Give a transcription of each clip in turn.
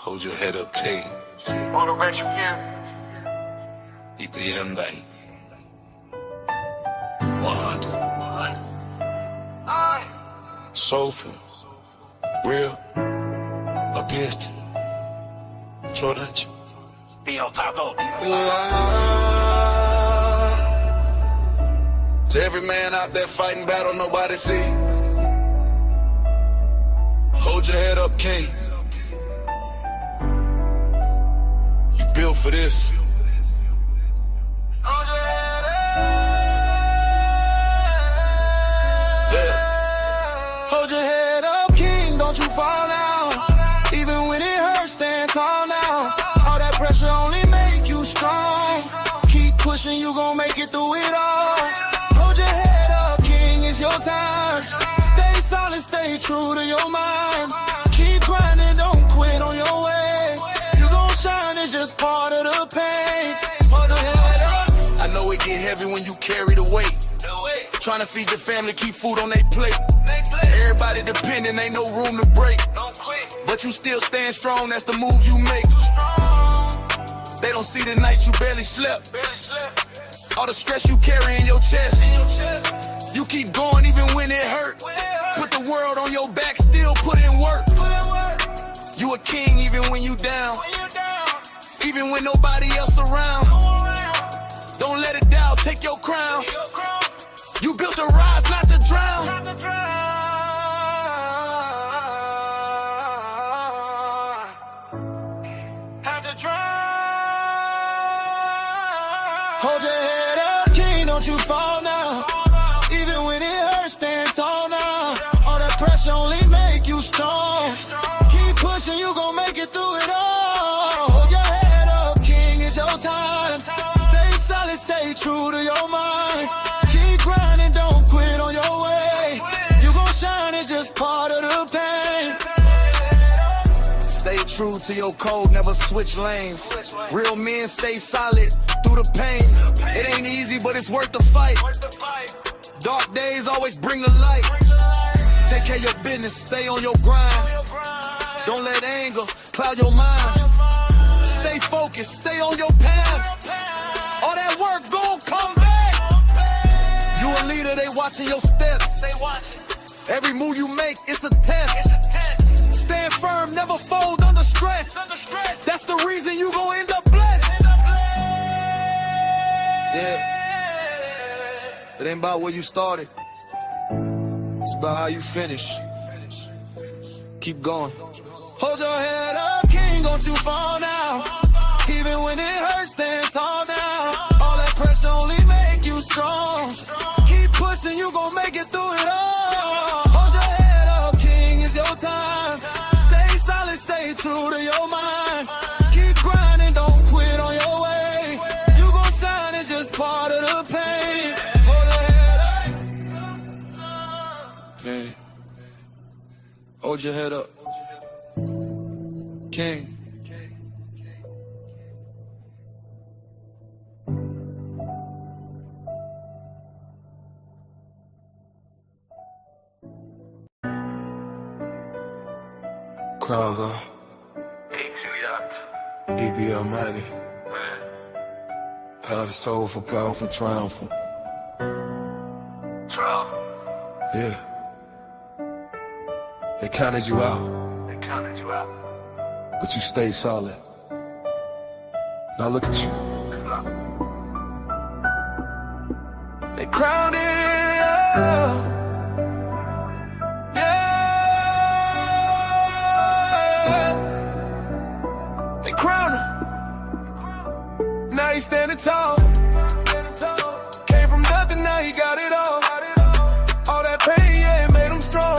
Hold your head up, king. Motivation here. Ipiyanday. Wad. Soulful. Real. Appearance. Chorach. Bio Tato. To every man out there fighting battle nobody see. Hold your head up, king. You built for this. Yeah. Hold your head up, king, don't you fall down. Even when it hurts, stand tall now. All that pressure only make you strong. Keep pushing, you gon' make it through it all. Hold your head up, king, it's your time. Stay solid, stay true to your mind. Keep grinding, don't quit on your way. You gon' shine, it's just part of the pain. Hold your head up. I know it get heavy when you carry the weight. Trying to feed your family, keep food on their plate. Everybody depending, ain't no room to break. But you still stand strong, that's the move you make. They don't see the nights you barely slept. All the stress you carry in your chest. You keep going even when it hurt. Put the world on your back, still put in work. You a king even when you down. Even when nobody else around. Don't let it down, take your crown. You built to rise, not to drown. Hold your head up, king, don't you fall now. Even when it hurts, stand tall now. All that pressure only make you strong. Keep pushing, you gon' make it through it all. Hold your head up, king, it's your time. Stay solid, stay true to your mind. Keep grinding, don't quit on your way. You gon' shine, it's just part of the pain. Stay true to your code, never switch lanes. Real men stay solid through the pain. It ain't easy, but it's worth the fight. Dark days always bring the light. Take care of your business, stay on your grind. Don't let anger cloud your mind. Stay focused, stay on your path. All that work gon' come back. You a leader, they watching your steps. Every move you make, it's a test. Stand firm, never fold under stress. That's the reason you gon' end up blessed. Yeah. It ain't about where you started. It's about how you finish. Keep going. Hold your head up, king, don't you fall now. Even when it hurts, stand tall now. All that pressure only make you strong. Keep pushing, you gon' make it through it all. Hold your head up, king, it's your time. Stay solid, stay true to your mind. Keep grinding, don't quit on your way. You gon' shine, it's just part of the pain. Hold your head up. King. Hold your head up. King. Kroger. EBL money. Power soulful, powerful, triumphant. Yeah. They counted you out. But you stayed solid. Now look at you. They crowned it up. Yeah. They crowned him. Now he's standing tall. Came from nothing, now he got it all. All that pain, yeah, it made him strong.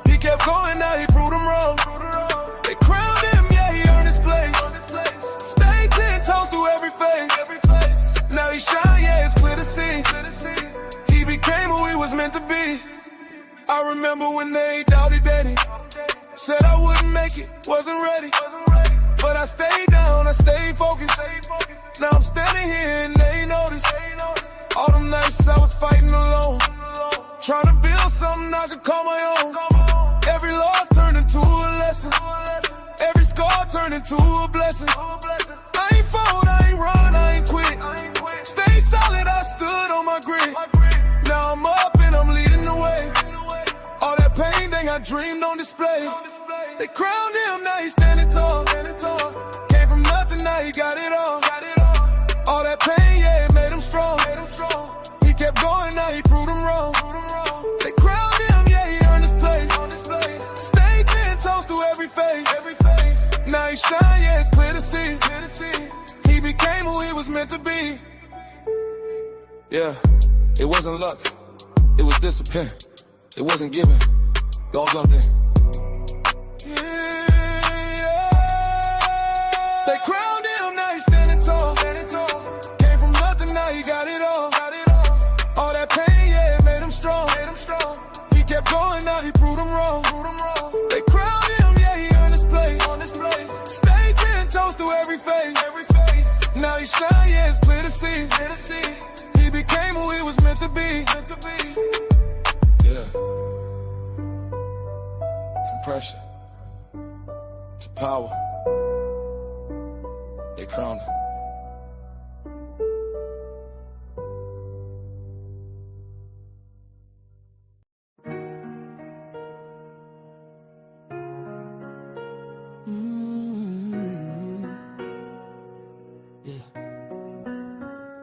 He kept going, now he proved him wrong. They crowned him, yeah, he earned his place. Stayed 10 toes through every phase. Now he shine, yeah, it's clear to see. He became who he was meant to be. I remember when they doubted daddy. Said I wouldn't make it, wasn't ready. But I stayed down, I stayed focused. Now I'm standing here and they notice. All them nights I was fighting alone. Trying to build something I could call my own. Every loss turned into a lesson. Every scar turned into a blessing. I ain't fold, I ain't run, I ain't quit. Stay solid, I stood on my grit. Now I'm up and I'm leading the way. All that pain they got dreamed on display. They crowned him, now he's standing tall. Came from nothing, now he got it all. All that pain, yeah, it made him strong. He kept going, now he proved him wrong. They crowned him, yeah, he earned his place. Stay 10 toes through every phase. Now he shine, yeah, it's clear to see. He became who he was meant to be. Yeah, it wasn't luck, it was discipline. It wasn't given, God's something. They crowned him, now he's standing tall. Came from nothing, now he got it all. All that pain, yeah, it made him strong. He kept going, now he proved him wrong. They crowned him, yeah, he earned his place. Stay 10 toes through every phase. Now he shine, yeah, it's clear to see. He became who he was meant to be. Yeah. From pressure to power, they crowned him.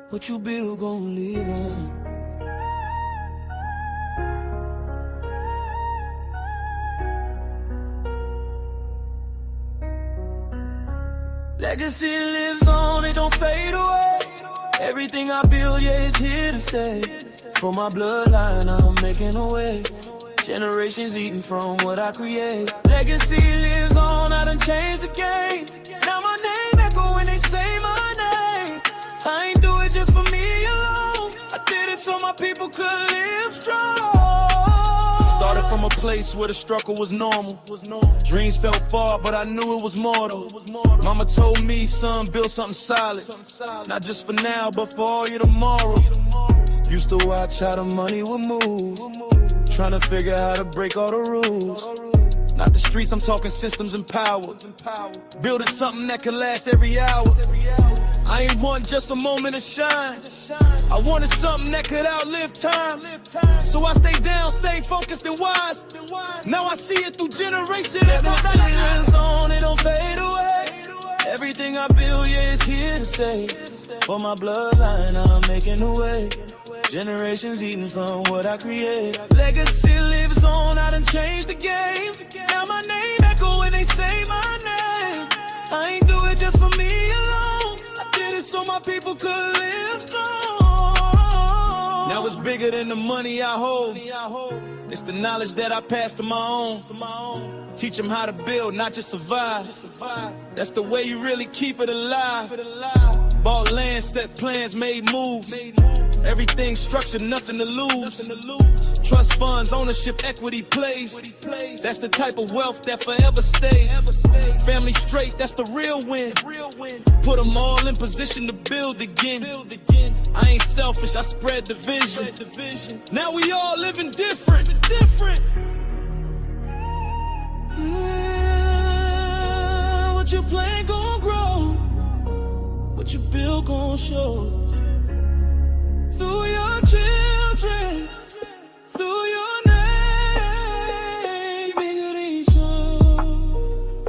What you build gon' live on. Legacy lives on, it don't fade away. Everything I build, yeah, is here to stay. For my bloodline, I'm making a way. Generations eating from what I create. Legacy lives on, I done changed the game. Now my name echo when they say my name. I ain't do it just for me alone. I did it so my people could live strong. Started from a place where the struggle was normal. Dreams felt far, but I knew it was mortal. Mama told me, son, build something solid. Not just for now, but for all your tomorrows. Used to watch how the money would move. Trying to figure how to break all the rules. Not the streets, I'm talking systems and power. Building something that could last every hour. I ain't want just a moment of shine. I wanted something that could outlive time. So I stay down, stay focused and wise. Now I see it through generations. Everything lives on, it don't fade away. Everything I build, yeah, is here to stay. For my bloodline, I'm making a way. Generations eating from what I create. Legacy lives on, I done changed the game. Now my name echo when they say my name. I ain't do it just for me alone. I did it so my people could live strong. Now it's bigger than the money I hold. It's the knowledge that I pass to my own. Teach them how to build, not just survive. That's the way you really keep it alive. Bought land, set plans, made moves. Everything structured, nothing to lose. Trust funds, ownership, equity plays. That's the type of wealth that forever stays. Family straight, that's the real win. Put them all in position to build again. I ain't selfish, I spread the vision. Now we all living different. What you plant gon' grow. What you build gon' show. Through your children, through your name, it ain't shown.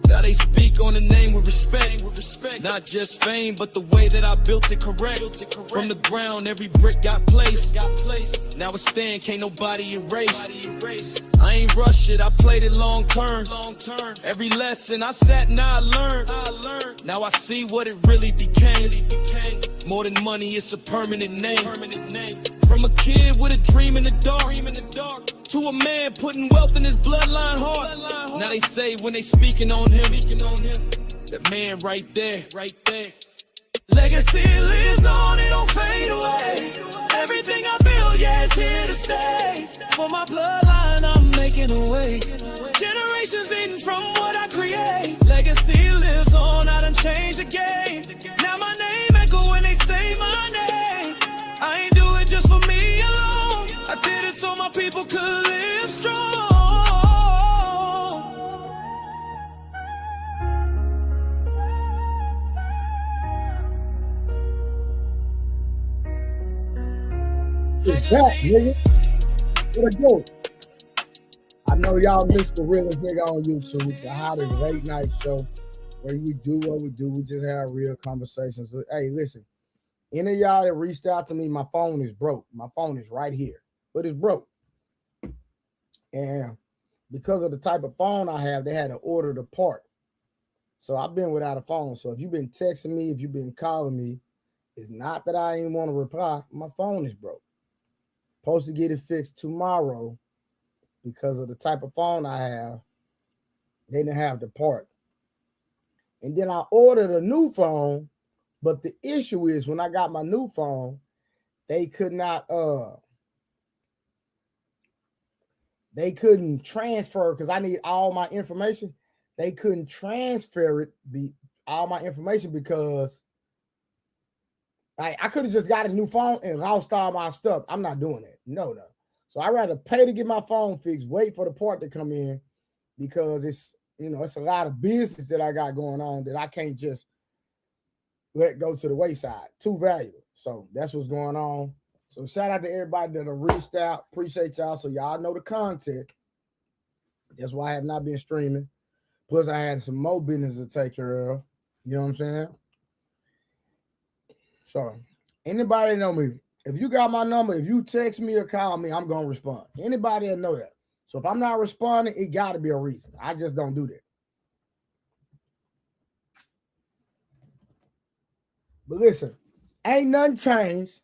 Now they speak on the name with respect. Not just fame, but the way that I built it correct. From the ground, every brick got placed. Now it stand, can't nobody erase. I ain't rush it, I played it long term. Every lesson I sat and I learned. Now I see what it really became. More than money, it's a permanent name. From a kid with a dream in the dark, to a man putting wealth in his bloodline heart. Now they say when they speaking on him, that man right there. Legacy lives on, it don't fade away. Everything I build, yeah, it's here to stay. For my bloodline, I'm making a way. Generations eating from what I create. Legacy lives on, I done changed the game. Now my name echo when they say my name. I ain't do it just for me alone. I did it so my people could live strong. It's back, nigga. What I do? I know y'all missed the realest nigga on YouTube, the hottest late night show where we do what we do. We just have real conversations. So, hey, listen, any of y'all that reached out to me, my phone is broke. My phone is right here, but it's broke. And because of the type of phone I have, they had to order the part. So I've been without a phone. So if you've been texting me, if you've been calling me, it's not that I ain't want to reply. My phone is broke. Supposed to get it fixed tomorrow because of the type of phone I have. They didn't have the part. And then I ordered a new phone, but the issue is when I got my new phone, they could not they couldn't transfer because I need all my information. They couldn't transfer all my information because I could have just got a new phone and lost all my stuff. I'm not doing that. No. So I'd rather pay to get my phone fixed, wait for the part to come in because it's a lot of business that I got going on that I can't just let go to the wayside. Too valuable. So that's what's going on. So shout out to everybody that have reached out. Appreciate y'all. So y'all know the content. That's why I have not been streaming. Plus I had some more business to take care of. You know what I'm saying? So anybody know me, if you got my number, if you text me or call me, I'm going to respond. Anybody that know that. So if I'm not responding, it got to be a reason. I just don't do that. But listen, ain't nothing changed.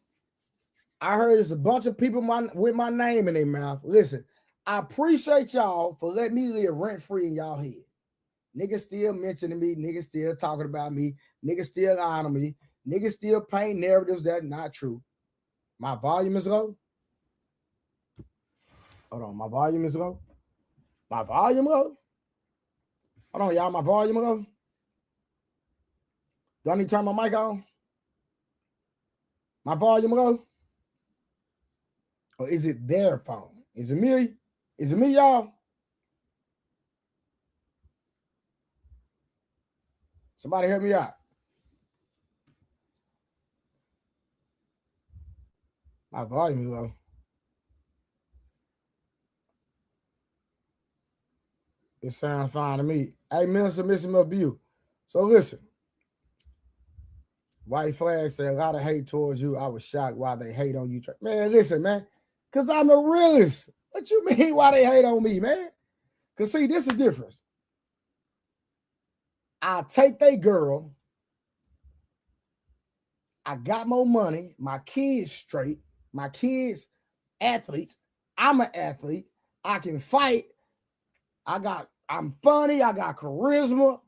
I heard there's a bunch of people with my name in their mouth. Listen, I appreciate y'all for letting me live rent-free in y'all head. Niggas still mentioning me. Niggas still talking about me. Niggas still honor me. Niggas still paint narratives that's not true. My volume is low. Hold on, my volume is low. My volume low? Hold on, y'all, my volume low? Do I need to turn my mic on? My volume low? Or is it their phone? Is it me? Is it me, y'all? Somebody help me out. My volume is low. It sounds fine to me. Hey, Minister Missing Abuse. So listen. White Flag said a lot of hate towards you. I was shocked why they hate on you. Man, listen, man. Because I'm a realist. What you mean why they hate on me, man? Because see, this is different. I take they girl. I got more money. My kids straight. My kids athletes. I'm an athlete. I can fight. I'm funny. I got charisma.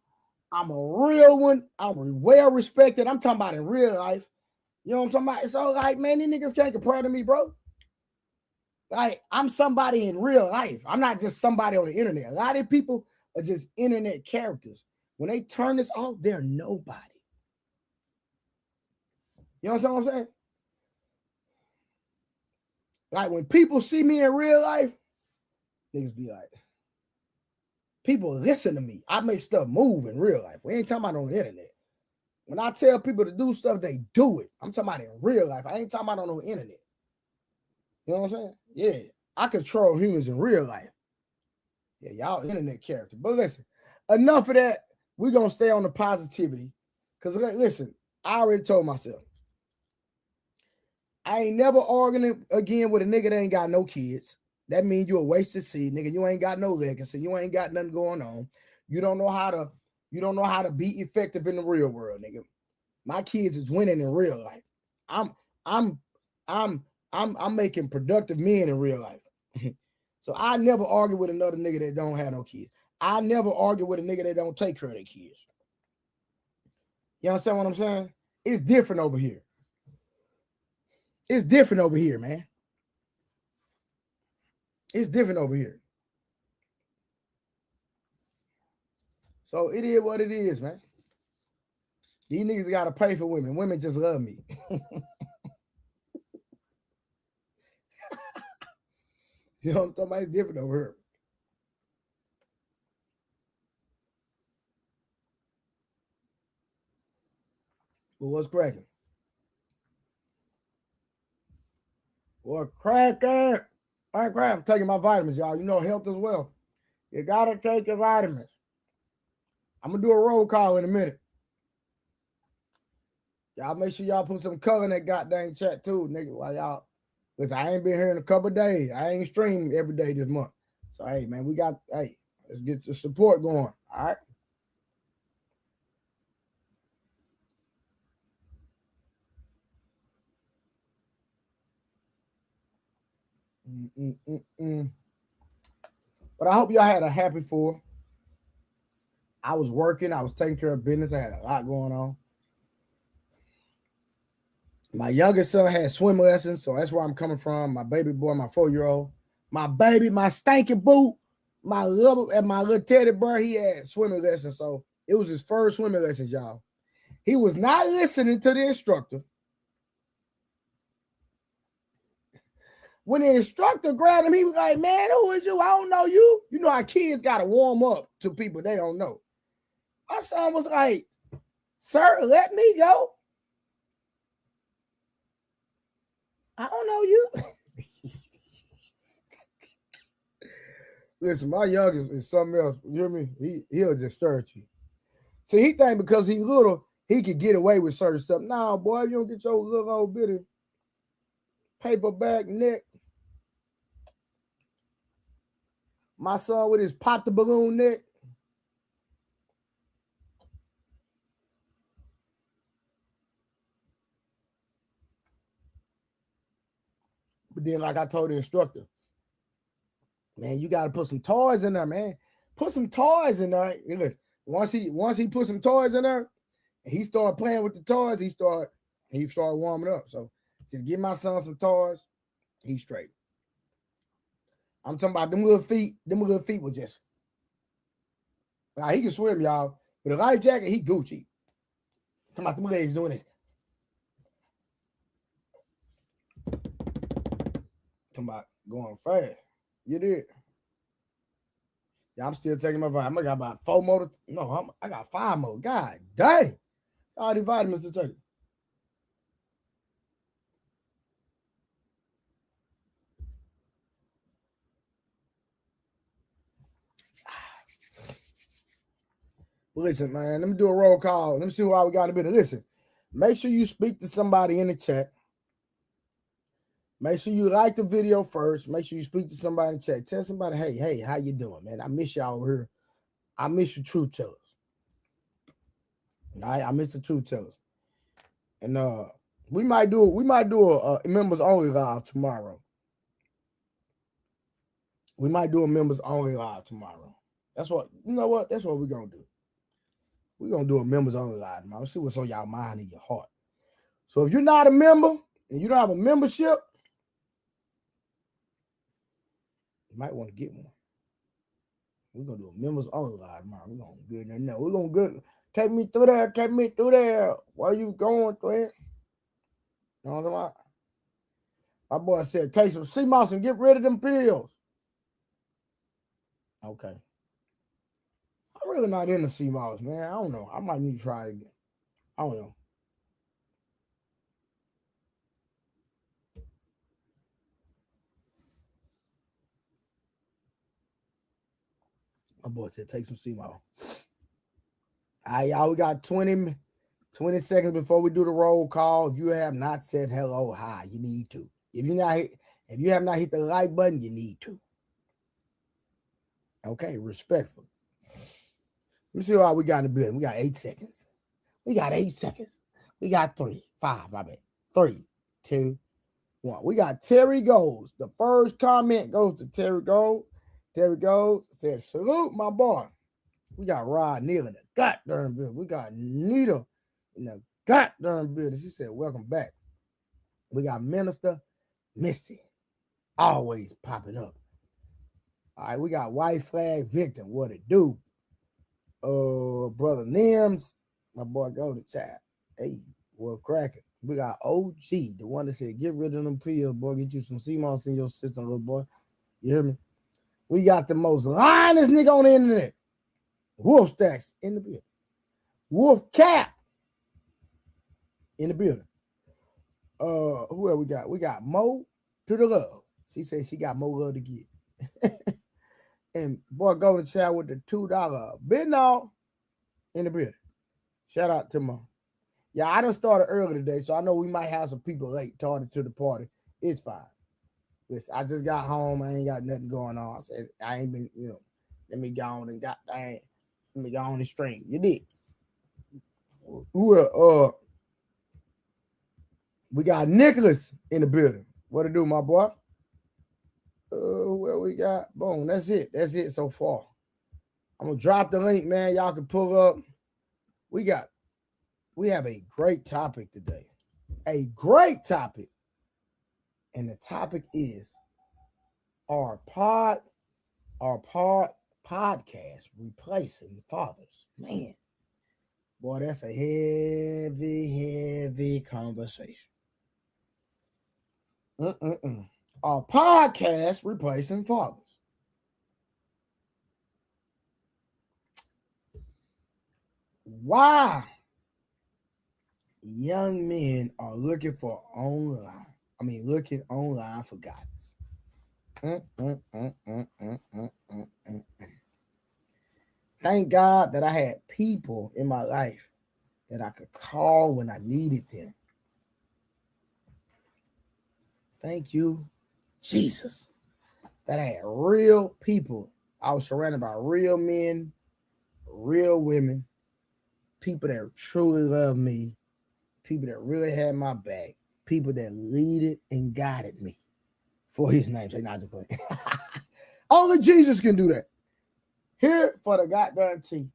I'm a real one. I'm well respected. I'm talking about in real life. You know what I'm talking about? So like, man, these niggas can't compare to me, bro. Like, I'm somebody in real life. I'm not just somebody on the internet. A lot of people are just internet characters. When they turn this off, they're nobody. You know what I'm saying? Like, when people see me in real life, niggas be like, people listen to me. I make stuff move in real life. We ain't talking about on the internet. When I tell people to do stuff, they do it. I'm talking about in real life. I ain't talking about on the internet. You know what I'm saying? Yeah. I control humans in real life. Yeah, y'all internet character. But listen, enough of that. We're going to stay on the positivity. Because listen, I already told myself, I ain't never arguing again with a nigga that ain't got no kids. That means you're a wasted seed, nigga. You ain't got no legacy. You ain't got nothing going on. You don't know how to be effective in the real world, nigga. My kids is winning in real life. I'm making productive men in real life. So I never argue with another nigga that don't have no kids. I never argue with a nigga that don't take care of their kids. You understand what I'm saying? It's different over here. It's different over here, man. It's different over here. So it is what it is, man. These niggas got to pay for women. Women just love me. You know what I'm talking about? It's different over here. But what's cracking? Boy, cracker. I'm taking my vitamins, y'all. You know health as well. You gotta take your vitamins. I'm gonna do a roll call in a minute. Y'all make sure y'all put some color in that goddamn chat too, nigga. While y'all, because I ain't been here in a couple of days. I ain't streamed every day this month. So hey, man, let's get the support going. All right. But I hope y'all had a happy 4th. I was working. I was taking care of business. I had a lot going on. My youngest son had swim lessons, so that's where I'm coming from. My baby boy, my 4-year-old, my baby, my stinking boot, my little teddy bear, he had swimming lessons. So it was his first swimming lessons, y'all. He was not listening to the instructor. When the instructor grabbed him, he was like, man, who is you? I don't know you. You know how kids got to warm up to people they don't know. My son was like, sir, let me go. I don't know you. Listen, my youngest is something else. You hear me? He'll just stir at you. See, he think because he's little, he could get away with certain stuff. Nah, boy, if you don't get your little old bitty paperback neck. My son with his pop the balloon neck. But then, like I told the instructor, man, you got to put some toys in there, man. Put some toys in there. Once he put some toys in there, and he started playing with the toys, he started warming up. So just give my son some toys, he's straight. I'm talking about them little feet. Them little feet were just. Now he can swim, y'all. With a life jacket, he Gucci. Talking about them legs doing it. Talking about going fast. You did. Yeah, I'm still taking my vitamins. I got about 4 more. I got 5 more. God dang. All the vitamins to take. Listen, man, let me do a roll call. Let me see why we got a bit of listen. Make sure you speak to somebody in the chat. Make sure you like the video first. Make sure you speak to somebody in the chat. Tell somebody, hey, how you doing, man? I miss y'all over here. I miss you truth tellers. All right, I miss the truth tellers. And we might do a members only live tomorrow. We might do a members only live tomorrow. That's what That's what we're gonna do. We're gonna do a members only live tomorrow. See what's on y'all mind and your heart. So if you're not a member and you don't have a membership, you might want to get one. We're gonna do a members only live tomorrow. We're gonna get in there. We're gonna get take me through there. Where you going through it? You know what I'm talking about? My boy said, take some sea moss and get rid of them pills. Okay. I'm really not into sea moss, man. I don't know. I might need to try it again. I don't know. My boy said, take some sea moss. All right, y'all, we got 20 seconds before we do the roll call. If you have not said hello, hi, you need to. If you have not hit the like button, you need to. Okay, respectful. Let me see how we got in the building. We got 8 seconds. We got 8 seconds. We got 3, 5, my bad. 3, 2, 1. We got Terry Goes. The first comment goes to Terry Goes. Terry Goes says, salute, my boy. We got Rod Neal in the goddamn building. We got Nita in the goddamn building. She said, welcome back. We got Minister Misty. Always popping up. All right, we got White Flag Victim. What it do? Brother Nims. My boy, go to chat. Hey, we're cracking. We got OG, the one that said, get rid of them pills, boy. Get you some CMOS in your system, little boy. You hear me? We got the most lionest nigga on the internet. Wolf Stacks in the building. Wolf Cap in the building. Who else we got? We got Mo to the love. She said she got more love to give. And boy, go to chat with the $2 bid now in the building. Shout out to my. Yeah, I done started early today, so I know we might have some people late talking to the party. It's fine. Listen, I just got home. I ain't got nothing going on. I said I ain't been, let me go on and let me go on the stream. You did. We got Nicholas in the building. What to do, my boy? Where we got? Boom. That's it. That's it so far. I'm gonna drop the link, man. Y'all can pull up. We have a great topic today. A great topic. And the topic is our podcast replacing fathers. Man, boy, that's a heavy conversation. Our podcast replacing fathers. Why young men are looking online for guidance. Thank God that I had people in my life that I could call when I needed them. Thank you, Jesus, that I had real people. I was surrounded by real men, real women, people that truly loved me, people that really had my back, people that leaded and guided me for his name. Say not to play. Only Jesus can do that. Here for the goddamn tea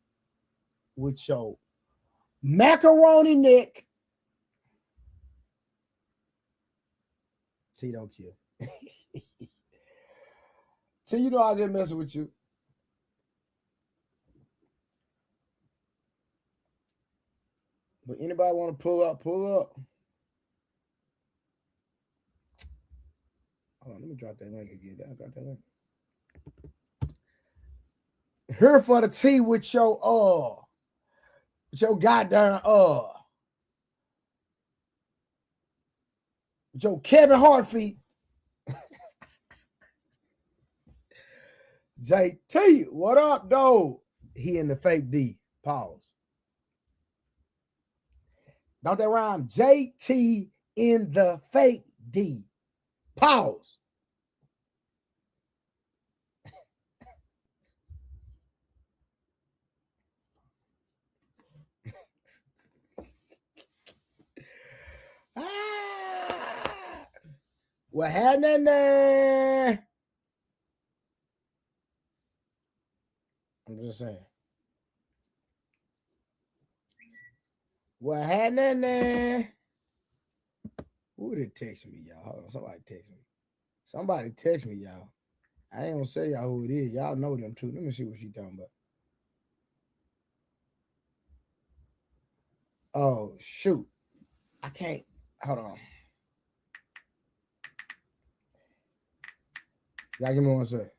with your macaroni neck. T don't kill. T, you know I just messing with you. But anybody want to pull up, pull up. Hold on, let me drop that link again. I'll drop that link. Here for the tea with your goddamn with your Kevin Hart feet. JT, what up, though? He in the fake D. Pause. Don't that rhyme? JT in the fake D. Pause. What happening there? I'm just saying. What happening there? Who did text me, y'all? Hold on, somebody text me. Somebody text me, y'all. I ain't gonna say y'all who it is. Y'all know them too. Let me see what she talking about. Oh, shoot. I can't. Hold on. Y'all give me one second.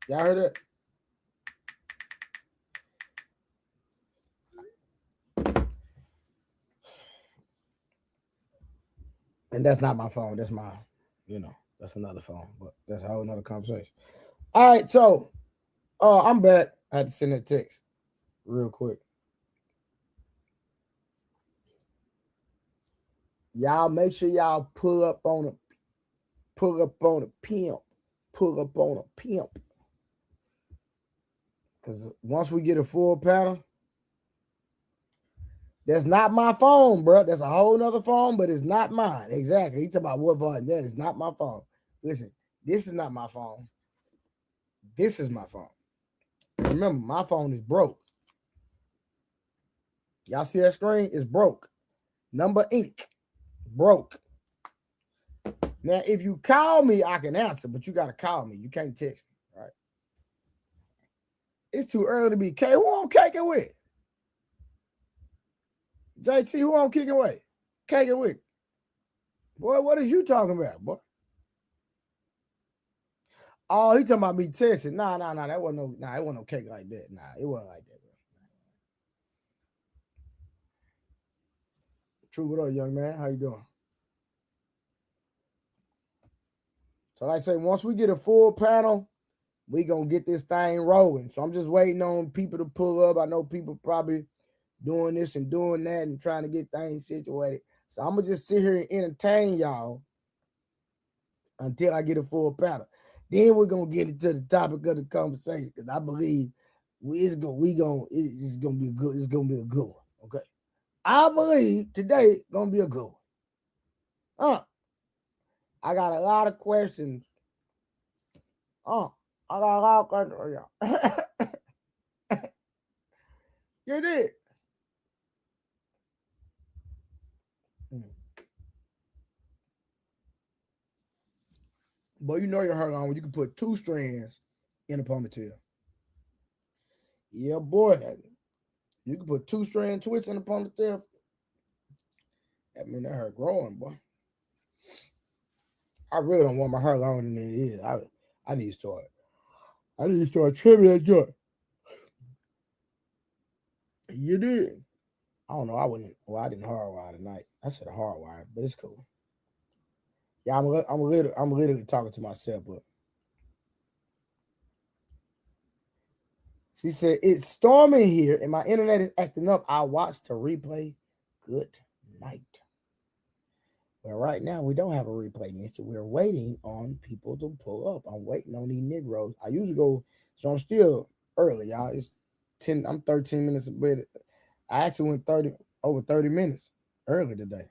Y'all heard it? And that's not my phone. That's my, that's another phone. But that's a whole nother conversation. All right, so I'm back. I had to send that text real quick. Y'all make sure y'all pull up on a pimp. Pull up on a pimp. Because once we get a full panel, that's not my phone, bro. That's a whole nother phone, but it's not mine. Exactly. He talking about what phone? That is not my phone. Listen, this is not my phone. This is my phone. Remember, my phone is broke. Y'all see that screen? It's broke. Number Inc. Broke. Now, if you call me, I can answer, but you got to call me. You can't text me, right? It's too early to be K. Who I'm kicking with? JT, who I'm kicking with? Kicking with. Boy, what is you talking about, boy? Oh, he talking about me texting. Nah, that wasn't no cake like that. Nah, it wasn't like that, bro. True, what up, young man? How you doing? So like I say, once we get a full panel, we gonna get this thing rolling. So I'm just waiting on people to pull up. I know people probably doing this and doing that and trying to get things situated. So I'm gonna just sit here and entertain y'all until I get a full panel. Then we're gonna get into the topic of the conversation because I believe it's gonna be a good one. Okay, I believe today gonna be a good one. I got a lot of questions. I got a lot of questions for y'all. You did. But you know your hair long when you can put 2 strands in a ponytail. Yeah, boy. You can put 2 strand twists in a ponytail. That mean that hair growing, boy. I really don't want my hair longer than it is. I need to start. I need to start trimming that joint. You did. I don't know. I wouldn't. Well, I didn't hardwire tonight. I said a hardwire, but it's cool. Yeah, I'm literally talking to myself, but she said it's storming here and my internet is acting up. I watched the replay. Good night. Well, right now we don't have a replay, mister. We're waiting on people to pull up. I'm waiting on these Negroes. I usually go, so I'm still early, y'all. It's 10, I'm 13 minutes a bit. I actually went over 30 minutes early today.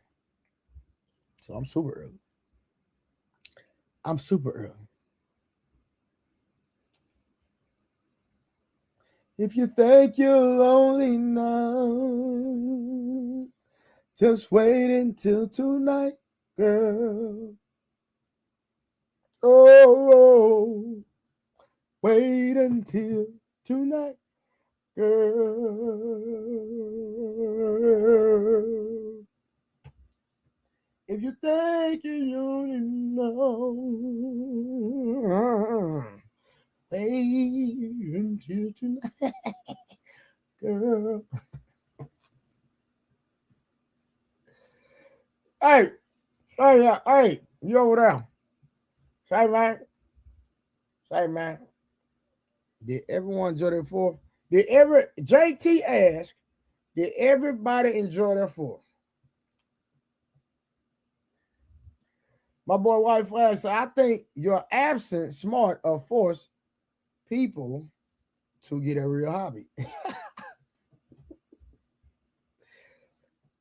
So I'm super early. I'm super early. If you think you're lonely now, just wait until tonight, girl. Oh, wait until tonight, girl. If you think you're lonely now, wait until tonight, girl. Hey, hey, you over there? Say man. Did everyone enjoy their 4? JT asked, did everybody enjoy their 4? My boy White Flag said, I think your absent smart or force people to get a real hobby.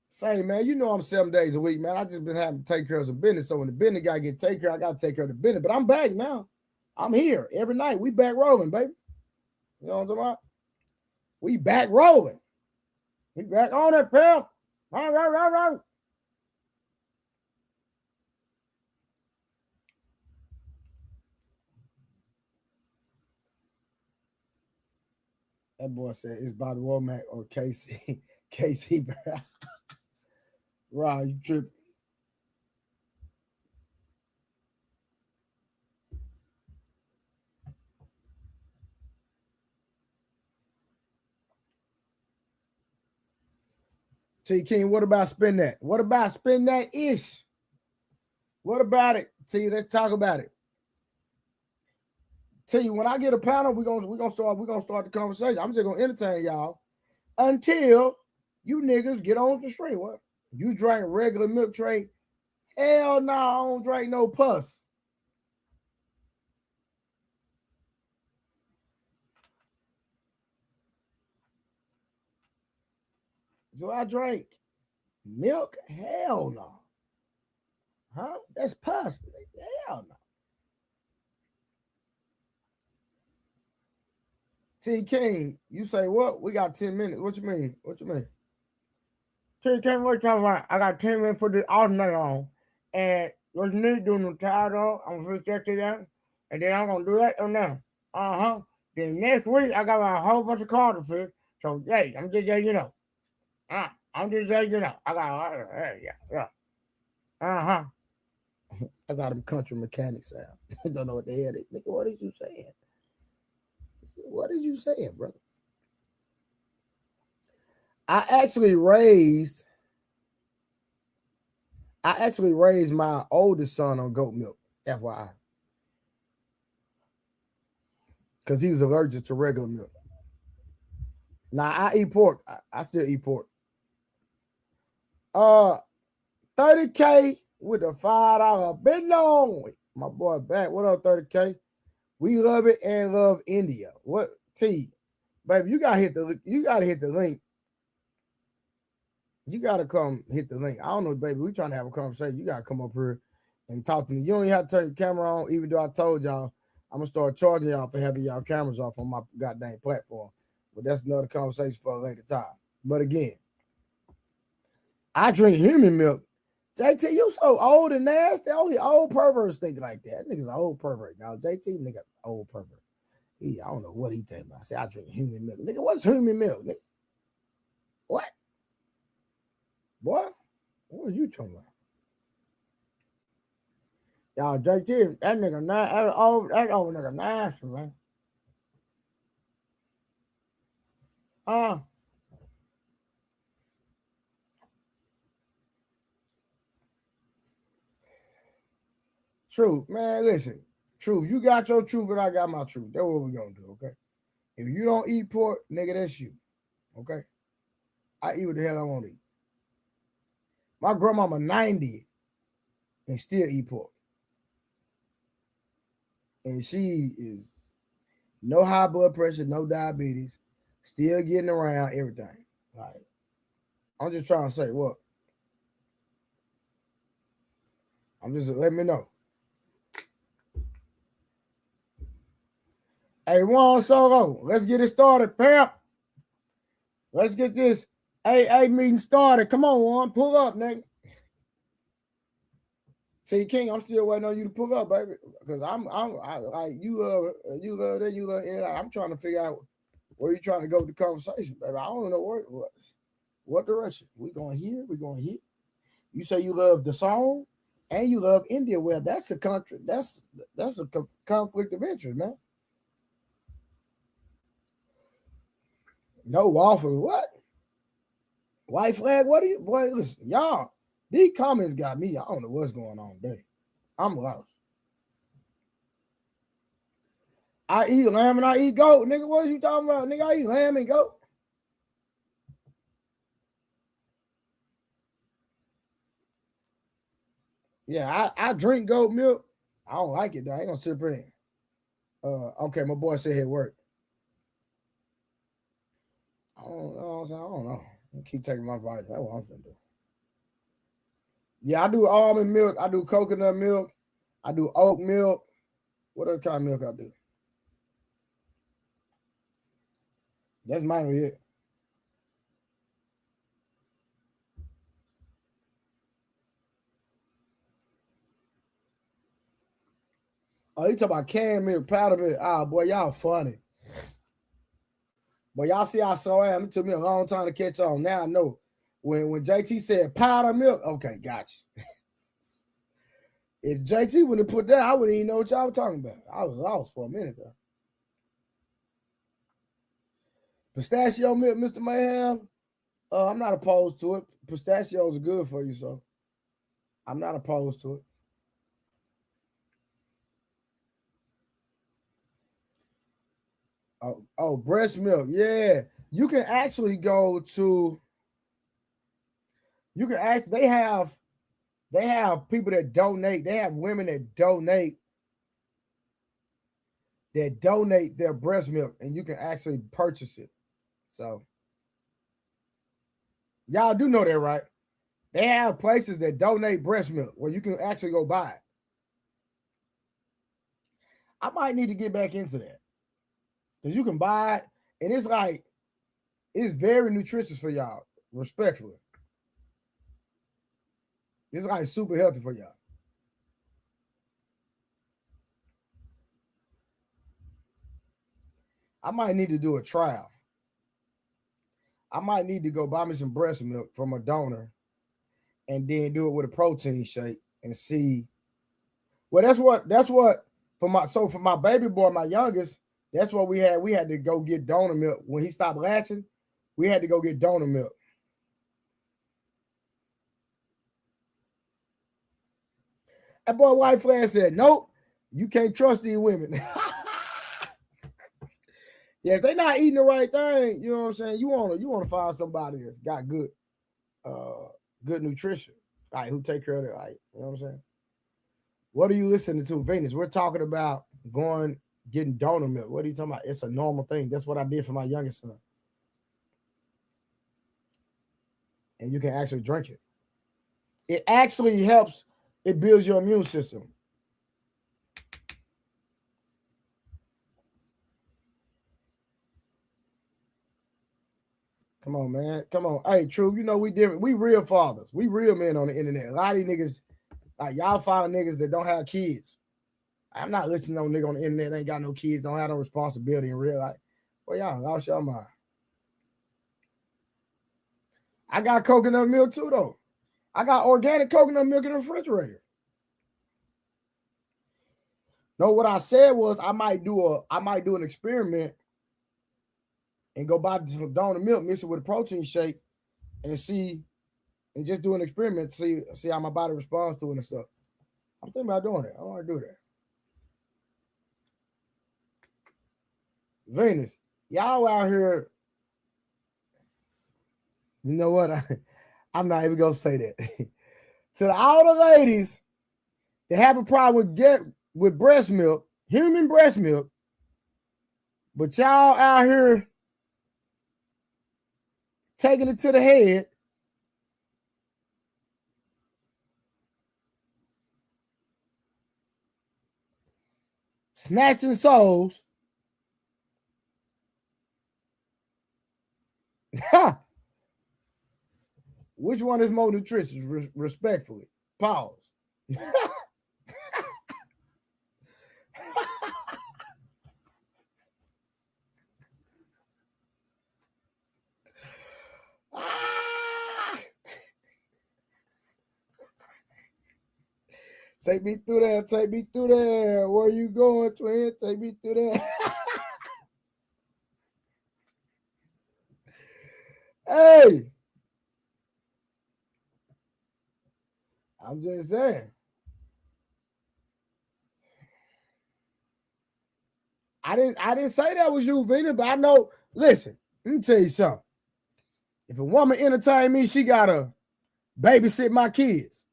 Say, man, you know I'm 7 days a week, man. I just been having to take care of some business. So when the business got to get taken care, I got to take care of the business. But I'm back now. I'm here every night. We back rolling, baby. You know what I'm talking about? We back rolling. We back on it, pimp. Right. That boy said it's Bobby Womack or KC. KC, bro. Right, you tripping. T King, what about spin that? What about spin that ish? What about it? T, let's talk about it. Tell you when I get a panel, we're gonna start the conversation. I'm just gonna entertain y'all until you niggas get on the stream. What? You drink regular milk tray? Hell no, I don't drink no puss. Do I drink milk? Hell no. Huh? That's pus. Hell no. T King, you say what? We got 10 minutes. What you mean? T King, what you talking about? I got 10 minutes for the alternate on. And what's need doing the title? I'm gonna check it out. And then I'm gonna do that on now. Uh-huh. Then next week I got a whole bunch of cards to fill. So hey, I'm just letting you know. I'm just letting you know. I got yeah. Uh-huh. That's how them country mechanics sound. Don't know what the hell they nigga. What is you saying? What is you saying, brother? I actually raised I actually raised my oldest son on goat milk, FYI. Because he was allergic to regular milk. Now I eat pork. I still eat pork. 30K with a $5 been on. My boy back. What up, 30K? We love it and love India. What T? Baby, you gotta hit the link. You gotta come hit the link. I don't know, baby. We trying to have a conversation. You gotta come up here and talk to me. You don't even have to turn your camera on, even though I told y'all I'm gonna start charging y'all for having y'all cameras off on my goddamn platform. But that's another conversation for a later time. But again, I drink human milk. JT, you so old and nasty. Only old perverts think like that. That nigga's an old pervert, y'all. JT, nigga, old pervert. I don't know what he think about. I say I drink human milk. Nigga, what's human milk? Nigga? What? What? What are you talking about? Y'all, JT, that nigga, that old nigga nasty, man. Truth, man, listen. Truth, you got your truth and I got my truth. That's what we're going to do, okay? If you don't eat pork, nigga, that's you, okay? I eat what the hell I want to eat. My grandmama 90 and still eat pork. And she is no high blood pressure, no diabetes, still getting around, everything. Like, I'm just trying to say, what? I'm just, let me know. Hey, Juan Solo, let's get it started, pimp. Let's get this AA meeting started. Come on, Juan, pull up, nigga. See, King, I'm still waiting on you to pull up, baby, because I like you love that. I'm trying to figure out where you're trying to go with the conversation, baby. I don't know what direction. We're going here. You say you love the song and you love India. Well, that's a country. That's a conflict of interest, man. No waffle. What? White flag? What are you? Boy, listen, y'all. These comments got me. I don't know what's going on there. I'm lost. I eat lamb and I eat goat. Nigga, what are you talking about? Nigga, I eat lamb and goat. Yeah, I drink goat milk. I don't like it though. I ain't gonna sit up in. Okay, my boy said it work. I don't know. I keep taking my vitamins. That's what I'm gonna do. Yeah, I do almond milk. I do coconut milk. I do oat milk. What other kind of milk I do? That's mainly it. Oh, you talking about canned milk, powder milk? Ah, boy, y'all funny. But y'all see how so I am. It took me a long time to catch on. Now I know. When JT said powder milk, okay, gotcha. If JT wouldn't have put that, I wouldn't even know what y'all were talking about. I was lost for a minute though. Pistachio milk, Mr. Mayhem. I'm not opposed to it. Pistachios are good for you, so I'm not opposed to it. Oh, breast milk. Yeah. You can actually go to, they have people that donate. They have women that donate their breast milk, and you can actually purchase it. So y'all do know that, right? They have places that donate breast milk where you can actually go buy it. I might need to get back into that. Because you can buy it, and it's very nutritious for y'all, respectfully. It's like super healthy for y'all. I might need to do a trial. I might need to go buy me some breast milk from a donor and then do it with a protein shake and see. Well, that's what for my baby boy, my youngest, that's what we had. We had to go get donor milk. When he stopped latching, we had to go get donor milk. That boy White Flag said, nope, you can't trust these women. Yeah, if they're not eating the right thing, you know what I'm saying? You want to find somebody that's got good nutrition. All right, who take care of it, right? You know what I'm saying? What are you listening to, Venus? We're talking about getting donor milk. What are you talking about? It's a normal thing. That's what I did for my youngest son. And you can actually drink it. It actually helps. It builds your immune system. Come on, man. Come on. Hey, True, you know we different. We real fathers. We real men on the internet. A lot of these niggas, like y'all follow niggas that don't have kids. I'm not listening to no nigga on the internet that ain't got no kids, don't have no responsibility in real life. Well, y'all lost your mind. I got coconut milk too, though. I got organic coconut milk in the refrigerator. No, what I said was I might do an experiment and go buy some donor milk, mix it with a protein shake, and just do an experiment to see how my body responds to it and stuff. I'm thinking about doing it. I want to do that. Venus, y'all out here. You know what? I'm not even gonna say that. To all the ladies that have a problem with breast milk, human breast milk, but y'all out here taking it to the head, snatching souls. Which one is more nutritious? Respectfully, pause. Take me through there. Take me through there. Where you going, twin? Take me through there. Hey, I'm just saying. I didn't say that was you, Vina, but I know. Listen, let me tell you something. If a woman entertain me, she gotta babysit my kids.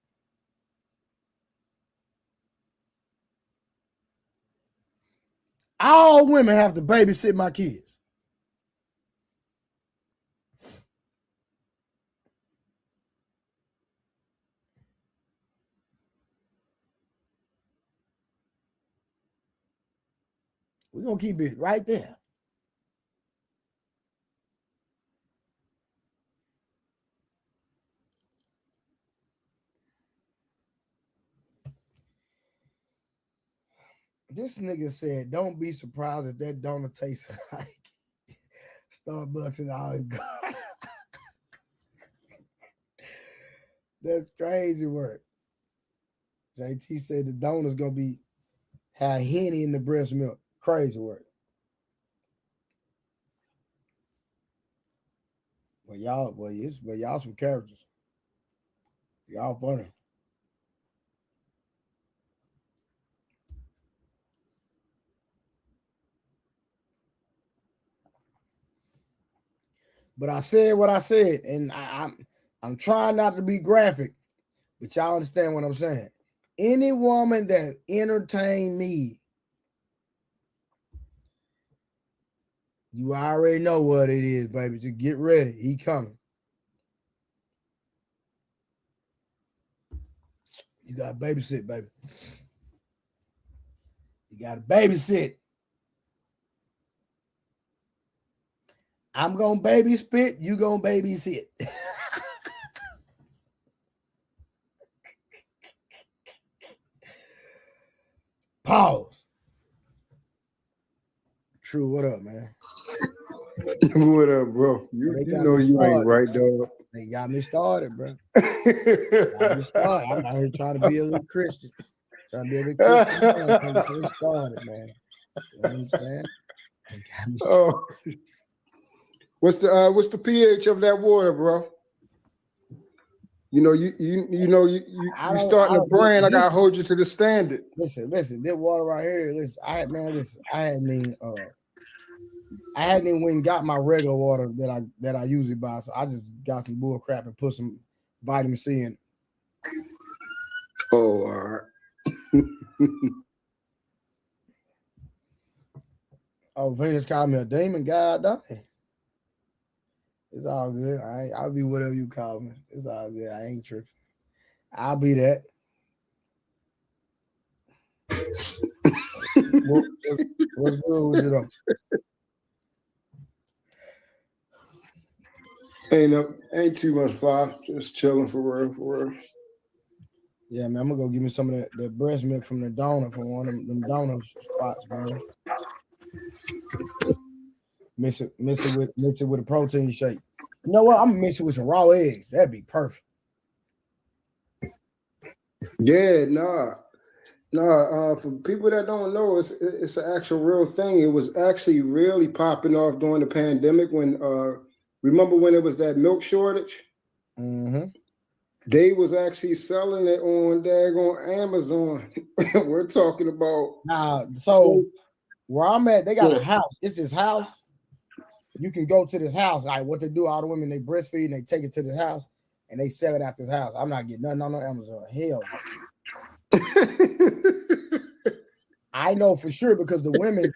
All women have to babysit my kids. We're gonna keep it right there. This nigga said, don't be surprised if that donut tastes like Starbucks and Olive Garden. That's crazy work. JT said the donut's gonna have Henny in the breast milk. Crazy work. But y'all some characters. Y'all funny. But I said what I said, and I'm trying not to be graphic, but y'all understand what I'm saying. Any woman that entertain me, you already know what it is, baby. Just get ready. He coming. You got to babysit, baby. You got to babysit. I'm going to baby spit. You going to babysit. Pause. True, what up, man? What up, bro? You know you ain't right, dog. They got me started, bro. Got me started. I'm out here trying to be a little Christian. Trying to be a little Christian. Trying to started, man. You know what I'm saying? They got me started. Oh. What's the pH of that water, bro? You starting a brand. I gotta hold you to the standard. Listen, this water right here. Listen, I hadn't even went and got my regular water that I usually buy. So I just got some bull crap and put some vitamin C in it. Oh, all right. Oh, Venus called me a demon. God dang. It's all good. I'll be whatever you call me. It's all good. I ain't tripping. I'll be that. What's good with you though? Ain't too much fly. Just chilling for real. Yeah, man. I'm gonna go give me some of that breast milk from the donor from one of them donor spots, man. Mix it with a protein shake. You know what? I'm gonna mix it with some raw eggs. That'd be perfect. Yeah, for people that don't know, it's an actual real thing. It was actually really popping off during the pandemic when remember when it was that milk shortage? Mm-hmm. They was actually selling it on daggone Amazon. We're talking about so where I'm at, they got a house. It's this house. You can go to this house. Like what they do, all the women they breastfeed and they take it to this house and they sell it at this house. I'm not getting nothing on Amazon. Hell no. I know for sure because the women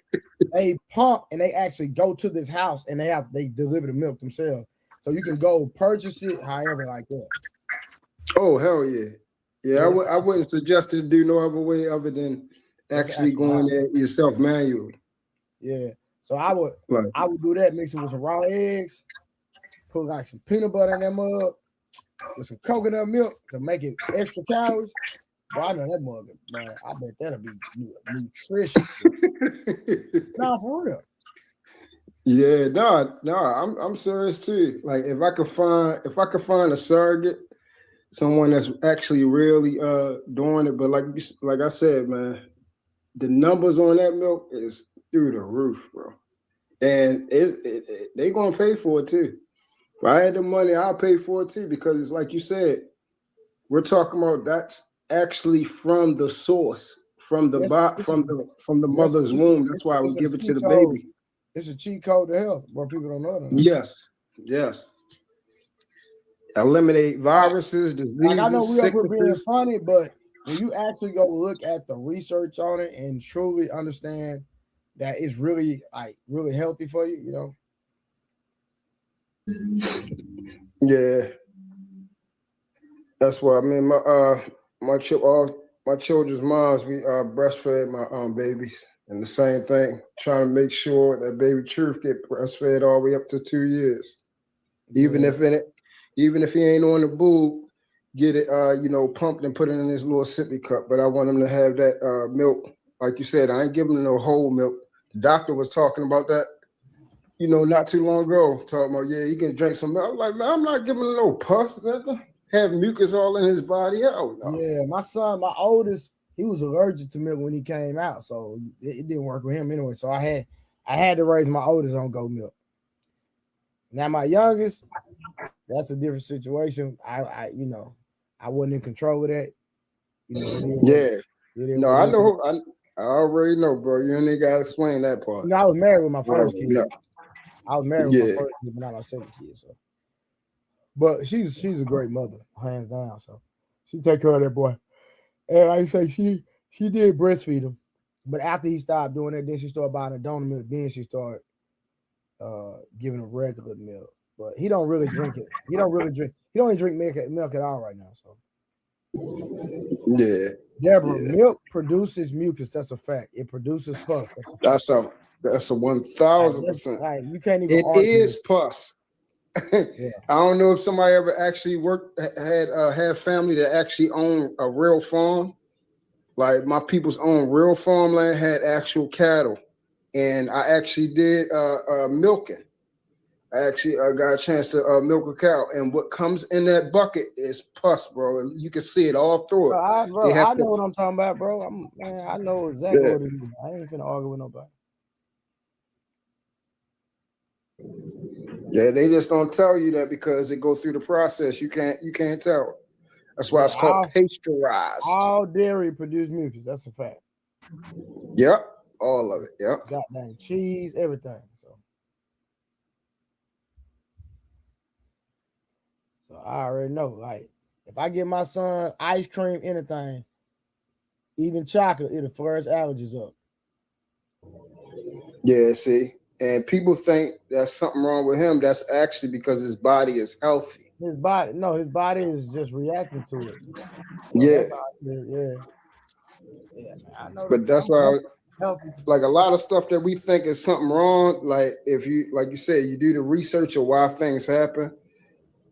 they pump and they actually go to this house and they deliver the milk themselves. So you can go purchase it however like that. Oh hell yeah. Yeah, I wouldn't suggest to do no other way other than actually going there yourself manually. Yeah. So I would do that, mix it with some raw eggs, put like some peanut butter in that mug, with some coconut milk to make it extra calories. Well, I know that mug, man. I bet that'll be nutritious. No, for real. Yeah, no, I'm serious too. Like if I could find a surrogate, someone that's actually really doing it, but like I said, man, the numbers on that milk is through the roof, bro. And they gonna pay for it too. If I had the money, I'll pay for it too, because it's like you said, we're talking about that's actually from the source, from the mother's womb. That's why we give it to the baby. It's a cheat code to health, where people don't know that. Yes. Eliminate viruses, diseases. Like I know we're being funny, but when you actually go look at the research on it and truly understand that it's really healthy for you, you know. Yeah, that's why I mean my children's moms, we breastfed my babies, and the same thing, trying to make sure that baby Truth get breastfed all the way up to 2 years, even if he ain't on the boob, get it pumped and put it in his little sippy cup. But I want him to have that milk, like you said. I ain't giving him no whole milk. The doctor was talking about that, not too long ago, talking about, yeah, you can drink some milk. I'm like, man, I'm not giving him no pus. Have mucus all in his body. Hell no. Yeah, my son, my oldest, he was allergic to milk when he came out, so it didn't work with him anyway. So I had to raise my oldest on goat milk. Now my youngest, that's a different situation. I wasn't in control of that. No, I know. I already know, bro. You ain't got to explain that part. I was married with my first kid. No. I was married with my first kid, but not my second kid. So, but she's a great mother, hands down. So she take care of that boy. And like I say, she did breastfeed him, but after he stopped doing that, then she started buying a donor milk. Then she started giving him regular milk. But he don't really drink it. He don't even drink milk at all right now. So yeah. Deborah, milk produces mucus. That's a fact. It produces pus. That's a 1,000%. Right. You can't even. It is pus. Yeah. I don't know if somebody ever actually had family that actually owned a real farm. Like my people's own real farmland had actual cattle, and I actually did milking. I actually got a chance to milk a cow, and what comes in that bucket is pus, bro. And you can see it all through it. I know what I'm talking about, bro. I know exactly what it is. I ain't finna argue with nobody. Yeah, they just don't tell you that because it goes through the process. You can't tell. That's why it's called pasteurized. All dairy produce mucus. That's a fact. Yep, all of it. Yep. Goddamn cheese, everything. So I already know. Like, if I give my son ice cream, anything, even chocolate, it'll flare his allergies up. Yeah, see, and people think there's something wrong with him. That's actually because his body is healthy. His body is just reacting to it. Yeah. Yeah, man, I know. But that's why, healthy. like, a lot of stuff that we think is something wrong, like if you, like you said, you do the research of why things happen.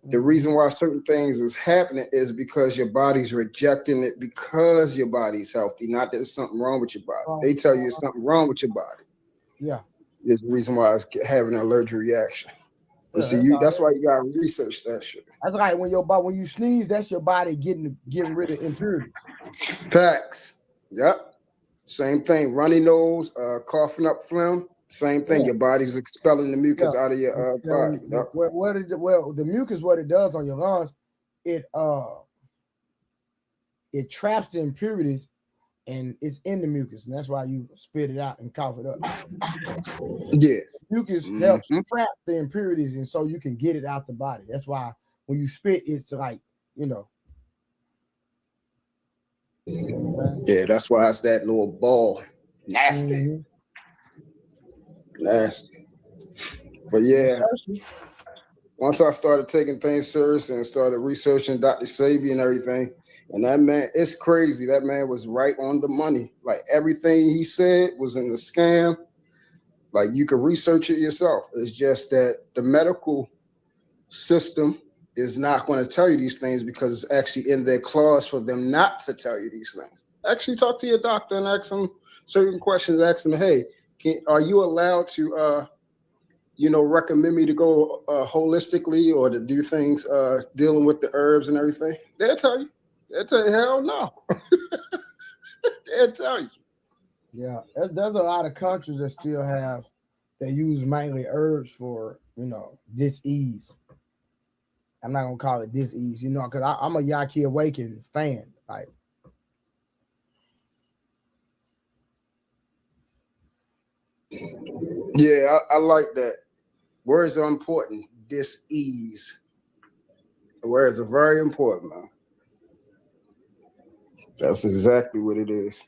The reason why certain things is happening is because your body's rejecting it because your body's healthy, not that there's something wrong with your body. They tell you there's something wrong with your body. Yeah. Is the reason why it's having an allergic reaction. But see, that's why you gotta research that shit. That's right. When you sneeze, that's your body getting rid of impurities. Facts. Yep. Same thing. Runny nose, coughing up phlegm. Same thing. Your body's expelling the mucus out of your body. Yep. Well, the mucus, what it does on your lungs, it traps the impurities, and it's in the mucus, and that's why you spit it out and cough it up. Yeah. Mucus helps trap the impurities, and so you can get it out the body. That's why when you spit, it's like, Yeah, that's why it's that little ball. Nasty. Nasty. But yeah, once I started taking things serious and started researching Dr. Sabi and everything, and that man, it's crazy. That man was right on the money. Like, everything he said was in the scam. Like, you can research it yourself. It's just that the medical system is not going to tell you these things because it's actually in their clause for them not to tell you these things. Actually, talk to your doctor and ask them certain questions. Ask them, hey, are you allowed to, recommend me to go holistically or to do things dealing with the herbs and everything? They'll tell you. They'll tell you, hell no. They'll tell you. Yeah, there's a lot of countries that still they use mainly herbs for, dis-ease. I'm not gonna call it dis-ease, because I'm a Yaki Awaken fan. Like, yeah, I like that. Words are important. Dis-ease. Words are very important, man. That's exactly what it is.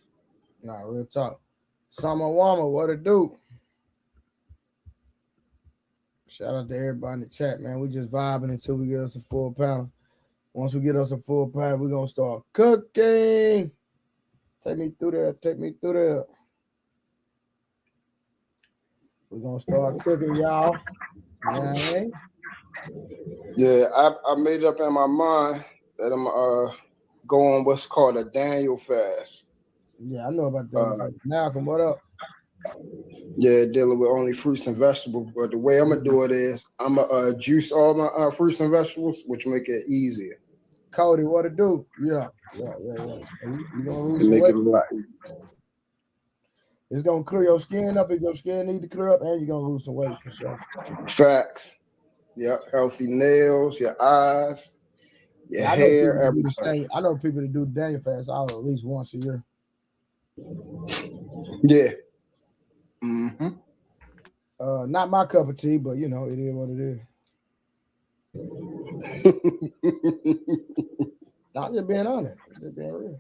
Nah, real talk. Summer Wama, what it do? Shout out to everybody in the chat, man. We just vibing until we get us a full pound. Once we get us a full pound, we're gonna start cooking. Take me through there. We're gonna start cooking, y'all. You know what I mean? Yeah, I made up in my mind that I'm go on what's called a Daniel fast. Yeah, I know about that. Malcolm, what up? Yeah, dealing with only fruits and vegetables. But the way I'm gonna do it is I'm gonna juice all my fruits and vegetables, which make it easier. Cody, what it do? Yeah. You gonna lose make weight? it a lot. It's gonna clear your skin up if your skin need to clear up, and you're gonna lose some weight for sure. Facts. Yeah, healthy nails, your eyes, your hair, everything. I know people that do Daniel fast out at least once a year. Yeah. Not my cup of tea, but it is what it is. I'm just being honest. Just being real.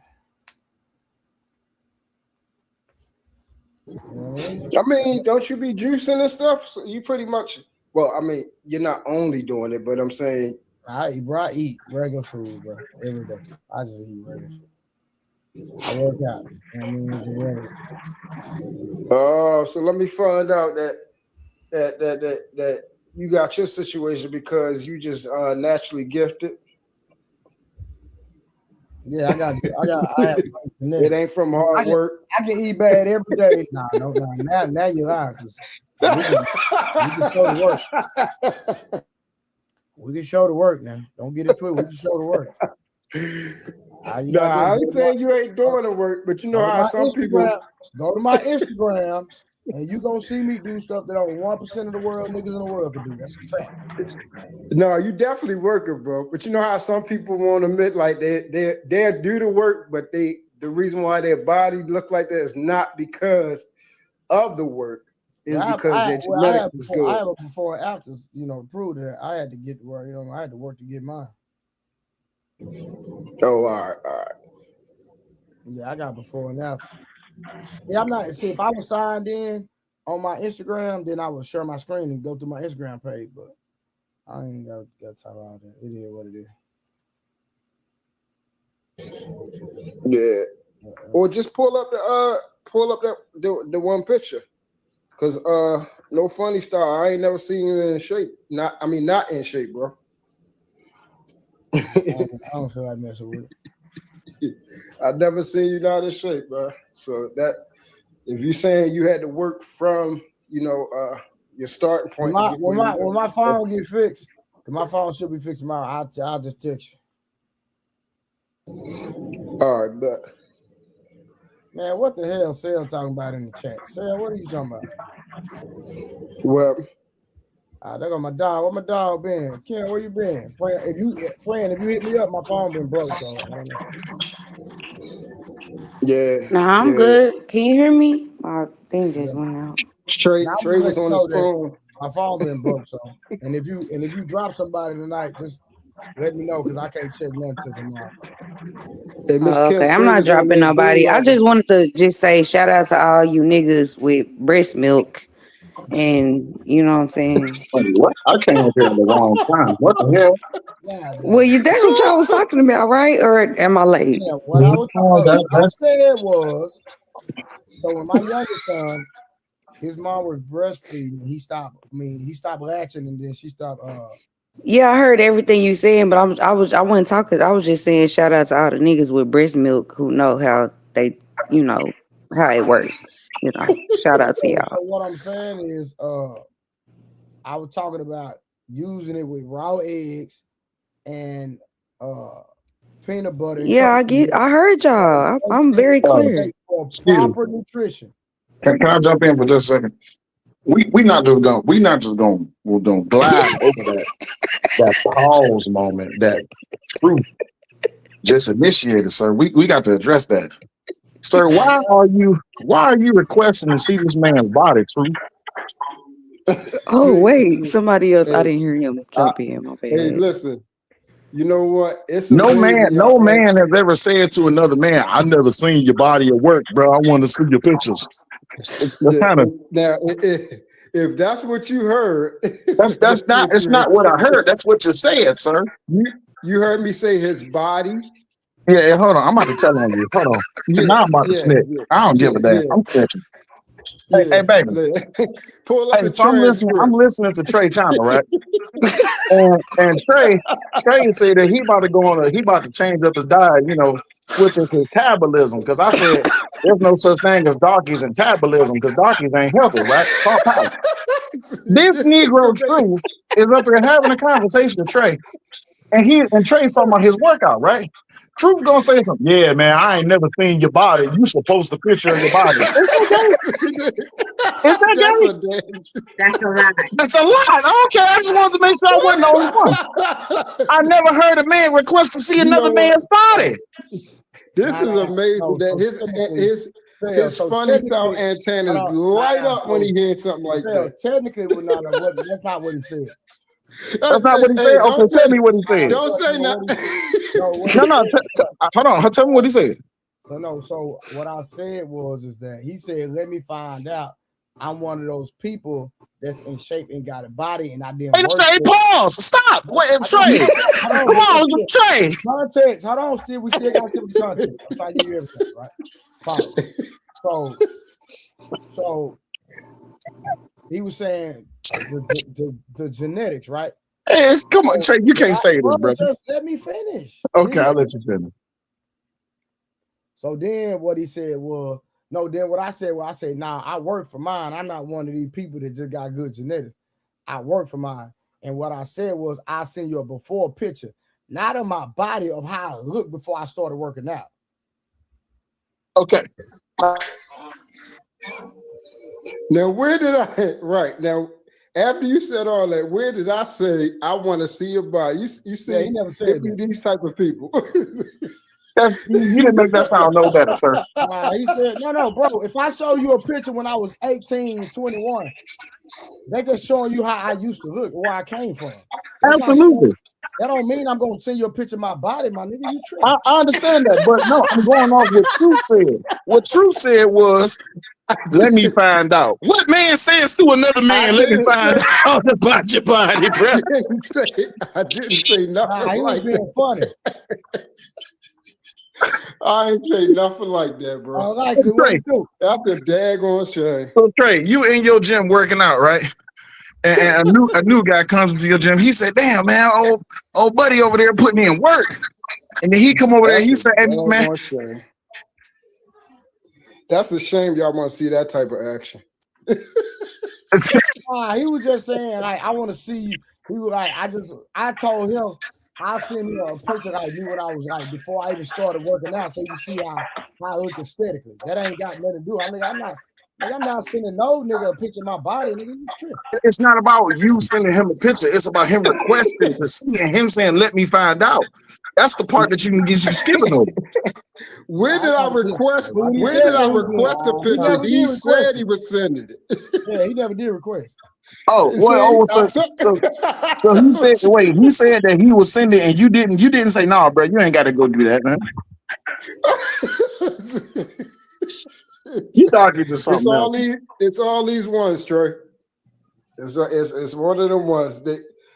I mean, don't you be juicing and stuff? So you pretty much, well, I mean, you're not only doing it, but I'm saying I eat regular food, bro, every day. I just eat regular food. I work out. It's regular. Oh, so let me find out that you got your situation because you just naturally gifted. Yeah, I have it ain't from hard work. I can eat bad every day. No. Now you're lying because we can show the work. We can show the work now. Don't get into it. We can show the work. I ain't saying you ain't doing the work, but you know how some people go to my Instagram And you gonna see me do stuff that only 1% of the world niggas in the world can do. That's a fact. No, you definitely working, bro. But you know how some people won't admit like they do the work, but the reason why their body look like that is not because of the work. It's because their genetics is good. I have a before and after, to prove that I had to get to work. I had to work to get mine. Oh, all right. Yeah, I got before and after. Yeah, I'm not. See, if I was signed in on my Instagram, then I would share my screen and go to my Instagram page. But I ain't got time out there. It is what it is. Yeah. Or just pull up the one picture. Cause no funny style. I ain't never seen you in shape. Not in shape, bro. I don't feel like messing with it. I've never seen you not in shape, bro. So that if you saying you had to work from your starting point. When my phone get fixed, my phone should be fixed tomorrow. I'll just text you. All right, but man, what the hell Sale talking about in the chat? Sale, what are you talking about? Well, there go my dog. Where my dog been? Ken, where you been? Friend, if you hit me up, my phone been broke, so I don't know. Yeah. Nah, I'm good. Can you hear me? My thing just went out. Trey was on his phone. My phone been broke, so and if you drop somebody tonight, just let me know because I can't check nothing till tomorrow. Hey, okay, I'm not dropping nobody. I just wanted to just say shout out to all you niggas with breast milk. And you know what I'm saying? What? I came up here at the wrong time. What the hell? Yeah, well, that's what y'all was talking about, right? Or am I late? Yeah, what I said was, so when my youngest son, his mom was breastfeeding, he stopped latching, and then she stopped. Yeah, I heard everything you saying, but I wasn't talking. I was just saying shout out to all the niggas with breast milk who know how they, how it works. Shout out to y'all. So what I'm saying is, I was talking about using it with raw eggs and peanut butter. Yeah, I heard y'all. I'm very clear. For proper nutrition. Can I jump in for just a second? We're not just gonna glide over that pause moment that Truth just initiated, sir. We got to address that. Sir, why are you requesting to see this man's body, Truth? Oh, wait, somebody else. I didn't hear him jump in. My bad. Hey, listen. You know what? It's no man has ever said to another man, "I never seen your body at work, bro. I want to see your pictures." Now, if that's what you heard, it's not what I heard. That's what you said, sir. You heard me say his body. Yeah, hold on. I'm about to tell on you. Hold on. Now I'm about to snitch. I don't give a damn. I'm snitching. Hey, baby. Pull up so I'm listening to Trey China, right? and Trey said that he about to change up his diet, switching to his tabolism. Because I said there's no such thing as darkies and tabolism because darkies ain't healthy, right? This Negro Truth is up here having a conversation with Trey. And Trey's talking about his workout, right? Truth gonna say something. Yeah, man, I ain't never seen your body. You should post a picture of your body. Is That's a lie. That's a lie. Okay, I just wanted to make sure I wasn't the only one. I never heard a man request to see another man's body. This is amazing that his funny style antennas light up when he hears something like that. Technically, that's not what he said. That's not what he said. Okay, tell me what he said. Don't say nothing. No. Hold on. Tell me what he said. So what I said is that he said, "Let me find out. I'm one of those people that's in shape and got a body, and I didn't." Hey, Trey, pause. Stop. Wait, Trey. Come on, Trey. Context. Hold on. We still got to stick with the context. I'm trying to give you everything, right? Fine. So he was saying the genetics, right? Hey, come on, Trey. You can't say this, brother. Just let me finish. Okay, I'll let you finish. So then what he said was, then what I said, I said, nah, I work for mine. I'm not one of these people that just got good genetics. I work for mine. And what I said was, I'll send you a before picture, not of my body, of how I looked before I started working out. Okay. Now, where did I? Right now, after you said all that, where did I say I want to see your body? You Yeah, see, he never it said be that. these type of people. You didn't make that sound no better, sir. Nah, he said, no, bro. If I show you a picture when I was 18, 21, they just showing you how I used to look, where I came from. That's not Absolutely. showing, that don't mean I'm gonna send you a picture of my body, my nigga. You tripping. I understand that, but no, I'm going off what Truth said. What Truth said was, let me find out. What man says to another man, let me find out about your body, bro? I didn't say nothing Nah, he was like being that. funny. I ain't say nothing like that, bro. Unlikely, what Trey, you do? That's a daggone shame. so Trey, you in your gym working out, right? And a new guy comes into your gym. He said, "Damn, man, old buddy over there putting in work." And then he come over there. That's He a said, "Hey, man, daggone shame. That's a shame y'all want to see that type of action. Nah, he was just saying, like, I want to see you. He was like, I told him I'll send me a picture like me when I was like before I even started working out, so you can see how I look aesthetically. That ain't got nothing to do. I'm not sending no nigga a picture of my body, nigga. You tripping. it's not about you sending him a picture. It's about him requesting to see and him saying, 'Let me find out.'" That's the part that you can get you skipping over. Where did I request? But when he Where said did I that, he request a did. He picture? never He did said request he it. was sending it. Yeah, he never did request. Oh, See, well, I so told- he said, wait, he said that he was sending and you didn't say, "No, bro, you ain't got to go do that, man." You talking to It's something else. it's all these ones, Trey. It's one of them ones.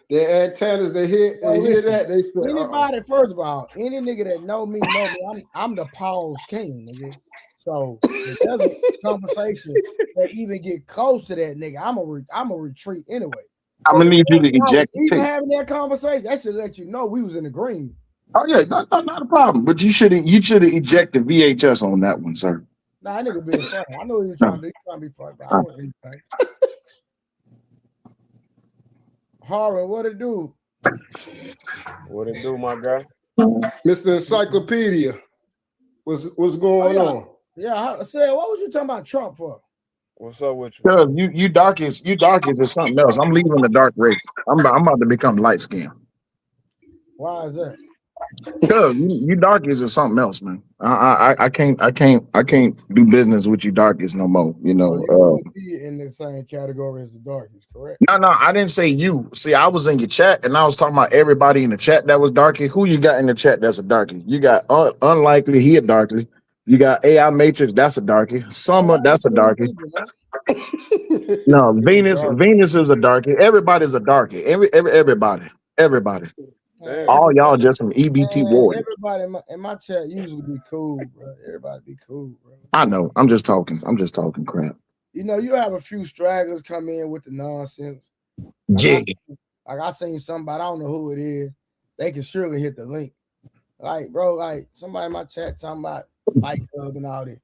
Their antennas, they hear listen, that, they say, anybody, first of all, any nigga that know me, I'm the pause king, nigga. So if there's a conversation that even get close to that nigga, I'm a retreat anyway. I'm So gonna need you to if I was eject the even tape. having that conversation, that should let you know we was in the green. Oh yeah, not a problem. But you should eject the VHS on that one, sir. Nah, that nigga being funny. I know he was trying to do. He's trying to be funny, but I wasn't anything. Harvard, what it do? What it do, my guy? Mr. Encyclopedia, what's going on? Yeah, I said, what was you talking about Trump for? What's up with you? Cause you darkies is something else. I'm leaving the dark race. I'm about to become light skinned. Why is that? Cause you darkies is something else, man. I can't do business with you darkies no more. You So know. you would be in the same category as the darkies, correct? No, I didn't say you. See, I was in your chat and I was talking about everybody in the chat that was darky. Who you got in the chat that's a darky? You got Unlikely, he a darky. You got AI Matrix, that's a darky. Summer, that's a darky. No, Venus is a darky. Everybody's a darky. Everybody. Damn. All y'all just some EBT warriors. Everybody in my chat usually be cool, bro. Everybody be cool, bro. I know. I'm just talking crap. You know, you have a few stragglers come in with the nonsense. Yeah. Like I seen somebody, I don't know who it is. They can surely hit the link. Like, bro, like somebody in my chat talking about Fight Club and all that.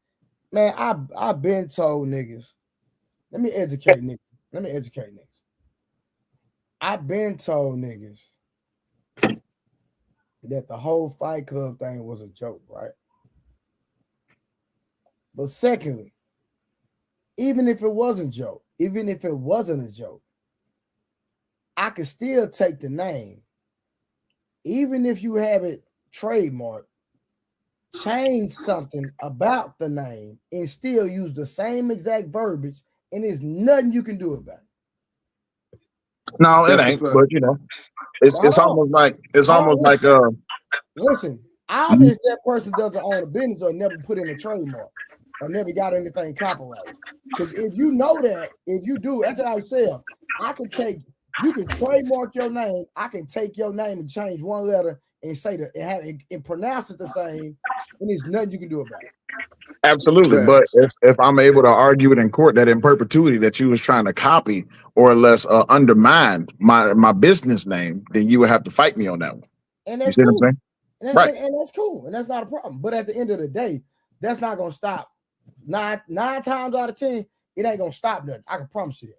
Man, I've been told niggas. Let me educate niggas. I've been told niggas that the whole Fight Club thing was a joke, right? But secondly, even if it wasn't a joke, I could still take the name. Even if you have it trademarked, change something about the name and still use the same exact verbiage, and there's nothing you can do about it. No, it ain't. But you know, it's almost like listen. Obviously, that person doesn't own a business or never put in a trademark or never got anything copyrighted. Because if you know that, if you do, that's what I said. You can trademark your name. I can take your name and change one letter and say that and pronounce it the same, and there's nothing you can do about it. Absolutely. But if I'm able to argue it in court that in perpetuity that you was trying to copy or less undermine my business name, then you would have to fight me on that one. And that's you see cool. what I'm saying? Right. And that's cool. And that's not a problem. But at the end of the day, that's not gonna stop. Nine times out of 10, it ain't gonna stop nothing. I can promise you that.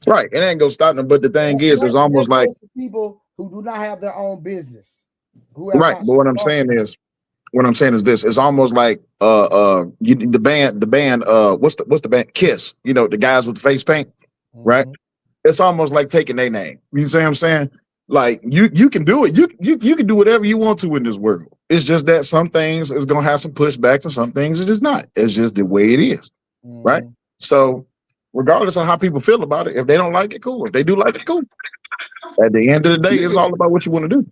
Right. It ain't gonna stop them. But the thing is, it's almost like people who do not have their own business. Right. But what I'm saying is, what I'm saying is this: it's almost like the band what's the band Kiss? You know, the guys with the face paint, right? It's almost like taking their name. You see what I'm saying? Like you can do it. You can do whatever you want to in this world. It's just that some things is gonna have some pushbacks and some things it is not. It's just the way it is, right? So regardless of how people feel about it, if they don't like it, cool. If they do like it, cool. At the end of the day, it's all about what you want to do.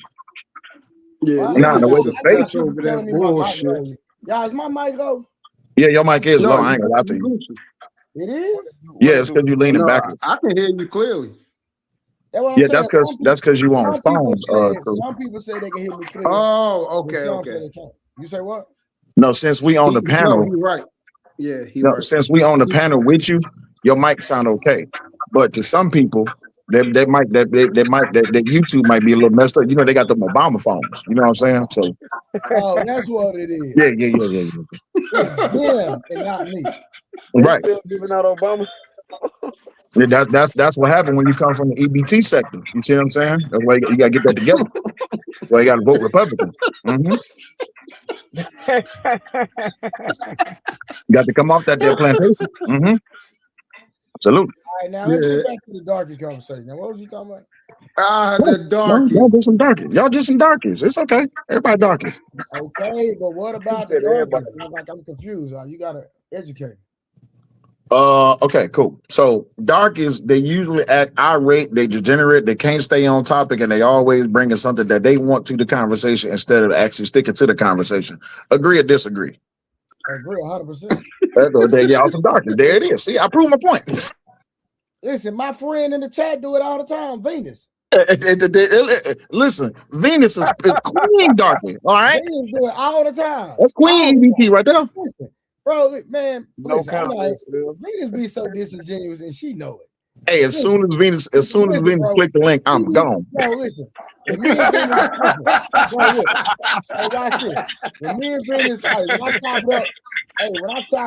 Yeah, Now the way the that's space. over that bullshit. Y'all, is my mic low? Yeah, your mic is low. No, I ain't gonna lie to you. It is? Yeah, it's because you're leaning no, backwards. I can hear you clearly. That's what I'm Yeah, saying. that's because you on Some people phone. say, some people say they can hear me clear. Oh, but okay, some say okay. they can't. You say what? No, since we on the panel, No, he's right. Yeah, he's no, right. since we on the panel with you, your mic sound okay. But to some people, that YouTube might be a little messed up. You know, they got them Obama phones. You know what I'm saying? So Oh, that's what it is. yeah. It's them and not me. Right. Still giving out Obama. Yeah, that's what happened when you come from the EBT sector. You see what I'm saying? That's why you gotta get that together. Well, you gotta vote Republican. You got to come off that there plantation. Absolutely. All right, now let's get back to the darker conversation. Now, what was you talking about? The darky. Y'all did some darkies. Y'all did some darkies. It's okay. Everybody darkies. Okay, but what about the darkies? Like, I'm confused. You gotta educate me. Okay, cool. So darkies, they usually act irate, they degenerate, they can't stay on topic, and they always bringing something that they want to the conversation instead of actually sticking to the conversation. Agree or disagree? Agree 100%. There y'all some darkies. There it is. See, I proved my point. Listen, my friend in the chat do it all the time, Venus. Listen, Venus is queen darky. All right, Venus do it all the time. that's queen EBT right there. Listen, bro, man, No listen, I'm like, comment, Venus be so disingenuous, and she know it. Hey, as soon as Venus click the link, I'm gone. No, listen. When me and Venus, listen, bro, look. Hey, watch this. When me and Venus, hey, when I chop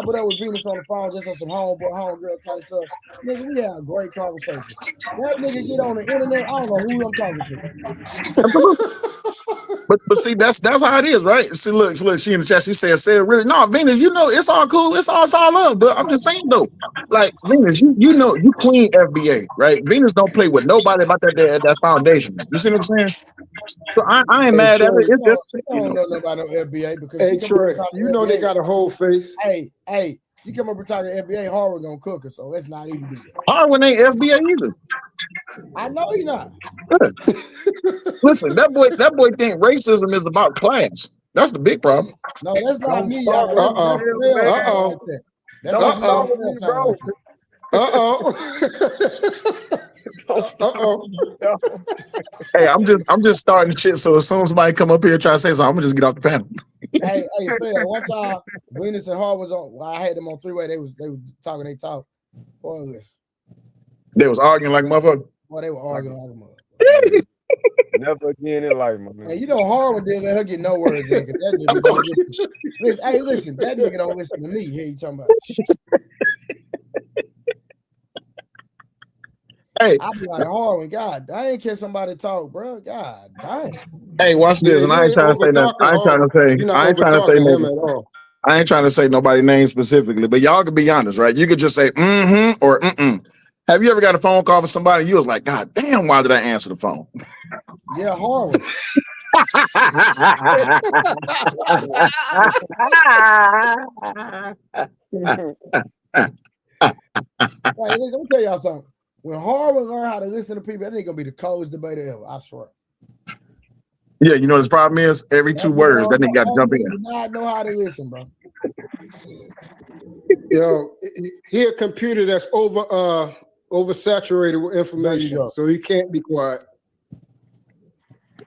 it up with Venus on the phone, just on some homegirl type stuff, nigga, we have a great conversation. That nigga get on the internet, I don't know who I'm talking to. But see, that's how it is, right? See, look, she in the chat, she said really, no, Venus, you know, it's all cool, it's all love. But I'm just saying though, like Venus, you know, you queen FBA, right? Venus don't play with nobody about that foundation. You see what I'm saying? So I ain't mad at it. It's just I don't know nobody no FBA because hey Trey, you know they got a whole face. Hey, she come up and talk to FBA, Harvard gonna cook her, so let's not even do that. Harvard ain't FBA either. I know you're not. Listen, that boy think racism is about class. That's the big problem. No, that's not me. Hey, I'm just starting shit. So as soon as somebody come up here and try to say something, I'm gonna just get off the panel. hey, one time Venus and Hart was on. Well, I had them on three-way. They was talking. They talk. Boy, they was arguing like motherfucker. Boy, they were arguing like a motherfucker. Never again in life, my man. Hey, you know Harlan didn't let her get no words in because that nigga don't listen. Hey, listen, that nigga don't listen to me. Here you talking about? Hey, I be like, Harlan, God, I ain't catch somebody talk, bro. God, dang. Hey, watch this, and I ain't trying to say nothing. I ain't trying to say. I ain't trying to say nothing. I ain't trying to say nobody's name specifically, but y'all can be honest, right? You could just say or Have you ever got a phone call from somebody and you was like, God damn, why did I answer the phone? Yeah, Harlan. Hey, let me tell y'all something. When Harlan learn how to listen to people, that ain't gonna be the coldest debater ever. I swear. Yeah, you know what his problem is? Every two words, that nigga got to jump in. Do not know how to listen, bro. Yo, he a computer that's oversaturated with information, so he can't be quiet.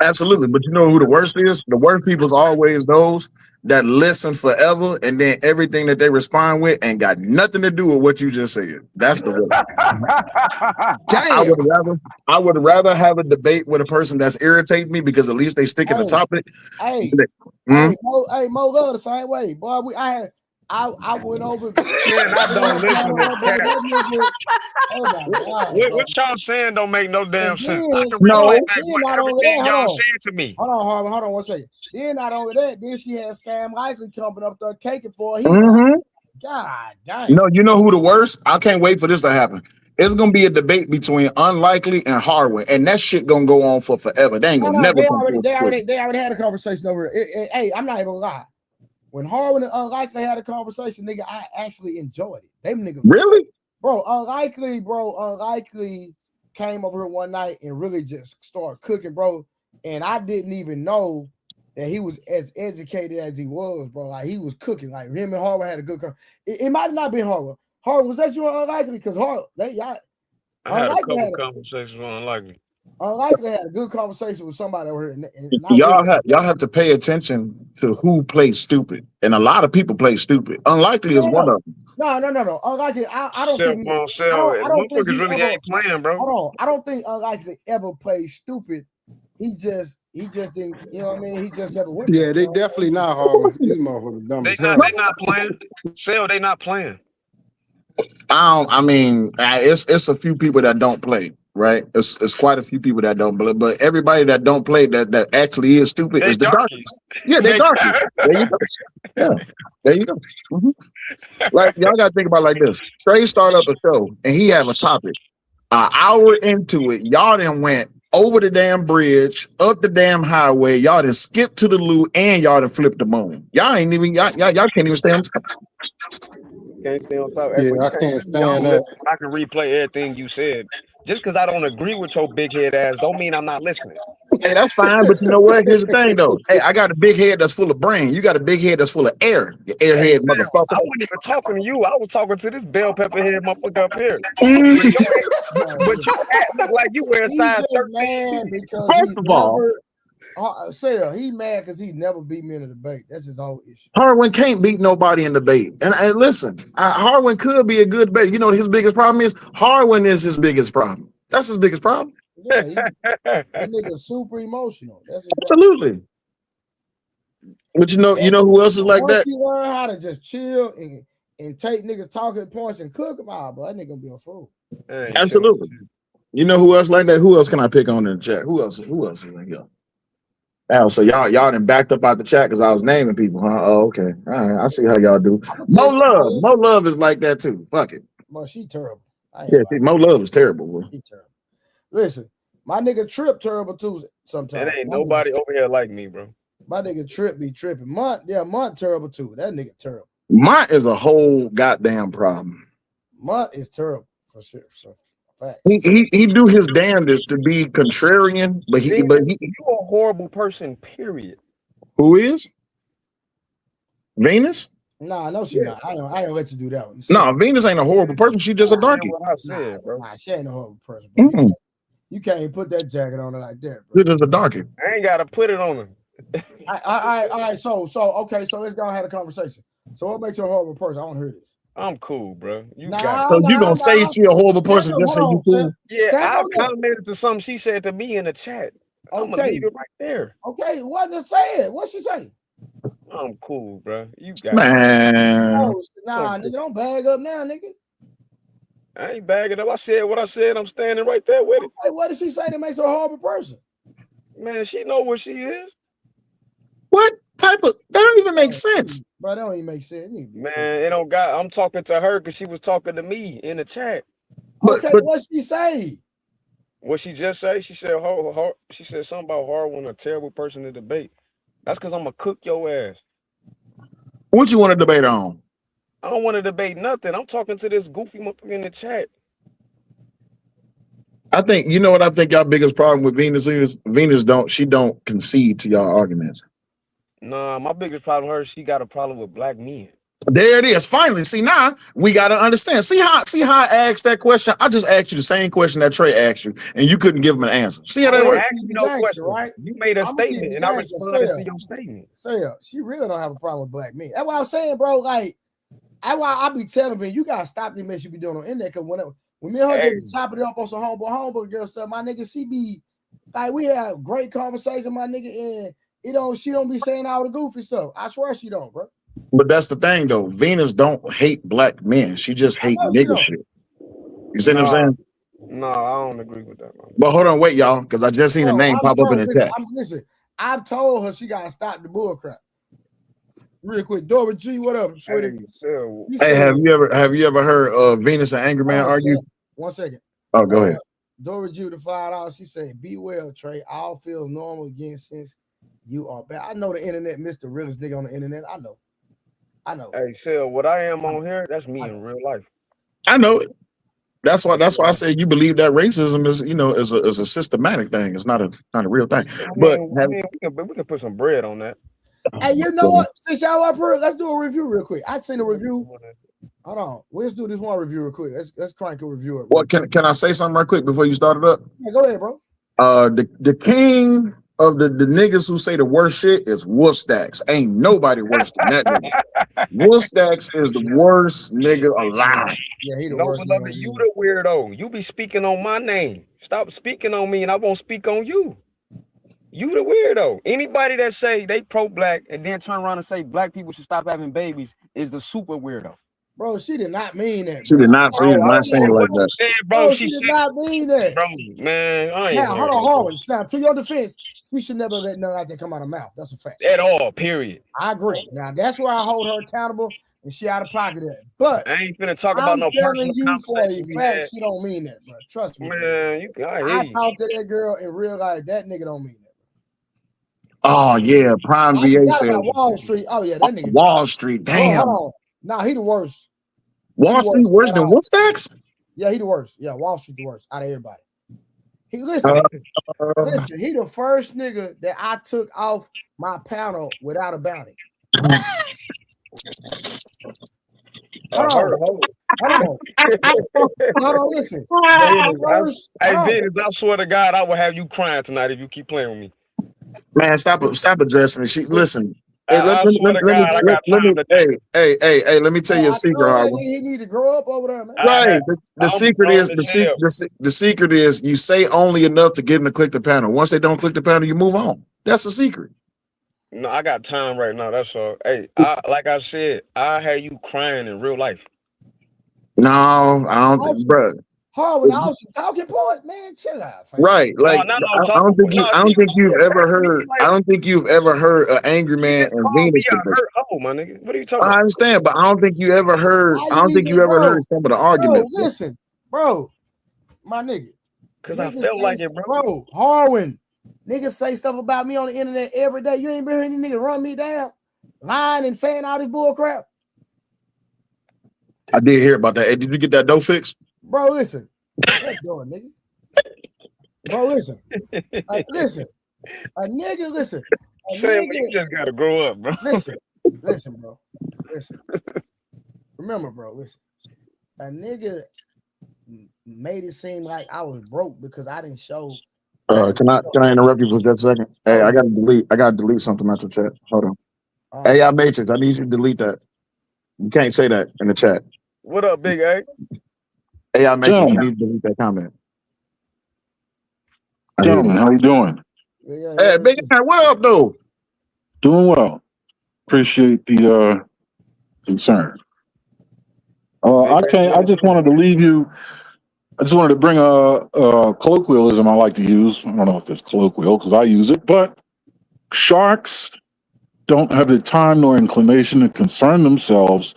Absolutely, but you know who the worst is? The worst people is always those that listen forever, and then everything that they respond with ain't got nothing to do with what you just said. That's the worst. I would rather have a debate with a person that's irritating me because at least they stick in the topic. Mo love the same way, boy. I went over. Man, I don't listen to That that. nigga, oh my God, bro. What y'all saying don't make no damn And sense. then, I can No. replay back then what not only everything that, y'all hold on. said to me. Hold on, Harvey. Hold on one second. Then not only that, then she had Scam Likely coming up there caking for her. Mhm. God damn. No, you know who the worst? I can't wait for this to happen. It's gonna be a debate between Unlikely and Harwin, and that shit gonna go on for forever. They ain't No, gonna no, never they come already, to a they already, conclusion. they already had a conversation over it. Hey, I'm not even gonna lie. When Harwin and Unlikely had a conversation, nigga, I actually enjoyed it. Them niggas, Really? bro, Unlikely came over here one night and really just started cooking, bro. And I didn't even know that he was as educated as he was, bro. Like he was cooking. Like him and Harwin had a good it might have not been Harwin. Harwin, was that you or Unlikely? Because y'all I had a Unlikely couple conversations with Unlikely. Unlikely had a good conversation with somebody over here. And I Y'all have to pay attention to who plays stupid, and a lot of people play stupid. Unlikely is one of them. No. Unlikely, I don't Cell think phone, I don't think motherfuckers he really ever. ain't playing, bro. Hold on, I don't think Unlikely ever played stupid. He just didn't. You know what I mean? He just never went. Yeah, they definitely not Harvin. These motherfuckers dumb They as hell. not playing. Cell, they not playing. I mean, it's a few people that don't play, right? It's quite a few people that don't play, but everybody that don't play that actually is stupid They is the darkies. darkies. Yeah, they darkies. There you go. Yeah, there you go. Mhm. Like y'all got to think about it like this: Trey start up a show and he have a topic. An hour into it, y'all then went over the damn bridge, up the damn highway. Y'all then skipped to the loo and y'all then flipped the moon. Y'all ain't even y'all can't even stay on top. Can't stay on top. Yeah, You I can't can't tell me I don't stand that. listen. I can replay everything you said. Just because I don't agree with your big head ass, don't mean I'm not listening. Hey, that's fine, but you know what? Here's the thing, though. Hey, I got a big head that's full of brain. You got a big head that's full of air. You Hey, airhead Sam, motherfucker. I wasn't even talking to you. I was talking to this bell pepper head motherfucker up here. Mm, But your hat look like you wear a He's size just 13. mad because First of all, he mad because he never beat me in a debate. That's his whole issue. Harwin can't beat nobody in debate. And listen, Harwin could be a good debate. You know what his biggest problem is? Harwin is his biggest problem. That's his biggest problem. Yeah, that nigga super emotional. That's his Absolutely. But you know who else is like once that? he learn how to just chill and take niggas talking points and cook them, but that nigga gonna be a fool. Absolutely. You know who else like that? Who else can I pick on in the chat? Who else is in here? Oh, so y'all done backed up out the chat because I was naming people, huh? Oh, okay. All right. I see how y'all do. Mo Love is like that too. Fuck it. But she terrible. Yeah, Mo Love is terrible, bro. She terrible. Listen, my nigga Trip terrible too sometimes. It ain't nobody over here like me, bro. My nigga Trip be tripping. Mont terrible too. That nigga terrible. Mont is a whole goddamn problem. Mont is terrible for sure. So fact. He do his damnedest to be contrarian, but he you a horrible person, period. Who is? Venus? Nah, no, she not. I ain't let you do that one. No, Venus ain't a horrible person. She just a darkie. What I said, bro. Nah, she ain't a horrible person, bro. You can't even put that jacket on her like that, bro. She's just a darkie. I ain't gotta put it on her. All right. So okay. So let's go and have a conversation. So what makes you a horrible person? I want to hear this. I'm cool, bro. You gonna say she a horrible person just say you cool? Yeah, I commented to something she said to me in the chat. I'm gonna leave it right there. Okay, what to say it? What she say? I'm cool, bro. You got man. Oh, nah, nigga, don't bag up now, nigga. I ain't bagging up. I said what I said. I'm standing right there with it. Hey, what did she say that makes her a horrible person? Man, she know what she is. What type of that don't even make sense. Bro, that don't even make sense. Man, it don't got. I'm talking to her because she was talking to me in the chat. Okay, what she say? What she just say? She said she said something about Harwin, a terrible person to debate. That's because I'm gonna cook your ass. What you want to debate on? I don't want to debate nothing. I'm talking to this goofy motherfucker in the chat. I think you know what I think y'all biggest problem with Venus is? Venus don't concede to y'all arguments. Nah, my biggest problem with her, she got a problem with black men. There it is. Finally, see now we gotta understand. See how I asked that question. I just asked you the same question that Trey asked you, and you couldn't give him an answer. See how that works? No question, right? You made a statement, and I responded to your statement. She really don't have a problem with black men. That's what I'm saying, bro. Like, that's why I be telling you, you gotta stop the mess you be doing on the internet. Cause when me and her just be chopping it up on some homeboy girl stuff, my nigga, she be like, we have great conversation, my nigga, and she don't be saying all the goofy stuff. I swear she don't, bro. But that's the thing though. Venus don't hate black men. She just hate know she nigga don't. shit. You see what I'm Nah, saying? no, I don't agree with that, man. But hold on, wait, y'all, because I just seen a Bro, name pop up in the listen, chat. listen. I've told her she gotta stop the bull crap. Real quick, Dora G, what up, sweetie? Hey, so, You Hey, said, have you ever heard Venus and Angry Man hold on, argue? son. 1 second. Oh, go ahead. Dora G, the $5. She said, "Be well, Trey. All feels normal again since you are back." I know the internet, Mr. Realest nigga on the internet. I know. hey, Sel, what I am on here, that's me in real life. I know it. That's why I said you believe that racism is, is a systematic thing. It's not a real thing. But we can put some bread on that. Hey, you know what? Since y'all up here, let's do a review real quick. I seen a review. Hold on. Let's do this one review real quick. Let's crank a review. Well, can I say something right quick before you start it up? Yeah, go ahead, bro. The king of the niggas who say the worst shit is Wolf Stacks. Ain't nobody worse than that nigga. Wolf Stacks is the worst nigga alive. Yeah, he the No, worst. beloved, you the weirdo. You be speaking on my name. Stop speaking on me, and I won't speak on you. You the weirdo. Anybody that say they pro-black and then turn around and say black people should stop having babies is the super weirdo. Bro, she did not mean that. She did not say it like that. Bro, she did not mean that. Bro, man, I ain't now, hold on, Harlan. Now, to your defense, she should never let nothing like that come out of her mouth. That's a fact. At all, period. I agree. Now, that's where I hold her accountable, and she out of pocket at. But I ain't finna talk about no telling you for a fact she don't mean that, bro. Trust me. Man, I talked to that girl and realized that nigga don't mean that. Oh yeah, Prime VA said Wall Street. Oh yeah, that nigga. Wall Street. Damn. Hold on. Nah, he the worst. Wall Street worse than Wolf Stacks? Yeah, he the worst. Yeah, Wall Street the worst out of everybody. He listen, he the first nigga that I took off my panel without a bounty. Hold on, listen. Venus, I swear to God, I will have you crying tonight if you keep playing with me. Man, stop addressing it. Listen. Hey, let me tell you a secret, Harvey. He need to grow up over there, man. Right. The secret is you say only enough to get them to click the panel. Once they don't click the panel, you move on. That's the secret. No, I got time right now. That's all. Hey, like I said, I had you crying in real life. No, I don't think, bro. Harvey, I was talking point, man. Chill out. Fam. Right, like I don't think you've ever heard an angry man and Venus. Oh my nigga, what are you talking about? I understand, but I don't think you ever heard. I don't think you ever heard some of the arguments. Bro, listen, bro, my nigga. Because I felt like it, bro. Bro, Harwin, niggas say stuff about me on the internet every day. You ain't been hearing any niggas run me down, lying and saying all this bull crap. I did hear about that. Hey, did you get that dough fixed? Bro, listen. What's going, nigga? Bro, listen. Listen. A nigga, listen. You just gotta grow up, bro. Listen, bro. Listen. Remember, bro, listen. A nigga made it seem like I was broke because I didn't show. Can I interrupt you for just a second? Hey, I gotta delete something out your chat. Hold on. Hey, y'all Matrix, I need you to delete that. You can't say that in the chat. What up, Big A? Hey, I Matrix, you need to delete that comment. Gentlemen, how you doing? Hey, Big A, what up, though? Doing well. Appreciate the concern. I just wanted to leave you. I just wanted to bring a colloquialism I like to use. I don't know if it's colloquial because I use it, but sharks don't have the time nor inclination to concern themselves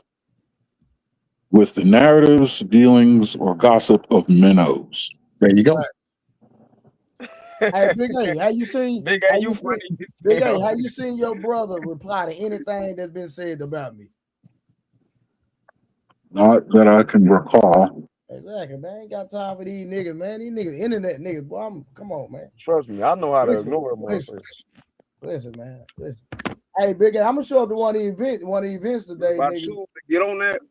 with the narratives, dealings, or gossip of minnows. There you go. Hey, Big A, how you seen? Big A, you funny. Big A, how you seen your brother reply to anything that's been said about me? Not that I can recall. Exactly, man. Ain't got time for these niggas, man. These niggas, internet niggas, boy. Come on, man. Trust me, I know how to ignore them. Listen, man. Listen. Hey, Big A, I'm gonna show up to one of the events today, nigga. Get on that.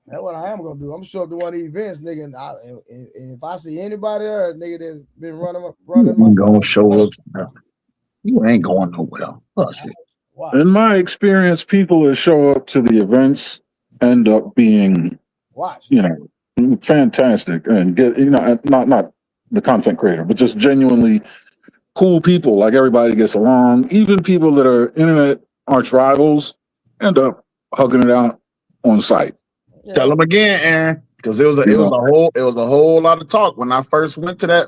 That's what I am gonna do. I'm gonna show up to one of the events, nigga. And if I see anybody there, nigga, that's been running. You gonna show up? You ain't going nowhere. Oh, shit. Wow. In my experience, people that show up to the events end up being, fantastic and get, not the content creator, but just genuinely cool people. Like everybody gets along. Even people that are internet arch rivals end up hugging it out on site. Tell them again, Aaron, because it was a whole lot of talk when I first went to that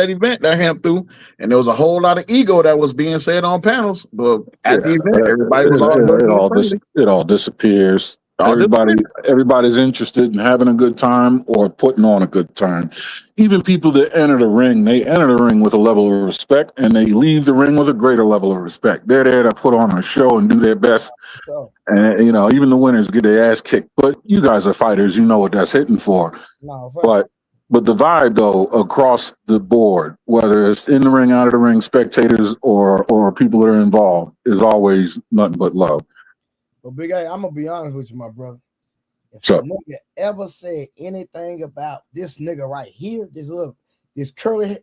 event that Hemp threw, and there was a whole lot of ego that was being said on panels. But at the event, everybody was it all disappears. Everybody's interested in having a good time or putting on a good time. Even people that enter the ring, they enter the ring with a level of respect, and they leave the ring with a greater level of respect. They're there to put on a show and do their best. And even the winners get their ass kicked. But you guys are fighters, you know what that's hitting for. But the vibe though across the board, whether it's in the ring, out of the ring, spectators or people that are involved, is always nothing but love. Well, Big A, I'm gonna be honest with you, my brother. If a nigga ever said anything about this nigga right here, this curly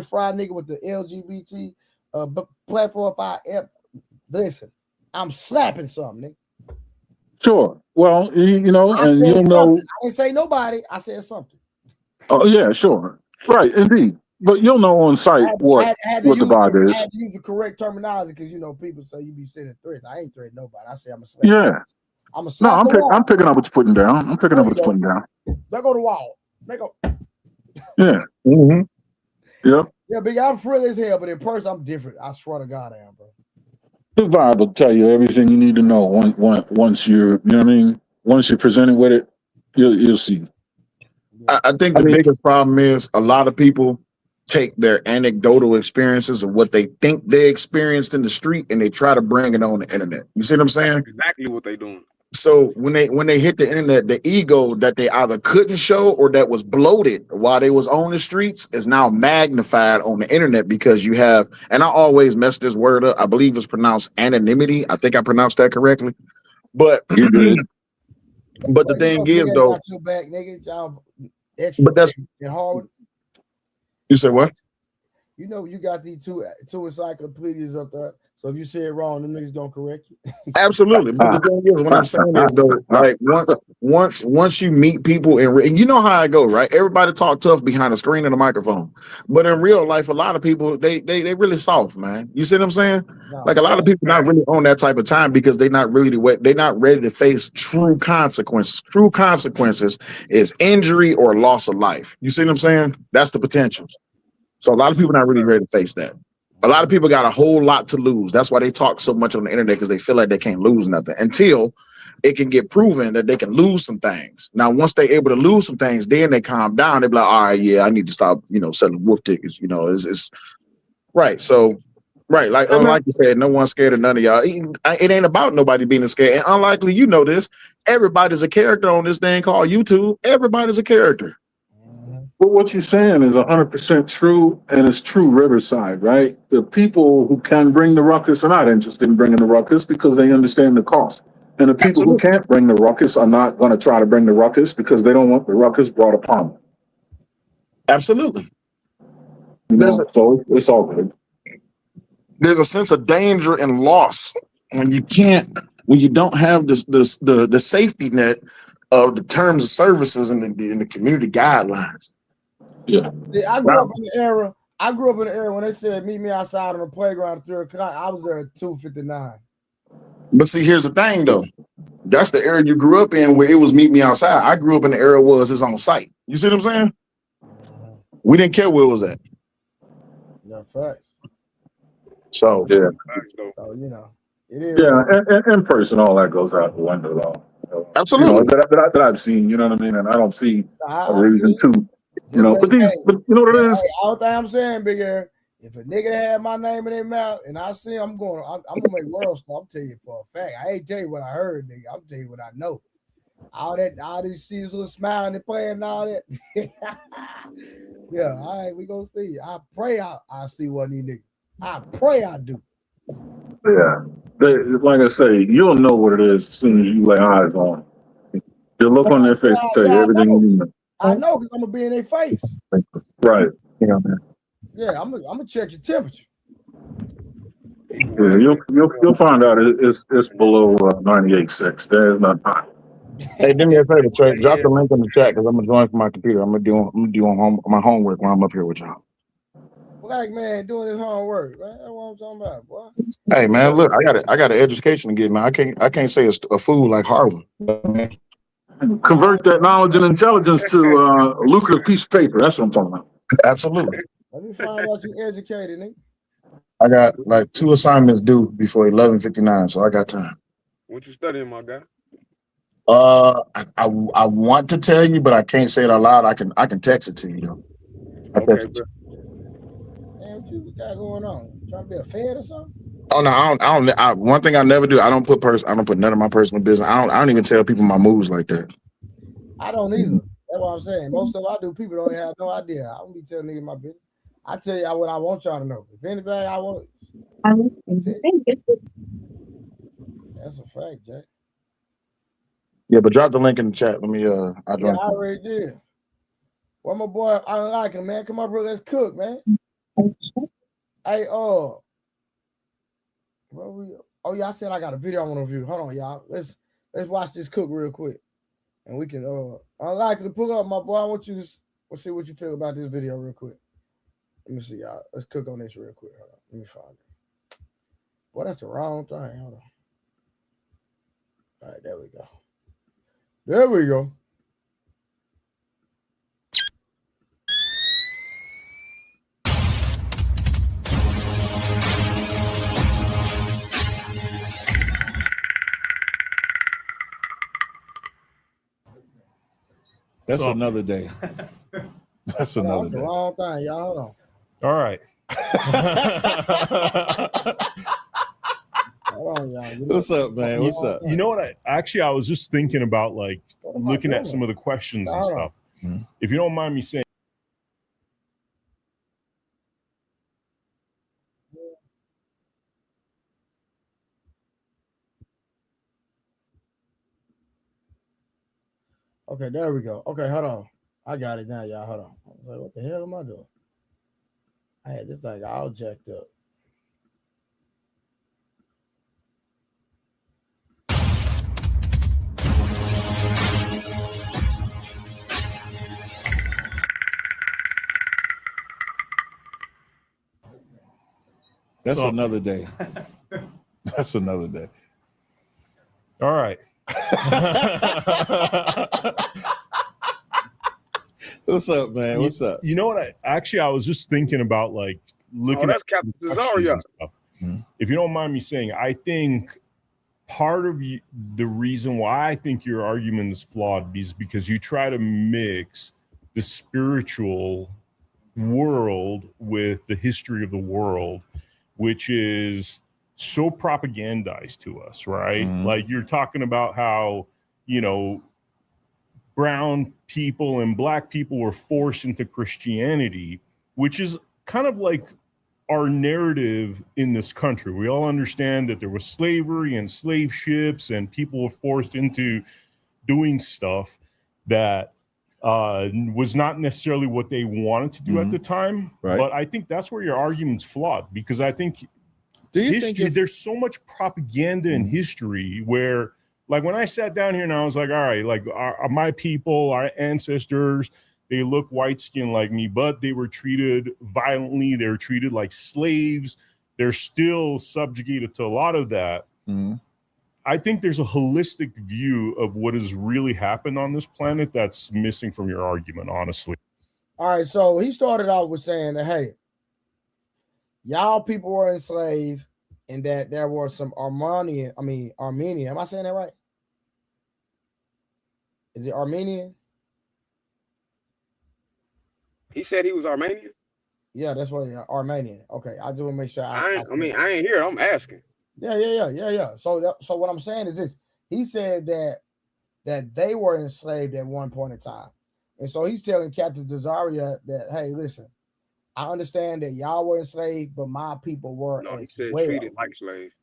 fried nigga with the LGBT platform, listen, I'm slapping something, nigga. Sure. Well, and you'll know. I didn't say nobody. I said something. Oh yeah, sure. Right, indeed. But you'll know on site what the vibe is. I had to use the correct terminology because people say you be sending threats. I ain't threatening nobody. I say I'm a slap. Yeah. I'm picking up what you're putting down. I'm picking up what you're putting down. They go to wall. They go. Yeah. Mm-hmm. Yep. Yeah, Big, I'm friendly as hell, but in person I'm different. I swear to God I am, bro. The vibe will tell you everything you need to know once you're, once you're presented with it, you'll see. I think the biggest problem is a lot of people take their anecdotal experiences of what they think they experienced in the street and they try to bring it on the internet. You see what I'm saying? Exactly what they doing. So when they hit the internet, the ego that they either couldn't show or that was bloated while they was on the streets is now magnified on the internet because you have, and I always mess this word up. I believe it's pronounced anonymity. I think I pronounced that correctly. But you did. But the thing is though, but that's in Harvard. You said what? You got these two encyclopedias up there. So if you say it wrong, the niggas don't correct you. Absolutely. But the thing is, what I'm saying is though, like once you meet people and you know how I go, right? Everybody talk tough behind a screen and a microphone. But in real life, a lot of people they really soft, man. You see what I'm saying? Like a lot of people not really on that type of time because they're not ready to face true consequences. True consequences is injury or loss of life. You see what I'm saying? That's the potentials. So a lot of people not really ready to face that. A lot of people got a whole lot to lose. That's why they talk so much on the internet because they feel like they can't lose nothing until it can get proven that they can lose some things. Now, once they're able to lose some things, then they calm down. They be like, all right, yeah, I need to stop, selling wolf tickets. It's right. So, right. Like you said, no one's scared of none of y'all. It ain't about nobody being scared. And unlikely, this, everybody's a character on this thing called YouTube. Everybody's a character. Well, what you're saying is 100% true, and it's true Riverside, right? The people who can bring the ruckus are not interested in bringing the ruckus because they understand the cost. And the people who can't bring the ruckus are not going to try to bring the ruckus because they don't want the ruckus brought upon them. Absolutely. So it's all good. There's a sense of danger and loss when you don't have the safety net of the terms of services and the community guidelines. Yeah. I grew up in the era when they said meet me outside on the playground at 3 o'clock. I was there at 2:59. But see, here's the thing though. That's the era you grew up in where it was meet me outside. I grew up in the era it's on site. You see what I'm saying? We didn't care where it was at. Yeah, facts. So yeah. So it is. Yeah, in person, all that goes out the window though. Absolutely. That I've seen, you know what I mean? And I don't see a reason to. But you know what it is? All the time I'm saying, Big Air, if a nigga had my name in their mouth and I see him, I'm gonna make world stuff. I'm telling you for a fact. I ain't tell you what I heard, nigga. I'm telling you what I know. All these Caesars smiling and playing and all that. Yeah, all right, we gonna see. I pray I see one of these niggas. I pray I do. Yeah. Like I say, you'll know what it is as soon as you lay eyes on them. You'll look on their face and tell you everything you know. I know because I'm gonna be in their face. Right. Yeah, I'm gonna check your temperature. Yeah, you'll find out it's below 98.6. There's nothing hot. Hey, do me a favor, Trey. Drop the link in the chat because I'm gonna join from my computer. I'm gonna do on my homework while I'm up here with y'all. black man doing his homework, man. That's what I'm talking about, boy. Hey man, look, I got an education to get, man. I can't say it's a fool like Harvard. Convert that knowledge and intelligence to a lucrative piece of paper. That's what I'm talking about. Absolutely. Let me find out you educated, nigga. I got like 2 assignments due before 11:59, so I got time. What you studying, my guy? I want to tell you, but I can't say it out loud. I can text it to you though. Okay, bro. Damn, what you got going on? Trying to be a fed or something? Oh no, I don't. One thing I never do. I don't put none of my personal business. I don't even tell people my moves like that. I don't either. That's what I'm saying. Most of I do, people don't have no idea. I don't be telling niggas my business. I tell y'all what I want y'all to know. If anything, I want. That's a fact, Jack. Yeah, but drop the link in the chat. Let me. Yeah, I already did. Well, my boy, I don't like him, man. Come on, bro. Let's cook, man. Hey, oh yeah, I said I got a video I want to review. Hold on, y'all. Let's watch this cook real quick, and we can unlikely pull up, my boy. I want you to see what you feel about this video real quick. Let me see, y'all. Let's cook on this real quick. Hold on. Let me find it. Boy, that's the wrong thing. Hold on. All right, there we go. There we go. That's another day. That's another day. The wrong thing, y'all. Hold on. All right. Hold on, y'all. What's up, man? What's up? You know what? I was just thinking about like looking at some of the questions and stuff. Mm-hmm. If you don't mind me saying. Okay, there we go. Okay, hold on. I got it now, y'all. Hold on. I was like, what the hell am I doing? I had this thing all jacked up. That's another day. That's another day. All right. What's up, man? What's up? You know what? I was just thinking about like looking that's at Captain questions Cesario. and stuff. Mm-hmm. If you don't mind me saying, I think part of the reason why I think your argument is flawed is because you try to mix the spiritual world with the history of the world, which is so propagandized to us, right? Mm-hmm. Like you're talking about how, you know, brown people and black people were forced into Christianity, which is kind of like our narrative in this country. We all understand that there was slavery and slave ships and people were forced into doing stuff that was not necessarily what they wanted to do at the time. Right. But I think that's where your argument's flawed, because I think there's so much propaganda in history where, like, when I sat down here and I was like, all right, like my people, our ancestors, they look white skinned like me, but they were treated violently. They were treated like slaves. They're still subjugated to a lot of that. Mm-hmm. I think there's a holistic view of what has really happened on this planet that's missing from your argument, honestly. All right, so he started off with saying that, hey, y'all people were enslaved and that there were some Armenian. Am I saying that right? Is it Armenian? He said he was Armenian? Yeah, that's what Armenian. Okay, I just want to make sure. I ain't here. I'm asking. Yeah. So what I'm saying is this: he said that they were enslaved at one point in time, and so he's telling Captain Cesario that, hey, listen, I understand that y'all were enslaved, but my people were treated like slaves.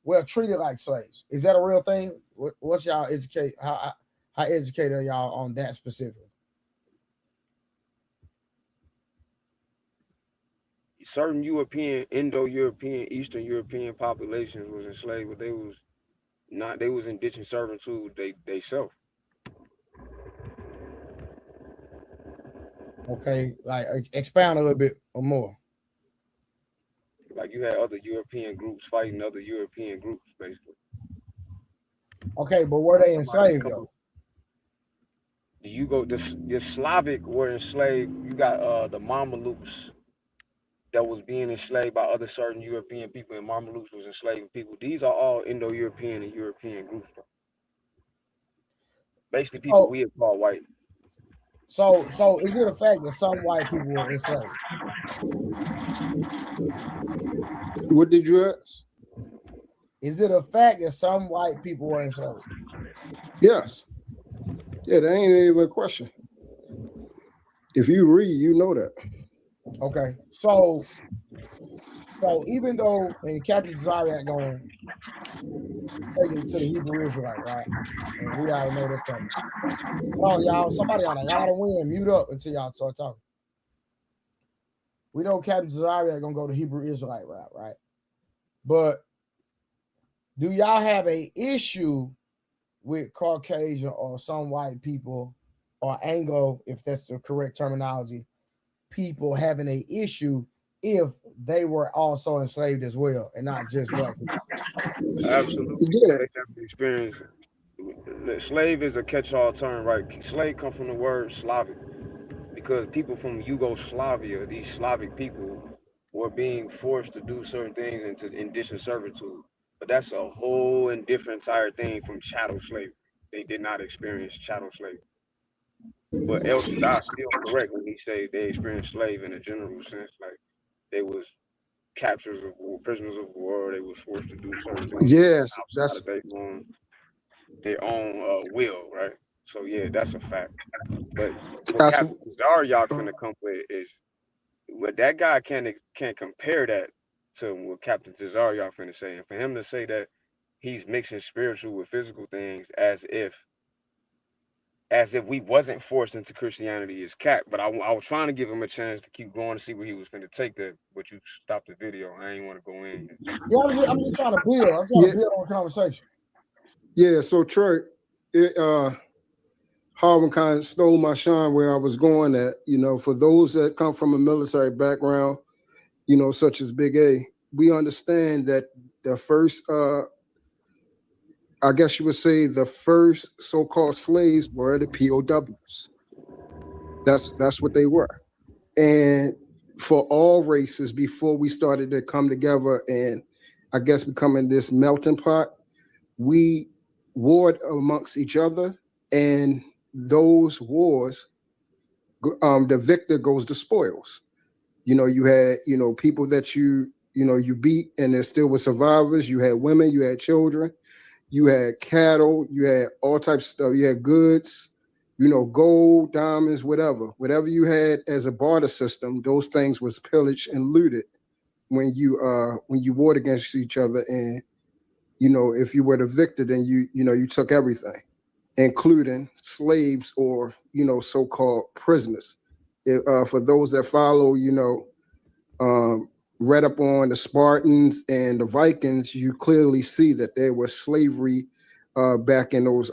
Well, treated like slaves. Is that a real thing? What's y'all educate? How educated are y'all on that specifically? Certain European, Indo-European, Eastern European populations was enslaved, but they was indentured servitude they self. Okay, like expound a little bit or more. Like you had other European groups fighting other European groups, basically. Okay, but were they enslaved though? You go the Slavic were enslaved. You got the Mamelukes that was being enslaved by other certain European people, and Mamelukes was enslaving people. These are all Indo-European and European groups, though. Basically, people we have called white. So is it a fact that some white people were enslaved? What did you ask? Is it a fact that some white people were enslaved? Yes. Yeah, that ain't even a question. If you read, you know that. Okay, so even though and Captain Zaryak gonna take it to the Hebrew Israelite, right? And we already know this coming. Oh, y'all, somebody got a lot of wind. Mute up until y'all start talking. We know Captain Zaryak gonna go to Hebrew Israelite route, right? But do y'all have a issue with Caucasian or some white people or Anglo, if that's the correct terminology, people having an issue if they were also enslaved as well and not just black people? Absolutely. Yeah. They have the experience. Slave is a catch-all term, right? Slave come from the word Slavic because people from Yugoslavia, these Slavic people, were being forced to do certain things into indentured servitude. But that's a whole and different entire thing from chattel slavery. They did not experience chattel slavery. But El Shaddai still correct when he say they experienced slave in a general sense, like they was captures of war, prisoners of war. They was forced to do certain things Yes, outside of their own will, right? So yeah, that's a fact. But what Captain Zaryak finna come with is what that guy can't compare that to what Captain Zaryak finna say. And for him to say that he's mixing spiritual with physical things as if we wasn't forced into Christianity is cap. But I was trying to give him a chance to keep going to see where he was finna take that, but you stopped the video. I ain't want to go in. Yeah, I'm just trying to build. I'm trying to build on the conversation. Yeah, so Trey, Harvin kind of stole my shine where I was going at. You know, for those that come from a military background, you know, such as Big A, we understand that the first, I guess you would say, the first so-called slaves were the POWs. That's what they were. And for all races, before we started to come together and I guess becoming this melting pot, we warred amongst each other, and those wars, the victor goes the spoils. You know, you had, you know, people that you beat and there still were survivors. You had women, you had children, you had cattle, you had all types of stuff. You had goods, you know, gold, diamonds, whatever you had as a barter system. Those things was pillaged and looted when you warred against each other. And you know, if you were the victor, then you took everything, including slaves or, you know, so-called prisoners. For those that follow, you know, read up on the Spartans and the Vikings, you clearly see that there was slavery back in those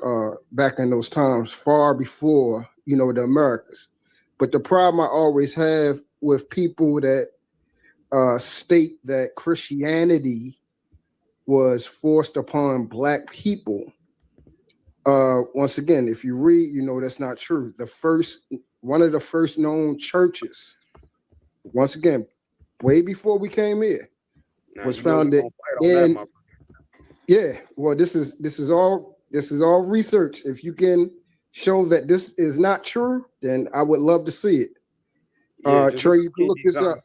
times, far before, you know, the Americas. But the problem I always have with people that state that Christianity was forced upon Black people. Once again, if you read, you know that's not true. One of the first known churches, once again, way before we came here, was founded in. Yeah, well, this is all research. If you can show that this is not true, then I would love to see it. Trey, you can look this up.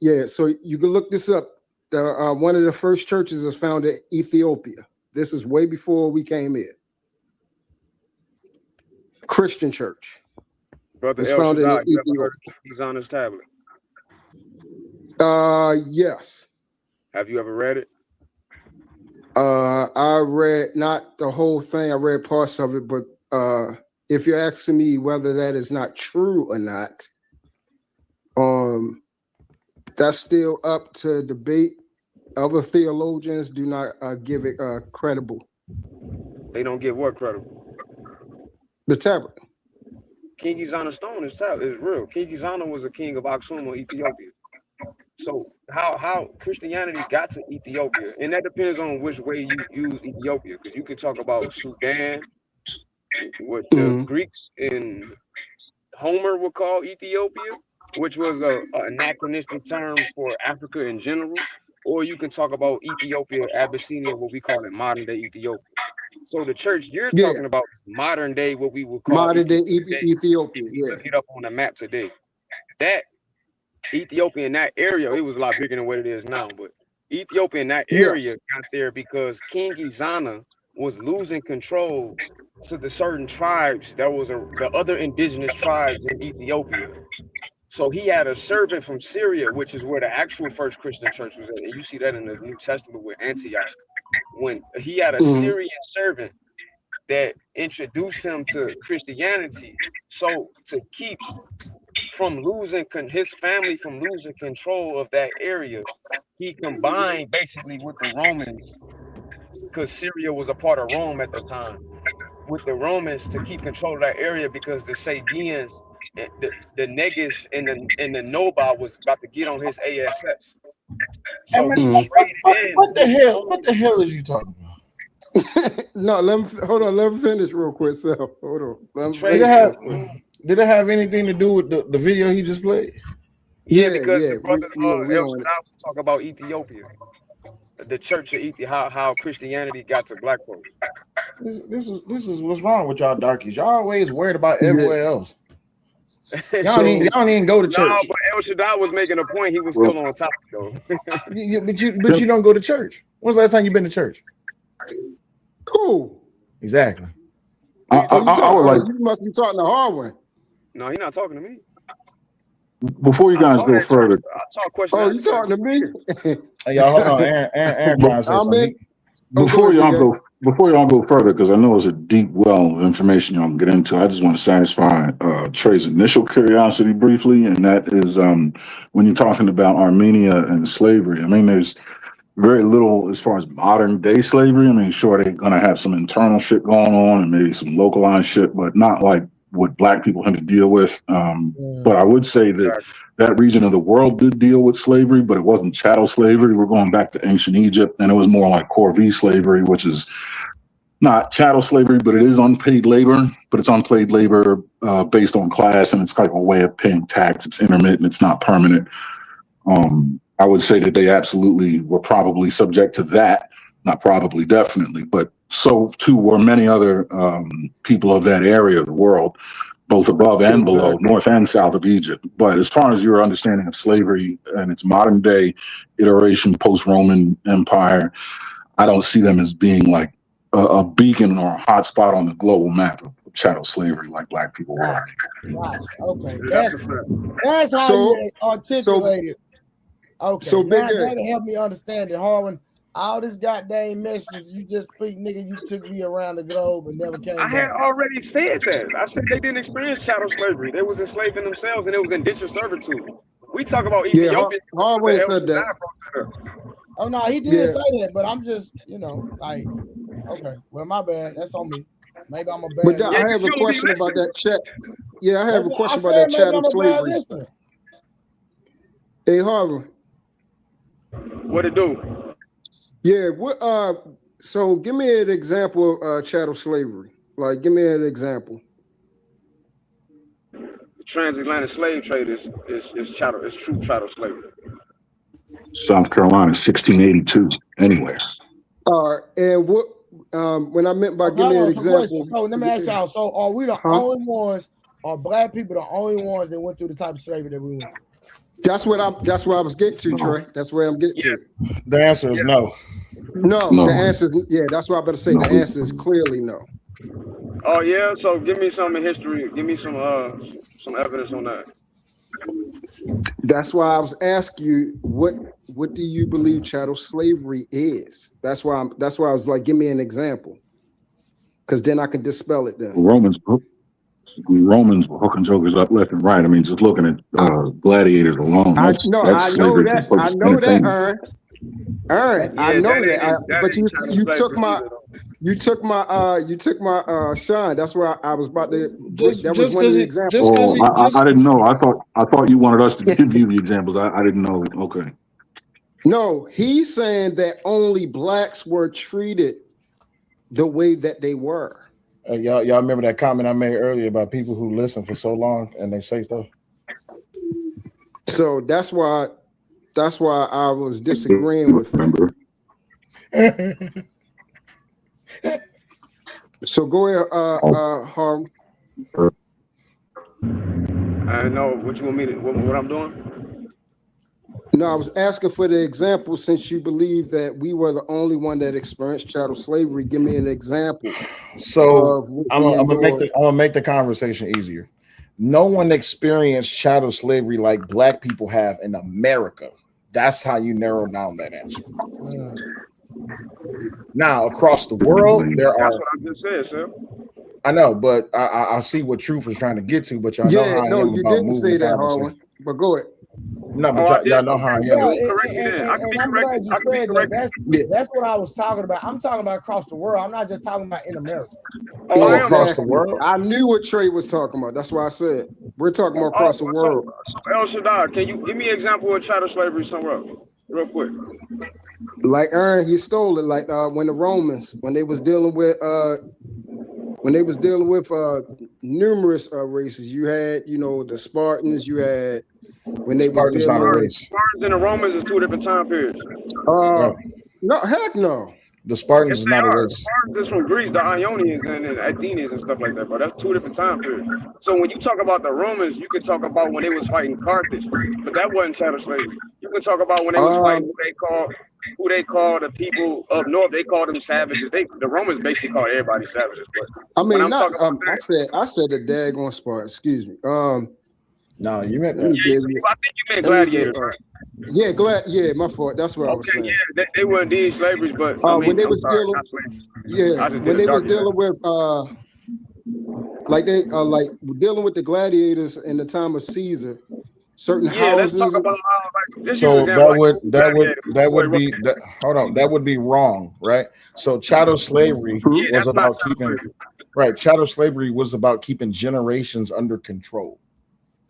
Yeah, so you can look this up. One of the first churches was founded in Ethiopia. This is way before we came here. Christian church. Brother El Shaddai, you ever heard of King's on his tablet? Yes. Have you ever read it? I read not the whole thing. I read parts of it, but if you're asking me whether that is not true or not, that's still up to debate. Other theologians do not give it credible. They don't give what credible? The tablet. King Izana stone is real. King Izana was a king of Aksum, Ethiopia. So how Christianity got to Ethiopia, and that depends on which way you use Ethiopia, because you can talk about Sudan, what the Greeks in Homer would call Ethiopia, which was a anachronistic term for Africa in general, or you can talk about Ethiopia, Abyssinia, what we call it modern day Ethiopia. So the church you're talking about modern day, what we would call modern day Ethiopia. Ethiopia. Yeah. Look it up on the map today. That Ethiopia in that area, it was a lot bigger than what it is now, but Ethiopia in that area got there because King Izana was losing control to the certain tribes that was the other indigenous tribes in Ethiopia. So he had a servant from Syria, which is where the actual first Christian church was at. And you see that in the New Testament with Antioch. When he had a Syrian servant that introduced him to Christianity. So to keep from losing his family from losing control of that area, he combined basically with the Romans, because Syria was a part of Rome at the time, with the Romans to keep control of that area, because the Sabians, the Negus and the Noba was about to get on his ASS. So what the hell is you talking about? No, hold on. Let me finish real quick. So hold on. Did it have anything to do with the video he just played? Yeah, because the brother El talk about Ethiopia, the church of Ethiopia, how Christianity got to black folks. This is what's wrong with y'all darkies. Y'all always worried about everywhere else. Y'all don't even go to church. No, but El Shaddai was making a point. He was still on topic though. but you don't go to church. When's the last time you been to church? Cool. Exactly. You must be talking to Harwin. No, he's not talking to me. Before you guys go further, you talking to me? Hey, y'all, hold on. Aaron trying to say something. Before y'all go further, because I know it's a deep well of information y'all can get into, I just want to satisfy Trey's initial curiosity briefly, and that is when you're talking about Armenia and slavery. I mean, there's very little as far as modern day slavery. I mean, sure, they're gonna have some internal shit going on and maybe some localized shit, but not like what black people had to deal with. But I would say that region of the world did deal with slavery, but it wasn't chattel slavery. We're going back to ancient Egypt, and it was more like corvée slavery, which is not chattel slavery, but it is unpaid labor. But it's unpaid labor based on class, and it's like a way of paying tax. It's intermittent. It's not permanent. I would say that they absolutely were probably subject to that. Not probably, definitely, but so too were many other people of that area of the world, both above and below, north and south of Egypt. But as far as your understanding of slavery and its modern day iteration post-Roman Empire, I don't see them as being like a beacon or a hotspot on the global map of chattel slavery like black people were. Okay, that's how you articulate it. Okay, so that'll help me understand it, Harwin. All this goddamn message you just speak, nigga, you took me around the globe and never came back. I had already said that. I said they didn't experience chattel slavery. They was enslaving themselves and it was indentured servitude. We talk about Ethiopia. Harwin said that. Oh no, he did say that, but I'm just, like, okay, well, my bad. That's on me. Maybe I'm a bad. But I have a question about that chat. Yeah, I have a question about that chattel slavery. Hey, Harwin. What it do? Yeah, so give me an example of chattel slavery. Like, give me an example. The transatlantic slave trade is chattel. It's true chattel slavery. South Carolina, 1682. Anywhere. And what? When I meant by give me an example. So let me ask y'all. So are we the only ones? Are black people the only ones that went through the type of slavery that we went through? That's what I was getting to, Trey. That's where I'm getting to. The answer is no. No, the answer is that's what I better say. The answer is clearly no. Oh yeah, so give me some history. Give me some evidence on that. That's why I was asking you what do you believe chattel slavery is? That's why I was like, give me an example, because then I can dispel it. Then Romans were hooking jokers up left and right. I mean, just looking at gladiators alone. I know that, Aaron. I know that. But you took my You took my shine. That's where I was about to. That was Just one of because the it, examples. just because it, I didn't know. I thought you wanted us to give you the examples. I didn't know. Okay. No, he's saying that only blacks were treated the way that they were. y'all remember that comment I made earlier about people who listen for so long and they say stuff. So that's why I was disagreeing with him. So go ahead, Harm. I know what you want me to what I'm doing. No, I was asking for the example since you believe that we were the only one that experienced chattel slavery. Give me an example. So I'm gonna make the conversation easier. No one experienced chattel slavery like black people have in America. That's how you narrow down that answer. Now, across the world, there are. That's what I just said, sir. I know, but I see what Truth is trying to get to. But y'all know how I am you about didn't moving say the that, conversation. Harlan. But go ahead. No, but y'all know how I am. And I'm glad you said that. That's what I was talking about. I'm talking about across the world. I'm not just talking about in America. Oh, across the world. I knew what Trey was talking about. That's why I said we're talking about across the world. So El Shaddai, can you give me an example of chattel slavery somewhere else, real quick? Like Aaron, he stole it. Like when the Romans, when they was dealing with numerous races, you had the Spartans, you had when they were dealing with Spartans and the Romans are two different time periods. No, heck no. The Spartans is not a race. Spartans is from Greece, the Ionians and Athenians and stuff like that, but that's two different time periods. So when you talk about the Romans, you can talk about when they was fighting Carthage, but that wasn't chattel slavery. You can talk about when they was fighting who they call the people up north. They called them savages. The Romans basically called everybody savages. But I mean, I said the daggone Spartan. Excuse me. No, you meant I think you meant gladiators. Yeah, my fault. That's what I was saying. Yeah, they weren't these slaveries, but when they was dealing, when they was dealing with dealing with the gladiators in the time of Caesar, certain houses. Let's talk about how, so that would be wrong, right? So chattel slavery was about chattel slavery was about keeping generations under control.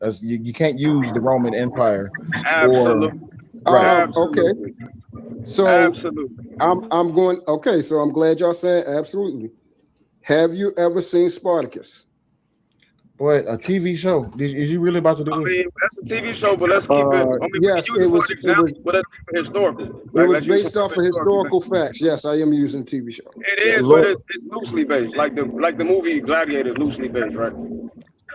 As you can't use the Roman Empire. Absolutely. Okay. So I'm going. Okay, so I'm glad y'all saying absolutely. Have you ever seen Spartacus? Boy, a TV show. Is you really about to do this? I mean, that's a TV show, but let's keep it. Yes, it was historical. It was based off of historical facts. Yes, I am using TV show. It is, but it's loosely based, like the movie Gladiator, loosely based, right?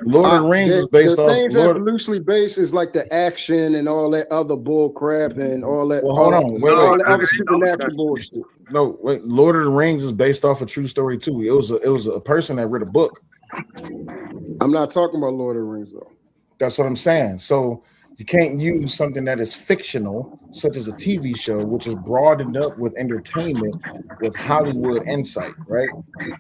Lord of the Rings is based off. Things that's loosely based is like the action and all that other bull crap and all that. Well, hold on, all the other supernatural bullshit. No, wait. Lord of the Rings is based off a true story too. It was a person that read a book. I'm not talking about Lord of the Rings though. That's what I'm saying. So you can't use something that is fictional, such as a TV show, which is broadened up with entertainment, with Hollywood insight, right?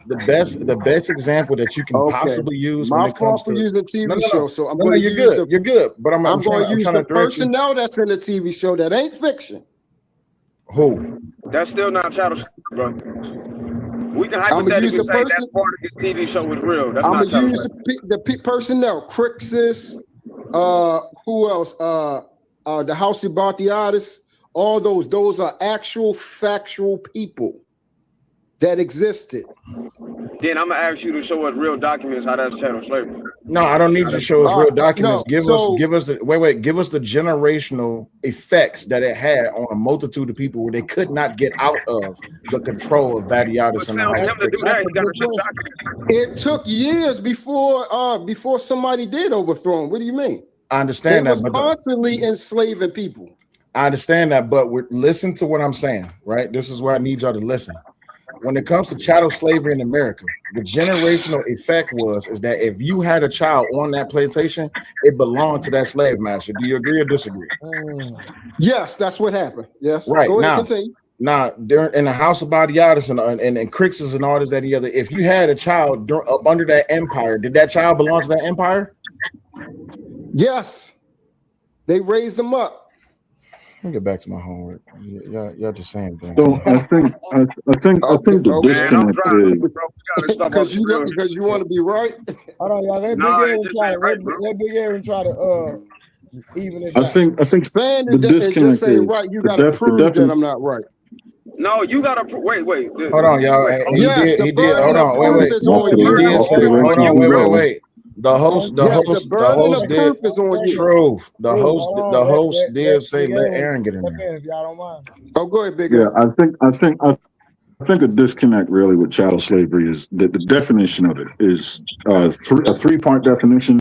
The best example that you can possibly use when it comes to using TV show. So I'm going to you're use good. You're good, but I'm going to use the personnel that's in the TV show that ain't fiction. Who? That's still not chattel, bro. We can hypothetically say that part of this TV show was real. That's I'm gonna use the personnel. Crixus, who else? The House of Bartiadis. All those are actual factual people that existed. Then I'm gonna ask you to show us real documents how that's chattel slavery. No, I don't need you to show us real documents. Give us the generational effects that it had on a multitude of people where they could not get out of the control of Batiatus and it took years before somebody did overthrow him. What do you mean? I understand that. They was constantly enslaving people. I understand that, but listen to what I'm saying, right? This is where I need y'all to listen. When it comes to chattel slavery in America, the generational effect is that if you had a child on that plantation, it belonged to that slave master. Do you agree or disagree? Yes, that's what happened. Yes. Right. Go ahead, continue. Now, in the House of Batiatus and Crixus and all this, that, and the other, if you had a child up under that empire, did that child belong to that empire? Yes. They raised them up. Let me get back to my homework. Y'all just saying things. So I think the disconnect is Because you want to be right. Hold on, y'all. Let Big Aaron try to even it I out. think saying the it just disconnect saying is right. You got to prove that I'm not right. No, you gotta wait. Hold on, y'all. Yes, the burden of proof is on He you. did say, hold on, wait. The host burden of did proof is on you. truth. The host did say let Aaron get in there. If y'all don't mind. Oh, go ahead, Big. Yeah, I think a disconnect really with chattel slavery is that the definition of it is a three-part definition,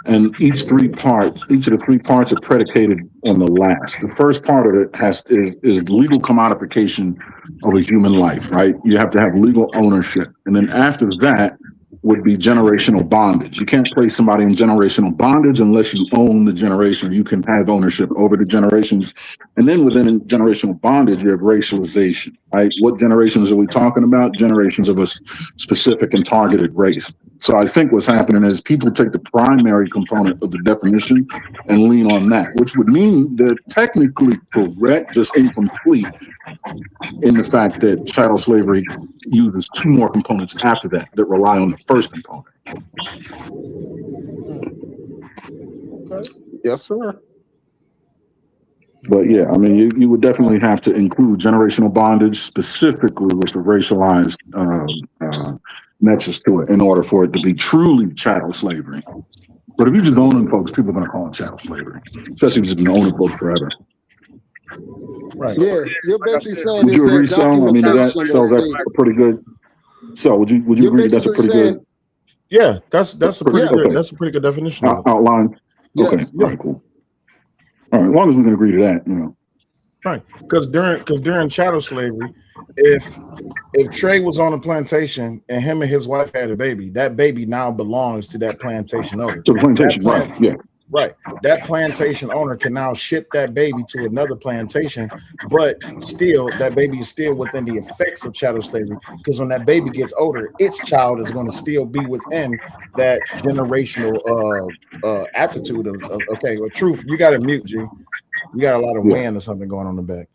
and each of the three parts are predicated on the last. The first part of it is legal commodification of a human life, right? You have to have legal ownership, and then after that would be generational bondage. You can't place somebody in generational bondage unless you own the generation. You can have ownership over the generations. And then within generational bondage, you have racialization, right? What generations are we talking about? Generations of a specific and targeted race. So I think what's happening is people take the primary component of the definition and lean on that, which would mean they're technically correct, just incomplete in the fact that chattel slavery uses two more components after that rely on the first component. Okay. Yes, sir. But yeah, I mean, you would definitely have to include generational bondage specifically with the racialized nexus to it in order for it to be truly chattel slavery. But if you're just owning folks, people are going to call it chattel slavery, especially if you've been owning folks forever. Right. Yeah, you're basically saying would you agree, so? I mean, that's a pretty good. So would you agree that's a pretty good? Yeah, that's a pretty good. That's a pretty good definition. Outline. Okay. Yes. All right. Cool. All right. As long as we can agree to that, you know. Right. Because during chattel slavery, if Trey was on a plantation and him and his wife had a baby, that baby now belongs to that plantation owner. To the plantation, right? Yeah. Right. That plantation owner can now ship that baby to another plantation, but still, that baby is still within the effects of chattel slavery. Because when that baby gets older, its child is going to still be within that generational aptitude of okay, well, truth. You got to mute, G. You got a lot of wind or something going on in the back.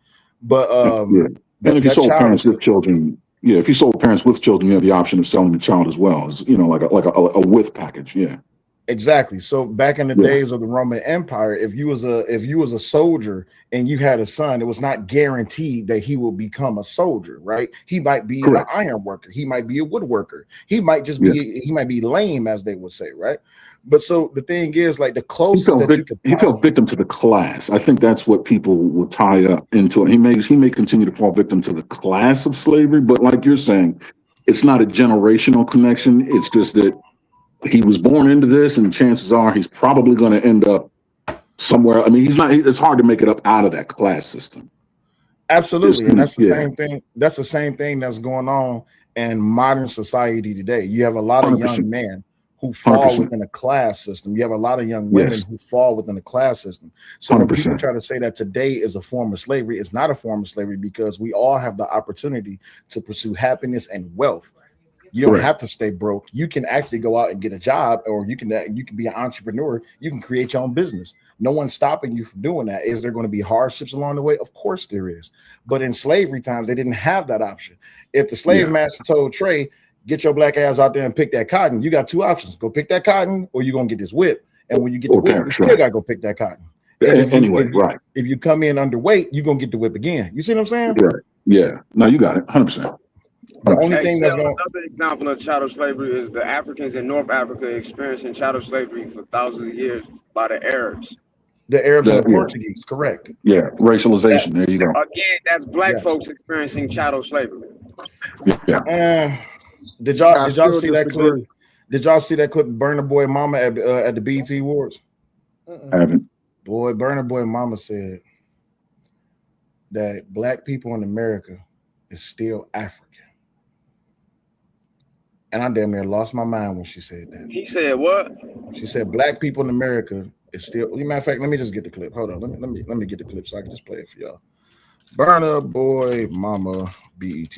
But and if you sold parents with children, if you sold parents with children, you have the option of selling the child as well. As, like a with package, Exactly. So back in the days of the Roman Empire, if you was a soldier and you had a son, it was not guaranteed that he will become a soldier, right? He might be an iron worker, he might be a woodworker, he might just be he might be lame, as they would say, right? But so the thing is, like, the closest that you could he fell victim to the class. I think that's what people will tie up into it. He may continue to fall victim to the class of slavery, but like you're saying, it's not a generational connection. It's just that he was born into this, and chances are he's probably going to end up somewhere. I mean, it's hard to make it up out of that class system. Absolutely. And that's the same thing. That's the same thing that's going on in modern society today. You have a lot of 100%. Young men who fall 100%. Within a class system. You have a lot of young women who fall within the class system. So 100%. When people try to say that today is a form of slavery, it's not a form of slavery, because we all have the opportunity to pursue happiness and wealth. You don't have to stay broke. You can actually go out and get a job, or you can be an entrepreneur. You can create your own business. No one's stopping you from doing that. Is there going to be hardships along the way? Of course there is. But in slavery times, they didn't have that option. If the slave master told Trey, get your black ass out there and pick that cotton, you got two options: go pick that cotton, or you're gonna get this whip. And when you get the whip, you still gotta go pick that cotton. If you come in underweight, you're gonna get the whip again. You see what I'm saying? Right. Yeah. No, you got it. 100%. The only thing that's going. Another example of chattel slavery is the Africans in North Africa experiencing chattel slavery for thousands of years by the Arabs. The Arabs and the Portuguese, correct? Yeah, racialization. There you go. Again, that's black folks experiencing chattel slavery. Yeah. Did y'all see that clip? Did y'all see that clip? Burna Boy Mama at the BET Awards. I haven't. Boy, Burna Boy Mama said that black people in America is still African. And I damn near lost my mind when she said that. He said what? She said black people in America is still. Matter of fact, let me just get the clip. Hold on, let me get the clip so I can just play it for y'all. Burna Boy Mama BET.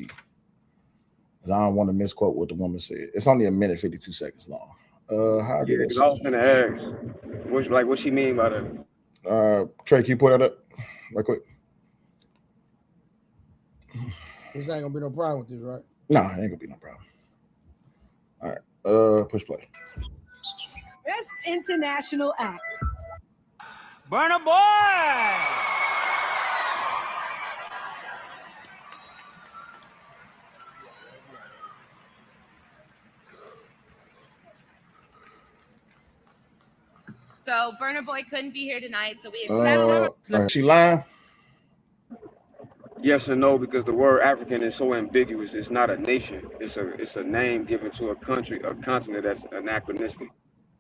I don't want to misquote what the woman said. It's only a minute 52 seconds long. How do I was gonna ask what she mean by that? Trey, can you put that up? right quick. This ain't gonna be no problem with this, right? No, it ain't gonna be no problem. All right, push play. Best international act. Burna Boy! So Burna Boy couldn't be here tonight, so we accept She lying? Yes and no, because the word African is so ambiguous. It's not a nation. It's a name given to a country, a continent that's anachronistic.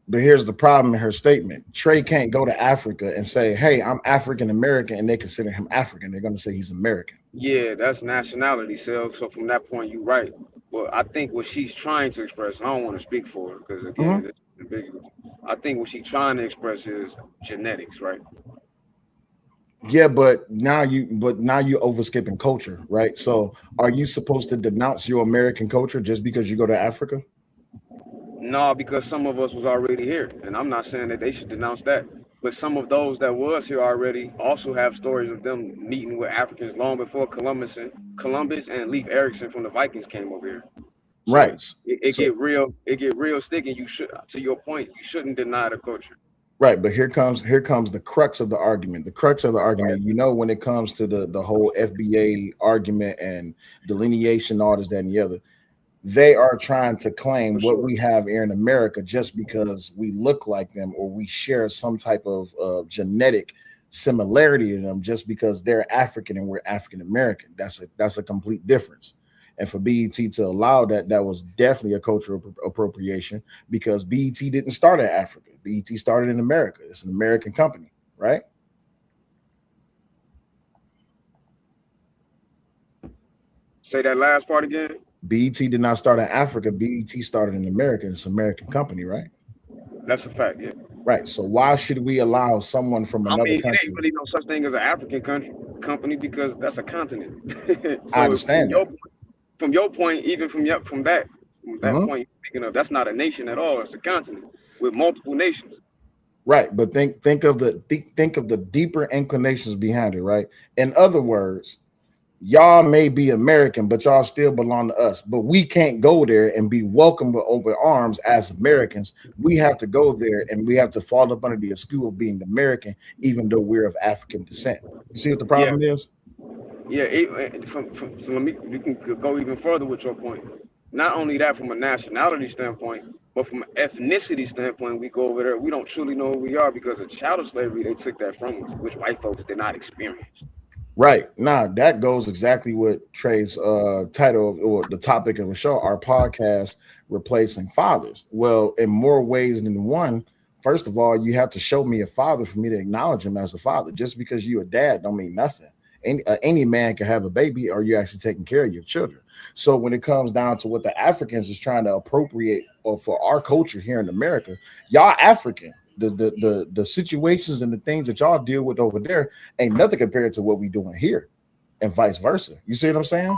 But here's the problem in her statement. Trey can't go to Africa and say, hey, I'm African American, and they consider him African. They're going to say he's American. Yeah, that's nationality, so from that point, you're right. Well, I think what she's trying to express, I don't want to speak for her, because again, it's ambiguous. I think what she's trying to express is genetics, right? Yeah, but now you overskipping culture, right? So are you supposed to denounce your American culture just because you go to Africa? No, because some of us was already here, and I'm not saying that they should denounce that. But some of those that was here already also have stories of them meeting with Africans long before Columbus and Leif Erikson from the Vikings came over here. So right. It get real sticky. You should, to your point, you shouldn't deny the culture. Right, but here comes the crux of the argument. The crux of the argument, you know, when it comes to the whole FBA argument and delineation, all this, that, and the other, they are trying to claim what we have here in America just because we look like them or we share some type of genetic similarity to them just because they're African and we're African American. That's a complete difference. And for BET to allow that was definitely a cultural appropriation because BET didn't start at Africa. BET started in America. It's an American company, right? Say that last part again. BET did not start in Africa. BET started in America. It's an American company, right? That's a fact, yeah. Right. So why should we allow someone from another country? There ain't really no such thing as an African company because that's a continent. So I understand from your point, even from that point you're speaking of, that's not a nation at all. It's a continent with multiple nations. Right, but think of the deeper inclinations behind it, right? In other words, y'all may be American, but y'all still belong to us. But we can't go there and be welcomed with open arms as Americans. We have to go there and we have to fall up under the askew of being American, even though we're of African descent. You see what the problem is? Yeah, so you can go even further with your point. Not only that, from a nationality standpoint, but from an ethnicity standpoint, we go over there, we don't truly know who we are because of chattel slavery. They took that from us, which white folks did not experience. Right. Now that goes exactly with Trey's title or the topic of the show, our podcast, Replacing Fathers. Well, in more ways than one, first of all, you have to show me a father for me to acknowledge him as a father. Just because you're a dad don't mean nothing. Any man can have a baby or you're actually taking care of your children. So when it comes down to what the Africans is trying to appropriate or for our culture here in America, y'all African. The situations and the things that y'all deal with over there ain't nothing compared to what we doing here, and vice versa. You see what I'm saying?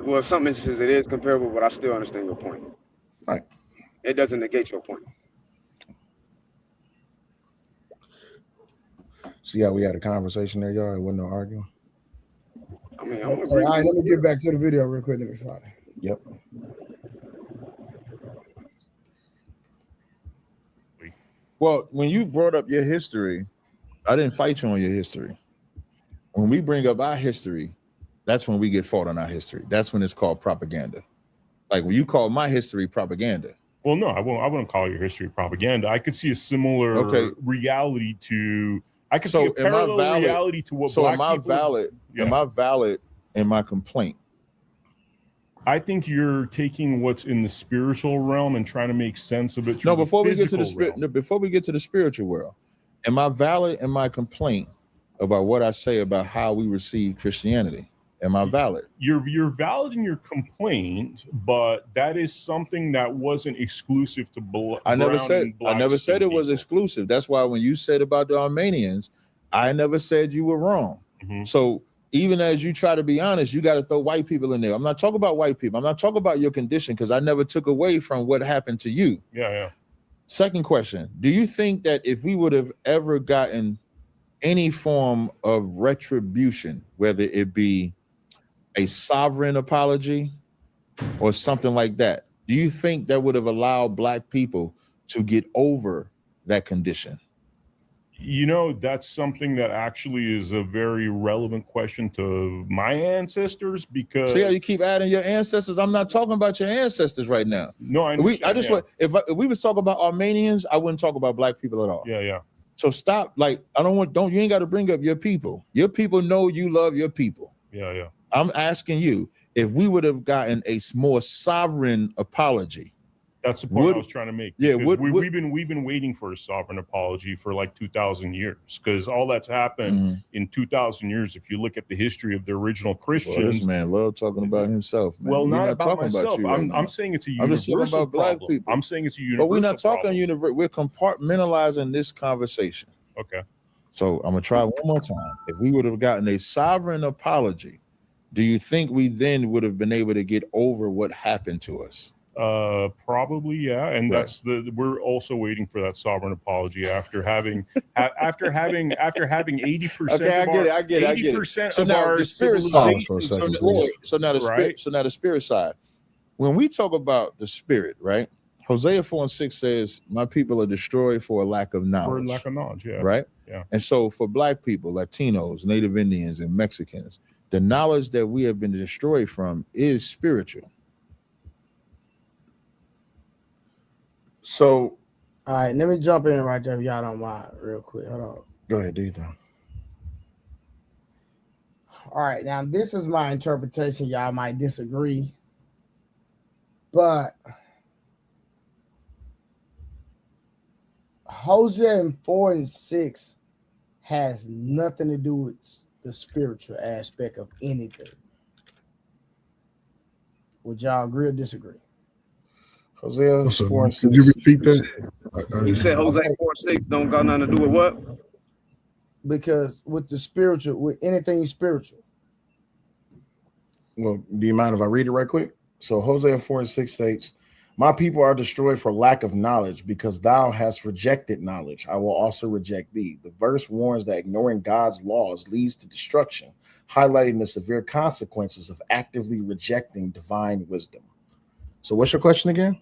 Well, in some instances it is comparable, but I still understand your point. Right. It doesn't negate your point. See how we had a conversation there, y'all? It wasn't no arguing. I mean, all right, let me get back to the video real quick. Let me find it. Yep. Well, when you brought up your history, I didn't fight you on your history. When we bring up our history, that's when we get fought on our history. That's when it's called propaganda. Like when you call my history propaganda. Well, no, I wouldn't call your history propaganda. I could see a similar reality to. I could see a parallel reality to what. So Black am I people, valid? Yeah. Am I valid in my complaint? I think you're taking what's in the spiritual realm and trying to make sense of it. No, before we get to the spiritual world, am I valid in my complaint about what I say about how we receive Christianity? Am I valid? You're valid in your complaint, but that is something that wasn't exclusive to I never said it was exclusive. That's why when you said about the Armenians, I never said you were wrong. Mm-hmm. So even as you try to be honest, you got to throw white people in there. I'm not talking about white people. I'm not talking about your condition because I never took away from what happened to you. Yeah. Second question. Do you think that if we would have ever gotten any form of retribution, whether it be a sovereign apology or something like that, do you think that would have allowed Black people to get over that condition? You know, that's something that actually is a very relevant question to my ancestors, because see how you keep adding your ancestors. I'm not talking about your ancestors right now. No, I understand. I just want, if we was talking about Armenians, I wouldn't talk about Black people at all. Yeah. So stop. Like, you ain't got to bring up your people. Your people know you love your people. Yeah. I'm asking you, if we would have gotten a more sovereign apology. That's the point I was trying to make. Yeah, we've been waiting for a sovereign apology for like 2,000 years, because all that's happened in 2,000 years. If you look at the history of the original Christians, well, this man love talking about himself. Man. Well, we're not about myself. I'm saying it's a I'm just universal talking about Black problem. people. I'm saying it's a universal. But we're not talking problem. universal. We're compartmentalizing this conversation. Okay. So I'm gonna try one more time. If we would have gotten a sovereign apology, do you think we then would have been able to get over what happened to us? Probably, yeah, and Right. we're also waiting for that sovereign apology after having 80%. Okay, I get it. 80% So of now our the spirit civilization side. is destroyed. So now the spirit. So now the spirit side. When we talk about the spirit, right? Hosea 4:6 says, "My people are destroyed for a lack of knowledge." For lack of knowledge, yeah. Right. Yeah. And so for Black people, Latinos, Native Indians, and Mexicans, the knowledge that we have been destroyed from is spiritual. So, all right, let me jump in right there if y'all don't mind, real quick. Hold on. Go ahead, do you think? All right, now this is my interpretation. Y'all might disagree, but Hosea 4:6 has nothing to do with the spiritual aspect of anything. Would y'all agree or disagree? Hosea 4:6. Could you repeat that? You said Hosea 4:6 don't got nothing to do with what? Because with the spiritual, with anything spiritual. Well, do you mind if I read it right quick? So Hosea 4:6 states, "My people are destroyed for lack of knowledge, because thou hast rejected knowledge. I will also reject thee." The verse warns that ignoring God's laws leads to destruction, highlighting the severe consequences of actively rejecting divine wisdom. So what's your question again?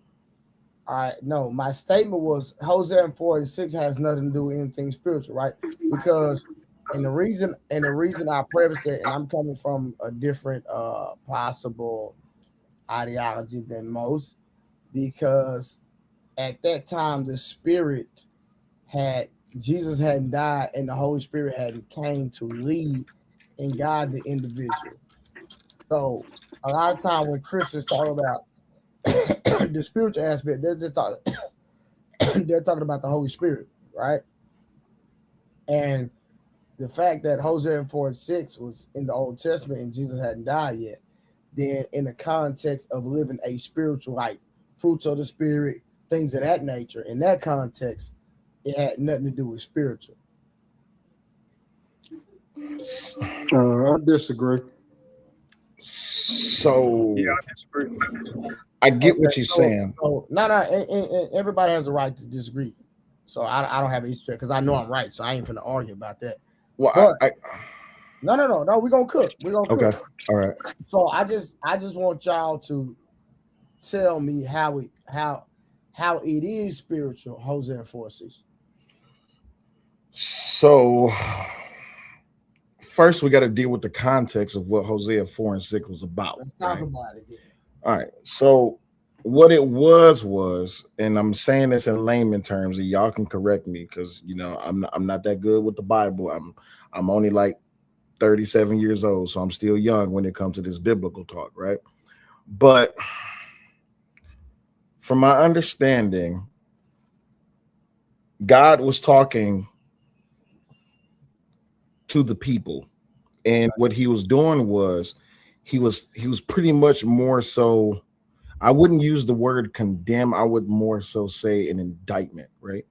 All right, no, my statement was Hosea 4:6 has nothing to do with anything spiritual, right? Because and the reason I preface it, and I'm coming from a different possible ideology than most, because at that time the spirit Jesus hadn't died and the Holy Spirit hadn't came to lead and guide the individual. So a lot of time when Christians talk about the spiritual aspect, they're talking about the Holy Spirit, right? And the fact that Hosea 4:6 was in the Old Testament and Jesus hadn't died yet, then in the context of living a spiritual life, fruits of the Spirit, things of that nature, in that context, it had nothing to do with spiritual. I disagree. So Yeah, I disagree. I get what you're saying. And everybody has a right to disagree. So I don't have an issue because I know I'm right. So I ain't finna argue about that. Well, but, no. We're gonna cook. Okay. All right. So I just want y'all to tell me how it is spiritual, Hosea 4:6. So first we got to deal with the context of what Hosea 4:6 was about. Let's talk about it. All right. So what it was, and I'm saying this in layman terms, and y'all can correct me because I'm not that good with the Bible. I'm only like 37 years old, so I'm still young when it comes to this biblical talk, right? But from my understanding, God was talking to the people, and what he was doing was he was pretty much more so, I wouldn't use the word condemn, I would more so say an indictment, right?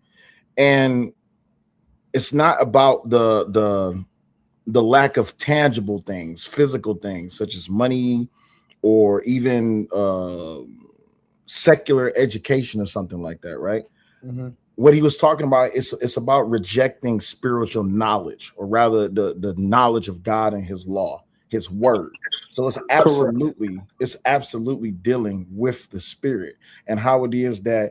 And it's not about the lack of tangible things, physical things such as money or even secular education or something like that, right? Mm-hmm. what he was talking about, it's about rejecting spiritual knowledge, or rather the knowledge of God and his law, his word. So it's absolutely dealing with the spirit, and how it is that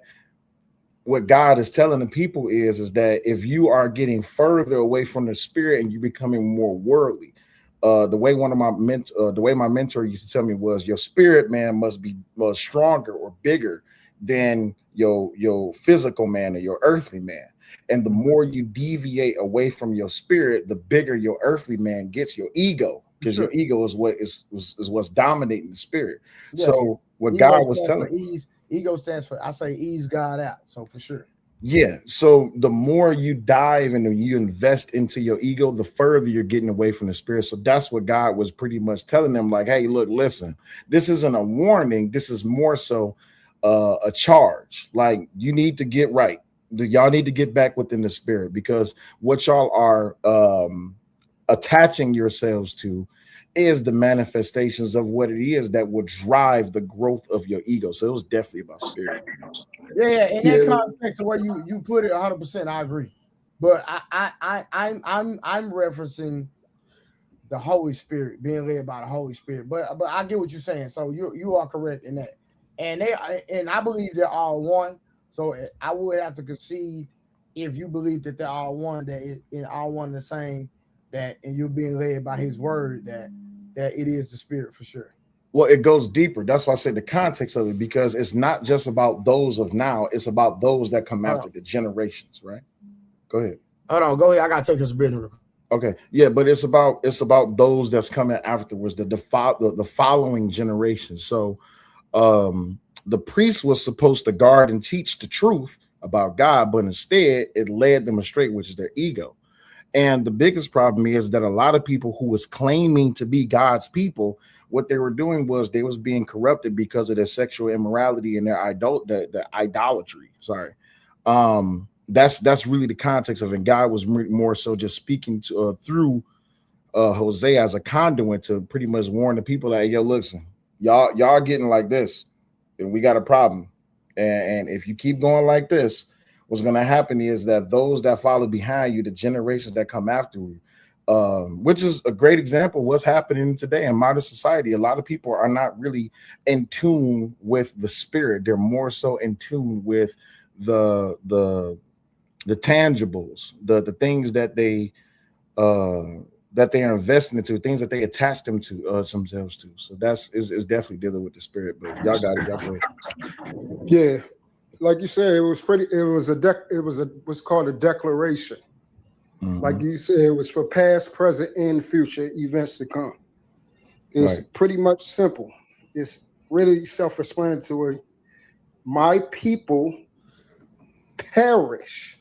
what God is telling the people is that if you are getting further away from the spirit and you're becoming more worldly, the way my mentor used to tell me was, your spirit man must be stronger or bigger than your physical man or your earthly man. And the more you deviate away from your spirit, the bigger your earthly man gets, your ego, because your ego is what's dominating the spirit. Yeah. So what ego God was telling ease. Ego stands for, I say, ease God out. So for sure. Yeah. So the more you dive and you invest into your ego, the further you're getting away from the spirit. So that's what God was pretty much telling them. Like, hey, look, listen, this isn't a warning. This is more so a charge. Like, you need to get right. Y'all need to get back within the spirit, because what y'all are attaching yourselves to is the manifestations of what it is that will drive the growth of your ego. So it was definitely about spirit. Yeah, in that context, the way you put it, 100%, I agree. But I'm referencing the Holy Spirit, being led by the Holy Spirit. But I get what you're saying. So you are correct in that. And I believe they're all one. So I would have to concede, if you believe that they're all one, that in all one the same, that and you're being led by his word, that it is the spirit for sure. Well, it goes deeper. That's why I say the context of it, because it's not just about those of now, it's about those that come after, the generations, right? Go ahead. Hold on, go ahead. I gotta take this business. Okay, yeah, but it's about those that's coming afterwards, the following generations. So the priest was supposed to guard and teach the truth about God, but instead it led them astray, which is their ego. And the biggest problem is that a lot of people who was claiming to be God's people, what they were doing was they was being corrupted because of their sexual immorality and their idolatry. Sorry. That's really the context of it. And God was more so just speaking to through Hosea as a conduit to pretty much warn the people that, yo, listen, y'all getting like this, and we got a problem. And if you keep going like this, what's going to happen is that those that follow behind you, the generations that come after you, which is a great example of what's happening today in modern society. A lot of people are not really in tune with the spirit. They're more so in tune with the tangibles, the things that they are investing into, things that they attach them to themselves to. So is definitely dealing with the spirit. But y'all got it. Y'all go ahead. Yeah. Like you said, it was what's called a declaration. Mm-hmm. Like you said, it was for past, present, and future events to come. It's pretty much simple. It's really self-explanatory. My people perish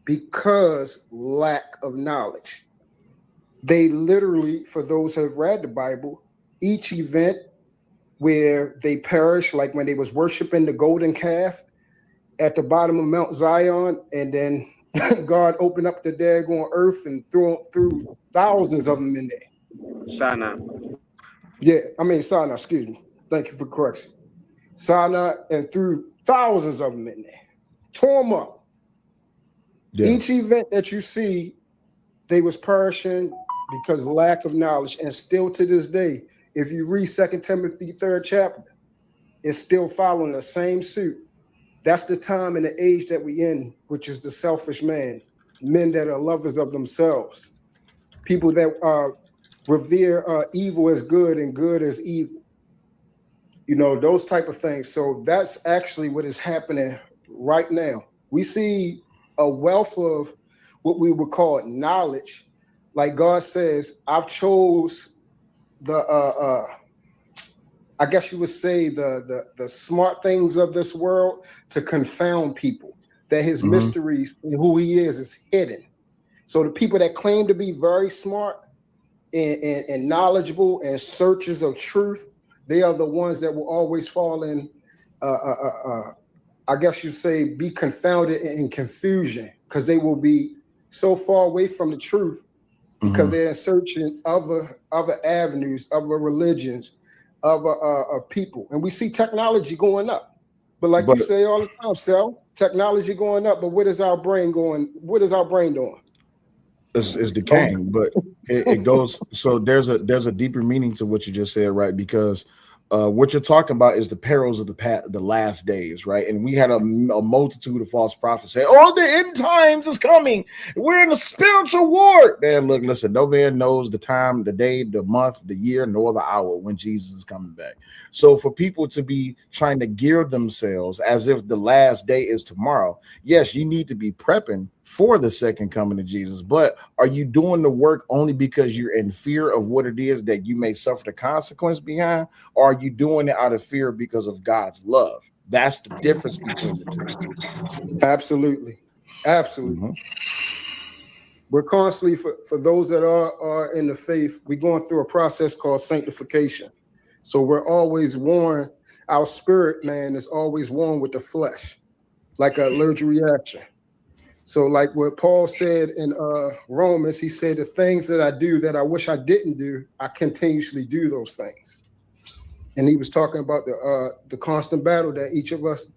because lack of knowledge. They literally, for those who have read the Bible, each event where they perish, like when they was worshiping the golden calf at the bottom of Mount Zion, and then God opened up the daggone earth and threw thousands of them in there. Sinai. Yeah, I mean Sinai, excuse me. Thank you for correction. Sinai, and threw thousands of them in there. Tore them up. Yeah. Each event that you see, they was perishing because of lack of knowledge. And still to this day, if you read 2 Timothy 3rd chapter, it's still following the same suit. That's the time and the age that we in, which is the selfish man, men that are lovers of themselves, people that revere evil as good and good as evil. You know, those type of things. So that's actually what is happening right now. We see a wealth of what we would call knowledge. Like God says, I've chose the I guess you would say the smart things of this world to confound people, that his mysteries and who he is hidden. So the people that claim to be very smart and knowledgeable and searchers of truth, they are the ones that will always fall in, I guess you say, be confounded in confusion, because they will be so far away from the truth because they're searching other avenues, other religions, of people. And we see technology going up. But you say all the time, Sal, technology going up, but what is our brain going? What is our brain doing? It's decaying, but it goes. So there's a deeper meaning to what you just said, right? Because what you're talking about is the perils of the last days, right? And we had a multitude of false prophets say, "Oh, the end times is coming. We're in a spiritual war." Man, look, listen. No man knows the time, the day, the month, the year, nor the hour when Jesus is coming back. So for people to be trying to gear themselves as if the last day is tomorrow, yes, you need to be prepping for the second coming of Jesus. But are you doing the work only because you're in fear of what it is that you may suffer the consequence behind? Or are you doing it out of fear because of God's love? That's the difference between the two. Absolutely. Mm-hmm. We're constantly, for those that are in the faith, we're going through a process called sanctification. So we're always warned, our spirit man is always warned with the flesh, like an allergic reaction. So like what Paul said in Romans, he said, the things that I do that I wish I didn't do, I continuously do those things. And he was talking about the constant battle that each of us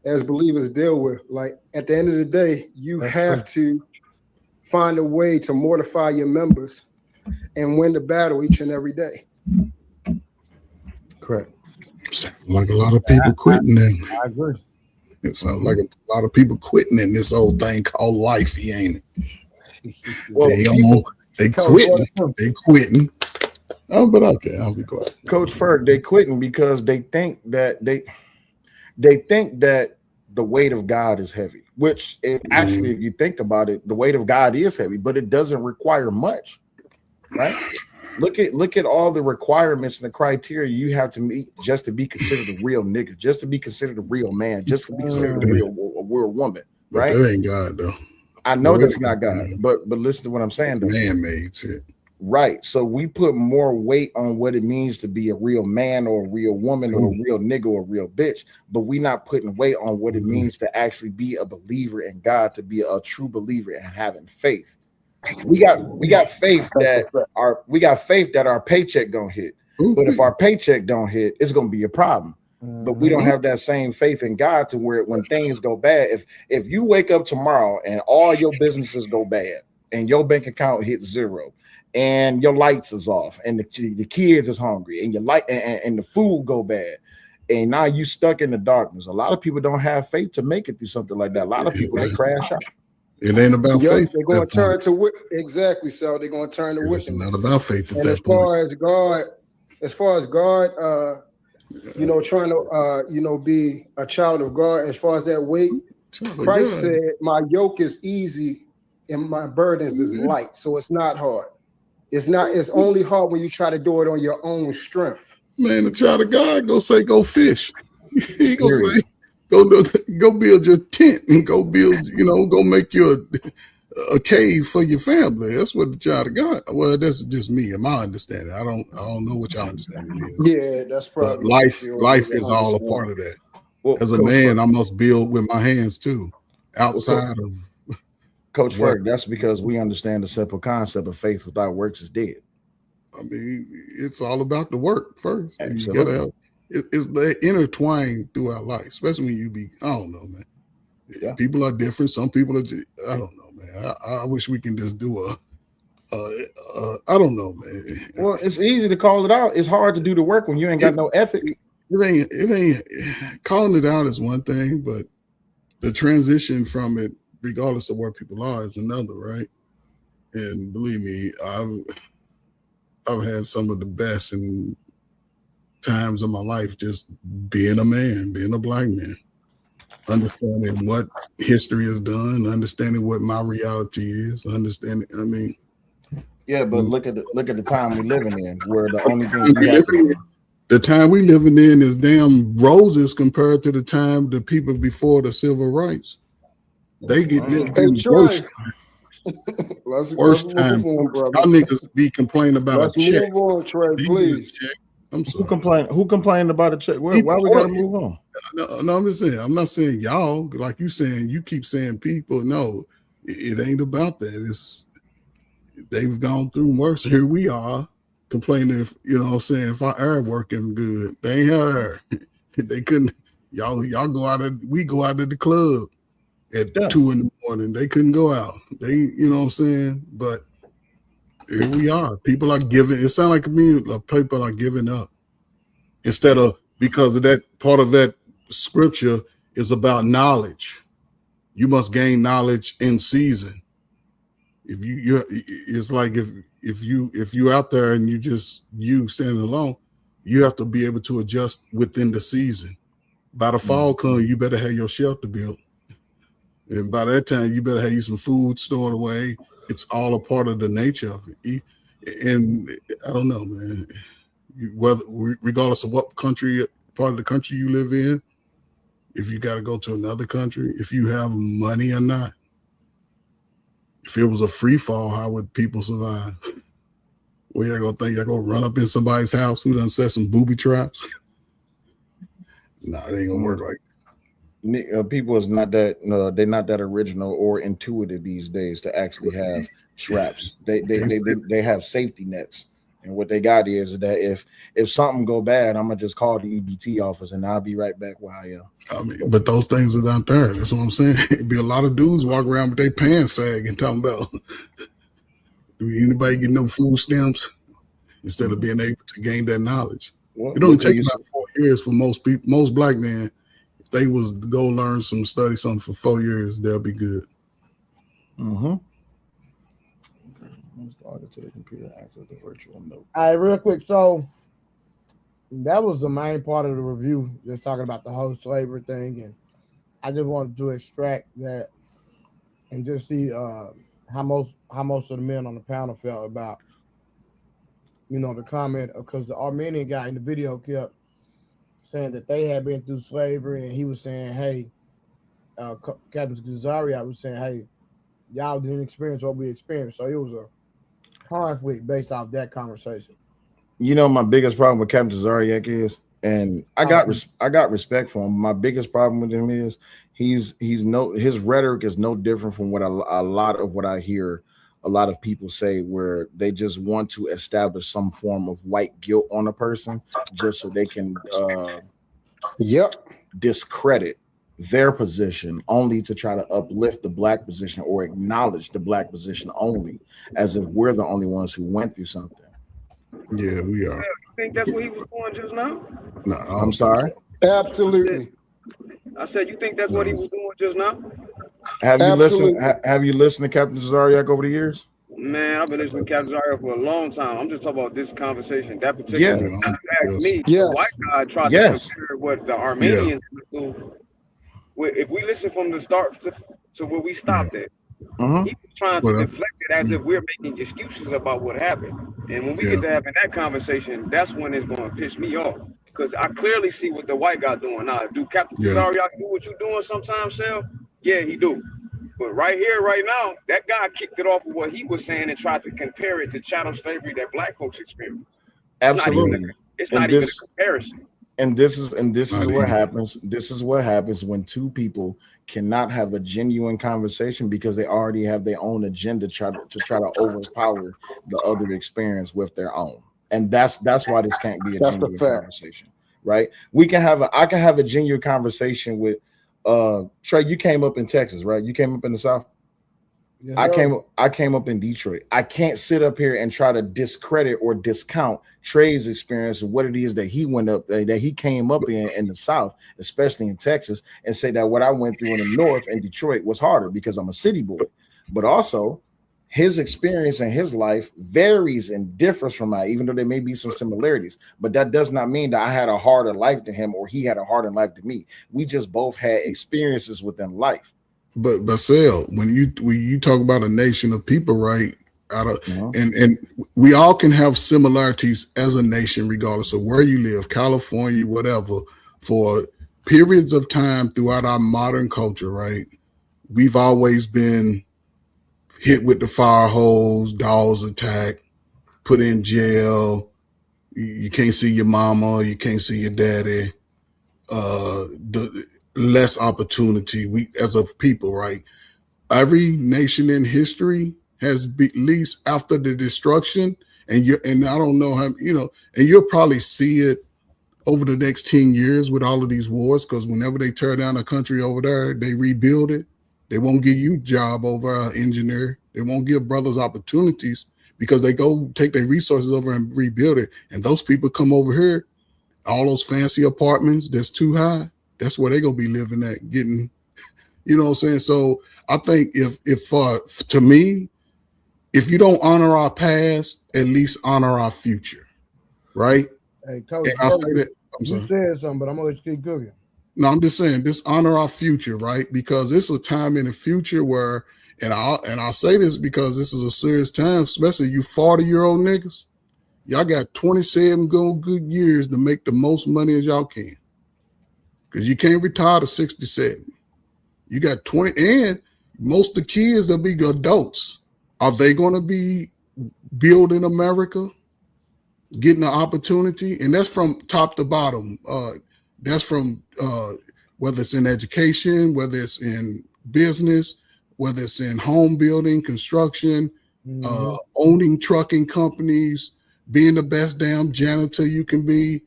as believers deal with. Like at the end of the day, you have to find a way to mortify your members and win the battle each and every day. Correct. Like a lot of people quitting then. I agree. It sounds like a lot of people quitting in this old thing called life, ain't it? Well, they quitting. Oh, but okay, I'll be quiet. Coach Ferg, they quitting because they think that they think that the weight of God is heavy, which actually, if you think about it, the weight of God is heavy, but it doesn't require much, right? Look at all the requirements and the criteria you have to meet just to be considered a real nigga, just to be considered a real man, just to be considered a real woman, right? But that ain't God though. I know that's not God, but listen to what I'm saying. Man-made shit. Right. So we put more weight on what it means to be a real man or a real woman or a real nigga or a real bitch, but we not putting weight on what it means to actually be a believer in God, to be a true believer and having faith. We got faith that our paycheck gonna hit. But if our paycheck don't hit, it's gonna be a problem. But we don't have that same faith in God to where when things go bad, if you wake up tomorrow and all your businesses go bad and your bank account hits zero and your lights is off and the kids is hungry and your light and the food go bad and now you stuck in the darkness, a lot of people don't have faith to make it through something like that. A lot of people, they crash out. It ain't about faith. They're going to turn to exactly. So they're going to turn to wickedness. It's not about faith at that point. As far as God, trying to be a child of God. As far as that weight, Christ said, "My yoke is easy and my burdens is light." So it's not hard. It's not. It's only hard when you try to do it on your own strength. Man, the child of God go say, "Go fish." He gonna say, Go build your tent and go build, go make you a cave for your family. That's what the child of God. Well, that's just me and my understanding. I don't know what your understanding is. Yeah, that's probably life is all a part of that. Well, as a man, I must build with my hands too. Outside of Coach Ferg, that's because we understand the simple concept of faith without works is dead. I mean, it's all about the work first. Absolutely. It's intertwined throughout life, especially when you I don't know, man. Yeah. People are different. Some people are I don't know, man. I wish we can just do I don't know, man. Well, it's easy to call it out. It's hard to do the work when you ain't got no ethic. It ain't calling it out is one thing, but the transition from it, regardless of where people are, is another, right? And believe me, I've had some of the best and times of my life just being a man, being a black man, understanding what history has done, understanding what my reality is, understanding. I mean, yeah, but look at the time we living in, where the only thing the time we living in is damn roses compared to the time the people before the civil rights. They get worse. Worst time. Y'all niggas be complaining about a check. Move on, Trey, please. I'm sorry. Who complained about a check? Why we gotta move on? No, I'm just saying. I'm not saying y'all, like you saying. You keep saying people. No, it ain't about that. They've gone through worse. Here we are complaining. If if our air working good, they ain't had air. They couldn't. Y'all go out of. We go out of the club. at 2 in the morning. They couldn't go out. They, you know what I'm saying? But here we are. People are giving. It sounds like to me, people are giving up instead of, because of that part of that scripture is about knowledge. You must gain knowledge in season. If you it's like if you out there and you standing alone, you have to be able to adjust within the season. By the fall come, you better have your shelter built. And by that time, you better have you some food stored away. It's all a part of the nature of it. And I don't know, man. Whether regardless of what country, part of the country you live in, if you got to go to another country, if you have money or not, if it was a free fall, how would people survive? Well, y'all gonna think y'all gonna run up in somebody's house who done set some booby traps? Nah, it ain't gonna work like that. People is not that they're not that original or intuitive these days to actually have traps. They have safety nets, and what they got is that if something go bad, I'm gonna just call the EBT office and I'll be right back where I am. I mean, but those things are not there. That's what I'm saying. It'd be a lot of dudes walk around with their pants sagging, talking about, do anybody get no food stamps? Instead of being able to gain that knowledge. Well, it only takes about 4 years for most people, most black men. If they was to go learn study something for 4 years, they'll be good. Mm-hmm. To the computer, access the virtual note. All right, real quick. So that was the main part of the review, just talking about the whole slavery thing, and I just wanted to extract that and just see how most of the men on the panel felt about, the comment, because the Armenian guy in the video kept saying that they had been through slavery, and he was saying, hey, Captain Zaria was saying, hey, y'all didn't experience what we experienced. So it was a conflict based off that conversation. My biggest problem with Captain Zariak is, and I got respect for him. My biggest problem with him is his rhetoric is no different from what a lot of what I hear a lot of people say, where they just want to establish some form of white guilt on a person just so they can discredit their position, only to try to uplift the black position or acknowledge the black position only, as if we're the only ones who went through something. Yeah, we are. You think that's what he was doing just now? No, I'm sorry. Absolutely. I said, you think that's what he was doing just now? Have you listened to Captain Zariak over the years? Man, I've been listening to Captain Zariak for a long time. I'm just talking about this conversation. That particular me, the white guy tried to compare what the Armenians do. If we listen from the start to where we stopped at, he was trying to deflect it as if we're making excuses about what happened. And when we get to having that conversation, that's when it's going to piss me off. Because I clearly see what the white guy doing now. Do Captain Zariak do what you doing sometimes, Sel? Yeah, he do. But right here, right now, that guy kicked it off of what he was saying and tried to compare it to chattel slavery that black folks experienced. Absolutely. It's not even a comparison. And this is what happens. This is what happens when two people cannot have a genuine conversation because they already have their own agenda to try to overpower the other experience with their own. And that's why this can't be a genuine conversation, right? I can have a genuine conversation with Trey. You came up in Texas, right? You came up in the South. Yes, I came up in Detroit. I can't sit up here and try to discredit or discount Trey's experience and what it is that he went up that he came up in the South, especially in Texas, and say that what I went through in the North in Detroit was harder because I'm a city boy. But also, his experience in his life varies and differs from mine, even though there may be some similarities. But that does not mean that I had a harder life than him or he had a harder life than me. We just both had experiences within life. But Sel, when you talk about a nation of people, right? And we all can have similarities as a nation, regardless of where you live, California, whatever, for periods of time throughout our modern culture, right? We've always been hit with the fire hose, dogs attack, put in jail. You can't see your mama, you can't see your daddy. The less opportunity. We as a people, right? Every nation in history has at least after the destruction, and I don't know how, and you'll probably see it over the next 10 years with all of these wars, because whenever they tear down a country over there, they rebuild it. They won't give you job over an engineer. They won't give brothers opportunities because they go take their resources over and rebuild it. And those people come over here, all those fancy apartments that's too high, that's where they gonna be living at, getting, you know what I'm saying? So I think if to me, if you don't honor our past, at least honor our future, right? Hey, Coach, I'll say that, you said something, but I'm gonna let you keep cooking. No, I'm just saying, just honor our future, right? Because this is a time in the future where, and I'll say this because this is a serious time, especially you 40-year-old niggas. Y'all got 27 good years to make the most money as y'all can. Because you can't retire to 67. You got 20, and most of the kids that be adults, are they going to be building America, getting the opportunity? And that's from top to bottom. That's from whether it's in education, whether it's in business, whether it's in home building, construction, owning trucking companies, being the best damn janitor you can be.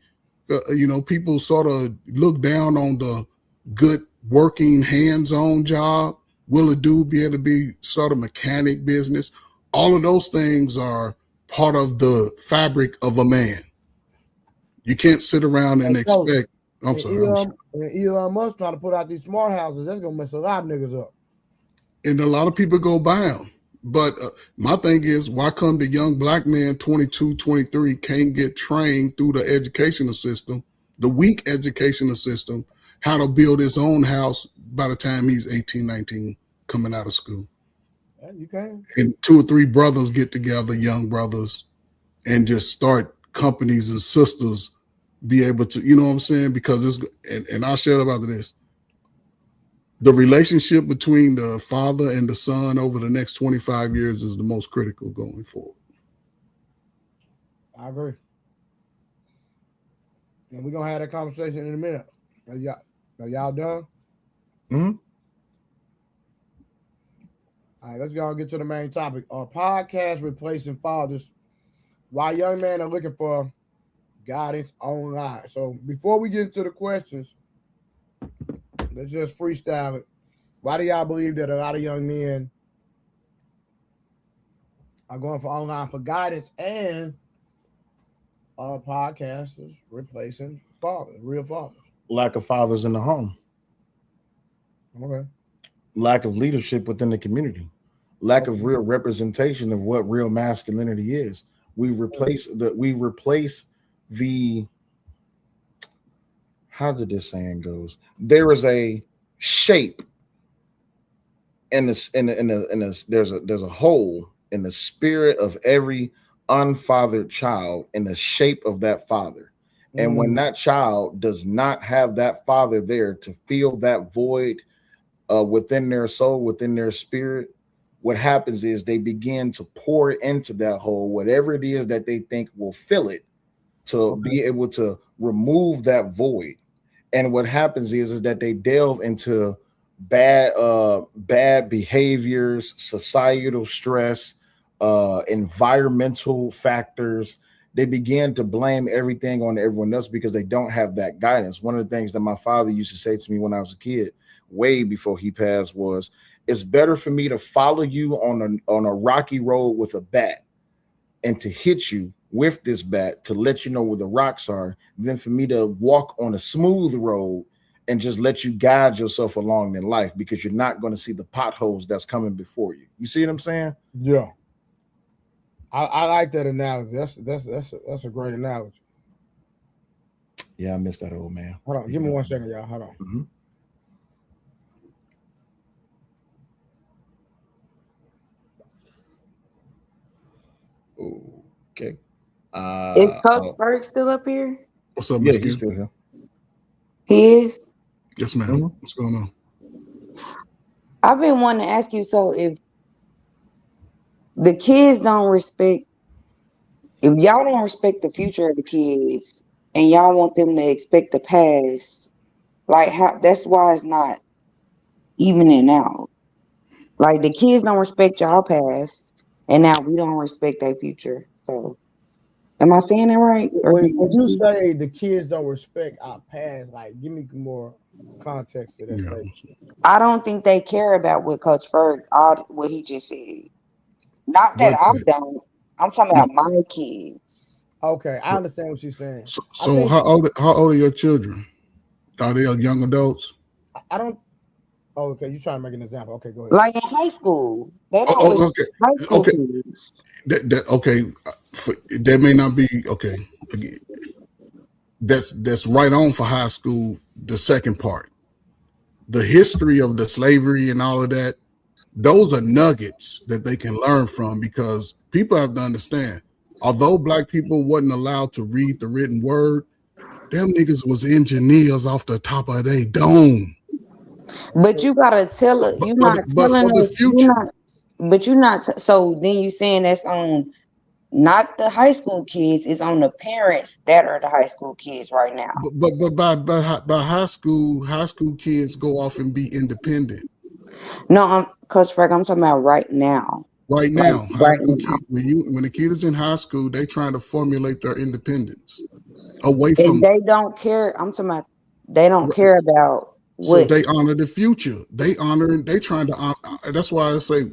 People sort of look down on the good working hands-on job. Will a dude be able to be sort of mechanic business? All of those things are part of the fabric of a man. You can't sit around and expect. I'm sorry. Elon Musk trying to put out these smart houses. That's gonna mess a lot of niggas up. And a lot of people go buy them. But my thing is, why come the young black man, 22, 23, can't get trained through the educational system, the weak educational system, how to build his own house by the time he's 18, 19, coming out of school? Yeah, you can. And 2 or 3 brothers get together, young brothers, and just start companies and sisters be able to, you know what I'm saying? Because it's, and I'll share about this. The relationship between the father and the son over the next 25 years is the most critical going forward. I agree. And we're going to have that conversation in a minute. Are y'all done? Mm-hmm. All right, let's go and get to the main topic. Are podcasts replacing fathers? Why young men are looking for guidance online. So before we get into the questions, let's just freestyle it. Why do y'all believe that a lot of young men are going for online for guidance, and are podcasters replacing fathers, real fathers? Lack of fathers in the home. Okay. Lack of leadership within the community. Lack of real representation of what real masculinity is. We replace the how did this saying goes? There is a shape in this there's a hole in the spirit of every unfathered child in the shape of that father. And when that child does not have that father there to fill that void within their soul, within their spirit, what happens is they begin to pour into that hole, whatever it is that they think will fill it, to be able to remove that void. And what happens is that they delve into bad behaviors, societal stress, environmental factors. They begin to blame everything on everyone else because they don't have that guidance. One of the things that my father used to say to me when I was a kid, way before he passed, was, it's better for me to follow you on a rocky road with a bat and to hit you with this bat to let you know where the rocks are than for me to walk on a smooth road and just let you guide yourself along in life, because you're not going to see the potholes that's coming before you. You see what I'm saying? Yeah. I like that analogy. That's a great analogy. Yeah, I miss that old man. Hold on. Give me 1 second, y'all. Hold on. Mm-hmm. Okay. Is Coach Berg still up here? What's up, Yeah, Miss he's still here. He is? Yes, ma'am. Mm-hmm. What's going on? I've been wanting to ask you, so if the kids don't respect, if y'all don't respect the future of the kids and y'all want them to expect the past, like, how, that's why it's not evening out. Like, the kids don't respect y'all past, and now we don't respect their future. So, am I saying that right? Or When you say the kids don't respect our past, like, give me more context of that statement. I don't think they care about what Coach Ferg, what he just said. Not that I don't. I'm talking about my kids. Okay, I understand what you're saying. So how old are your children? Are they young adults? I don't. Oh, okay. You're trying to make an example. Okay, go ahead. Like in high school, they don't. Okay. High school Okay. kids. That may not be okay. Again, that's right on for high school. The second part, the history of the slavery and all of that. Those are nuggets that they can learn from, because people have to understand, although black people wasn't allowed to read the written word, them niggas was engineers off the top of their dome. But you gotta tell it. You're not telling us. But you're not. So then you saying that's on not the high school kids. It's on the parents that are the high school kids right now. But by high school kids go off and be independent. No, Coach Frank, I'm talking about right now. Right now, right now. now. When the kid is in high school, they trying to formulate their independence away And from. they don't care. I'm talking about they don't care about. So they honor the future. They trying to honor. That's why I say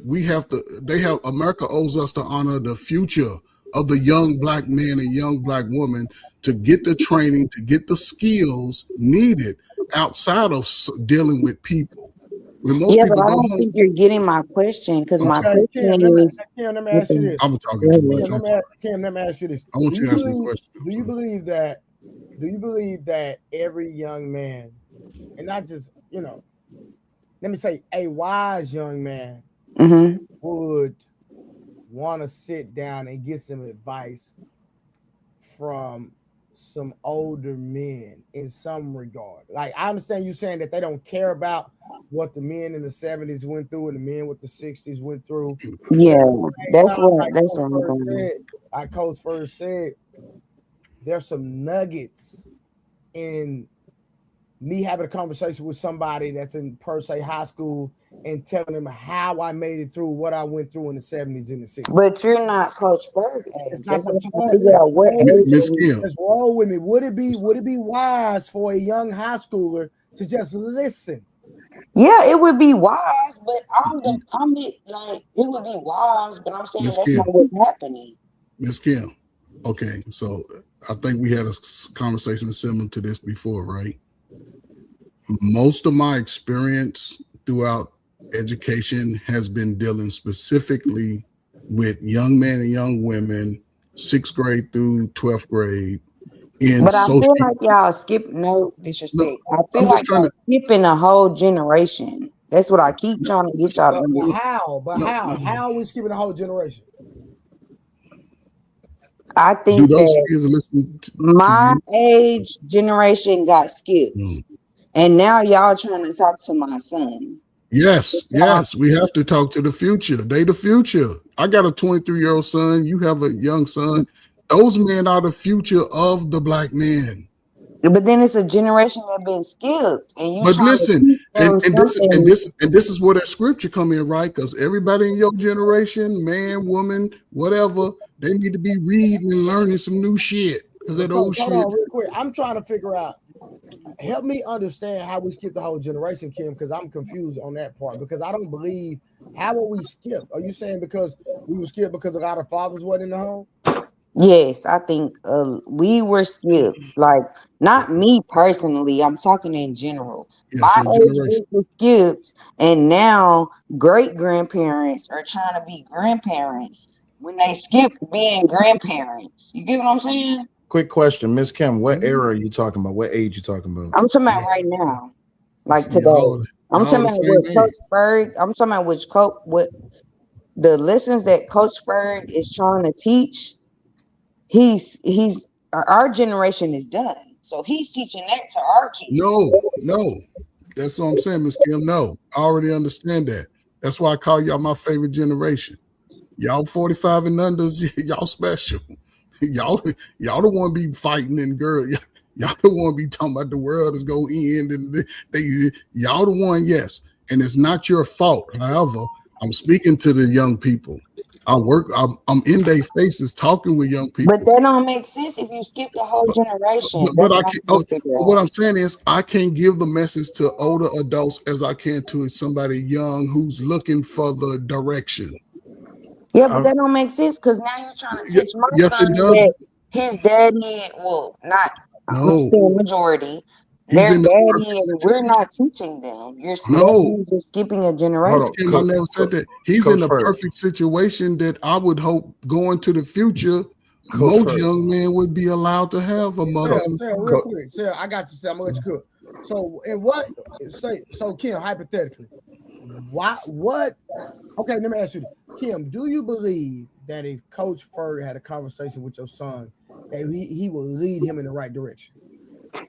America owes us to honor the future of the young black man and young black woman, to get the training, to get the skills needed outside of dealing with people. When most yeah, people but I go don't home, think you're getting my question, because my question is. Kim, let me ask you this. I'm talking too much. Kim, let me ask you this. I want you to ask me a question. Do you believe that every young man, and not just, let me say a wise young man would want to sit down and get some advice from some older men in some regard? Like, I understand you saying that they don't care about what the men in the 70s went through and the men with the 60s went through. Yeah, that's what I'm going. Like Coach first said, there's some nuggets in me having a conversation with somebody that's in per se high school and telling them how I made it through what I went through in the 70s and the 60s. But you're not Coach Berg. It's not Miss Kim. Just roll with me. Would it be wise for a young high schooler to just listen? Yeah, it would be wise, but it would be wise, but I'm saying that's not what's happening. Miss Kim. Okay, so I think we had a conversation similar to this before, right? Most of my experience throughout education has been dealing specifically with young men and young women, 6th grade through 12th grade. But I feel like y'all no disrespect. I feel like y'all skipping a whole generation. That's what I keep trying to get y'all to do. How? How are we skipping a whole generation? I think that my age generation got skipped. And now y'all trying to talk to my son. Yes, we have to talk to the future. They the future. I got a 23-year-old son. You have a young son. Those men are the future of the black men. But then it's a generation that been skipped. And you. But listen, and this is where that scripture come in, right? Because everybody in your generation, man, woman, whatever, they need to be reading and learning some new shit. Because that old shit. Hold on, real quick. I'm trying to figure out. Help me understand how we skip the whole generation, Kim, because I'm confused on that part. Because I don't believe, how will we skip? Are you saying because we were skipped because a lot of fathers wasn't in the home? Yes, I think we were skipped. Like, not me personally. I'm talking in general. My age group was skipped, and now great grandparents are trying to be grandparents when they skipped being grandparents. You get what I'm saying? Quick question, Miss Kim, what era are you talking about? What age you talking about? I'm talking about right now, like today. I'm talking about what Coach Berg. I'm talking about what the lessons that Coach Berg is trying to teach. He's our generation is done, so he's teaching that to our kids. No, that's what I'm saying, Miss Kim. No, I already understand that. That's why I call y'all my favorite generation. Y'all 45 and unders, y'all special. Y'all the one be fighting and girl. Y'all the one be talking about the world is going to end and y'all the one, yes. And it's not your fault. However, I'm speaking to the young people. I'm in their faces talking with young people. But that don't make sense if you skip the whole generation. But I can't, what I'm saying is I can't give the message to older adults as I can to somebody young who's looking for the direction. Yeah, but that don't make sense because now you're trying to teach my son that his daddy, well, not I'm saying majority, their daddy, and we're not teaching them. You're just skipping a generation. Kim, I never said that. He's in a perfect situation that I would hope going to the future, most young men would be allowed to have a mother. Sarah, real quick. Sarah, I got to say, I'm gonna let you cook. So, and what say? So, Kim, hypothetically, what? Okay, let me ask you, Kim. Do you believe that if Coach Ferg had a conversation with your son, that he will lead him in the right direction?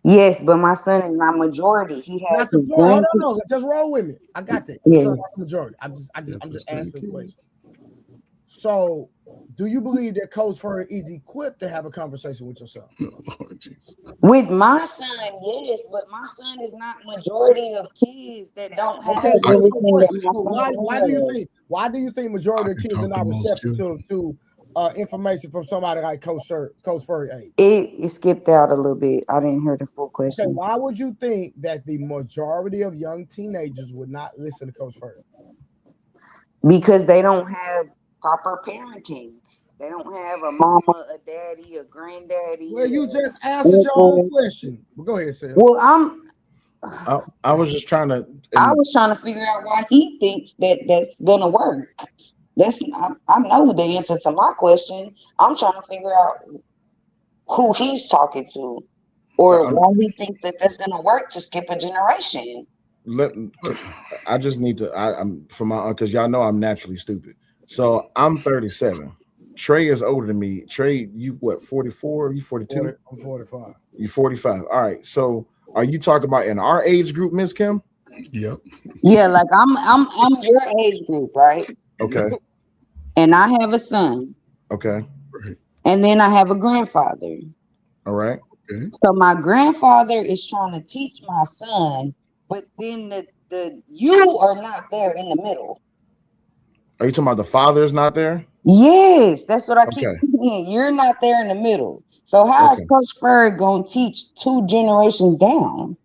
Yes, but my son is not majority. He has his no, just roll with me. I got that. Your son is majority. I'm just asking a question. So, do you believe that Coach Ferg is equipped to have a conversation with your son? With my son, yes, but my son is not majority of kids that don't have everything that why do you think majority of kids are not receptive to information from somebody like Coach Ferg? It skipped out a little bit. I didn't hear the full question. Okay, why would you think that the majority of young teenagers would not listen to Coach Ferg? Because they don't have proper parenting. They don't have a mama, a daddy, a granddaddy. Well, you just answered your own question. Well, go ahead, Sam. Well, I was just trying to. I was trying to figure out why he thinks that that's gonna work. I know the answer to my question. I'm trying to figure out who he's talking to, or why he thinks that that's gonna work to skip a generation. I just need to. I'm for my because y'all know I'm naturally stupid. So I'm 37. Trey is older than me. Trey, you what? 44? You 42? I'm 45. You 45. All right. So are you talking about in our age group, Miss Kim? Yep. Yeah, like I'm your age group, right? Okay. And I have a son. Okay. And then I have a grandfather. All right. Okay. So my grandfather is trying to teach my son, but then you are not there in the middle. Are you talking about the father is not there? Yes, that's what I keep saying. You're not there in the middle. So how is Coach Ferg gonna teach 2 generations down?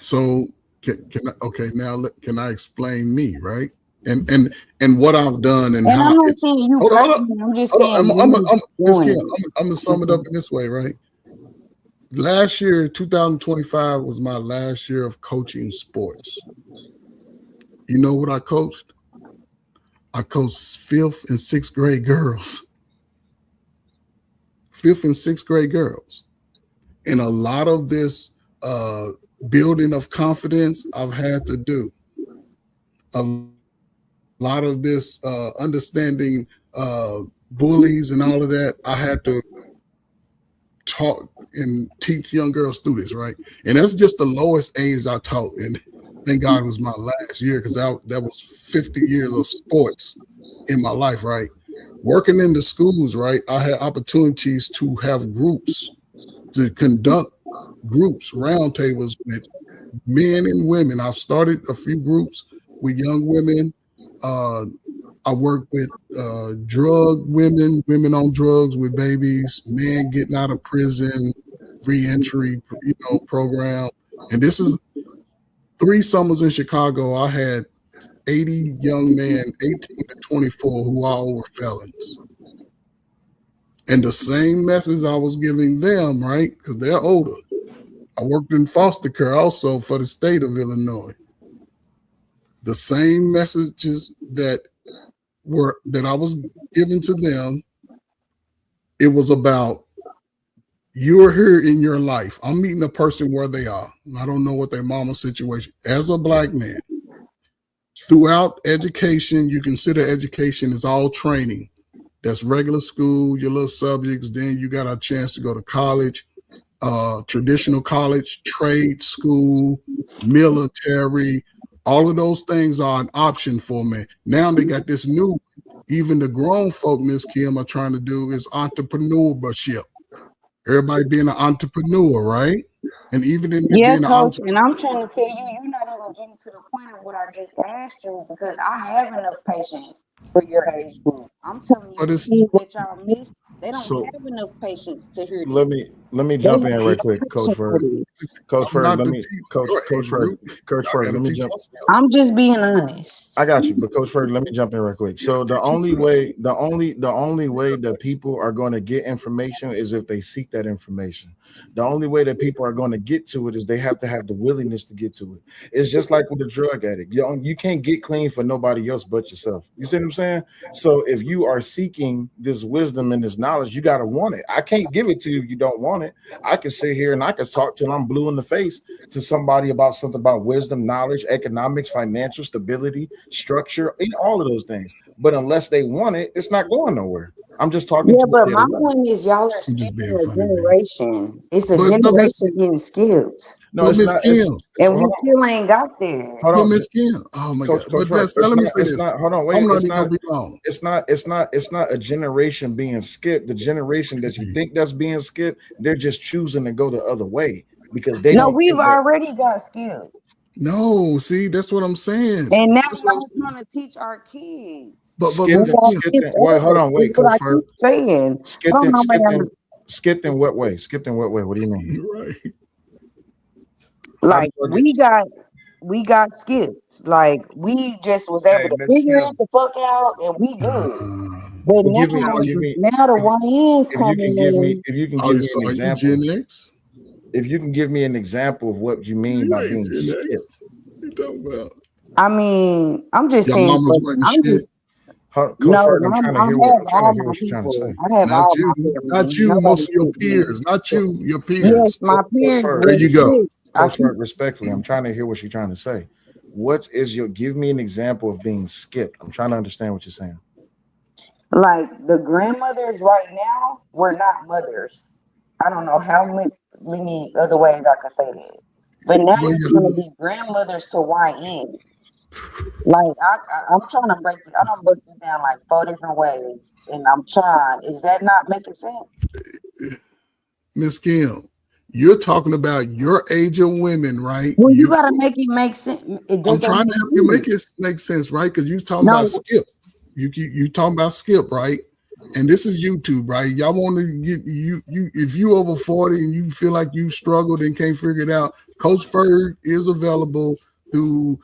So can I explain me, right? And what I've done and how I'm not saying you personally, I'm just saying I'm gonna sum it up in this way, right? Last year, 2025 was my last year of coaching sports. You know what I coached? I coached 5th and 6th grade girls. 5th and 6th grade girls. And a lot of this building of confidence I've had to do. A lot of this understanding bullies and all of that, I had to talk and teach young girl students, right? And that's just the lowest age I taught. And thank God it was my last year because that was 50 years of sports in my life, right? Working in the schools, right? I had opportunities to have groups, to conduct groups, roundtables with men and women. I've started a few groups with young women. I work with drug women on drugs with babies, men getting out of prison, reentry, program. And this is 3 summers in Chicago. I had 80 young men, 18 to 24, who all were felons. And the same message I was giving them, right? Because they're older. I worked in foster care also for the state of Illinois. The same messages that I was giving to them, it was about, you're here in your life. I'm meeting a person where they are. I don't know what their mama's situation. As a Black man, throughout education, you consider education is all training. That's regular school, your little subjects. Then you got a chance to go to college, traditional college, trade school, military. All of those things are an option for me. Now they got this new, even the grown folk, Miss Kim, are trying to do is entrepreneurship. Everybody being an entrepreneur, right? And even in it Yeah, being an coach, alternate, and I'm trying to tell you, you're not even getting to the point of what I just asked you because I have enough patience for your age group. I'm telling you, but the it's kids that y'all miss, they don't So have enough patience to hear let this. me They jump have in right no quick, Coach patience for Ferg. this. Coach I'm Ferg, not let to me teach Coach your age Ferg, group. Coach I Ferg, gotta let me teach jump. myself. I'm just being honest. I got you, but Coach Ferg, let me jump in right quick. Yeah, So the teach only yourself. way, the only way that people are going to get information is if they seek that information. The only way that people are going to get to it is they have to have the willingness to get to it. It's just like with a drug addict. You can't get clean for nobody else but yourself. You see what I'm saying? So if you are seeking this wisdom and this knowledge, you got to want it. I can't give it to you if you don't want it. I can sit here and I can talk till I'm blue in the face to somebody about something about wisdom, knowledge, economics, financial stability, structure, all of those things. But unless they want it, it's not going nowhere. I'm just talking Yeah, to what but they my want. point is y'all are I'm just skipping being a funny, man. generation. It's a But Miss generation getting skipped. No, it's Miss not. Kim, It's And we hold on, still ain't got there. hold but on, Miss Kim. Oh my God. Coach But Ferg. let's let me say It's this. not. Hold on, I'm wait. not It's even gonna not. be long. It's not a generation being skipped. The generation that you think that's being skipped, they're just choosing to go the other way because they No, don't we've think that. already got skipped. No, see, that's what I'm saying. And now That's what I'm y'all saying. trying to teach our kids. But We Miss Skipped, got Kim, skipped. skipped Wait, hold us. on, Is wait, what Coach I Ferg. keep saying. I don't know, man. Skipped in what way? Skipped in what way? What do you mean? you're right. How did Like I get? we got skipped. Like we just was able Hey, to Miss figure it Kim. the fuck out and we good. Uh, But Well, give me. so are Give you? me. now the If, YNs if you come can give me. in. If you can Are give you? me So an are you Gen example. X? If you can give me an example of what you mean You by ain't being Gen skipped. X. What you talking about? I mean, I'm just Your saying, mama's running I'm shit. just Coach no, Ferg, I'm trying to I hear what have all my you're trying to people. say. I have Not all you. my family. Not you. Nobody Most of your skipped me. peers. Not So, you. Your Yes, peers. my Coach peers Ferg, There was you go. skipped. I Coach keep Ferg, respectfully, I'm trying to hear what you're trying to say. What is your? Give me an example of being skipped. I'm trying to understand what you're saying. like the grandmothers right now were not mothers. I don't know how many other ways I could say that. But now But you're gonna be grandmothers to YN. Like I'm trying to break I don't break this down like 4 different ways. And I'm trying. Is that not making sense? Miss Kim, you're talking about your age of women, right? Well, you gotta make it make sense. I'm Does that trying to make help you make sense? it make sense, right? Because you talking about No, Skip. You talking about Skip, right? And this is YouTube, right? Y'all want to get you if you over 40 and you feel like you struggled and can't figure it out, Coach Ferg is available through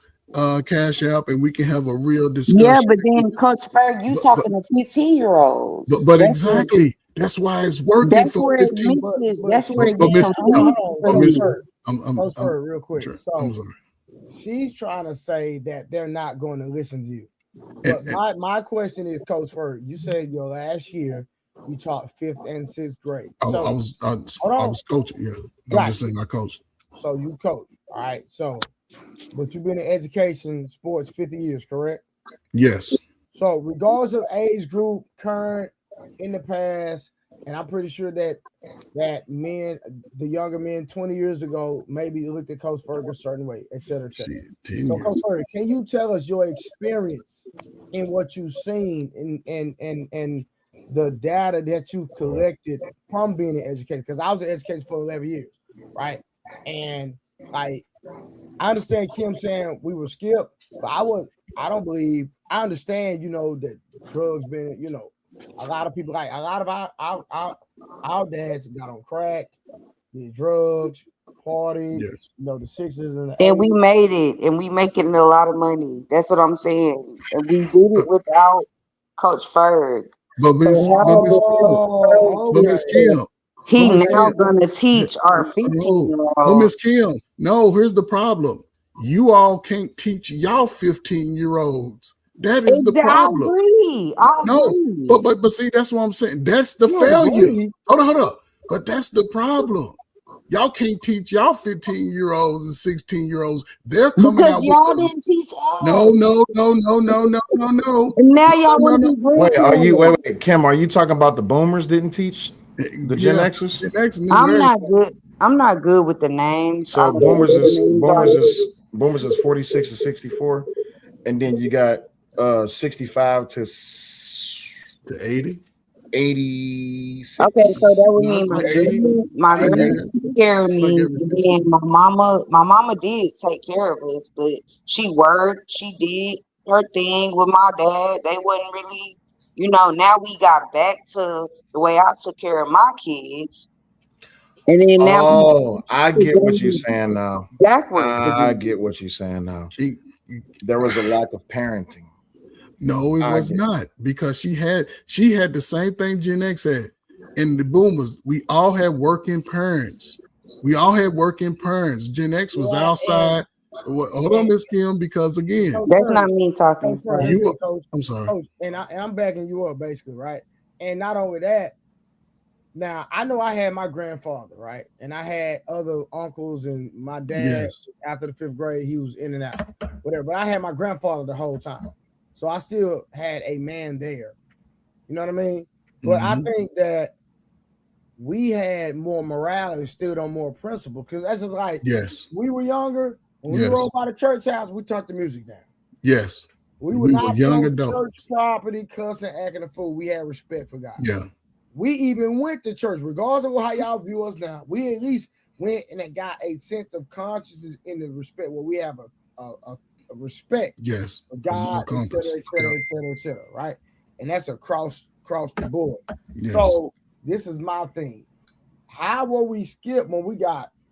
Cash App, and we can have a real yeah, discussion. but then Coach Ferg, you But but talking to 15-year-olds. but exactly, that's why it's working That's for where it 15. mixes. But That's where it But gets Kim, Miss hold on, Kim, confusing hold on, for but Coach Miss, me. Ferg, I'm Coach Ferg, real quick. I'm So sorry. she's trying to say that they're not going to listen to you. But And my question is, Coach Ferg, you said your last year you taught 5th and 6th grade. I So hold I on, was coaching. Yeah, I'm just gotcha. saying I coached. So you coach, all right. So, but you've been in education, sports 50 years, correct? Yes. So, regardless of age group, current, in the past, and I'm pretty sure that men, the younger men 20 years ago, maybe looked at Coach Ferg a certain way, et cetera, et cetera. Shit, 10 So, Coach years. Ferg, can you tell us your experience in what you've seen and the data that you've collected from being an educator? Because I was an educator for 11 years, right? And like I understand Kim saying we were skipped, but I don't believe I understand, that drugs been, a lot of people like a lot of our dads got on crack, did drugs, party, Yes. the sixes and the And we eighties. made it, and we making a lot of money. That's what I'm saying. And we did it But without Coach Ferg. but So Miss but how Miss did Coach Kim, Ferg Oh, but get Miss okay. that Kim, but he Miss now Kim, gonna teach our 15 no, year but old? Miss Kim, no, here's the problem. You all can't teach y'all 15-year-olds. That is the I problem. agree. I No, agree. but see, that's what I'm saying. That's the You don't failure. agree. Hold up. But that's the problem. Y'all can't teach y'all 15-year-olds and 16-year-olds. They're coming Because out with y'all the didn't teach no, us. no, no, no, no, no, no, no, no, And now no, y'all no, want no. to be Wait, grandparents. Kim, are you talking about the boomers didn't teach the Gen Yeah, Xers? the next knew I'm not everything. good. I'm not good with the names. I So don't know what the names boomers is 46 to 64, and then you got 65 to To 80. 86. Okay, so that would No, mean it's my like 80. my It's like granny every, took care of it's like me, every and 6 then months. my mama did take care of us, but she worked, she did her thing with my dad. They wasn't really, now we got back to the way I took care of my kids, and then now we Oh, I to get what you're going saying now. backwards I again. get what you're saying now. She, There was a lack of parenting. no, it I was get not because she had the same thing Gen X had, and the boomers. We all had working parents. Gen X was Yeah, and outside. Hold on, Miss Kim, because again, Coach That's Shirley, not me talking. Coach Shirley, Sir. you. listen, Coach, I'm sorry. Coach, and I'm backing you up basically, right? And not only that, now I know I had my grandfather, right, and I had other uncles, and my dad. Yes. After the 5th grade, he was in and out, whatever. But I had my grandfather the whole time, so I still had a man there. You know what I mean? But I Mhm. think that we had more morale and stood on more principle because that's just like Yes. we were younger. When we Yes. rolled by the church house, we turned the music down. Yes. We We would were not be young on church adults. property, cussing, acting a fool. We had respect for God. Yeah. We even went to church, regardless of how y'all view us now. We at least went and it got a sense of consciousness in the respect where we have a respect Yes. for A moral God, et compass. cetera, et cetera, et cetera, et cetera, right? And that's across the board. Yes. So this is my thing. How were we skipped when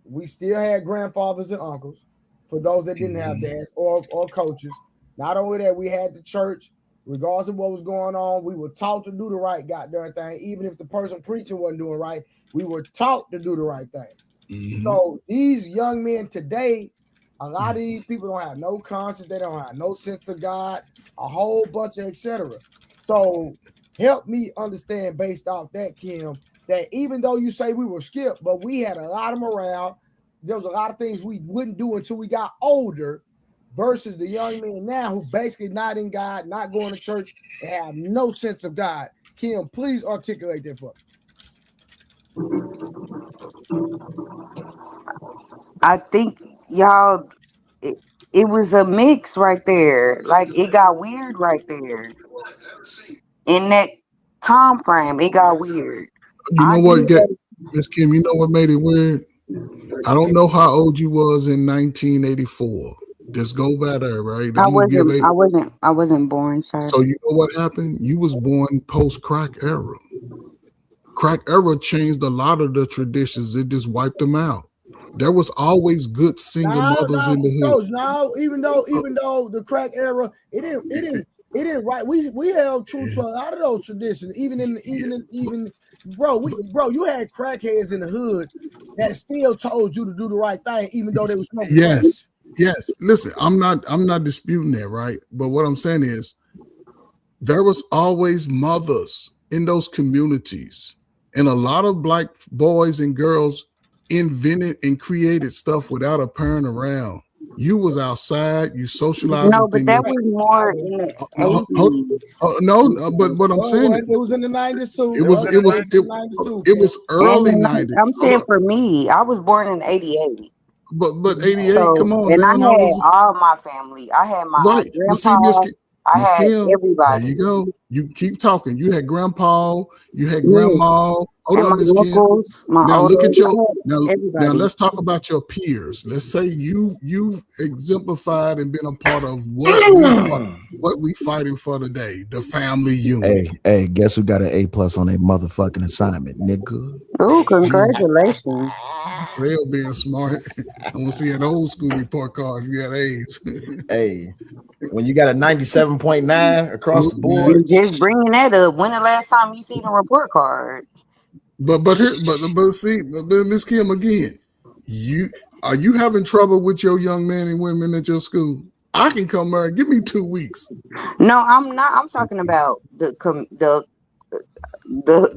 we still had grandfathers and uncles for those that didn't have dads or coaches. Not only that, we had the church, regardless of what was going on, we were taught to do the right goddamn thing. Even if the person preaching wasn't doing right, we were taught to do the right thing. So these young men today, a lot of these people don't have no conscience, they don't have no sense of God, a whole bunch of etc. So help me understand based off that, Kim, that even though you say we were skipped, but we had a lot of morale. There was a lot of things we wouldn't do until we got older versus the young men now who basically not in God, not going to church, and have no sense of God. Kim, please articulate that for me. I think y'all, it was a mix right there. Like it got weird right there. In that time frame, it got weird. You know what, Miss Kim? You know what made it weird? I don't know how old you was in 1984. Just go by there, right? I I'm gonna give I wasn't born, sir. So you know what happened? You was born post crack era. Crack era changed a lot of the traditions. It just wiped them out. There was always good single mothers in the hood. Coach, no, even though the crack era, it didn't right. We held true to a lot of those traditions, even bro, you had crackheads in the hood that still told you to do the right thing, even though they were smoking. Yes. Listen, I'm not disputing that, right? But what I'm saying is there was always mothers in those communities, and a lot of black boys and girls invented and created stuff without a parent around. You was outside, you socialized. No, but that was more in the 80s. No, but what I'm saying, it was in the 90s too. It was early 90s. I'm saying for me, I was born in 88. But 88, so, come on, and man. I had all my family. I had my Right. But see, grandpa. I Miss had Kim, everybody. there you go. You keep talking. You had grandpa, you had grandma. Hold up, Miss Kim. Now look at your now let's talk about your peers. Let's say you've exemplified and been a part of what we fighting for today, the family unit. Hey, guess who got an A+ on a motherfucking assignment, nigga? Oh, congratulations. Sale being smart. I'm gonna see an old school report card if you had A's. Hey, when you got a 97.9 across the board. You're just bringing that up. When the last time you seen a report card? But see, Miss Kim, again, are you having trouble with your young men and women at your school? I can come there. Give me 2 weeks. No, I'm not. I'm talking about the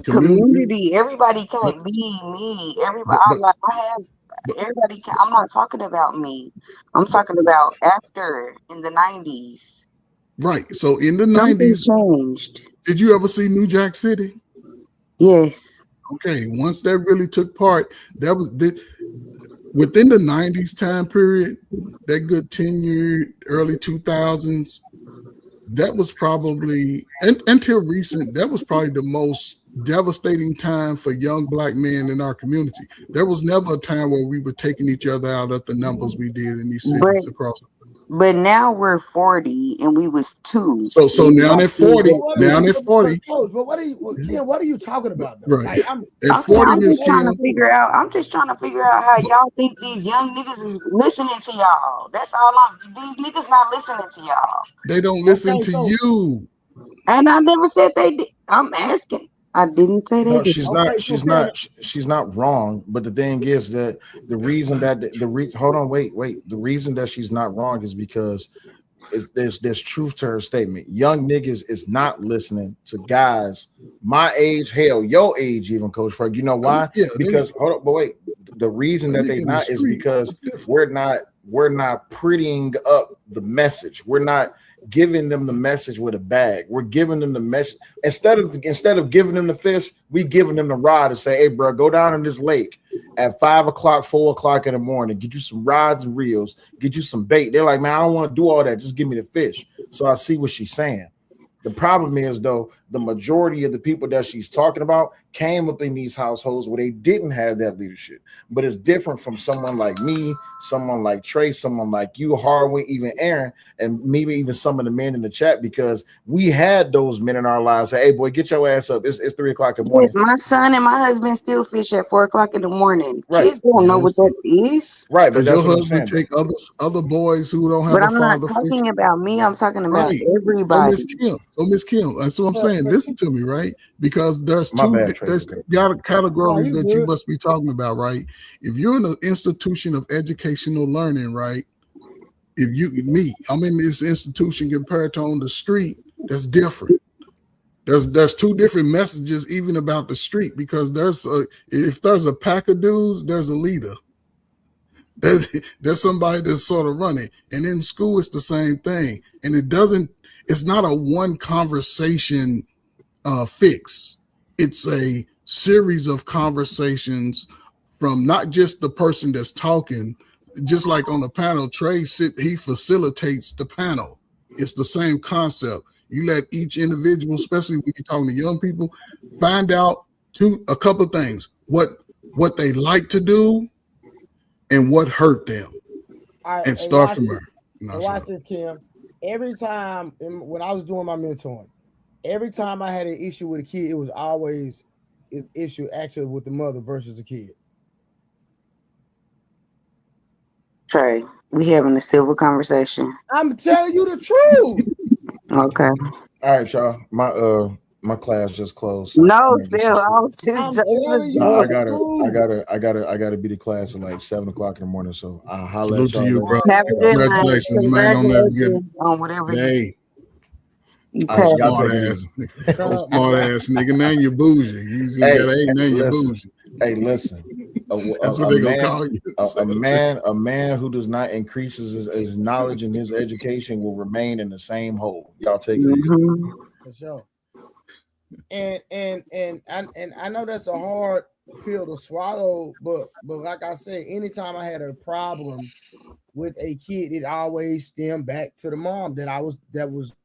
community. Everybody can't be me. Everybody, everybody can. I'm not talking about me. I'm talking about after in the 90s. Right. So in the Something 90s, changed. Did you ever see New Jack City? Yes. Okay. Once that really took part, that was within the 90s time period, that good 10-year, early 2000s, that was probably until recent, that was probably the most devastating time for young black men in our community. There was never a time where we were taking each other out at the numbers we did in these cities across. But now we're 40 and we was 2. So now they're 40. Now they're 40. But what are you, Kim? What are you talking about, though? Right. Like, I'm just trying to figure out. I'm just trying to figure out how y'all think these young niggas is listening to y'all. That's all. These niggas not listening to y'all. They don't listen to you. And I never said they did. I'm asking. I didn't say they No, did. she's not wrong. But the thing is that the reason that the reason that she's not wrong is because there's truth to her statement. Young niggas is not listening to guys my age, hell, your age, even, Coach Frank. You know why? Because hold up, but wait. The reason that they not is because we're not prettying up the message. We're not giving them the message with a bag. We're giving them the message instead of giving them the fish, we giving them the rod to say, hey, bro, go down in this lake at 5 o'clock, 4 o'clock in the morning, get you some rods and reels, get you some bait. They're like, man, I don't want to do all that. Just give me the fish. So I see what she's saying. The problem is, though, the majority of the people that she's talking about came up in these households where they didn't have that leadership. But it's different from someone like me, someone like Trey, someone like you, Harwin, even Aaron, and maybe even some of the men in the chat, because we had those men in our lives say, hey, boy, get your ass up. It's 3 o'clock in the morning. Yes, my son and my husband still fish at 4 o'clock in the morning. Right. Kids don't know what that is. Right, but Does that's your what husband I'm saying, take other boys who don't have But a I'm not father talking fish? about me. I'm talking about Right. everybody. So Miss Kim, that's what I'm saying. Listen to me, right? Because there's categories that you must be talking about, right? If you're in an institution of educational learning, right? I'm in this institution compared to on the street, that's different. There's two different messages even about the street, because if there's a pack of dudes, there's a leader. There's somebody that's sort of running. And in school, it's the same thing. And it's not a one conversation fix. It's a series of conversations from not just the person that's talking, just like on the panel, he facilitates the panel. It's the same concept. You let each individual, especially when you're talking to young people, find out a couple of things. What they like to do and what hurt them. And start from there. Watch this, Kim. Every time when I was doing my mentoring, every time I had an issue with a kid, it was always an issue actually with the mother versus the kid. Trey, we having a civil conversation. I'm telling you the truth. Okay. All right, y'all. My class just closed. No, Phil, I was just I gotta be to class at like 7 o'clock in the morning. So I'll holler at y'all. You, bro. Have a good night. Congratulations, man, on whatever. Hey. Okay. Smart ass nigga. Now you bougie. You just now you bougie. Hey, listen. That's what they gonna call you. A man who does not increase his knowledge and his education will remain in the same hole. Y'all take it easy. For sure. And I know that's a hard pill to swallow, but like I said, anytime I had a problem with a kid, it always stemmed back to the mom that was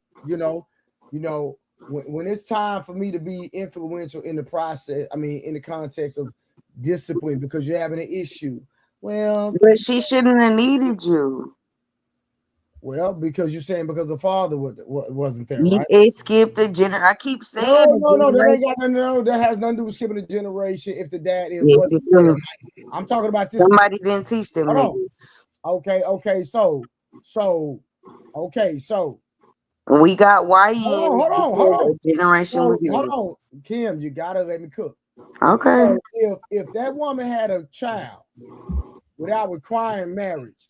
when it's time for me to be influential in the process, I mean in the context of discipline because you're having an issue. Well, but she shouldn't have needed you. Well, because you're saying because the father wasn't there, right? It skipped a generation. I keep saying no, that ain't got nothing. No, that has nothing to do with skipping a generation. If the dad wasn't there, I'm talking about this. Somebody didn't teach them. Okay, so we got YN. Hold on. Generation was hold on, Kim, you gotta let me cook. Okay. So if that woman had a child without requiring marriage,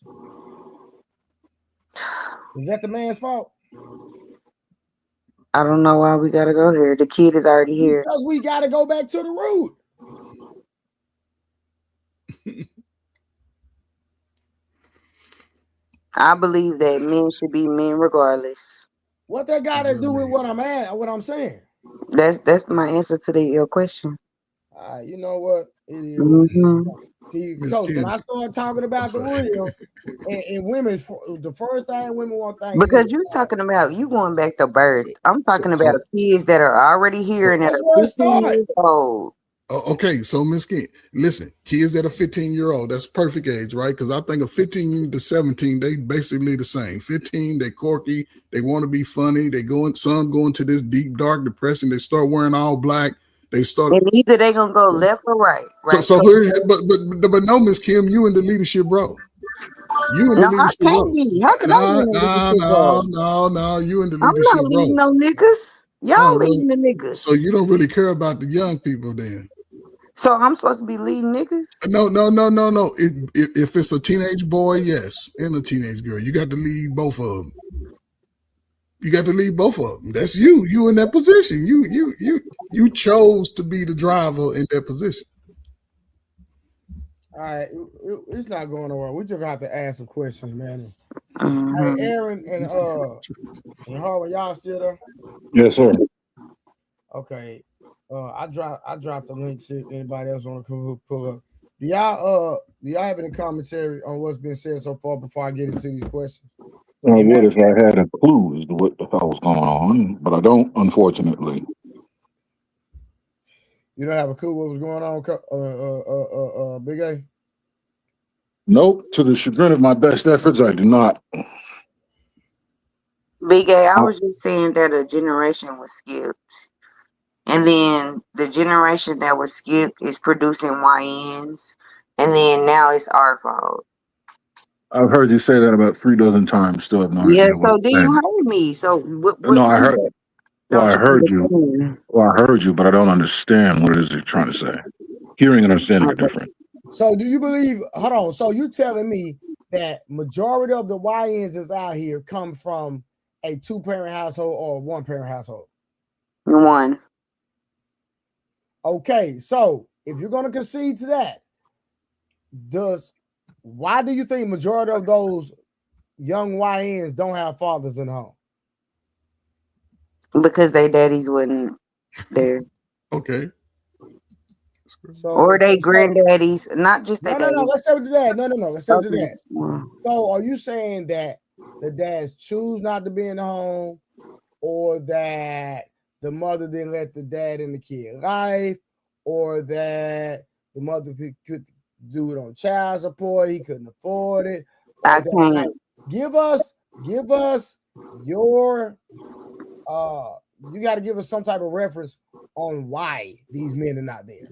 is that the man's fault? I don't know why we gotta go here. The kid is already here. Because we gotta go back to the root. I believe that men should be men regardless. What that got to do with what I'm saying? That's my answer to your question. You know what? It is. Mm-hmm. See, Miss Coach, when Kim. I start talking about the real and women's, the first thing women want to think Because is, you're talking about you going back to birth. I'm So, talking about so, kids that are already here and that that's are where it 15 starts. years old. okay, so Miss Kim, listen, kids that are 15-year-old, that's perfect age, right? Because I think of 15 to 17, they basically the same. 15, they quirky, they want to be funny, some go into this deep dark depression, they start wearing all black, they start. And either they gonna go left or right, So, right? so here, but no, Miss Kim, you in the leadership role. You in the No, I leadership can't role. be. How can I be in the leadership role? No, you in the I'm leadership not leading role. no niggas. Y'all Oh, well, leading the niggas. so you don't really care about the young people then. So I'm supposed to be leading niggas? No. If it's a teenage boy, yes, and a teenage girl, you got to lead both of them. You got to lead both of them. That's you. You in that position. You chose to be the driver in that position. All right, it's not going nowhere. We just have to ask some questions, man. Mhm. Hey, Aaron and Harlan, y'all still there? Yes, sir. Okay. I dropped the link. See if anybody else want to pull up. Do y'all have any commentary on what's been said so far before I get into these questions? I would if I had a clue as to what the hell was going on, but I don't, unfortunately. You don't have a clue what was going on, Big A? Nope. To the chagrin of my best efforts, I do not. Big A, I was just saying that a generation was skipped. And then the generation that was skipped is producing YNs. And then now it's our fault. I've heard you say that about 3 dozen times. Still have no Yeah, idea what so you're then you saying. heard me. So what No, I heard. Well, don't I you heard you. understand? Well, I heard you, but I don't understand what it is you're trying to say. Hearing and understanding are different. So do you believe, hold on, so you telling me that majority of the YNs that's out here come from a 2-parent household or a 1-parent household? One. Okay, so if you're going to concede to that, why do you think majority of those young YNs don't have fathers in the home? Because their daddies wasn't there. Okay. So, or they granddaddies, not just their no. daddies. Let's say the dad. No. Let's say the Okay. dads. So, are you saying that the dads choose not to be in the home, or that the mother didn't let the dad in the kid life, or that the mother could do it on child support, he couldn't afford it? I can't. Like, give us your you got to give us some type of reference on why these men are not there.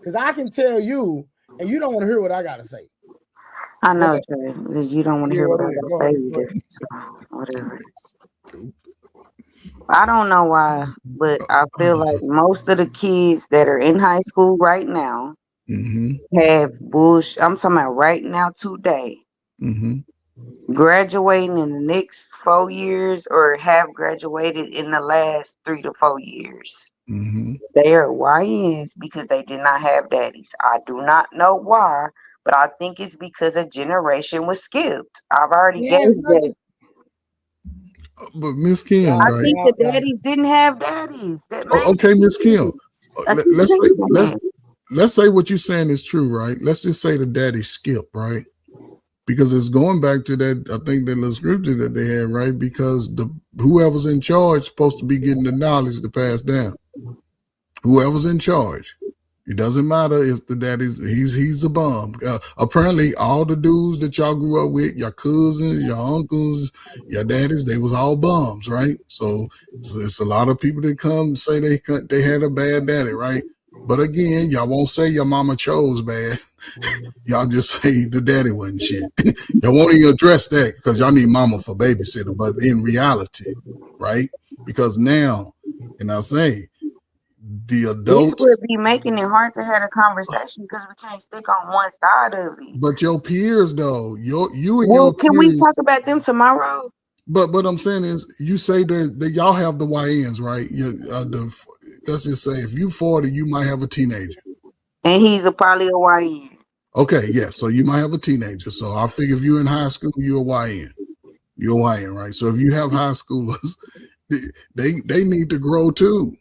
Because I can tell you, and you don't want to hear what I got to say. I know, Trey, because you don't want to hear what I got to say Go either. So, whatever. I don't know why, but I feel like most of the kids that are in high school right now have bullshit. I'm talking about right now, today. Graduating in the next 4 years or have graduated in the last 3 to 4 years. They are YNs because they did not have daddies. I do not know why, but I think it's because a generation was skipped. I've already gave that. But Miss Kim, I right? think the daddies didn't have daddies. Okay, Miss Kim. Let's say what you're saying is true, right? Let's just say the daddy skipped, right? Because it's going back to that, I think that little scripture that they had, right? Because whoever's in charge is supposed to be getting the knowledge to pass down. Whoever's in charge. It doesn't matter if the daddy's he's a bum. Apparently, all the dudes that y'all grew up with, your cousins, your uncles, your daddies, they was all bums, right? So it's a lot of people that come and say they had a bad daddy, right? But again, y'all won't say your mama chose bad. Y'all just say the daddy wasn't shit. Y'all won't even address that because y'all need mama for babysitter. But in reality, right? Because now, and I say, the adults. This would be making it hard to have a conversation because we can't stick on one side of it. But your peers, though, you and well, your peers. Can we talk about them tomorrow? But what I'm saying is, you say that y'all have the YNs, right? Let's just say if you 40, you might have a teenager. And he's probably a YN. Okay, yeah. So you might have a teenager. So I figure if you're in high school, you're a YN. You're a YN, right? So if you have high schoolers, they need to grow too.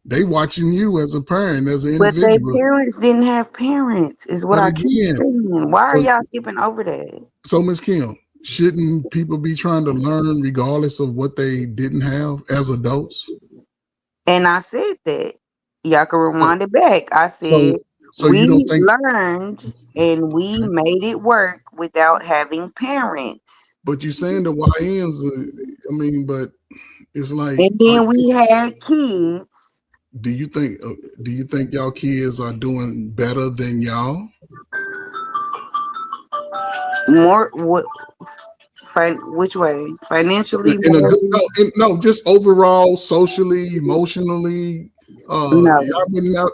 They watching you as a parent, as an But their individual. parents didn't have parents, is what But I keep again, saying. Why are so y'all skipping over that? so Ms. Kim, shouldn't people be trying to learn regardless of what they didn't have as adults? And I said that. Y'all can So rewind it back. I said so you don't we think? learned and we Okay. made it work without having parents. But you're saying the YNs. I mean, but it's like, And then we had kids. do you think y'all kids are doing better than y'all? More what? Which way? Financially, In a good morally? no, just overall, socially, emotionally. No,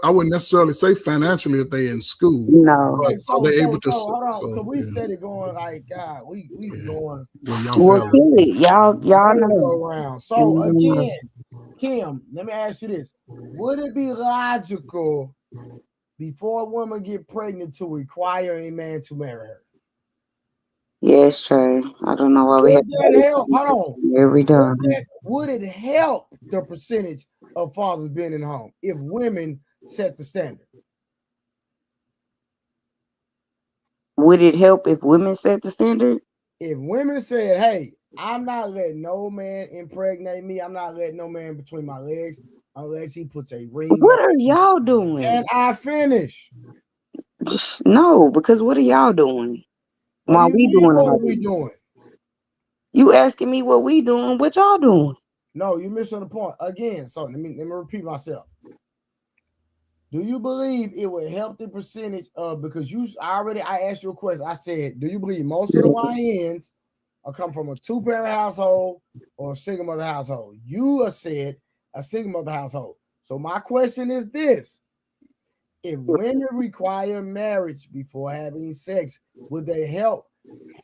I wouldn't necessarily say financially if they in school, no. but Okay, are so they so able to? so hold on, So cause we yeah, steady going like God, we yeah. going Well, y'all Well, fell kill it, y'all know. merry-go-round. So Y'all know. again, Kim, let me ask you this: would it be logical before a woman get pregnant to require a man to marry her? Yes, Trey. I don't know why we have Would to that have this help? Hold on. conversation every time. Would it help the percentage of fathers being in the home if women set the standard? Would it help if women set the standard? If women said, "Hey, I'm not letting no man impregnate me. I'm not letting no man between my legs unless he puts a ring What on are me." y'all Can doing? I finish? No, because what are y'all doing What do while you we mean? doing What all are we this? doing? You asking me what we doing? What y'all doing? No, you're missing the point again. So let me repeat myself. Do you believe it would help the percentage of, because I asked you a question. I said, do you believe most of the YNs are come from a two-parent household or a single mother household? You said a single mother household. So my question is this: if women require marriage before having sex, would they help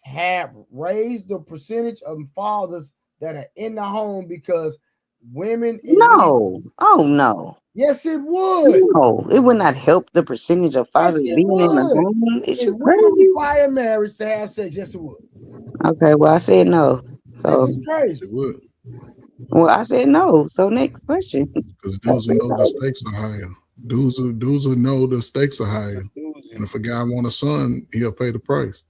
have raised the percentage of fathers that are in the home? Because women and men, No. Oh no. yes, it would. No, it would not help the percentage of Yes, fathers it being in the would. home. Is If you women crazy? require marriage to have sex, yes, it would. Okay, well I said no. This So is crazy. it would, well I said no. So next question. because I dudes said will know the no. stakes are higher. Dudes will know the stakes are higher. And if a guy want a son, he'll pay the price.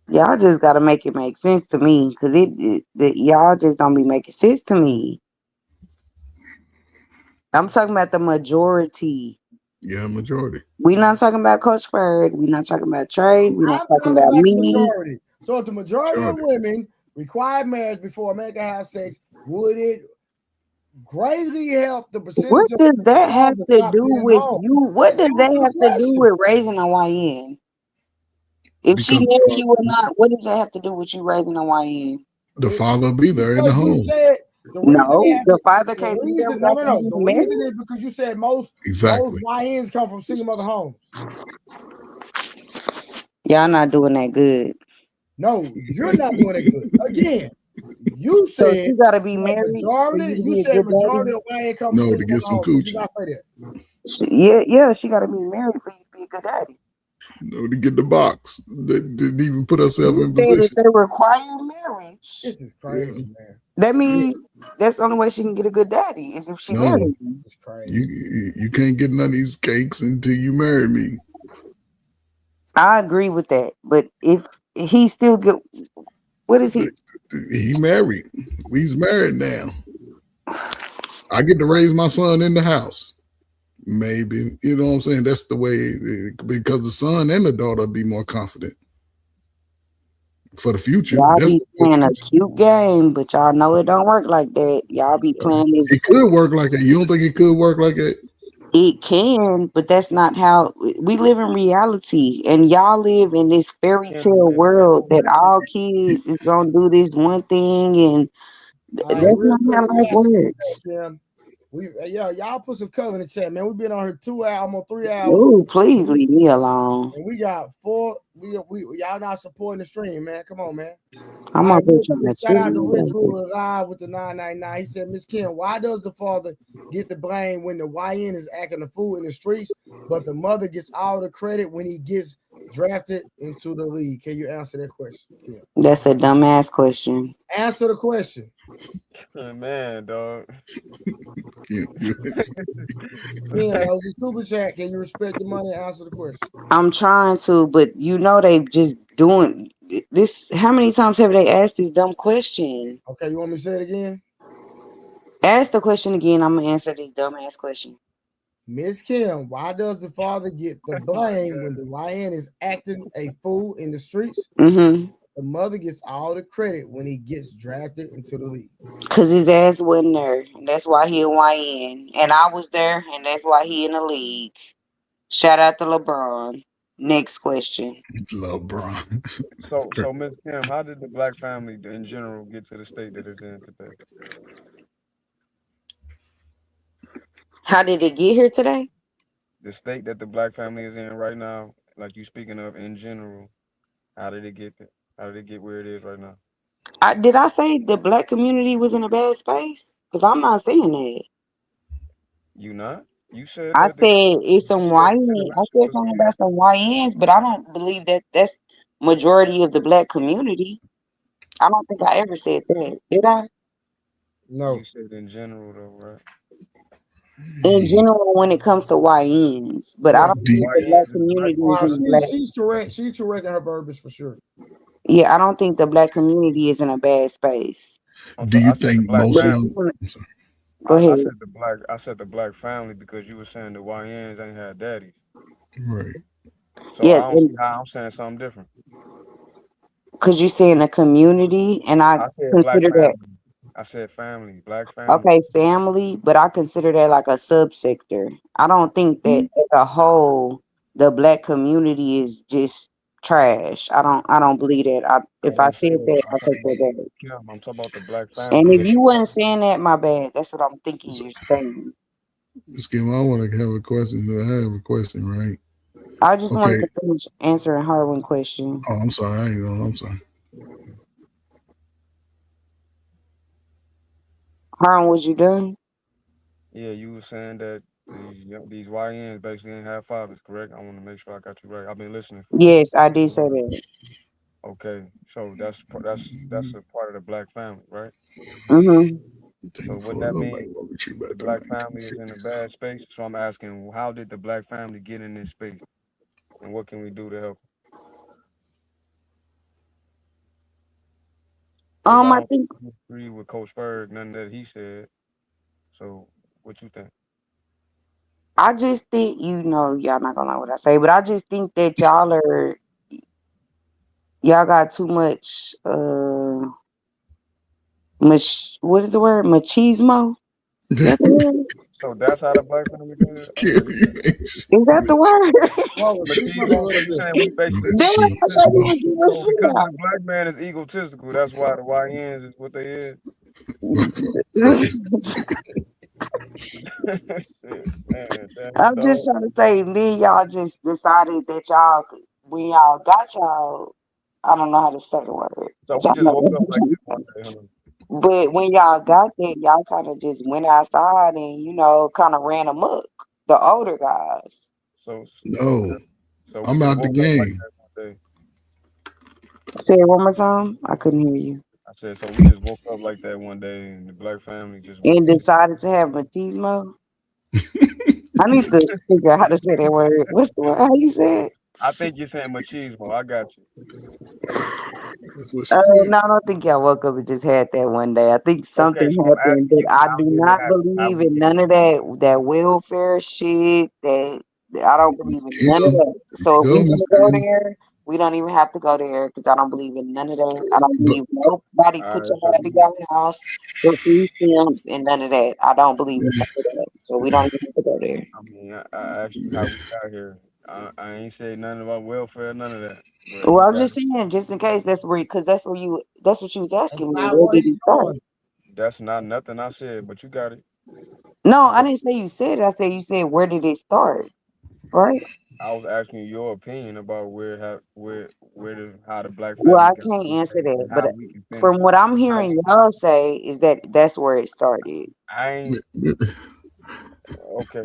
Y'all just gotta make it make sense to me, because y'all just don't be making sense to me. I'm talking about the majority. Yeah, majority. We not talking about Coach Ferg. We not talking about Trey. We not I'm talking talking about about the me. majority. So if the majority of women require marriage before a man can have sex, would it greatly help the What percentage of does that have fathers to not do being in the with home? you? What Just does that answer the have to do question. with raising a YN? If she Because marry you or not, what does that have to do with you raising a YN? the father will be there in the Because you home. said the reason they No, have the to, father the can't be there reason, no, without no, them no. being The married. reason is because you said most Exactly. YNs come from single mother homes. Y'all not doing that good. No, you're not doing it good. Again, you So said she gotta be that married for you majority, to you be a said good majority daddy. of YN come from No, to single get mother some homes. Did you coochie. not say that? Yeah, she gotta be married for you to be a good daddy. No, to get the box. They didn't even put herself You in said if position. they require marriage, This is Yeah. crazy, man. that means that's the only way she can get a good daddy is if she No, marries you. It's crazy. you can't get none of these cakes until you marry me. I agree with that, but if he still get, what is he? He married. He's married now. I get to raise my son in the house. Maybe. You know what I'm saying? That's the way, because the son and the daughter be more confident for the future. Y'all That's be playing a cute game, but y'all know it don't work like that. Y'all be playing this. It could work like that. You don't think it could work like that? It can, but that's not how we live in reality. And y'all live in this fairy tale world that all kids is gonna do this one thing, and All right, that's real not quick, how let me life ask you this, works. Tim. Y'all put some color in the chat, man. We've been on here 2 hours, almost 3 hours. Ooh, please leave me alone. And we got 4. We y'all not supporting the stream, man. Come on, man. I'm All up right, here real trying quick. to Shout chill out to Rich my Ruler Live with the 999. He said, Miss Kim, why does the father get the blame when the YN is acting a fool in the streets, but the mother gets all the credit when he gets drafted into the league? Can you answer that question? Yeah. That's a dumbass question. Answer the question. Man, dog. Can't do it. Yeah, that was a super chat. Can you respect the money and answer the question? I'm trying to, but you know they just doing this. How many times have they asked this dumb question? Okay, you want me to say it again? Ask the question again. I'm gonna answer this dumbass question. Miss Kim, why does the father get the blame when the YN is acting a fool in the streets? Mm-hmm. The mother gets all the credit when he gets drafted into the league. Cause his ass wasn't there. And that's why he a YN. And I was there, and that's why he in the league. Shout out to LeBron. Next question. LeBron. So Miss Kim, how did the black family in general get to the state that it's in today? How did it get here today? The state that the black family is in right now, like you speaking of in general, how did it get there? How did it get where it is right now? Did I say the black community was in a bad space? Because I'm not saying that. You not? You said I that. said it's some YNs. I said was something about some YNs, but I don't believe that that's majority of the black community. I don't think I ever said that. Did I? No. You said in general though, right? In general, when it comes to YNs, but I don't think the black community is in a black. She's correct. She's correct in her verbiage for sure. Yeah, I don't think the black community is in a bad space. Do you think most of them? Go ahead. I said the black family because you were saying the YNs ain't had daddies. Right. So I don't see how I'm saying something different. Because you say in a community, and I said consider black that. family. I said family, black family. Okay, family, but I consider that like a subsector. I don't think that as a whole, the black community is just trash. I don't believe that. If I said that, I take that back. Yeah, I'm talking about the black And family. if you wasn't saying that, my bad. That's what I'm thinking you're saying. Ms. Kim, I want to have a question. I have a question, right? I just wanted to finish answering her one question. Oh, I'm sorry. I ain't know. I'm sorry. Harlan, was you done? Yeah, you were saying that these YNs basically didn't have fathers, correct? I want to make sure I got you right. I've been listening. Yes, I did say that. Okay, so that's a part of the black family, right? Mm-hmm. So what that means, the black family is in a bad space. So I'm asking, how did the black family get in this space, and what can we do to help? I think agree with Coach Berg, nothing that he said. So what you think? I just think y'all not gonna like what I say, but I just think that y'all got too much what is the word? Machismo? Is that the word? So that's how the black family got it? Is that the word? Because the black man is egotistical, that's why the YNs is what they is. I'm just trying to say, me, y'all just decided that when y'all got y'all, I don't know how to say the word. So we just woke up like this one day, huh? But when y'all got that, y'all kind of just went outside and, kind of ran amok, the older guys. No, I'm out the game. Say it one more time. I couldn't hear you. I said, so we just woke up like that one day, and the black family just and decided to have machismo. I need to figure out how to say that word. What's the word? How you say it? I think you're saying machismo. I got you. No, I don't think y'all woke up and just had that one day. I think something happened, but I do not believe in none of that welfare shit. That I don't believe in none of that. So if we want to go there, we don't even have to go there because I don't believe in none of that. I don't believe nobody put your head in your house for free stamps and none of that. I don't believe in none of that. So we don't even have to go there. I mean, I asked you how we got here. I ain't said nothing about welfare, none of that. Well, I'm just saying, just in case that's what you was asking me. Where did he start? That's not nothing I said, but you got it. No, I didn't say you said it. I said you said where did it start, right? I was asking you your opinion about how the black family. Well, I can't answer that, but from what I'm hearing y'all say is that's where it started. I ain't okay.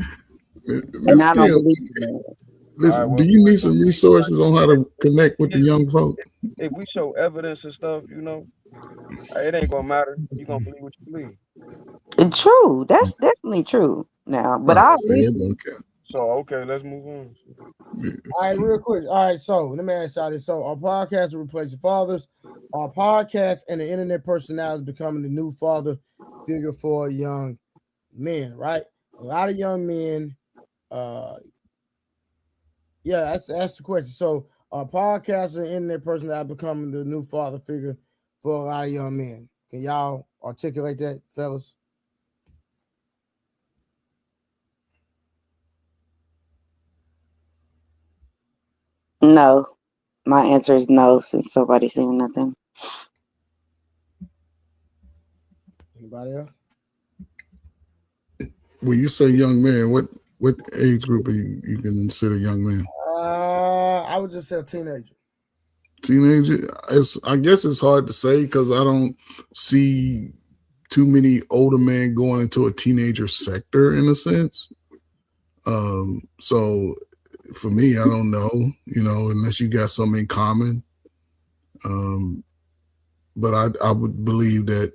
And I don't believe in that. Listen, well, do you need some resources on how to connect with the young folk? if we show evidence and stuff, it ain't gonna matter. You gonna believe what you believe. True. That's definitely true. Now, but Oh, I so listen. it don't count. So okay, let's move on. All right, real quick. All right, so let me ask y'all this. So our podcast will replace the fathers. Our podcast and the internet personalities becoming the new father figure for young men, right? A lot of young men, yeah, that's the question. So our podcast and internet personality becoming the new father figure for a lot of young men. Can y'all articulate that, fellas? No. My answer is no, since nobody's saying nothing. Anybody else? When you say young man, what age group are you consider young man? I would just say a teenager. Teenager? I guess it's hard to say because I don't see too many older men going into a teenager sector in a sense. So for me, I don't know, unless you got something in common. But I would believe that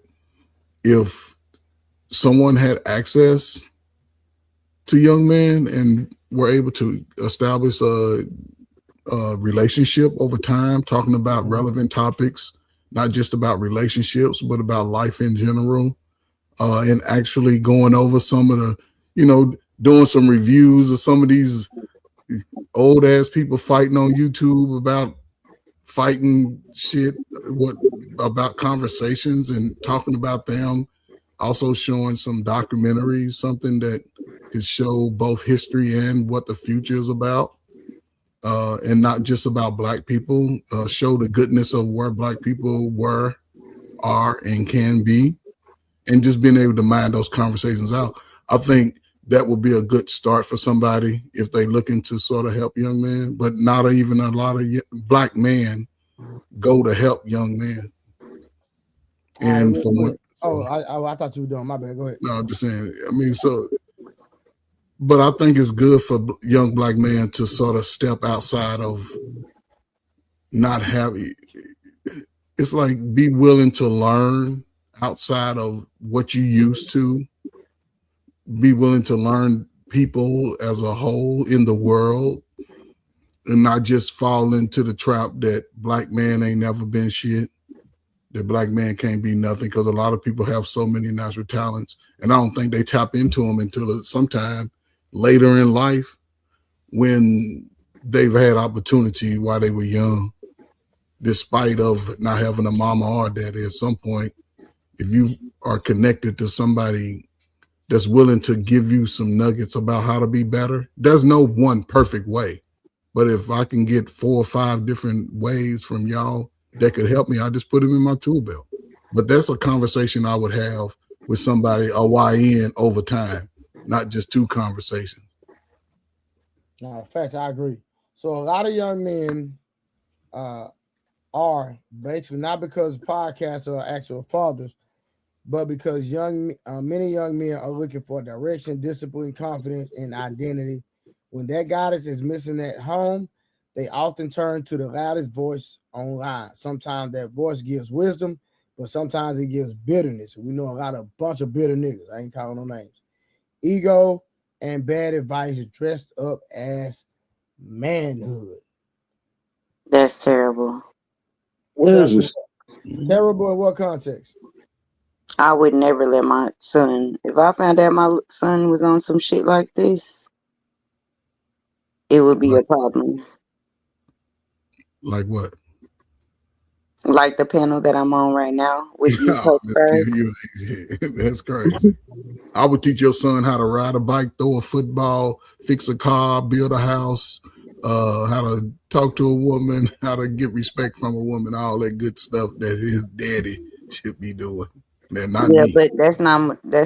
if someone had access to young men and were able to establish a relationship over time, talking about relevant topics, not just about relationships, but about life in general, and actually going over some of the, doing some reviews of some of these old ass people fighting on YouTube about fighting shit, about conversations and talking about them, also showing some documentaries, something that could show both history and what the future is about. And not just about Black people, show the goodness of where Black people were, are, and can be, and just being able to mind those conversations out. I think that would be a good start for somebody if they looking to sort of help young men, but not even a lot of Black men go to help young men. And right, from what? I thought you were doing. My bad. Go ahead. No, I'm just saying. I mean, but I think it's good for young Black men to sort of step outside of not having. It's like be willing to learn outside of what you used to. Be willing to learn people as a whole in the world, and not just fall into the trap that Black man ain't never been shit, that Black man can't be nothing, because a lot of people have so many natural talents, and I don't think they tap into them until sometime later in life when they've had opportunity while they were young, despite of not having a mama or daddy. At some point, if you are connected to somebody that's willing to give you some nuggets about how to be better, there's no one perfect way. But if I can get 4 or 5 different ways from y'all that could help me, I just put them in my tool belt. But that's a conversation I would have with somebody, a YN, over time, not just 2 conversations. No, in fact, I agree. So a lot of young men are basically not because podcasts are actual fathers, but because many young men are looking for direction, discipline, confidence, and identity. When that guidance is missing at home, they often turn to the loudest voice online. Sometimes that voice gives wisdom, but sometimes it gives bitterness. We know a bunch of bitter niggas. I ain't calling no names. Ego and bad advice dressed up as manhood. That's terrible. Where is this? Terrible in what context? I would never let my son, if I found out my son was on some shit like this, it would be a problem. Like what? Like the panel that I'm on right now with you, Oh, Miss Kim, that's crazy. I would teach your son how to ride a bike, throw a football, fix a car, build a house, how to talk to a woman, how to get respect from a woman, all that good stuff that his daddy should be doing. Not me. But that's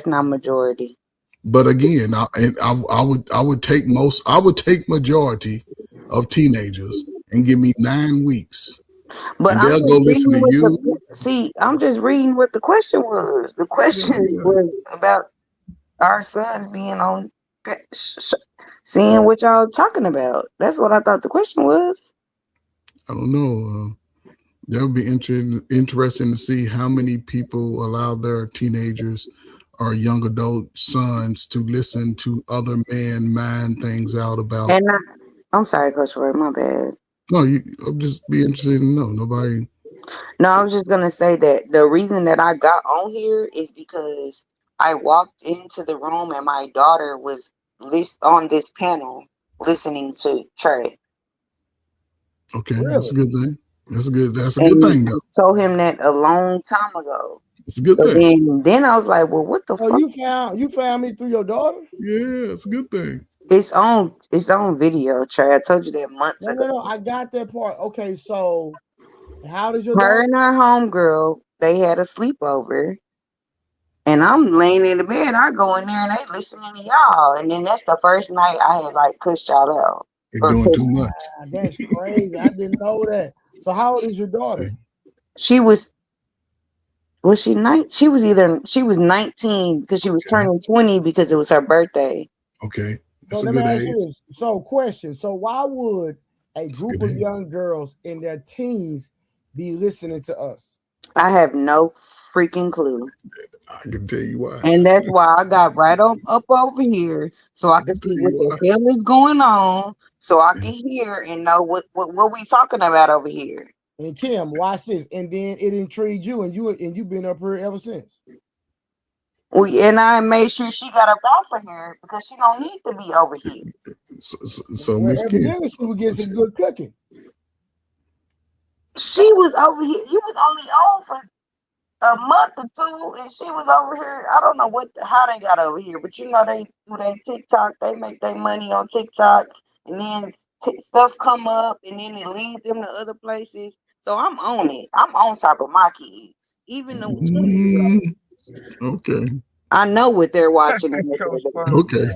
not majority. But again, I would take majority of teenagers and give me 9 weeks. But and I'm they'll just go listen to you. I'm just reading what the question was. The question was about our sons being on seeing what y'all talking about. That's what I thought the question was. I don't know. That would be interesting to see how many people allow their teenagers or young adult sons to listen to other men mine things out about. And I'm sorry, Coach Roy, my bad. No, I'll just be interested to know. Nobody. No, I was just gonna say that the reason that I got on here is because I walked into the room and my daughter was on this panel listening to Trey. Okay, that's a good thing. That's a good thing though. Told him that a long time ago. It's a good thing. Then I was like, well, what the fuck? You found me through your daughter? Yeah, it's a good thing. It's on video, Trey. I told you that months ago. No, I got that part. Okay, so how does your Her daughter? and her homegirl, they had a sleepover. And I'm laying in the bed. I go in there and they listening to y'all. And then that's the first night I had like pushed y'all out. You're doing too much. That's crazy. I didn't know that. So how old is your daughter? She was she 9? She was 19 because she was turning 20 because it was her birthday. Okay. So let me ask you this. So question. So why would a group of young girls in their teens be listening to us? I have no freaking clue. I can tell you why. And that's why I got right up over here so I can see what the hell is going on, so I can hear and know what we talking about over here. And Kim, watch this. And then it intrigued you, and you've been up here ever since. And I made sure she got up off of here because she don't need to be over here. So Miss Kim, she would get some good cooking. She was over here. You was only on for a month or two, and she was over here. I don't know how they got over here, but you know they do their TikTok. They make their money on TikTok, and then stuff come up, and then it leads them to other places. So I'm on it. I'm on top of my kids, even the 20-year-olds. Okay. I know what they're watching. Okay.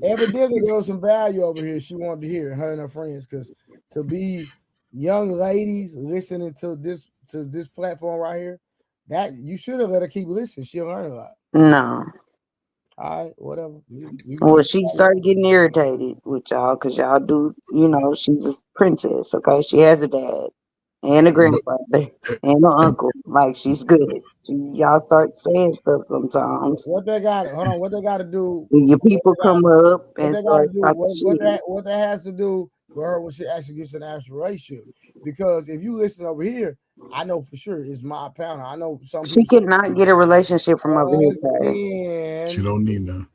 Evidently, there was some value over here she wanted to hear, her and her friends, because to be young ladies listening to this platform right here, that you should have let her keep listening. She'll learn a lot. No. All right, whatever. Well, she started getting irritated with y'all because y'all do, she's a princess, okay? She has a dad and a grandfather and an uncle. Like, she's good. Y'all start saying stuff sometimes. What they got? Hold on. What they got to do? Your people come up and start talking shit. What that has to do with her when she actually gets an actual relationship? Because if you listen over here, I know for sure it's my panel. I know some. She cannot get a relationship from over here. She don't need none.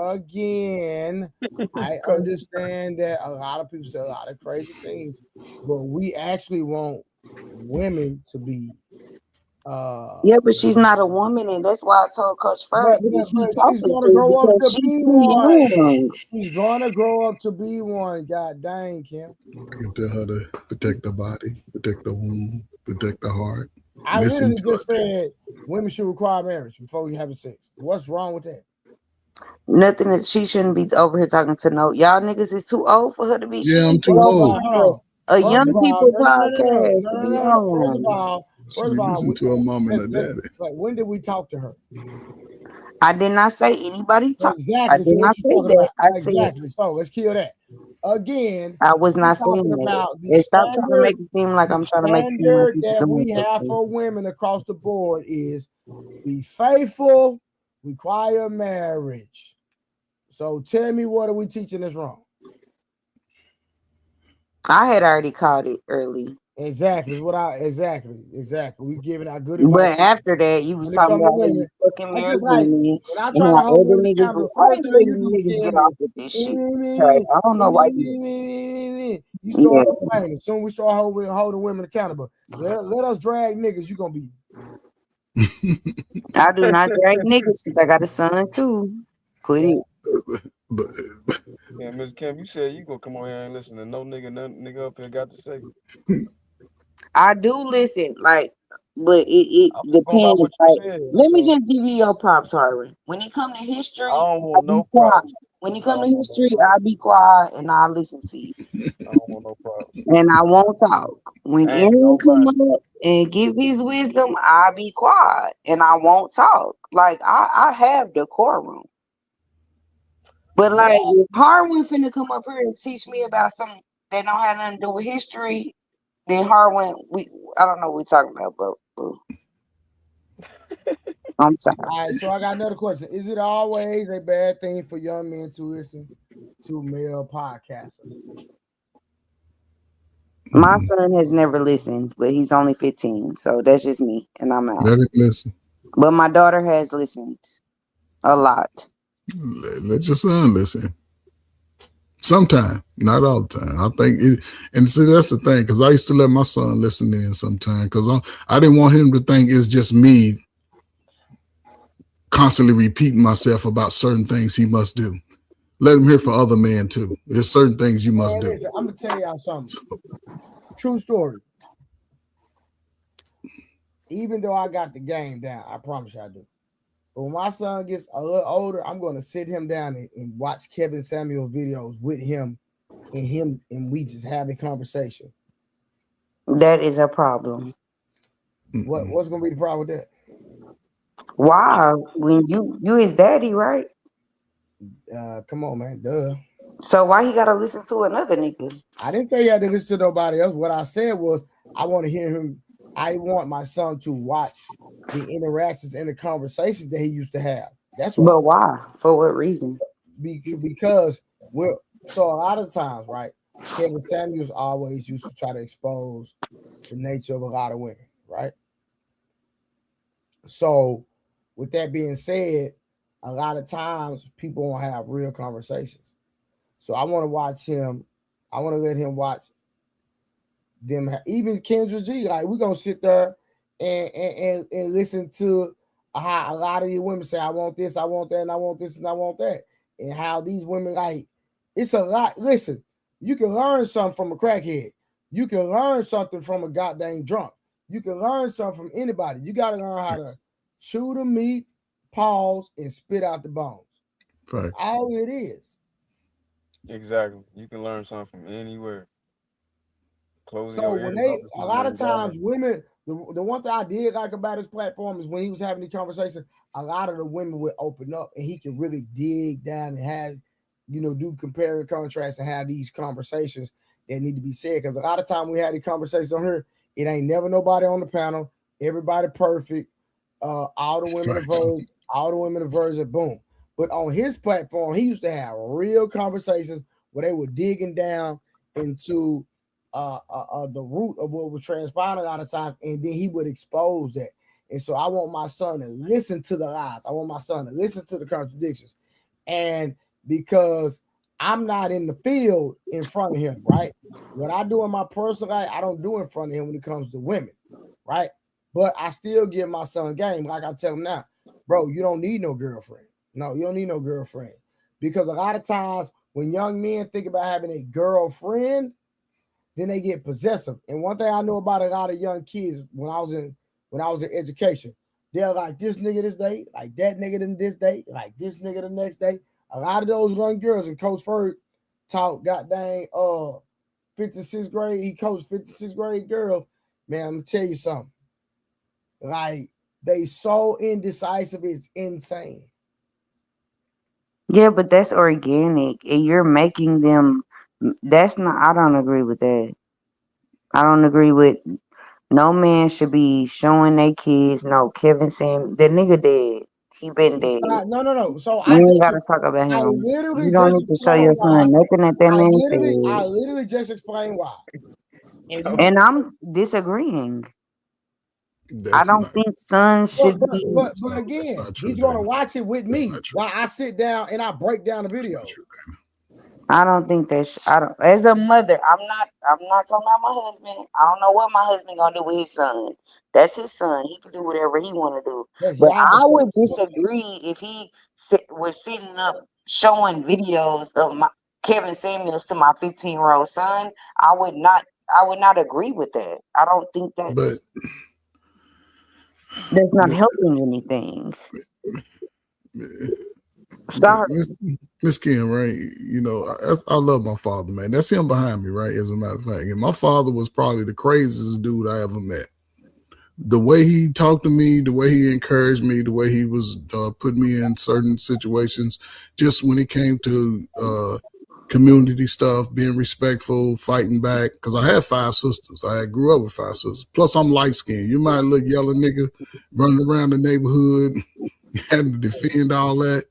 Again, I understand that a lot of people say a lot of crazy things, but we actually want women to be. But she's not a woman, and that's why I told Coach First she's gonna grow up to be one. She's gonna grow up to be one. God dang, Kim. I can tell her to protect the body, protect the womb, protect the heart. I literally just said women should require marriage before we have sex. What's wrong with that? Nothing. That she shouldn't be over here talking to y'all niggas is too old for her to be. Yeah, I'm too old. A young people podcast to be on. First of all, listen to her mom and her daddy. Like, when did we talk to her? I did not say anybody talk. Exactly. I did not say that. Exactly. So let's kill that. Again, I was not saying that. Stop trying to make it seem like I'm trying to make it seem like that we have for women across the board is be faithful, require marriage. So tell me, what are we teaching that's wrong? I had already caught it early. Exactly. Exactly. We giving out good advice. But after that, you was talking about you fucking married me. When I try to hold niggas, get off with this shit. I don't know why you start complaining. As soon as we start holding women accountable, let us drag niggas. You gonna be. I do not drag niggas because I got a son too. Quit it. Yeah, Miss Kim, you said you gonna come on here and listen to no nigga up here got to say. I do listen, but it depends. Let me just give you your props, Harvey. When it come to history, I'll be quiet. When it come to history, I'll be quiet and I'll listen to you. I don't want no problems. And I won't talk. When Aaron come up and give his wisdom, I'll be quiet and I won't talk. Like I have decorum. But like, if Harwin finna come up here and teach me about something that don't have nothing to do with history, then Harwin, I don't know what we talking about, but I'm sorry. All right, so I got another question. Is it always a bad thing for young men to listen to male podcasters? My son has never listened, but he's only 15, so that's just me, and I'm out. Let it listen. But my daughter has listened a lot. Let your son listen. Sometime, not all the time. I think it, and see that's the thing, because I used to let my son listen in sometime, because I didn't want him to think it's just me constantly repeating myself about certain things he must do. Let him hear for other men too. There's certain things you must do. Listen, I'm gonna tell y'all something. True story. Even though I got the game down, I promise you I do. But when my son gets a little older, I'm gonna sit him down and watch Kevin Samuel videos with him, and we just have a conversation. That is a problem. What's gonna be the problem with that? Why? When you his daddy, right? Come on, man. Duh. So why he gotta listen to another nigga? I didn't say he had to listen to nobody else. What I said was I want to hear him. I want my son to watch the interactions and the conversations that he used to have. That's why. But why? For what reason? Because so a lot of times, right? Kevin Samuels always used to try to expose the nature of a lot of women, right? So, with that being said, a lot of times people won't have real conversations. So I want to watch him. I want to let him watch them. Even Kendra G, like we're gonna sit there and listen to how a lot of these women say, "I want this, I want that, and I want this, and I want that," and how these women like it's a lot. Listen, you can learn something from a crackhead. You can learn something from a goddamn drunk. You can learn something from anybody. You got to learn how to chew the meat, pause, and spit out the bones. That's all it is. Exactly. You can learn something from anywhere. Closing So your when ears a lot of times women, the one thing I did like about his platform is when he was having the conversation, a lot of the women would open up and he can really dig down and has, do compare and contrast and have these conversations that need to be said. Because a lot of time we had these conversations on here, it ain't never nobody on the panel, everybody perfect, all the women diverge, all the women diverge, boom. But on his platform, he used to have real conversations where they were digging down into the root of what was transpiring a lot of times, and then he would expose that. And so I want my son to listen to the lies. I want my son to listen to the contradictions. And because I'm not in the field in front of him, right? What I do in my personal life, I don't do in front of him when it comes to women, right? But I still give my son game. Like I tell him now, bro, you don't need no girlfriend. No, you don't need no girlfriend. Because a lot of times when young men think about having a girlfriend, then they get possessive. And one thing I know about a lot of young kids when I was in education, they're like this nigga this day, like that nigga then this day, like this nigga the next day. A lot of those young girls, and Coach Ferg taught goddamn 5th and 6th grade, he coached 5th and 6th grade girl. Man, I'm gonna tell you something. Like they so indecisive, it's insane. Yeah, but that's organic, and you're making them. That's not. I don't agree with that. I don't agree with. No man should be showing their kids. No, Kevin Sam, the nigga dead. He been dead. No. So We ain't gotta talk about I him. literally You don't just need to show explained your why. son nothing that man I said. literally just explained why. And I'm disagreeing. I don't think sons should be. But again, he's gonna watch it with me while I sit down and I break down the video. I don't think that. I don't. As a mother, I'm not talking about my husband. I don't know what my husband gonna do with his son. That's his son. He can do whatever he want to do. But I would disagree if he was sitting up showing videos of my Kevin Samuels to my 15-year-old son. I would not agree with that. I don't think that's not helping anything. Sorry. Miss Kim, right? I love my father, man. That's him behind me, right? As a matter of fact, and my father was probably the craziest dude I ever met. the way he talked to me, the way he encouraged me, the way he was putting me in certain situations, just when it came to community stuff, being respectful, fighting back. Because I had 5 sisters. I grew up with 5 sisters. Plus, I'm light skinned. You might look yellow nigga running around the neighborhood, having to defend all that.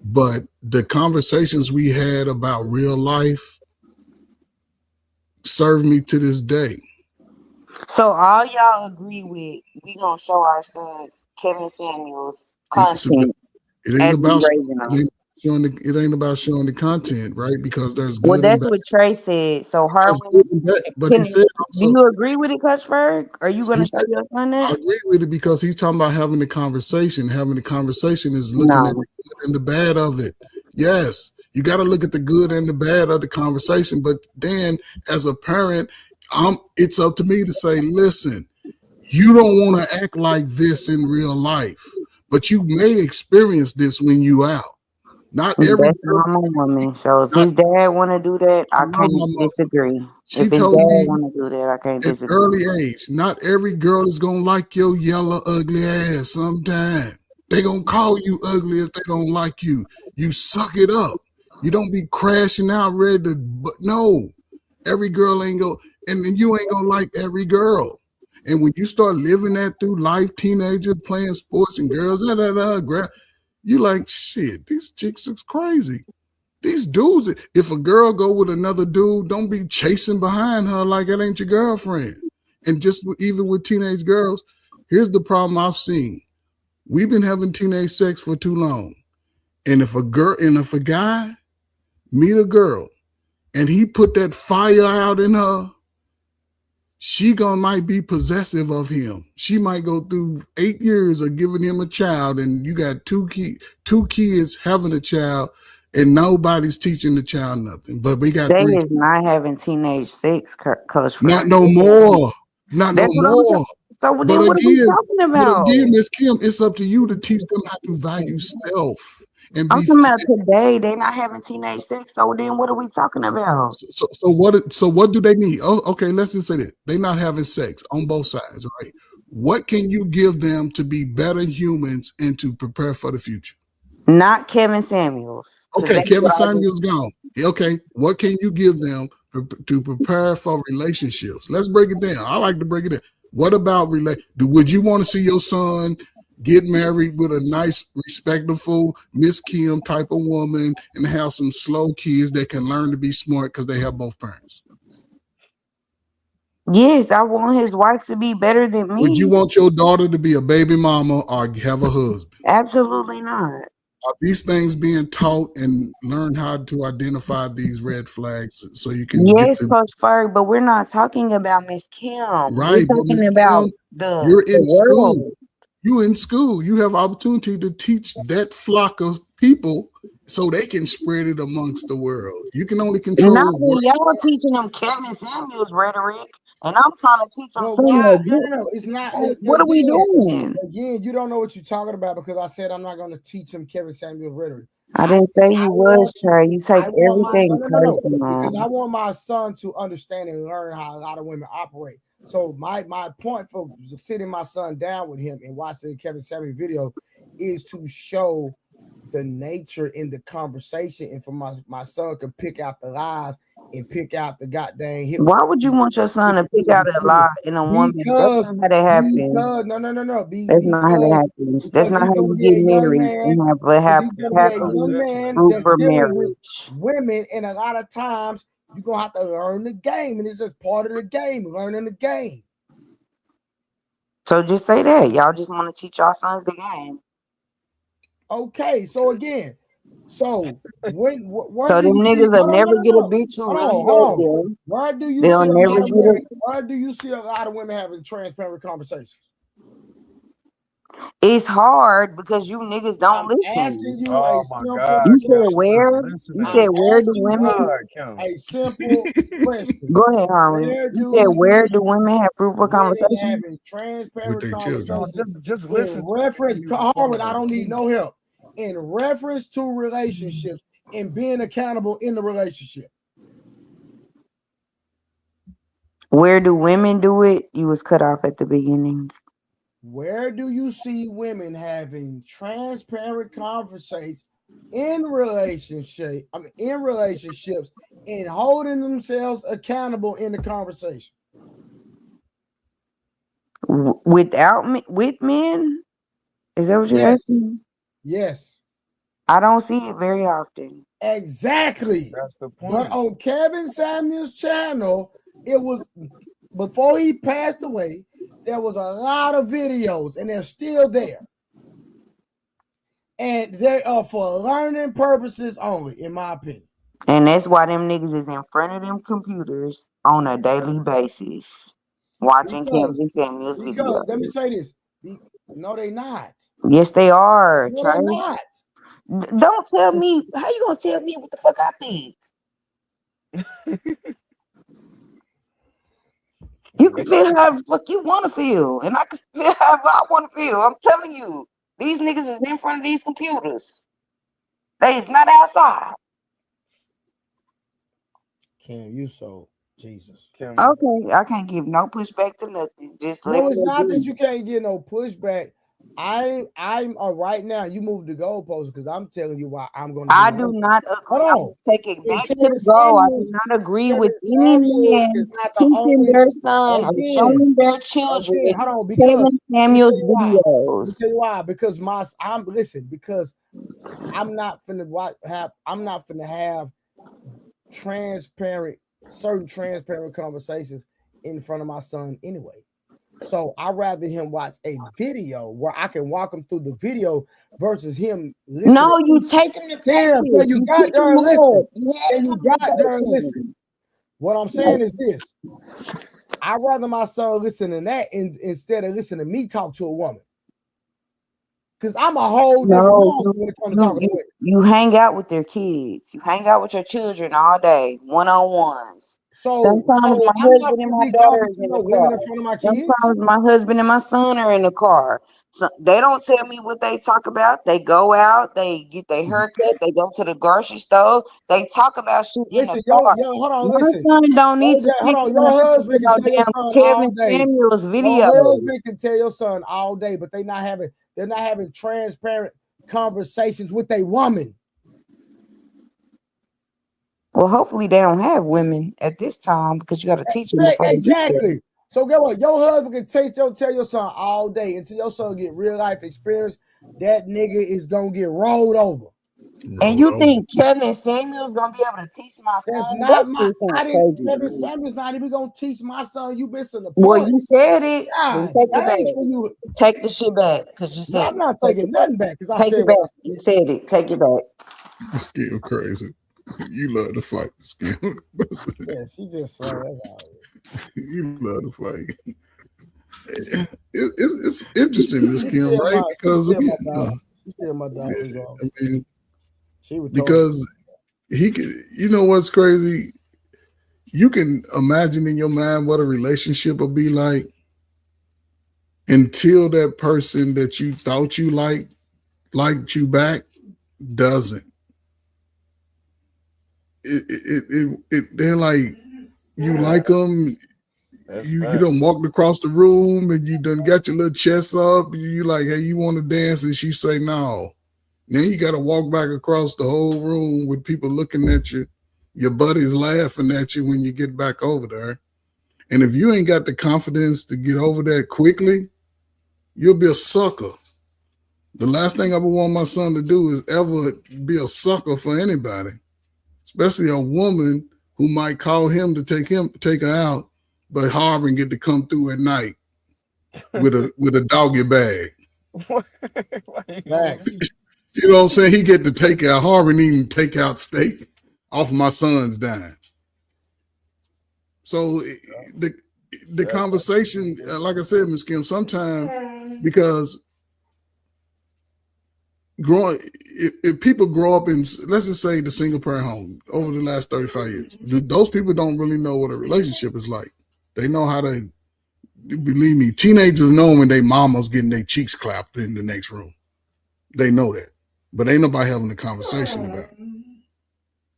But the conversations we had about real life serve me to this day. So all y'all agree with we gonna show our sons Kevin Samuels content It ain't as we about raising them. it ain't about showing the content, right? Because there's Well, good and that's bad. what Trey said. So There's Harwin, good and bad. But he said do also, you agree with it, Coach Ferg? Are you gonna he show said, your son I that? agree with it because he's talking about having the conversation. Having the conversation is looking at No. the good and the bad of it. Yes, you got to look at the good and the bad of the conversation. But then, as a parent, it's up to me to say, listen, you don't want to act like this in real life, but you may experience this when you out. Not every That's girl. my woman. So if Not his dad want to do that, I my can't mama. disagree. She If his told dad me want to do that, I can't at disagree. early age, not every girl is gonna like your yellow, ugly ass sometime. They gonna call you ugly if they don't like you. You suck it up. You don't be crashing out ready to, but no, every girl ain't go, and then you ain't gonna like every girl. And when you start living that through life, teenager playing sports and girls, you like, shit, these chicks is crazy. These dudes, if a girl go with another dude, don't be chasing behind her like it ain't your girlfriend. And just even with teenage girls, here's the problem I've seen. We've been having teenage sex for too long. And if a guy meet a girl and he put that fire out in her, she might be possessive of him. She might go through 8 years of giving him a child, and you got two kids having a child, and nobody's teaching the child nothing. But we got They 3 is not having teenage sex, Coach Not Ferg. no more. Not no That's what I'm saying. more. So But then what are we again, talking about? Miss Kim, it's up to you to teach them how to value self and I'm be. talking about today. They're not having teenage sex. So then what are we talking about? So what do they need? Oh, okay, let's just say that they're not having sex on both sides, right? What can you give them to be better humans and to prepare for the future? Not Kevin Samuels. Okay, Kevin Samuel's gone. Okay, what can you give them to prepare for relationships? Let's break it down. I like to break it down. What about would you want to see your son get married with a nice, respectful Miss Kim type of woman and have some slow kids that can learn to be smart because they have both parents? Yes, I want his wife to be better than me. Would you want your daughter to be a baby mama or have a husband? Absolutely not. Are these things being taught and learn how to identify these red flags so you can get Yes, them? Coach Ferg, but we're not talking about Miss Kim. We're Right, but Miss talking about Kim, the you're in world. school. You in school. You have opportunity to teach that flock of people so they can spread it amongst the world. You can only control Not when one. y'all teaching them Kevin Samuels rhetoric, and I'm trying to teach them Well, something why? that No, good. it's not. What are we doing? Again, you don't know what you're talking about because I said I'm not going to teach him Kevin Samuels rhetoric. I didn't say you was, Trey. You take everything personal. Because I want my son to understand and learn how a lot of women operate. So my point for sitting my son down with him and watching the Kevin Samuels video is to show the nature in the conversation, and for my son can pick out the lies and pick out the goddamn hip. Why would you want your son to pick out a lie in a woman? That's not how that happens. No. That's not how that happens. That's not how you get married and have a happily fruitful marriage. Women, and a lot of times you're gonna have to learn the game, and it's just part of the game, learning the game. So just say that. Y'all just want to teach y'all sons the game. Okay, so again, so when so them niggas will never get a bitch who really love them. Where do you They'll see never get a where do you see a lot of women having transparent conversations? It's hard because you niggas don't listen. Asking you a simple You said where? You said where do women? A simple question. Go ahead, Harmony. You said where do women have fruitful conversations? Having transparent conversations. Just listen. In reference, Harmony, I don't need no help. In reference to relationships and being accountable in the relationship. Where do women do it? You was cut off at the beginning. Where do you see women having transparent conversations in relationships and holding themselves accountable in the conversation? With men? Is that what you're Yes. asking? Yes. I don't see it very often. Exactly. That's the point. But on Kevin Samuel's channel, it was before he passed away, there was a lot of videos, and they're still there. And they are for learning purposes only, in my opinion. And that's why them niggas is in front of them computers on a daily basis, watching Kevin Samuel's videos. Let me say this. No, they not. Yes, they are. No, Trey. they're not. Don't tell me. How you gonna tell me what the fuck I think? You can feel how the fuck you want to feel, and I can feel how I want to feel. I'm telling you, these niggas is in front of these computers. They is not outside. Kim, you so Jesus. Okay, I can't give no pushback to nothing. Just let No, it's me not agree. that you can't get no pushback. I'm right now. You move the goalpost because I'm telling you why I'm going to. I do not agree. Hold I'm on. gonna take it back to Kevin the goal. I do Samuels- not agree Kevin with any Samuels man is not the teaching only- their son or Again, showing their children hold on, because Kevin Samuels let me videos. tell you why. Because because I'm not finna have certain transparent conversations in front of my son anyway. So I'd rather him watch a video where I can walk him through the video versus him listening. No, you take him to practice. Yeah, you got there and listen. You got there and listen. listen. What I'm saying is this. I'd rather my son listen to that instead of listening to me talk to a woman. Because I'm a whole different monster when it comes to talking to women. You hang out with your kids. You hang out with your children all day, one-on-ones. Sometimes my husband and my daughter is in the car. Sometimes my husband and my son are in the car. So they don't tell me what they talk about. They go out, they get their haircut, they go to the grocery store, they talk about shit in the car. Hold on, my listen. son don't need to Hold on, your husband can tell your son all Kevin day. Samuels video. Your husband can tell your son all day, but they're not having transparent conversations with a woman. Well, hopefully they don't have women at this time because you got to teach them. Exactly. So get what? Your husband can tell your son all day until your son get real life experience. That nigga is gonna get rolled over. And you think Kevin Samuel's gonna be able to teach my son? Kevin Samuel's not even gonna teach my son. You missing the point. Well, you said it. God, take it back. For you. Take the shit back because you said. I'm not taking nothing back because I said it back. You said it. Take it back. Skill crazy. You love to fight, Skill. Yeah, she just you love to fight. It's interesting, Miss Kim, right? Because because he can. You know what's crazy? You can imagine in your mind what a relationship will be like until that person that you thought you liked you back doesn't. They're like, you like them. You done walked across the room and you done got your little chest up. And you like, hey, you want to dance? And she say no. Then you got to walk back across the whole room with people looking at you. Your buddies laughing at you when you get back over there. And if you ain't got the confidence to get over there quickly, you'll be a sucker. The last thing I would want my son to do is ever be a sucker for anybody, especially a woman who might call him to take her out, but Harvin get to come through at night with a doggy bag. You know what I'm saying? He get to take out Harvin, even take out steak off my son's dime. So the conversation, like I said, Ms. Kim, sometimes because if people grow up in, let's just say, the single parent home over the last 35 years, those people don't really know what a relationship is like. They know how to, believe me, teenagers know when they mama's getting their cheeks clapped in the next room. They know that. But ain't nobody having a conversation about it.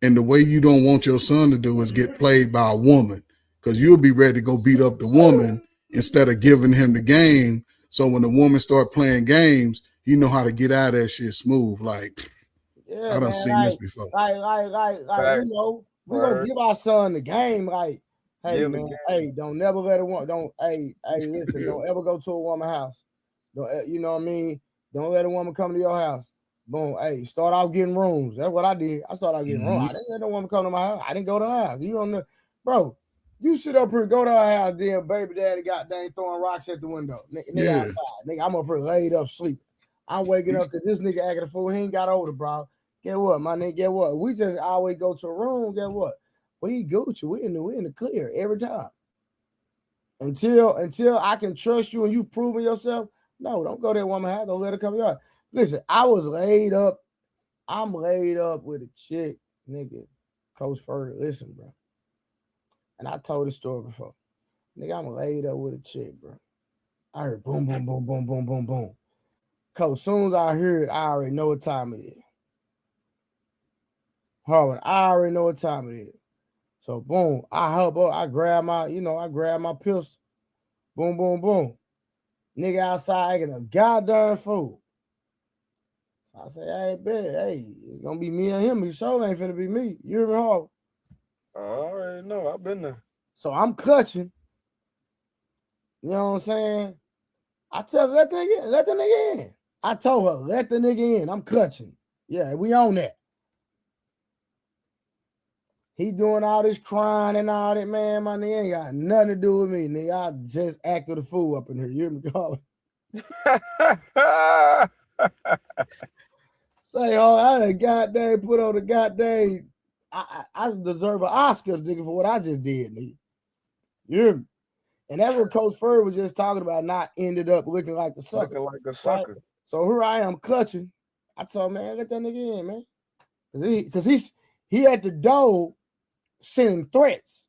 And the way you don't want your son to do is get played by a woman, because you'll be ready to go beat up the woman instead of giving him the game So when the woman start playing games, you know how to get out of that shit smooth. Like, Yeah, I done man. seen this before. You know, we gonna give our son the game. Like, hey, man, hey, don't never let a woman. Don't, hey, listen, don't ever go to a woman's house. Don't, you know what I mean? Don't let a woman come to your house. Boom, hey, start out getting rooms. That's what I did. I started out getting rooms. I didn't let no woman come to my house. I didn't go to her house. You don't know, bro. You sit up here, go to her house, then baby daddy goddamn throwing rocks at the window. Nigga outside. Nigga, I'm up here laid up sleeping. I'm waking up because this nigga acting a fool. He ain't got older, bro. Get what, my nigga? Get what? We just always go to a room. Get what? We Gucci. We in the clear every time. Until I can trust you and you proving yourself. No, don't go to that woman's house. Don't let her come here. Listen, I was laid up. I'm laid up with a chick, nigga. Coach Furry, listen, bro. And I told the story before. Nigga, I'm laid up with a chick, bro. I heard boom, boom, boom, boom, boom, boom, boom. Coach, as soon as I hear it, I already know what time it is. Harvard, I already know what time it is. So boom, I hop up, I grab my pistol. Boom, boom, boom. Nigga outside acting a goddamn fool. So I say, hey, bet, hey, it's gonna be me and him. He sure ain't finna be me. You hear me, Harvard? I already know. I've been there. So I'm clutching. You know what I'm saying? I tell her, let the nigga in. I told her, let the nigga in. I'm clutching. Yeah, we on that. He doing all this crying and all that, man. My nigga ain't got nothing to do with me, nigga. I just acted a fool up in here. You hear me, Carl? Say, oh, I done goddamn put on the goddamn. I deserve an Oscar, nigga, for what I just did, nigga. You hear me? And that's what Coach Furr was just talking about, not ended up looking like the sucker. Looking like a sucker. Right? So here I am clutching. I told man, let that nigga in, man. Because he at the door sending threats.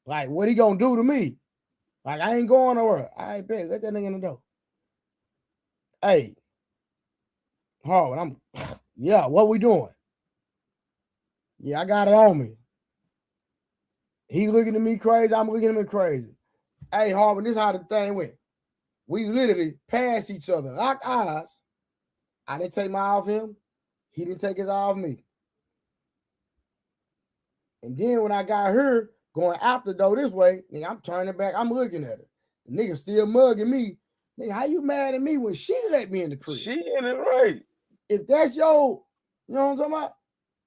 Like, what he gonna do to me? Like, I ain't going nowhere. I bet, let that nigga in the door. Hey, Harvard, yeah, what we doing? Yeah, I got it on me. He looking at me crazy, I'm looking at him crazy. Hey, Harvard, this is how the thing went. We literally passed each other, locked eyes. I didn't take my eye off him. He didn't take his eye off me. And then when I got her going out the door this way, nigga, I'm turning back. I'm looking at her. The nigga still mugging me. Nigga, how you mad at me when she let me in the crib? She in it right. If that's your, you know what I'm talking about?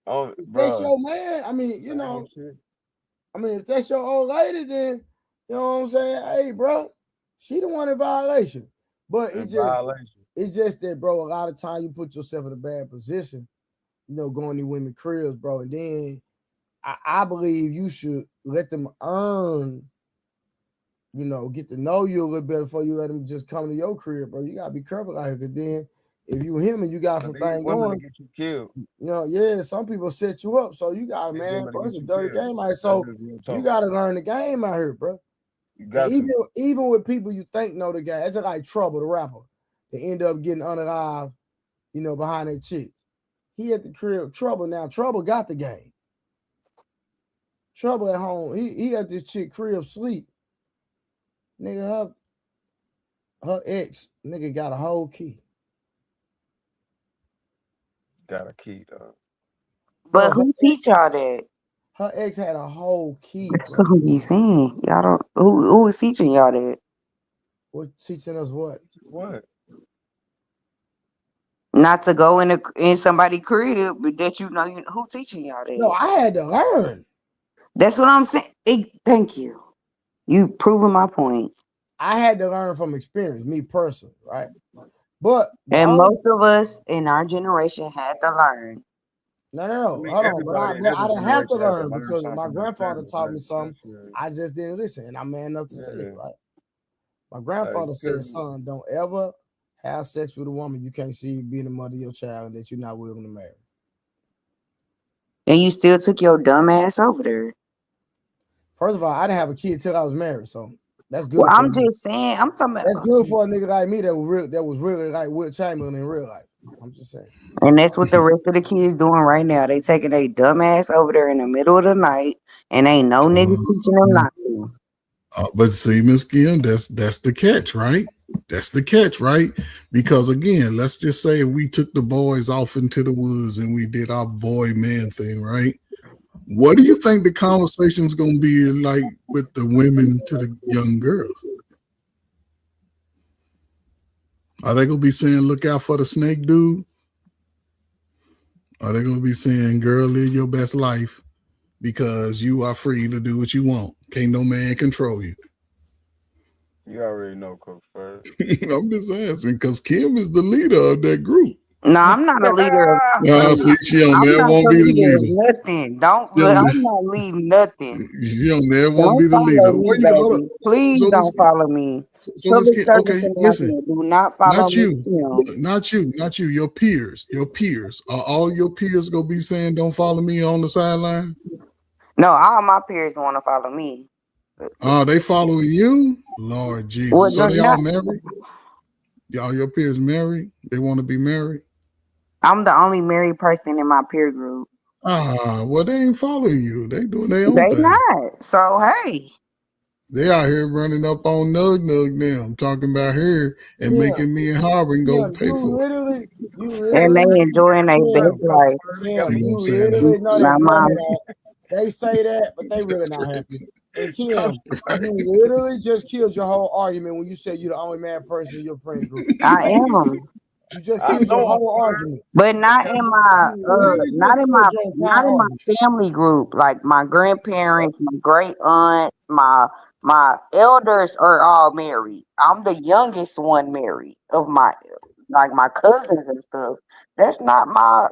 Oh, if that's your man, I mean, you know, if that's your old lady, then, you know what I'm saying? Hey, bro, she the one in violation. But it's just that, bro, a lot of time you put yourself in a bad position, you know, going to women cribs, bro. And then I believe you should let them earn, you know, get to know you a little better before you let them just come to your crib, bro. You got to be careful out here, because then if you him and you got some things going, get you killed. You know, yeah, some people set you up. So you got to, man, bro, it's a dirty game out here. So you got to learn the game out here, bro. You got even with people you think know the game, it's just like Trouble, the rapper. They end up getting unalive, you know, behind that chick. He at the crib, Trouble now. Trouble got the game. Trouble at home. He at this chick crib sleep. Nigga, her ex, nigga got a whole key. Got a key, dog. But who teach y'all that? Her ex had a whole key. That's what he saying. Y'all don't. Who is teaching y'all that? What teaching us what? What? Not to go in somebody's crib, but that who teaching y'all that? No, I had to learn. That's what I'm saying. Thank you. You proving my point. I had to learn from experience, me personally, right? But most of us in our generation had to learn. No. Hold on. But I didn't have to learn because my grandfather taught me something. I just didn't listen, and I'm man enough to say it, right? My grandfather said, son, don't ever have sex with a woman you can't see being the mother of your child and that you're not willing to marry. And you still took your dumb ass over there. First of all, I didn't have a kid till I was married, so that's good. Well, I'm just saying, I'm talking about that's good for a nigga like me that was really like Will Chamberlain in real life. I'm just saying. And that's what the rest of the kids doing right now. They taking their dumb ass over there in the middle of the night, and ain't no niggas teaching them not to. But see, Miss Kim, that's the catch, right? That's the catch, right? Because again, let's just say if we took the boys off into the woods and we did our boy man thing, right? What do you think the conversation's gonna be like with the women to the young girls? Are they gonna be saying, "Look out for the snake, dude"? Are they gonna be saying, "Girl, live your best life because you are free to do what you want. Can't no man control you"? You already know, Coach Fred. I'm just asking because Kim is the leader of that group. No, I'm not a leader of No, see, she on I'm there not won't the be the leader of leader. nothing. Don't She on I'm not leading nothing. She on there won't be Don't the leader. follow me, Where you hold up? baby. Please So Miss don't follow me. Miss Public Kim, service okay, listen. announcement. Do not follow Not Miss you. Kim. Look, not you. Your peers. Are all your peers gonna be saying, "Don't follow me" on the sideline? No, all my peers want to follow me. They following you? Lord Jesus. Well, So they not, all married? Y'all, your peers married? They want to be married? I'm the only married person in my peer group. Well, they ain't following you. They doing their own They thing. not. So hey. They out here running up on Nug now. I'm talking about her and making me and Harbin go pay for it. And they enjoying their best life. See You what I'm saying? literally know My that mom. they say that, but they really not happy. And Kim, you literally just killed your whole argument when you said you're the only mad person in your friend group. I am. You just killed your whole argument. But not in my not in my family group. Like my grandparents, my great aunts, my elders are all married. I'm the youngest one married of my cousins and stuff. That's not my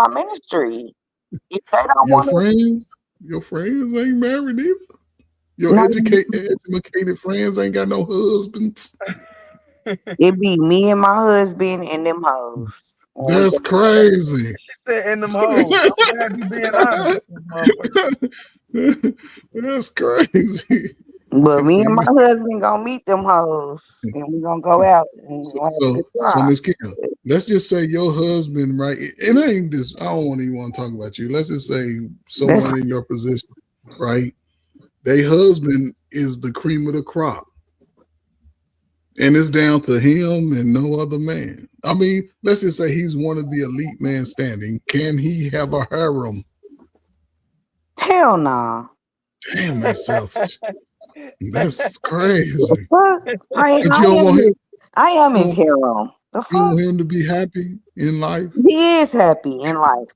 ministry. If they don't Your want to, friends ain't married either. Your educated friends ain't got no husbands. it be me and my husband and them hoes. That's crazy. She said in them hoes. I'm glad you being honest. That's crazy. But me and my husband gonna meet them hoes and we gonna go out and we're gonna have a good So time. Miss Kim, let's just say your husband, right? It ain't this. I don't even want to talk about you. Let's just say someone in your position, right? Their husband is the cream of the crop. And it's down to him and no other man. I mean, let's just say he's one of the elite men standing. Can he have a harem? Hell no. Nah. Damn, that's selfish. That's crazy. I am his harem. You want him to be happy in life? He is happy in life.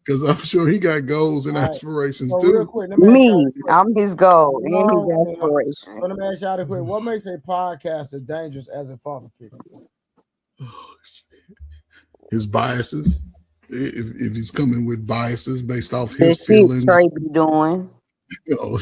Because I'm sure he got goals and aspirations too. Real quick, I'm his goal and his aspiration. Let me ask y'all quick. What makes a podcaster dangerous as a father figure? His biases. If he's coming with biases based off his feelings. Trey be doing. Oh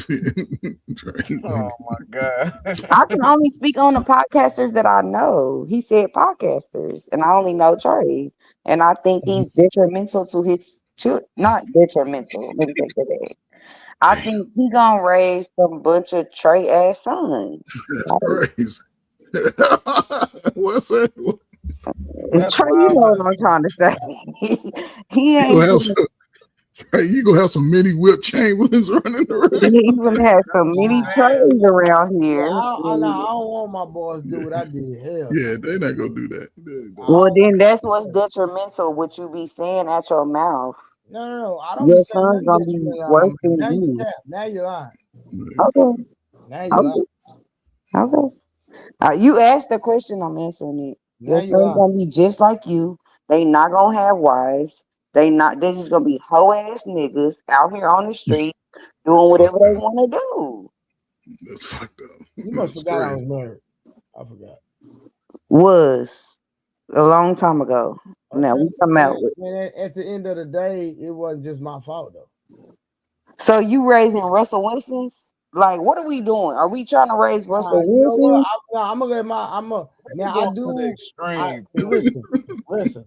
my God. I can only speak on the podcasters that I know. He said podcasters, and I only know Trey. And I think he's detrimental to his children. Not detrimental. Let me take that back. I think he gonna raise some bunch of Trey ass sons. Crazy. What's that? Trey, you know what I'm trying to say. He ain't. You gonna have some mini Wilt Chamberlains running around. He even has some mini Treys around here. I don't want my boys to do what I did. Hell. Yeah, they're not gonna do that. Well, then that's what's detrimental. What you be saying at your mouth. No. I don't. Your son's gonna be worse than you. Now you're lying. Okay. Now you're lying. Okay. You asked the question. I'm answering it. Your son's gonna be just like you. They not gonna have wives. They're just gonna be hoe ass niggas out here on the street doing whatever they want to do. That's fucked up. You must forgot I was married. I forgot. Was a long time ago. Okay. Now we talking about. At the end of the day, it wasn't just my fault though. So you raising Russell Wilsons? Like, what are we doing? Are we trying to raise Russell Wilson? You know I'm gonna let my. Now I do. Listen.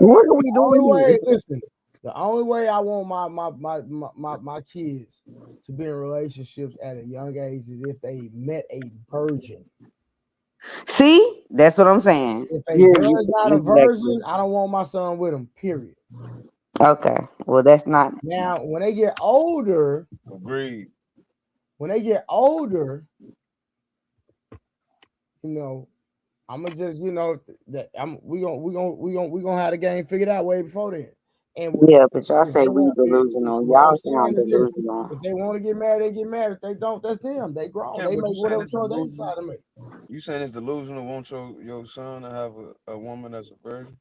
What are we doing here? Listen. The only way I want my kids to be in relationships at a young age is if they met a virgin. See, that's what I'm saying. If a girl's not a virgin, I don't want my son with them. Period. Okay. Well, that's not. Now, when they get older, agreed. When they get older, you know, I'm gonna just, that we gonna have the game figured out way before then. And Yeah, but y'all if say they we want, delusional. what I'm Y'all saying sound is this: delusional. if they want to get married, they get married. If they don't, that's them. They grown. Yeah, They but make you saying whatever it's choice they delusional? decide to make. You saying it's delusional? Want your son to have a woman that's a virgin?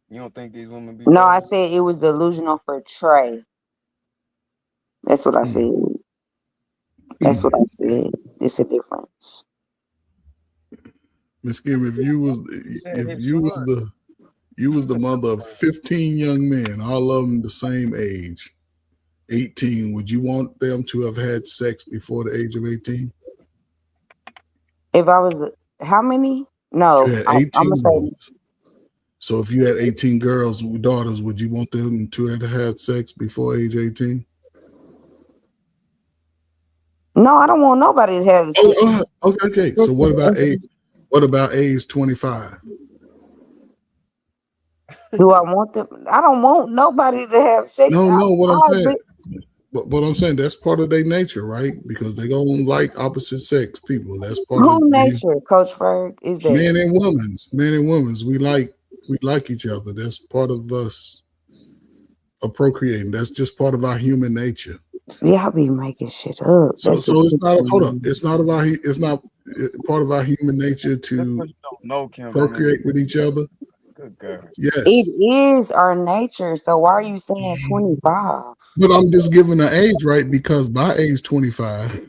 You don't think these women be No, I virgins? said it was delusional for Trey. That's what I said. That's what I said. It's a difference. Miss Kim, if you was Said his son. the mother of 15 young men, all of them the same age, 18, would you want them to have had sex before the age of 18? If I was, how many? You No, had I'm 18 gonna say boys. So if you had 18 girls, daughters, would you want them to have had sex before age 18? no. I don't want nobody to have sex. Okay. So what about age 25? Do I want them? I don't want nobody to have sex. No, what I'm I'll saying. But I'm saying that's part of their nature, right? Because they gonna like opposite sex people. That's part of who being nature, Coach Ferg, is that? men and women. Men and women. We like each other. That's part of us of procreating. That's just part of our human nature. Y'all be making shit up. So That's it's not hold up. what It's not part of our human nature This to person don't know Kim, procreate with each other. Good God. Yes. it is our nature. So why are you saying 25? But I'm just giving an age, right? Because by age 25,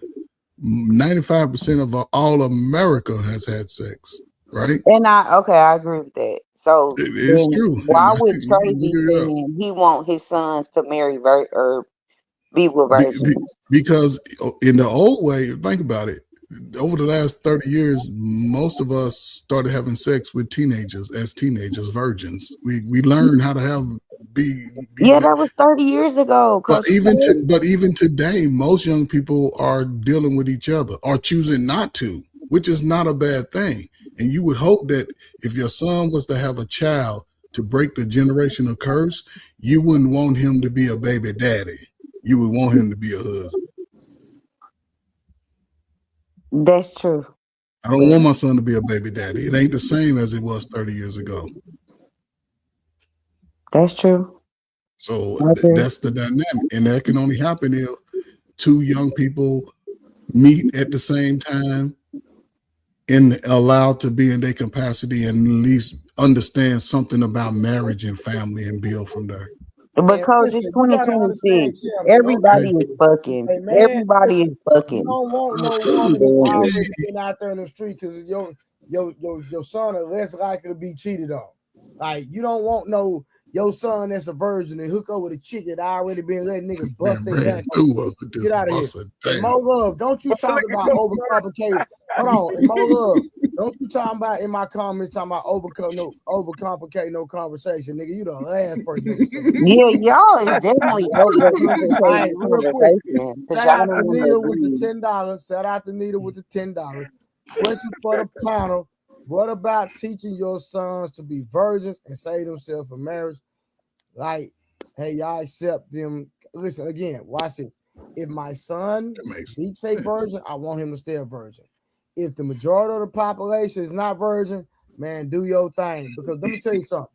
95% of all America has had sex, right? And I agree with that. So It is then true. why would You Trey can be look it up. saying he want his sons to marry or be with virgins? Because in the old way, think about it. Over the last 30 years, most of us started having sex with teenagers as teenagers, virgins. We learned how to be Yeah, that was 30 years ago, but Coach Ferg. even today, most young people are dealing with each other or choosing not to, which is not a bad thing. And you would hope that if your son was to have a child to break the generational curse, you wouldn't want him to be a baby daddy. You would want him to be a husband. That's true. I don't want my son to be a baby daddy. It ain't the same as it was 30 years ago. That's true. So Okay. that's the dynamic. And that can only happen if two young people meet at the same time and allowed to be in their capacity and at least understand something about marriage and family and build from there. But And Coach, it's listen, you gotta understand, 2026. Kim. Everybody is fucking. Hey man, Everybody listen, is you fucking. don't want no What you woman that's doing? already been out there in the street because your son are less likely to be cheated on. Like you don't want your son that's a virgin and hook up with a chick that already been letting niggas bust their back. Get out of here. And Mo Love, don't you talk about overcomplicated. Hold on, and Mo Love, don't you talking about in my comments talking about overcomplicate no conversation, nigga. You the last person to say that. Yeah, y'all is definitely overcomplicating All right, the real quick. conversation because Shout y'all out to don't want Nita to with the agree. $10. Shout out to Nita with the $10. Question for the panel. What about teaching your sons to be virgins and save themselves for marriage? Like, hey, y'all accept them. Listen, again, watch this. If my son beats a virgin, I want him to stay a virgin. If the majority of the population is not virgin, man, do your thing. Because let me tell you something.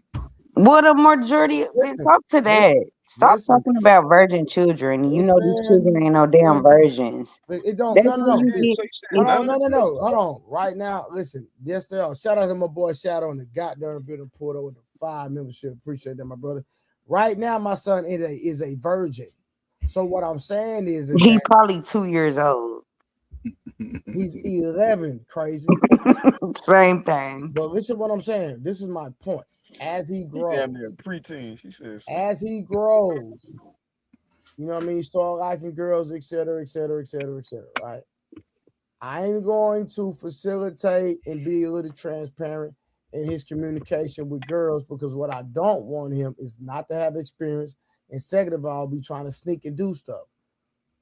What a majority. Talk to that. Stop talking about virgin children. You know these children ain't no damn virgins. It don't. That's No. when you get. No. Hold on. Right now, listen. Yes, they are. Shout out to my boy Shadow on the goddamn bit of Porto with the 5 membership. Appreciate that, my brother. Right now, my son is a virgin. So what I'm saying is He that probably 2 years old. he's 11. Crazy. Same thing. But listen, what I'm saying. This is my point. As he grows, Damn near preteen. She says. as he grows, you know what I mean. Start liking girls, etc., etc., etc., etc. Right. I'm going to facilitate and be a little transparent in his communication with girls because what I don't want him is not to have experience, and second of all, be trying to sneak and do stuff.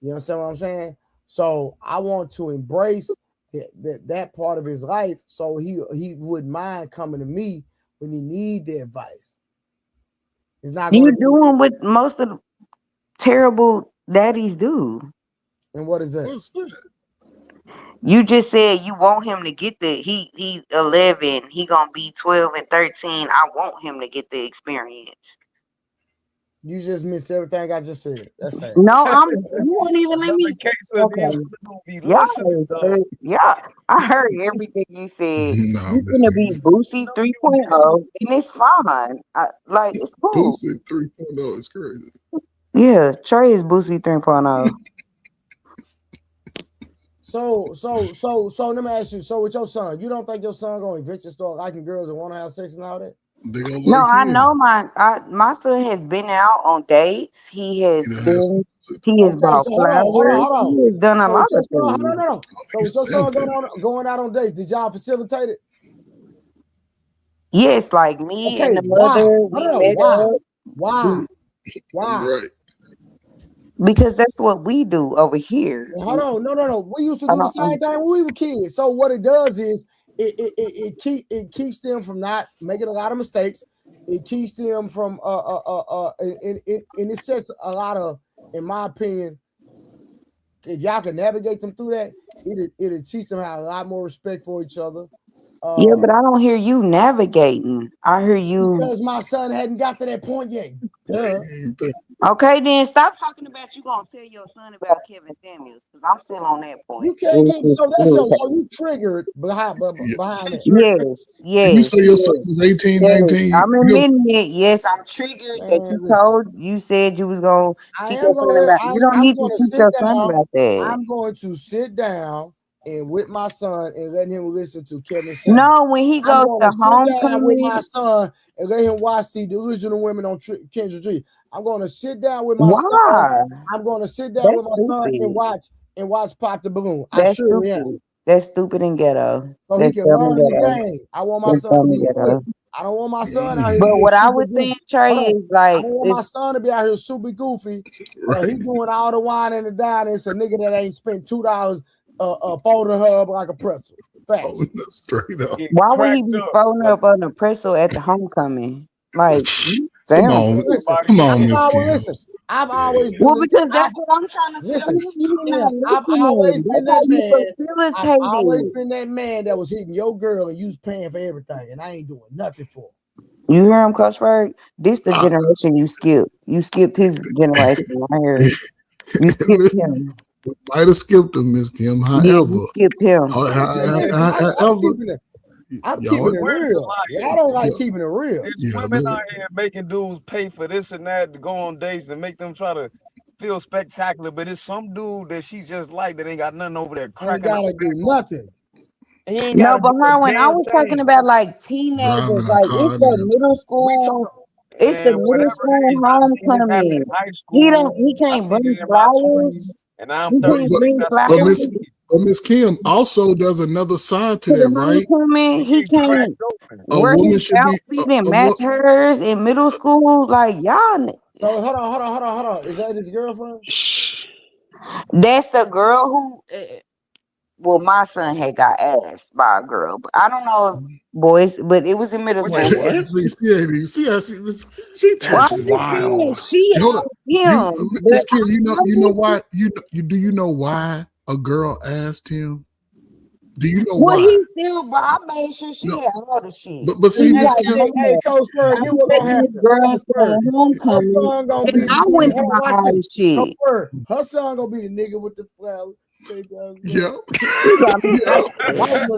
You understand what I'm saying? So I want to embrace that part of his life, so he wouldn't mind coming to me when he need the advice. It's not going You to be. doing what most of the terrible daddies do. And what is that? What's that? You just said you want him to get he 11. He gonna be 12 and 13. I want him to get the experience. You just missed everything I just said. That's sad. No, you won't even let me. Okay. Yeah, I heard everything you said. No, He's gonna be Boosie 3.0, and it's fine. It's cool. Boosie 3.0 is crazy. Yeah, Trey is Boosie 3.0. So let me ask you. So with your son, you don't think your son gonna eventually start liking girls and want to have sex and all that? They gonna No, like I him. know my son has been out on dates. He has been. He has bought so flowers. hold on. He has done a So lot with your of son, things. no. So with your son going out on dates, did y'all facilitate it? Yes, like me and the why? mother, we met up. Why? Right. Because that's what we do over here. Hold on, no. We used to do the same thing when we were kids. So what it does is it keeps them from not making a lot of mistakes. It keeps them from and it sets a lot of, in my opinion, if y'all can navigate them through that, it'll teach them how a lot more respect for each other. Yeah, but I don't hear you navigating. I hear you. Because my son hadn't got to that point yet. Duh. Okay, then stop talking about you gonna tell your son about Kevin Samuels, because I'm still on that point. You can't get so you triggered behind it. Yes. You say your son was 18, 19. I'm admitting it. Yes, I'm triggered that you said you was gonna teach your son about. You don't need to teach your son about that. I'm going to sit down and with my son and let him listen to Kevin Samuels. No, when he goes to homecoming with my son and let him watch the Delusional Women on Kendra G. I'm going to sit down with my son. I'm going to sit down with my son and watch Pop the Balloon. I sure am. That's stupid and ghetto. So he can learn the game. I want my son to be good. I don't want my son out here. But what I was saying, Trey, is like, I don't want my son to be out here super goofy. He doing all the wine and the dining. It's a nigga that ain't spent $2 folding her up like a pretzel. Facts. Straight up. Why would he be folding up on a pretzel at the homecoming? Like, come on, Miss Kim. Listen, I've always because that's what I'm trying to tell you. I've always been that man. I've always Facilitated. been that man that was hitting your girl and you was paying for everything, and I ain't doing nothing for her. You hear him, Coach Berg? This the generation you skipped. You skipped his generation right here. You skipped him. Might have skipped him, Miss Kim. However, you skipped him. I'm keeping it real. Y'all don't like keeping it real. There's women out here making dudes pay for this and that to go on dates and make them try to feel spectacular, but it's some dude that she just like that ain't got nothing over there cracking. Ain't gotta do nothing. No, but when I was talking about like teenagers, like it's the middle school. It's the middle school homecoming. He can't bring flowers. And I'm he can't bring flowers. But Miss Kim, also there's another side to that, right? He can't wear his outfit and match hers in middle school. Like y'all. So hold on. Is that his girlfriend? That's the girl who. Well, my son had got asked by a girl, but I don't know if boys, but it was in middle school. See how she tripping wild. She him. Miss Kim, you know why? Do you know why a girl asked him? Do you know why? He still, but I made sure she had all the shit. But see, Miss Kim, hey, Coach Bird, you were gonna have girls for homecoming. I went to buy all the shit. Her son gonna be the nigga with the flowers. Yeah.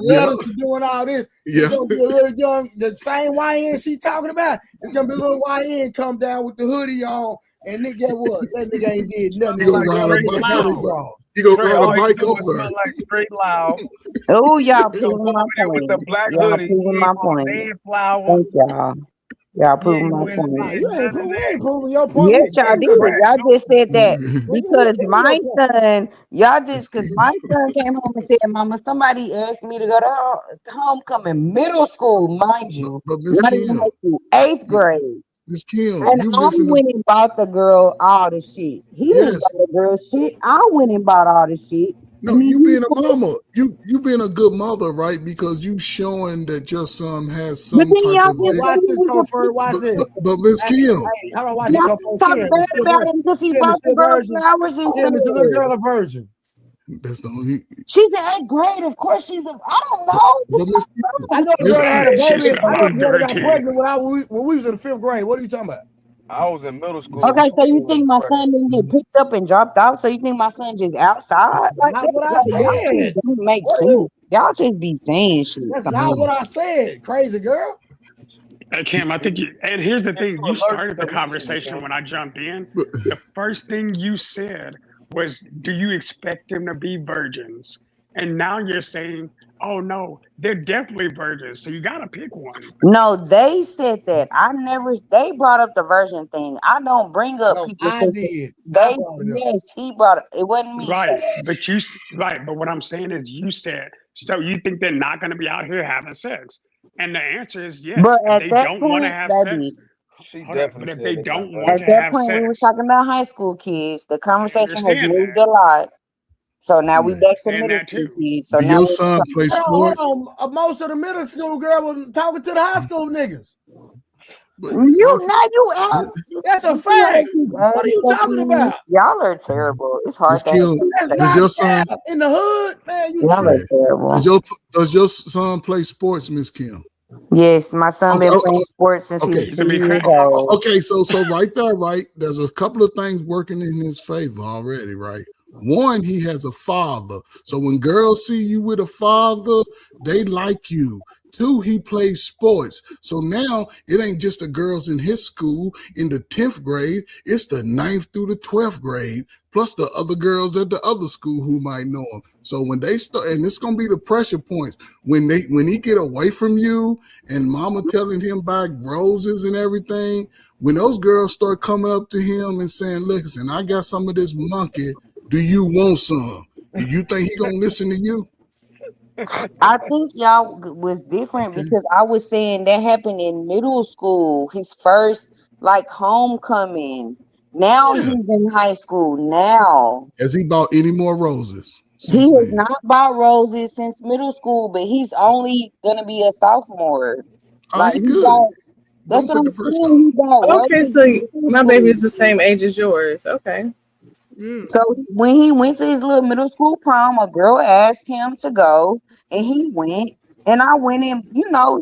Letters to doing all this. It's gonna be a little young, the same YN she talking about. It's gonna be a little YN come down with the hoodie on, and nigga, guess what? That nigga ain't did nothing. You gonna ride a bike over her. Like straight loud. Oh, y'all proving my point. With the black Y'all hoodie, proving my point. Flower. Thank y'all. Y'all proving my point. You ain't proving your point. Yes, y'all did. Y'all just said that because my son, because my son came home and said, "Mama, somebody asked me to go to homecoming, middle school, mind you, not even high school, 8th grade." Miss Kim, and I went and bought the girl all the shit. He didn't buy the girl shit. I went and bought all the shit. No, you being a mama, you being a good mother, right? Because you showing that your son has some type of. Watch this, Comfort. Watch this. But Miss Kim, how do I watch it? Talk bad about him because he bought the girl flowers and Kim is a little girl a virgin. That's the only. She's in 8th grade. Of course, she's. I don't know. I know the girl that had a She's baby. I know the girl that got 13. pregnant when we was in the 5th grade. What are you talking about? I was in middle school. Okay, so you think my son didn't get picked up and dropped off? So you think my son just outside like Not that? what I Like, y'all said. don't make sense. Y'all just be saying shit. That's Come not on. what I said. Crazy girl. Hey, Kim, I think you, and here's the thing, you started the conversation when I jumped in. The first thing you said was, do you expect them to be virgins? And now you're saying, oh no, they're definitely virgins. So you got to pick one. No, they said that. They brought up the virgin thing. I don't bring up No, people I thinking did. yes, he brought it. It wasn't me. Right. But what I'm saying is you said, so you think they're not going to be out here having sex? And the answer is yes. But If at they that don't want to point, have baby, sex, She hold up, definitely but if said they they don't not want at to that have point we were sex, talking about high school kids. The I conversation has understand moved that. a lot. So now we I back to understand middle that school too. kids. So Do now your we're son play Hold sports? on. Most of the middle school girl was talking to the high school niggas. But you ask. That's a fact. What are you talking about? Y'all are terrible. It's hard Miss to Kim, That's does not your son? cap. In the hood, man, you y'all are tripping. terrible. Does your son play sports, Miss Kim? Yes, my son Okay, been playing sports since he was okay. 2 years old. Okay, so right there, right, there's a couple of things working in his favor already, right? One, he has a father. So when girls see you with a father, they like you. Two, he plays sports. So now it ain't just the girls in his school in the 10th grade, it's the 9th through the 12th grade, plus the other girls at the other school who might know him. So when they start, and it's gonna be the pressure points, when he get away from you and mama telling him buy roses and everything, when those girls start coming up to him and saying, listen, I got some of this monkey, do you want some? And you think he gonna listen to you? I think y'all was different because I was saying that happened in middle school. His first like homecoming. Now Yeah. he's in high school. Now Has he bought any more roses he since has then? not bought roses since middle school, but he's only gonna be a sophomore. Oh, Like he he good. bought. That's Don't what put the I'm pressure saying. He bought Okay, roses so in middle my school. baby is the same age as yours. Okay. So when he went to his little middle school prom, a girl asked him to go, and he went. And I went in.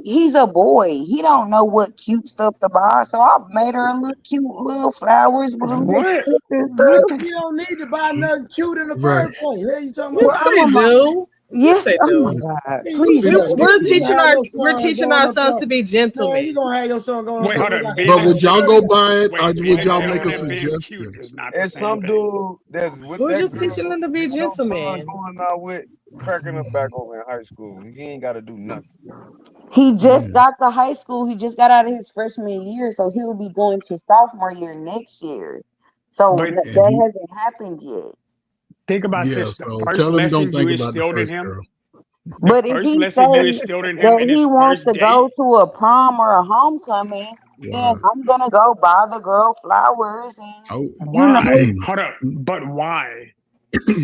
He's a boy. He don't know what cute stuff to buy. So I made her a little cute little flowers with a little What? gift and What stuff. the? You don't need to buy nothing cute in the Right. first place. What you talking Well, about? Yes, I'm they a mom. do. Yes, Yes. they Oh my do. God. Man, Please. you See, We're gonna teaching have your we're son teaching going our up sons there. to be Man, you gentlemen. gonna have your son going up Wait, there hold look up. like Being but a would y'all go buy it? wait, Or being would a y'all make a gentleman and being cute suggestion? is not the And same some thing. dude that's with We're that just teaching girl, them to be that your son gentlemen. going out with, cracking her back over in high school. He ain't got to do nothing. He just Yeah. got to high school. He just got out of his freshman year, so he'll be going to sophomore year next year. So But And that he, hasn't happened yet. think about yeah, this: the so first tell him don't lesson you think about the instilled in first him, girl. the But if first he lesson you says instilled in him that in he his wants first to date. go to a prom or a homecoming, then Wow. I'm gonna go buy the girl flowers and Oh. Why? Hold up. But why?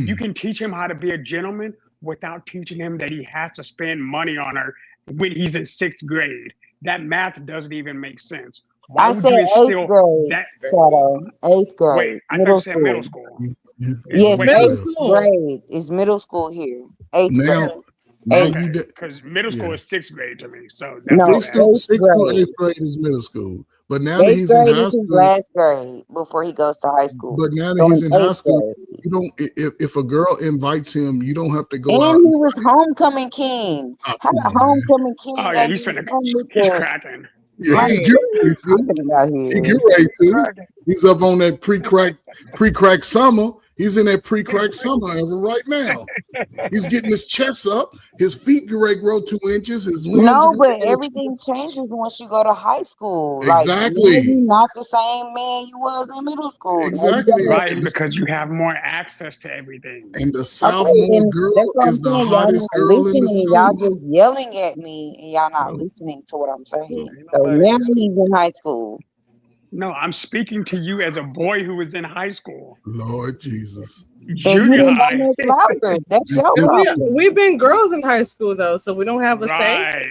You can teach him how to be a gentleman without teaching him that he has to spend money on her when he's in 6th grade. That math doesn't even make sense. Why I would said you 8th instill grade, that? Shadow. 8th Wait, grade, I thought you middle said middle school. school. Yeah, Yes, Wait, Middle 8th school. grade is middle school here. 8th now, grade. now Eighth. you okay, did. because middle school Yeah. is 6th grade to me, so that's my No, Sixth bad. through 8th sixth through grade. 8th grade is middle school. But now that 8th he's in grade high is his school, last grade before he goes to high school. but now that So he's in in high 8th school, grade. you don't. If a girl invites him, you don't have to go out. And he was homecoming king. Oh, How come the on, man. homecoming Oh king yeah, ain't even with he's the cracking. Yeah, like he's Right. getting what are ready you to. talking about He here? get ready to. He's up on that pre-crack summer. He's in that pre-crack summer ever right now. He's getting his chest up. His feet get ready to grow 2 inches. His limbs are No, going but to grow 2 everything changes once you go to high school. Like now Exactly. you're not the same man you was in middle school. Now you Exactly. gotta Right, because you have more access to everything. And the okay, sophomore and girl that's what I'm is the saying. Y'all hottest not girl in the listening. Y'all school. just yelling at me and y'all not Oh, listening to what I'm saying. Ain't So nobody now yelling. he's in high school. No, I'm speaking to you as a boy who was in high school, Lord Jesus. And you junior didn't buy high. no flowers. That's This, your this, But problem. we've been girls in high school though, so we don't have a say. Right.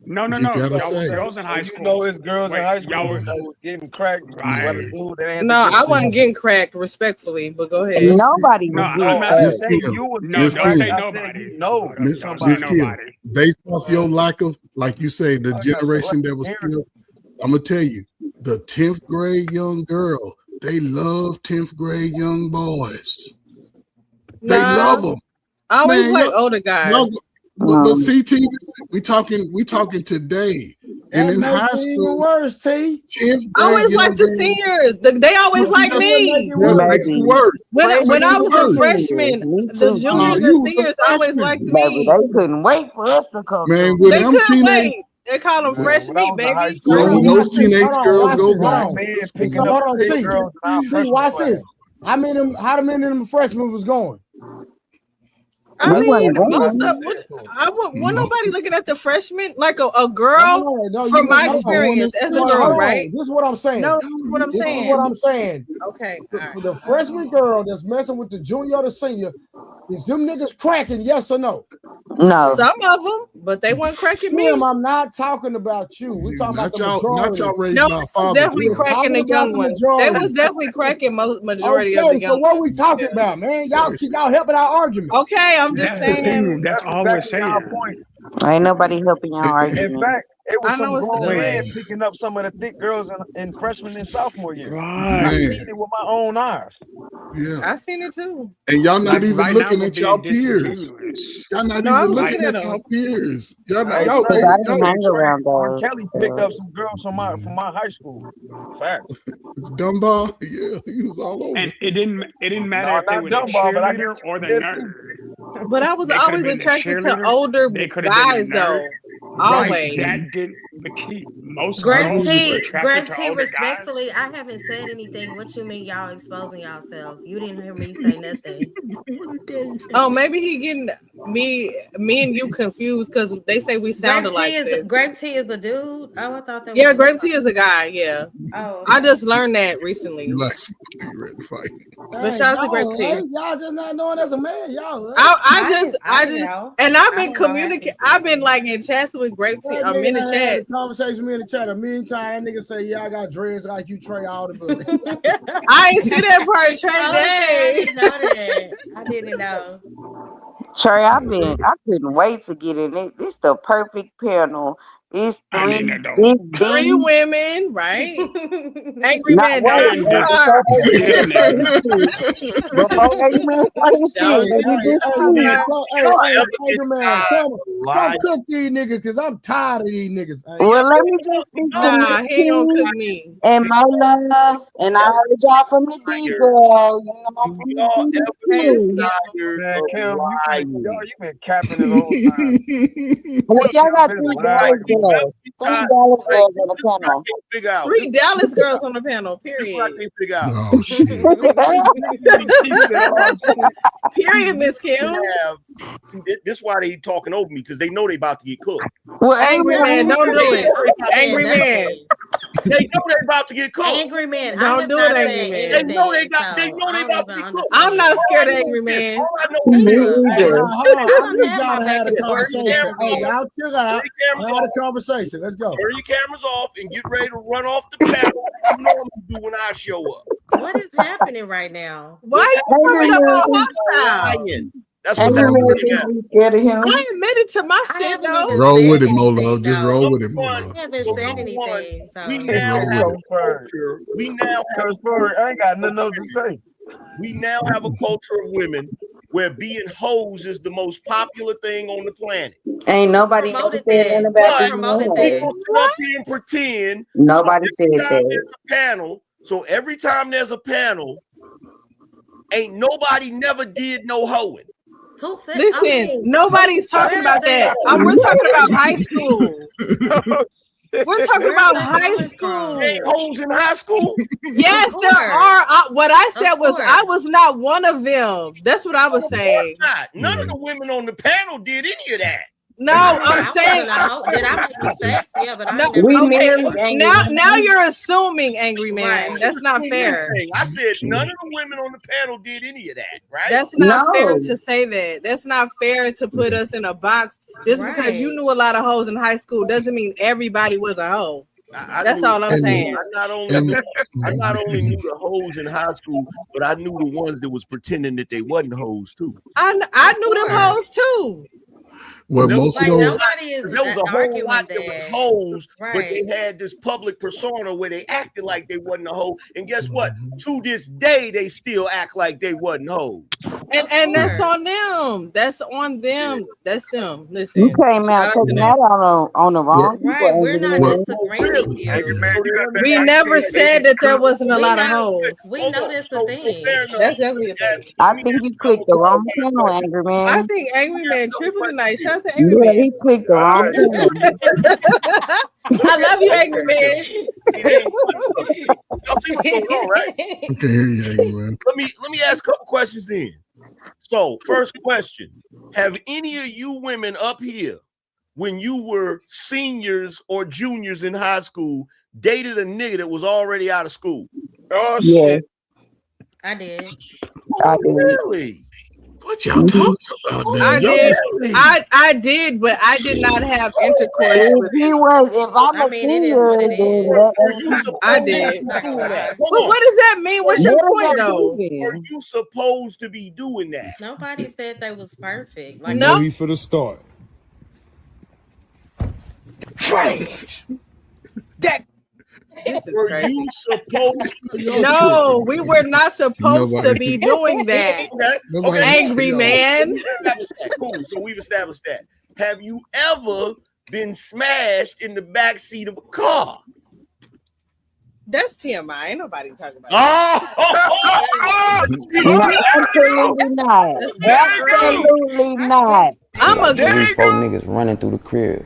No. You gotta Y'all were say. girls in high You school. know, it's girls in Wait, high y'all school were that was getting cracked by the right. dude that had No, to get I wasn't getting cracked respectfully, but go ahead. Miss Nobody No, was I'm getting No, I Miss didn't cracked. say Kim, you was no. getting Miss Don't cracked. say Kim, I said nobody. you know Hold up. Miss Don't say Miss Kim. nobody. Based off your lack of, like you say, the I got the generation that was black killed, I'm gonna tell you, the 10th grade young girl, they love 10th grade young boys. They Nah, love them. I always Man, like older y'all, guys. but CT, we talking today. And That in high makes it even school, worse, T. 10th I grade always young like the girls, seniors. They always but see, like that me. makes it Baby, worse. When Makes I it was a worse. freshman, me the too. juniors You and was a seniors always freshman. liked Baby, me. they couldn't wait for us to come Man, through. when They them couldn't teenage, wait. They called them Man, fresh when I meat, was in high baby. so school, Fresh when meat. those Watch this. teenage Hold on. girls Watch go this. Hold by, man on. picking So up hold on, thick T. girls in our T, freshman watch class. this. How many of them freshmen was going? I We That's mean, wasn't what I most going. of said to him. I want no, nobody looking at the freshmen like a girl No, you from my hold on. going to experience as a high girl, Hold school. right? on. This is what I'm No, saying. this is what I'm This is what saying. I'm saying. Okay, all right. For the freshman girl that's messing with the junior or the senior, is them niggas cracking? Yes or no? No. Some of them, but they weren't cracking me. Tim, I'm not talking about you. We're talking about Not the y'all majority. raised No, by they a was father definitely figure. We're cracking talking the about young the ones. They majority. was definitely cracking majority of Okay, the so young what ones. we talking about, man? Y'all helping our argument. Okay, I'm just That's the thing. saying. That's That's all we're exactly our saying. point. Ain't nobody helping y'all In argument. fact, it was I some know it's grown Wait. men picking up some of the thick girls in freshman and sophomore year. I Right. seen Man, it with my own eyes. yeah. I seen it too. And y'all not Like even right now, looking we're at y'all being peers. disingenuous. Y'all not No, even I'm Like, looking looking at at y'all them. peers. Y'all not Hey y'all Because Trey, over I y'all didn't hang Trey, around R. those Kelly picked up girls. some girls from my high school. Facts. Dumbo. Yeah, he was all over. and it didn't matter No, if they not were the dumb ball, but I cheerleader guess or you the did too. nerd. But I was They could have always been the attracted to cheerleader. older They could have been the guys, nerd. though. Right, Nice but Always. T. that didn't. But most I Greg agree girls with were T, that. attracted Greg to T, older guys. respectfully, I haven't said anything. What you mean y'all exposing yourself? You didn't hear me say nothing. Oh, maybe he getting me and you confused because they say we sound alike. Sis. Greg T is the dude. Oh, I thought that was Yeah, the Greg T is a guy. Yeah, Oh, I okay. just learned that recently. Relax. You ready to fight. But Hey, shout out to Greg y'all, T. y'all just not knowing as a man, y'all. I I just, know. and I've I been didn't know half communicating. these I've been people. like in chats with Greg T. That I'm in nigga the done had a chat. conversation with me in the chat a million times. That nigga say, yeah, I got dreads like you, Trey, all the books. I ain't see that part, Trey. I Day. didn't know that. I didn't know. Trey, I couldn't wait to get in. This the perfect panel. It's I three mean, that don't. big Three D. women, right? Angry Not man wait, don't And wait, this before this Angry Man nigga. start his shit. Before Angry Man start his shit, Don't let me do just Hey, say, Lisa, it. Angry Man, come cook these niggas, because I'm tired of these niggas. Hey, well, let me just speak to Miss Nah, he ain't gonna cook T me. and my love. And I heard y'all from the D girl. You know, I'm from the D Hey, it's too. Kim. Man, Kim, you been capping this whole time. Well, y'all Kim got been three lying. Dallas girls. Three Dallas girls on the panel. Figure out. Three Dallas girls on the panel. This is what I Period. can't figure out. Oh shit. He said, "Oh shit." Period, Miss We Kim. have this why they talking over me because they know they about to get cooked. Well, Angry man, don't do it. Angry man, They know they about to get cooked. Angry man. I don't have do it, not Angry said man. They know they anything, got. They so know I they don't about to even get cooked. I'm not understand. scared of Angry man. All I know me is this. Hey, either. hold on. I I don't need have y'all my to back have a and Turn forth. your conversation. cameras Hey, off. y'all chill out. Turn your cameras Have a off. conversation. Let's go. Turn your cameras off and get ready to run off the panel. You know what I'm do when I show up. What is happening right now? Why are you Angry coming up Man all thinks hostile? Lying. That's what's Angry happening Man right now. thinks we scared of him. I admitted to my I shit haven't though. even Roll with said it, Molo. anything, Just though. roll Number with it, one, I haven't so said number one, anything, we so. Just now roll have with a it. culture. We now have a Sorry, I ain't got nothing else culture. to say. We now have a culture of women where being hoes is the most popular thing on the planet. Ain't nobody never Promoted said nothing that. about Who But being promoted no that? hoe. people sit up here and pretend. Nobody said Every time that. there's a panel, every time there's a panel, ain't nobody never did no hoeing. Who said? I Listen, mean, nobody's talking where is about that. that? We're talking about high school. We're talking Where is about that high coming school. Ain't from? hoes in high school. Yes, Of there course. are. What I said Of was I course. was not one of them. That's what I was Of course saying. not. None of Yeah. the women on the panel did any of that. No, I'm saying. Did I make mistakes? Yeah, but I No, never. We okay. married Angry Now Man. you're assuming, Angry Man. Right. That's not fair. I said none of the women on the panel did any of that, right? That's not fair No. to say that. That's not fair to put us in a box. Just because you Right. knew a lot of hoes in high school doesn't mean everybody was a hoe. That's knew- all I'm saying. I not only knew the hoes in high school, but I knew the ones that was pretending that they wasn't hoes too. I knew them hoes too. Well, There most was, of those. Nobody is there was a whole arguing lot that was hoes, but they Right. had this public persona where they acted like they wasn't a hoe. And guess what? To this day, they still act like they wasn't hoes. And that's on them. That's on them. That's them. Listen. You came out shout out taking to that them. on the wrong people. Right. We're Angry not Man. disagreeing with you. We never said that there wasn't a We lot of know- hoes. We know that's the thing. That's definitely a thing. I think you clicked the wrong channel, Angry Man. I think Angry Man tripping tonight. Shout out to Angry Yeah, Man. he clicked the wrong channel. I love you, Angry Man. Y'all see what's going on, right? Okay, hear you, Angry Man. Let me ask a couple questions in. So, first question: have any of you women up here, when you were seniors or juniors in high school, dated a nigga that was already out of school? Oh Yeah. shit! I did. I did. Really? What y'all talking about? I Then? did. I did, but I did not have intercourse If with he was, if I'm I a mean, it is senior, what it then is. that Were you supposed I to did. be doing that? But Hold on. what does that mean? What's your what point, does that though? mean? Were you supposed to be doing that? Nobody said they was perfect. Like No. He for the start. Trash. That This is were crazy. you supposed to? No, we were not supposed to Nobody- be doing that. Nobody Angry said- Man. We've established that. Cool. So we've established that. Have you ever been smashed in the back seat of a car? That's TMI. Ain't nobody talking about Absolutely not. Absolutely not. I'm a Three, four niggas running through the crib,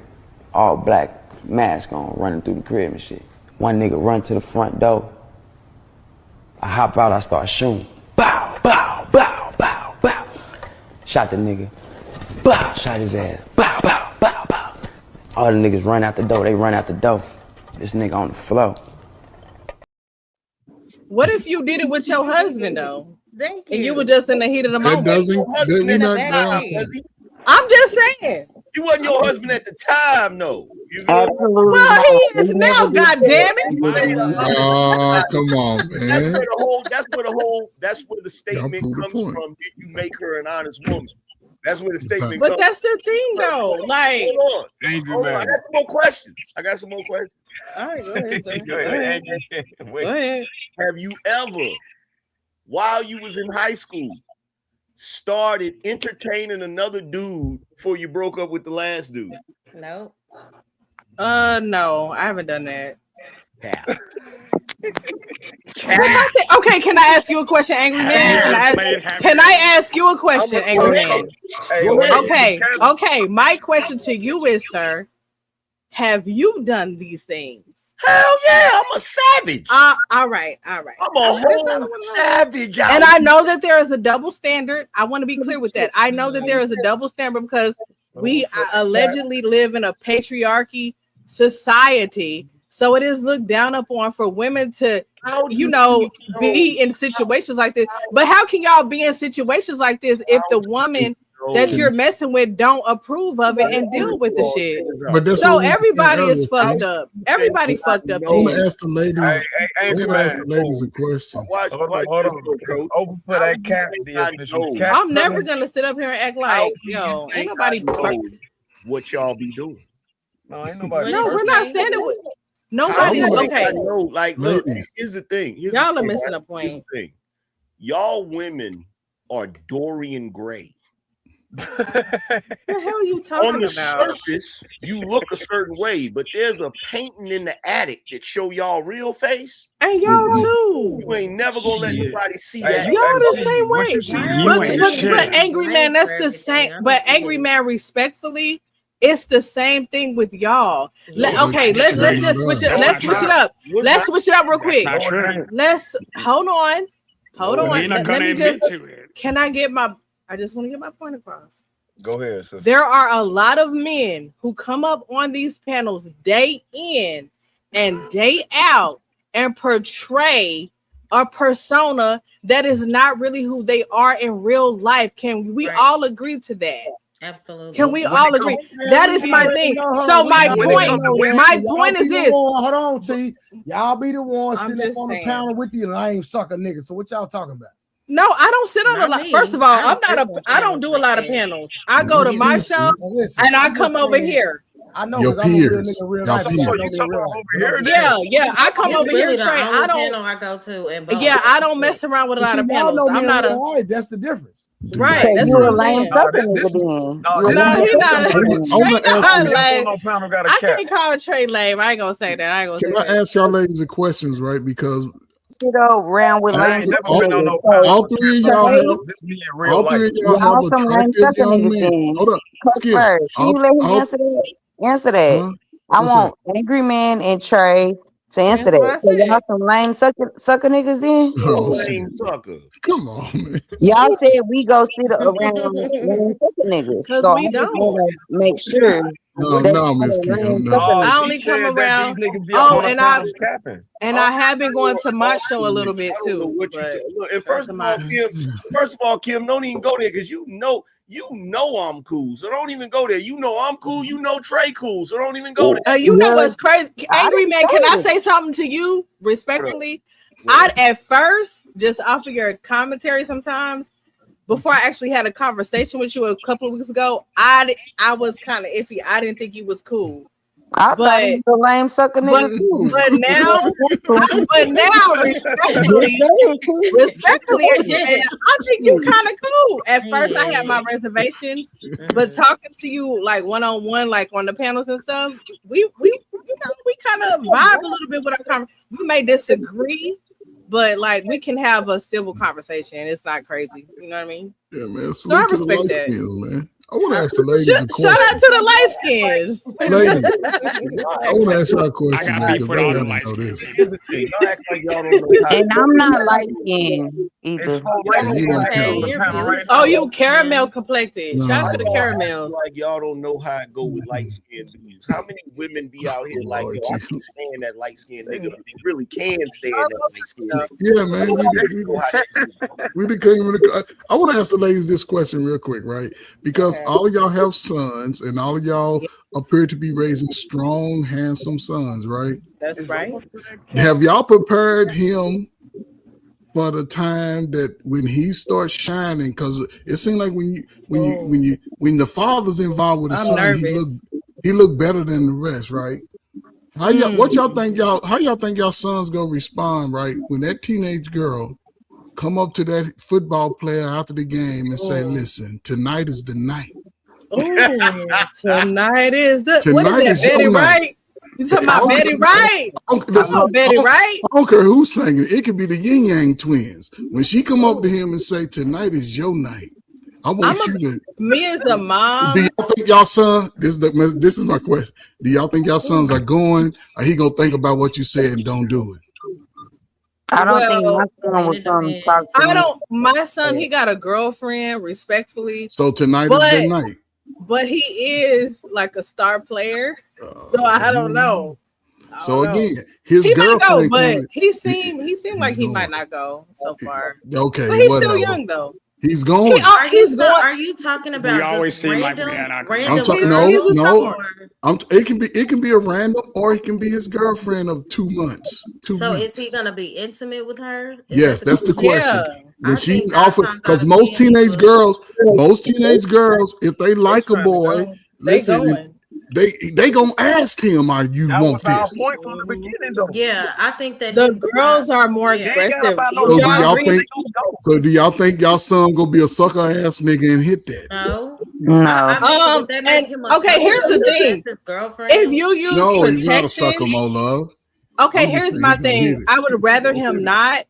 all black, mask on, running through the crib and shit. One nigga run to the front door. I hop out, I start shooting. Bow, bow, bow, bow, bow. Shot the nigga. Bow, shot his ass. Bow, bow, bow, bow. All the niggas run out the door, they run out the door. This nigga on the floor. What if you did it with your husband though? Thank And you were just in the heat of the That moment? doesn't. That we not I'm just saying. He wasn't your husband at the time, no. Absolutely Well, not. he is now, God damn it. Oh, come on, man. That's where the statement proved the comes point. from. Did you make her an honest woman? That's where the statement But comes that's the thing though. Like, Hold on. Angry Hold on. Man. I got some more questions. all right, go ahead, sir. Go ahead. Go ahead. Have you ever, while you was in high school, started entertaining another dude before you broke up with the last dude? No. No, I haven't done that. Yeah. Okay, can I ask you a question, Angry Man? Can I ask you a question, Angry Man? Okay. My question to you is, sir, have you done these things? Hell yeah, I'm a savage. All right. I'm a whole savage. And I know that there is a double standard. I want to be clear with that. I know that there is a double standard because we allegedly live in a patriarchy society. So it is looked down upon for women to, be in situations like this. But how can y'all be in situations like this if the woman that you're messing with don't approve of it and deal with the shit? But that's So what we were everybody saying is earlier, fucked up. Everybody fucked up. I'm then. gonna ask the ladies. I'm gonna ask the ladies a question. Hold on. Open for that cat. I'm never gonna sit up here and act like, yo, ain't nobody. What y'all be doing? No, ain't nobody. No, we're not saying it. Nobody. Okay. I know. Like, look, here's the thing. Y'all are missing a point. Here's the thing. Y'all women are Dorian Gray. The hell you talking On the about? surface, you look a certain way, but there's a painting in the attic that show y'all real face. And y'all too. You ain't never gonna let nobody see that. Y'all the same way. But Angry Man, that's the same. But Angry Man, respectfully, it's the same thing with y'all. Let's just switch it. Let's switch it up. Let's switch it up real quick. Let's hold on. Let me just. Can I get my? I just want to get my point across. Go ahead, sister. There are a lot of men who come up on these panels day in and day out and portray a persona that is not really who they are in real life. Can we all agree to that? Absolutely. Can we all agree? That is my thing. So my point is this. Hold on, T. Y'all be the ones I'm sitting just up on the saying. panel with the lame sucker niggas. So what y'all talking about? No, I don't sit on a Not lot. me. First of all, I I'm don't not sit on I don't do a lot of like that. panels. I go to my show Listen, and I I'm come just over saying, here. I know Your because I'm a real peers. nigga, real Y'all life. peers. So you talking about over here? Yeah, I come It's over really here, the Trey. only I don't. panel I go to, and both. Yeah, I don't mess around with a But lot see, of y'all panels. know me I'm in not a real life. That's the difference. right. So That's you what a I'm lame saying. sucker nigga then. No, You a this No, lame he not. sucker nigga. I want to ask you. Lame. no panel got a I cap. can't call Trey lame. I ain't gonna say that. I ain't gonna Can say I that. ask y'all ladies a questions, right? Because Sit around with I lame ain't sucker never been on niggas. no So panel. all three of y'all Trey, have This me in real life. y'all some lame attractive sucker young niggas men. then. Hold up, Coach Skip. Bird, can you let him answer that? Answer that. Huh? I What's want Angry Man and Trey to answer That's what I that. So y'all said. some lame sucker niggas then? Oh Lame shit! sucker. Come on, man. Y'all said we go sit around lame sucker niggas. Cause So I we just don't. want to make sure No, that no, Miss y'all lame Kim. No. sucker I niggas. only come said that around. these niggas be up Oh, on the panels capping. I have been going to my show a little I bit don't know too. what you But look. And that's first of all, Kim, don't even go there because you know I'm cool. So don't even go there. You know I'm cool. You know Trey cool. So don't even go there. you know what's crazy? I Angry didn't Man, can I say say something to you respectfully? I'd at first, just off of your commentary sometimes, before I actually had a conversation with you a couple of weeks ago, I was kind of iffy. I didn't think you was cool. I thought he was a lame sucker nigga too. But now, respectfully, Angry Man, I think you kind of cool. At first, I had my reservations, but talking to you like one on one, like on the panels and stuff, we kind of vibe a little bit with our conversation. We may disagree, but like we can have a civil conversation. It's not crazy. You know what I mean? Yeah, man. So I Salute to the respect light that. skins, man. I want to ask the ladies a question. Shout out to the light skins. Ladies, I want to ask y'all a question, I got man, beef because with I all the gotta light know skinned this. people. Y'all act like y'all don't know how. And I'm not light skinned either. Oh, you caramel complected. Shout out to the Y'all act caramels. like y'all don't know how it go with light skinned dudes. How many women be out here like, yo, I can't stand that light skinned nigga, but they really can stand that light skinned nigga. Yeah, man. We did came in the, I want to ask the ladies this question real quick, right? Because all of y'all have sons, and all of y'all appear to be raising strong, handsome sons, right? That's right. Have y'all prepared him for the time that when he starts shining? Because it seems like when the father's involved with the I'm son, nervous. he look better than the rest, right? How y'all think y'all sons gonna respond, right, when that teenage girl come up to that football player after the game and say, "Listen, tonight is the night. Tonight is the Tonight what is is that? Betty your night." Wright? You talking about Betty Wright? Listen, Betty Wright? I don't care who's singing. It could be the Yin Yang twins. When she come up to him and say, "Tonight is your night," I want you to. Me as a mom. Do y'all think y'all son? This is my question. Do y'all think y'all sons are going? Or he gonna think about what you said and don't do it? I don't think my son would come talk to me. My son, he got a girlfriend, respectfully. So tonight is the night. But he is like a star player. So I don't know. So again, his he girlfriend. might go, but he seemed like he might not go so far. Okay, but he's whatever. still young though. He's going. Are you talking about We always just seem random, like we had our random no. It can be a random, or it can be his girlfriend of 2 months. 2 So weeks. is he gonna be intimate with her? Yes, that's the question. When she think offer, because most teenage girls, if they like a boy, listen, they gonna ask him, "Are you want this?" Point from the beginning, though. Yeah, I think that the girls are more aggressive. So do y'all think y'all son gonna be a sucker ass nigga and hit that? No. No. Would that make him a okay, here's the thing. his girlfriend? If you use No, protection, he's not a sucker, Mo Love. Okay, I'm just here's saying my he gonna hit thing. it. I would rather him not,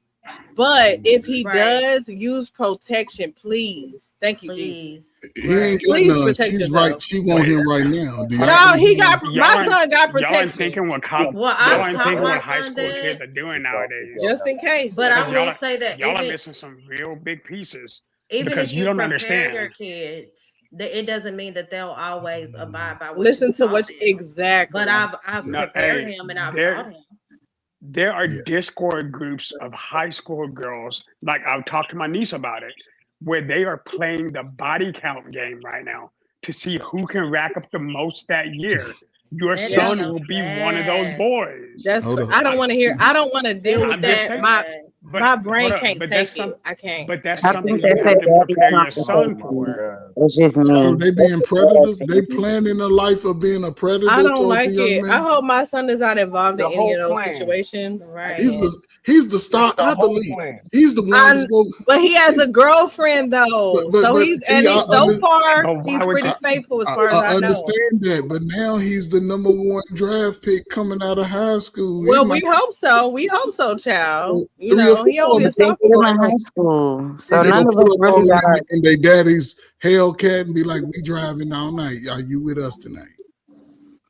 but if he does, use protection, please. Thank you, Jesus. He ain't got Please none. protect She's yourself. right. She want him right now. My son got Y'all ain't protection. thinking what high school kids are doing nowadays. Just in case. But I will say that y'all are even missing some real big pieces even because if you you don't prepare understand. your kids It doesn't mean that they'll always abide by what Listen you to taught what them. exactly. But I've prepared him and I've taught him. There are Discord groups of high school girls, like I've talked to my niece about it, where they are playing the body count game right now to see who can rack up the most that year. Your That is son so will be one of those boys. That's I don't want to hear. I don't want to deal with I'm just that. saying, My brain hold up, can't but take that's it. I can't. But that's I something think you that's have a to prepare your son for. It's just me. So they being predators. They planning a life of being a predator I don't towards like the young it. man. I hope my son is not involved The in any of whole those plan. situations. Right. He's the star The whole athlete. plan. He's the one that's going. But he has a girlfriend though, But so he's T, I so far But why he's would pretty you- faithful as far as I I know. understand that, but now he's the number 1 draft pick coming out of high school. He Well, might- we hope so. We hope so, child. You 3 or know, he 4 only a of them sophomore. in high school, so they none gonna of pull us up really on got them and their daddy's Hellcat and be like, "We driving all night. Are you with us tonight?"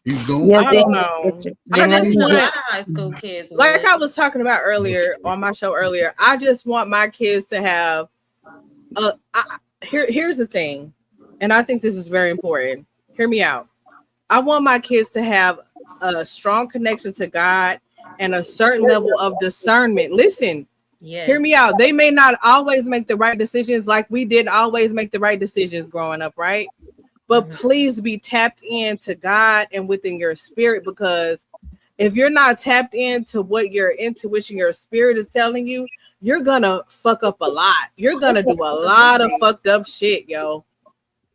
He's going. Yeah, I don't know. I just A lot want, of high school kids like would. I was talking about earlier on my show earlier, I just want my kids to have here's the thing, and I think this is very important. Hear me out. I want my kids to have a strong connection to God and a certain level of discernment. Listen, hear me out. They may not always make the right decisions like we didn't always make the right decisions growing up, right? But please be tapped into God and within your spirit, because if you're not tapped into what your intuition, your spirit is telling you, you're gonna fuck up a lot. You're gonna do a lot of fucked up shit, yo.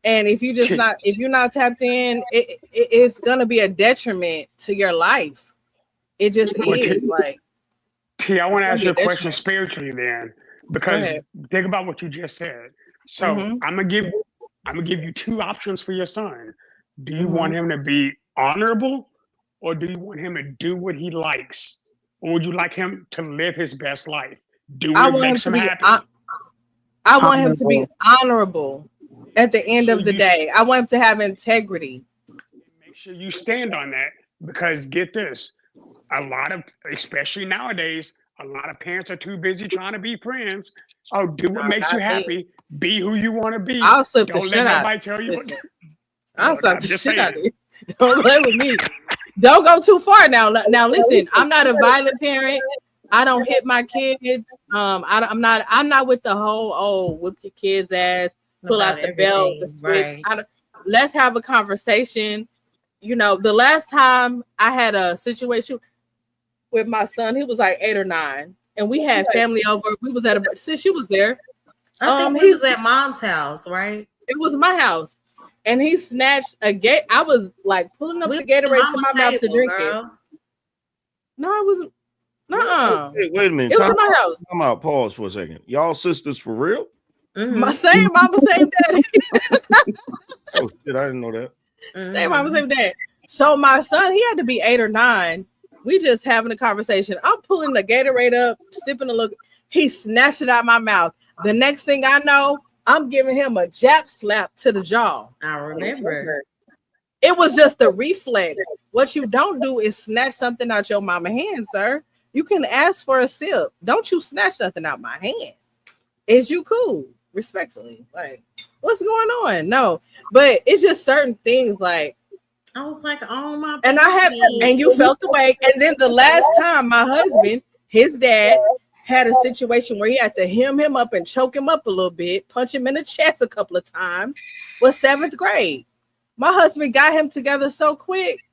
And if you just not, if you're not tapped in, it's gonna be a detriment to your life. It just is like. T, I want to it's gonna ask be you a a question detriment. spiritually then, because ahead. think about what you just said. So Mhm. I'm gonna give you 2 options for your son. Do you Mhm. want him to be honorable, or do you want him to do what he likes, or would you like him to live his best life? Do I what want him makes to him be. happy. I want him to be honorable. At the end of the day, I want him to have integrity. Make sure you stand on that, because get this, a lot of, especially nowadays, a lot of parents are too busy trying to be friends. Oh, do what makes you not me. happy. Be who you want to be. I'll slip the Don't shit let out. nobody tell you what. Listen, I'll slap I'm the just shit out of saying. you. Don't play with me. Don't go too far now. Now listen, I'm not a violent parent. I don't hit my kids. I'm not with the whole whip your kids' ass, pull About out the belt, the everything, switch. right. Let's have a conversation. You know, the last time I had a situation with my son, he was like 8 or 9, and we had family over. We was at since you was there. I think we was at mom's house, right? It was my house, and he snatched a gate. I was like pulling up the Gatorade to my mouth to drink it. No, I wasn't. Nuh-uh. Wait a minute. It was in my house. Time out. Pause for a second. Y'all sisters for real? My same mama, same daddy. Oh shit! I didn't know that. Same mama, same dad. So my son, he had to be 8 or 9. We just having a conversation. I'm pulling the Gatorade up, sipping a look. He snatched it out my mouth. The next thing I know, I'm giving him a jab slap to the jaw. I remember. It was just a reflex. What you don't do is snatch something out your mama hand, sir. You can ask for a sip. Don't you snatch nothing out my hand. Is you cool? Respectfully. Like, what's going on? No, but it's just certain things like I was like, oh my, and I have, and you felt the way. And then the last time my husband, his dad, had a situation where he had to hem him up and choke him up a little bit, punch him in the chest a couple of times, was 7th grade. My husband got him together so quick.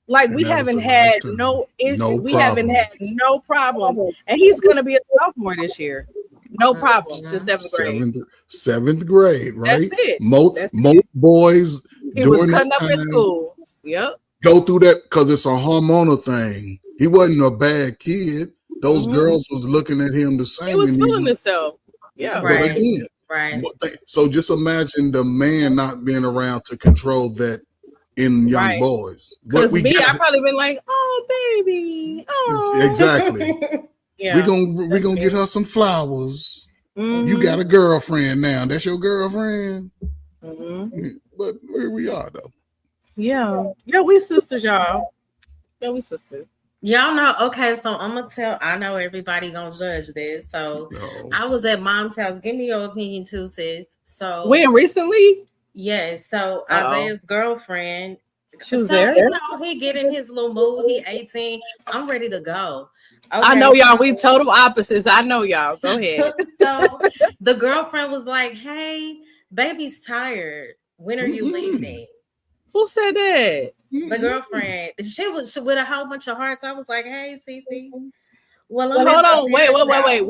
Like, we haven't had no issue. We haven't had no problems. And he's going to be a sophomore this year. No problems since 7th grade. 7th grade, right? That's it. Most boys He was during cutting that up in time school. Yep. go through that because it's a hormonal thing. He wasn't a bad kid. Those girls was looking at him the same. He was and feeling himself. Yeah. But again, right. So just imagine the man not being around to control that in young boys. Because I probably been like, oh baby, oh exactly. Yeah. We're gonna get her some flowers. You got a girlfriend now. That's your girlfriend. But where we are though. Yeah. Yeah, we sisters, y'all. Yeah, we sisters. Y'all know, okay, so I'm gonna tell, I know everybody gonna judge this. So I was at mom's house. Give me your opinion too, sis. So when recently? Yes. So Uh-oh. Isaiah's girlfriend. She was So there? you know he get in his little mood. He 18. I'm ready to go. I know Okay, y'all. so We total opposites. I know y'all. Go ahead. so the girlfriend was like, "Hey, baby's tired. When are you leaving?" Who said that? The girlfriend. She was with a whole bunch of hearts. I was like, "Hey, Cece. Well, I'm Hold at my on. Wait. parents' house."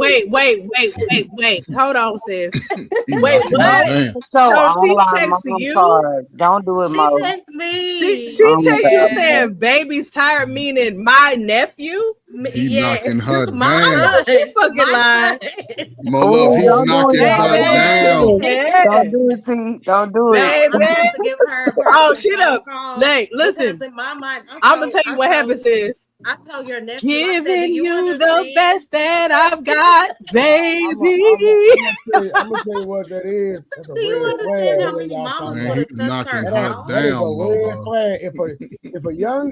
Wait. Hold on, sis. He Wait, knocking her what? down. So So she all our texted mom you? cards. Don't do it, She Mo. texted me. She texted you Yeah. saying baby's tired, meaning my nephew? He Yeah, knocking her my down. No, she son. fucking My lying. son. Mo Love, Oh, he's don't do it, knocking her Mo. down. Don't do it, T. Don't do No, it. I'm gonna have Baby. to give her a Oh, personal she phone done. call Like, because listen, in my mind, I'm gonna tell you what happens is I told your nephew, I said, "Do giving you you the understand?" best that I've got, baby. I'm gonna tell you what that is. That's a Do you red flag. understand how Whoever many y'all mamas talking Man, would about. have he's touched knocking her her dog? That is a down, Mo red Love. flag.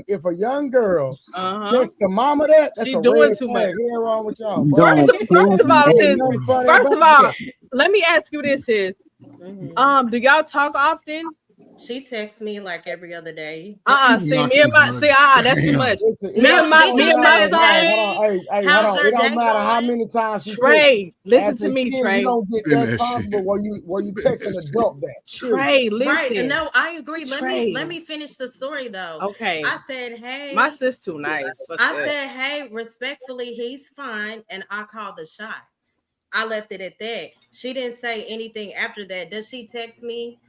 If a young girl Uh-huh. next to mama that's She a doing red too flag. much. Ain't wrong with y'all, boy. Doing First of too all, much. sis. Nothing funny First of about all, that. let me ask you this: sis. Do y'all talk often? She texts me like every other day. He's See, me knocking and my her that's too down. much. Listen, Me and she just my says, hold on. "Hey, Hey, hold how's on. your It don't day matter how going?" many times she texts. Trey, listen As to a me, kid, Trey. you don't get In that that comfortable shit. where you text an adult that. Trey, Right. listen. No, I agree. Let Trey. me finish the story though. Okay. I said, "Hey." My sis too nice. Fuck I that. said, "Hey, respectfully, he's fine," and I called the shots. I left it at that. She didn't say anything after that. Does she text me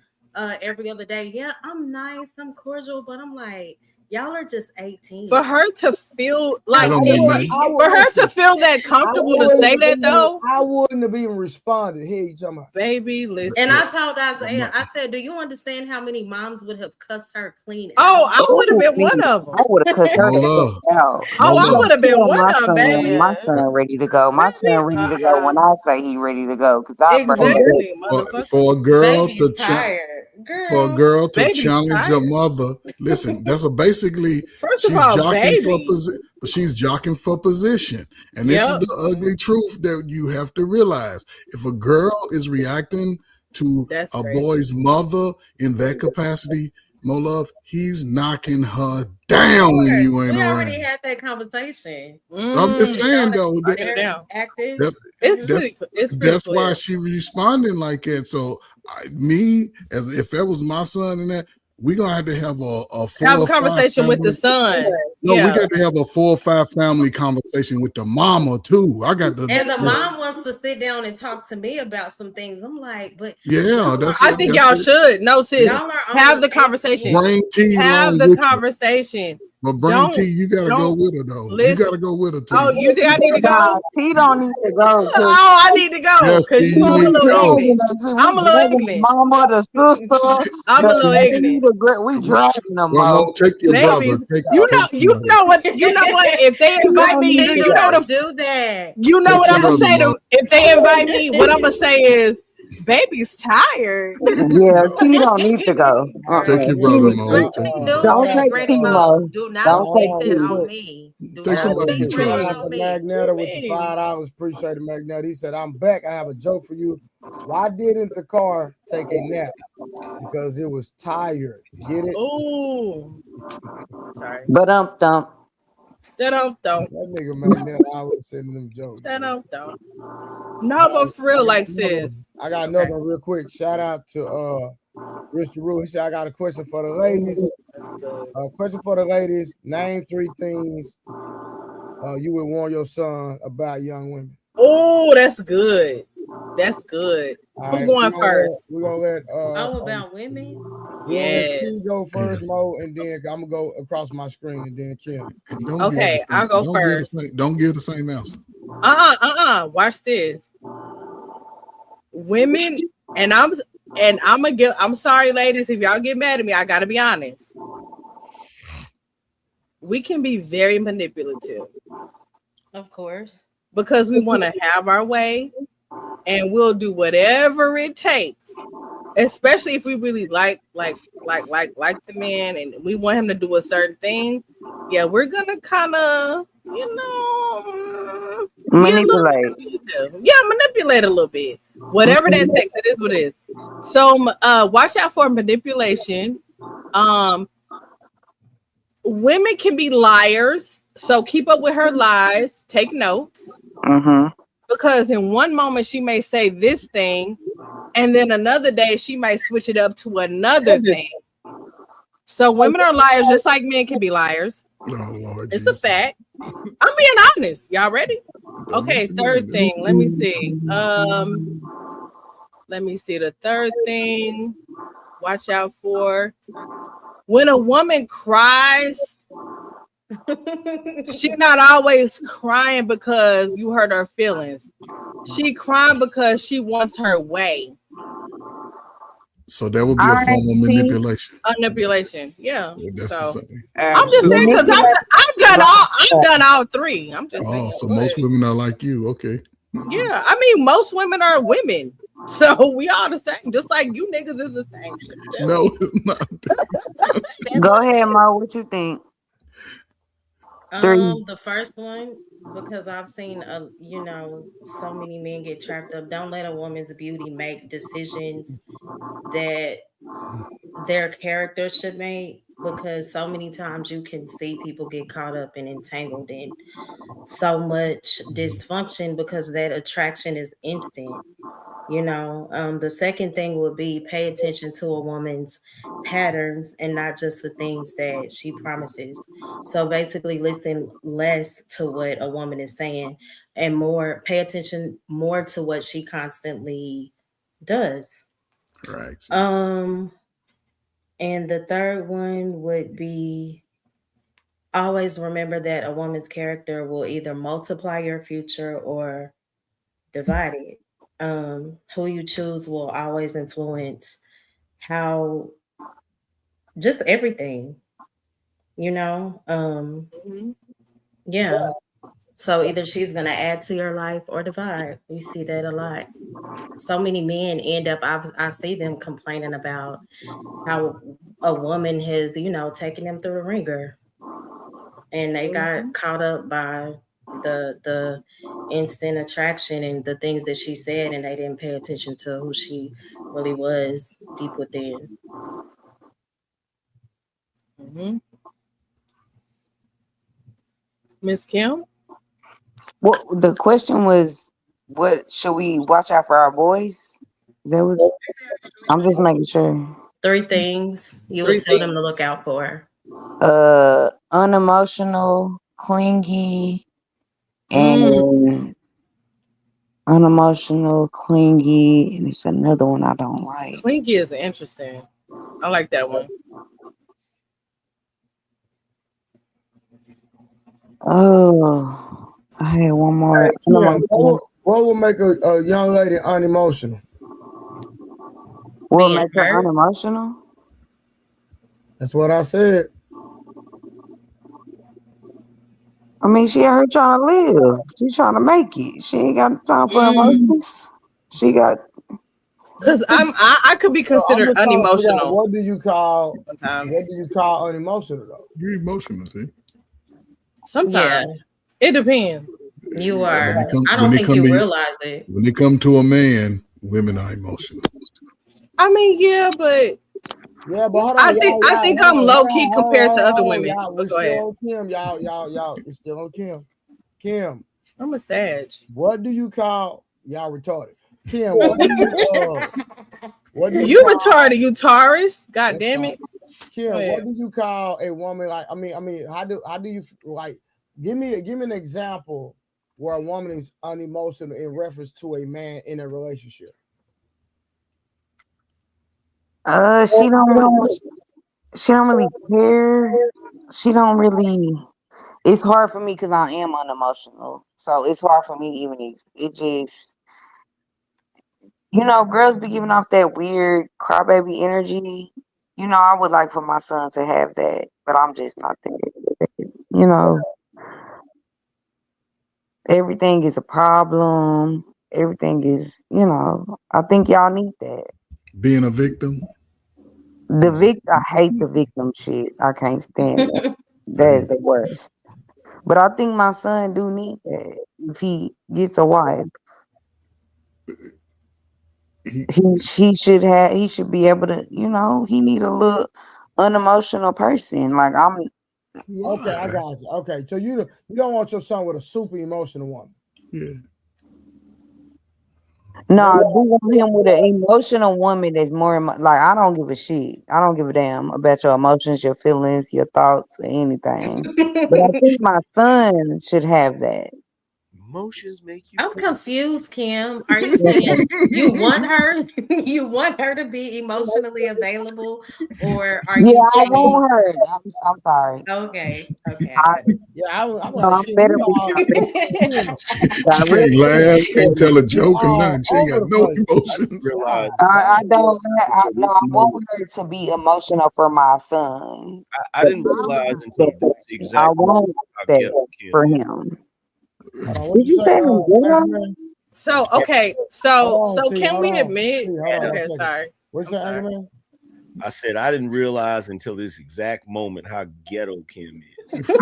every other day? Yeah, I'm nice, I'm cordial, but I'm like, y'all are just 18. For her to feel like That don't mean nothing. for her to feel that comfortable to say that though, I wouldn't have even responded. Here you talking about, baby, listen. And I told Isaiah, I said, "Do you understand how many moms would have cussed her clean Oh, out?" I would have been one of them. I would have cussed her Mo the Love. fuck out. Oh, Mo I Love. would have been Tell one my of them, son, baby. my son ready to go. My son ready to go when I say he ready to go. Cause I break it. Exactly, motherfucker. For a girl to Baby's tired, for a girl. girl to Baby's challenge your tired. mother, listen, that's a basically First of she's all, jockeying for baby. she's jockeying for position. And this is Yep. the ugly truth that you have to realize. If a girl is reacting to That's a crazy. boy's mother in that capacity, Mo Love, he's knocking her down when you ain't We already around. had that conversation. I'm just saying though, Break it down. Active. It's that's, pretty it's pretty that's why clear. she responding like that. So me, as if that was my son and that, we gonna have to have a 4 Have a or 5 conversation with the family. son. No, Yeah. we got to have a 4 or 5 family conversation with the mama too. I got the And the mom wants to sit down and talk to me about some things. I'm like, but yeah, that's I what think that's y'all what, should. No, sis. y'all are Have only the conversation. bring T Have along the with you. conversation. But bring Don't- T, you gotta go don't with her though. You listen. gotta go with her T. Oh, you think I need to go? Nah, T don't need to go. Oh, I need to go Yes, because T, you know I'm a need to little go. ignorant. I'm a little dragging the ignorant. mama, the sister, I'm the a little lady, ignorant. the great. We dragging them, Well, Mo. no, take your brother. Babies, Take you somebody. know what? If they invite me, need to you know go. the do that. you know Take what your I'm gonna brother, say Mo. to if they invite me, what I'm gonna say is baby's tired. Yeah, T don't need to go. Take your T brother, need Mo. to But Take T your do brother. Don't say take Granny T, Mo. Mo. Do not Don't take take that T. on me. Do Take not somebody take you that trust. shout out on to me. Magnetta with the $5. Appreciate it, Magnetta. He said, "I'm back. I have a joke for you. Why didn't the car take a nap? Because it was tired. Get it? Ooh, sorry. But dump. Don't. That nigga Magnetta always sending them jokes. Don't. No, but for real, like sis. I got another one real quick. Shout out to Rich Rule. He said, I got a question for the ladies. Question for the ladies. Name 3 things you would warn your son about young women. Oh, that's good. That's good. Who's going first? We're gonna let about women. Yes. T go first, Mo, and then I'm gonna go across my screen, and then Kim. Okay, I'll go first. Don't give the same answer. Watch this. Women, and I'm sorry, ladies, if y'all get mad at me, I gotta be honest. We can be very manipulative. Of course. Because we want to have our way, and we'll do whatever it takes. Especially if we really like the man and we want him to do a certain thing. Yeah, we're gonna kind of, Manipulate. manipulate a little bit. Whatever that takes, it is what it is. So watch out for manipulation. Women can be liars, so keep up with her lies. Take notes. Because in one moment she may say this thing, and then another day she might switch it up to another thing. So women are liars, just like men can be liars. Oh, Lord it's Jesus. a fact. I'm being honest. Y'all ready? Okay, third thing. Let me see. Let me see the third thing. Watch out for when a woman cries. She's not always crying because you hurt her feelings. She crying because she wants her way. So that would be a form of manipulation. Manipulation, yeah. That's So the same. I'm just saying because I've done all three. I'm just saying. So most women are like you, okay? Yeah, I mean most women are women, so we all the same. Just like you niggas is the same shit too. No, not. Go ahead, Mo. What you think? The first one, because I've seen so many men get trapped up. Don't let a woman's beauty make decisions that their character should make, because so many times you can see people get caught up and entangled in so much dysfunction because that attraction is instant. The second thing would be pay attention to a woman's patterns and not just the things that she promises. So basically listen less to what a woman is saying and more pay attention more to what she constantly does. Right. And the third one would be always remember that a woman's character will either multiply your future or divide it. Who you choose will always influence how just everything, yeah. So either she's gonna add to your life or divide. We see that a lot. So many men end up I see them complaining about how a woman has, taken them through the ringer. And they got caught up by the instant attraction and the things that she said, and they didn't pay attention to who she really was deep within. Miss Kim? Well, the question was, what should we watch out for our boys? I'm just making sure. 3 things you would tell them to look out for. Unemotional, clingy, and unemotional, clingy, and it's another one I don't like. Clingy is interesting. I like that one. Oh, I had one more. Hey, what will make a young lady unemotional? What make her unemotional? That's what I said. I mean, she out here trying to live. She's trying to make it. She ain't got time for emotions. She got. Because I could be considered unemotional. What do you call unemotional though? You're emotional, see? Sometimes it depends. You are. I don't think you realize it. When they come to a man, women are emotional. I mean, yeah, but hold on. I think I'm low key compared to other women. We're Go ahead. still on Kim, y'all. It's still on Kim. Kim, I'm a sag. What do you call y'all retarded? Kim, what do you retarded? You Taurus? God damn it. Kim, what do you call a woman like? I mean, how do you like? Give me an example where a woman is unemotional in reference to a man in a relationship. She don't really care. She don't really. It's hard for me because I am unemotional, so it's hard for me to even. It just, girls be giving off that weird crybaby energy. I would like for my son to have that, but I'm just not there. Everything is a problem. Everything is, I think y'all need that. Being a victim. I hate the victim shit. I can't stand that. That's the worst. But I think my son do need that if he gets a wife. he should be able to, he need a little unemotional person. Like Okay, I got you. Okay, so you don't want your son with a super emotional woman. Yeah. No, I do want him with an emotional woman that's more like, I don't give a shit. I don't give a damn about your emotions, your feelings, your thoughts, or anything. But I think my son should have that. Emotions make you. I'm confused, Kim. Are you saying you want her? You want her to be emotionally available, or are Yeah, you I saying? want her. I'm sorry. Okay, I Yeah, I'm No, like, I'm shit, better you with all, my best you She got real can't laugh, can't tell a you joke or all nothing. She ain't over got the no place. emotions. Realize. I don't. No, I want her to be emotional for my son. I didn't realize until this I exact want how that ghetto Kim for is. him. What Did you say I'm ghetto? So okay, Hold on, so T, can hold we on. admit? T, hold on 1 Okay, second. sorry. What's that, Angry Man? I said I didn't realize until this exact moment how ghetto Kim is. I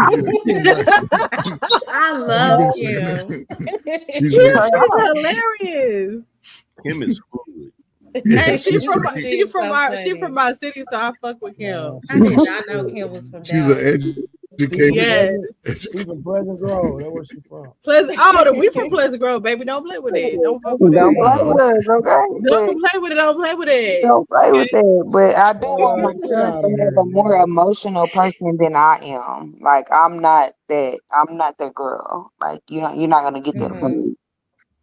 She love been saying you. that. She's Kim real. is hilarious. Kim is hood. Yeah, Hey, she she's from straight. she from so our she funny. from my city, so I fuck with Kim. I did not know Kim was from She's an Dallas. educated. Yes. She's from Pleasant Grove. That's where she from. Pleasant. We from Pleasant Grove, baby. Don't play with it. Don't fuck with Don't it. play with us, okay? But Don't play with it. Don't play with it. don't play with that. But I do want my Get son out to of have here, a more emotional person than I am. Like I'm not that girl. Like you're not gonna get that from Mhm. me.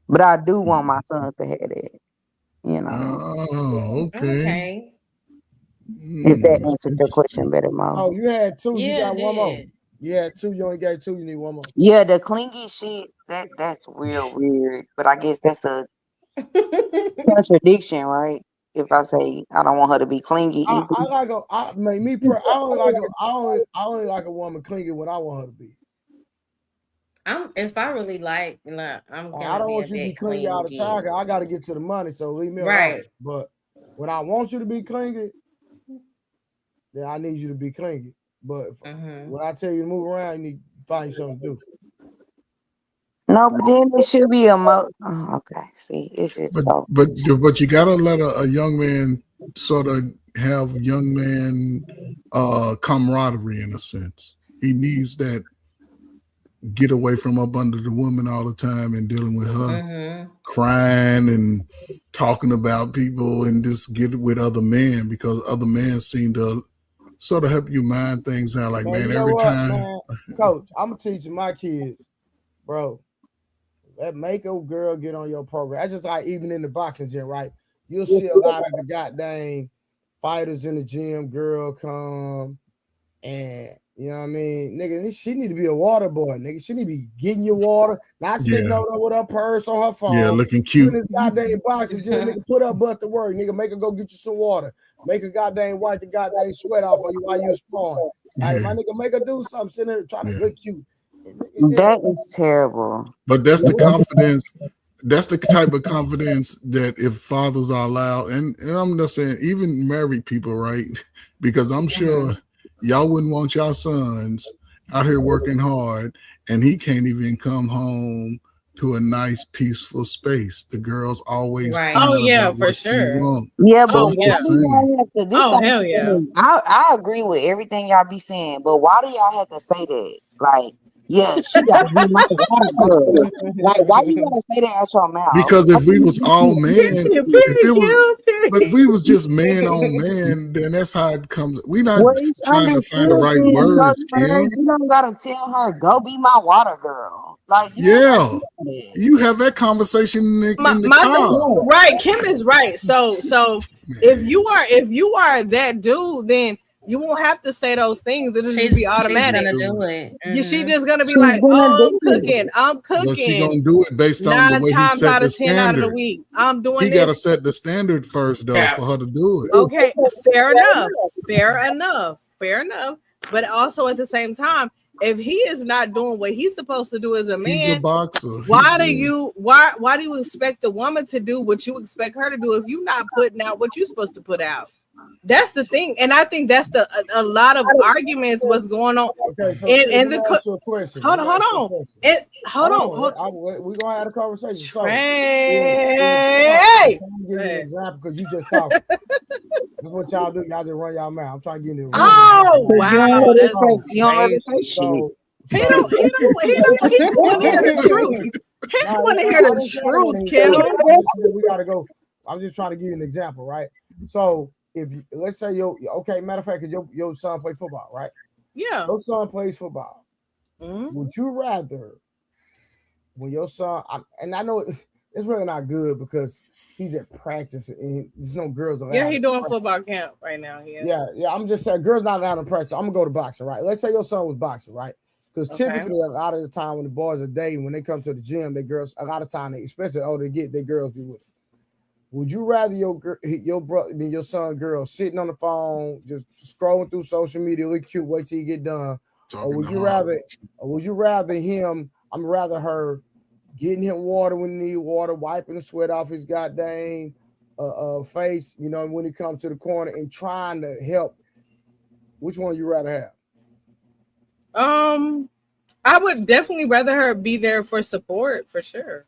But I do want my son to have that. Oh, okay. Okay. If that That's answered your question better, Oh, Mo. you had two. You Yeah, got I one more. did. You had two. You only got two. You need one more. Yeah, the clingy shit, that's real weird. But I guess that's a contradiction, right? If I say I don't want her to be clingy either. I like a. I only like a woman clingy when I want her to be. If I really like, I'm I gonna don't be a want you to be bit clingy all the time. clingy. 'Cause I got to get to the money, so leave me alone. Right. But when I want you to be clingy, then I need you to be clingy. But when I tell you to move around, you need to find you something to do. No, but then it should be okay. See, it's just so. But you gotta let a young man sort of have young man camaraderie in a sense. He needs that get away from up under the woman all the time and dealing with her crying and talking about people and just get with other men because other men seem to sort of help you mind things out. Like, man, you know every what, time. man? Coach, I'm teaching my kids, bro. Make a girl get on your program. That's just like even in the boxing gym, right? You'll see a lot of the goddamn fighters in the gym, girl come and you know what I mean, nigga. She need to be a water boy, nigga. She need to be getting your water, not sitting over there with her purse on her phone. Yeah, looking In cute. this goddamn boxing gym, nigga, put her butt to work, nigga. Make her go get you some water. Make her goddamn wipe the goddamn sweat off of you while you sparring. Hey, my nigga, make her do something. Sitting there trying to look cute. That is terrible. But that's the confidence. That's the type of confidence that if fathers are allowed, and I'm not saying even married people, right? Because I'm sure y'all wouldn't want y'all sons out here working hard, and he can't even come home to a nice, peaceful space. The girl's always Right. crying Oh yeah, about for what she sure. wants. Yeah, So but it's why the do same. y'all have to? This Oh don't hell make yeah. sense. I agree with everything y'all be saying, but why do y'all have to say that? Like, yeah, she gotta be my water girl. Like, why you gotta say that out your mouth? Because if we was all men, if it was, but if we was just man on Period. man, then that's how it comes. We're not Well, it's trying to find the understood right then. You know, words, Kim. you don't gotta tell her go be my water girl. Like, you don't gotta Yeah, do that. you have that conversation in the My car. right, Kim is right. So if you are that dude, then you won't have to say those things. It'll just be automatic. She's gonna do it. She just gonna be She's like, gonna oh, do it. I'm But she cooking gonna do it based on the 9 way he times set out the of 10 out of the standard. week. I'm doing He got to this. set the standard first, though, for her to do it. Okay, fair enough. Fair enough. Fair enough. But also at the same time, if he is not doing what he's supposed to do as a He's a man, boxer. why do you expect the woman to do what you expect her to do if you're not putting out what you're supposed to put out? That's the thing, and I think that's a lot of arguments. What's going on? Okay, so and let me ask you a question. Hold on. We're gonna have a conversation. So, Hey, I'm trying to give you an example because you just talking. That's what y'all do. Y'all just run y'all mouth. I'm trying to get in. Oh wow, that's you don't crazy. say shit. He don't want to hear the truth. He don't want to hear the truth, Kim. We gotta go. I'm just trying to give you an example, right? So if let's say okay, matter of fact, your son play football, right? Yeah. Your son plays football. Would you rather when your son and I know it's really not good because he's at practice and there's no girls allowed. Yeah, he's doing football camp right now. Yeah. I'm just saying girls not allowed to practice. I'm gonna go to boxing, right? Let's say your son was boxing, right? Because typically a lot of the time when the boys are dating, when they come to the gym, they girls a lot of time, especially the older they get, they girls be with them. Would you rather your son girl sitting on the phone, just scrolling through social media, look cute, wait till you get done? Or would you rather him, I'm rather her getting him water when he need water, wiping the sweat off his goddamn face, when he comes to the corner and trying to help. Which one you rather have? I would definitely rather her be there for support for sure.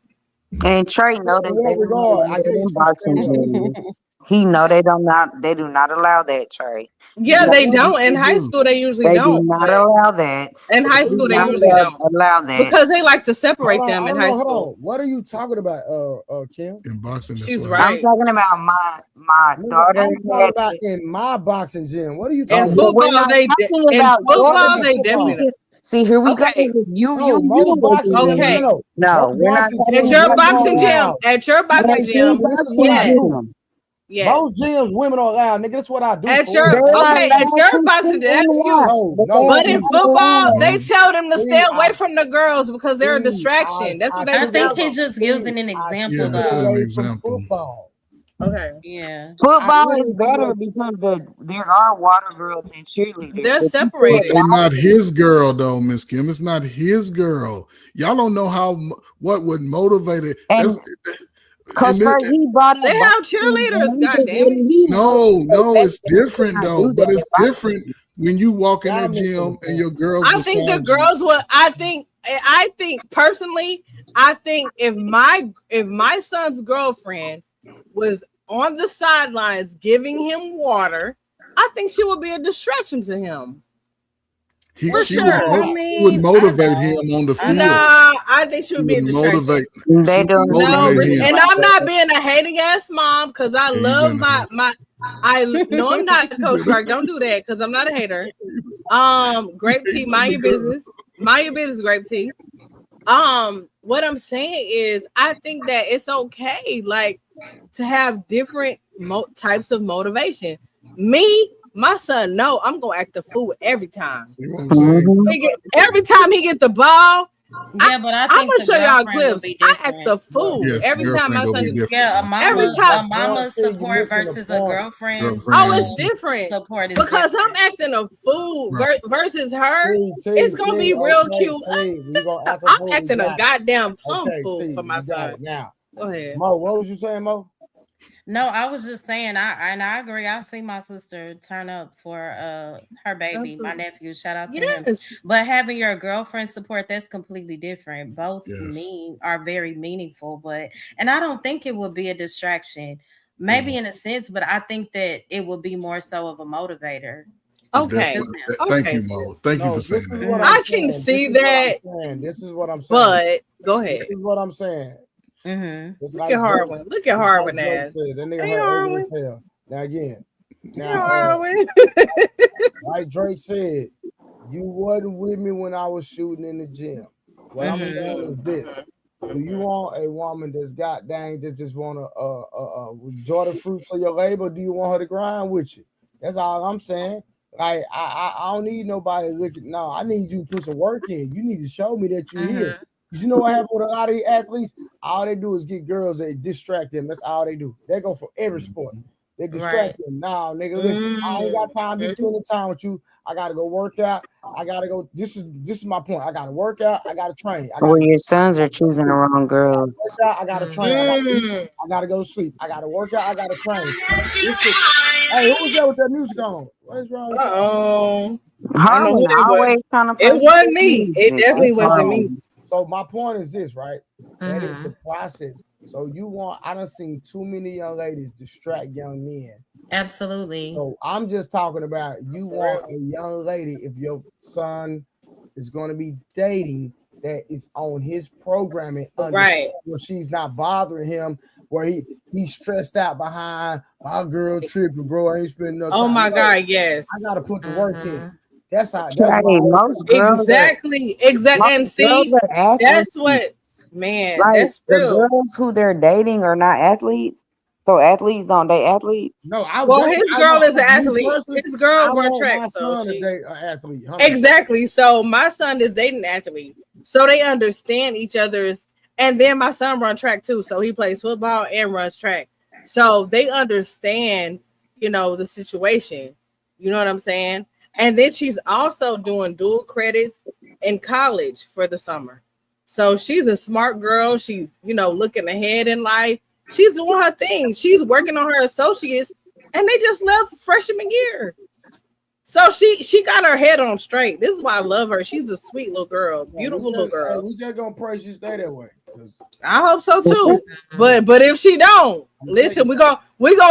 And Trey know that boxing gyms. He know they do not allow that, Trey. Yeah, they don't. In high school, they usually don't. They do not allow that. In high school, they usually don't allow that because they like to separate them in high school. Hold on. What are you talking about, Kim? In boxing, she's right. I'm talking about my daughter. I'm talking about in my boxing gym. What are you talking about? In football, they definitely. See, here we go. You okay. No, we're not. At your boxing gym. At your boxing gym. Yes. Most gyms, women are allowed, nigga. That's what I do. At your boxing, that's you. But in football, they tell them to stay away from the girls because they're a distraction. That's what they. I think he's just using an example. Yeah, that's an example. Football. Okay. Yeah. Football is better because there are water girls and cheerleaders. They're separated. But not his girl though, Miss Kim. It's not his girl. Y'all don't know what would motivate it. Because he brought they have cheerleaders. God damn it. No, it's different though. But it's different when you walk in that gym and your girls. I think the girls would. I think personally, I think if my son's girlfriend was on the sidelines giving him water, I think she would be a distraction to him. She would motivate him on the field. Nah, I think she would be a distraction. They don't know. And I'm not being a hating ass mom because I love my. I know I'm not Coach Clark. Don't do that because I'm not a hater. Grape tea, mind your business. Mind your business, grape tea. What I'm saying is, I think that it's okay, like, to have different types of motivation. Me, my son, no, I'm gonna act the fool every time. Every time he get the ball, yeah, but I'm gonna show y'all clips. I act a fool every time my son. A mama's support versus a girlfriend's. Oh, it's different support is because different. I'm acting a fool versus her. It's gonna be real cute. I'm acting a goddamn plum fool for my son. Now, go ahead, Mo. What was you saying, Mo? No, I was just saying, I agree. I see my sister turn up for her baby, my nephew. Shout out to him. But having your girlfriend support, that's completely different. Both are very meaningful, and I don't think it would be a distraction. Maybe in a sense, but I think that it will be more so of a motivator. Okay. Thank you, Mo. Thank you for saying that. I can see that. This is what I'm saying. But go ahead. This is what I'm saying. Mm-hmm. Look at Harwin. Look at Harwin ass. Hey, Harwin. Now again. Like Drake said, you wasn't with me when I was shooting in the gym. What I'm saying is this. Do you want a woman that's got dang that just want to enjoy the fruits of your labor? Do you want her to grind with you? That's all I'm saying. Like I don't need nobody looking. No, I need you to put some work in. You need to show me that you're here. You know what happened with a lot of these athletes? All they do is get girls that distract them. That's all they do. They go for every sport. They distract them. Nah, nigga, listen. I ain't got time to be spending time with you. I gotta go work out. I gotta go. This is my point. I gotta work out. I gotta train. Well, your sons are choosing the wrong girls. I gotta train. I gotta go sleep. I gotta work out. I gotta train. Hey, who was that with that music on? What's wrong with you? Uh-oh. I don't know Harlan who that was. always trying to It play wasn't some me. music. It definitely It's wasn't me. Harlan. So my point is this, right? That is Mhm. the process. So I done seen too many young ladies distract young men. Absolutely. So I'm just talking about you want a young lady, if your son is going to be dating, that is on his programming, Right. where she's not bothering him, where he's stressed out behind my girl tripping, bro. I ain't spending no time. Oh my No, God, yes. I gotta put the work in. Mhm. That's my Hey, most girls Exactly. most And girls see, are athletes. that's what, man, Like that's the real. girls who they're dating are not athletes. So athletes don't date athletes. No, Well, his girl is an athlete. His girl I run want track, my so son to she date an athlete. 100%. exactly. So my son is dating an athlete, so they understand each other's. And then my son run track too, so he plays football and runs track. So they understand, the situation. You know what I'm saying? And then she's also doing dual credits in college for the summer. So she's a smart girl. She's, looking ahead in life. She's doing her thing. She's working on her associates, and they just left freshman year. So she got her head on straight. This is why I love her. She's a sweet little girl, beautiful little girl. We just gonna pray she stay that way. I hope so too. But if she don't, listen, we gonna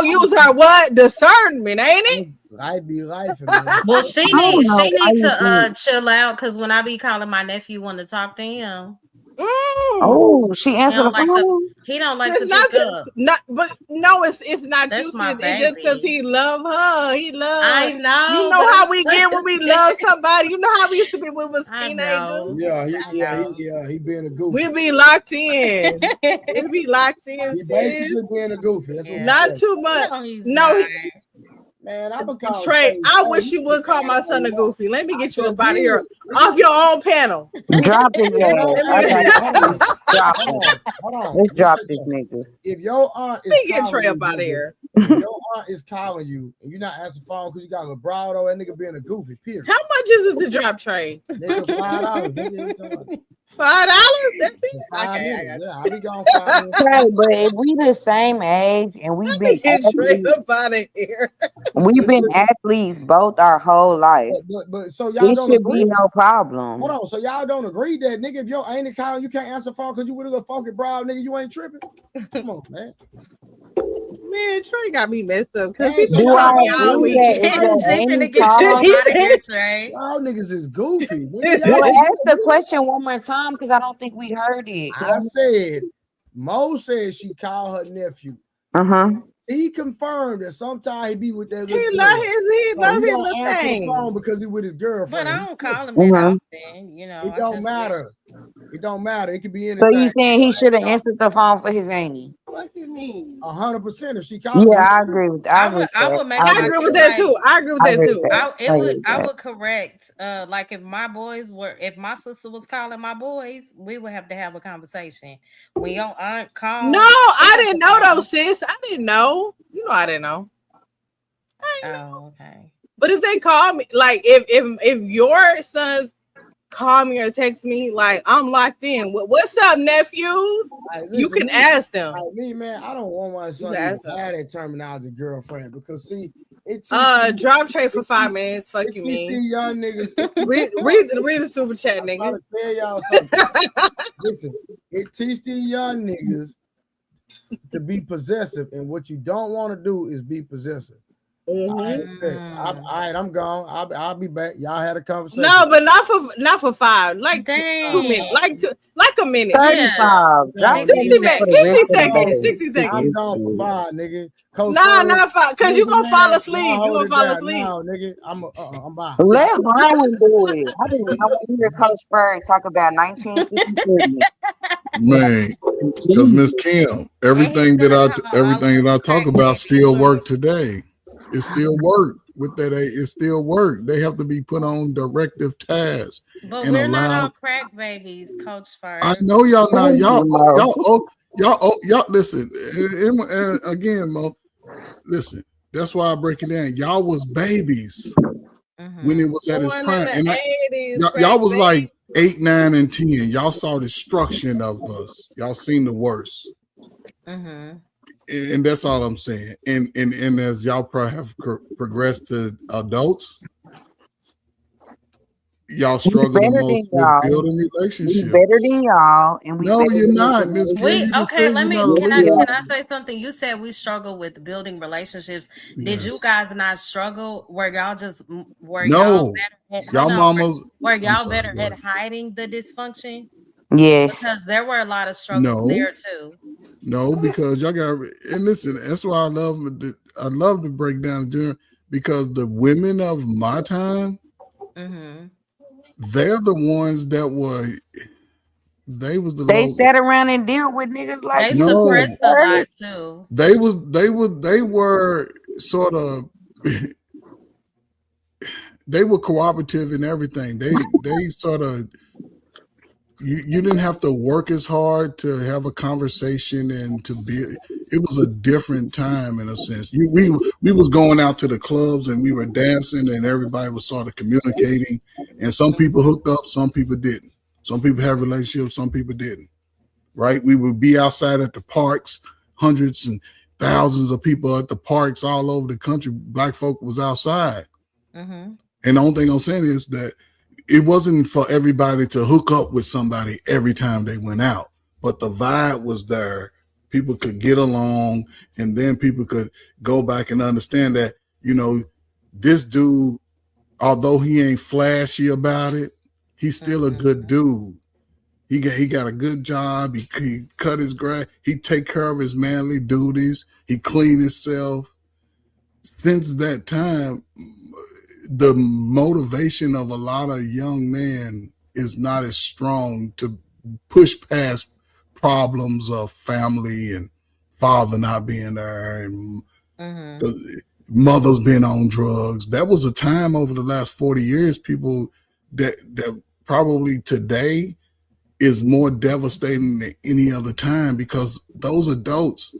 use her what discernment, ain't it? Life be life, man. Well, she I don't need know why you to think. chill out, because when I be calling my nephew want to talk to him, Oh, she he answered the don't like to phone. he don't like It's to not pick to, up. not, but no, it's not That's you, my sis. It's just because baby. he love her. He love. I know, You know but how I'm we get when we love somebody. You know how we used to be when we was I teenagers. know. He being a goofy. We be locked in. We be locked in, He sis. basically being a goofy. That's what Not he too much. No, he's No, not. Man, I'm a call Trey, I wish you would call my son a goofy. Let me get you up out of here off your own panel. Drop his ass. I got you. Drop him. Hold on. Let's drop this nigga. If your aunt is Let me get calling Trey up you, out of here. if your aunt is calling you and you're not answering phone because you got a bravado, that nigga being a goofy. Period. How much is it to drop, Trey? Nigga, $5. Nigga, $5? That's it. Okay, I got yeah, I'll be gone 5 minutes. Trey, but if we the same age and we've been Get Trey athletes, up out of here. we've been athletes both our whole life. But so y'all It don't should agree. be no problem. Hold on, so y'all don't agree that nigga, if your ain't calling, you can't answer phone because you with a little funky brow, nigga, you ain't tripping. Come on, man. Man, Trey got me messed up because Hey, he so been Do I calling me all agree week. that if your She finna ain't get you call? up out of here, Trey. Y'all niggas is goofy. Nigga, Well, y'all ask the question one more time because I don't think we heard it. I said, Mo said she called her nephew. Uh-huh. He confirmed that sometimes he be with that He little love girl. his So love he his don't little answer the thing. phone because he with his girlfriend. But I He don't tripping. call him that Mhm. often, It I don't just matter. It don't matter. It could be So you anything. saying he should have answered the phone for his auntie? What you mean? 100%. If she called Yeah, him, I agree with that. I would make I I my agree agree with with that. that too. I agree with I that agree with too. that. I would correct, like if my boys were, if my sister was calling my boys, we would have to have a conversation. When your aunt called, No, I didn't know though, sis. I didn't know. I didn't know. Oh, okay. But if they call me, like if your sons call me or text me, like I'm locked in. What's up, nephews? You can ask them. Like me, man, I don't want my son can to ask have that terminology girlfriend because see, it's Drop Trey for 5 minutes. Fuck you, these mean. young niggas. Read the super chat, I'm nigga. trying to tell y'all something. Listen, it teach these young niggas to be possessive, and what you don't want to do is be possessive. All right, I'm gone. I'll be back. Y'all had a conversation. No, but not for 5. Like 2 minutes. Like a minute. 35. Drop 60 seconds. 60 seconds. I'm gone for 5, nigga. Coach Nah, Ferg, not 5. Because you gonna fall asleep. You gonna fall asleep. No, nigga. I'm by. Let Harlan do it. I want to hear Coach Ferg talk about 1953. Man, because Miss Kim, everything that I talk about still work today. It still work with that. It still work. They have to be put on directive tasks. But and we're not allowed. all crack babies, Coach Ferg. I know y'all not. Y'all. Listen, and again, Mo. Listen, that's why I break it down. Y'all was babies when it was at its prime, and y'all was like 8, 9, and 10. Y'all saw destruction of us. Y'all seen the worst. and that's all I'm saying. And as y'all probably have progressed to adults, y'all We struggle the better most than with y'all. building We relationships. better than y'all, and we No, better you're than not, Miss everybody Kim. else. You just Okay, said let you're me not a Yes, we leader. can are. I say something? You said we struggle with building relationships. Did you Yes. guys not struggle? Were y'all just were y'all No, better at y'all hold on, mamas. were I'm y'all sorry. better Go at ahead. hiding the dysfunction? Yes. Because there were a lot of struggles No, there too. no, because y'all got and listen. That's why I love to break down the gender because the women of my time, Mm-hmm. they're the ones that were. They was the They low. sat around and dealt with niggas like They you too. No, suppressed a Right? lot too. they were sort of they were cooperative in everything. They sort of you didn't have to work as hard to have a conversation and to be. It was a different time in a sense. We was going out to the clubs and we were dancing and everybody was sort of communicating. And some people hooked up, some people didn't. Some people had relationships, some people didn't. Right? We would be outside at the parks, hundreds and thousands of people at the parks all over the country. Black folk was outside. Mm-hmm. And the only thing I'm saying is that it wasn't for everybody to hook up with somebody every time they went out, but the vibe was there. People could get along, and then people could go back and understand that, this dude, although he ain't flashy about it, he's still a good dude. He got a good job. He cut his grass. He take care of his manly duties. He clean himself. Since that time, the motivation of a lot of young men is not as strong to push past problems of family and father not being there and mothers being on drugs. That was a time over the last 40 years, people that probably today is more devastating than any other time because those adults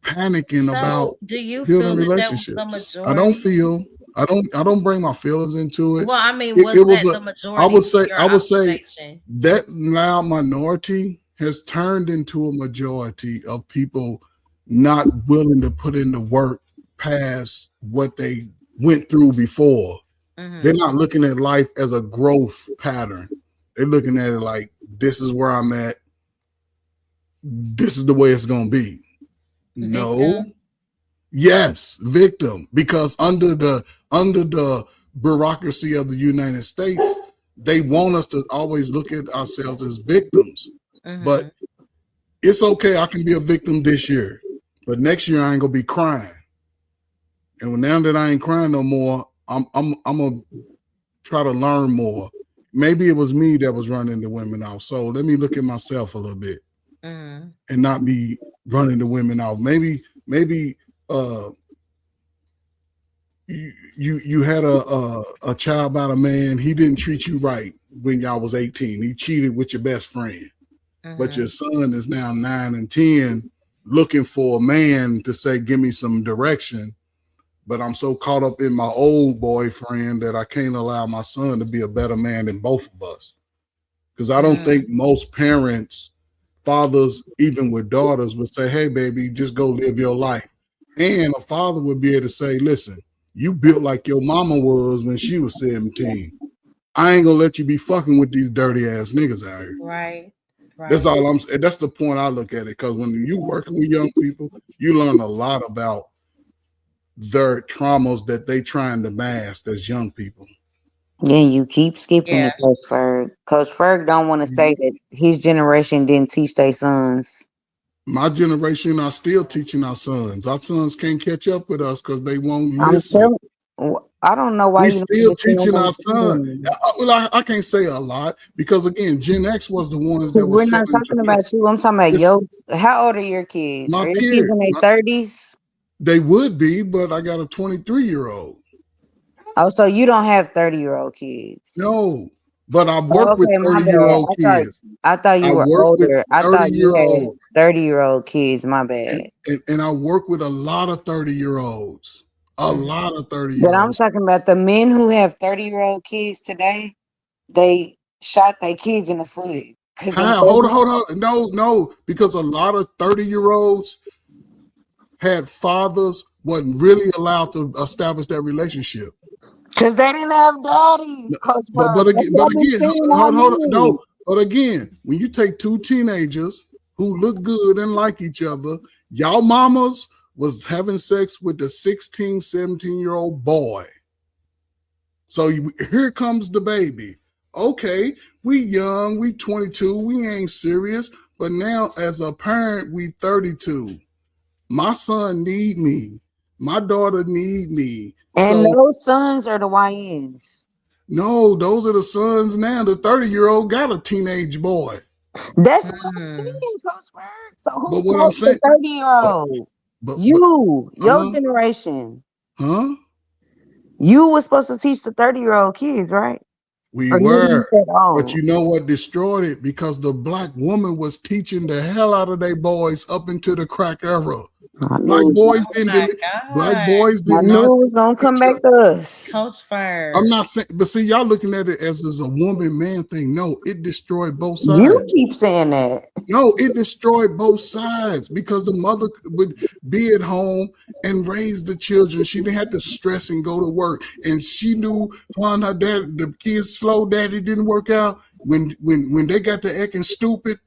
panicking about So do you building feel that that was the relationships. majority? I don't bring my feelings into it. Well, I mean, It was was that a the majority from your I would say observation? that now minority has turned into a majority of people not willing to put in the work past what they went through before. They're Mm-hmm. not looking at life as a growth pattern. They're looking at it like this is where I'm at. This is the way it's gonna be. No. Victim. Yes, victim. Because under the bureaucracy of the United States, they want us to always look at ourselves as victims. Mm-hmm. But it's okay. I can be a victim this year, but next year I ain't gonna be crying. And now that I ain't crying no more, I'm gonna try to learn more. Maybe it was me that was running the women off. So let me look at myself a little bit Mm-hmm. and not be running the women off. Maybe uh you had a child by a man. He didn't treat you right when y'all was 18. He cheated with your best friend. But Mm-hmm. your son is now 9 and 10 looking for a man to say, give me some direction. But I'm so caught up in my old boyfriend that I can't allow my son to be a better man than both of us. Because I don't think most parents, fathers, even with daughters, would say, hey, baby, just go live your life. And a father would be able to say, listen, you built like your mama was when she was 17. I ain't gonna let you be fucking with these dirty ass niggas out here. Right. That's Right. all I'm saying. That's the point I look at it. Because when you working with young people, you learn a lot about their traumas that they trying to mask as young people. Yeah, you keep skipping Yeah. it, Coach Ferg. Coach Ferg don't want to say that his generation didn't teach their sons. My generation are still teaching our sons. Our sons can't catch up with us because they won't I'm listen. telling. I don't know why We you don't still understand teaching what our I'm son. saying. Well, I can't say a lot because again, Gen X was the ones that Because were we're not selling. talking about you. I'm talking about It's your. How old are your kids? my Are your kids peer. in their 30s? They would be, but I got a 23-year-old. Oh, so you don't have 30-year-old kids. No, but I Oh, work with okay, my bad. 30-year-old kids. I thought I you were work with older. I thought you had 30-year-old, 30-year-old kids. My bad. and I work with a lot of 30-year-olds. A lot of But I'm 30-year-olds. talking about the men who have 30-year-old kids today. They shot their kids in the foot because them How? 30. Hold on. No, because a lot of 30-year-olds had fathers wasn't really allowed to establish that relationship. Because they didn't have daddies, Coach But Bird. That's again, what I've been saying all hold on, year. no. But again, when you take two teenagers who look good and like each other, y'all mamas was having sex with the 16, 17-year-old boy. So here comes the baby. Okay, we young, we 22, we ain't serious. But now as a parent, we 32. My son need me. My daughter need me. And So those sons are the YNs. no, those are the sons now. The 30-year-old got a teenage boy. That's what I'm saying, Coach Bird. So who But what I'm told saying, the 30-year-old? Your generation. Huh? You were supposed to teach the 30-year-old kids, right? We Or were. oh. But you know what destroyed it? Because the black woman was teaching the hell out of their boys up into the crack era. Black boys didn't. Black boys did I not. knew it was gonna come back to us. Coach Fire. I'm not saying, but see, y'all looking at it as a woman-man thing. No, it destroyed both sides. You keep saying that. No, it destroyed both sides because the mother would be at home and raise the children. She didn't have to stress and go to work. And she knew on her dad, the kids' slow daddy didn't work out. When they got to acting stupid,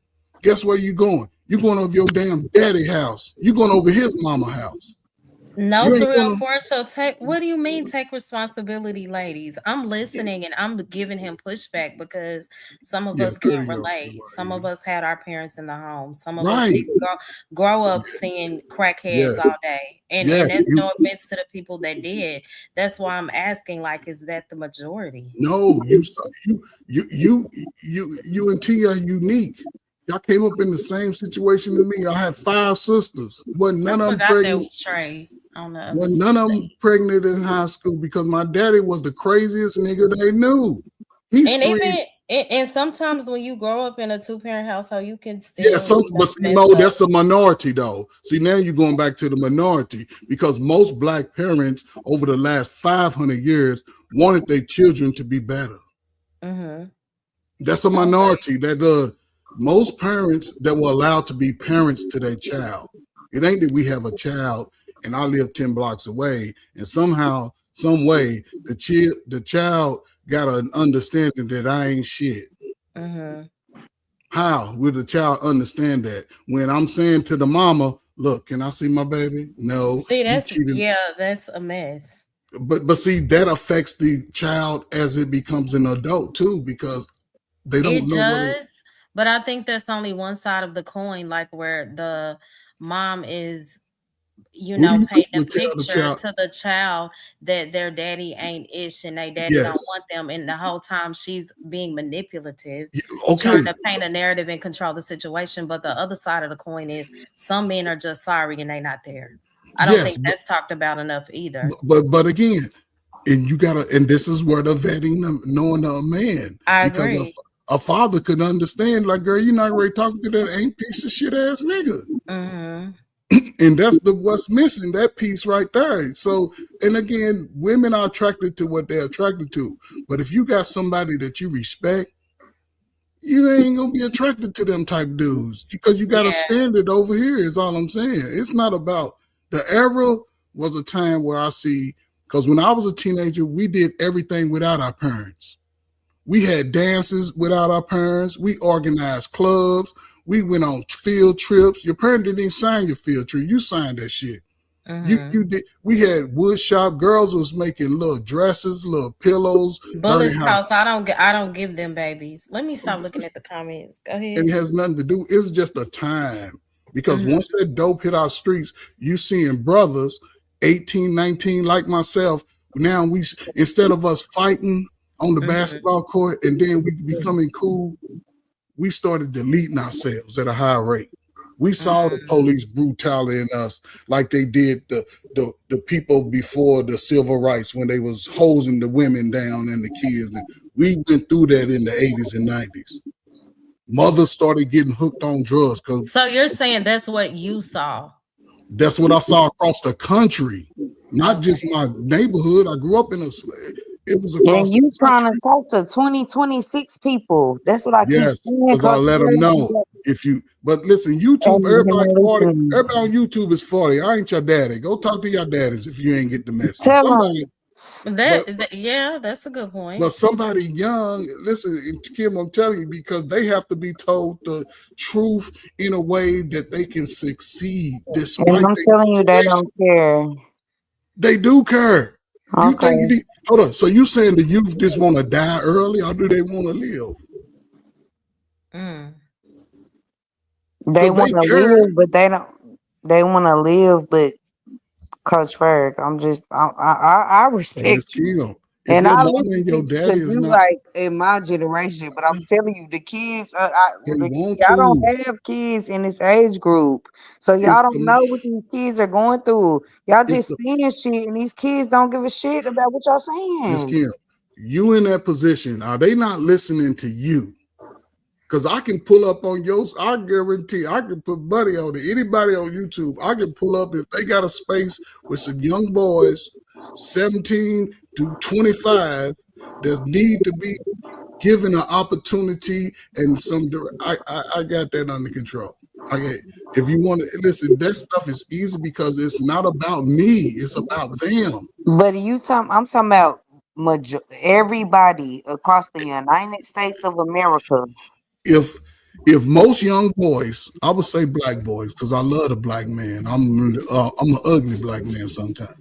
guess where you going? You going over your damn daddy house. You going over his mama house. No, You ain't 304. So what do you mean take responsibility, ladies? I'm listening and I'm giving him pushback because some of us can't relate. Some of us had our parents in the home. Some of us didn't grow up seeing crackheads all day. And that's no offense to the people that did. That's why I'm asking, like, is that the majority? No, you and T are unique. Y'all came up in the same situation as me. I had 5 sisters. Wasn't none of them pregnant. Wasn't none of them pregnant in high school because my daddy was the craziest nigga they knew. And sometimes when you grow up in a 2-parent household, you can still but see, Mo, that's a minority though. See, now you're going back to the minority because most black parents over the last 500 years wanted their children to be better. Mm-hmm. That's a minority. That most parents that were allowed to be parents to their child. It ain't that we have a child and I live 10 blocks away, and somehow, some way, the child got an understanding that I ain't shit. Mm-hmm. How will the child understand that when I'm saying to the mama, "Look, can I see my baby?" No. See, that's a mess. But see, that affects the child as it becomes an adult too, because they don't know what it is. But I think that's only one side of the coin, like where the mom is, painting a picture to the child that their daddy ain't ish and their daddy don't want them, and the whole time she's being manipulative, trying to paint a narrative and control the situation. But the other side of the coin is some men are just sorry and they not there. I don't think that's talked about enough either. But again, and this is where the vetting, knowing a man. I agree. A father could understand, like, girl, you're not really talking to that ain't piece of shit ass nigga. Mm-hmm. And that's what's missing, that piece right there. So, and again, women are attracted to what they're attracted to. But if you got somebody that you respect, you ain't gonna be attracted to them type dudes because you got a standard over here, is all I'm saying. It's not about the era was a time where I see, because when I was a teenager, we did everything without our parents. We had dances without our parents. We organized clubs. We went on field trips. Your parent didn't even sign your field trip. You signed that shit. Mm-hmm. You did. We had wood shop. Girls was making little dresses, little pillows. Bullet's house. I don't give them babies. Let me stop looking at the comments. Go ahead. And it has nothing to do. It was just a time. Because once that dope hit our streets, you seeing brothers, 18, 19, like myself. Now instead of us fighting on the basketball court and then we becoming cool, we started deleting ourselves at a high rate. We saw the police brutality in us like they did the people before the civil rights when they was hosing the women down and the kids. And we went through that in the 80s and 90s. Mothers started getting hooked on drugs. So you're saying that's what you saw? That's what I saw across the country, not just my neighborhood. I grew up in it was across you trying to talk to 2026 people. That's what I keep saying. Because I let them know. But listen, YouTube, everybody 40, Listen, everybody on YouTube is 40. I ain't your daddy. Go talk to your daddies if you ain't get the message. tell Somebody, them. Yeah, that's a good point. but somebody young, listen, Kim, I'm telling you, because they have to be told the truth in a way that they can succeed And despite I'm their telling you, they situation. don't care. They do care. You Okay. think hold on? So you saying the youth just want to die early, or do they want to live? They 'Cause want they to care. live, but they don't. They want to live, but Coach Ferg, I Hey, Miss respect you, Kim, if and your I mama listen and to your you daddy because is you not, like in my generation. But I'm telling you, the kids, they want y'all to. don't have kids in this age group, so If y'all don't the know what these kids are going through. Y'all if just the saying shit, and these kids don't give a shit about what y'all Miss saying. Kim, you in that position, are they not listening to you? Because I can pull up on yours. I guarantee I can put money on it. Anybody on YouTube, I can pull up if they got a space with some young boys, 17 to 25, that need to be given an opportunity and I got that under control. If you want to listen, that stuff is easy because it's not about me, it's about them. But I'm talking about everybody across the United States of America. If most young boys, I would say black boys, because I love the black man. I'm an ugly black man sometimes.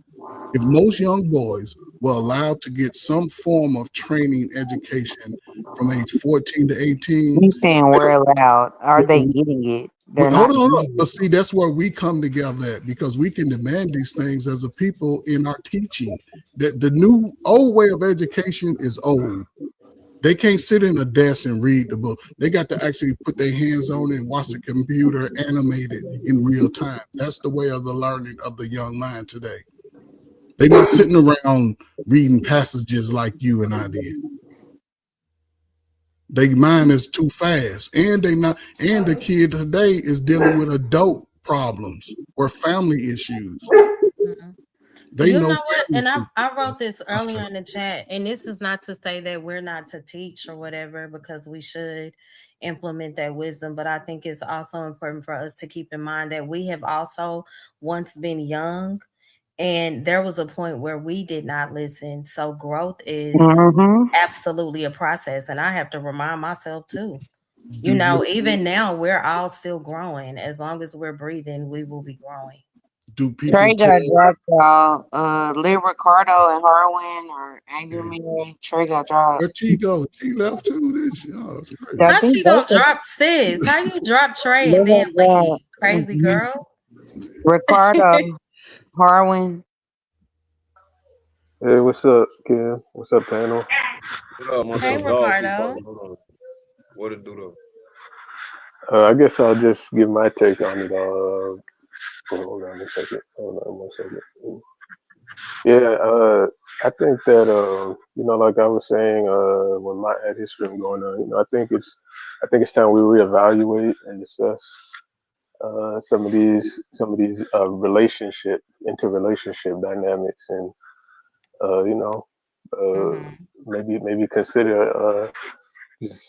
If most young boys were allowed to get some form of training education from age 14 to 18, You saying we're allowed? Are they getting it? They're hold not on, hold on. getting But it. see, that's where we come together at, because we can demand these things as a people in our teaching. That the new old way of education is old. They can't sit in a desk and read the book. They got to actually put their hands on it and watch the computer animate it in real time. That's the way of the learning of the young mind today. They're not sitting around reading passages like you and I did. Their mind is too fast, and the kid today is dealing with adult problems or family issues. They You know know what? family And I, issues. I wrote this I'm earlier sorry. in the chat, and this is not to say that we're not to teach or whatever, because we should implement that wisdom. But I think it's also important for us to keep in mind that we have also once been young, and there was a point where we did not listen. So growth is Mm-hmm. absolutely a process. And I have to remind myself too. Do you Even now, we're all still growing. As long as we're breathing, we will be growing. do people Trey tell? got dropped, y'all. Lil Ricardo and Harwin or Angry Yeah. Man. Trey got dropped. Where T go? T left too. This it's crazy. I How think she gonna both of drop sis? How you drop Trey they and then got leave? dropped. Crazy girl. Ricardo, Harwin. Hey, what's up, Kim? What's up, panel? What up? My What's Hey up, some bro? dog keep Ricardo. barking. Hold on. What it do though? I guess I'll just give my take on it. Hold on a second. Hold on 1 second. Yeah, I think that like I was saying, when Matt had his stream going on, I think it's time we reevaluate and discuss some of these interrelationship dynamics, and uh, you know, uh, Mm-hmm. maybe consider as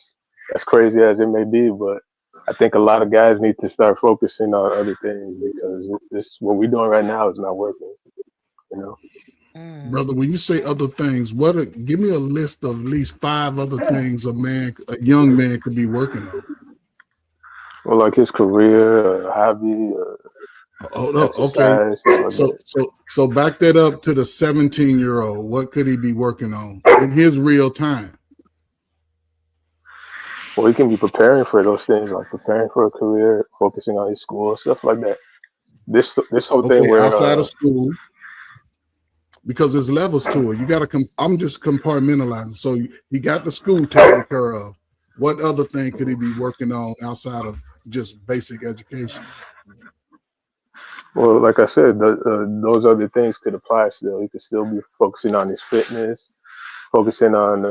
as crazy as it may be, but I think a lot of guys need to start focusing on other things because this what we're doing right now is not working. You know. Brother, when you say other things, give me a list of at least 5 other things a young man could be working on. Well, like his career, hobby, Hold up, okay. exercise, stuff like So that. so so back that up to the 17-year-old. What could he be working on in his real time? Well, he can be preparing for those things, like preparing for a career, focusing on his school, stuff like that. This whole thing Okay, where outside of school, because there's levels to it. You got to. I'm just compartmentalizing. So you got the school taken care of. What other thing could he be working on outside of just basic education? well, like I said, those other things could apply still. He could still be focusing on his fitness, focusing on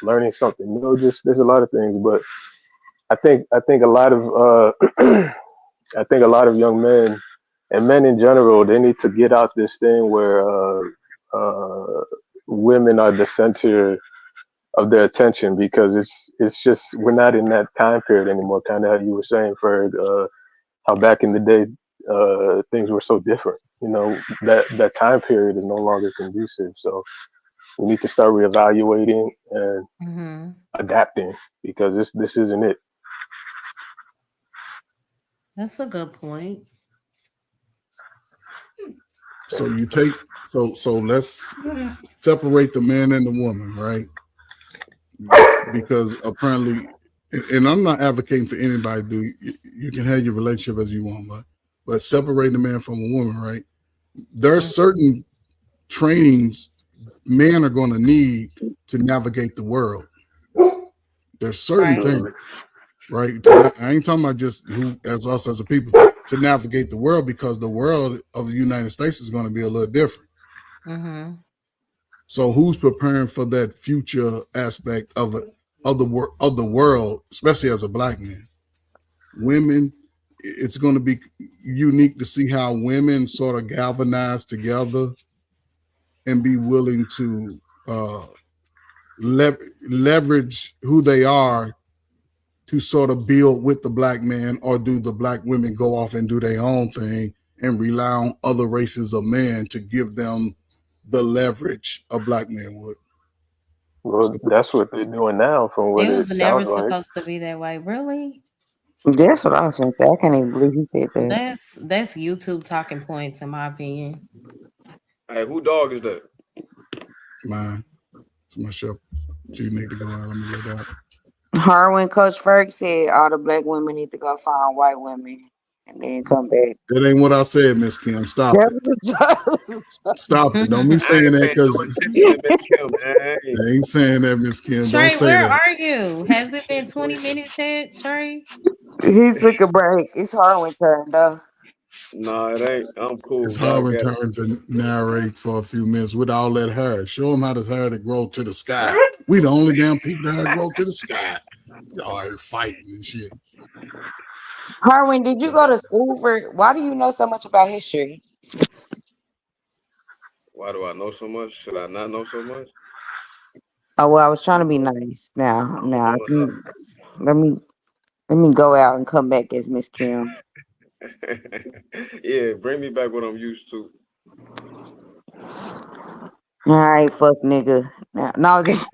learning something new. Just there's a lot of things, but I think a lot of I think a lot of young men and men in general, they need to get out this thing where uh, women are the center of their attention, because it's just we're not in that time period anymore. Kind of how you were saying, for how back in the day things were so different. You know, that time period is no longer conducive. So we need to start reevaluating and Mm-hmm. adapting, because this isn't it. That's a good point. So you take so let's separate the man and the woman, right? Because apparently, and I'm not advocating for anybody to do. You can have your relationship as you want, but separate the man from a woman, right? There's certain trainings men are going to need to navigate the world. There's certain Right. things, right? I ain't talking about just who, as us as a people, to navigate the world, because the world of the United States is going to be a little different. Mm-hmm. So who's preparing for that future aspect of the world, especially as a black man? Women, it's going to be unique to see how women sort of galvanize together and be willing to leverage who they are to sort of build with the black man, or do the black women go off and do their own thing and rely on other races of men to give them the leverage a black man would? Well, that's what they're doing now, from what It it was never sounds like. supposed to be that way. Really? That's what I was gonna say. I can't even believe he said that. That's YouTube talking points, in my opinion. Hey, who dog is that? Mine. It's my show. You need to go out. Let me let out. Harwin Coach Ferg said all the black women need to go find white women and then come back. That ain't what I said, Miss Kim. Stop That it. was a joke. Stop it. Don't be I saying ain't that, paying because no attention to Miss Kim, man. I ain't saying that, Miss Kim. Don't Trey, say where that. are you? Has it been 20 minutes yet, Trey? He took a break. It's Harwin turn though. Nah, it ain't. I'm cool. It's Y'all Harwin got it. turn to narrate for a few minutes with all that hair. Show him how this hair to grow to the sky. We the only damn people that hair grow to the sky. Y'all are fighting and shit. Harwin, did you go to school for? Why do you know so much about history? Why do I know so much? Should I not know so much? Oh well, I was trying to be nice. Now, I don't know let me go out and come back as Miss Kim. enough. Yeah, bring me back what I'm used to. All right, fuck nigga. No, just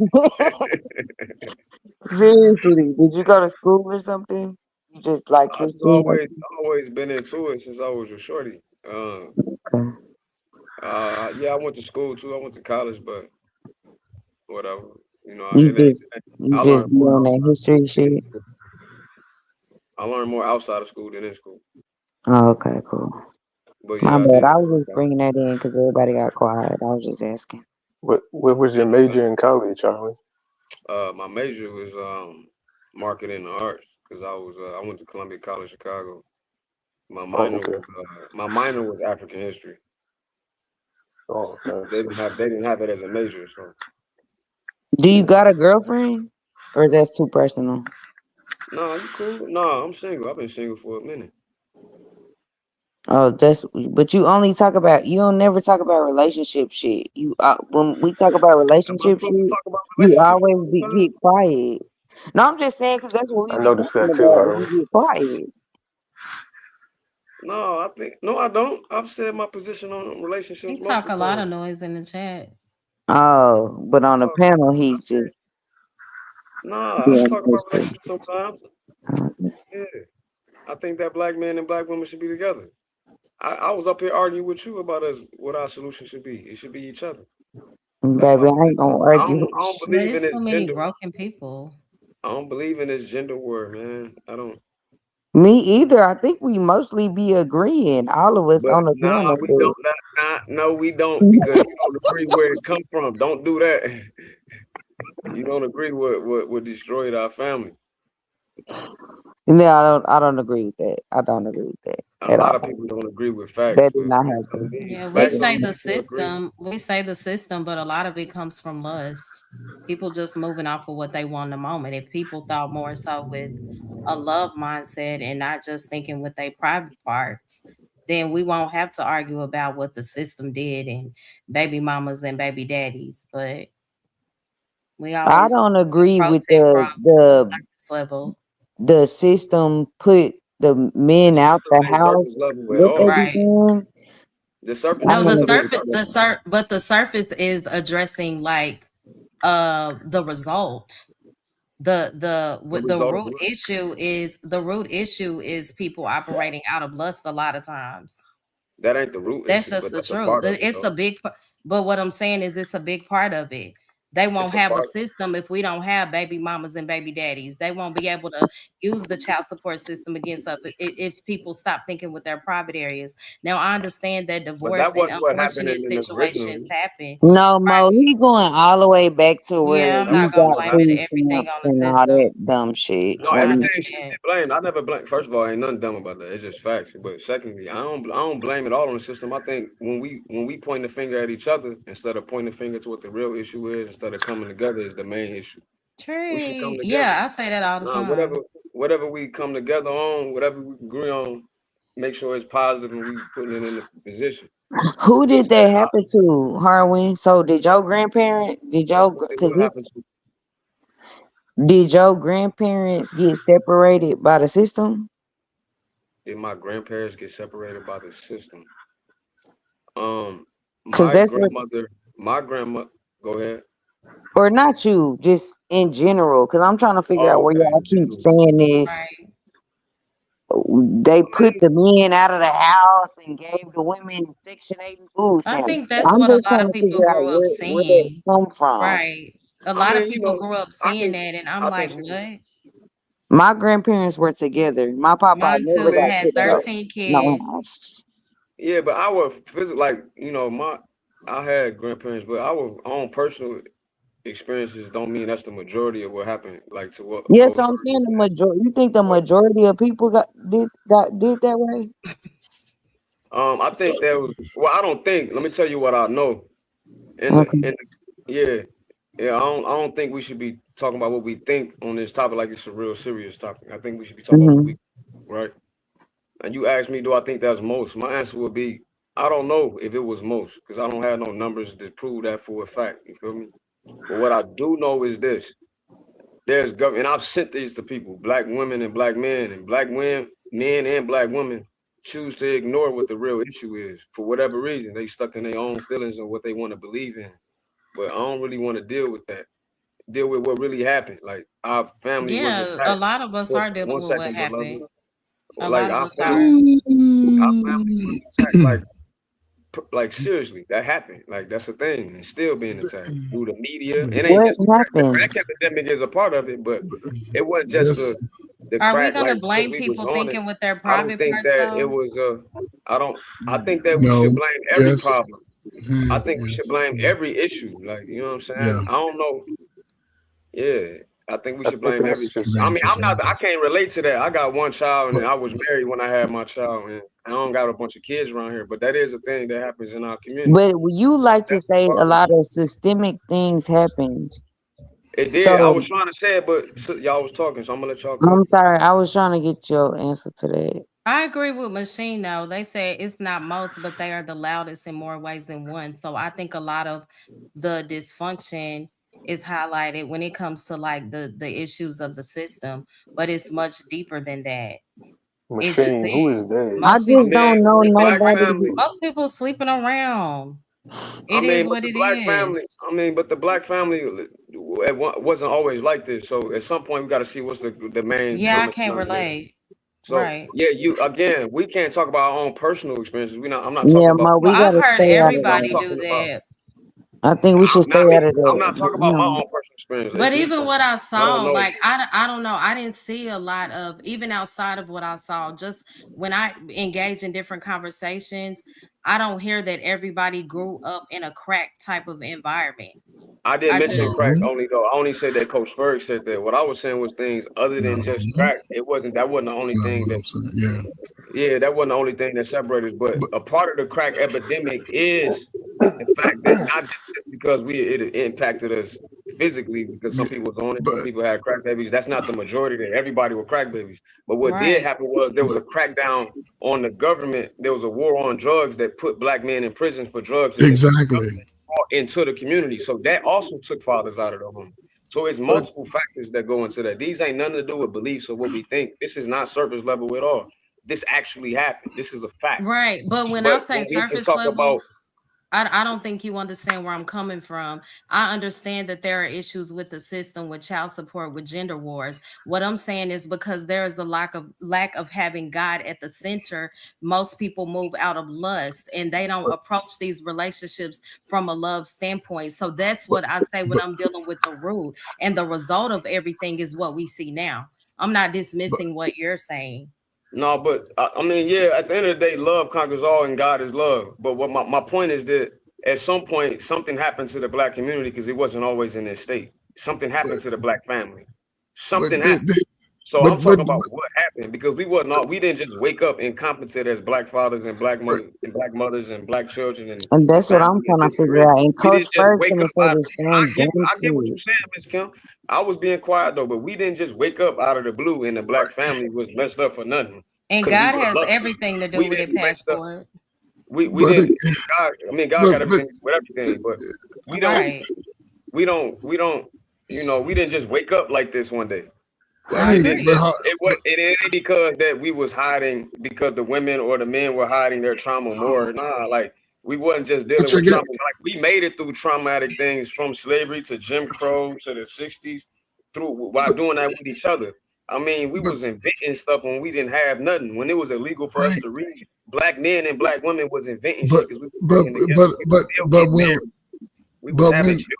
seriously. Did you go to school or something? You just like I've history? always been into it since I was a shorty. Okay. Yeah, I went to school too. I went to college, but whatever. You know, You I just learned be more on that outside of history school than in shit. school. I learned more outside of school than in school. Oh, okay, cool. But My yeah, I bad. did I go was to just college. bringing that in because everybody got quiet. I was just asking. What was your major in college, Charlie? My major was marketing and arts because I went to Columbia College Chicago. Oh, okay. My minor was African history. Oh, okay. They didn't have it as a major, so Do you got a girlfriend, or that's too personal? no, you cool? No, I'm single. I've been single for a minute. Oh, that's. But you don't never talk about relationship shit. You when we talk about Am I relationship supposed to shit, talk about you relationships always all the time? get quiet. No, I'm just saying because that's what we I be noticed talking that too, about. Harley. You get quiet. No, no, I don't. I've said my position on He relationships talk multiple a lot of times. noise in the chat. Oh, but I on the talk. panel, I he's said, just nah. I being talk about history. relationships sometimes. Yeah, I think that black men and black women should be together. I was up here arguing with you about what our solution should be. It should be each other. That's my Baby, I ain't position. gonna argue with I don't you. But believe in it's this too many gender. broken people. I don't believe in this gender war, man. I don't. Me either. I think we mostly be agreeing, all of us But on the nah, panel. we don't. No, we don't because you don't agree where it come from. Don't do that. You don't agree what destroyed our family. No, I don't agree with that. I don't agree with that A at lot of all. people don't agree with facts, That did but not when it comes to happen. these Yeah, we black say women, the people agree. system. We say the system, but a lot of it comes from lust. People just moving off of what they want in the moment. If people thought more so with a love mindset and not just thinking with their private parts, then we won't have to argue about what the system did and baby mamas and baby daddies. But We I always don't agree with approach it from the surface level. the system put the men out the Ain't house. surface level at What they all. be Right. saying? The surface. I No, the don't agree surface, with that. but the surface is addressing like the result. The The result of root what? issue is people operating out of lust a lot of times. That ain't the root That's issue, just but the that's a truth. part of it, It's though. a big but what I'm saying is it's a big part of it. They won't It's a have a part. system if we don't have baby mamas and baby daddies. They won't be able to use the child support system against us if people stop thinking with their private areas. Now I understand that But divorce that and wasn't what happened unfortunate in the situations originally. happen. No, Mo, he going all the way back to where Yeah, I'm That you not wasn't gonna got what blame it food happened. everything stamps on the and all system. that dumb shit. No, When Not everything you, should yet. be blamed. I never blame. First of all, ain't nothing dumb about that. It's just facts. But secondly, I don't blame it all on the system. I think when we point the finger at each other instead of pointing the finger to what the real issue is, instead of coming together is the main issue. We should come True. together. Yeah, I say that all the time. Whatever we come together on, whatever we agree on, make sure it's positive and we putting it in the position. who did that happen to, Harwin? So did your grandparent? Because What this happens did your grandparents get separated by the system? if my grandparents get separated by the system? Um, Because my that's what, grandmother, my grandma. Go ahead. or not you, just in general. Because I'm trying to figure out Oh, where okay. y'all In keep general, saying this. Right. They put the men out of the house and gave the women Section 8 and food I stamps. think that's I'm what a just lot trying of to people figure out grew up where that seeing. come from. Right. A I lot of mean, people grew up I seeing think, that, and I'm I like, think she was. what? My grandparents were together. My papa Mine I never too mean, got had kicked out. 13 No kids. yeah, but our physical, like I had grandparents, but our own personal experiences don't mean that's the majority of what happened. Like to what Yes, Coach so I'm Ferg saying was the saying. majority. You think the But majority of people did that way? I think that was. Well, I don't think. Let me tell you what I know. Okay. Yeah, yeah. I don't think we should be talking about what we think on this topic like it's a real serious topic. I think we should be talking about what Hmm. we right. And you asked me, do I think that's most? My answer would be, I don't know if it was most because I don't have no numbers to prove that for a fact. You feel me? But what I do know is this: there's government, and I've sent these to people, black women and black men, and black men and black women choose to ignore what the real issue is for whatever reason. They stuck in their own feelings of what they want to believe in. But I don't really want to deal with that. Deal with what really happened. Like our family was Yeah, a attacked. lot of us For are dealing one with what second, beloved. happened. A Like lot of our us family, are. our family was attacked. Like seriously, that happened. Like that's a thing, and still being attacked through the media. It ain't What just the happened? crack epidemic is a part of it, but it wasn't just That's the Are we crack gonna like because blame we was people on it. thinking with their I don't private think parts that it though? was I don't. I think that we should no. blame every Yes. problem. I think we should Yes. blame every issue. Like you know what I'm Yeah. saying? I don't know. Yeah, I think we I should think blame it's every. just I mean, Thank you, I'm not. Father. I can't relate to that. I got one child, But and I was married when I had my child, and I don't got a bunch of kids around here. But that is a thing that happens in our community. But you So like to that's a say part a of lot of systemic things happened. it. It did. I So was trying to say it, but y'all was talking, so I'm gonna let y'all go. I'm sorry, I was trying to get your answer to that. I agree with Machine though. They say it's not most, but they are the loudest in more ways than one. So I think a lot of the dysfunction is highlighted when it comes to like the issues of the system, but it's much deeper than that. It just Machine. Who is is. they? I Most I just people mean, don't just know the sleeping black around. family. nobody. Most people sleeping around. I It mean, is but what the it black is. family. I mean, but the black family wasn't always like this. So at some point, we got to see what's the main Yeah, I common can't denominator. relate. So Right. yeah, you again, we can't talk about our own personal experiences. I'm not talking Yeah, about Mo, my Well, we I've gotta heard stay out of I'm everybody that. do talking about that. I think we should stay not me. out of I'm not that. talking about my Him. own personal experience. But It's his even what personal. I I don't saw, know. like I don't know, I didn't see a lot of even outside of what I saw. Just when I engage in different conversations, I don't hear that everybody grew up in a crack type of environment. I didn't I mention just crack no. only though. I only said that Coach Ferg said that. What I was saying was things other than just No. crack. That wasn't the That's only not thing what that I'm saying. Yeah. yeah, that wasn't the only thing that separated us. But But a part of the crack epidemic is the fact that not just because it impacted us physically, because some yeah. people was on it, But some people had crack babies. That's not the majority. That everybody were crack babies. But what did right. happen was there was but a crackdown on the government. There was a war on drugs that put black men in prison for drugs, and the exactly. government fought into the community. So that also took fathers out of the home. So it's multiple factors that go into that. These ain't nothing to do with beliefs or what we think. This is not surface level at all. This actually happened. This is a fact. Right. But when I say surface level, I don't think you understand where I'm coming from. I understand that there are issues with the system, with child support, with gender wars. What I'm saying is because there is a lack of having God at the center, most people move out of lust and they don't approach these relationships from a love standpoint. So that's what I say when I'm dealing with the root. And the result of everything is what we see now. I'm not dismissing what you're saying. No, but I mean, yeah, at the end of the day, love conquers all and God is love. But what my point is that at some point, something happened to the Black community because it wasn't always in this state. Something happened to the Black family. Something happened. So I'm talking about what happened because we didn't just wake up incompetent as Black fathers and Black mothers and Black children And that's what I'm trying to figure out. And Coach Ferguson said the I same get damn what you're shit. saying, Miss Kim. I was being quiet though, but we didn't just wake up out of the blue and the Black family was messed up for nothing. And God has everything to do with it, Passport. We didn't. God, I mean, God got everything with everything, but we don't. You know, we didn't just wake up like this one day. It ain't because that we was hiding because the women or the men were hiding their trauma more. Nah, like we wasn't just dealing with trauma. Like we made it through traumatic things from slavery to Jim Crow to the 60s while doing that with each other. I mean, we was inventing stuff when we didn't have nothing. When it was illegal for us to read, Black men and Black women was inventing shit because we were having children.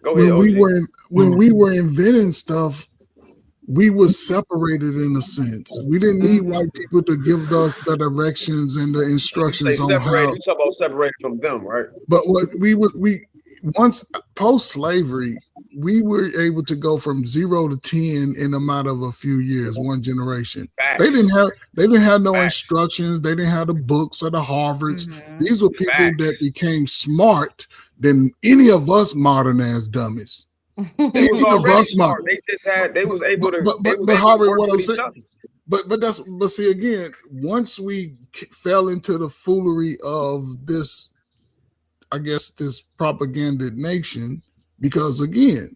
Go ahead, when we were inventing stuff, we were separated in a sense. We didn't need white people to give us the directions and the instructions on how. You talk about separated from them, right? But what we once post slavery, we were able to go from 0 to 10 in a matter of a few years, one generation. They didn't have no instructions. They didn't have the books or the Harvards. These were people that became smart than any of us modern ass dummies. They was already smart. They was able to. But Harvard, what I'm saying. But see again, once we fell into the foolery of this, I guess this propaganda nation, because again,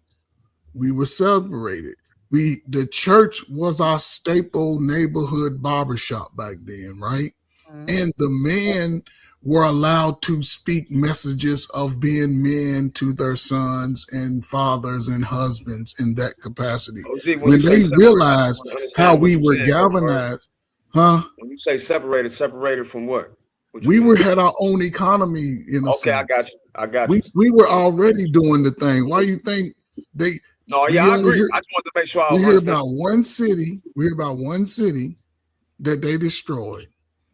we were separated. The church was our staple neighborhood barbershop back then, right? And the men were allowed to speak messages of being men to their sons and fathers and husbands in that capacity. When they realized how we were galvanized, When you say separated from what? We had our own economy in a sense. I got you. We were already doing the thing. Why you think they? No, yeah, I agree. I just wanted to make sure I hear about one city. We hear about one city that they destroyed.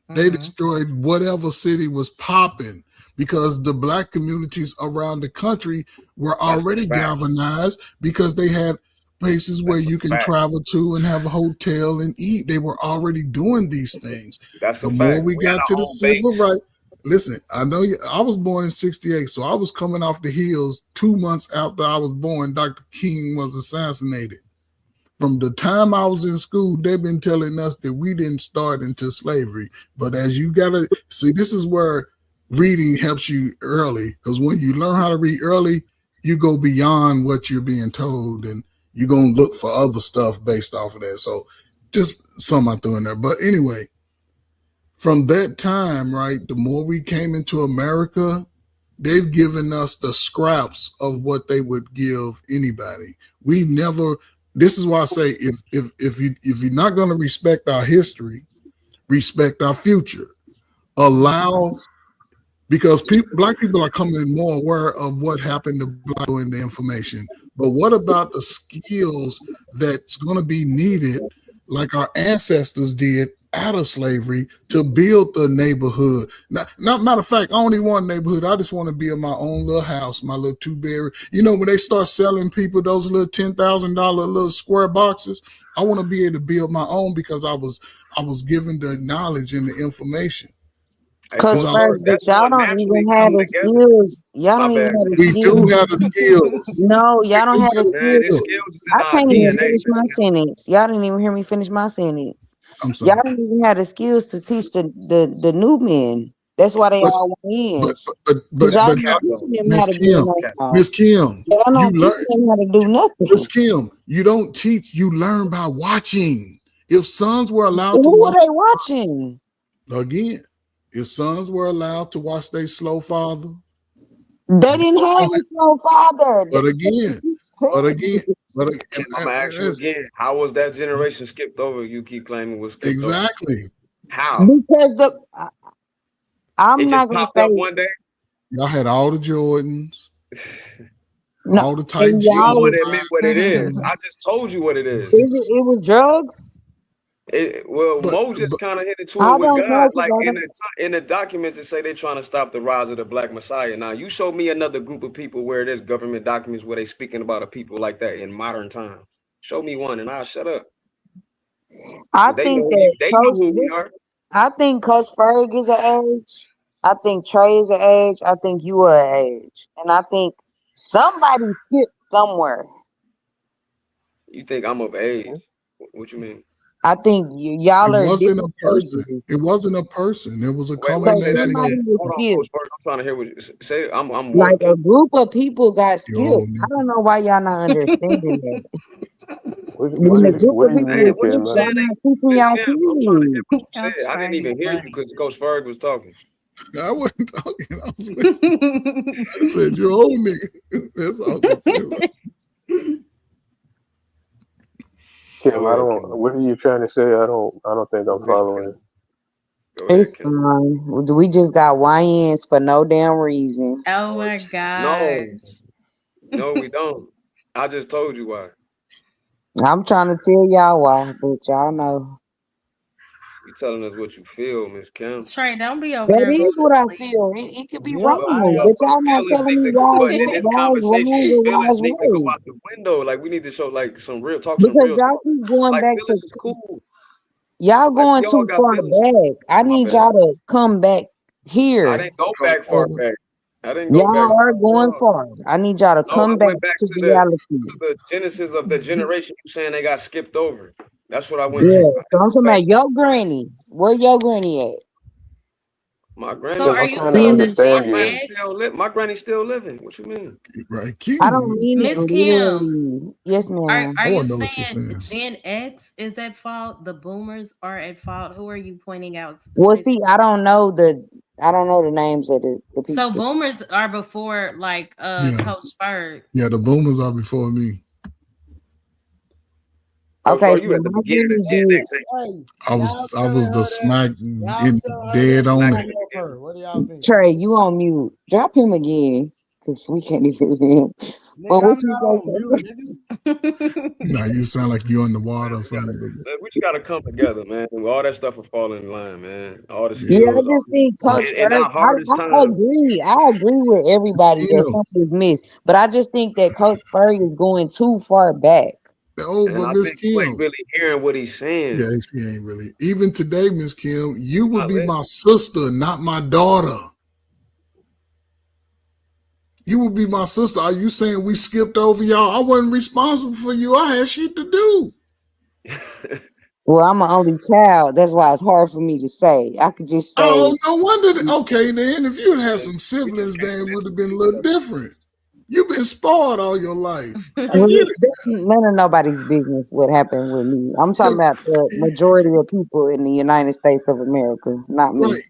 They destroyed whatever city was popping because the Black communities around the country were already galvanized because they had places where you can travel to and have a hotel and eat. They were already doing these things. The more we got to the civil rights, listen, I know I was born in 68, so I was coming off the heels 2 months after I was born. Dr. King was assassinated. From the time I was in school, they've been telling us that we didn't start into slavery. But as you gotta see, this is where reading helps you early, because when you learn how to read early, you go beyond what you're being told, and you're gonna look for other stuff based off of that. So just something I threw in there. But anyway, from that time, right, the more we came into America, they've given us the scraps of what they would give anybody. We never. This is why I say if you're not going to respect our history, respect our future. Allow, because Black people are coming more aware of what happened to Black people in the information. But what about the skills that's going to be needed, like our ancestors did out of slavery, to build the neighborhood? Not matter of fact, I don't even want a neighborhood. I just want to build my own little house, my little 2-bedroom. You know, when they start selling people those little $10,000 little square boxes, I want to be able to build my own because I was given the knowledge and the information. Because y'all don't even have the skills. Y'all don't even have the skills. We do have the skills. No, y'all don't have the skills. I can't even finish my sentence. Y'all didn't even hear me finish my sentence. I'm sorry. Y'all don't even have the skills to teach the new men That's why they But all wins. but Because y'all but not teaching them how Miss to get Kim, along. Miss Kim, Y'all you not learn. teaching them how to do nothing. Miss Kim, you don't teach. You learn by watching. If sons were allowed to Who watch, are they watching? again, if sons were allowed to watch their slow father, They didn't have a slow father. but again, but Kim, I'm gonna ask you again. How was that generation skipped over? You keep claiming was skipped exactly. over. How? Because I'm it just not gonna popped say up one day. Y'all had all the Jordans, no, all the tight and You don't jeans. want to admit what it is. I just told you what it is. It was drugs. Mo just kind of hit into I it with don't know, God. Like 'cause I in don't- the documents, it say they're trying to stop the rise of the Black Messiah. Now, you show me another group of people where there's government documents where they speaking about a people like that in modern times. Show me one, and I'll shut up. I They think know that they know who we are. I think Coach Ferg is an age. I think Trey is an age. I think you are an age, and I think somebody skipped somewhere. You think I'm of age? What you mean? I think y'all It are wasn't a different person. ages. It wasn't a person. It was a Wait, So say that combination of. somebody again. was Hold on, Coach skipped. First. I'm trying to hear what you say. I'm Like what? a group of people got Yo, skipped. I don't know why y'all not understanding that. What When a group do of you people Hey, mean, was what you Kim, skipped, man? y'all saying? not teaching Miss y'all Kim, I'm trying to hear what you Coach said. I didn't Ferg even is hear you funny. because Coach Ferg was talking. I wasn't talking. I was listening. I said, "You old nigga." That's all I said. Kim, I don't. What are you trying to say? I don't think I'm following. Go ahead, it's Kim. fine. We just got YNs for no damn reason. Oh my No, gosh. no, we don't. I just told you why. I'm trying to tell y'all why, but y'all know. You telling us what you feel, Miss Kim. Trey, don't be over That there is going what I to sleep. feel. It could be Yep. wrong, But but y'all not feelings telling need me to. why But in this is conversation, wrong and why feelings is need to go right. out the window. Like we need to show like some real talk, some Because real y'all talk. keep going Like back feelings to is cool. y'all Like going we all too got far feelings. back. I My need bad. y'all to come back I here. didn't go back far back. I didn't go back Y'all are far at going all. far. I need y'all to No, I come back went back to to reality. the genesis of the generation. You saying they got skipped over? That's what I went Yeah. to. So I'm talking about your granny. Where your granny at? My granny. So Kim, are I'm you trying to saying the understand Gen My you. granny X? still live. My granny's still living. What you mean? Right, I Kim. don't mean it Miss Kim, literally. Yes, ma'am. are I you want to know what she's saying saying. Gen X is at fault? The boomers are at fault? Who are you pointing out Well, specifically? see, I don't know the names of the So people. boomers are before like Yeah, Coach Ferg. yeah. The boomers are before me. Coach, Okay, are you so at the my beginning granny of Gen did. X? Ain't Hey, I y'all was telling the her that. smack Y'all in telling her dead that. on She black it. in don't the love beginning? her. What do y'all think? Trey, you on mute. Drop him again, cause we can't even hear him. But Nigga, what I'm you not on say? mute, nigga. Now you sound like you underwater Man, or something. we just gotta come together, man. All that stuff will fall in line, man. All the Yeah, Yeah, I skills, all just think Coach in Ferg. our hardest I time. agree. I agree with everybody that still. something is missed, but I just think that Coach Ferg is going too far back. Oh, And but I Miss think you ain't Kim. really hearing what he's Yeah, saying. she ain't really. Even today, Miss Kim, you would Not be listening. my sister, not my daughter. You would be my sister. Are you saying we skipped over y'all? I wasn't responsible for you. I had shit to do. Well, I'm an only child. That's why it's hard for me to say. I could just say, Oh, no wonder. Okay, then if you'd had some We just siblings, can't then it would listen have to been a each little other. different. You've been spoiled all your life. I well, get it. that's none of nobody's business what happened with me. I'm Yeah, talking about the majority of people in the United States of America, not me. right.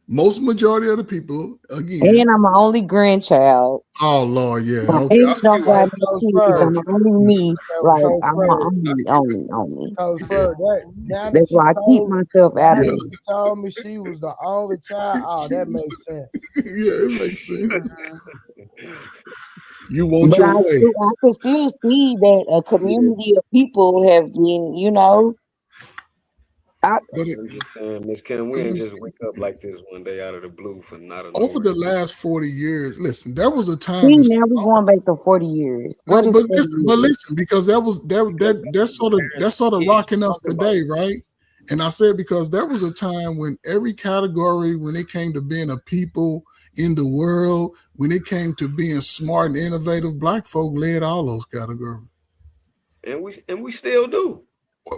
Most majority of the people, again. And I'm an only grandchild. Oh Lord, yeah. My Okay, I aunts see don't why. got Hey, no Coach kids. Ferg. I'm Okay, an only niece. Like Coach I'm Ferg. only. Coach yeah, Ferg. That now that That's she why I keep told myself out now of yeah. that it. she told me she was the only child, oh, that makes sense. Yeah, it makes sense. Mhm. You want But your way. I could still see that a community of people have been, I, But I'm just saying, Miss Kim, we ain't Miss just wake up like this one day out of the blue for not of over the nowhere. last 40 years, listen, there was a time, see, Miss now we're going back to 40 years. What no, is 40 but years? listen, because that was Because that's sort of yeah, rocking us talking about today, right? And I said because there was a time when every category, when it came to being a people in the world, when it came to being smart and innovative, black folk led all those categories. and we still do.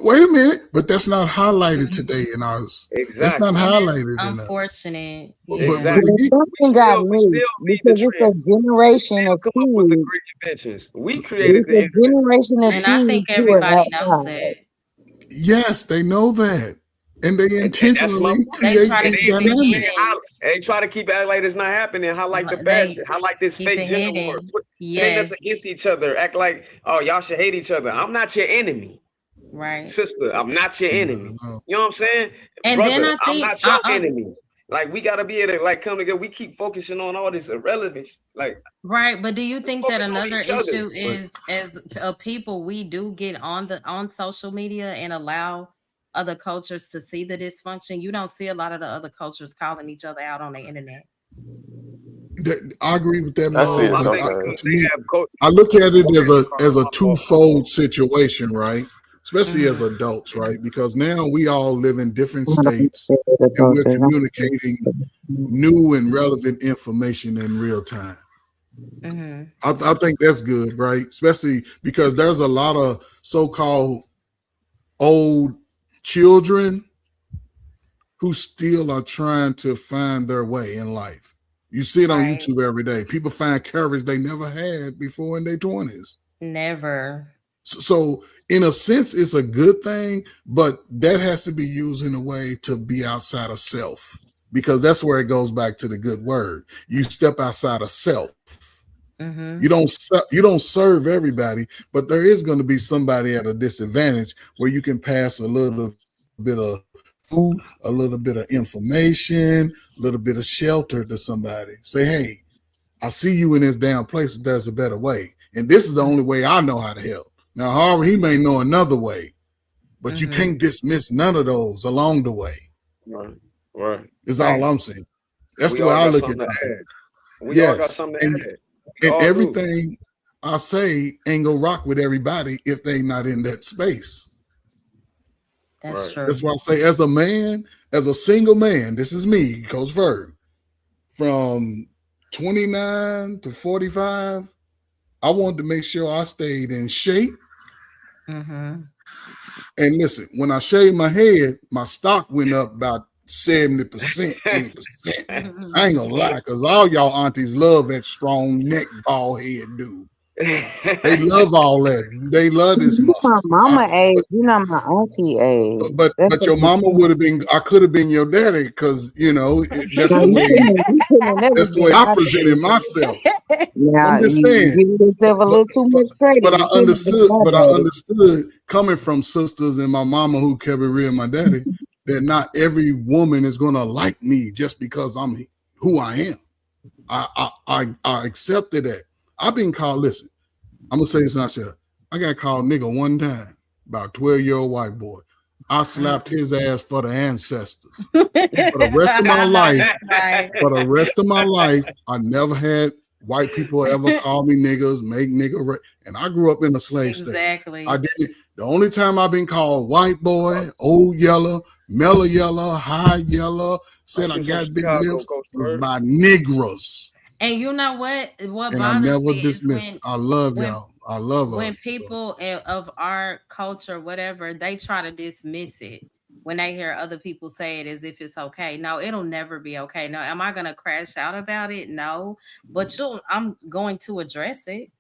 Wait a minute, but that's not highlighted today in ours. That's not highlighted in us. Unfortunate. But Something got missed because it's a generation of kids. We created It's a generation of And I think kids who are everybody knows outside. that. Yes, they know that, and they And that's intentionally my point. create try to this keep it dynamic. They try to keep acting like it's not happening. Highlight the bad. Highlight this keep fake it gender war. hidden. Pit us Yes. against each other. Act like, oh, y'all should hate each other. I'm not your enemy, Right. sister. I'm not your enemy. You know what I'm saying, And brother? then I I'm think not your enemy. Like we gotta be able to like come together. We keep focusing on all this irrelevance. Like right, but do you think that another each other. issue is as people we do get on social media and allow other cultures to see the dysfunction? You don't see a lot of the other cultures calling each other out on the internet. I agree with that, I see Mo. it But sometimes. to me, I look at it as a twofold situation, right? Especially as adults, right? Because now we all live in different states and we're communicating new and relevant information in real time. I think that's good, right? Especially because there's a lot of so-called old children who still are trying to find their way in life. You see it on YouTube every day. People find courage they never had before in their 20s. Never. So in a sense, it's a good thing, but that has to be used in a way to be outside of self, because that's where it goes back to the good word. You step outside of self. You don't serve everybody, but there is going to be somebody at a disadvantage where you can pass a little bit of food, a little bit of information, a little bit of shelter to somebody. Say, hey, I see you in this damn place. There's a better way. And this is the only way I know how to help. Now, however, he may know another way, but you can't dismiss none of those along the way. Right. Is all I'm saying. That's the way I look at it. We all got something to add. And everything I say ain't gonna rock with everybody if they not in that space. That's true. That's why I say, as a man, as a single man, this is me, Coach Ferg, from 29 to 45, I wanted to make sure I stayed in shape. And listen, when I shaved my head, my stock went up about 70%, 80%. I ain't gonna lie, because all y'all aunties love that strong neck, bald head dude. They love all that. They love this muscle. My mama age, you're not my auntie age. But your mama would have been. I could have been your daddy, because that's the way I presented myself. Now, I'm just you saying. give yourself a little too much credit. But I understood coming from sisters and my mama who kept it real, my daddy, that not every woman is gonna like me just because I'm who I am. I accepted that. I've been called, listen, I'm gonna say this and I said, I got called nigga one time by a 12-year-old white boy. I slapped his ass for the ancestors. For the rest of my life, I never had white people ever call me niggas, make nigga, and I grew up in a slave state. Exactly. I didn't. The only time I've been called white boy, old yellow, mellow yellow, high yellow, said I got big lips, was by Negroes. And you know what? What And I bothers never me dismissed. is I love y'all. I love when us. people of our culture, whatever, they try to dismiss it when they hear other people say it as if it's okay. No, it'll never be okay. No, am I gonna crash out about it? No, but I'm going to address it.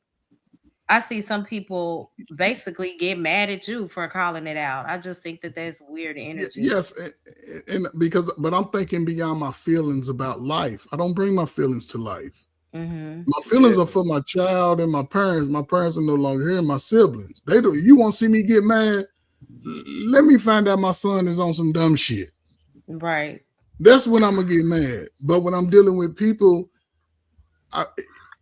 I see some people basically get mad at you for calling it out. I just think that that's weird energy. Yes, but I'm thinking beyond my feelings about life. I don't bring my feelings to life. My feelings are for my child and my parents. My parents are no longer here. My siblings. They do. You want to see me get mad? Let me find out my son is on some dumb shit. Right. That's when I'm gonna get mad. But when I'm dealing with people,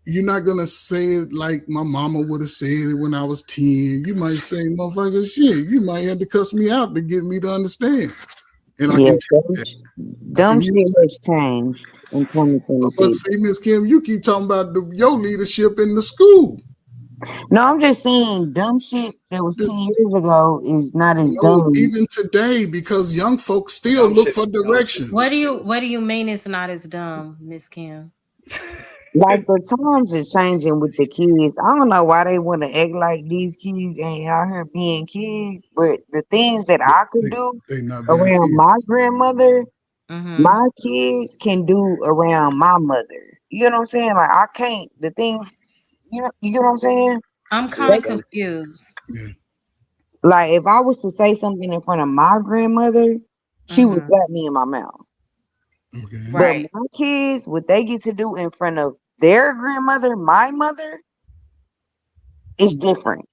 you're not gonna say it like my mama would have said it when I was 10. You might say, motherfucker, shit. You might have to cuss me out to get me to understand. And I can tell that. Dumb shit has changed in 2026. But see, Miss Kim, you keep talking about your leadership in the school. No, I'm just saying dumb shit that was 10 years ago is not as dumb. Even today, because young folks still look for direction. What do you mean it's not as dumb, Miss Kim? Like the times are changing with the kids. I don't know why they want to act like these kids ain't out here being kids, but the things that I could do They not being around kids. my grandmother, Mm-hmm. my kids can do around my mother. You know what I'm saying? Like I can't the things you know what I'm saying? I'm kind They, of confused. Yeah. like if I was to say something in front of my grandmother, she would Mm-hmm. slap me in my mouth. Okay. But Right. my kids, what they get to do in front of their grandmother, my mother, is different.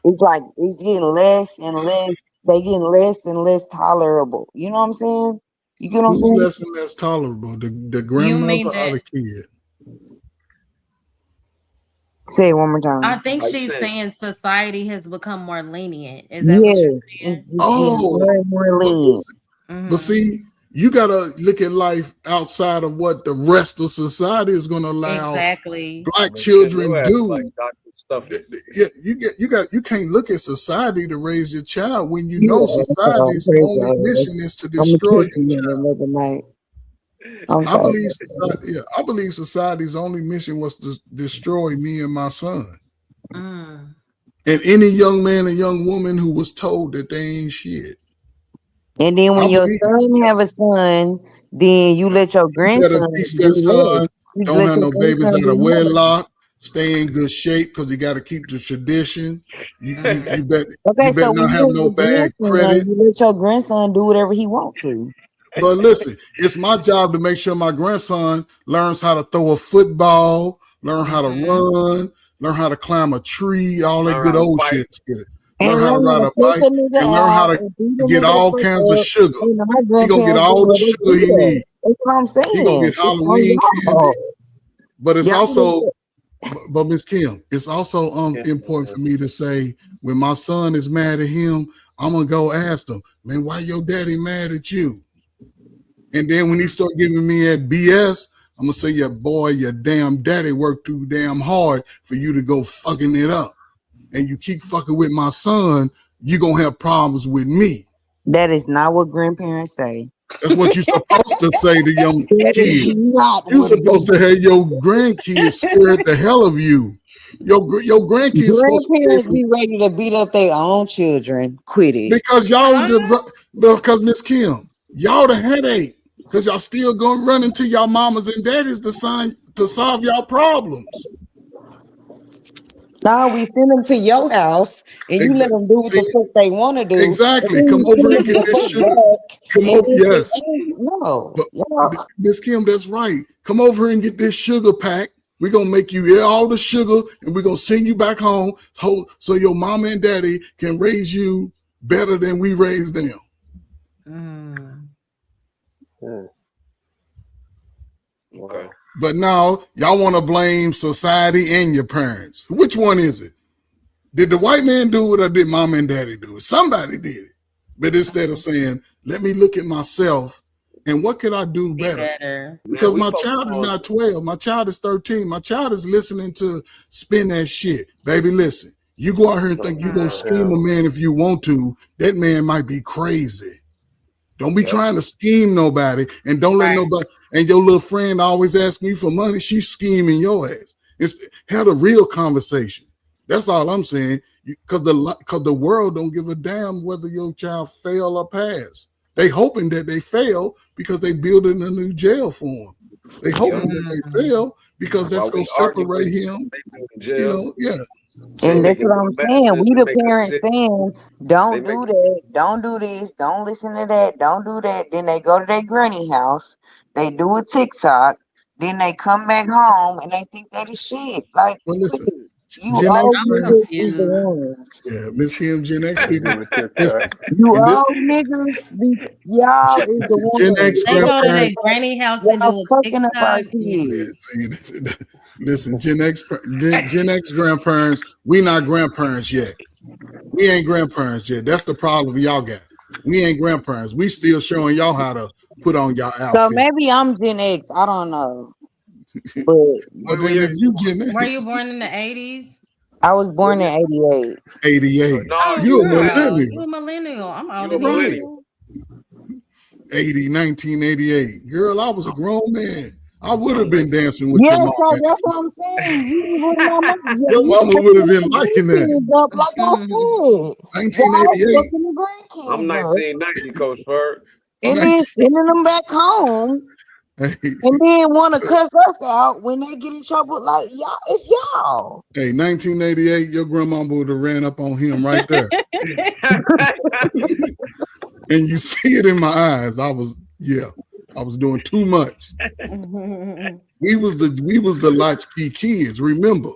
It's like it's getting less and less. They getting less and less tolerable. You know what I'm saying? You get what I'm Who's saying? less and less tolerable? The You grandmother mean or that? the kid? Say it one more I time. think Like you she's said, saying society has become more lenient. Is that what you're Yeah, saying? it's getting Oh, more and more but, lenient. but Mm-hmm. see, you gotta look at life outside of what the rest of society is gonna allow Exactly. black man, shut your children ass like do. Dr. Stuffy. Yeah, you can't look at society to raise your child when you know Yeah, society's only mission is to I'm gonna destroy kick your you child. another night. I'm I sorry. believe society, yeah, I believe society's only mission was to destroy me and my son. Mm. And any young man and young woman who was told that they ain't shit. And then I when your believe son have a son, then you let your you better grandson teach do that less. son, You don't let have your no babies grandson out of do more. wedlock, stay in good shape because you got to keep the tradition. Mm-hmm. Okay, You so better when not have you no have a bad credit. grandson, you let your grandson do whatever he want to. But listen, it's my job to make sure my grandson learns how to throw a football, learn how to Mm-hmm. run, learn how to climb a tree, all that Learn good how to old fight. shit. And Learn how to learn how ride to a pick bike a nigga and learn how out to and beat a get nigga the all fuck kinds of up. sugar. You know, my He gonna get grandparents all didn't the let us sugar do he that. need. That's what I'm He gonna saying. get It's on Halloween candy. y'all. But it's Y'all also, need but Miss Kim, it's also Yeah. important for me to say when my son is mad at him, I'm gonna go ask him, man, why your daddy mad at you? And then when he start giving me that BS, I'm gonna say, yeah, boy, your damn daddy worked too damn hard for you to go fucking it up. And you keep fucking with my son, you gonna have problems with me. That is not what grandparents say. That's what you're supposed to say to your That is kid. not You're what supposed to have your grandkids scared the hell of you. Your grandkids supposed to be grandparents able be ready to beat up their own children. Quit it. because because Miss Kim, y'all the headache. Because y'all still gonna run into y'all mamas and daddies to solve y'all problems. Now we send them to your house and you let them do what See, the fuck they want to do. And exactly. then Come you over send and them get the this fuck sugar. back. Come And over, then they yes. no. But Y'all, Miss Kim, that's right. Come over and get this sugar pack. We're gonna make you eat all the sugar and we're gonna send you back home so your mama and daddy can raise you better than we raised them. Mm. Hmm. Okay. But now y'all want to blame society and your parents. Which one is it? Did the white man do it or did mom and daddy do it? Somebody did it. But instead of saying, let me look at myself and what could I do Be better? better. Man, Because we my focus child is on not 12. My child is 13. My child is listening to spin that shit. Baby, listen, you go out here and think you're going to scheme a man if you want to. That man might be crazy. Don't be trying to scheme nobody and don't let Right. nobody, and your little friend always asking you for money, she's scheming your ass. Have a real conversation. That's all I'm saying. Because the world don't give a damn whether your child fail or pass. They hoping that they fail because they building a new jail for them. They hoping that they fail because that's while going we to argue separate with him. they go to jail, Yeah. they and So that's making what more I'm saying. medicine We to the make us parents sick. saying, They don't make do that, don't do this, don't listen to that, don't do that. Then they go to their granny house, they do a TikTok, then they come back home and they think that is shit. Like, well, listen, you Gen X old I'm parents, niggas is the confused. ones. yeah, Miss Kim, Gen X They people, do a TikTok. listen, You and this old niggas, y'all is the Gen X ones. They go to their grandparents. granny house and Y'all do a fucking up our TikTok. Yeah, kids. see, listen, Gen X grandparents, we not grandparents yet. We ain't grandparents yet. That's the problem y'all got. We ain't grandparents. We still showing y'all how to put on y'all So outfit. maybe I'm Gen X. I don't know. But But then if you Gen Were X, you born in the 80s? I was born in 88. 88, No, Oh, you a girl, you millennial, a millennial. I'm you older a than right? millennial. you. 1988. Girl, I was a grown man. I would have been dancing with Yeah, your mom. so that's what I'm saying. You was with my mama. Your mama would have been liking that. Kids up, like I said. Y'all 1988. fucking the I'm grandkids up. 1990, Coach Bird. And then sending them back home. Hey, And then want to cuss us out when they get in trouble. Like, y'all, it's y'all. hey, 1988, your grandma would have ran up on him right there. And you see it in my eyes. I was doing too much. We was the latchkey kids. Remember,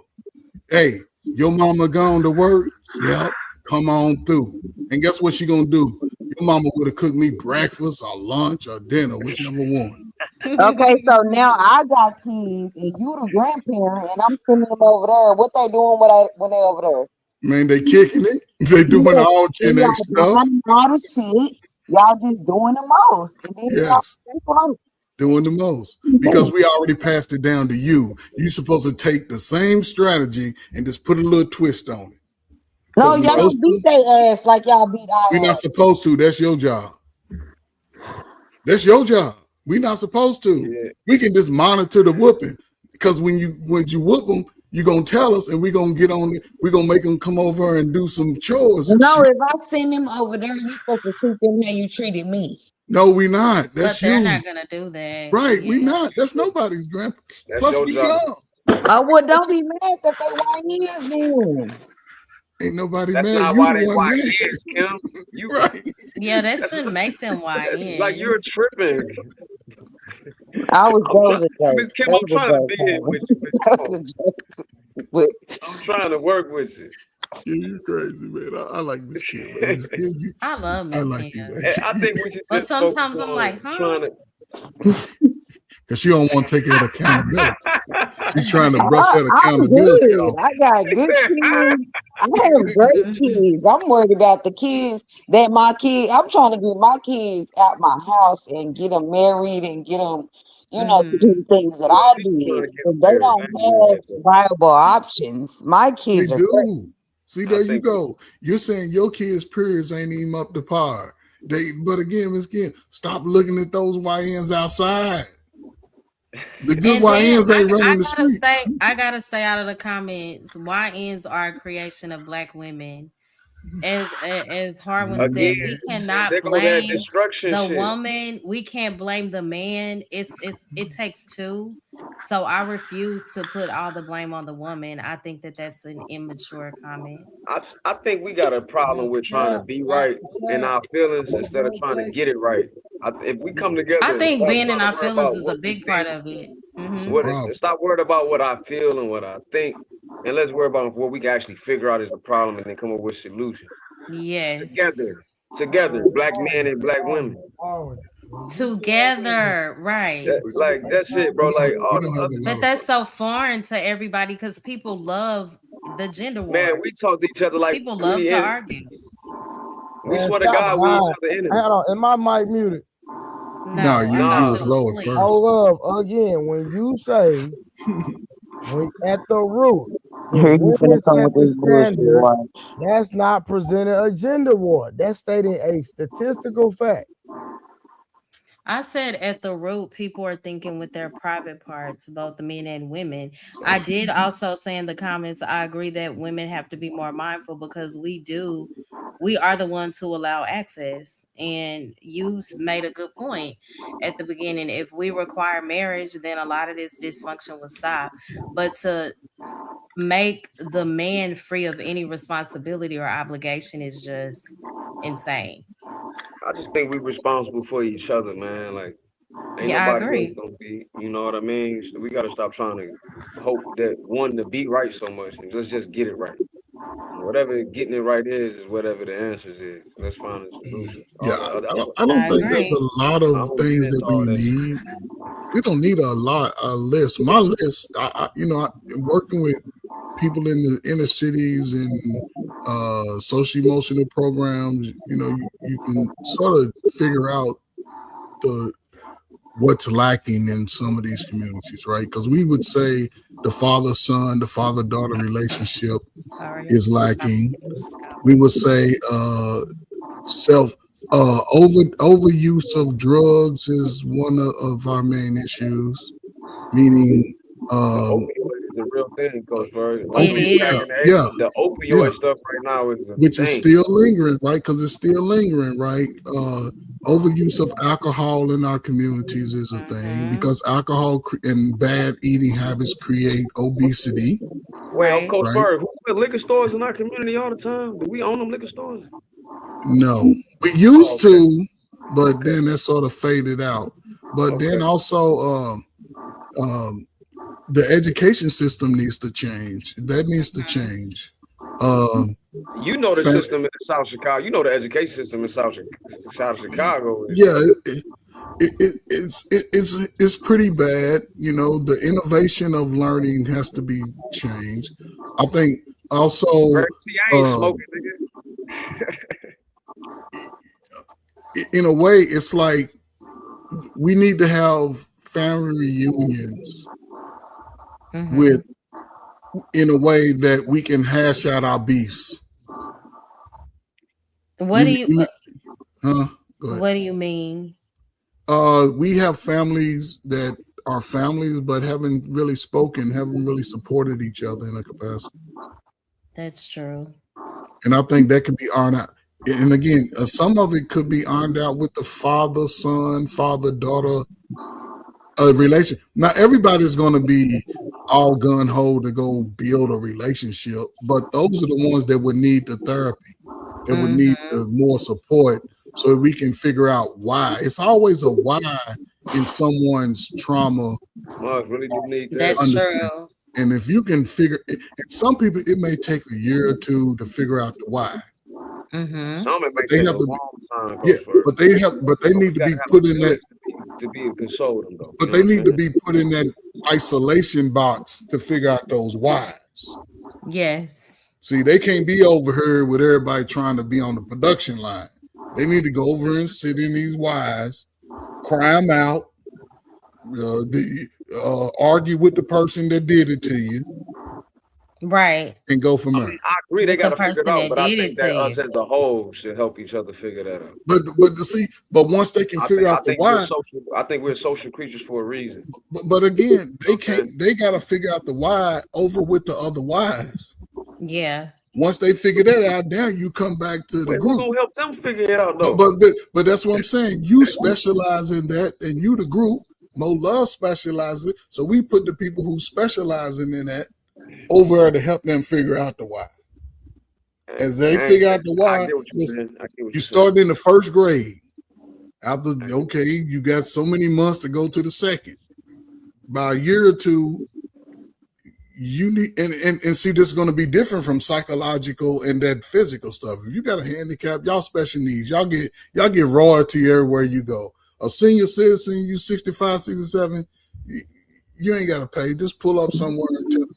hey, your mama gone to work. Yep, come on through. And guess what she gonna do? Your mama would have cooked me breakfast or lunch or dinner, whichever one. Okay, so now I got kids, and you the grandparent, and I'm sending them over there. What they doing when they over there? Man, they kicking it. They doing all Gen X stuff. All the shit. Y'all just doing the most. And then Yes. Doing the most. Because we already passed it down to you. You supposed to take the same strategy and just put a little twist on it. No, y'all don't beat their ass like y'all beat our We're not ass. supposed to. That's your job. That's your job. We're not supposed to. Yeah. We can just monitor the whooping. Because when you whoop them, you're going to tell us and we're going to get on it. We're going to make them come over and do some chores. And No, shit. if I send them over there, you're supposed to treat them how you treated me. No, we not. That's But they're you. not gonna do that. Right, we not. That's nobody's grandpa. That's Plus, your we job. young. Oh, well, don't be mad that they YNs then. Ain't nobody That's mad. not You why the they one watch mad. kids, Kim. You right. Yeah, that shouldn't make them YN. like you're tripping. I was I'm those Miss Kim, I'm trying to be here with you. I'm trying to work with you. You crazy, man. I like Miss Kim. Miss Kim, I love Miss like Kim. you, man. I think we should But just focus sometimes I'm on like, huh? trying to. Because she don't want to take that accountability. She's trying to brush that I'm accountability good. off. I got good kids. I have great kids. I'm worried about the kids I'm trying to get my kids out my house and get them married and get them, to do the things that I did. If they don't have viable options, my They kids are great. do. See, there you go. You're saying your kids' periods ain't even up to par. But again, Miss Kim, stop looking at those YNs outside. The good And then YNs ain't running the streets. I gotta say out of the comments, YNs are a creation of Black women. As Harwin said, Again, we cannot there go that blame destruction the shit. woman. We can't blame the man. It takes two. So I refuse to put all the blame on the woman. I think that that's an immature comment. I think we got a problem with trying to be right in our feelings instead of trying to get it right. If we come together, I think and being stop in trying our to worry feelings about is a what we big part think, of it. stop worried about what I feel and what I think, and let's worry about what we can actually figure out is the problem and then come up with a solution. Yes. Together, Black men and Black women. Together, right? That's it, bro. Like all We don't the have other a lot But of that's so foreign to everybody because people love the gender war. man, we talk to each other like People love to argue. We Man, swear to stop God, we each lying. other enemies. Hold on, am my mic muted? No, you was low at first. Hold up, again, when you say at the root, Here if you women finna come set with the this bullshit. standard, Watch. that's not presenting a gender war. That's stating a statistical fact. I said at the root, people are thinking with their private parts, both the men and women. I did also say in the comments, I agree that women have to be more mindful because we are the ones who allow access. And you made a good point at the beginning. If we require marriage, then a lot of this dysfunction will stop. But to make the man free of any responsibility or obligation is just insane. I just think we're responsible for each other, man. Like, ain't Yeah, I nobody else agree. gonna be. You know what I mean? So we got to stop trying to hope that one to be right so much, and let's just get it right. And whatever getting it right is whatever the answers is. Let's find a solution. Yeah, I don't think there's a lot of don't things get that into we all that. need. We don't need a list. My list, I'm working with people in the inner cities and social emotional programs. You can sort of figure out what's lacking in some of these communities, right? Because we would say the father-son, the father-daughter relationship is lacking. We would say overuse of drugs is one of our main issues. meaning Opioid is a real thing, Coach Ferg. It is. The opioid stuff right now is a which is thing. still lingering, right? Because it's still lingering, right? Overuse of alcohol in our communities is a thing because alcohol and bad eating habits create obesity. Well, Coach Right? Ferg, who put liquor stores in our community all the time? Do we own them liquor stores? No, we used to, but then that sort of faded out. But then also, the education system needs to change. That needs to change. You know the system in South Chicago. You know the education system in South Chicago. Yeah, it's pretty bad. You know, the innovation of learning has to be changed. I think also. I ain't smoking, nigga. In a way, it's like we need to have family reunions with, in a way that we can hash out our beefs. What do you? Huh? Go ahead. What do you mean? We have families that are families, but haven't really spoken, haven't really supported each other in a capacity. That's true. And I think that could be ironed out. And again, some of it could be ironed out with the father-son, father-daughter relation. Not everybody's going to be all gun-ho to go build a relationship, but those are the ones that would need the therapy, that would need the more support so we can figure out why. It's always a why in someone's trauma. Really do need that. That's true. And if you can figure it, some people, it may take a year or two to figure out the why. But they have to, but they need to be put in that to be console them though. But they need to be put in that isolation box to figure out those whys. Yes. See, they can't be over here with everybody trying to be on the production line. They need to go over and sit in these whys, cry them out, argue with the person that did it to you. Right. And go from there. I agree, they got to figure it out, but I did think it that to us as a whole should help each other figure that out. But once they can figure out the why, I think we're social creatures for a reason. But again, they can't. They got to figure out the why over with the other whys. Yeah. Once they figure that out, now you come back to the group. Who's gonna help them figure it out though? But that's what I'm saying. You specialize in that, and you the group. Mo Love specializes, so we put the people who specialize in that over there to help them figure out the why. As they figure out the why, you start in the first grade. After you got so many months to go to the second. By a year or two, you need and see, this is going to be different from psychological and that physical stuff. If you got a handicap, y'all special needs, y'all get royalty everywhere you go. A senior citizen, you 65, 67, you ain't got to pay. Just pull up somewhere and tell them.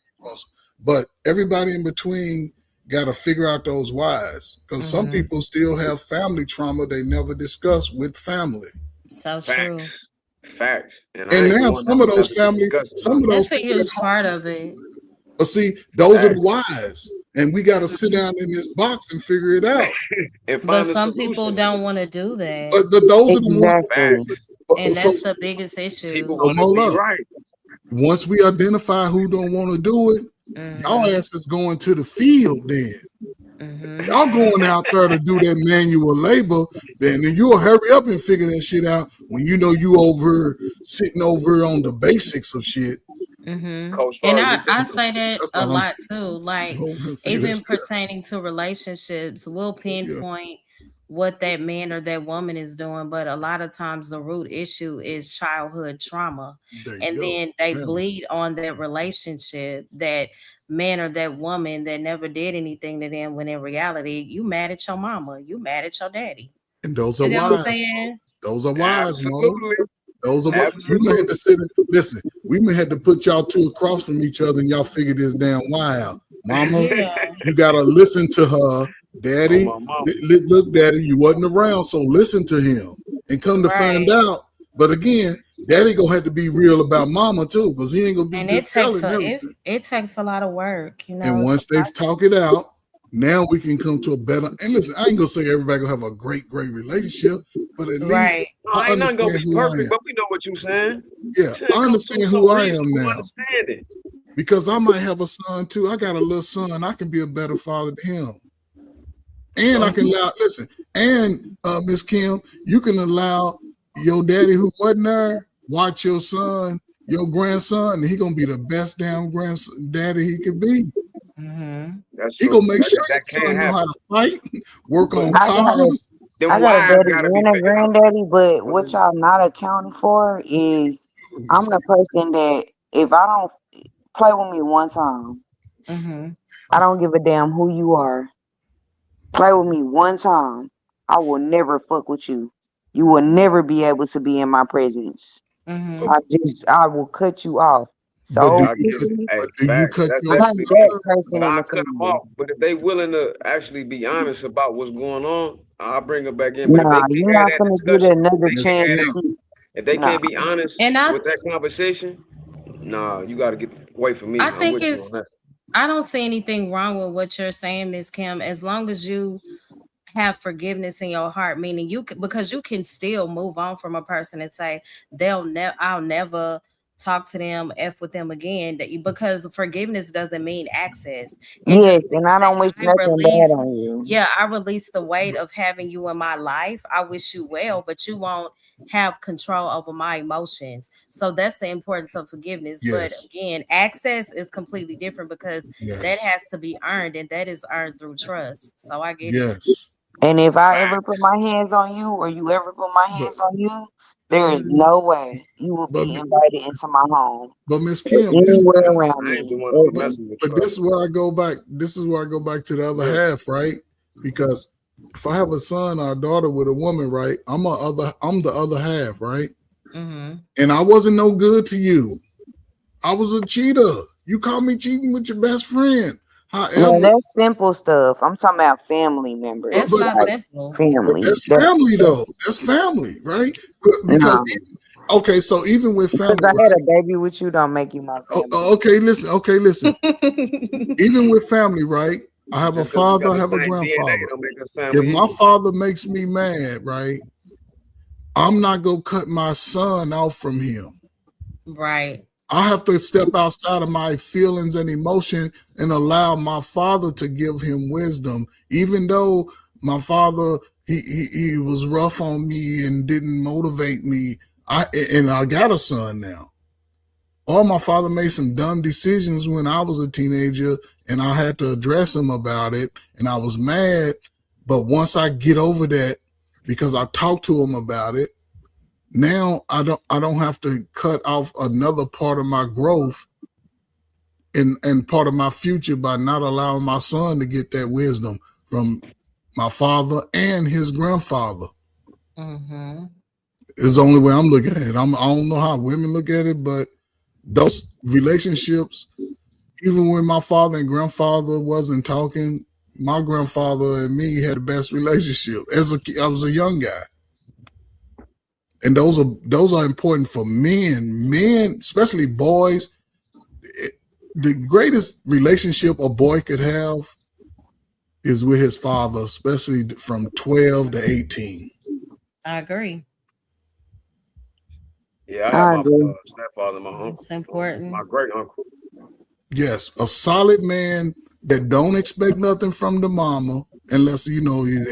But everybody in between got to figure out those whys, because some people still have family trauma they never discuss with family. So true. Fact. And now some of those that's a huge part of it. But see, those are the whys, and we got to sit down in this box and figure it out. But some people don't want to do that. But those are the ones, and that's the biggest issue. Once we identify who don't want to do it, y'all ass is going to the field then. Y'all going out there to do that manual labor, then you'll hurry up and figure that shit out when you know you sitting over on the basics of shit. And I say that a lot too. Like even pertaining to relationships, we'll pinpoint what that man or that woman is doing, but a lot of times the root issue is childhood trauma, and then they bleed on that relationship, that man or that woman that never did anything to them, when in reality you mad at your mama, you mad at your daddy. And those are wise. Those are wise, Mo. Those are wise. You may have to sit and listen. We may have to put y'all two across from each other and y'all figure this damn why out. Mama, you gotta listen to her. Daddy, look, Daddy, you wasn't around, so listen to him. And come to find out. But again, Daddy gonna have to be real about Mama too, because he ain't gonna be just telling them. It takes a lot of work, you know. And once they've talked it out, now we can come to a better. And listen, I ain't gonna say everybody gonna have a great relationship, but at least ain't nothing gonna be perfect. But we know what you're saying. Yeah, Shit, I come to understand some who I am reasonable now understanding. because I might have a son too. I got a little son. I can be a better father to him. And I can allow, listen, and Miss Kim, you can allow your daddy who wasn't there watch your son, your grandson, and he gonna be the best damn daddy he could be. That's He true. gonna make sure That your can't son know how happen. to fight, work on I got a cars. Them I got a wives daddy gotta be and a figured out. granddaddy, but what y'all not accounting for is I'm the person that if I don't play with me one time, I don't give a damn who you are. Play with me one time, I will never fuck with you. You will never be able to be in my presence. I will cut you off But so do I you get it. cut? quickly. Hey, But do you facts. cut That's your I'm definitely that son? true. person But in I the cut them family. off. But if they willing to actually be honest about what's going on, I'll bring them back in. But if they Nah, can't you're have not that gonna get discussion, another they Miss chance can't to Kim, have. see. If they Nah. can't be honest And with that conversation, nah, you got to get away from I me. I'm think with you on that. I don't see anything wrong with what you're saying, Miss Kim, as long as you have forgiveness in your heart, meaning because you can still move on from a person and say I'll never talk to them, f with them again. Because forgiveness doesn't mean access. It Yes, just and means I that don't wish I nothing bad release. on you. Yeah, I release the weight of having you in my life. I wish you well, but you won't have control over my emotions. So that's the importance of forgiveness. But yes, again, access is completely different because that yes, has to be earned, and that is earned through trust. So I get it. yes. And if I ever put Facts. my hands on you or you ever put my But hands on you, there is Mhm. no way you will but be invited into my home but Miss or Kim, anywhere this around I ain't the me. one to be but Ever. messing with but this trust. is where I go back. This is where I go back to the other Yeah. half, right? Because if I have a son or a daughter with a woman, right, I'm the other half, right? And I wasn't no good to you. I was a cheater. You caught me cheating with your best friend. No, However, that's simple stuff. I'm talking about family but members, That's but not but, like simple. but family. that's family though. That's family, right? Because No, okay, so even with because family, I had right? a baby with you don't make you my family. Okay, listen. Okay, listen. Even with family, right? I have a Just because we father, got I the have a same DNA grandfather. don't make us If family my either. father makes me mad, right, I'm not gonna cut my son off from him. Right. I have to step outside of my feelings and emotion and allow my father to give him wisdom, even though my father he was rough on me and didn't motivate me. I got a son now. Or my father made some dumb decisions when I was a teenager and I had to address him about it and I was mad. But once I get over that, because I talked to him about it, now I don't have to cut off another part of my growth and part of my future by not allowing my son to get that wisdom from my father and his grandfather. Is the only way I'm looking at it. I don't know how women look at it, but those relationships, even when my father and grandfather wasn't talking, my grandfather and me had the best relationship. I was a young guy, and those are important for men. Men, especially boys, the greatest relationship a boy could have is with his father, especially from 12 to 18. I agree. Yeah, I have I my agree. stepfather, my uncle, It's important. my great uncle. Yes, a solid man that don't expect nothing from the mama, unless they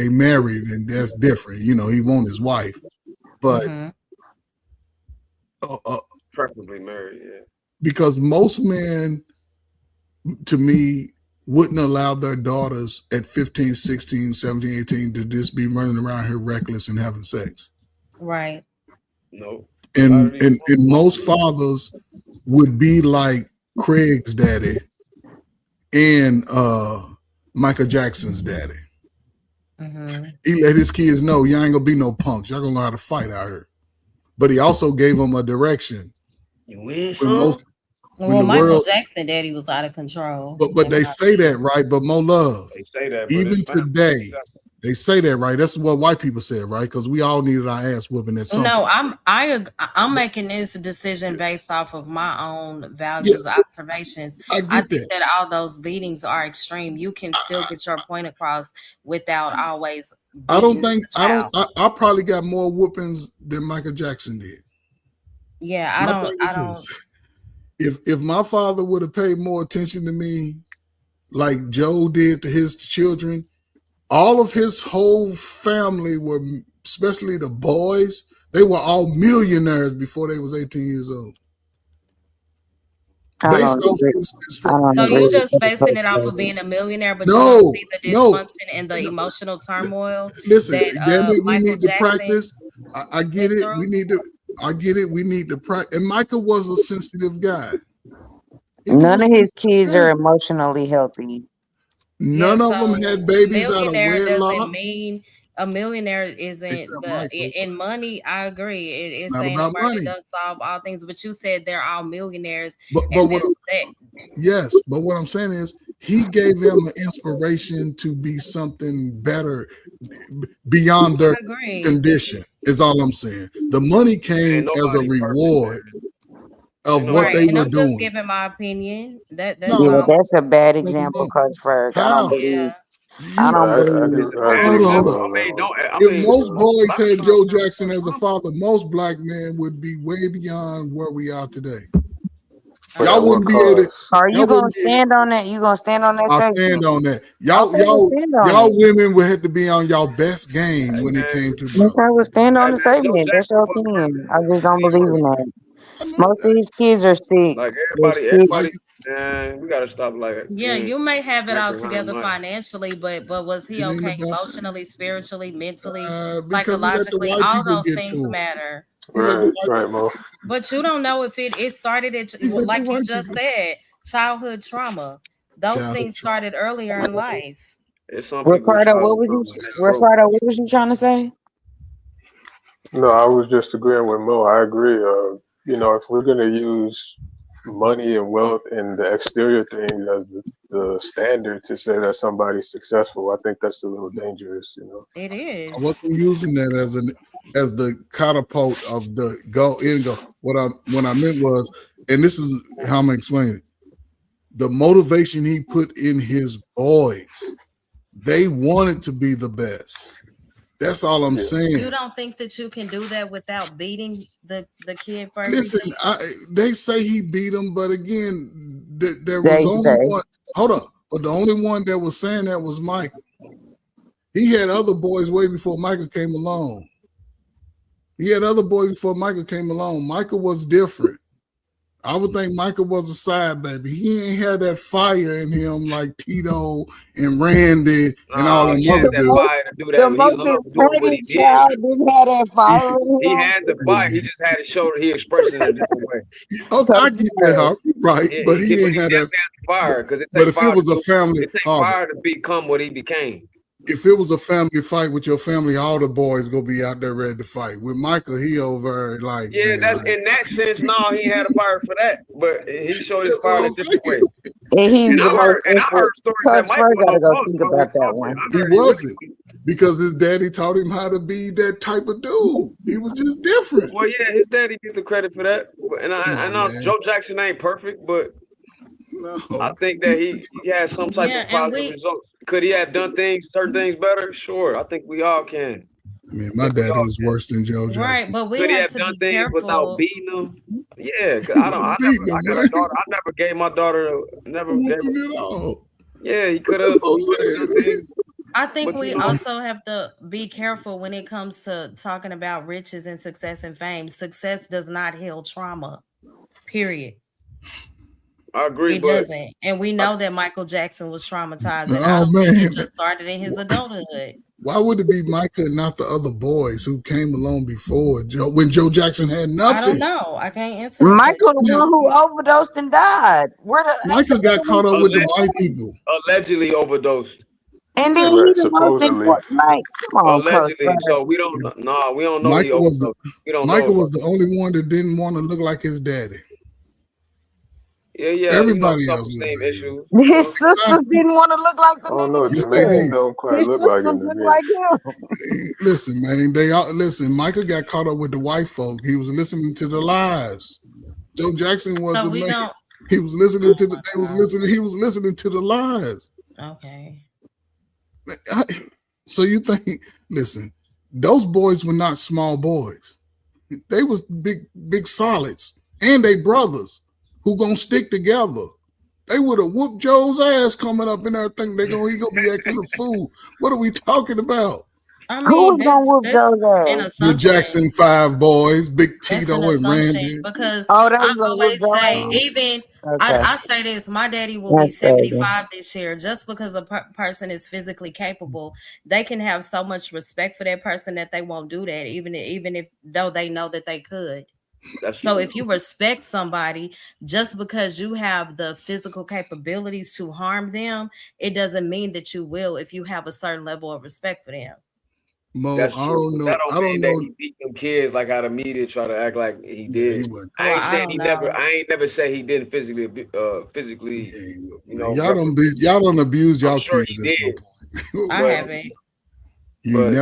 married, and that's different. He want his wife, but uh, Preferably married, yeah. because most men, to me, wouldn't allow their daughters at 15, 16, 17, 18 to just be running around here reckless and having sex. Right. No. A lot of And these and, and most fathers would be like Craig's daddy and Michael Jackson's daddy. He let his kids know y'all ain't gonna be no punks. Y'all gonna learn how to fight out here. But he also gave them a direction. You win When some? when Well, the Michael world, Jackson daddy was out of control. but In they my say that, opinion. right? But more love. They say that, but it's Even family. today, they say that, right? That's what white people said, right? Because we all needed our ass whooping at some No, point. I'm making this decision based off of my own Yeah, values, observations. I I get think that. that all those beatings are extreme. You can still get your point across without always I don't beating think the child. I probably got more whoopings than Michael Jackson did. Yeah, My thing is this. If my father would have paid more attention to me, like Joe did to his children, all of his whole family were, especially the boys, they were all millionaires before they was 18 years old. I Based don't off agree. his I don't So agree you with just that basing it off of perspective. being a millionaire, but you don't No, see the no. dysfunction and the emotional turmoil Listen, that damn it, we Michael need to Jackson practice. I get went it. through. We need to. I get it. We need to practice. And Michael was a sensitive guy. He was a None of his sensitive kids guy. are emotionally healthy. Yeah, None of them so had babies out of millionaire doesn't wedlock, mean a millionaire except isn't Michael. in money. I agree. It's It's not ain't about nobody that money. does solve all things, but you said they're all millionaires, But and what? that Yes, but what I'm saying is he gave them an inspiration to be something better beyond I their agree. condition. Is all I'm saying. The money came Ain't as a nobody perfect, man. reward of Ain't what Right, nobody they and were I'm just doing. giving my opinion. That's Yeah, No, all. that's a bad no, example, no. Coach Ferg. I don't How? believe. Yeah. I You don't I believe. It's a do I bad agree hold with on, hold example. Mo on. I on that mean, one. don't. I If mean, most a boys lot of had stuff Joe comes Jackson from as a trauma. father, most black men would be way beyond where we are today. But Y'all at what wouldn't be able to. cost? Are you Y'all gonna wouldn't be. stand on that? You gonna stand on that I stand statement? on that. Okay, well, stand on Y'all it. women would have to be on y'all best game Hey when it man, came to Yes, I brothers. would stand on hey the man, Joe statement. That's Jackson your wasn't opinion. perfect. I just don't He believe wasn't in perfect. that. Most of these kids are sick. Like They're everybody, sick. Like, man, we gotta stop like Yeah, being you may have it all drinking around together money. financially, but was he it ain't okay about emotionally, spiritually, mentally, because he let the psychologically? white All people those get to things him. matter. He let the Right, white right, people Mo. get to him. But you don't know if it started at He let the like you white just people said, childhood trauma. Those childhood things trauma. started earlier in life. It's some people's Ricardo, what childhood was you? trauma, man. Growth. Ricardo, what was you trying to say? No, I was just agreeing with Mo. I agree. If we're gonna use money and wealth and the exterior things as the standard to say that somebody's successful, I think that's a little dangerous. It I is. wasn't using that as the catapult of the end goal. What I meant was, and this is how I'm gonna explain it. The motivation he put in his boys, they wanted to be the best. That's all I'm Yeah. You saying. don't think that you can do that without beating the kid for Listen, everything? they say he beat them, but again, there was They only say. one. Hold up, but the only one that was saying that was Michael. He had other boys way before Michael came along. He had other boys before Michael came along. Michael was different. I would think Michael was a side baby. He ain't had that fire in him like Tito and Randy and all Nah, them he had other The that dudes. most, fire to do the that. He most loved doing what he excited did. child didn't have that fire in He him. had the fire. He just had to show that he expressed it in a different way. Okay, I Coach get that, Ferg. Hawk. Right, Yeah, but he but ain't he had that. definitely had the fire because it But take if it fire to was a go. family, It take Hawk, fire to become what he became. if it was a family fight with your family, all the boys gonna be out there ready to fight. With Michael, he over like, Yeah, man, that's like, in that sense. No, he ain't had a fire for that, but he showed his that's fire what in I'm a different saying. way. And he's And the most I heard stories that Coach Michael Ferg was gotta no go punk. think Don't get about me that talking. one. I He heard he really. wasn't because his daddy taught him how to be that type of dude. He was just different. Well, yeah, his daddy gets the credit for that. And Come I on, know man. Joe Jackson ain't perfect, but I No. think that he had some type Yeah, of and positive results. Could he have done certain things better? Sure, I think we all can. I mean, I my think we daddy all was can. worse than Joe right, Jackson. but we Could he have have to done be things without careful. beating them? Yeah, cause He wasn't beating I him, got man. a daughter. I never gave my daughter, He never gave whooped him her. at all. Yeah, That's what I'm he could have saying, done man. things, I think but we also have to be careful when it comes to talking about riches and success and fame. Success does not heal trauma, period. I agree. It But doesn't. And we I, know that Michael Jackson was traumatized, and I Oh don't think it man, just started in his adulthood. why would it be Micah and not the other boys who came along before Joe when Joe Jackson had I don't nothing? know. I can't answer that Michael, the question. Man, one who overdosed and died. Where the ain't Micah the got other one? caught up with the allegedly, white people. allegedly overdosed. And then Yeah. he Right. the most Supposedly. important. Like, come on, Coach Allegedly. Ferg. So we don't. Nah, we don't know he Micah was the overdosed. We don't know Micah about was the that. only one that didn't want to look like his daddy. Yeah, Everybody else looked self-esteem like him. issues. His sisters Exactly. didn't want to look like the I don't know. nigga Yes, they Jamaicans either. did. don't quite His look like sisters him to look me. like him. Listen, man. They all listen. Micah got caught up with the white folk. He was listening to the lies. Joe Jackson So wasn't we man. don't. He was listening Oh to the. my They was God. listening. He was listening to the lies. Okay. So you think? Listen, those boys were not small boys. They was big solids, and they brothers who gonna stick together. They would have whooped Joe's ass coming up in there thinking he gonna be acting a fool. What are we talking about? I Who mean, was gonna whoop that's Joe's an ass? The assumption. Jackson 5 boys, Big That's an Tito and assumption Randy. because Oh, they I was gonna whoop always Joe's say, ass? even Okay. I say this, my daddy will be That's crazy. 75 this year. Just because a person is physically capable, they can have so much respect for that person that they won't do that, even if though they know that they could. So if you respect somebody just because you have the physical capabilities to harm them, it doesn't mean that you will if you have a certain level of respect for them. Mo, That's I true. don't know. That I don't don't mean that know. he beat them kids like how the media try to act like he did. He wouldn't. I ain't Well, I saying don't he know. never. I ain't never say he didn't physically, you know. Y'all don't abuse y'all I'm sure kids he at some did. point. I haven't. You But,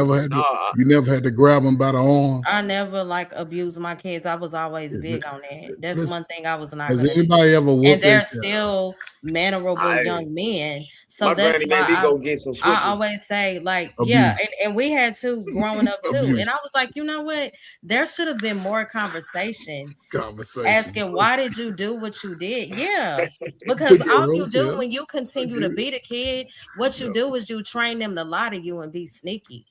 never had to grab them by the arm. I never abused my kids. I was always big on that. That's one thing I was not Has gonna do. anybody ever And whooped they're their still mannerable young men. So my that's granny made me why go get some I switches. always say, Abuse. and we had to growing up too. Abuse. And I was like, you know what? There should have been more conversations asking why did you do what you did? Yeah. Because To all you girls, do yeah. when you continue to beat a kid, what you do is you train them to lie to you and be sneaky.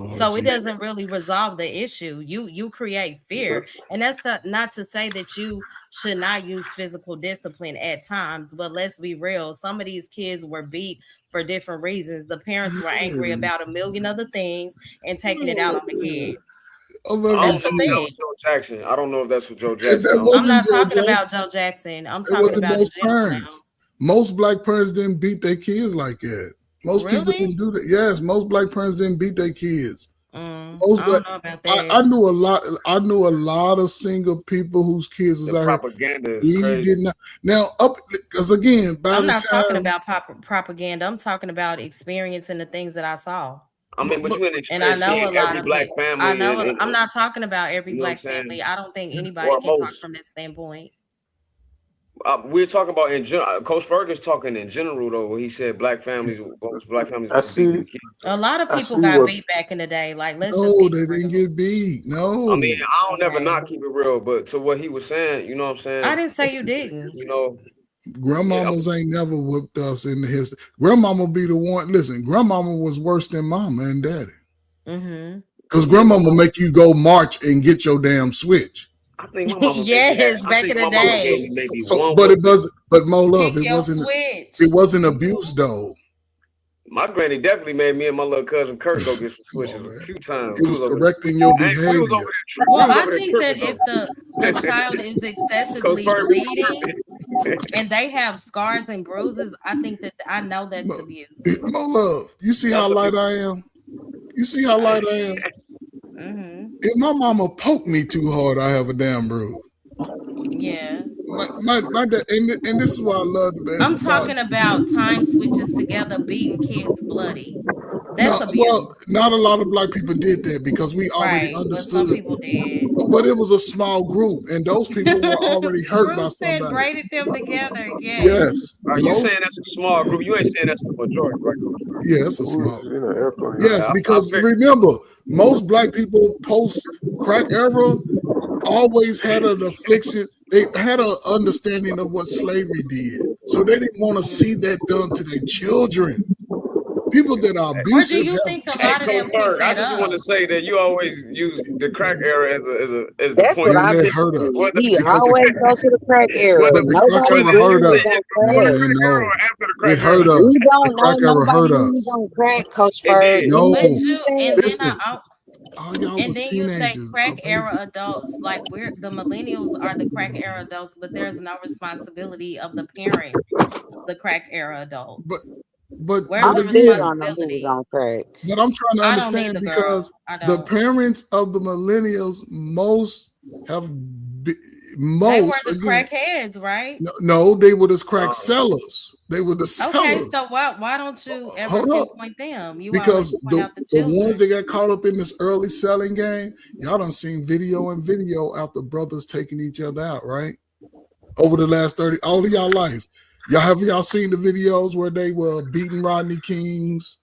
So it doesn't really resolve the issue. You create fear, and that's not to say that you should not use physical discipline at times. But let's be real: some of these kids were beat for different reasons. The parents were angry about a million other things and taking it out on the kids. I don't know That's if the that thing. was Joe Jackson. I don't know if that's what Joe And Jackson. that I'm wasn't not Joe talking Jackson. about Joe Jackson. I'm It talking wasn't about in most general now. parents. Most black parents didn't beat their kids like that. Most people Really? didn't do that. Yes, most black parents didn't beat their kids. I Most don't black, know about that. I knew a lot. I knew a lot of single people whose kids was The out propaganda here. is We crazy. did not. Now up because again, by I'm the not talking time about propaganda. I'm talking about experiencing the things that I saw. I mean, but you ain't And I experience know a seeing lot every of black it. family. I know. and I'm not talking about every you know what black I'm saying? family. I don't think anybody Or can talk most. from that standpoint. We're talking about in general. Coach Fergus talking in general though. Where he said black families I was beating the see. kids. A lot of I people see got what. beat back in the day. Like, let's just no, keep they it didn't real. get beat. No. I mean, I don't never Okay. not keep it real, but to what he was saying, you know what I'm saying? I didn't say you didn't. You know, Grandmamas ain't never whooped us in the history. Grandmama be the one. Listen, grandmama was worse than mama and daddy. Mm-hmm. Because grandmama make you go march and get your damn switch. I think my mama Yes, I back think in my the mama day. gave me maybe So, one. but it doesn't. But Mo Love, Kick it your wasn't. switch. It wasn't abuse though. My granny definitely made me and my little cousin Kurt go get some switches a few times. It was correcting your We behavior. was over there. Well, We was I over there think that tripping if the child is Coach excessively Fergus. bleeding and they have scars and bruises, I think that I know that's abuse. Mo Love, you see how light I am? You see how light I am? Mm-hmm. If my mama poked me too hard, I have a damn bruise. Yeah. My dad, and this is why I love the I'm talking about tying switches together, beating kids bloody. That's No, abuse. well, not a lot of black people did that because we already Right. But understood. some people did. But it was a small group, and those people were already hurt by Bruce said somebody. braided them together. Yes. Yes, Are you most. saying that's a small group? You ain't saying that's the majority, right, Coach Fergus? Yeah, it's a Who is small. in an airplane? Yes, I because figured. remember, most black people post crack era always had an affliction. They had an understanding of what slavery did, so they didn't want to see that done to their children. People that are Or do abusive you have. think a Hey, lot of them Coach picked Ferg, I that just up? want to say that you always use the crack era as the That's point. what I've That been hurt us saying. Whether He because always goes to the crack era. whether the crack Nobody era whether hurt believes you us. say on it before the crack. Man, crack era no, or after the it crack hurt era. us. We The don't know crack era hurt nobody who's us. on crack, Coach It Ferg. did. You No, hear what I'm saying? And then listen, all y'all and was then you say teenagers, crack era baby. adults, like we're the millennials are the crack era adults, but there's no responsibility of the parent, the crack era But adults. but Where's I the but still again, don't know who was responsibility? on crack. but I'm trying to I don't understand either, girl. because I the don't. parents of the millennials most have They were most the again. crackheads, right? No, they were the crack sellers. They were the Okay, sellers. so why don't you ever Hold up. pinpoint them? You always Because point out the the ones children. that got caught up in this early selling game, y'all done seen video after brothers taking each other out, right? Over the last 30, all of y'all life. Y'all seen the videos where they were beating Rodney Kings,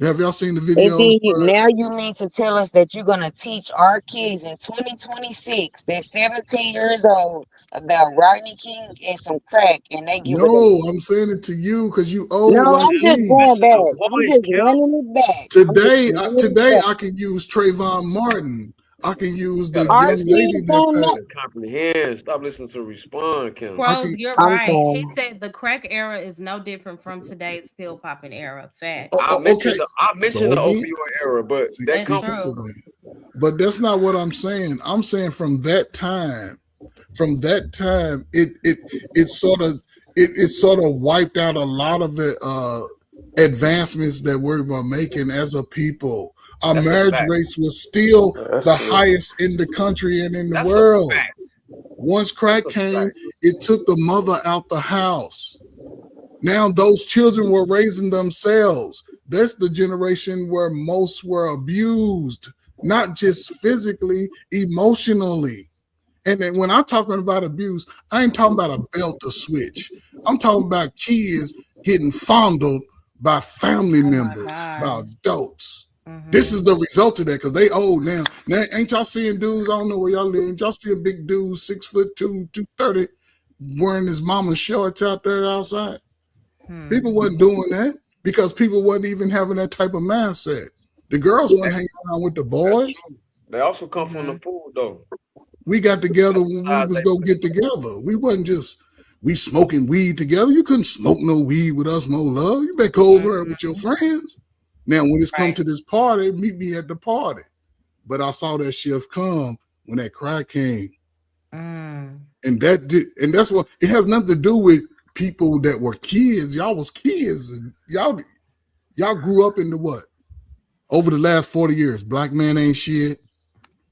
Have y'all seen the And videos? now you mean to tell us that you're gonna teach our kids in 2026, they're 17 years old, about Rodney King and some crack, and they give it No, a I'm saying it to you because you no? old like I'm just me. going back. I'm just running it back. Today I can use Trayvon Martin. I can use the Our young lady kids that don't know. passed. Comprehend. Stop listening to respond, Kim. Pros, you're I'm right. sorry. He said the crack era is no different from today's pill popping era. Fact. Oh, I oh, mentioned okay. the So again, opioid era, but that That's comes true. but that's not what I'm saying. I'm saying from that time, it sort of wiped out a lot of the advancements that we were making as a people. Our That's a marriage fact. rates was still That's the true. highest in the country and in the That's a world. fact. Once crack came, it took the mother out the house. Now those children were raising themselves. That's the generation where most were abused, not just physically, emotionally. And then when I'm talking about abuse, I ain't talking about a belt to switch. I'm talking about kids getting fondled by family members, by adults. This is the result of that because they old now. Now, ain't y'all seeing dudes? I don't know where y'all live. Ain't y'all seeing big dudes, 6'2", 230, wearing his mama's shorts out there outside? People wasn't doing that because people wasn't even having that type of mindset. The girls wasn't hanging around with the boys. They also come from the food, though. We got together when we was gonna get together. We wasn't just we smoking weed together. You couldn't smoke no weed with us, Mo Love. You better go over there with your friends. Now, when it's come to this party, meet me at the party. But I saw that shift come when that crack came. And that's what it has nothing to do with people that were kids. Y'all was kids and y'all grew up into what? Over the last 40 years, black man ain't shit.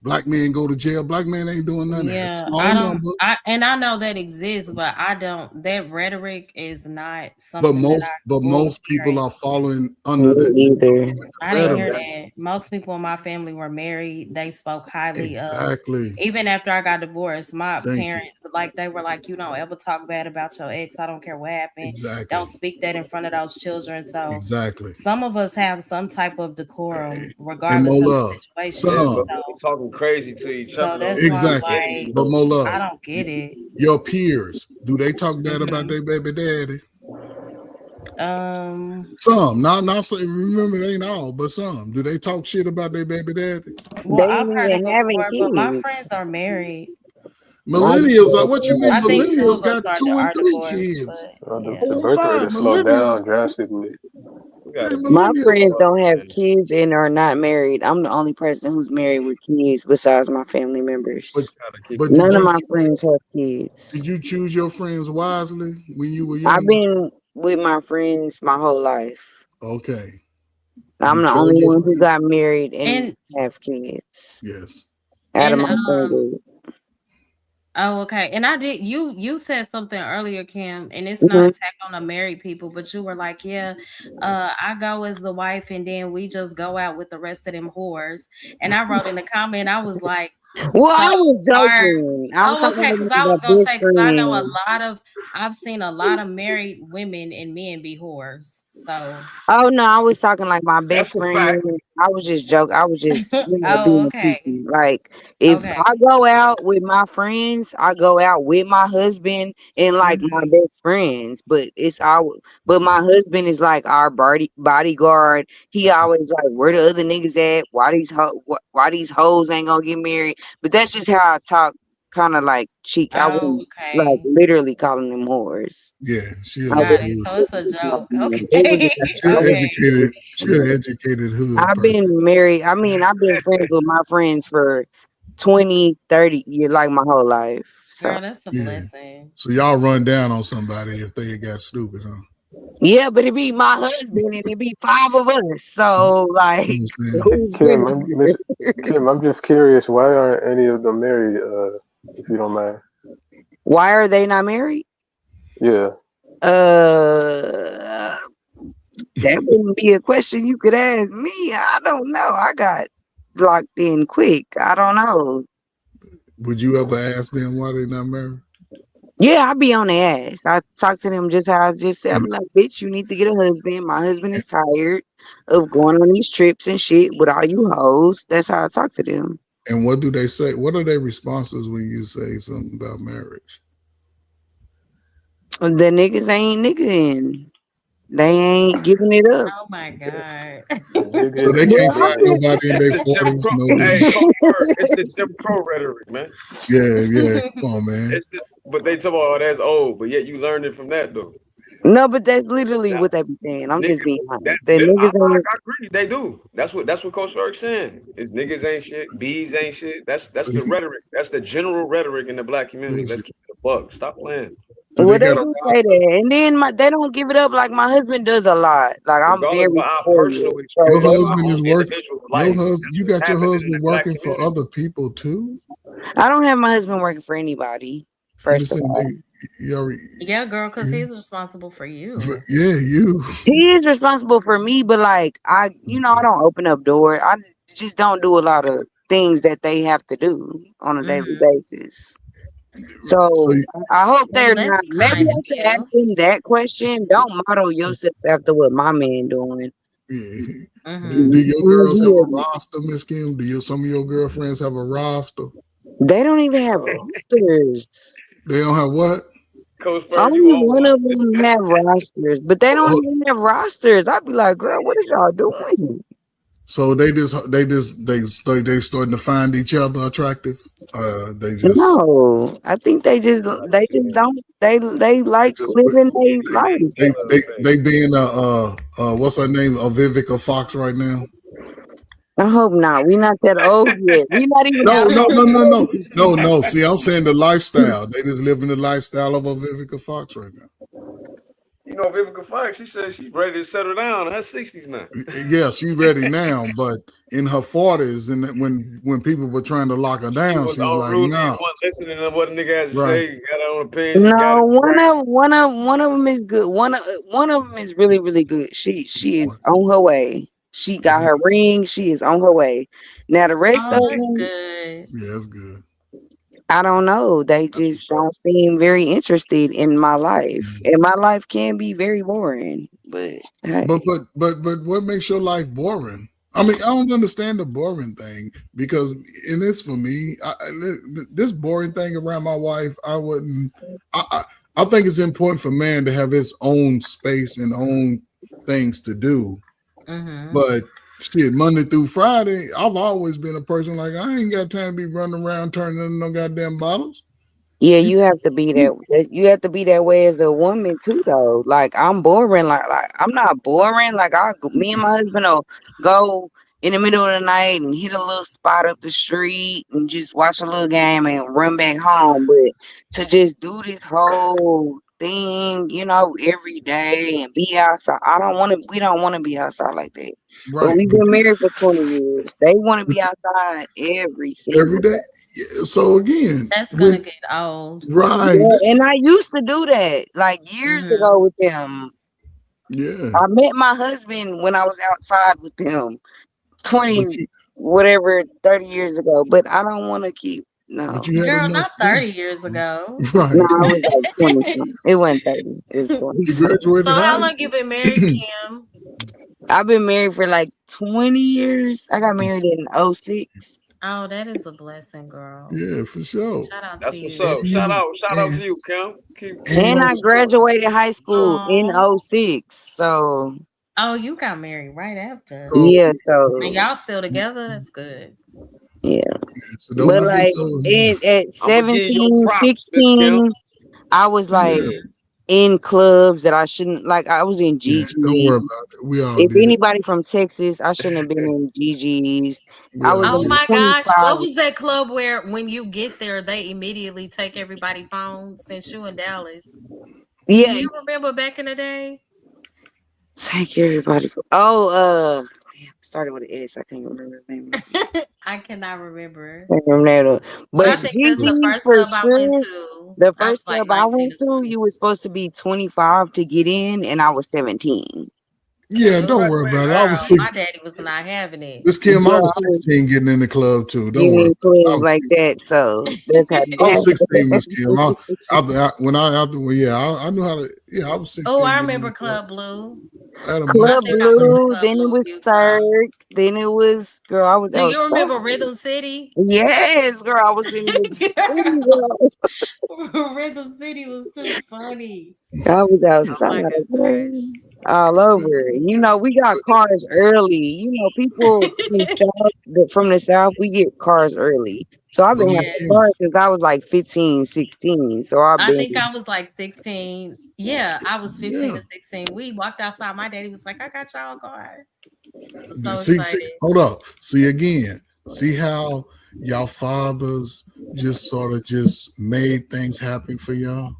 Black men go to jail. Black men ain't doing none of that. Yeah, Small I don't. number. I know that exists, but I don't. That rhetoric is not something But that I grew up most people hearing. are following under the I didn't hear rhetoric. that. Most people in my family were married. They spoke highly Exactly. of. Even after I got divorced, my Thank you. parents they were like, you don't ever talk bad about your ex. I don't care what happened. Exactly. Don't speak that in front of those children. So Exactly. some of us have some type of decorum, And regardless Mo of the Love, situation. Yeah, but some we talking crazy to each So other. that's why I'm exactly. like, But Mo Love, I don't get it. your peers, do they talk bad about their baby daddy? Some, not saying. Remember, they ain't all, but some. Do they talk shit about their baby daddy? Well, They I've ain't heard it even having before, but my kids. friends are married. Millennials, what you mean? I think two Millennials of us got 2 and 3 divorced, kids. but yeah. The 4 and birth rate 5 has slowed millennials. down drastically. My Millennials. friends don't have kids and are not married. I'm the only person who's married with kids besides my family members. But None of my friends have kids. did you choose your friends wisely when you were I've young? been with my friends my whole life. Okay. I'm You the chose only your one who friends. got married and have kids. Yes. Out of And my friend group. oh, okay. And I did you said something earlier, Kim, and it's not Mhm. attack on the married people, but you were like, yeah, I go as the wife and then we just go out with the rest of them whores. And I wrote in the comment, I was like, Well, I so was are joking. I was talking okay, about because I my was gonna best say because I know I've seen a lot of married women and men be whores. So Oh no, I was talking like my best That's a friend. fact. I was just joking. I was just oh, being okay. cheeky. Like if Okay. I go out with my friends, I go out with my husband and like my best friends. But but my husband is like our bodyguard. He always like, where the other niggas at? Why these hoes ain't gonna get married? But that's just how I talk, kind of like cheek. I Oh, wouldn't like okay. literally calling them whores. Yeah, she a I little Got it. hood. So it's a joke. It was Okay. She an okay. educated. She an educated hood I've person. been married. I mean, I've been friends with my friends for 20, 30 years, like my whole life. So Girl, that's a Yeah. blessing. So y'all run down on somebody if they got stupid, huh? yeah, but it be my husband and it be 5 of us. So like, You know what I'm who's Kim, with Kim, I'm just curious. Why aren't any of them married? If you don't mind. Why are they not married? Yeah. That wouldn't be a question you could ask me. I don't know. I got locked in quick. I don't know. Would you ever ask them why they not married? Yeah, I be on their ass. I talk to them just how I just said. I'm like, bitch, you need to get a husband. My husband is tired of going on these trips and shit with all you hoes. That's how I talk to them. And what do they say? What are their responses when you say something about marriage? The niggas ain't niggaing. They ain't giving it up. Oh my God. So they can't find nobody in their 40s. Hey, No. Coach Bird, it's the Jim Crow rhetoric, man. Yeah. Come on, man. But they talk about that's old, but yet you learned it from that though. No, but that's literally what they be saying. I'm just being honest. The niggas I ain't. agree, they do. That's what Coach Berg's saying. Is niggas ain't shit, bees ain't shit. That's the rhetoric. That's the general rhetoric in the black community. Let's keep it a buck. Stop playing. Well, they do say that, and then they don't give it up. Like my husband does a lot. Like I'm Regardless very of our spoiled. personal So Your experience, husband is working. You got your husband in the black working for community. other people too. I don't have my husband working for anybody. First of all, Yeah, girl, because he's responsible for you. You. he is responsible for me, but like I don't open up doors. I just don't do a lot of things that they have to do on a daily basis. So I hope they're not. Maybe I should ask them that question. Don't model yourself after what my man doing. Do your girls have a roster, Miss Kim? Do some of your girlfriends have a roster? They don't even have rosters. They don't have what? Only one of them have rosters, but they don't even have rosters. I'd be like, girl, what is y'all doing? So they starting to find each other attractive. They just No. I think they just don't. They like living their life. they being what's her name? A Vivica Fox right now. I hope not. We not that old yet. We not even No. See, I'm saying the lifestyle. They just living the lifestyle of a Vivica Fox right now. You know, Vivica Fox, she said she's ready to settle down in her 60s now. Yeah, she's ready now, but in her 40s, and when people were trying to lock her down, she's like, no. no. Listening to what a nigga has to Right. say, got her own opinion. No, one of them is good. One of them is really, really good. She is on her way. She got her ring. She is on her way. Now the rest of them, good. Yeah, that's good. I don't know. They just don't seem very interested in my life, and my life can be very boring. But hey. But what makes your life boring? I mean, I don't understand the boring thing because, and it's for me. This boring thing around my wife, I wouldn't. I think it's important for man to have his own space and own things to do. But shit, Monday through Friday, I've always been a person like I ain't got time to be running around turning in no goddamn bottles. Yeah, you have to be that. You have to be that way as a woman too, though. Like I'm boring. Like I'm not boring. Like me and my husband will go in the middle of the night and hit a little spot up the street and just watch a little game and run back home. But to just do this whole thing, every day and be outside, we don't want to be outside like that. Right. But we've been married for 20 years. They want to be outside every single day. Yeah, so again, that's gonna get old. Right. Yeah, and I used to do that like years ago with them. Yeah. I met my husband when I was outside with them 30 years ago, but I don't want to keep Girl, not 30 years ago. Right. No, I was like 20 something. It wasn't 30. It was 20. So how long you been married, Kim? I've been married for like 20 years. I got married in 2006. Oh, that is a blessing, girl. Yeah, for sure. Shout out That's to you. what's up. Shout out to you, Kim. And I graduated high school in 2006. So oh, you got married right after. Yeah, so and y'all still together? That's good. Yeah. So But like at 17, 16, I was like in clubs that I shouldn't, like I was in GG's. Don't worry about it. We all If did anybody from Texas, I shouldn't have been in GG's. I was Oh like my gosh, 25. what was that club where when you get there, they immediately take everybody's phones since you in Dallas? Yeah. Do you remember back in the day? Take everybody. Damn, started with an S. I can't remember the name. I cannot remember. But I think that's the GG's first for club I went sure. to. The I first was like club I 19 went to, you was supposed to be 25 to get in, and I was 17. Yeah, don't worry about it. I was Girl, my 16. daddy was not having it. Miss Kim, I Girl, was I was 16 getting in the club too. Don't getting worry in about it. clubs like that, so that's how I was 16, Miss that. Kim. I knew how to. Yeah, I was 16 Oh, I getting in remember the club. Club Blue. I had a I Club think mustache. I went to Blue, Club then it Blue a was few Cirque, times. then it was girl. I was Do you remember outside. Rhythm City? Yes, girl, I was in the city, girl. Rhythm City was too funny. I was Oh outside, my okay, gosh. all over. You know, we got cars early. You know, people from the south, we get cars early. So I've But been Miss having Yes. Kim, cars since I was like 15, 16. So I've I been, think I was like 16. Yeah, I was 15 yeah. or 16. We walked outside. My daddy was like, I got y'all a car. I was so See, excited. hold up. See again. See how y'all fathers just sort of just made things happen for y'all.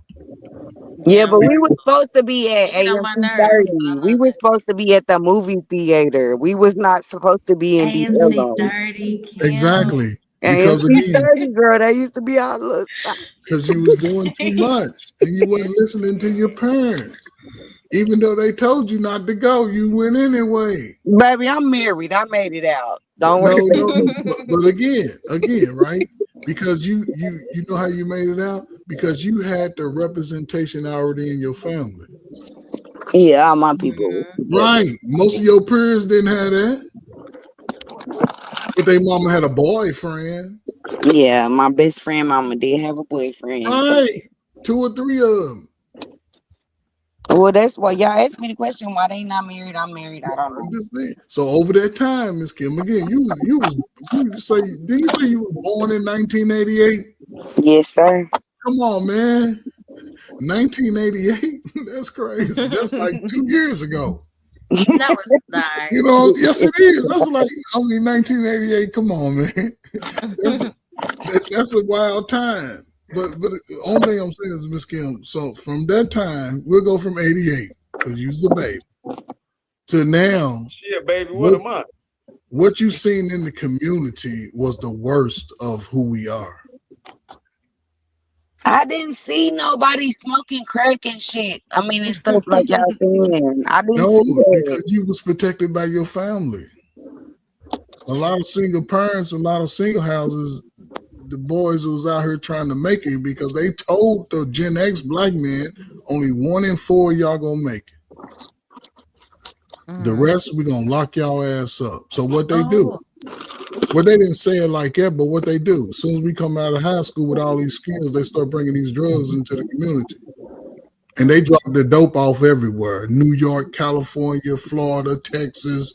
yeah, Yeah. but we were supposed to be at They get on my AMC nerves, but 30. I We love were it. supposed to be at the movie theater. We was not supposed to be in AMC DLO. 30, Kim. Exactly. Because AMC again, 30, girl, that used to be our little stop. because you was doing too much and you wasn't listening to your parents. Even though they told you not to go, you went anyway. Baby, I'm married. I made it out. But Don't worry. but again, right? Because you know how you made it out? Because you had the representation already in your family. Yeah, all my people was together. Right. Most of your peers didn't have that. But their mama had a boyfriend. Yeah, my best friend mama did have a boyfriend. Right. 2 or 3 of them. Well, that's why y'all asked me the question why they not married. I'm married. I don't know. So over that time, Miss Kim, again, you say, did you say you were born in 1988? Yes, sir. Come on, man. 1988? That's crazy. That's like 2 years ago. No, it's not. You know, yes, it is. That's like only 1988. Come on, man. That's a wild time. But the only thing I'm saying is, Miss Kim, so from that time, we'll go from 88, because you was a baby, to now. Shit, baby, what am I? What you seen in the community was the worst of who we are. I didn't see nobody smoking crack and shit. I mean, and stuff like y'all saying. I didn't No, see that. because you was protected by your family. A lot of single parents, a lot of single houses, the boys was out here trying to make it because they told the Gen X black men only 1 in 4 of y'all gonna make it. The rest, we gonna lock y'all ass up. So what they do? Well, they didn't say it like that, but what they do, as soon as we come out of high school with all these skills, they start bringing these drugs into the community. And they drop the dope off everywhere. New York, California, Florida, Texas,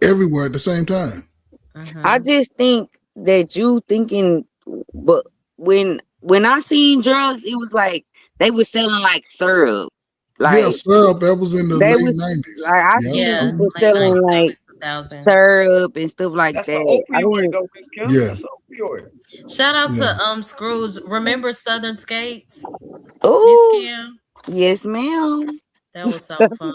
everywhere at the same time. I just think that you thinking, but when I seen drugs, it was like they was selling like syrup. Yeah, Like syrup, that was in the they late was 90s. like I Yeah. seen people late selling 90s, like early 2000s. syrup and stuff like That's that. an I opioid, didn't. though, Miss Kim. Yeah. That's an opioid. Shout out Yeah. to Scrooge. Remember Southern Skates? Oh, Miss Kim? yes, ma'am. That was so fun.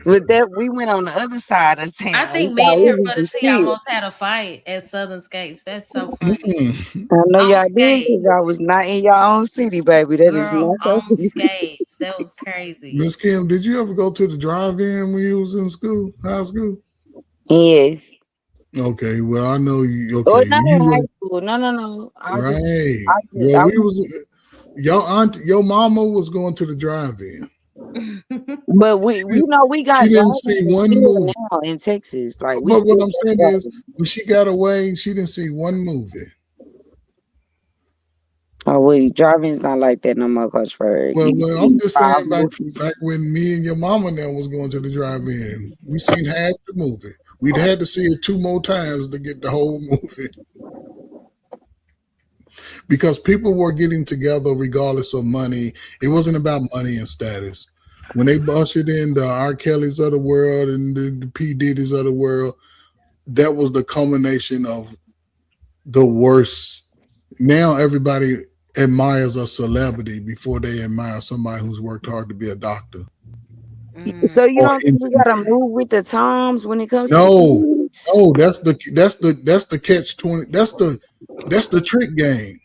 But that we went on the other side of town. I think We me thought and we him was for the the T shit. almost had a fight at Southern Skates. That's so funny. I know On y'all did because skates. I was not in your own city, baby. That is Girl, not your on city. skates. That was crazy. Miss Kim, did you ever go to the drive-in when you was in school, high school? Yes. Okay, well, I know you. Oh, Okay, not you in high were school. No. right. I Well, we was, was your mama was going to the drive-in. but we got She didn't see driving one still movie. now in Texas. Like we But what still I'm saying got is, when she got away, she didn't see one movie. oh wait, driving's not like that no more, Coach Ferg. Well, You I'm see just 5 saying back movies. when me and your mama now was going to the drive-in, we seen half the movie. We'd had to see it 2 more times to get the whole movie. Because people were getting together regardless of money. It wasn't about money and status. When they busted in the R. Kelly's of the world and the P. Diddy's of the world, that was the culmination of the worst. Now everybody admires a celebrity before they admire somebody who's worked hard to be a doctor. So you Or don't think we gotta move with the times when it comes to the No, kids? no, that's the catch 20. That's the trick game.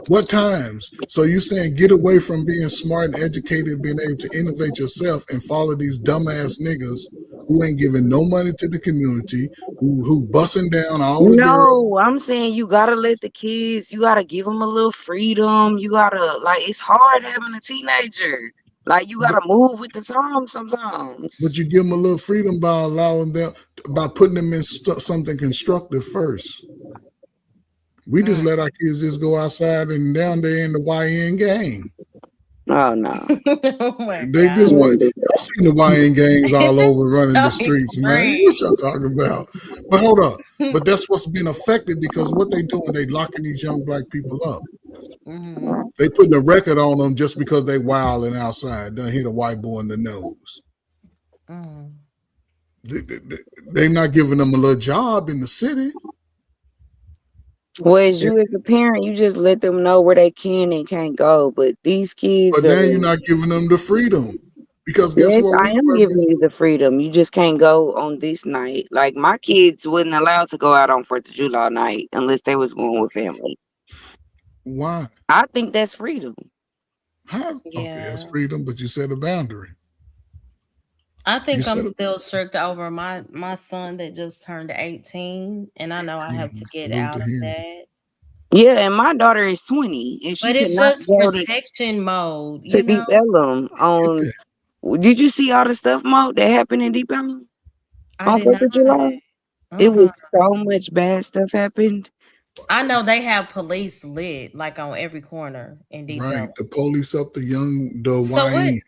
What times? So you saying get away from being smart and educated, being able to innovate yourself and follow these dumbass niggas who ain't giving no money to the community, who busting down all the girls. No, I'm saying you gotta let the kids, you gotta give them a little freedom. You gotta, like, it's hard having a teenager. Like, you gotta move with the times sometimes. But you give them a little freedom by allowing them, by putting them in something constructive first. We just let our kids just go outside and down there in the YN gang. Oh no. They just what y'all seen the YN gangs all over running the streets, man. What y'all talking about? But hold up. But that's what's been affected because what they doing, they locking these young black people up. They putting a record on them just because they wilding outside. Done hit a white boy in the nose. They not giving them a little job in the city. Whereas you as a parent, you just let them know where they can and can't go. But these kids But now you're not giving them the freedom. Because guess yes, what? I am giving you the freedom. You just can't go on this night. Like my kids wasn't allowed to go out on 4th of July night unless they was going with family. Why? I think that's freedom. Okay, that's freedom, but you set a boundary. I think I'm still strict over my son that just turned 18, and I know I have to get out of that. Yeah, and my daughter is 20, and she But it's cannot just go protection mode, to you know. Deep Ellum on. Did you see all the stuff, Mo, that happened in Deep Ellum on 4th of July? It was so much bad stuff happened. I know they have police lit like on every corner in Deep Right, Ellum. the police up the So YN.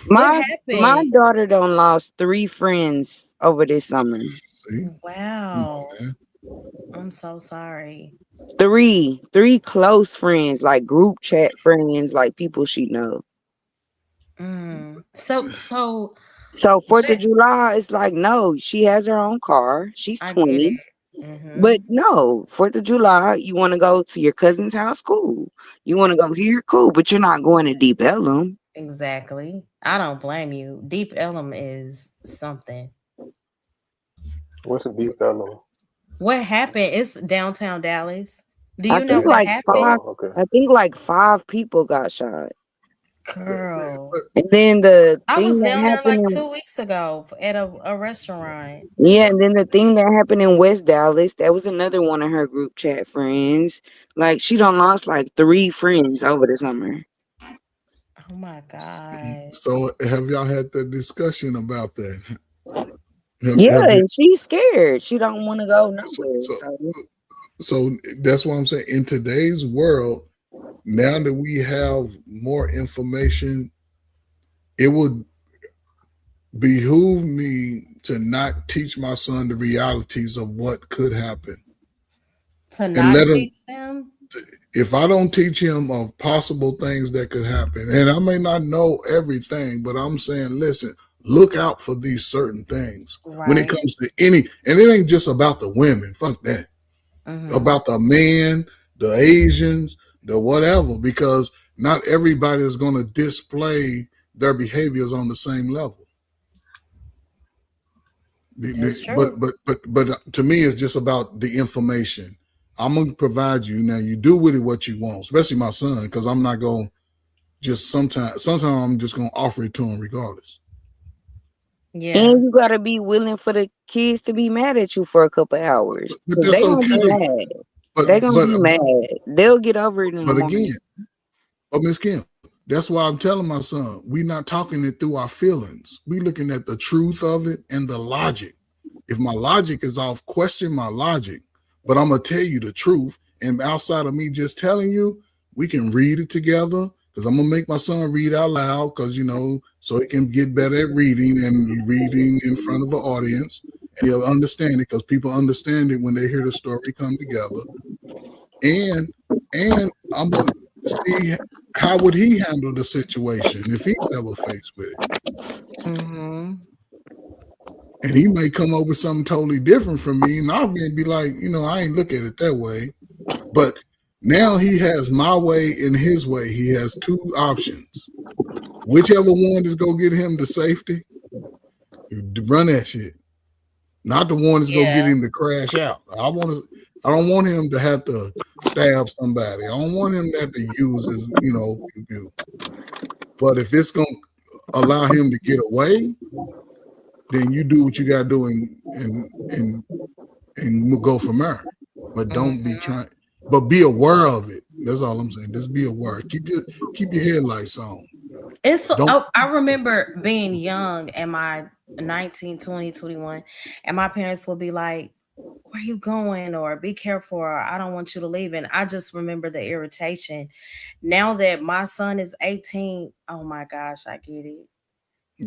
My happened? daughter done lost 3 friends over this summer. See? Wow. I'm so sorry. 3 close friends, like group chat friends, like people she know. So 4th of July is like, no, she has her own car. She's I 20. get it. But no, 4th of July, you want to go to your cousin's house? Cool. You want to go here? Cool. But you're not going to Deep Ellum. Exactly. I don't blame you. Deep Ellum is something. What's a Deep Ellum? What happened? It's downtown Dallas. Do you I know think what like happened? 5. I think like 5 people got shot. Girl. And then the I thing was that down there happened like in 2 weeks ago at a restaurant. yeah, and then the thing that happened in West Dallas, that was another one of her group chat friends. Like she done lost like 3 friends over the summer. Oh my God. So have y'all had the discussion about that? And she's scared. She don't want to go nowhere. So that's why I'm saying in today's world, now that we have more information, it would behoove me to not teach my son the realities of what could happen. To not teach them? If I don't teach him of possible things that could happen, and I may not know everything, but I'm saying, listen, look out for these certain things when it comes to any, and it ain't just about the women, fuck that, about the men, the Asians, the whatever, because not everybody is going to display their behaviors on the same level. That's true. But to me, it's just about the information. I'm gonna provide you. Now you do with it what you want, especially my son, because I'm not gonna just sometimes I'm just gonna offer it to him regardless. Yeah. And you gotta be willing for the kids to be mad at you for a couple hours. But that's gonna okay. be mad. They're gonna be mad. They'll get over it in the morning. But Miss Kim, that's why I'm telling my son, we're not talking it through our feelings. We're looking at the truth of it and the logic. If my logic is off, question my logic. But I'm going to tell you the truth. And outside of me just telling you, we can read it together, because I'm going to make my son read out loud, because, so he can get better at reading and reading in front of an audience. And he'll understand it, because people understand it when they hear the story come together. And I'm going to see how would he handle the situation if he's ever faced with it. And he may come up with something totally different from me, and I'll be like, I ain't look at it that way. But now he has my way and his way. He has 2 options. Whichever one is going to get him to safety, run that shit. Not the one that's going to get him to crash out. I don't want him to have to stab somebody. I don't want him to have to use his, pew. But if it's gonna allow him to get away, then you do what you gotta do and we'll go from there. But don't be trying. But be aware of it. That's all I'm saying. Just be aware. Keep your headlights on. I remember being young and my 19, 20, 21, and my parents would be like, where you going? Or be careful, or I don't want you to leave. And I just remember the irritation. Now that my son is 18, oh my gosh, I get it.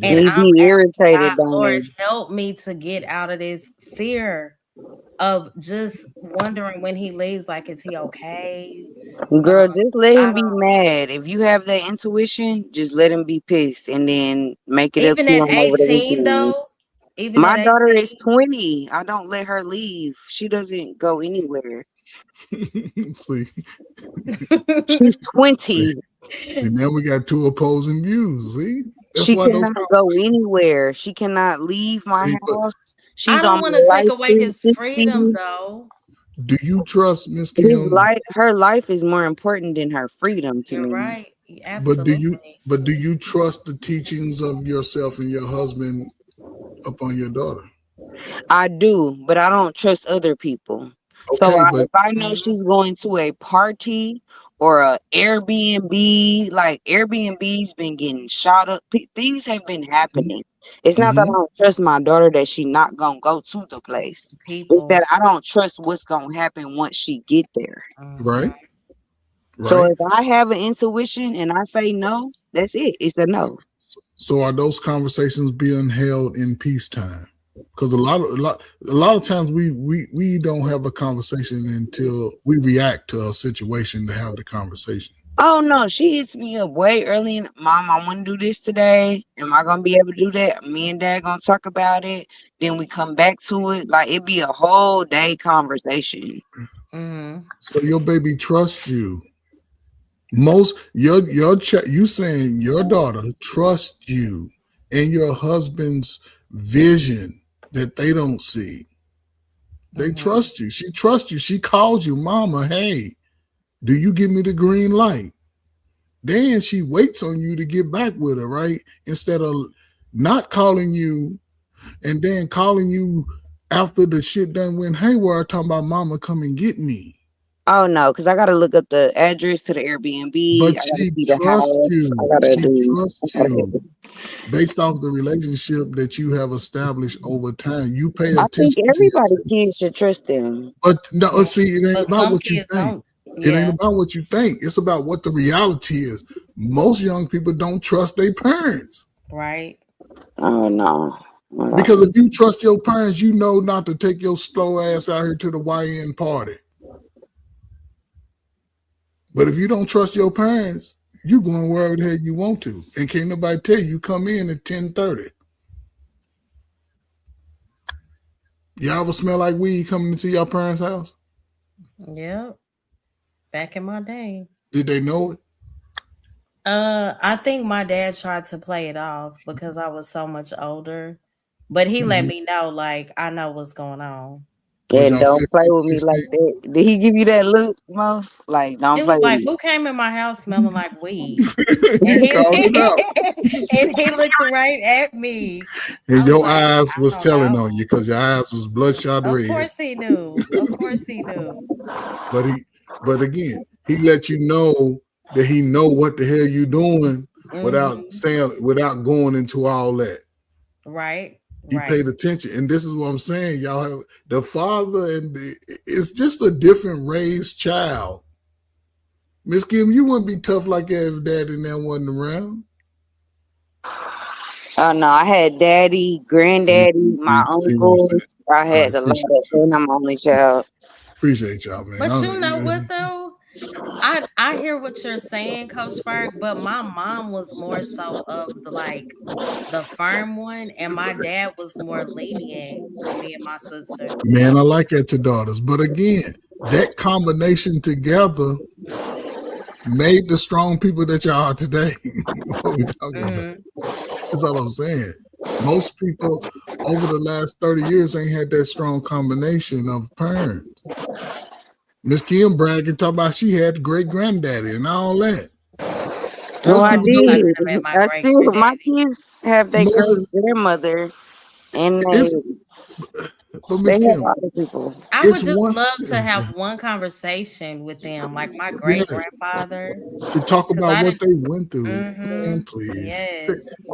And He I'm be asking irritated, God, don't Lord, he? help me to get out of this fear of just wondering when he leaves, like, is he okay? Girl, just let I him be mad. If you have that intuition, just let him be pissed and then make it up even to at him over the 18 weekend. though, even My at daughter 18. is 20. I don't let her leave. She doesn't go anywhere. See, She's 20. see, now we got two opposing views. See, that's She why those cannot go anywhere. She cannot leave my See, but house. I She's don't on want to my take life away his 360. freedom though. do you trust Miss His Kim? life, her life is more important than her freedom to You're me. right. But Absolutely. do you trust the teachings of yourself and your husband upon your daughter? I do, but I don't trust other people. So Okay, but if I know she's going to a party or a Airbnb, like Airbnb's been getting shot up. Things have been happening. It's not that I don't trust my daughter that she not gonna go to the place. It's that People. I don't trust what's gonna happen once she get there. right, So right. if I have an intuition and I say no, that's it. It's a no. So are those conversations being held in peacetime? Because a lot of times we don't have a conversation until we react to a situation to have the conversation. Oh no, she hits me up way early. Mom, I want to do this today. Am I gonna be able to do that? Me and Dad gonna talk about it. Then we come back to it. Like it'd be a whole day conversation. So your baby trusts you. You saying your daughter trusts you and your husband's vision that they don't see. They trust you. She trusts you. She calls you, Mama. Hey, do you give me the green light? Then she waits on you to get back with her, right? Instead of not calling you and then calling you after the shit done went haywire, talking about Mama come and get me. Oh no, because I gotta look up the address to the Airbnb. But I gotta she see the trusts house. you. I gotta She do. trusts you based off the relationship that you have established over time. You pay I think attention to. everybody kids should trust them. But no, see, it ain't But about some what you kids think. don't. It ain't Yeah. about what you think. It's about what the reality is. Most young people don't trust their parents. Right. Oh no. Because if you trust your parents, you know not to take your slow ass out here to the YN party. But if you don't trust your parents, you going wherever the hell you want to. And can't nobody tell you come in at 10:30. Y'all ever smell like weed coming into your parents' house? Yep. Back in my day. Did they know it? I think my dad tried to play it off because I was so much older. But he let me know, like, I know what's going on. And don't play with me like that. Did he give you that look, Mo? Like, don't It play was with like, me. who came in my house smelling like weed? You called it out. And he looked right at me. And your eyes was telling on you because your eyes was bloodshot Of red. course he knew. Of course he knew. But again, he let you know that he know what the hell you doing without going into all that. Right. He paid attention. And this is what I'm saying. Y'all have the father it's just a different raised child. Miss Kim, you wouldn't be tough like that if dad and that wasn't around. Oh no, I had daddy, granddaddy, my uncles. I had a lot of, and I'm only child. Appreciate y'all, man. But you know what though? I hear what you're saying, Coach Ferg, but my mom was more so of the firm one, and my dad was more lenient with me and my sister. Man, I like that to daughters. But again, that combination together made the strong people that y'all are today. What we talking about? That's all I'm saying. Most people over the last 30 years ain't had that strong combination of parents. Miss Kim bragging, talking about she had great granddaddy and all that. No, Most I people don't. did. I still, my kids have their great grandmother, and It's, but they Miss have Kim, other people. I it's would just one love to have one conversation with them, like my great yes grandfather, to talk because about I what didn't. they went through. Mm-hmm. Man, please. Yes.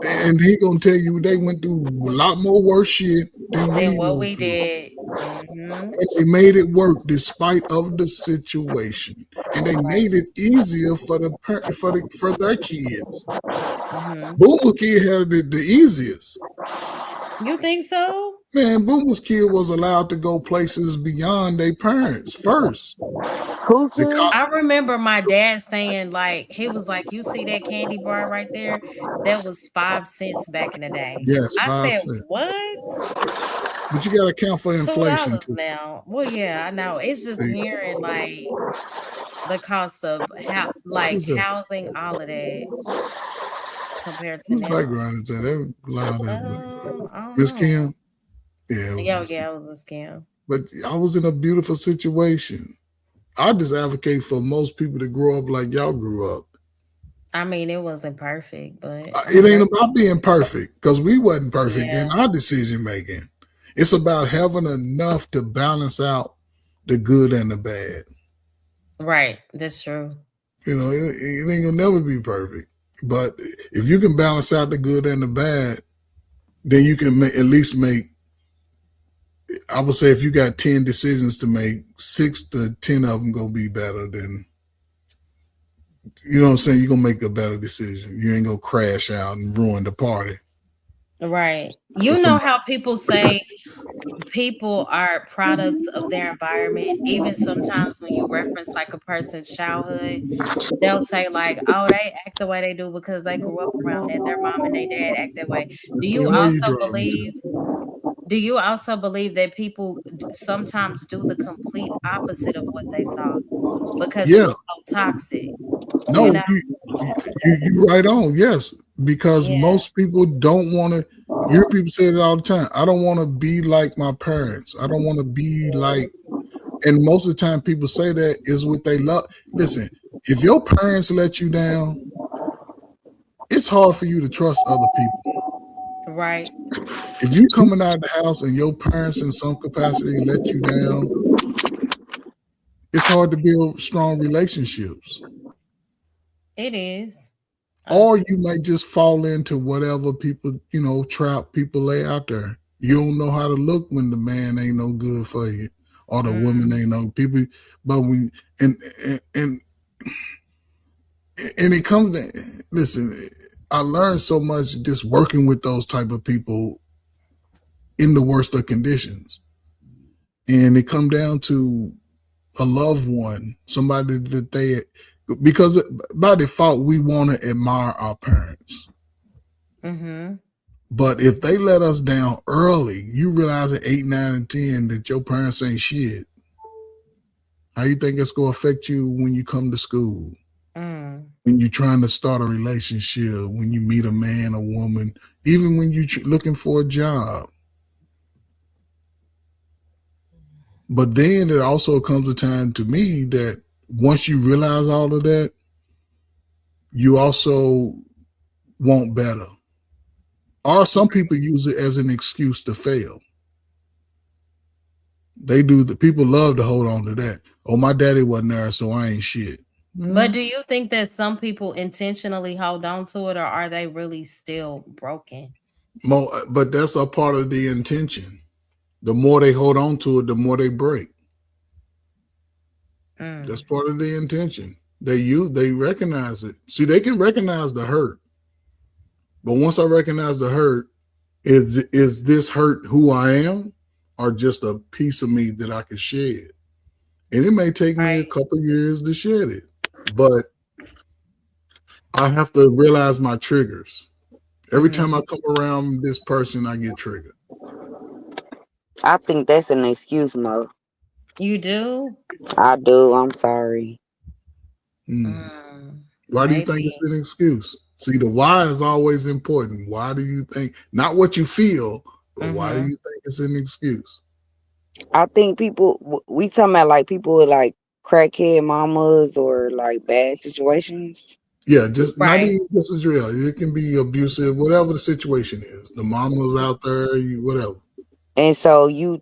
And he gonna tell you they went through a lot more worse shit than Than we what go we through. did. Mm-hmm. And they made it work despite of the situation, and they made it easier for for their kids. Mm-hmm. Boomer kid had the easiest. You think so? Man, Boomer's kid was allowed to go places beyond their parents first. Who The kid? cop, I remember my dad saying, like, he was like, "You see that candy bar right there? That was 5 cents back in the day." yes, I 5 said, cents. "What? But you got to account for inflation $2 too. now?" Well, yeah, I know. It's just See, hearing like the cost of like who's that? housing, all of that compared to Whose now. background is that? They're loud as I don't Miss know. Kim. Yeah, it was Yeah, Miss Kim. yeah, it was a scam. But I was in a beautiful situation. I just advocate for most people to grow up like y'all grew up. I mean, it wasn't perfect, but It ain't about being perfect because we wasn't perfect yeah, in our decision making. It's about having enough to balance out the good and the bad. right. That's true. You know, it ain't gonna never be perfect. But if you can balance out the good and the bad, then you can at least make. I would say if you got 10 decisions to make, 6 to 10 of them gonna be better than. You know what I'm saying? You're gonna make a better decision. You ain't gonna crash out and ruin the party. Right. For You know somebody. how people say people are products of their environment. Even sometimes when you reference like a person's childhood, they'll say like, "Oh, they act the way they do because they grew up around that. Their mom and their dad act that way." Do you Where you also driving believe? to? Do you also believe that people sometimes do the complete opposite of what they saw because it Yeah. was so toxic? You No, know? you right on. Yes, because Yeah. most people don't want to. You hear people say it all the time. I don't want to be like my parents. I don't want to be like. And most of the time, people say that is what they love. Listen, if your parents let you down, it's hard for you to trust other people. Right. If you coming out of the house and your parents in some capacity let you down, it's hard to build strong relationships. It is. Or you might just fall into whatever people, trap people lay out there. You don't know how to look when the man ain't no good for you, or the woman ain't no people. But when and it comes to, listen, I learned so much just working with those type of people in the worst of conditions, and it come down to a loved one, somebody that they, because by default we want to admire our parents. Mm-hmm. But if they let us down early, you realize at 8, 9, and 10 that your parents ain't shit. How you think it's going to affect you when you come to school? When you're trying to start a relationship, when you meet a man, a woman, even when you're looking for a job. But then it also comes a time to me that once you realize all of that, you also want better. Or some people use it as an excuse to fail. They do. The people love to hold on to that. Oh, my daddy wasn't there, so I ain't shit. But do you think that some people intentionally hold on to it, or are they really still broken? But that's a part of the intention. The more they hold on to it, the more they break. That's part of the intention. They recognize it. See, they can recognize the hurt. But once I recognize the hurt, is this hurt who I am, or just a piece of me that I can shed? And it may take me a couple years to shed it, but I have to realize my triggers. Every time I come around this person, I get triggered. I think that's an excuse, Mo. You do? I do. I'm sorry. Why do you think it's an excuse? See, the why is always important. Why do you think, not what you feel, but why do you think it's an excuse? I think people, we talking about like people with like crackhead mamas or like bad situations. Yeah, just not Right. even just a drill. It can be abusive, whatever the situation is. The mama's out there, whatever. And so you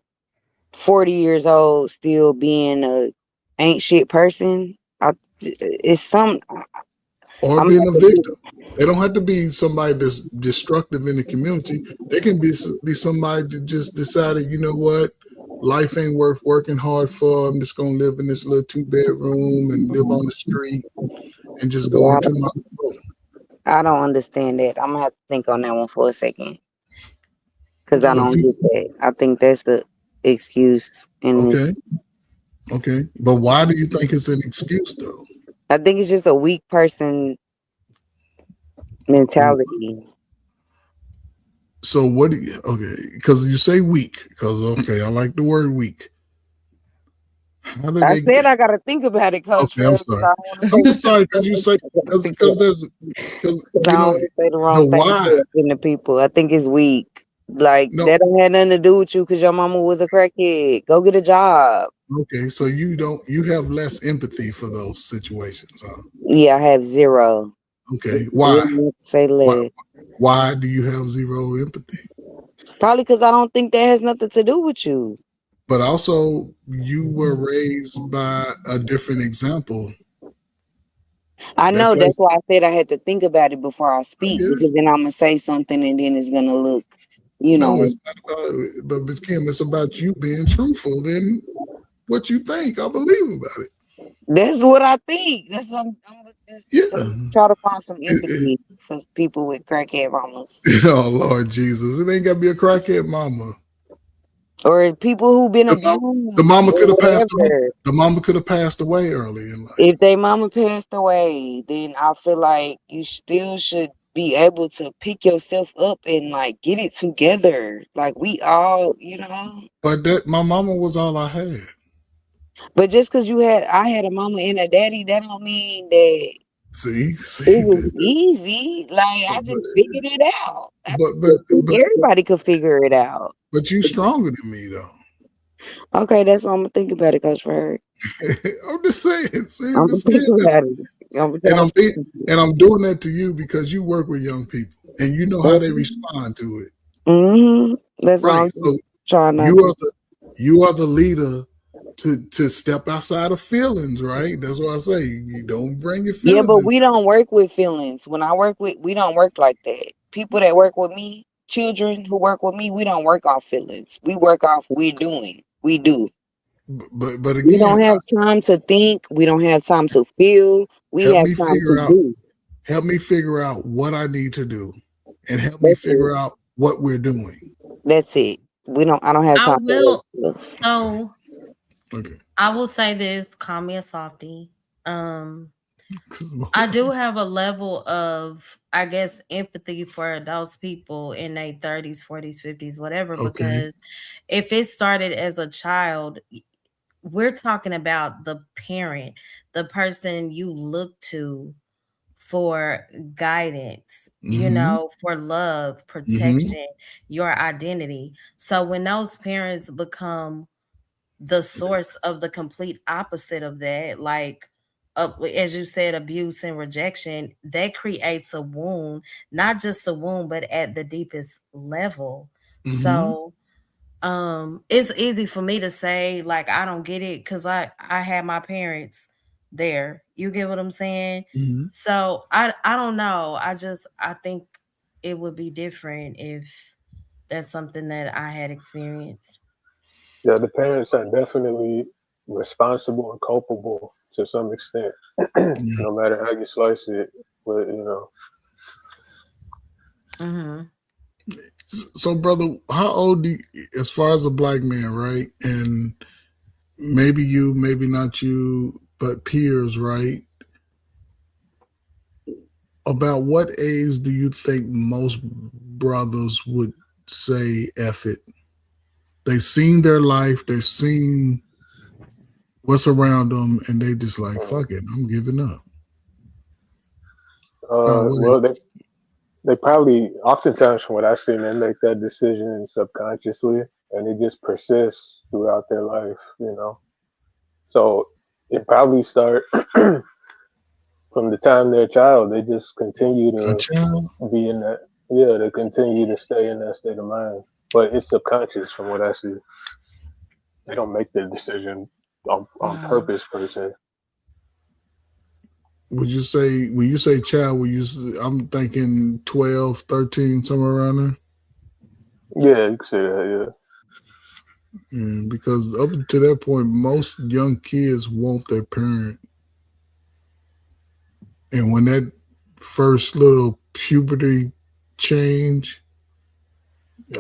40 years old still being a ain't shit person. It's some Or I'm being a not victim. They don't have to be somebody that's destructive in the community. They can be somebody that just decided, you know what, life ain't worth working hard for. I'm just gonna live in this little 2-bedroom and live on the street and just go yeah, into my home. I don't understand that. I'm gonna have to think on that one for a second. Cause I But don't people, get that. I think that's a excuse in okay, this. okay. But why do you think it's an excuse though? I think it's just a weak person mentality. So what do you okay, because you say weak, because okay, I like the word weak. How do I they said I gotta think about it, Coach okay, I'm Fred, because sorry. I don't want to I'm say just sorry because you say because I you don't know want to say the the wrong thing why. to offend the people. I think it's weak. Like No, that don't have nothing to do with you because your mama was a crackhead. Go get a job. okay, so you have less empathy for those situations, huh? Yeah, I have zero. Okay, You why? don't have to say Why? less. Why do you have zero empathy? Probably because I don't think that has nothing to do with you. But also, you were raised by a different example. I That know plays. that's why I said I had to think about it before I I speak get it. because then I'm gonna say something and then it's gonna look, you No, know. it's not about. But Ms. Kim, it's about you being truthful in what you think. I believe about it. That's what I think. That's what I'm Yeah. try to find some empathy for people with crackhead mamas Oh Lord Jesus, it ain't got to be a crackhead mama. or people who've been The abused mama or could have passed. whatever. The mama could have passed away early in life. If their mama passed away, then I feel like you still should be able to pick yourself up and like get it together. Like we all, But that my mama was all I had. But just because I had a mama and a daddy, that don't mean that See, it was easy. Like I just figured it out. I but think everybody could figure it out. but you stronger than me though. Okay, that's what I'm gonna think about it, Coach Ferg. I'm just saying. See, I'm we're gonna think saying this, about it. I'm gonna and try I'm doing that to you because you work with young people and you know how they to. respond to it. That's why Right. I'm So just trying not you to. are the leader to step outside of feelings, right? That's why I say you don't bring your Yeah, feelings but in. we don't work with feelings. When I work with, we don't work like that. People that work with me, children who work with me, we don't work off feelings. We work off we're doing. We do. But We again, don't have time to think. We don't have time to feel. We help have me time figure to out do. help me figure out what I need to do and help me That's it. figure out what we're doing. That's it. I don't have I time for will. that. So Okay. I will say this. Call me a softie. I do have a level of, I guess, empathy for those people in their 30s, 40s, 50s, whatever, Okay. because if it started as a child, we're talking about the parent, the person you look to for guidance, Mm-hmm. for love, Mm-hmm. protection, your identity. So when those parents become the source of the complete opposite of that, like as you said, abuse and rejection, that creates a wound, not just a wound, but at the deepest level. Mm-hmm. So it's easy for me to say like I don't get it because I had my parents there. You get what I'm saying? Mm-hmm. So I don't know. I think it would be different if that's something that I had experienced. Yeah, the parents are definitely responsible and culpable to some extent, Yeah. no matter how you slice it. But Mm-hmm. So, brother, how old do you, as far as a black man, right? And maybe you, maybe not you, but peers, right? About what age do you think most brothers would say F it? They've seen their life, they've seen what's around them, and they just like, fuck it, I'm giving up. What age? well, they probably oftentimes from what I've seen, they make that decision subconsciously, and it just persists throughout their life. So It probably start from the time they're a child. They just continue A to child. be in that. Yeah, they continue to stay in that state of mind. But it's subconscious from what I see. They don't make the decision on purpose per se. Would you say when you say child? I'm thinking 12, 13, somewhere around there. Yeah, you can say that. Because up to that point, most young kids want their parent, and when that first little puberty change,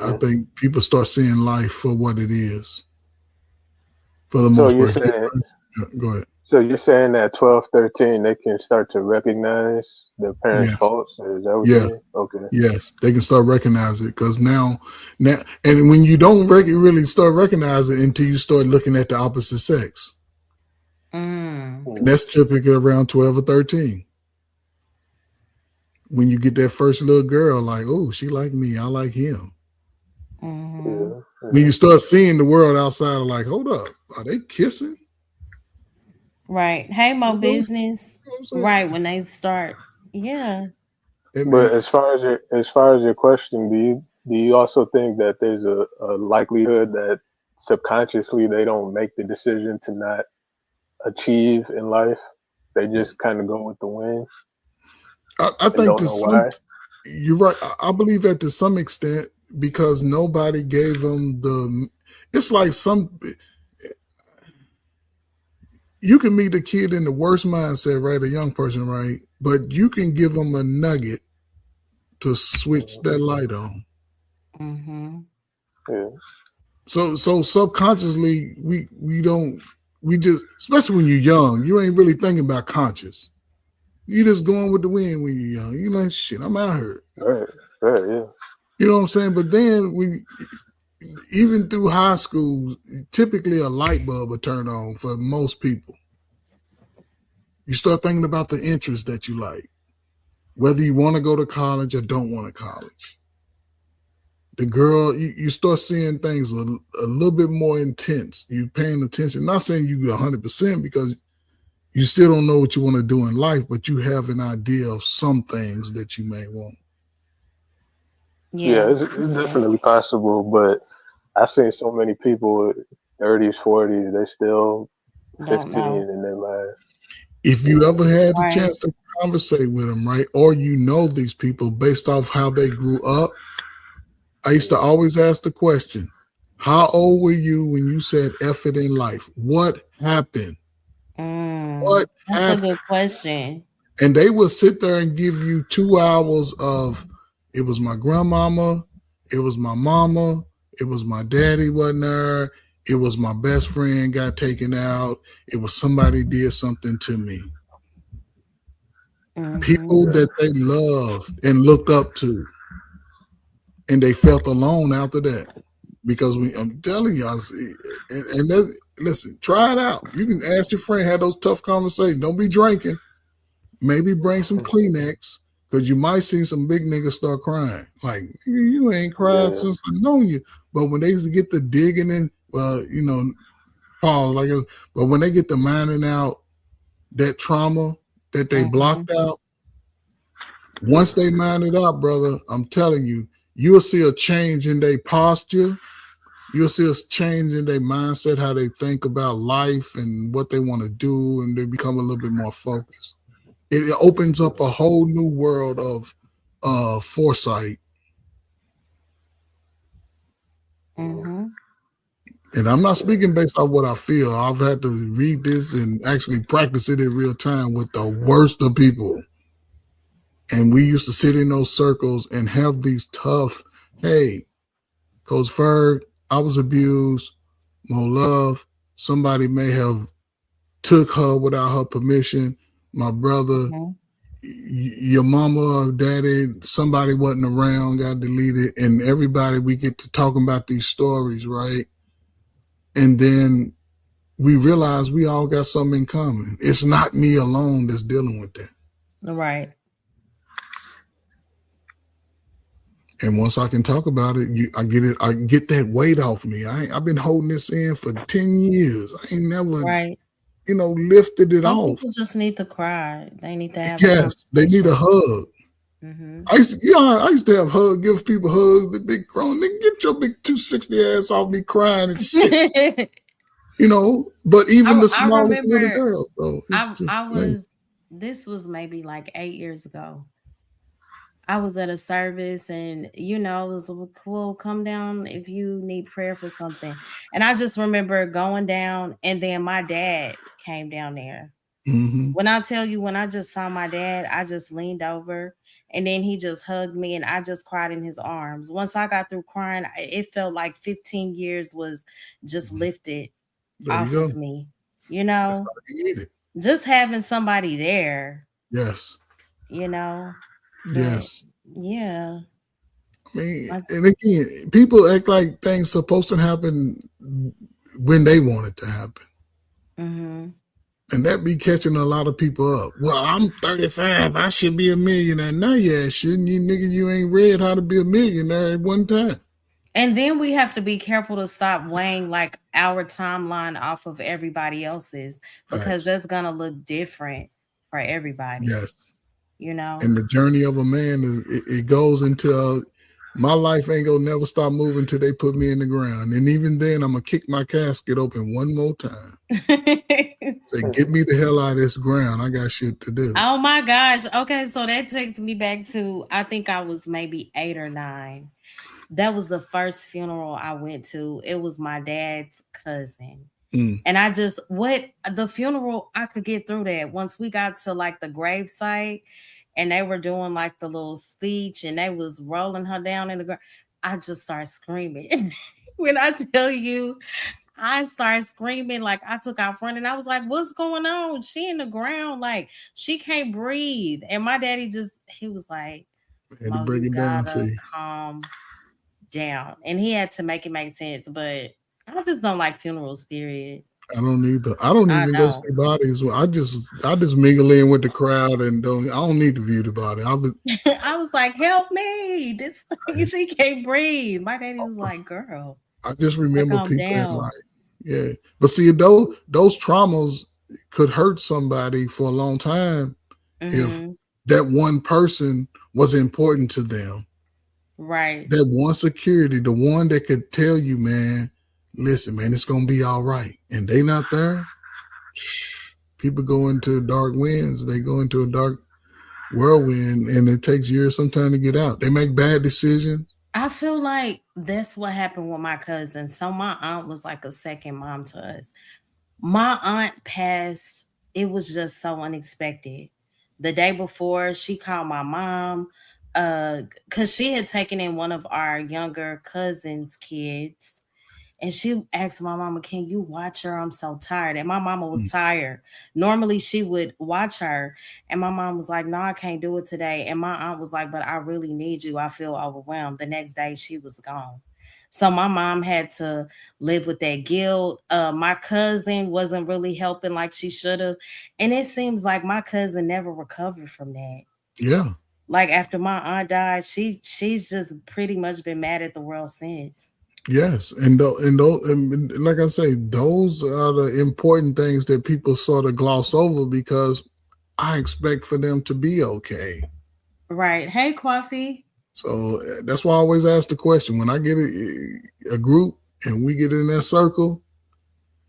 I think people start seeing life for what it is. For the Yeah. So most you're part. saying. Go ahead. So you're saying that 12, 13, they can start to recognize their parents' Yes. faults? Is that what you Yes. mean? Okay. Yes, they can start recognizing it because now, and when you don't really start recognizing it until you start looking at the opposite sex, and that's typically around 12 or 13. When you get that first little girl, like, oh, she like me, I like him. Yeah. When you start seeing the world outside of like, hold up, are they kissing? Right. Hey, Mo You know Business. what I'm saying? Right. When they start. Yeah. But as far as your question, do you also think that there's a likelihood that subconsciously they don't make the decision to not achieve in life? They just kind of go with the wind I and think don't to know why. you're right. I believe that to some extent because nobody gave them it's like you can meet a kid in the worst mindset, right? A young person, right? But you can give them a nugget to switch that light on. Yeah. So subconsciously we just, especially when you're young, you ain't really thinking about conscious. You just going with the wind when you're young. You're like, shit, I'm out here. Right, yeah. You know what I'm saying? But then even through high school, typically a light bulb will turn on for most people. You start thinking about the interests that you like, whether you want to go to college or don't want to college. The girl, you start seeing things a little bit more intense. You paying attention. Not saying you 100% because you still don't know what you want to do in life, but you have an idea of some things that you may want. Yeah, it's definitely possible, but I've seen so many people 30s, 40s, they still 15 in their mind. If you ever had the Right. chance to conversate with them, right, or you know these people based off how they grew up, I used to always ask the question, how old were you when you said F it in life? What happened? What That's a happened? good question. And they will sit there and give you 2 hours of, it was my grandmama, it was my mama, it was my daddy wasn't there, it was my best friend got taken out, it was somebody did something to me. People that they loved and looked up to, and they felt alone after that. Because I'm telling you, listen, try it out. You can ask your friend, have those tough conversations. Don't be drinking. Maybe bring some Kleenex, because you might see some big niggas start crying. Like, you ain't cried since I known you. But when they get to digging in, pause, but when they get to mining out that trauma that they blocked out, once they mine it out, brother, I'm telling you, you'll see a change in their posture. You'll see a change in their mindset, how they think about life and what they want to do, and they become a little bit more focused. It opens up a whole new world of foresight. And I'm not speaking based on what I feel. I've had to read this and actually practice it in real time with the worst of people. And we used to sit in those circles and have these tough, hey, Coach Ferg, I was abused, more love. Somebody may have took her without her permission. My brother, your mama or daddy, somebody wasn't around, got deleted, and everybody, we get to talking about these stories, right? And then we realize we all got something in common. It's not me alone that's dealing with that. Right. And once I can talk about it, I get that weight off me. I've been holding this in for 10 years. I ain't never, Right. lifted it Some off. people just need to cry. They need to have Yes, they need a hug. Mm-hmm. I used to have give people hugs. The big grown nigga, get your big 260 ass off me crying and shit. But even the smallest little girl. So it's just amazing. This was maybe like 8 years ago. I was at a service and, it was cool. Come down if you need prayer for something. And I just remember going down and then my dad came down there. Mm-hmm. When I tell you, when I just saw my dad, I just leaned over and then he just hugged me and I just cried in his arms. Once I got through crying, it felt like 15 years was just lifted off of me. That's all you needed. Just having somebody there. Yes. Yes. Yeah. I mean, and again, people act like things supposed to happen when they want it to happen. Mm-hmm. And that be catching a lot of people up. Well, I'm 35. I should be a millionaire. No, you shouldn't. You nigga, you ain't read how to be a millionaire at one time. And then we have to be careful to stop weighing like our timeline off of everybody else's because that's going to look different for everybody. Yes. And the journey of a man, it goes into my life ain't gonna never stop moving till they put me in the ground. And even then, I'm gonna kick my casket open one more time. Say, get me the hell out of this ground. I got shit to do. Oh my gosh. Okay, so that takes me back to, I think I was maybe 8 or 9. That was the first funeral I went to. It was my dad's cousin. And the funeral, I could get through that. Once we got to like the gravesite and they were doing like the little speech and they was rolling her down in the ground, I just started screaming. When I tell you, I started screaming, like I took out front and I was like, what's going on? She in the ground, like she can't breathe. And my daddy he was like, Mo, you gotta calm down. And he had to make it make sense, but I just don't like funerals, period. I don't either. I don't even go see bodies. I just mingle in with the crowd and I don't need to view the body. I was like, help me. She can't breathe. My daddy was like, girl. I just remember people But see, those traumas could hurt somebody for a long time if that one person was important to them. Right. That one security, the one that could tell you, man, listen, man, it's gonna be all right. And they not there. People go into dark winds. They go into a dark whirlwind, and it takes years sometimes to get out. They make bad decisions. I feel like that's what happened with my cousin. So my aunt was like a second mom to us. My aunt passed. It was just so unexpected. The day before, she called my mom because she had taken in one of our younger cousin's kids. And she asked my mama, can you watch her? I'm so tired. And my mama was tired. Normally she would watch her. And my mom was like, no, I can't do it today. And my aunt was like, but I really need you. I feel overwhelmed. The next day she was gone. So my mom had to live with that guilt. My cousin wasn't really helping like she should have. And it seems like my cousin never recovered from that. Yeah. Like after my aunt died, she's just pretty much been mad at the world since. Yes, and like I say, those are the important things that people sort of gloss over because I expect for them to be okay. Right. Hey, Coffee. So that's why I always ask the question when I get a group and we get in that circle.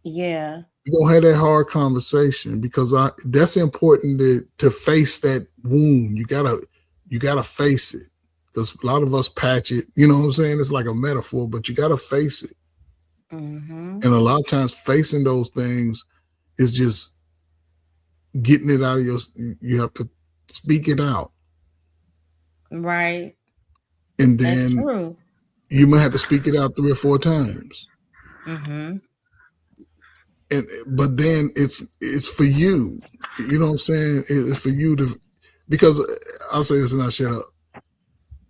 Yeah, we're gonna have that hard conversation because that's important to face that wound. You gotta face it. Because a lot of us patch it, you know what I'm saying? It's like a metaphor, but you got to face it. Mm-hmm. And a lot of times facing those things is just getting it out of you have to speak it out. Right. And then you might have to speak it out 3 or 4 times. Mm-hmm. But then it's for you. You know what I'm saying? It's for you because I'll say this and I shut up.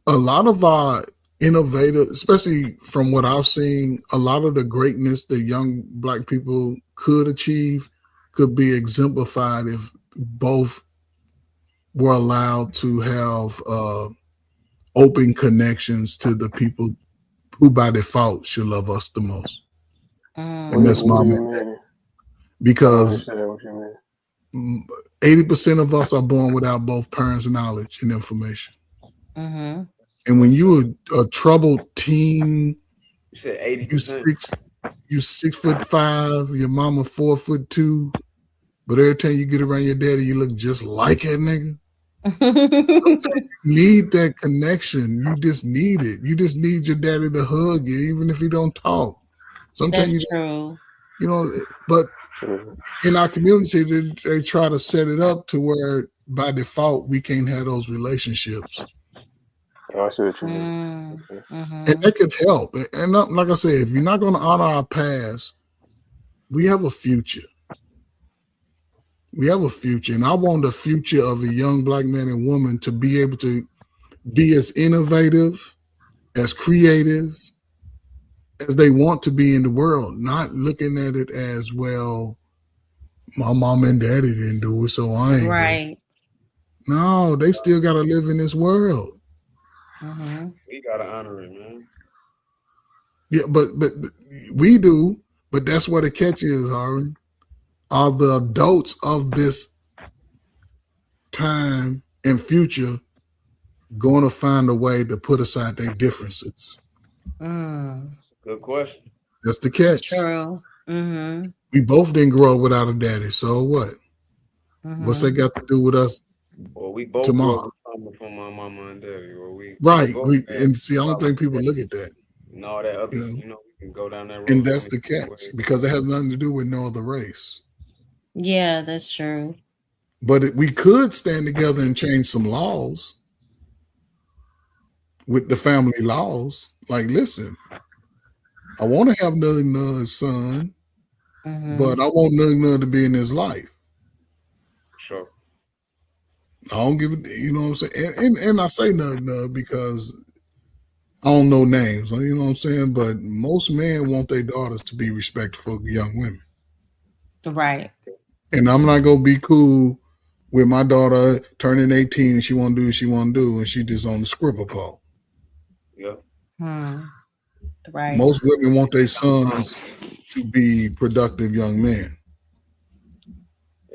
A lot of our innovative, especially from what I've seen, a lot of the greatness that young Black people could achieve could be exemplified if both were allowed to have open connections to the people who by default should love us the most. And that's my man. because what you mean. 80% of us are born without both parents' knowledge and information. Mm-hmm. And when you a troubled teen, You said 80%. you 6'5", your mama 4'2", but every time you get around your daddy, you look just like that nigga. You need that connection. You just need it. You just need your daddy to hug you, even if he don't talk. Sometimes That's you true. but in our community, they try to set it up to where by default we can't have those relationships. I see what you mean. Mm-hmm. And that could help. And like I said, if you're not going to honor our past, we have a future. We have a future. And I want the future of a young black man and woman to be able to be as innovative, as creative as they want to be in the world, not looking at it as, well, my mom and daddy didn't do it, so I ain't Right. No, they still got to live in this world. Mm-hmm. We gotta honor it, man. Yeah, but we do. But that's where the catch is, Harvey. Are the adults of this time and future going to find a way to put aside their differences? Good question. That's the catch. True. Mm-hmm. We both didn't grow up without a daddy, so what? What's that got to do with us? Or we both grew tomorrow? up with something from my mama and daddy, or we Right. both had And see, I don't think people look at that. and all that other, You know? we can go down that road. And that's so the many catch ways. because it has nothing to do with no other race. Yeah, that's true. But we could stand together and change some laws with the family laws. Like, listen, I want to have Nug son, but I want Nug to be in his life. Sure. I don't give it, you know what I'm saying? And I say Nug because I don't know names, you know what I'm saying? But most men want their daughters to be respectful of young women. Right. And I'm not going to be cool with my daughter turning 18 and she want to do what she want to do and she just on the scribble pole. Yeah. Right. Most women want their sons to be productive young men.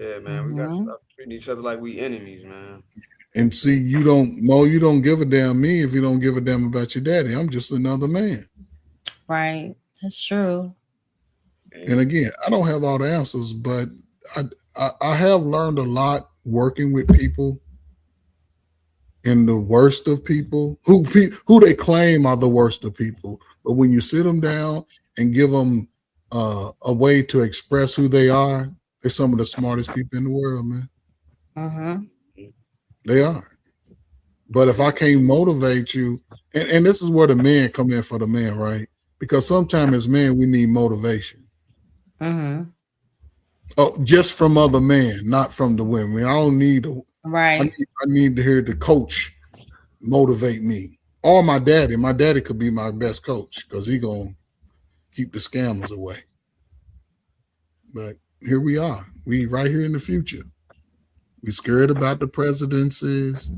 Yeah, man. We got to stop treating each other like we enemies, man. And see, you don't give a damn me if you don't give a damn about your daddy. I'm just another man. Right. That's true. And again, I don't have all the answers, but I have learned a lot working with people and the worst of people who they claim are the worst of people. But when you sit them down and give them a way to express who they are, they're some of the smartest people in the world, man. They are. But if I can't motivate you, and this is where the men come in for the men, right? Because sometimes as men, we need motivation. Oh, just from other men, not from the women. I don't need right. I need to hear the coach motivate me. Or my daddy. My daddy could be my best coach because he gonna keep the scammers away. But here we are. We right here in the future. We scared about the presidencies.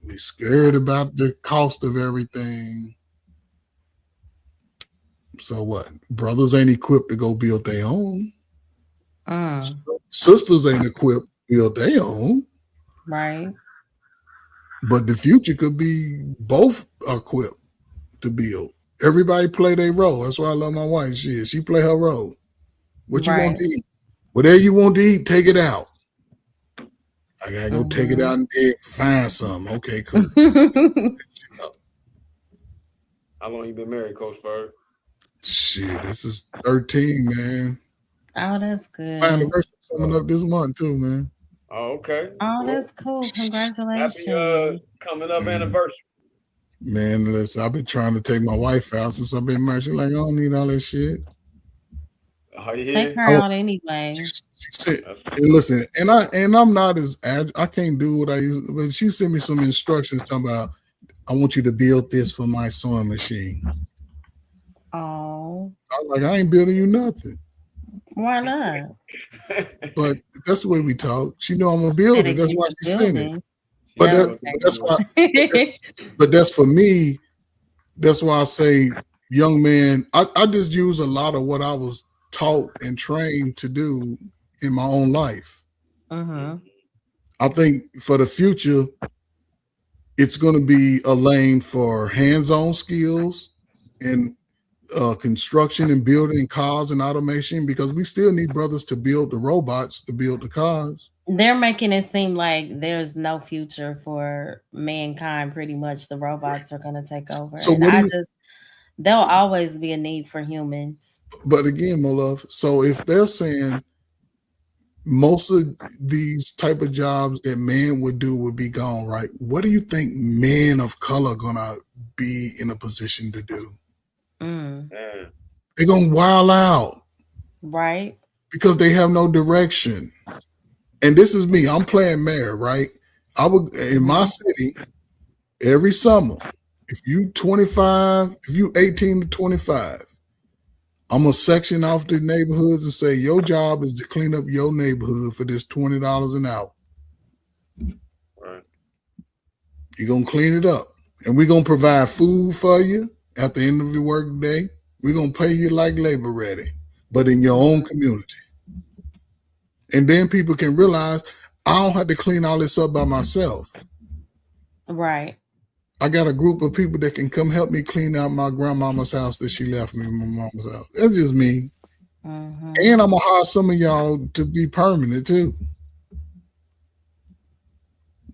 We scared about the cost of everything. So what? Brothers ain't equipped to go build their own. Sisters ain't equipped to build their own. Right. But the future could be both equipped to build. Everybody play their role. That's why I love my wife. She play her role. What you want to eat? Whatever you want to eat, take it out. I gotta go take it out and find something. Okay, cool. How long you been married, Coach Ferg? Shit, this is 13, man. Oh, that's good. My anniversary coming up this month too, man. Oh, okay. Oh, that's cool. Congratulations. Happy coming up anniversary. Man, listen, I've been trying to take my wife out since I've been married. She's like, I don't need all that shit. Oh, yeah. Take her out anyway. She said, listen, and I'm not as agile. I can't do what I used, but she sent me some instructions talking about, I want you to build this for my sewing machine. Oh. I was like, I ain't building you nothing. Why not? But that's the way we talk. She know I'm gonna build it. That's why she sent it. But that's why. But that's for me. That's why I say, young man. I just use a lot of what I was taught and trained to do in my own life. Mm-hmm. I think for the future, it's going to be a lane for hands-on skills and construction and building cars and automation, because we still need brothers to build the robots, to build the cars. They're making it seem like there's no future for mankind. Pretty much the robots are going to take over. So And what do you, there'll always be a need for humans. but again, my love, so if they're saying most of these type of jobs that men would do would be gone, right? What do you think men of color gonna be in a position to do? They're gonna wild out, right? Because they have no direction. And this is me. I'm playing mayor, right? I would in my city every summer. If you 25, if you 18 to 25, I'm gonna section off the neighborhoods and say your job is to clean up your neighborhood for this $20 an hour. Right. You're gonna clean it up, and we're gonna provide food for you at the end of your work day. We're gonna pay you like labor ready, but in your own community. And then people can realize I don't have to clean all this up by myself. Right. I got a group of people that can come help me clean out my grandmama's house that she left me, my mama's house. That's just me. Mm-hmm. And I'm gonna hire some of y'all to be permanent too,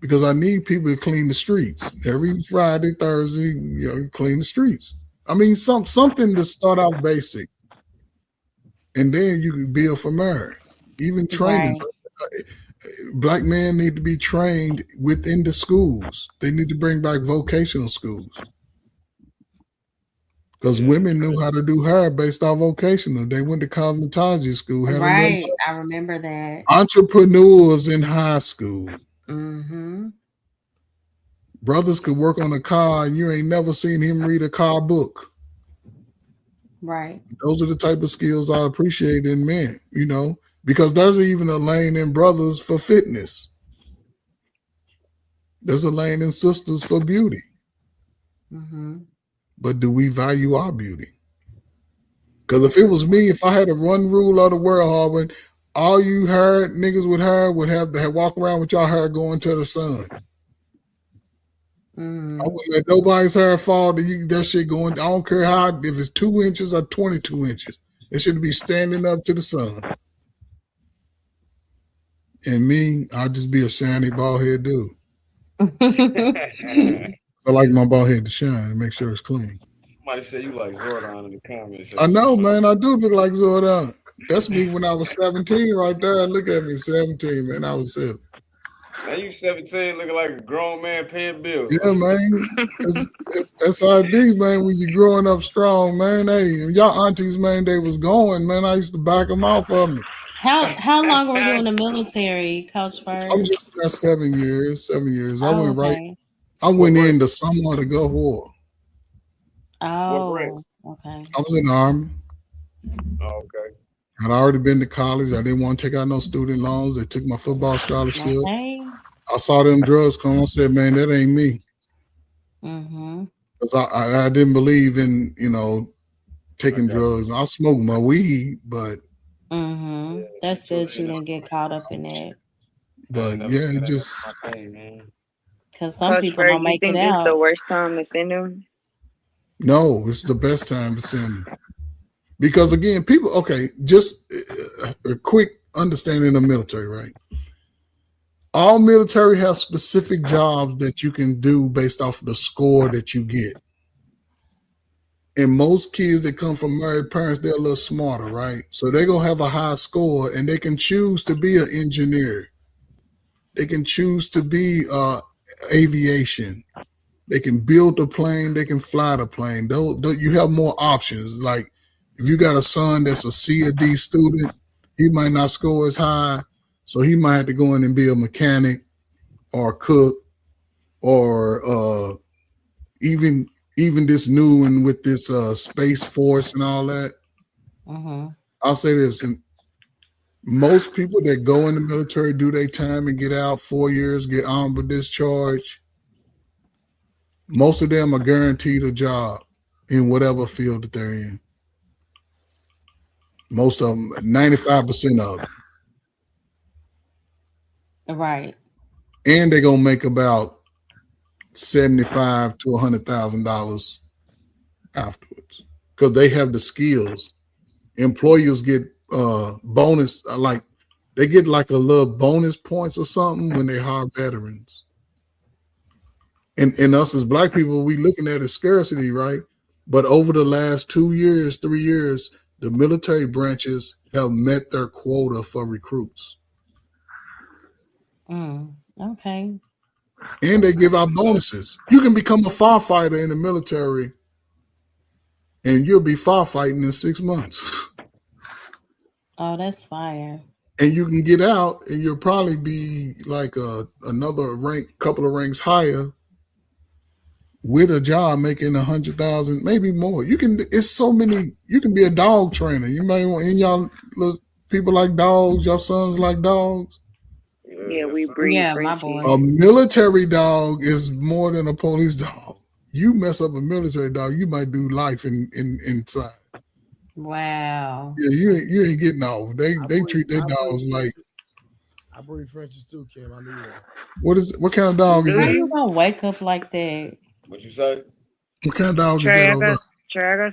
because I need people to clean the streets every Friday, Thursday. Clean the streets. I mean, something to start off basic, and then you can build from there. Even training. Right. Black men need to be trained within the schools. They need to bring back vocational schools, because women knew how to do hair based off vocational. They went to cosmetology school. Had Right. I remember that. Entrepreneurs in high school. Mm-hmm. Brothers could work on a car, and you ain't never seen him read a car book. Right. Those are the type of skills I appreciate in men, because there's even a lane in brothers for fitness. There's a lane in sisters for beauty. Mm-hmm. But do we value our beauty? Because if it was me, if I had a one rule of the world, Harvard, all you hair niggas with hair would have to walk around with your hair going to the sun. Mm-hmm. I wouldn't let nobody's hair fall. That shit going. I don't care if it's 2 inches or 22 inches. It should be standing up to the sun. And me, I'll just be a shiny bald head dude. I like my bald head to shine and make sure it's clean. Somebody said you like Zordon in the comments. I know, man. I do look like Zordon. That's me when I was 17 right there. Look at me, 17, man. I was 7. Now you 17 looking like a grown man paying bills. Yeah, man. That's how it be, man, when you're growing up strong, man. Hey, y'all aunties, man, they was going, man. I used to back them off of me. How long were you in the military, Coach First? I was just there 7 years. 7 years. I went okay. I went in the summer to go war. Oh, okay. I was in the Army. Oh, okay. I'd already been to college. I didn't want to take out no student loans. They took my football scholarship. Okay. I saw them drugs come. I said, man, that ain't me. Mm-hmm. Because I didn't believe in, taking drugs. I smoked my weed, but Mm-hmm. That's good you didn't get caught up in that. But yeah, it just because some people don't make it out. It's the worst time to send them? No, it's the best time to send them. Because again, people, okay, just a quick understanding of military, right? All military have specific jobs that you can do based off of the score that you get. And most kids that come from married parents, they're a little smarter, right? So they're going to have a high score, and they can choose to be an engineer. They can choose to be aviation. They can build the plane. They can fly the plane. You have more options. Like if you got a son that's a C or D student, he might not score as high. So he might have to go in and be a mechanic or a cook or even this new one with this Space Force and all that. Mm-hmm. I'll say this, and most people that go in the military do their time and get out 4 years, get honorable discharge. Most of them are guaranteed a job in whatever field that they're in. Most of them, 95% of them. Right. And they're gonna make about $75,000 to $100,000 afterwards because they have the skills. Employers get bonus, like they get like a little bonus points or something when they hire veterans. And us as black people, we looking at it scarcity, right? But over the last 2 years, 3 years, the military branches have met their quota for recruits. Okay. And they give out bonuses. You can become a firefighter in the military and you'll be firefighting in 6 months. Oh, that's fire. And you can get out and you'll probably be like another couple of ranks higher with a job making 100,000, maybe more. It's so many. You can be a dog trainer. You may want, and y'all people like dogs. Your sons like dogs. Yeah, we breed my Frenchies. boy. A military dog is more than a police dog. You mess up a military dog, you might do life inside. Wow. Yeah, you ain't getting off. They treat their dogs like. I breed Frenchies too, Kim. I knew that. What kind of dog is How that? you gonna wake up like that? What you say? What kind of dog is Trey, that I over? got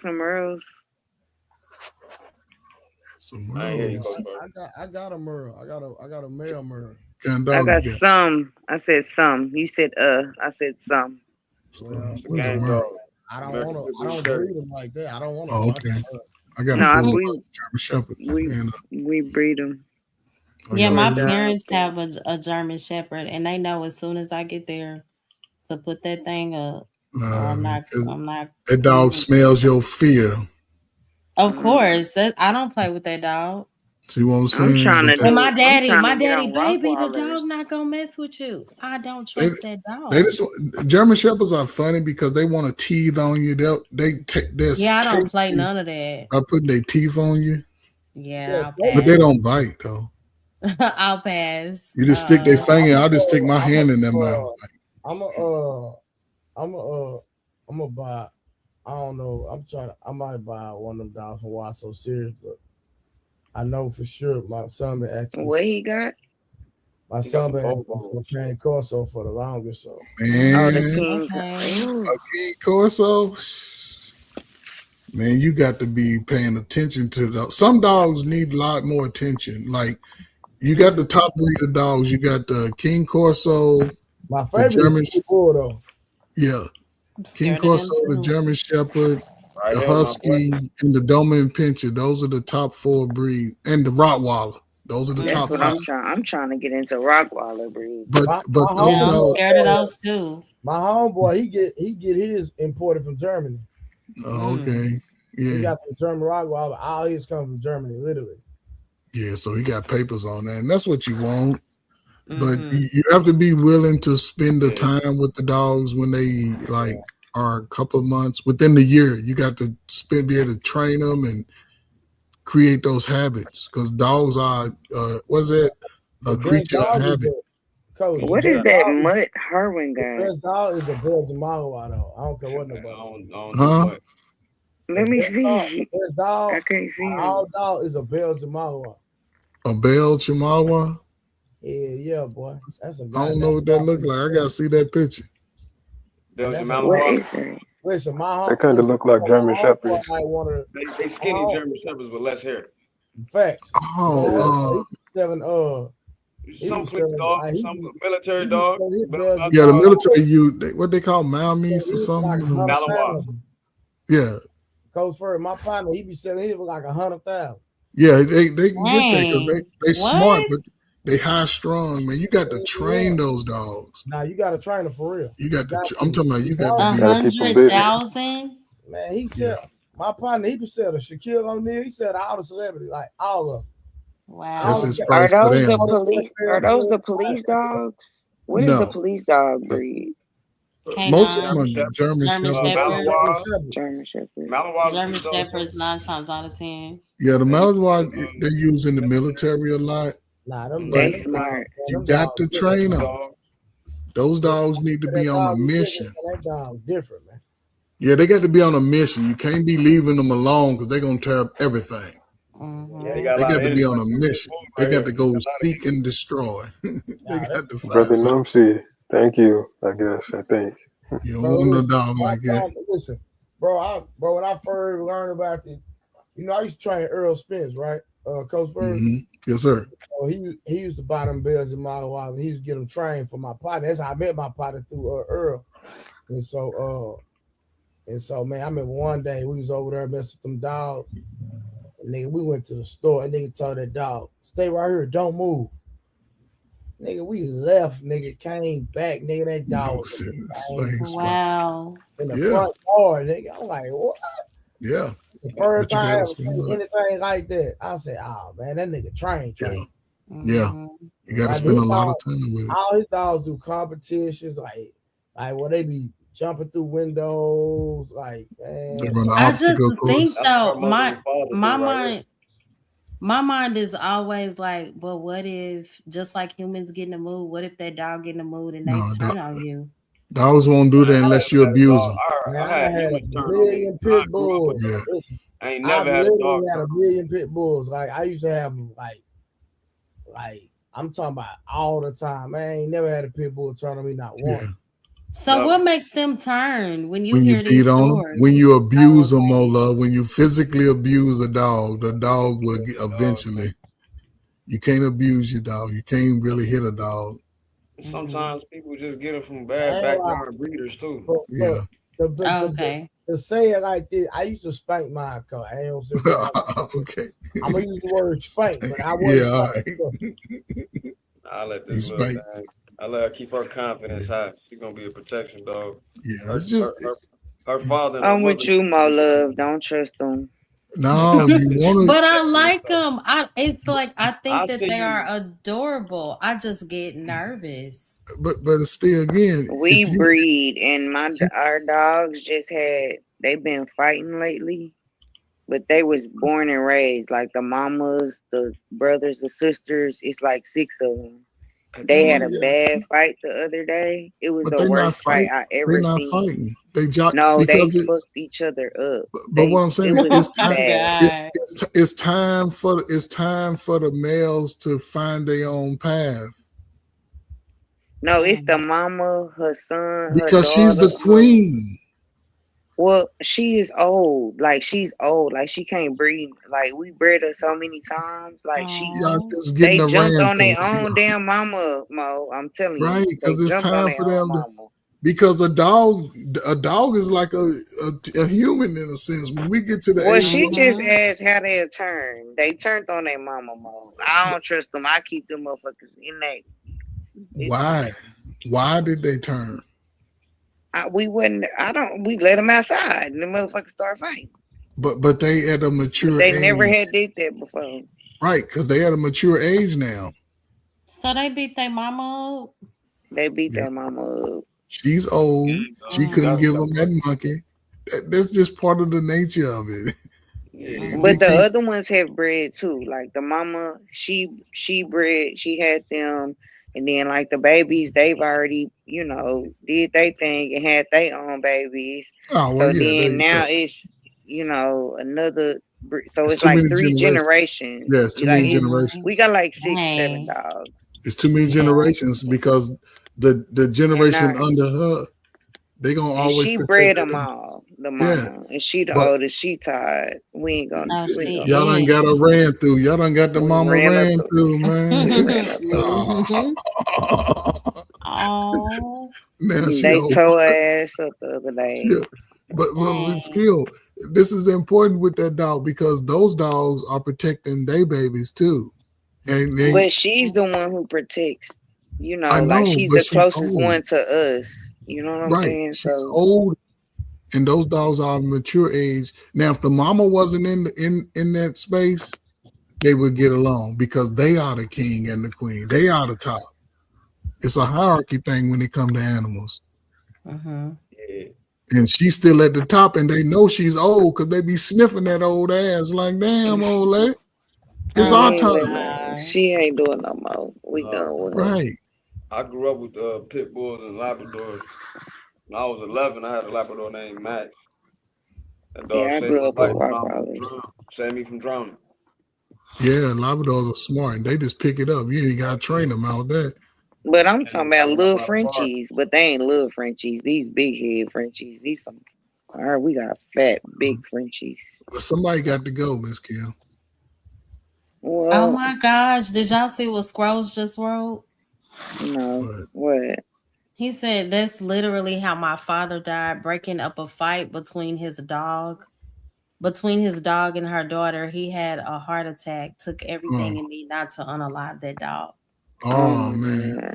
some Merles. Some I ain't hear you, Merles. I got a Merle. I got a male Merle. What kind of I dog got you got? some. I said some. You said I said some. What's a Merle? I don't breed them like that. I don't want to. Oh, okay. I got No, a full we German Shepherd. we breed them. Yeah, my dog. parents have a German Shepherd, and they know as soon as I get there to put that thing up, or I'm not. That dog smells your fear. Of course, I don't play with that dog. See what I'm saying? I'm trying to And my I'm daddy, trying to get on baby, the Rottweilers. dog not gonna mess with you. I don't trust that dog. German Shepherds are funny because they want to teeth on you. They'll I don't play none of that. by putting their teeth on you. Yeah, I'll But pass. they don't bite though. I'll pass. You just stick their finger. I'll just stick my hand in their mouth. I'm a buy. I don't know. I might buy one of them dogs from Why So Serious, but I know for sure my son been asking. What he got? My son been asking for Cane Corso for the longest. So Man, the King. a King Corso. Man, you got to be paying attention to those. Some dogs need a lot more attention. Like you got the top breed of dogs. You got the King Corso. My favorite German is cool though. Yeah. King Corso, the German Shepherd, the Husky, and the Doberman Pinscher. Those are the top 4 breeds. And the Rottweiler. Those are the top 5. I'm trying to get into Rottweiler breed. But those I'm dogs, scared of those too. My homeboy, he get his imported from Germany. Oh, okay. Yeah. He got the German Rottweiler. All his come from Germany, literally. Yeah, so he got papers on that, and that's what you want. But you have to be willing to spend the time with the dogs when they are a couple of months within the year. You got to be able to train them and create those habits because dogs are a creature of habit. What is that Mutt Harwin guy? The best dog is a Belgian Malinois, though. I don't care what nobody says. Huh? Let me see. Best dog, I can't see him. All dog is a Belgian Malinois. A Belgian Malinois? Yeah, boy. That's a. I don't know what that look like. I gotta see that picture. Belgian What is Malinois. that? Listen, my They kind of look like German Shepherds. They skinny German Shepherds with less hair. Facts. Oh, Some flip dogs, some military dogs. yeah, the military what they call Malmise or something. Malinois. Yeah. Coach Furry, my partner, he be selling his for like 100,000. Yeah, they can get that because they smart, What? but they high strong, man. You got to train those dogs. Now you got to train them for real. You got to. I'm talking about you got to be. 100,000. Man, he said my partner. He be selling Shaquille O'Neal. He said all the celebrities, like all of them. Wow. That's his Are price for those them. the police? Are those the police dogs? What is No. the police dog breed? Most of them are German German Shepherd. Shepherd. German Shepherd. German Shepherds 9 times out of 10. Yeah, the Malinois they use in the military a lot. Nah, them They them smart. You got to train them. Those dogs need to be on a mission. That dog different, man. Yeah, they got to be on a mission. You can't be leaving them alone because they're gonna tear up everything. Mm-hmm. They got to be on a mission. They got to go seek and destroy. They got to find Brother something. Numsy, thank you. I guess I think. You don't Bro, want no listen, dog like that. listen, bro, when I first learned about it, I used to train Earl Spence, right? Coach Ferg. Yes, sir. Oh, he used to buy them bells in my wives, and he used to get them trained for my partner. That's how I met my partner through Earl. And so, man, I remember one day we was over there messing with them dogs. And nigga, we went to the store and nigga told that dog, stay right here, don't move. Nigga, we left, nigga, came back, nigga, that dog was in the same spot. Wow. In the front door, nigga. I'm like, what? Yeah. The first But you time I gotta ever seen spend anything like that, I said, oh man, that nigga train. Yeah. You got to spend a lot of time with it. All his dogs do competitions, like where they be jumping through windows, like man. They run I just obstacle think course. though, my mind is always like, well, what if just like humans get in the mood? What if that dog get in the mood and they No, turn on you? Dogs won't do that unless you abuse them. Man, I had a million pit bulls. Yeah. Listen, I ain't I've never had a literally dog. had a million pit bulls. Like I used to have them, like I'm talking about all the time. Man, I ain't never had a pit bull turn on me, not once. So what makes them turn when you When hear you these beat on them, stories? when you abuse them, oh love, when you physically abuse a dog, the dog will eventually. You can't abuse your dog. You can't really hit a dog. Sometimes people just get it from bad backyard breeders too. Yeah. To say it like this, I used to spank my car. I ain't gonna say okay. I'm gonna use the word spank, but I wouldn't. Yeah, all right. I let this little thing. I let her keep her confidence high. She's gonna be a protection dog. Yeah, it's just her father. And her I'm with mother, you, my love. Don't trust them. No, you want to. But I like them. It's like I think that see they you. are adorable. I just get nervous. But still, again, We breed, and our dogs they've been fighting lately, but they was born and raised like the mamas, the brothers, the sisters. It's like 6 of them. They had a bad fight the other day. It was But the they not worst fight fighting. I They're ever not seen. fighting. They No, they because fucked each other up. But what I'm saying it is, was bad. it's time for the males to find their own path. No, it's the mama, her son, Because her she's the daughter. queen. Well, she is old. Like she's old. Like she can't breathe. Like we bred her so many times. Like Y'all just they getting a jumped on their rampage. own damn mama, Mo. I'm telling you. Right, They because it's jumped on time their for own them to. mama. Because a dog is like a human in a sense. When we get to the Well, age, she just asked how they turn. They turned on their mama, Mo. I don't trust them. I keep them motherfuckers in there. why did they turn? We let them outside and the motherfuckers start fighting. But they at a mature They age. never had did that before. Right, because they at a mature age now. So they beat their mama up? They beat their mama up. She's old. She couldn't give them that monkey. That's just part of the nature of it. But the other ones have bred too. Like the mama, she bred, she had them, and then like the babies, they've already, did their thing and had their own babies. Oh, well, so yeah, then now it's, another. So it's too like many 3 generations. Yeah, it's too many generations. We got like 6, 7 dogs. It's too many generations because the generation under her, they gonna And always she protect bred them. them all, the mama, and she the But- oldest. She tired. We ain't gonna. Y'all done got her ran through. Y'all done got the mama ran through, man. Oh, Now they tore her ass up the other day. But still, this is important with that dog because those dogs are protecting their babies too. And But she's the one who protects. I know, like she's but the she's closest old. one to us. You know what I'm saying? She's So old, and those dogs are mature age. Now, if the mama wasn't in that space, they would get along because they are the king and the queen. They are the top. It's a hierarchy thing when it comes to animals. And she's still at the top, and they know she's old because they be sniffing that old ass like, damn, old lady. It's our time. She ain't doing no more. We done with her. Right. I grew up with pit bulls and Labradors. When I was 11, I had a Labrador named Max. That dog Yeah, I saved grew my up with life when I was Rottweilers. drowning. Saved me from drowning. Yeah, Labradors are smart and they just pick it up. You ain't got to train them out there. But I'm talking about little Frenchies, but they ain't little Frenchies. These big head Frenchies. These some. All right, we got fat, big Frenchies. But somebody got to go, Miss Kim. Well, Oh my gosh. Did y'all see what Scrolls just wrote? No. What? He said that's literally how my father died, breaking up a fight between his dog. Between his dog and her daughter, he had a heart attack, took everything in me not to unalive that dog. Oh man.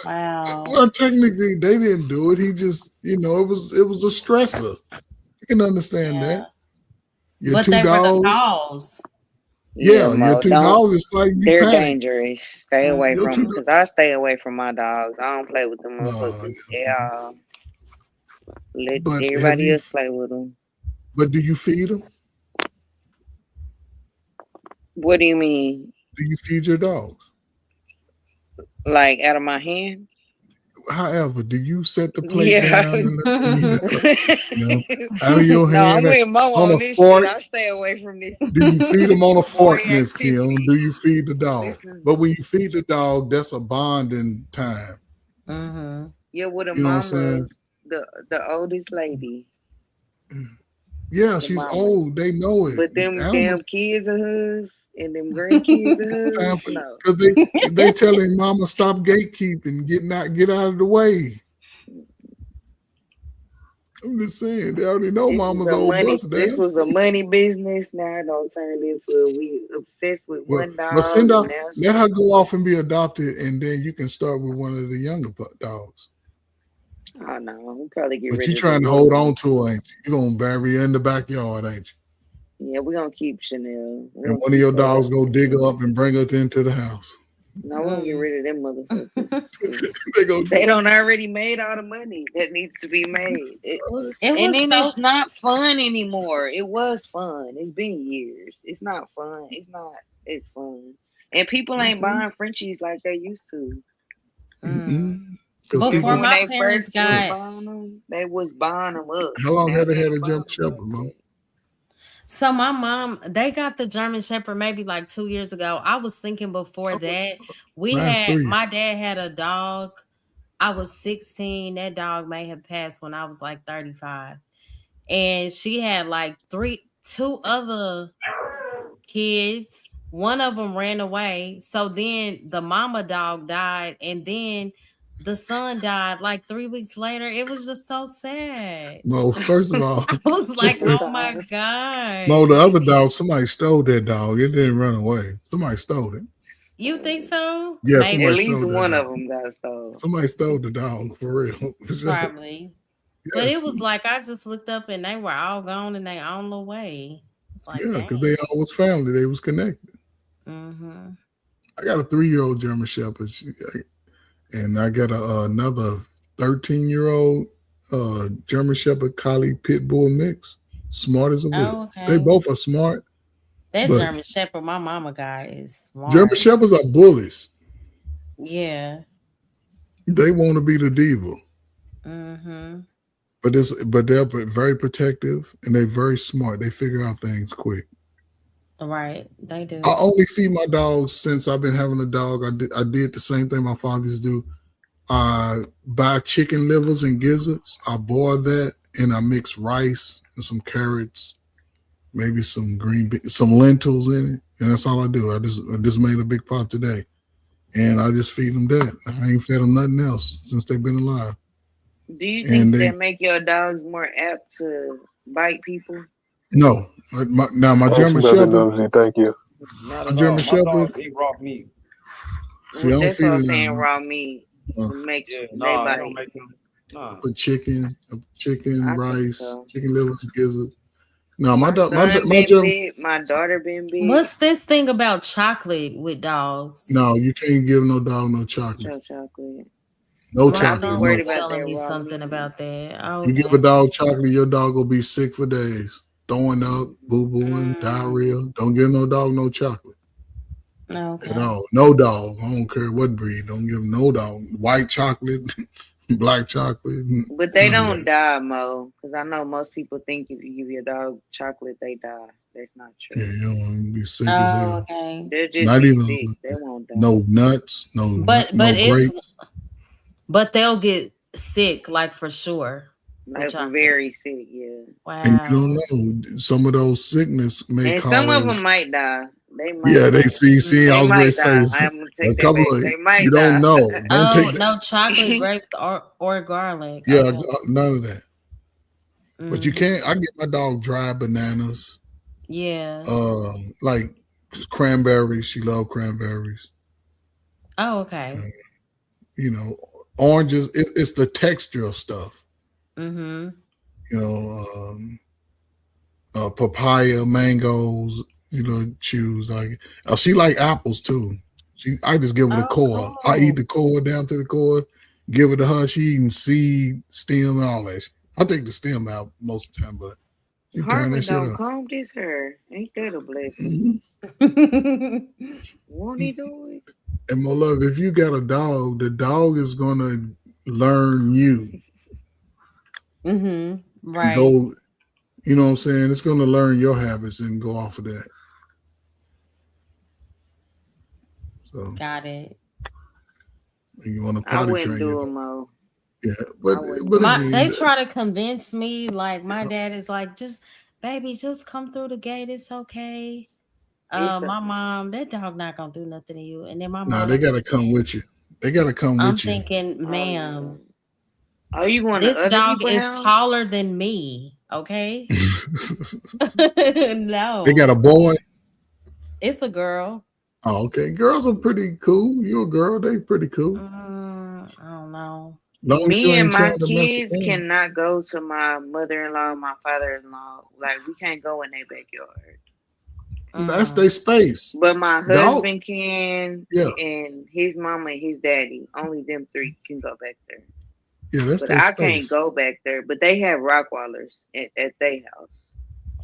Wow. Well, technically they didn't do it. He just, it was a stressor. You can understand that. Your But two they were the dogs. calls. Yeah, your two dogs is fighting you. They're Panic. dangerous. Stay away Your from two them because I stay away from my dogs. I don't play with them No, motherfuckers. Yeah. Let But have everybody you? else play with them. But do you feed them? What do you mean? Do you feed your dogs? Like out of my hand? However, do you set the plate Yeah. down and let them eat out of your No, I'm hand with Mo on on a this fork? shit. I stay away from this. Do you feed them on a fork, boy Miss Kim? Do you feed the dog? This is- But when you feed the dog, that's a bonding time. Yeah, with a You know what I'm mama, saying? the oldest lady. Yeah, The she's mama. old. They know it. But them Animals damn kids of hers and them grandkids of hers, no. because they telling mama stop gatekeeping, get out of the way. I'm just saying, they already know mama's old bust down. This was a money business. Now it don't turn into we obsessed with one dog. But send her, and now let her go off and be adopted, and then you can start with one of the younger dogs. Oh no, we'll probably get But rid you of trying the to hold little on to her, ain't you? You're gonna bury her in the backyard, ain't you? Yeah, we're gonna keep Chanel. And one of your dogs go dig her up and bring her into the house. No, we're gonna get rid of them motherfuckers. They don't already made all the money that needs to be made. And then it's not fun anymore. It was fun. It's been years. It's not fun. It's fun. And people ain't buying Frenchies like they used to. Before When my they parents first was got buying them, they was buying them up. How long Now had they they had a ain't German buying Shepherd, Mom? So my mom, they got the German Shepherd maybe like 2 years ago. I was thinking before that Mine's 3 my years. dad had a dog. I was 16. That dog may have passed when I was like 35. And she had like two other kids. One of them ran away. So then the mama dog died, and then the son died like 3 weeks later. It was just so sad. Well, first of all, I was like, oh my God. no, the other dog, somebody stole that dog. It didn't run away. Somebody stole it. You think so? Yeah, Maybe. somebody At least stole that one dog. of them got stolen. Somebody stole the dog for real. Probably. But it Yes. was like I just looked up and they were all gone and they on the way. It's like, Yeah, because they all was family. They was connected. I got a 3-year-old German Shepherd, and I got another 13-year-old German Shepherd Collie Pit Bull mix. Smart as a whip. Oh, okay. They both are smart. That but German Shepherd my mama got is smart. German Shepherds are bullies. Yeah. They want to be the diva. But they're very protective and they're very smart. They figure out things quick. Right. They do. I only feed my dogs since I've been having a dog. I did the same thing my fathers do. I buy chicken livers and gizzards. I boil that and I mix rice and some carrots, maybe some some lentils in it, and that's all I do. I just made a big pot today, and I just feed them that. I ain't fed them nothing else since they've been alive. Do you think that make your dogs more apt to bite people? No. My German Shepherd. Thank you. My German Shepherd. Eat raw meat. See, I don't That's feed what I'm them saying. now. Raw meat makes they I don't bite. make them. Put chicken, I rice, think so. chicken livers, gizzards. No, my Son been bit, my daughter been bit. What's this thing about chocolate with dogs? No, you can't give no dog no chocolate. No chocolate. No My chocolate. son No. was telling me something about that. You give a dog chocolate, your dog will be sick for days, throwing up, boo-booing, diarrhea. Don't give no dog no chocolate. Okay. At all. No dog. I don't care what breed. Don't give no dog white chocolate. Black chocolate. But they none of don't die, Mo. Because I know most people think if you give your dog chocolate, they die. That's not that. Yeah, true. you don't want to be sick as Oh, hell. okay. They'll just Not be even sick. They won't die. no nuts, no But grapes. but they'll get sick, like for sure. Like chocolate. very sick, yeah. Wow. And you don't know. Some of those sickness may And cause. some of them might die. They might. Yeah, they die. see. I They was going to might die. say I'm gonna a take that couple back. of They might you die. don't know. Don't Oh take that. no, chocolate grapes or garlic. Yeah, Okay. none of that. But you Mhm. can't. I get my dog dry bananas. Yeah. Like cranberries. She loves cranberries. Oh, okay. You know, oranges. It's the texture of stuff. Mm-hmm. You know, papaya, mangoes. You know, choose like. She like apples too. I just give her the Oh, core. I eat cool. the core down to the core. Give it to her. She eating seed, stem, and all that. I take the stem out most of the time, but you turn that Hartman shit don't up. comb this hair. Ain't that a blessing? Won't he do it? And my love, if you got a dog, the dog is gonna learn you. Mm-hmm. Right. Go, you know what I'm saying? It's gonna learn your habits and go off of that. So Got it. you want to I potty wouldn't train your do dog. it, Mo. Yeah, I but wouldn't but do it. They again, try to convince me, like my dad is like, just baby, just come through the gate. It's okay. It's My mom, that dog not gonna do nothing to you. And then my nah, mom they would be, gotta come with you. They gotta come I'm with you. thinking, oh ma'am, no. Oh, you going to this other dog people's is house? taller than me. Okay. No, They got a boy. it's the girl. Oh, okay. Girls are pretty cool. You a girl, they pretty cool. I don't know. Long as you Me and ain't my trying to mess with kids them. cannot go to my mother-in-law, my father-in-law. Like we can't go in their backyard. That's their space. But my Dog. husband can, Yeah. and his mama and his daddy. Only them three can go back there. Yeah, that's But their I can't space. go back there. But they have Rockwallers at their house.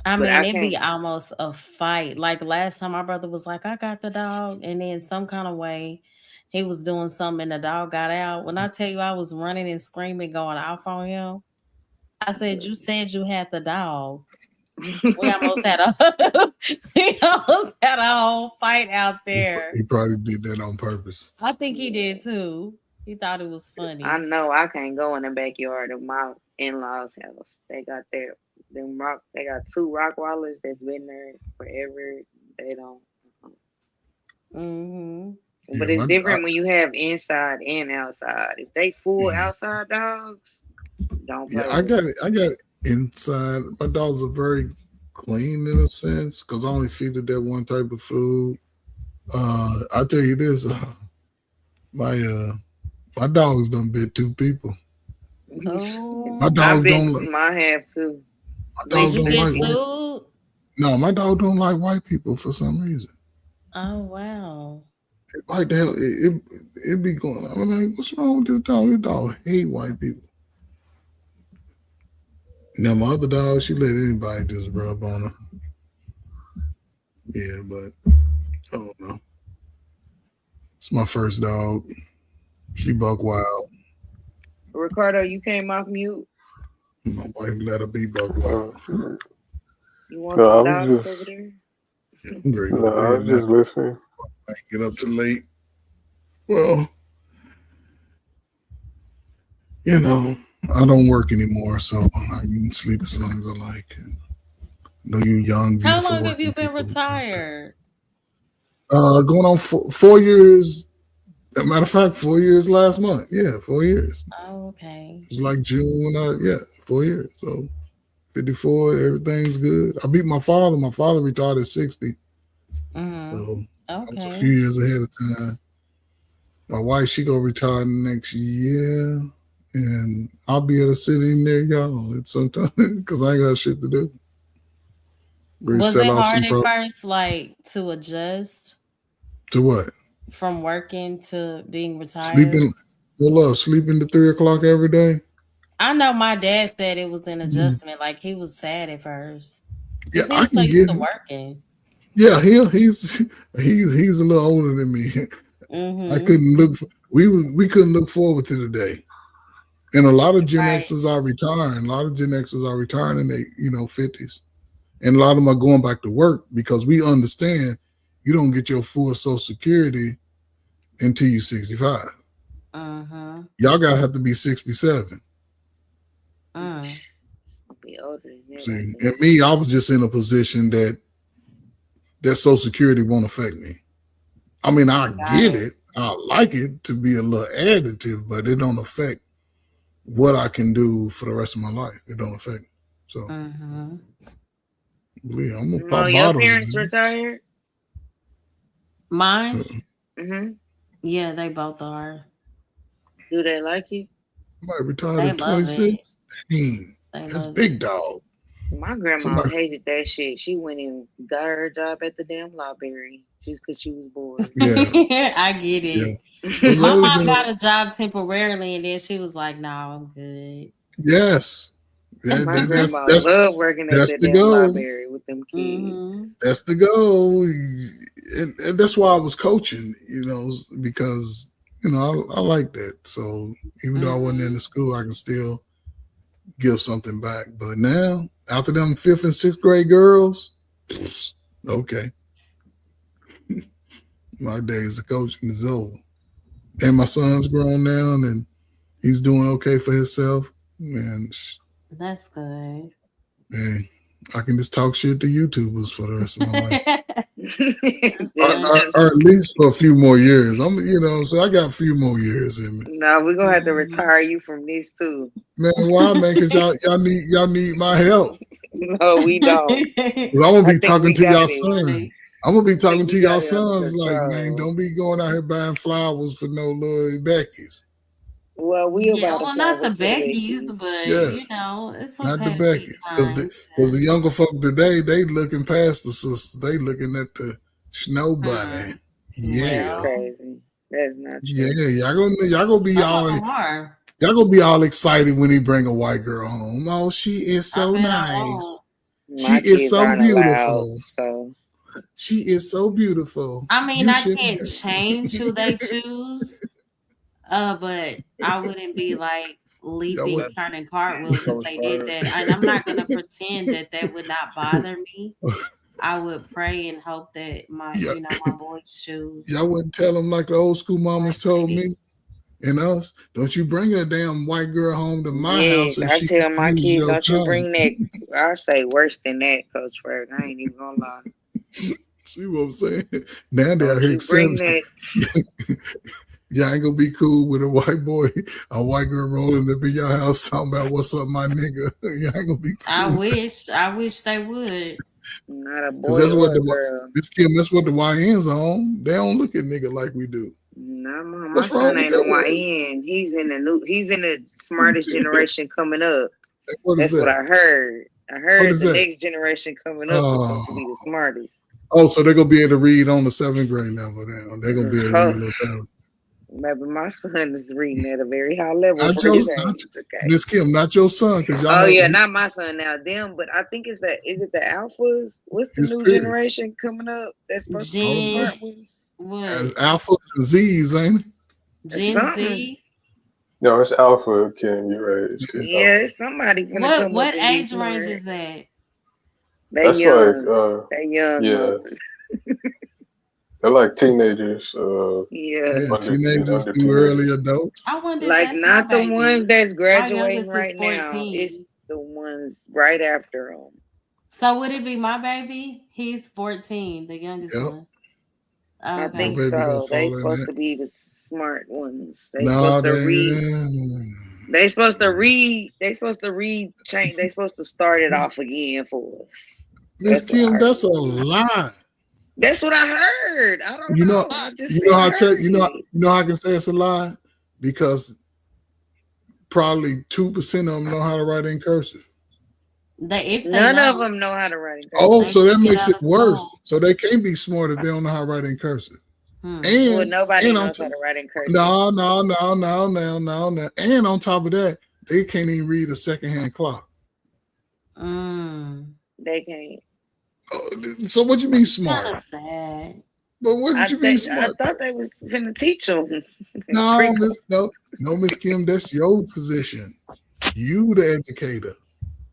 I But mean, I it'd be can't. almost a fight. Like last time, my brother was like, I got the dog. And then some kind of way, he was doing something and the dog got out. When I tell you I was running and screaming, going off on him, I said, you said you had the dog. We almost had a whole fight out there. He probably did that on purpose. I think he did too. He thought it was funny. I know I can't go in the backyard of my in-laws' house. They got they got two Rockwallers that's been there forever. They don't. Mm-hmm. But it's different when you have inside and outside. If they full outside dogs, don't play. Yeah, I got it inside. My dogs are very clean in a sense because I only feed it that one type of food. I tell you this, my dogs done bit two people. Oh, My dog don't like. My have too. My dog did you don't get like white. sued? No, my dog don't like white people for some reason. Oh wow. Like the hell, it be going on. I'm like, what's wrong with this dog? This dog hate white people. Now my other dog, she let anybody just rub on her. Yeah, but I don't know. It's my first dog. She buck wild. Ricardo, you came off mute. My wife let her be buck wild. You want No, some I was dogs just, over there? I'm ready to no, go I to bed was now. just listening. I get up too late. Well, you know, I don't work anymore, so I can sleep as long as I like. I know you young, How beautiful long have you working been people. retired? Going on 4 years. As a matter of fact, 4 years last month. Yeah, 4 years. Oh, okay. It's like June when 4 years. So 54, everything's good. I beat my father. My father retired at 60. Mm-hmm. So I was a Okay. few years ahead of time. My wife, she gonna retire next year, and I'll be able to sit in there, y'all, at some time because I ain't got shit to do. Ready to Was sell it off hard some at first, like to adjust to what? from working to being retired? Sleeping to 3 o'clock every day. I know my dad said it was an adjustment. Like he was sad at first. Yeah, Because he I was so can used get to it. working. Yeah, he's a little older than me. I Mm-hmm. couldn't look. We couldn't look forward to the day. And a lot of Gen Xers are retiring. A lot of Gen Xers are retiring in their 50s. And a lot of them are going back to work because we understand you don't get your full Social Security until you're 65. Y'all gotta have to be 67. Be older than that. See, and me, I was just in a position that Social Security won't affect me. I mean, I get it. I like it to be a little additive, but it don't affect what I can do for the rest of my life. It don't affect me. So, yeah, I'm gonna pop Your bottles. parents retired? Mine? Mm-hmm. Yeah, they both are. Do they like it? Somebody retired They at love 26. Dang, They that's love big dog. My grandma Somebody- hated that shit. She went and got her job at the damn library just because she was bored. Yeah, I get it. Yeah. My Those mom are- got a job temporarily, and then she was like, "No, I'm good." Yes. My grandma That's loved working at that's that the damn goal. library with them kids. That's the goal. And that's why I was coaching, because, I like that. So even though I wasn't in the school, I can still give something back. But now, after them 5th and 6th grade girls, okay. My days of coaching is over. And my son's grown now and he's doing okay for himself. And That's good. hey, I can just talk shit to YouTubers for the rest of my life. or at least for a few more years. So I got a few more years in me. No, we're gonna have to retire you from this too. Man, why, man? Because y'all need my help. No, we don't. Because I'm gonna be talking to y'all sons. I'm gonna be talking to we y'all got it under sons like, man, control. don't be going out here buying flowers for no little Becky's. Well, we'll buy the well, not the flowers for Becky's, but Yeah. it's Not okay. the Becky's, because the younger folk today, they looking past the sisters. They looking at the snow bunny. Yeah, That's crazy. That's not true. yeah. Y'all gonna be Some all of them are. y'all gonna be all excited when he bring a white girl home. Oh, she is so nice. She My is kids so aren't beautiful. allowed, so She is so beautiful. I mean, You I should- can't change who they choose, but I wouldn't be like leaping, turning cartwheels if they did that. And I'm not gonna pretend that would not bother me. I would pray and hope that my boys choose. Y'all wouldn't tell them like the old school mamas told me and us. Don't you bring a damn white girl home to my house and I she tell can my use kids, your don't you car. bring that. I say worse than that, Coach Ferg. I ain't even gonna lie. See what I'm saying? Now they're Don't here you bring accepting. Y'all ain't gonna be cool with a white boy, a white girl rolling up in your house talking about what's up, my nigga. Y'all ain't gonna be cool. I wish they would. Not a Because boy that's or what a girl. that's what the YNs are on. They don't look at nigga like we do. No, my What's wrong son with ain't no that? YN. He's in the smartest generation coming up. What is That's what that? I heard. I What heard is the that? next generation coming up is supposed to be the smartest. Oh, so they're gonna be able to read on the 7th grade level now. They're gonna be able to read a little better. Maybe my son is reading at a very high level Not for your, his not, age. Okay. Miss Kim, not your son, because y'all Oh know yeah, not my son now. Them, but I think is it the alphas? What's the his new peers. generation coming up that's supposed to be smart ones? And alphas and Z's, ain't it? Gen Z. No, it's Alpha, Kim. You're right. Yeah, it's somebody gonna come What up and be age smart. range is that? They That's young. like, They young. yeah, they're like teenagers. Yeah. Teenagers to early adults. I wonder Like if that's not my the baby. ones that's My graduating youngest is right now. 14. It's the ones right after them. So would it be my baby? He's 14, the youngest Yep. one. I Okay. think baby gonna so. They fall in supposed that. to be the smart ones. They No, supposed to read. they They supposed to read. They supposed to read. Change. They supposed to start it off again for us. Miss That's what I Kim, that's a heard. lie. That's what I heard. I don't You know. know, I just you know how heard you know it. how I can say it's a lie? Because probably 2% of them know how to write in cursive. None of them know how to write in cursive. Oh, so that makes it worse. So they can't be smart if they don't know how to write in cursive. Well, And nobody and knows how to write in cursive. no. And on top of that, they can't even read a secondhand clock. They can't. So what you mean Kind smart? of sad. But what you mean I smart? thought they was finna teach them. No, Miss Kim, that's your position. You the educator.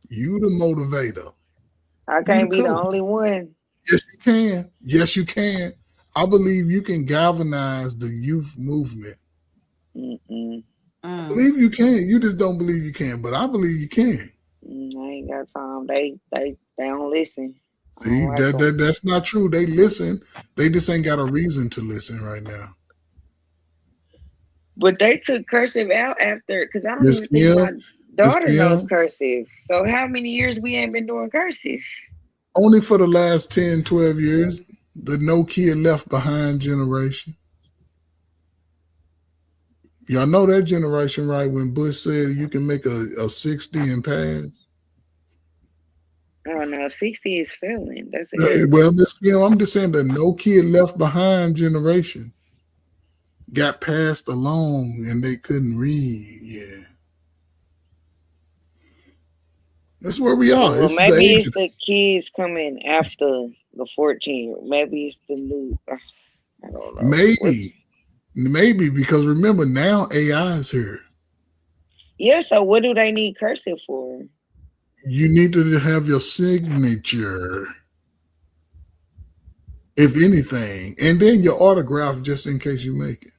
You the motivator. I You can't the be the coach. only one. Yes, you can. Yes, you can. I believe you can galvanize the youth movement. I believe you can. You just don't believe you can, but I believe you can. I ain't got time. They don't listen. I See, don't like 'em. that's not true. They listen. They just ain't got a reason to listen right now. But they took cursive out after, because I don't Miss even think my Kim, Miss daughter knows Kim, cursive. So how many years we ain't been doing cursive? only for the last 10, 12 years, the no kid left behind generation. Y'all know that generation, right? When Bush said you can make a 60 and pass. Oh no, 60 is failing. That's it. Well, Miss Kim, I'm just saying the no kid left behind generation got passed along and they couldn't read. Yeah. That's where we are. Well, It's the maybe age it's the kids coming after the 14. Maybe it's the new. I don't know. Maybe because remember now AI is here. Yeah. So what do they need cursive for? You need to have your signature, if anything, and then your autograph just in case you make it.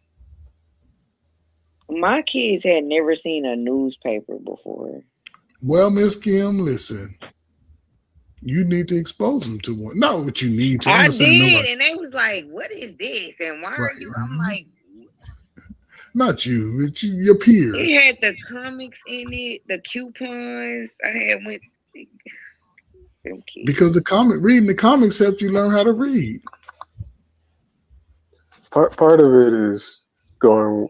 My kids had never seen a newspaper before. Well, Miss Kim, listen. You need to expose them to one. Not what you need to. I'm I not saying did, nobody. and they was like, "What is this? And why are you?" I'm like, Not you, but your peers. it had the comics in it, the coupons. I had went. Them kids. Because reading the comics helps you learn how to read. Part of it is going,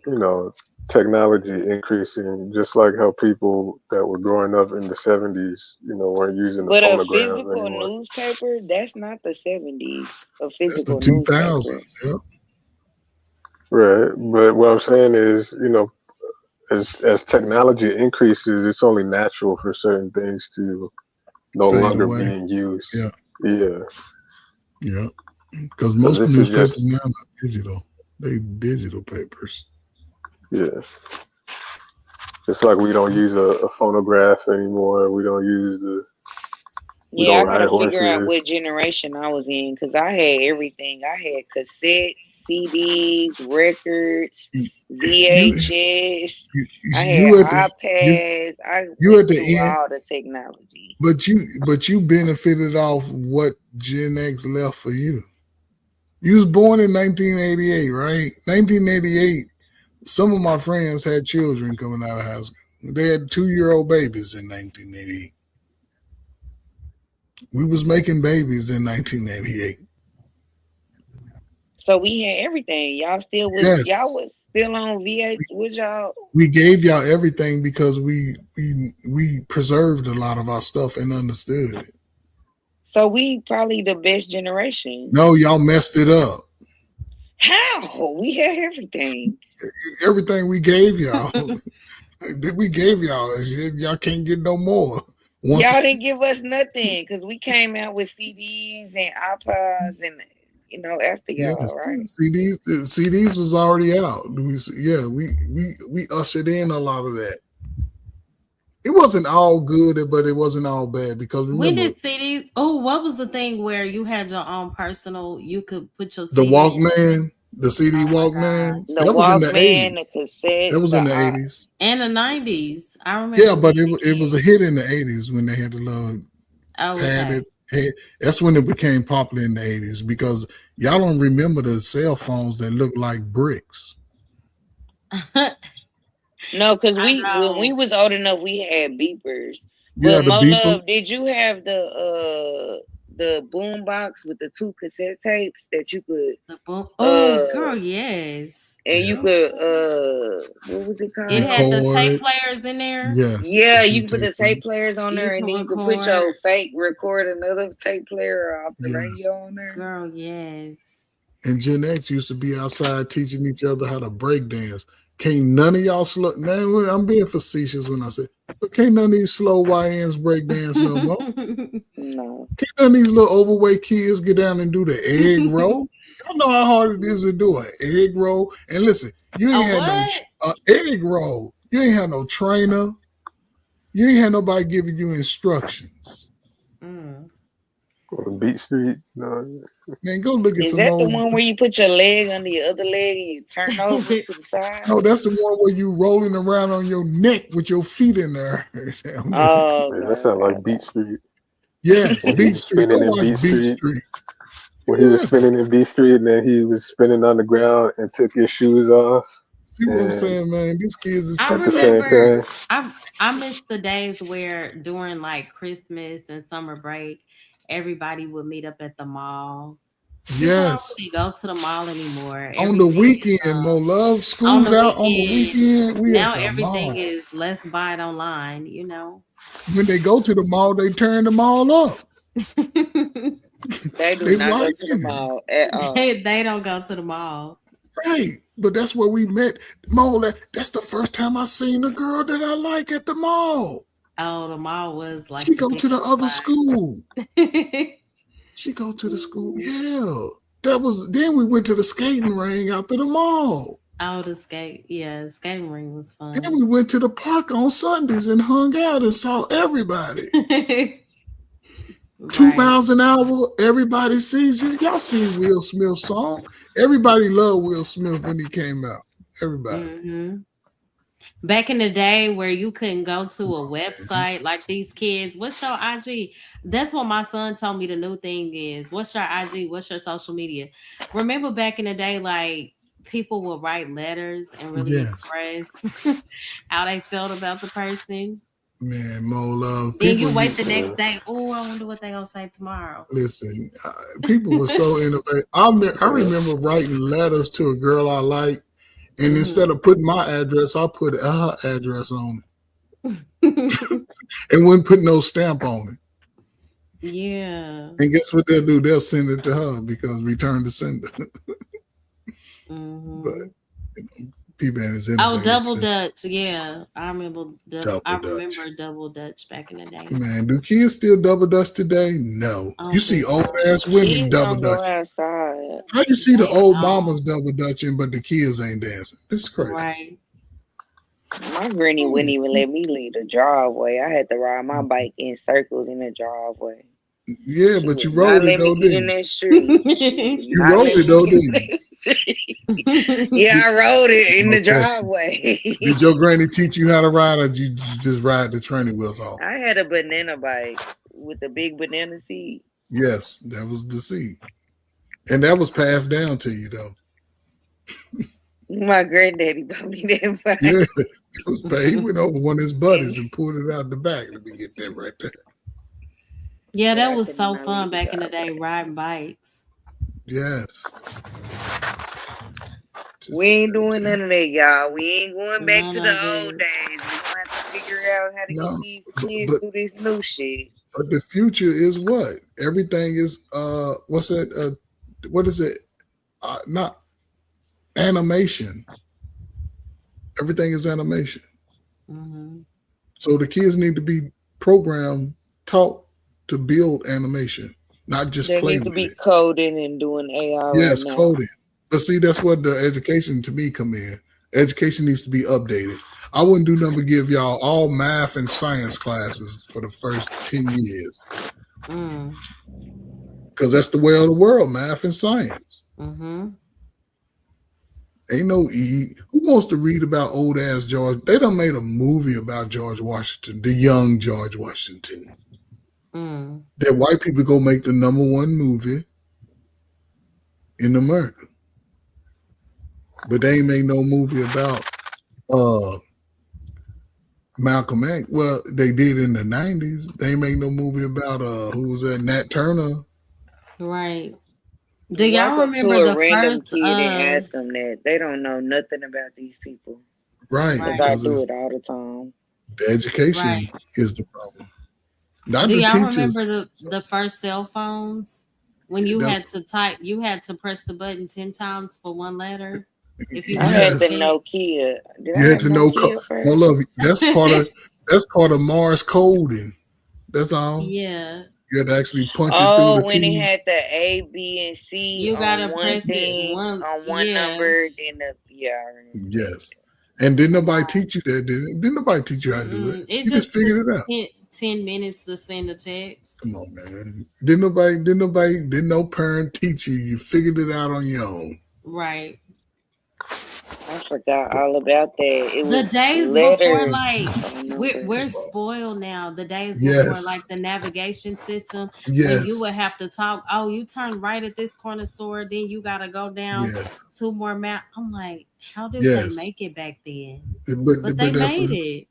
technology increasing, just like how people that were growing up in the 70s, weren't using the But a phonograph physical anymore. newspaper, that's not the 70s. A That's the physical 2000s. newspaper. Yep. Right. But what I'm saying is, as technology increases, it's only natural for certain things to no Fade longer away. being used. Yeah. Yeah. Yeah. Because So most this is newspapers just now are digital. They digital papers. yeah. It's like we don't use a phonograph anymore. We don't use we Yeah, I don't ride gotta figure out horses. what generation I was in because I had everything. I had cassettes, CDs, records, VHS. I had You at the iPads. I you went at the through end, all the technology. but you benefited off what Gen X left for you. You was born in 1988, right? 1988. Some of my friends had children coming out of high school. They had 2-year-old babies in 1988. We was making babies in 1988. So we had everything. Y'all Yes, was still on VH. What y'all? we gave y'all everything because we preserved a lot of our stuff and understood it. So we probably the best generation. No, y'all messed it up. How? We had everything. Everything we gave y'all, we gave y'all that shit. Y'all can't get no more. Y'all didn't give us nothing because we came out with CDs and iPods and after y'all, right? CDs was already out. We ushered in a lot of that. It wasn't all good, but it wasn't all bad because When remember did CDs? Oh, what was the thing where you had your own personal? You could put your the CD. Walkman, the CD Walkman. The That was in the Walkman, 80s. the cassettes, That was in the 80s. And the 90s. I remember. Yeah, but it was a hit in the 80s when they had the little padded head. That's when it became popular in the 80s because y'all don't remember the cell phones that looked like bricks. No, because when we was old enough, we had beepers. Yeah, But the beeper. Love, did you have the boom box with the 2 cassette tapes that you could Oh, girl, yes. and you could what was it called? It had the tape players in there. Yes. Yeah, you can put the tape players on there, and can then you can put record. your fake record another tape player off the radio on there. Girl, yes. And Gen X used to be outside teaching each other how to break dance. Can't none of y'all slow. Now I'm being facetious when I say, but can't none of these slow YNs break dance no more. No. Can't none of these little overweight kids get down and do the egg roll? Y'all know how hard it is to do an egg roll. And listen, you ain't had no egg roll. You ain't had no trainer. You ain't had nobody giving you instructions. On Beat Street. No. Man, go look at Is some that the old. one where you put your leg under your other leg and you turn over to the side? No, that's the one where you rolling around on your neck with your feet in there. Oh, Man, that sounds like Beat Street. Yes, When he Beat was Street. Go spinning in watch Beat Beat Street. Street. When he was spinning in Beat Street, and then he was spinning on the ground and took his shoes off. See what I'm And saying, man? These kids is I too at the same remember time, I miss the days where during like Christmas and summer break, everybody would meet up at the mall. People don't Yes. really go to the mall anymore. On the Everything weekend, Mo Love. on School's the out on the weekend. weekend. We Now at the everything mall. is let's buy it online, you know. When they go to the mall, they turn the mall up. They do They not go right to the in it. mall at all. They don't go to the mall. Right. But that's where we met. Mo, that's the first time I seen a girl that I like at the mall. Oh, the mall was like She the go to the biggest other spot. school. She go to the school. Yeah. Then we went to the skating ring after the mall. Oh, the skating ring was fun. Then we went to the park on Sundays and hung out and saw everybody. 2 miles an hour, everybody sees you. Y'all seen Will Smith's song? Everybody loved Will Smith when he came out. Everybody. Mm-hmm. Back in the day where you couldn't go to a website like these kids, what's your IG? That's what my son told me the new thing is. What's your IG? What's your social media? Remember back in the day, like people would write letters and really express how they felt about the person. Man, Mo Love. Then you wait the next day. Oh, I wonder what they're gonna say tomorrow. Listen, people were so innovative. I remember writing letters to a girl I like, and instead of putting my address, I put her address on it, and wouldn't put no stamp on it. Yeah. And guess what they'll do? They'll send it to her because return to sender. But people ain't as innovative. Oh, Double Dutch. Yeah, I remember. Double Double Dutch back in the day. Man, do kids still double dutch today? No. You see old ass women Kids double don't go dutch. outside. How you see the old mamas double dutching, but the kids ain't dancing? This is crazy. Right. My granny wouldn't even let me leave the driveway. I had to ride my bike in circles in the driveway. Yeah, but you rode it though, didn't you? That street. You rode it though, didn't you? Yeah, I rode it in the driveway. Did your granny teach you how to ride, or did you just ride the training wheels off? I had a banana bike with a big banana seat. Yes, that was the seed. And that was passed down to you, though. My granddaddy bought me that bike. Yeah, he went over one of his buddies and pulled it out the back. Let me get that right there. Yeah, that was so fun back in the day, riding bikes. Yes. We ain't doing none of that, y'all. We ain't going back to the old days. We gonna have to figure out how to get these kids through this new shit. But the future is what? Everything is what's that? What is it? Not animation. Everything is animation. Mm-hmm. So the kids need to be programmed, taught to build animation, not just They play need to with be it. coding and doing AI. Yes, right now. coding. But see, that's what the education to me come in. Education needs to be updated. I wouldn't do nothing but give y'all all math and science classes for the first 10 years. Because that's the way of the world, math and science. Mm-hmm. Ain't no E. Who wants to read about old ass George? They done made a movie about George Washington, the young George Washington. That white people go make the #1 movie in America. But they ain't made no movie about Malcolm X. Well, they did in the 90s. They ain't made no movie about who was that? Nat Turner. Right. Do y'all Walk up remember to the a random first kid and ask them that? They don't know nothing about these people. Right. Because I Because do it all the time. the education is the problem. Not Do the y'all teachers. remember the first cell phones when you had to type? You had to press the button 10 times for one letter. If you I had the Nokia. Did I You had have to know. Nokia first? No, love. That's part of Morse coding. That's all. Yeah. You had to actually punch it through Oh, the when it had keys. the A, B, and C You gotta on one press it thing, on one yeah. number, then the I remember. Yes. And didn't nobody teach you that, did it? Didn't nobody teach you how to do it? It You just just took figured it out. 10 minutes to send a text. Come on, man. Didn't no parent teach you. You figured it out on your own. Right. I forgot all about that. It The was days before, letters like, on we're numbers. spoiled now. The days before, Yes. like the navigation system, when you would Yes. have to talk, oh, you turn right at this corner store, then you gotta go down Yes. 2 more maps. I'm like, how did they Yes. make it back then? But But they that's made it.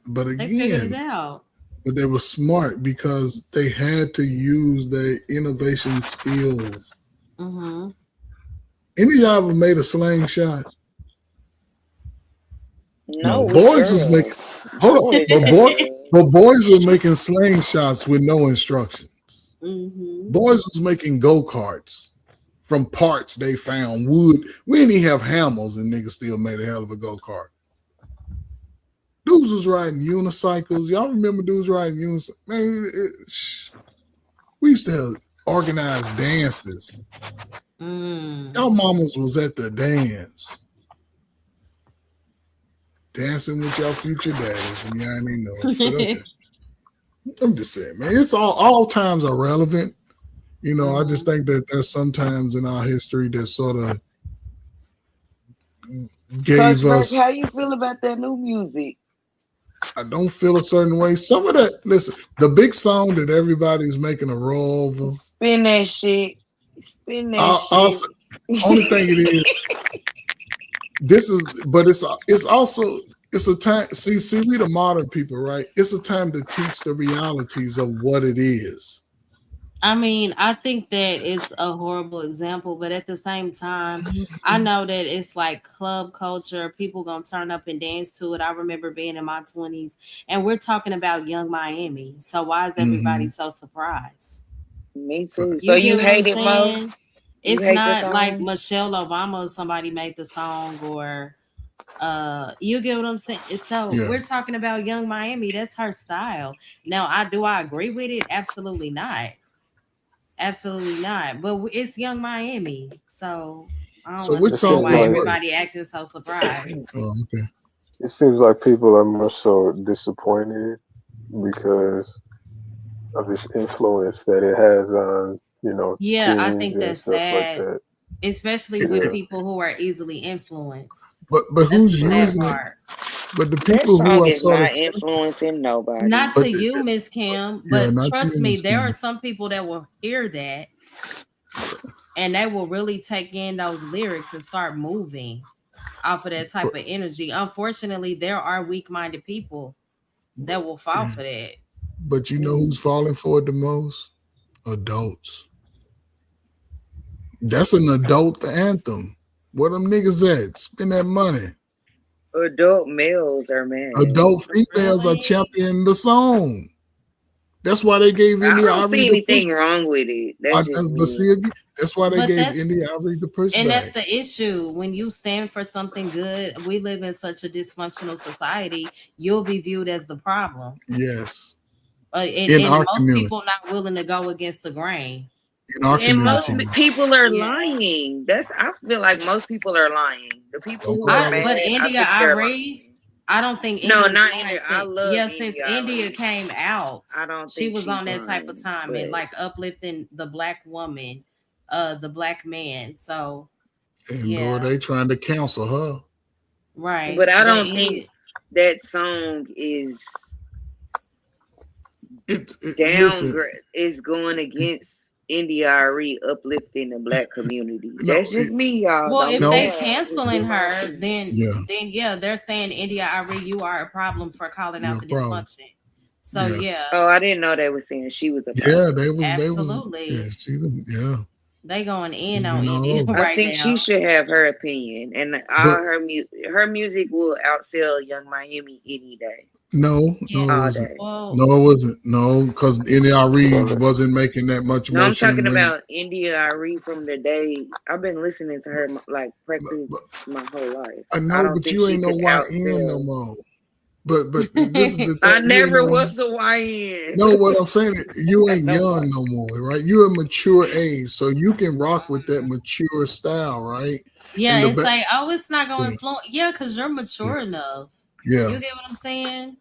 but They figured it again, out. but they were smart because they had to use their innovation skills. Mm-hmm. Any of y'all ever made a slingshot? No, we Boys was making. girls. Hold Boys on, got that. but boys were making slingshots with no instructions. Mm-hmm. Boys was making go-karts from parts they found, wood. We didn't even have hammers, and niggas still made a hell of a go-kart. Dudes was riding unicycles. Y'all remember dudes riding unicycles? Man, we used to have organized dances. Y'all mamas was at the dance. Dancing with y'all future daddies, and y'all ain't know it. But okay. I'm just saying, man, it's all times are relevant. You know, I just think that there's some times in our history that sort of gave Coach us. Burke, how you feel about that new music? I don't feel a certain way. Some of that, listen, the big song that everybody's making a roll over. Spin that shit. Spin that shit. Only thing it is, it's also a time. See, we the modern people, right? It's a time to teach the realities of what it is. I mean, I think that it's a horrible example, but at the same time, I know that it's like club culture. People gonna turn up and dance to it. I remember being in my 20s, and we're talking about Young Miami. So why is everybody so surprised? Me too. You So get you what I'm hate it, Mo? saying? You It's hate the not like song? Michelle Obama or somebody made the song, or you get what I'm saying? So Yeah. we're talking about Young Miami. That's her style. Now, do I agree with it? Absolutely not. Absolutely not. But it's Young Miami, so I don't So which It seems understand song why was like what? everybody acting so surprised. Oh, okay. it seems like people are more so disappointed because of its influence that it has on, Yeah, I teens think and that's stuff like sad, that. especially with Yeah. people who are easily influenced. But That's who's the sad using it? part. But the That people who song are is sort of not influencing nobody. Not but to you, Miss Kim, yeah, but not to trust you, me, Miss there are Kim. some people that will hear that and they will really take in those lyrics and start moving off of that type of energy. Unfortunately, there are weak-minded people that will fall for that. But you know who's falling for it the most? Adults. That's an adult anthem. Where them niggas at? Spend that money. Adult males are mad. Adult females are championing the song. That's why they gave I India don't see Ari the push. anything wrong with it. That's just But me. see again, that's why they But gave that's India Ari the and that's pushback. the issue. When you stand for something good, we live in such a dysfunctional society, you'll be viewed as the problem. Yes. And our most community. people not willing to go against the grain. In our And most community. people are Yeah. lying. I feel like most people are lying. The people who Don't are go mad, But I India think they're Ari, lying. I don't think No, India's not lying India. I love since India. India came out, I don't she think was she's on that type of lying, time and but like uplifting the black woman, the black man. So And girl, they trying to counsel her. right. but I But don't think that song is listen. is going against India Ari uplifting the black community. No, That's just me, y'all. Well, Don't if be they mad. canceling her, then Yeah. they're saying India Ari, you are a problem for calling out the problem. dysfunction. So Yes. Oh, I didn't know they were saying she was a Yeah, problem. they was absolutely. yeah, she yeah. They going in Been on all India over. I right think now. she should have her opinion, and all her music will outsell Young Miami any day. No, it all wasn't. day. No, it wasn't. No, because India Reed wasn't making that much No, I'm motion. talking about India Ari from the day I've been listening to her like practically my whole life. I know, don't but think you she ain't no could YN no outsell. more. But this is the I thing. never was a YN. No, what I'm saying is you ain't young no more, right? You're a mature age, so you can rock with that mature style, right? Yeah, And it's like, oh, it's not going to Yeah. influence. Yeah, because you're mature enough. Yeah. You get what I'm saying?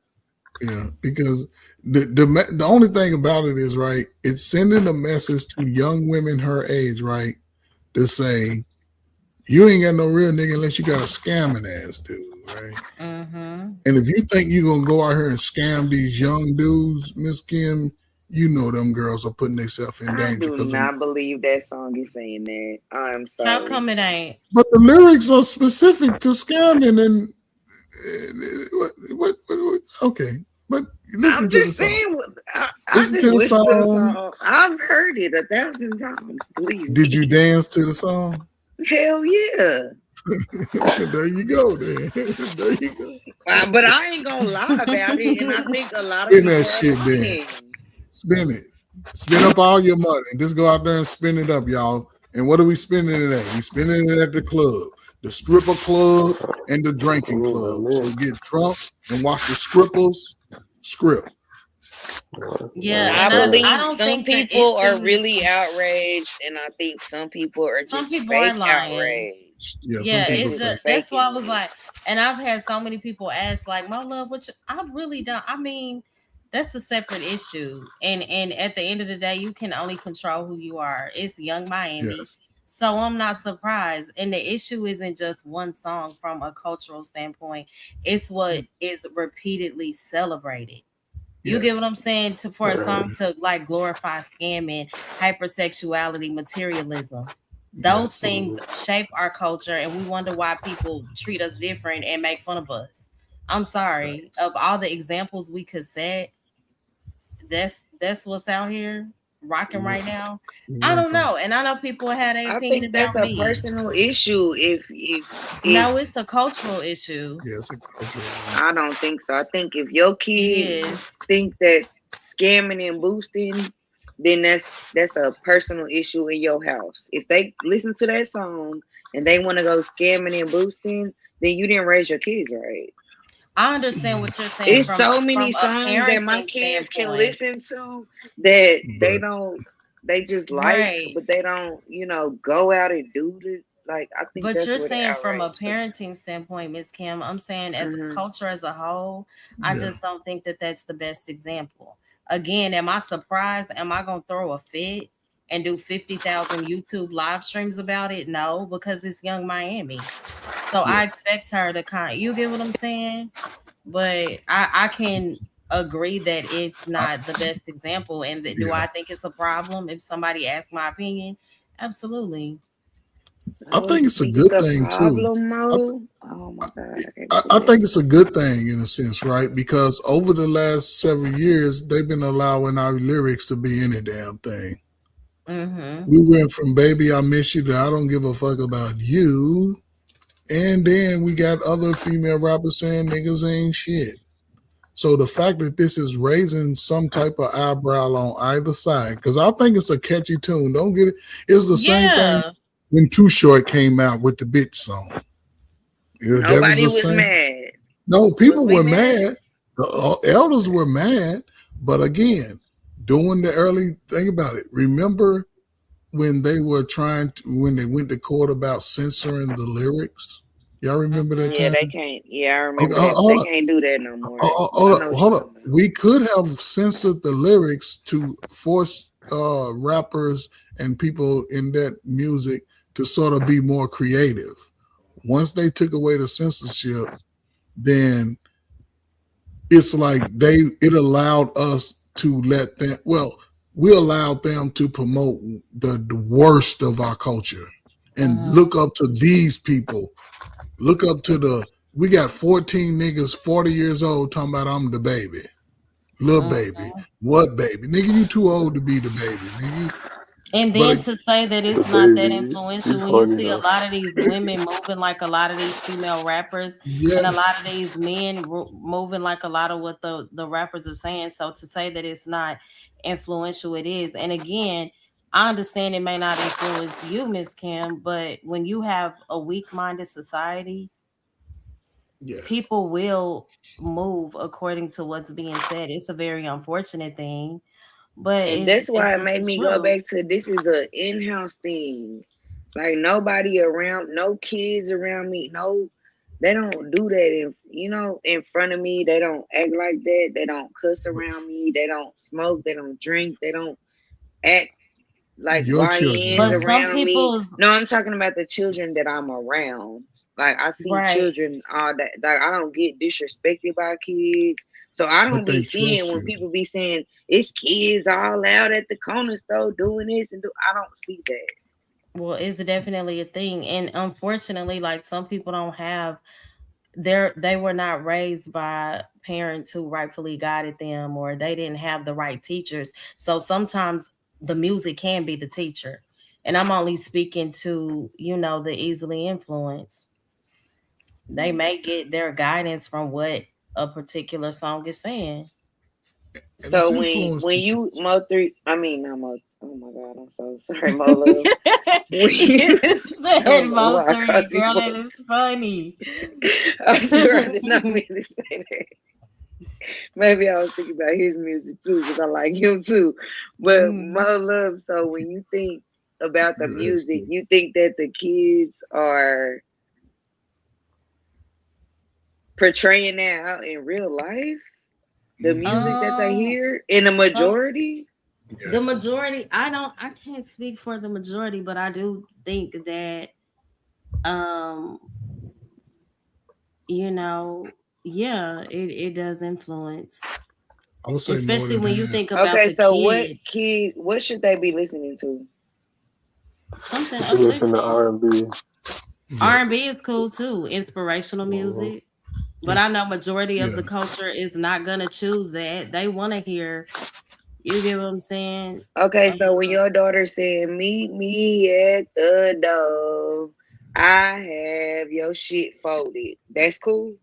Yeah, because the only thing about it is, right, it's sending a message to young women her age, right, to say you ain't got no real nigga unless you got a scamming ass dude, right? Mm-hmm. And if you think you're gonna go out here and scam these young dudes, Miss Kim, you know them girls are putting themselves in I danger do because not believe that song is saying that. I'm sorry. How come it ain't? but the lyrics are specific to scamming and what okay. But listen I'm to the just song. saying. I Listen just to the listen to the song. song. I've heard it 1,000 times. Believe Did me. you dance to the song? Hell yeah. There you go, then. There you go. But I ain't gonna lie about it, and I think a lot of Spin people that are shit, then. lying. Spin it. Spin up all your money. Just go out there and spin it up, y'all. And what are we spending it at? We spending it at the club, the stripper club, and the drinking club. So get drunk and watch the scribbles script. Yeah, I and I believe don't some think the people are issue. really outraged, and I think some people are Some just people are fake lying. outraged. Yeah, people it's just that's why I was like, and I've had so many people ask, like, my love, which I really don't. I mean, that's a separate issue, and at the end of the day, you can only control who you are. It's Young Miami, Yes. so I'm not surprised. And the issue isn't just one song from a cultural standpoint; it's what is repeatedly celebrated. You get Yes. what I'm saying? For a song to like glorify scamming, hypersexuality, materialism. Those Yes. things shape our culture, and we wonder why people treat us different and make fun of us. I'm sorry. Of all the examples we could set, that's what's out here rocking right now. I don't know, and I know people had an I opinion think that's about a me. personal issue. If No, it's a cultural issue. Yes, a cultural. I don't think so. I think if your kids is. think that scamming and boosting, then that's a personal issue in your house. If they listen to that song and they want to go scamming and boosting, then you didn't raise your kids right. I understand what you're saying It's so many from a songs that my parenting kids can standpoint. listen to that they just like, Right. but they don't, go out and do it. Like, I think But that's you're what the saying from a outrage comes. parenting standpoint, Miss Kim. I'm saying as a Mhm. culture as a whole, I Yeah. just don't think that that's the best example. Again, am I surprised? Am I gonna throw a fit and do 50,000 YouTube live streams about it? No, because it's Young Miami. So Yeah. I expect her to you get what I'm saying? But I can agree that it's not the best example. And do Yeah. I think it's a problem if somebody asks my opinion? Absolutely. I think it's a Think it's good a thing too. problem, Mo? Oh my God. I think it's a good thing in a sense, right? Because over the last several years, they've been allowing our lyrics to be any damn thing. Mm-hmm. We went from "Baby, I Miss You" to "I Don't Give a Fuck About You," and then we got other female rappers saying niggas ain't shit. So the fact that this is raising some type of eyebrow on either side, because I think it's a catchy tune. Don't get it. It's the same thing Yeah. when Too Short came out with the bitch song. Yeah, that was Nobody the was same. mad. No, people we were mad? mad. The elders were mad. But again, doing the early thing about it, remember when they were when they went to court about censoring the lyrics? Y'all remember that Yeah, time? they can't. Yeah, I Okay, remember that. They can't do that no more. I know what you're hold up. talking about. We could have censored the lyrics to force rappers and people in that music to sort of be more creative. Once they took away the censorship, then it's like it allowed us to let them, we allowed them to promote the worst of our culture and look up to these people. Look up to we got 14 niggas 40 years old talking about I'm the baby. Little baby. What baby? Nigga, you too old to be the baby, nigga. And But then to say that it's not that influential when you see a lot of these women moving like a lot of these female rappers and a lot of these men moving like a lot of what the rappers are saying. So to say that it's not influential, it is. And again, I understand it may not influence you, Miss Kim, but when you have a weak-minded society, people will move according to what's being said. It's a very unfortunate thing, but And it's that's why it just made the me go truth. back to this is a in-house thing. Like nobody around, no kids around me, no, they don't do that in front of me. They don't act like that. They don't cuss around me. They don't smoke. They don't drink. They don't act like Your children, YNs But right? some around me. people's No, I'm talking about the children that I'm around. Like I see right. children all that. Like I don't get disrespected by kids. So I don't But they be seeing trust when you. people be saying it's kids all out at the corner store doing this and do. I don't see that. Well, it's definitely a thing, and unfortunately, like some people don't have they were not raised by parents who rightfully guided them, or they didn't have the right teachers. So sometimes the music can be the teacher, and I'm only speaking to the easily influenced. They may get their guidance from what a particular song is saying. And it's So influenced. when you Mo3, I mean not Mo. Oh my God, I'm so sorry, Mo Love. When you, You I said don't know Mo why I 3, called you girl. That Mo. is funny. I swear I did not mean to say that. Maybe I was thinking about his music too because I like him too. But Mo Love. So when you think about the music, you think that the kids are portraying that out in real life? The music that they hear in the So majority? the majority, I can't speak for the majority, but I do think that um yeah, it does influence, I would say more especially than when you half. think about Okay, the so kid. what should they be listening to? Something You listen to uplifting. R&B. R&B is cool too, inspirational Mhm. music. But I know majority of Yeah. the culture is not gonna choose that. They want to hear. You get what I'm saying? Okay, so when your daughter said, "Meet me at the door, I have your shit folded," that's cool.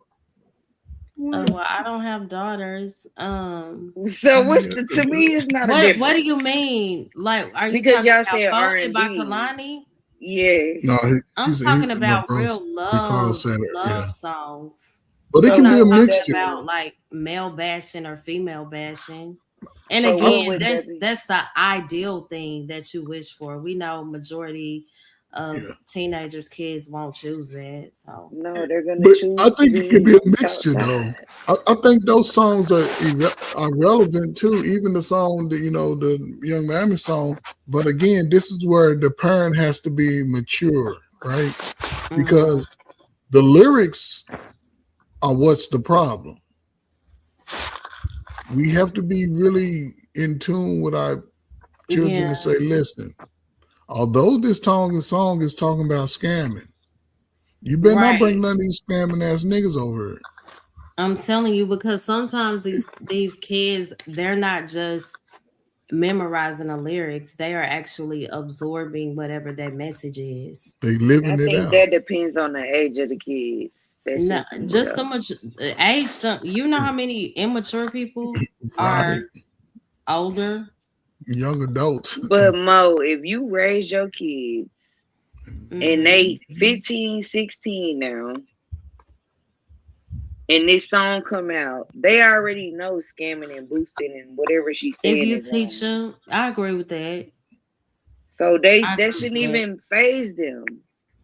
Well, I don't have daughters. So to me, it's not a What do difference you mean? Like, are you because talking y'all about said R "Folded" and by B. Kalani? Yes. No, I'm talking my about bro, real Ricardo said it. Yeah, love songs. but it So can be Not a what would talking that mixture. about be? like male bashing or female bashing. And So what again, would that be? that's the ideal thing that you wish for. We know majority of Yeah, teenagers, kids won't choose that. So No, they're gonna but I choose to think it can be be a mixture though. outside. I think those songs are relevant too. Even the song that the Young Mammy song. But again, this is where the parent has to be mature, right? Because the lyrics are what's the problem. We have to be really in tune with our children yeah, to say, listen, although this song is talking about scamming, you better not bring right. none of these scamming ass niggas over here. I'm telling you, because sometimes these kids, they're not just memorizing the lyrics, they are actually absorbing whatever that message is. They I living it think out. that depends on the age of the kids. That's No, just me just so though. much age. You know how many immature people Right. are older? Young adults. But Mo, if you raise your kids and Mm-hmm. they 15, 16 now, and this song come out, they already know scamming and boosting and whatever she's If saying you is teach wrong. them, I agree with that. So I that agree with shouldn't that. even phase them.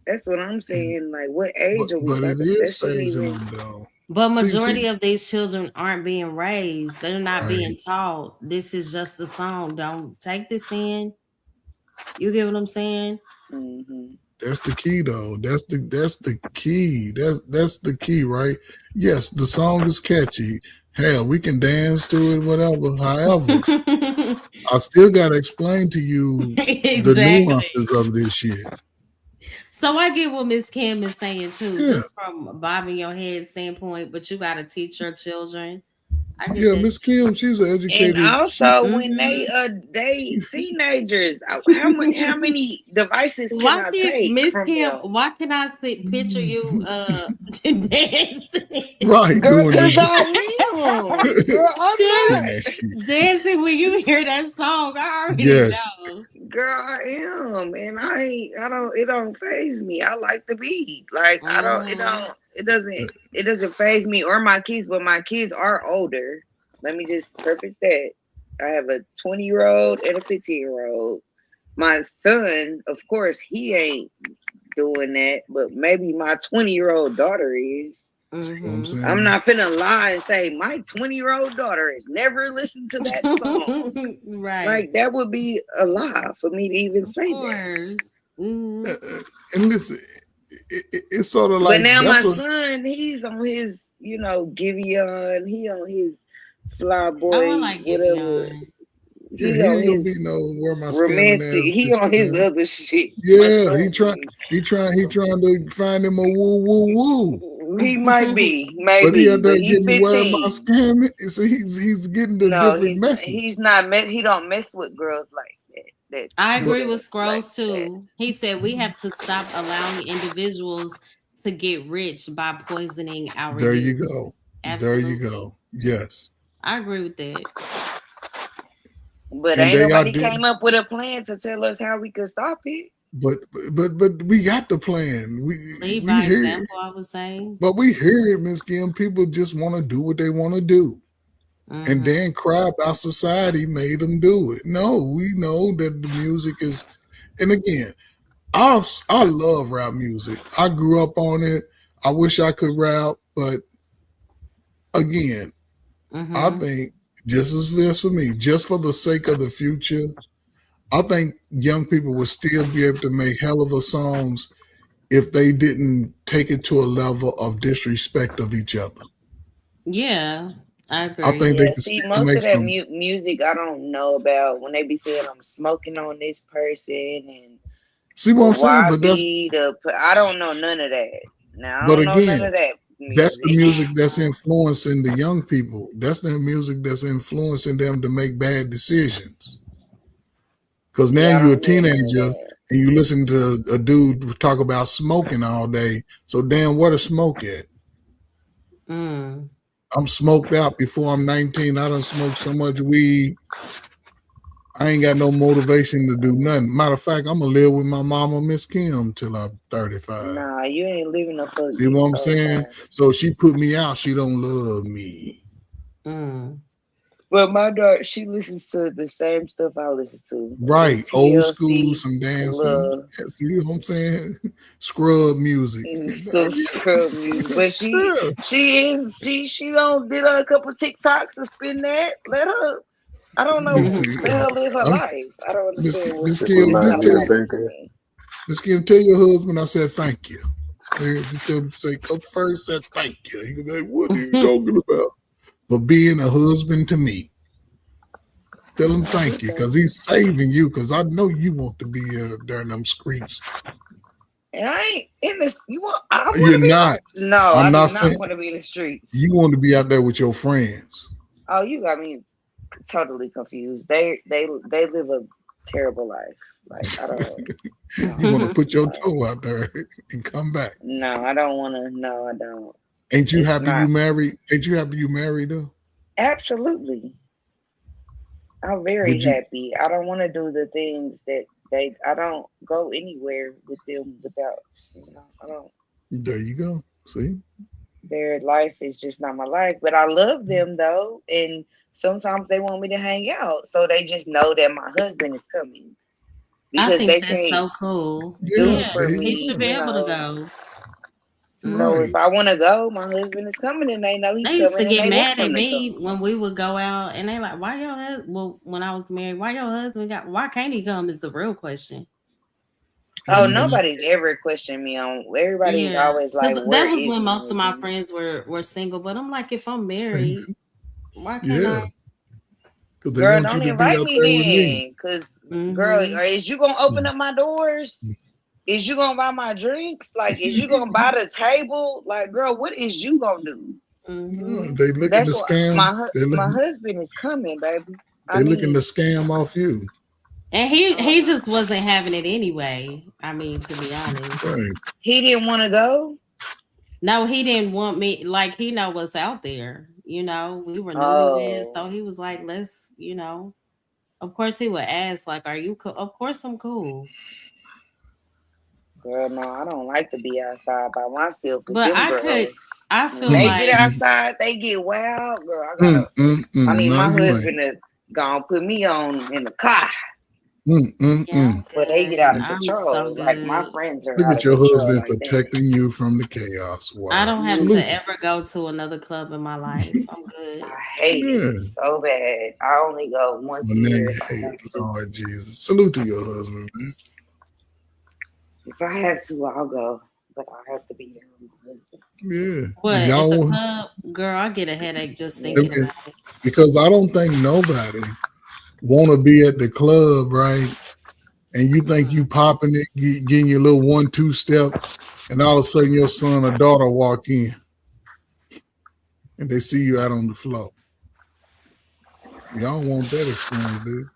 That's what I'm saying. Like, what age are we But it talking? That is shouldn't phasing even. them though. But See, majority of these children aren't being raised. They're not being right. taught. This is just a song. Don't take this in. You get what I'm saying? Mm-hmm. That's the key though. That's the key. That's the key, right? Yes, the song is catchy. Hell, we can dance to it, whatever. However, I still gotta explain to you the Exactly. nuances of this shit. So I get what Miss Kim is saying too, Yeah. just from bobbing your head standpoint, but you gotta teach your children. I get Yeah, that. Miss Kim, she's an And educated, she's also, when Mm-hmm. they teenagers, how many devices can Why I can take Miss from Kim? them? Why can I picture you dancing? right Girl, doing cause the I am. Girl, I'm spin not. that shit. Dancing when you hear that song, I already Yes. know. Girl, I am, and it don't phase me. I like the beat. Like it doesn't phase me or my kids, but my kids are older. Let me just preface that. I have a 20-year-old and a 15-year-old. My son, of course, he ain't doing that, but maybe my 20-year-old daughter is. I'm not finna lie and say my 20-year-old daughter has never listened to that song. Right. Like that would be a lie for me to even say that. And listen, it's sort of But like now my that's son, he's on his, Giveon, he on his Fly Oh, Boy, I like whatever. Giveon. yeah, He he on ain't gonna his be no where my scamming romantic. ass He bitch on his at. other shit. Yeah, he trying to find him a woo woo woo. He might be, But he maybe, out there but he getting where my 15. scamming. So he's getting the No, different message. he's not. He don't mess with girls like that. I agree But with Scrolls too. He said we have to stop allowing individuals to get rich by poisoning our there you youth. go. There you Absolutely. go. Yes. I agree with that. But And ain't they nobody out there. came up with a plan to tell us how we could stop it. But we got the plan. Lead We by hear it. example, I would say. But we hear it, Miss Kim. People just want to do what they want to do. And then cry about society made them do it. No, we know that the music is, and again, I love rap music. I grew up on it. I wish I could rap, but again, I think just as this for me, just for the sake of the future, I think young people would still be able to make hell of a songs if they didn't take it to a level of disrespect of each other. Yeah, I agree. I think they Yeah, can see, still most make of that some. music I don't know about when they be saying I'm smoking on this person and See what I'm saying? But that's, I don't know none of that. Now I but don't know none again, of that that's the music. music that's influencing the young people. That's the music that's influencing them to make bad decisions. Because now Yeah, I you're a don't hear none of teenager that. and you listen to a dude talk about smoking all day. So damn, where the smoke at? I'm smoked out before I'm 19. I done smoked so much weed. I ain't got no motivation to do nothing. Matter of fact, I'm gonna live with my mama, Miss Kim, till I'm 35. Nah, you ain't living up for See what I'm saying? So she put me out. She don't love me. But my daughter, she listens to the same stuff I listen to. Right, old school, TLC, some dancing. little See what I'm saying? Scrub music. some scrub music. But she don't did a couple TikToks and spin that. Let her. I don't know. Let her live her life. I don't understand what's Miss Kim, just tell problematic you, for me. Miss Kim, tell your husband I said thank you. Just tell him, say, go first, said thank you. He gonna be like, what are you talking about? For being a husband to me. Tell him thank you, because he's saving you, because I know you want to be there in them streets. And I ain't in this. You want? I want You're to be. not. No, I'm I not do not saying want to be in the streets. you want to be out there with your friends. Oh, you got me totally confused. They live a terrible life. Like I don't. You want to put your toe out there and come back. No, I don't want to. No, I don't. Ain't you It's happy not. you married? Ain't you happy you married though? Absolutely. I'm very Would you? happy. I don't want to do the things that I don't go anywhere with them without, I don't, There you go. See? their life is just not my life. But I love them though. And sometimes they want me to hang out. So they just know that my husband is coming. I Because think they that's can't so cool. do Yeah, for he me, should be able to go. So if I want to go, my husband is coming and they know he's They used to coming and get they want mad at him to me come. when we would go out, and they like, "Why your husband?" Well, when I was married, why your husband got? Why can't he come? Is the real question. Oh, nobody's ever questioned me on. Everybody's Yeah, always like, because "Where that was is when my most of my husband?" friends were single. But I'm like, if I'm married, why can't Yeah. I? Because they Girl, want you don't to be invite out me there with me. then. Cause girl, is you gonna open up my doors? Is you gonna buy my drinks? Like, is you gonna buy the table? Like, girl, what is you gonna do? No, they looking to That's what scam. my husband is coming, baby. They looking to scam off you. And he just wasn't having it anyway. I mean, to be honest, Right. He didn't want to go. No, he didn't want me. Like he know what's out there. We were newlyweds, so Oh, he was like, "Let's." Of course, he would ask, like, "Are you cool?" Of course, I'm cool. Girl, no, I don't like to be outside by myself with But them girls. I When feel they like get outside, they get wild. Girl, I mean, No, my you husband is gonna put me on in the car. I'm But they get out of I'm so control. Like my good. friends are Look out at of your control husband like that. protecting you from the chaos. I Wow. don't have Salute to you. ever go to another club in my life. I'm good. I hate Yeah. it so bad. I only go once Well, a now year you if I hate have it. to. Lord Jesus. Salute to your husband, man. If I have to, I'll go. But I have to be there with my husband. Yeah. What If at y'all the want, club, girl? I get a headache just I thinking mean, about it. because I don't think nobody want to be at the club, right? And you think you popping it, getting your little 1-2 step, and all of a sudden your son or daughter walk in, and they see you out on the floor. Y'all want that experience, dude?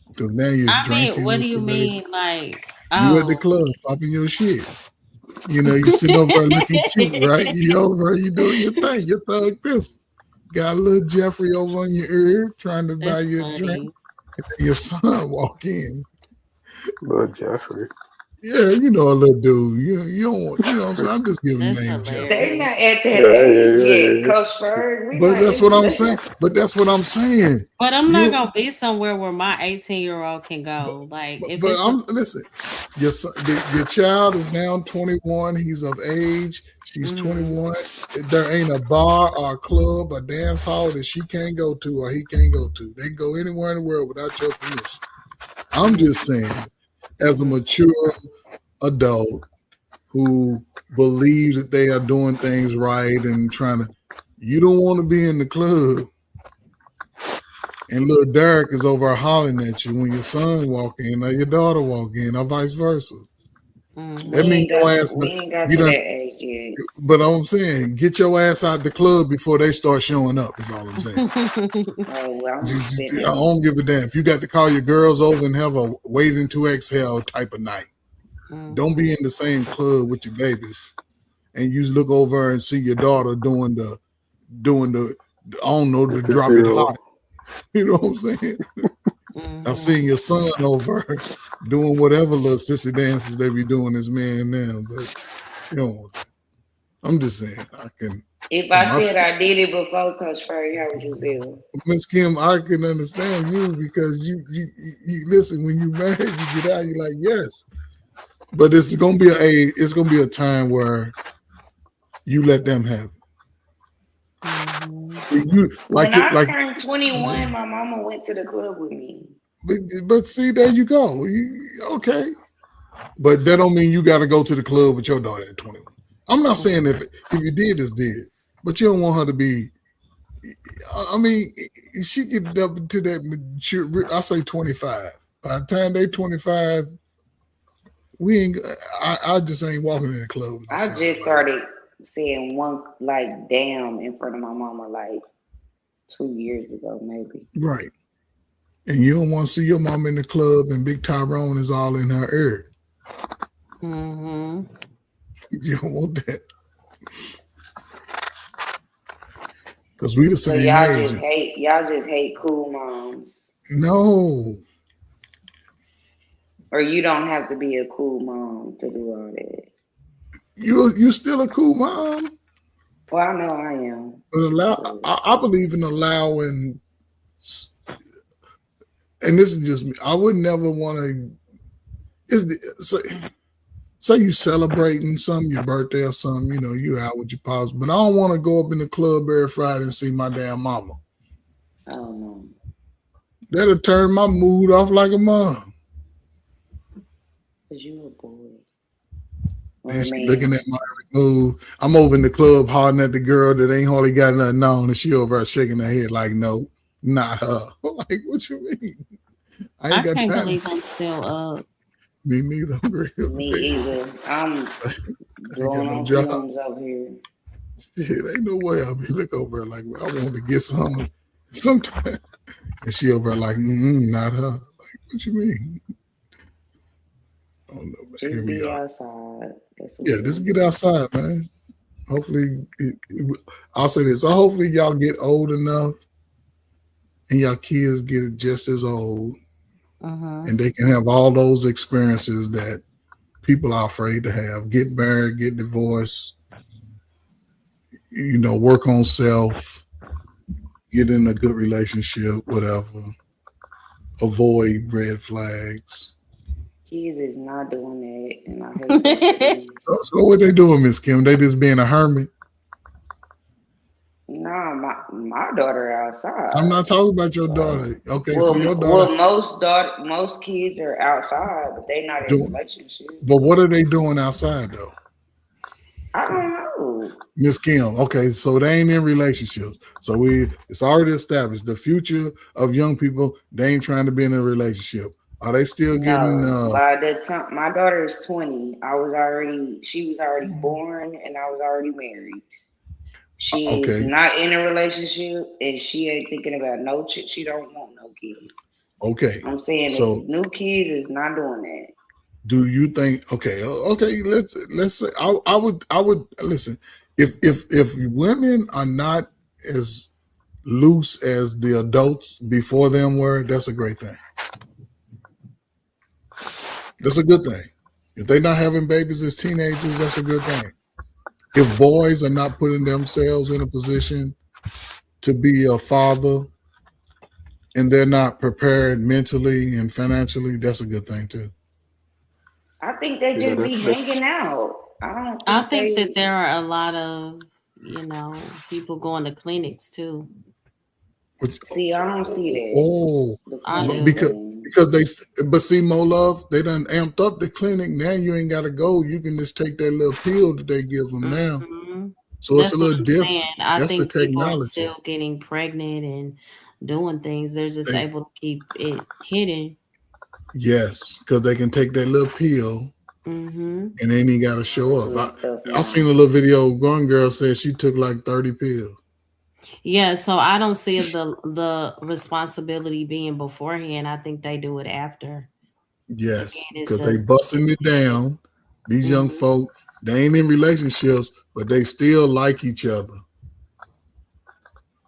Because now you're I mean, drinking what do with you your baby. mean? Like, You at the oh, club popping your shit. You know, you sitting over there looking cute, right? You over, you doing your thing, your thug pistol. Got a little Jeffrey over on your ear trying to buy that's you a drink. funny. And then your son walk in. Little Jeffrey. Yeah, you know a little dude. You don't want, you know what I'm saying? I'm just giving That's the name Jeffrey. They not at Yeah, that age yeah, yet, yeah. Coach Ferg. We But not. that's what I'm Let's saying. not. But that's what I'm saying. But I'm not You gonna be somewhere where my 18-year-old can go. Like, if but it's a I'm listen. Your son, your child is now 21. He's of age. She's 21. There ain't a bar or a club or dance hall that she can't go to or he can't go to. They can go anywhere in the world without your permission. I'm just saying, as a mature adult who believes that they are doing things right and trying to, you don't want to be in the club and little Derek is over hollering at you when your son walk in or your daughter walk in or vice versa. That means your ass, We ain't got you to done, that age yet. but I'm saying, get your ass out the club before they start showing up, is all I'm saying. Oh, well, I don't give a damn. If you got to call your girls over and have a waiting to exhale type of night, don't be in the same club with your babies and you look over and see your daughter doing the I don't know, the drop it hot. You know what I'm saying? I seen your son over doing whatever little sissy dances they be doing this man now, but you don't want that. I'm just saying, I can. If I said I did it before, Coach Ferg, how would you feel? Miss Kim, I can understand you because you listen, when you married, you get out, you're like, yes. But it's gonna be a time where you let them have it. You When like it, I like. turned 21, my mama went to the club with me. But see, there you go. Okay, but that don't mean you got to go to the club with your daughter at 21. I'm not saying if you did, it's did, but you don't want her to be. I mean, she get up to that mature. I say 25. By the time they 25, we ain't. I just ain't walking in the club with my I son. just started saying one like damn in front of my mama like 2 years ago, maybe. Right. And you don't want to see your mom in the club and Big Tyrone is all in her ear. You don't want that. Because we the So same age. y'all just hate cool moms. No. Or you don't have to be a cool mom to do all that. You still a cool mom. Well, I know I am. But I believe in allowing, and this is just me. I would never want to. Say you celebrating something, your birthday or something, you know, you out with your pops, but I don't want to go up in the club every Friday and see my damn mama. Oh no. That'll turn my mood off like a mom. Cause you a boy. And she looking at my move. I'm over in the club hollering at the girl that ain't hardly got nothing on, and she over there shaking her head like, no, not her. Like, what you mean? I ain't got can't time. believe I'm still up. Me neither. Me either. I'm going on fumes over here. Shit, ain't no way I'll be look over her like, I want to get some sometime. And she over there like, not her. Like, what you mean? I don't know, man. Here we are. Outside. Yeah, just get outside, man. Hopefully, I'll say this. So hopefully y'all get old enough and your kids get just as old, Uh-huh. and they can have all those experiences that people are afraid to have: get married, get divorced, work on self, get in a good relationship, whatever. Avoid red flags. Kids is not doing that, and I hate that for them. So what they doing, Miss Kim? They just being a hermit. Nah, my daughter outside. I'm not talking about your daughter. Okay, Well, so your daughter. most kids are outside, but they not in doing, relationships. but what are they doing outside though? I don't know. Miss Kim. Okay, so they ain't in relationships. So it's already established. The future of young people, they ain't trying to be in a relationship. Are they still getting By the time my daughter is 20, she was already born and I was already married. She is okay. not in a relationship and she ain't thinking about no she don't want no kids. Okay. I'm saying So that new kids is not doing that. do you think okay, let's say I would listen, if women are not as loose as the adults before them were, that's a great thing. That's a good thing. If they're not having babies as teenagers, that's a good thing. If boys are not putting themselves in a position to be a father and they're not prepared mentally and financially, that's a good thing too. I think they just be hanging out. I think that there are a lot of, people going to clinics too. See, I don't see that. Oh, I do. But see, Mo Love, they done amped up the clinic. Now you ain't got to go. You can just take that little pill that they give them now. So That's it's a what little I'm different. saying. I That's the think people are technology. still getting pregnant and doing things. They're just able to keep it hidden. Yes, because they can take that little pill Mm-hmm. and then he got to show up. I seen a little video. One girl said she took like 30 pills. Yeah, so I don't see the responsibility being beforehand. I think they do it after. Yes, It's because they just busting it down. These young folk, they ain't in relationships, but they still like each other.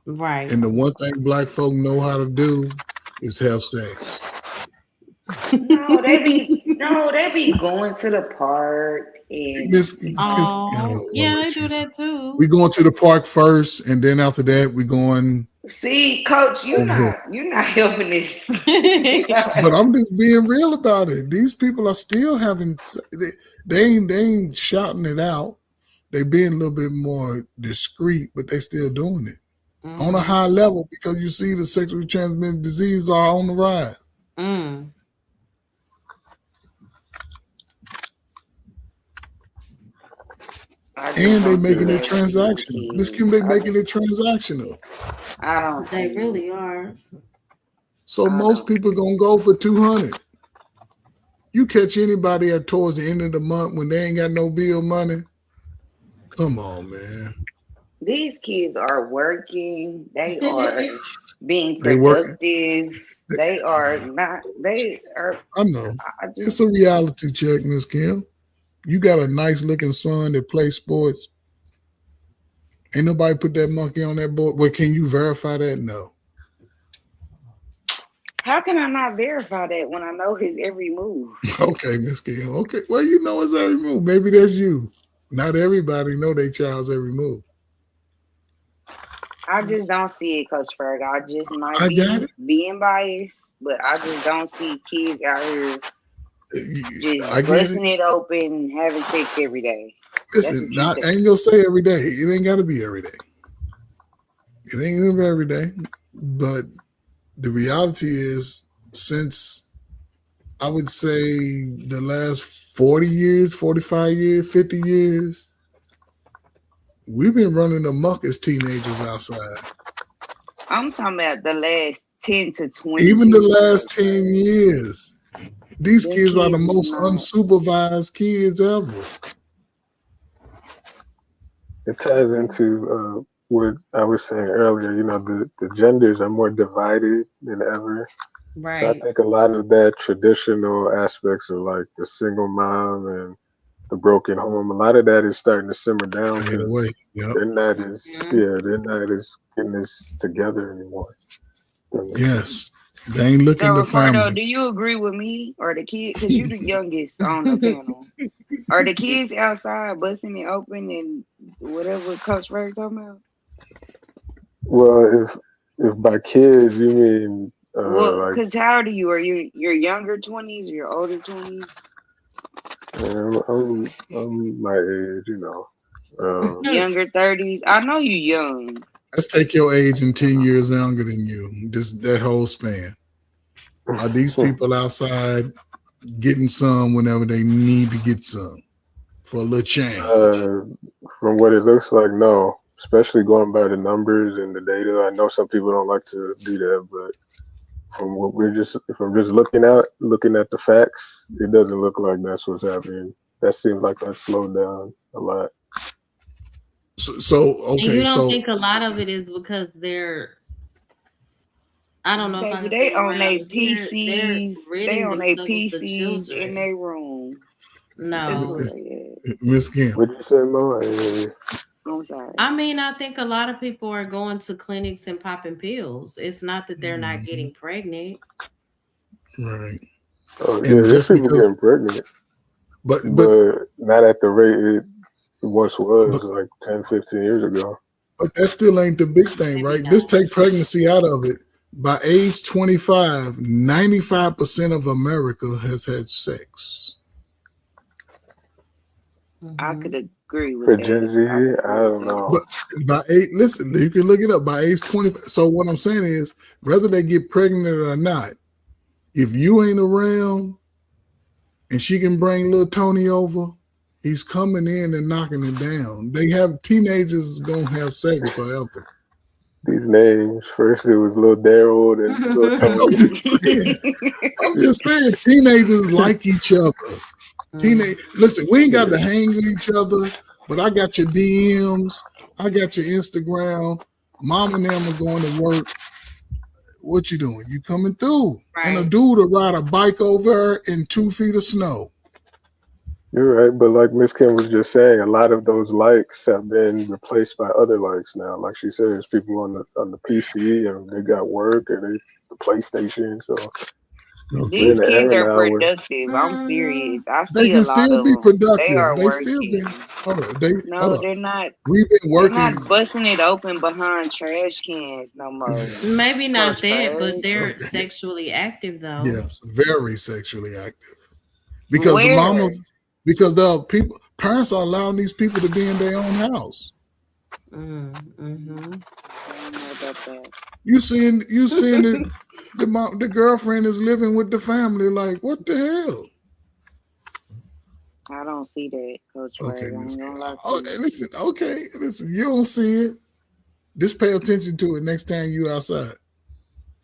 Right. And the one thing black folk know how to do is have sex. No, they be going to the park and yeah, they do that too. We going to the park first, and then after that, we going. See, Coach, you're not helping this. But I'm just being real about it. These people are still having. They ain't shouting it out. They being a little bit more discreet, but they still doing it on a high level because you see the sexually transmitted diseases are on the rise. And they making it transactional. Miss Kim, they making it transactional. I don't. They really are. So most people gonna go for 200. You catch anybody at towards the end of the month when they ain't got no bill money. Come on, man. These kids are working. They are being They working. productive. They are not. They are. I know. It's a reality check, Miss Kim. You got a nice looking son that plays sports. Ain't nobody put that monkey on that board. Well, can you verify that? No. How can I not verify that when I know his every move? Okay, Miss Kim. Okay. Well, you know his every move. Maybe that's you. Not everybody know their child's every move. I just don't see it, Coach Ferg. I just might be being biased, but I just don't see kids out here just busting it open, having sex every day. Listen, I ain't gonna say every day. It ain't gotta be every day. It ain't every day. But the reality is, since I would say the last 40 years, 45 years, 50 years, we've been running amok as teenagers outside. I'm talking about the last 10 to 20 Even years. the last 10 years. These kids are the most unsupervised kids ever. It ties into what I was saying earlier. The genders are more divided than ever. Right. So I think a lot of that traditional aspects of like the single mom and the broken home, a lot of that is starting to simmer down because they're not as getting this together anymore. Yes, they ain't looking So, to Ricardo, family. do you agree with me or the kid? Because you the youngest on the panel. Are the kids outside busting it open and whatever Coach Ray talking about? Well, if by kids you mean Well, like because how old are you? Are you your younger 20s or your older 20s? I'm my age, you know. Younger 30s? I know you young. Let's take your age and 10 years younger than you. Just that whole span. Are these people outside getting some whenever they need to get some for a little change? From what it looks like, no. Especially going by the numbers and the data. I know some people don't like to do that, but from what if I'm just looking at the facts, it doesn't look like that's what's happening. That seems like that slowed down a lot. So And you okay, don't so think a lot of it is because I don't know if I Baby, can say they on their around here, they're PCs. They ridding on their themselves of the PCs in children. their room. That's No. where they at. Miss Kim. What'd you say, Mo? I'm sorry. I mean, I think a lot of people are going to clinics and popping pills. It's not that they're not getting pregnant. Right. Oh yeah, And there's just people because, getting pregnant, but not at the rate it once was, like 10, 15 years ago. But that still ain't the big thing, Maybe right? not. Just take pregnancy out of it. By age 25, 95% of America has had sex. I could agree with For that. Gen Z, I don't know. But by age, listen, you can look it up. By age 20, so what I'm saying is, whether they get pregnant or not, if you ain't around and she can bring little Tony over, he's coming in and knocking it down. They have teenagers gonna have sex forever. These names. First it was Lil Daryl, then Lil Tony. I'm just saying, teenagers like each other. Listen, we ain't got to hang with each other, but I got your DMs, I got your Instagram. Mom and them are going to work. What you doing? You coming through? And a Right. dude will ride a bike over her in 2 feet of snow. You're right, but like Miss Kim was just saying, a lot of those likes have been replaced by other likes now. Like she says, people on the PC and they got work and they the PlayStation. So we're in These the kids era are now where productive. I'm serious. I They see a can lot still of be them. They productive. are They still been working. hold up. No, they're not. We've been They're working. not busting it open behind trash cans no more. Maybe not Coach that, but Craig. they're sexually active though. Yes, very sexually active. Because Where? because the people, parents are allowing these people to be in their own house. Mm-hmm. I don't know about that. You seeing the girlfriend is living with the family. Like, what the hell? I don't see that, Coach Okay, Ray. I ain't gonna lie to oh, you. listen. You don't see it. Just pay attention to it next time you outside.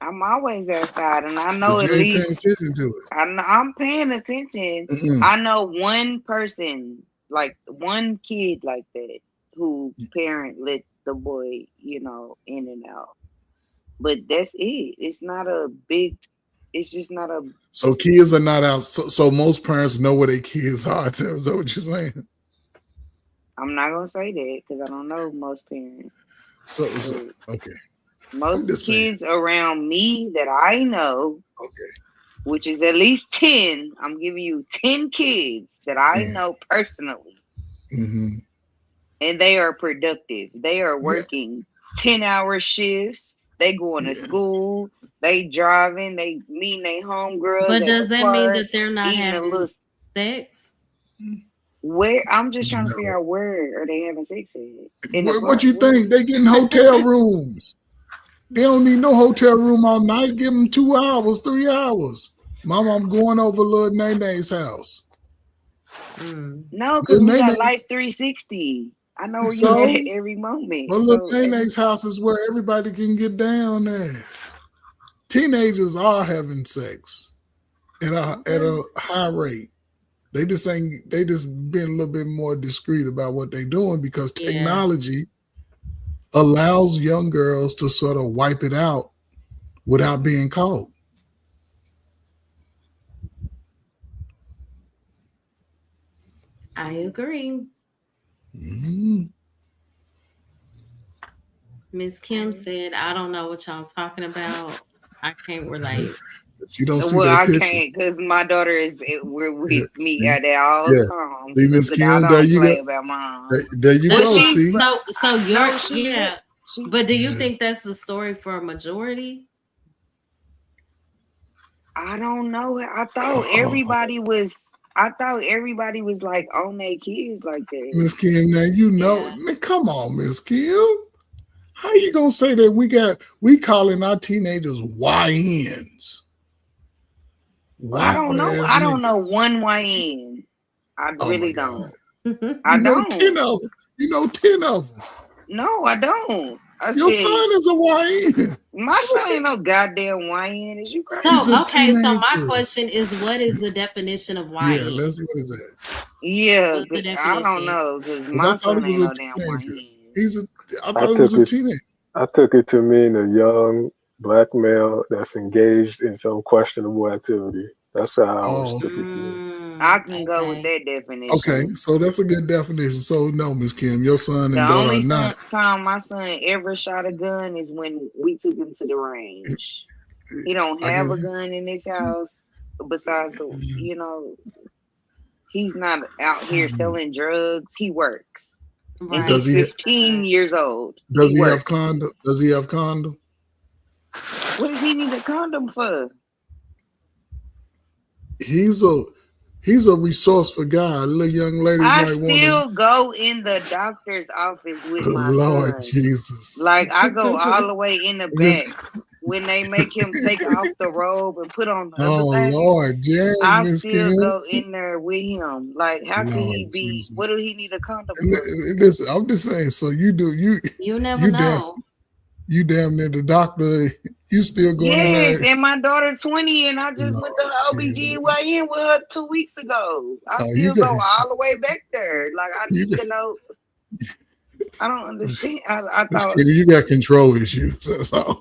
I'm always outside, and I know But at you ain't paying least attention to it. I'm paying attention. I know one person, like one kid like that, who parent let the boy, in and out. But that's it. It's not a big. It's just not a. So kids are not out. So most parents know where their kids are. Is that what you're saying? I'm not gonna say that because I don't know most parents. So okay. Most just kids around me that I know, which is at least 10. I'm giving you 10 kids that I know personally, Mm-hmm. and they are productive. They are working 10-hour shifts. They going to school. They driving. They meeting their homegirls But at does the that park, mean that they're not eating a having little sex? Where I'm just trying to figure out where are they having sex at? In the What park. you think? They getting hotel rooms. They don't need no hotel room all night. Give them 2 hours, 3 hours. Mama, I'm going over little Nene-Nae's house. No, because we got Life 360. I know where you at every moment. But little Nene-Nae's house is where everybody can get down there. Teenagers are having sex at a high rate. They just being a little bit more discreet about what they're doing because technology allows young girls to sort of wipe it out without being caught. I agree. Miss Kim said, I don't know what y'all talking about. I can't relate. She don't see Well, that I picture. can't because my daughter is we're with Yeah, me see? at all Yeah. times. See, Miss Look, I Kim, there don't you play go. about mom. There you But go. she See? so you're No, she yeah. she But do you Yeah. think that's the story for a majority? I don't know. I thought Oh, everybody was like on their kids like that. Miss Kim, now you know. Yeah. Man, come on, Miss Kim. How you gonna say that we calling our teenagers YNs? I don't Wild know. ass I don't know niggas. one YN. I Oh my really God. don't. I You know 10 don't. of them. You know 10 of them. No, I don't. I Your said son is a YN. my son ain't no goddamn YN. Is you crazy? He's a Okay, so my teenager. question is what is the definition of Yeah, YN? what is that? Yeah, What's the I don't definition? know because Because I my thought son he ain't was no a damn teenager. YN. I I thought he was took a it. teenager. I took it to mean a young black male that's engaged in some questionable activity. That's how I always Oh, took it to mean. I can go with Okay. that okay. definition. So that's a good definition. So no, Miss Kim, your son The and daughter only are not. time my son ever shot a gun is when we took him to the range. He don't I have guess. a gun in his house besides the, he's not out here selling drugs. He works. And Does he's Right. he 15 years old. does He he have works. condom? Does he have condom? What does he need a condom for? He's a resourceful guy. A little young lady I might want to. still go in the doctor's office with my Lord son. Jesus. Like I go all the way in the Miss, back when they make him take off the robe and put on the other oh thing. Lord, James, I Miss still Kim. go in there with him. Like, how could he Lord be? Jesus. What do he need a condom for? Listen, I'm just saying. So you never know. you damn near the doctor. You still going in Yes, there? and my daughter 20, and I just went to Lord Jesus. OBGYN with her 2 weeks ago. I Oh, still go all the way back there. Like, I you need to know. I don't understand. I Miss thought, Kim, you got control issues. That's all.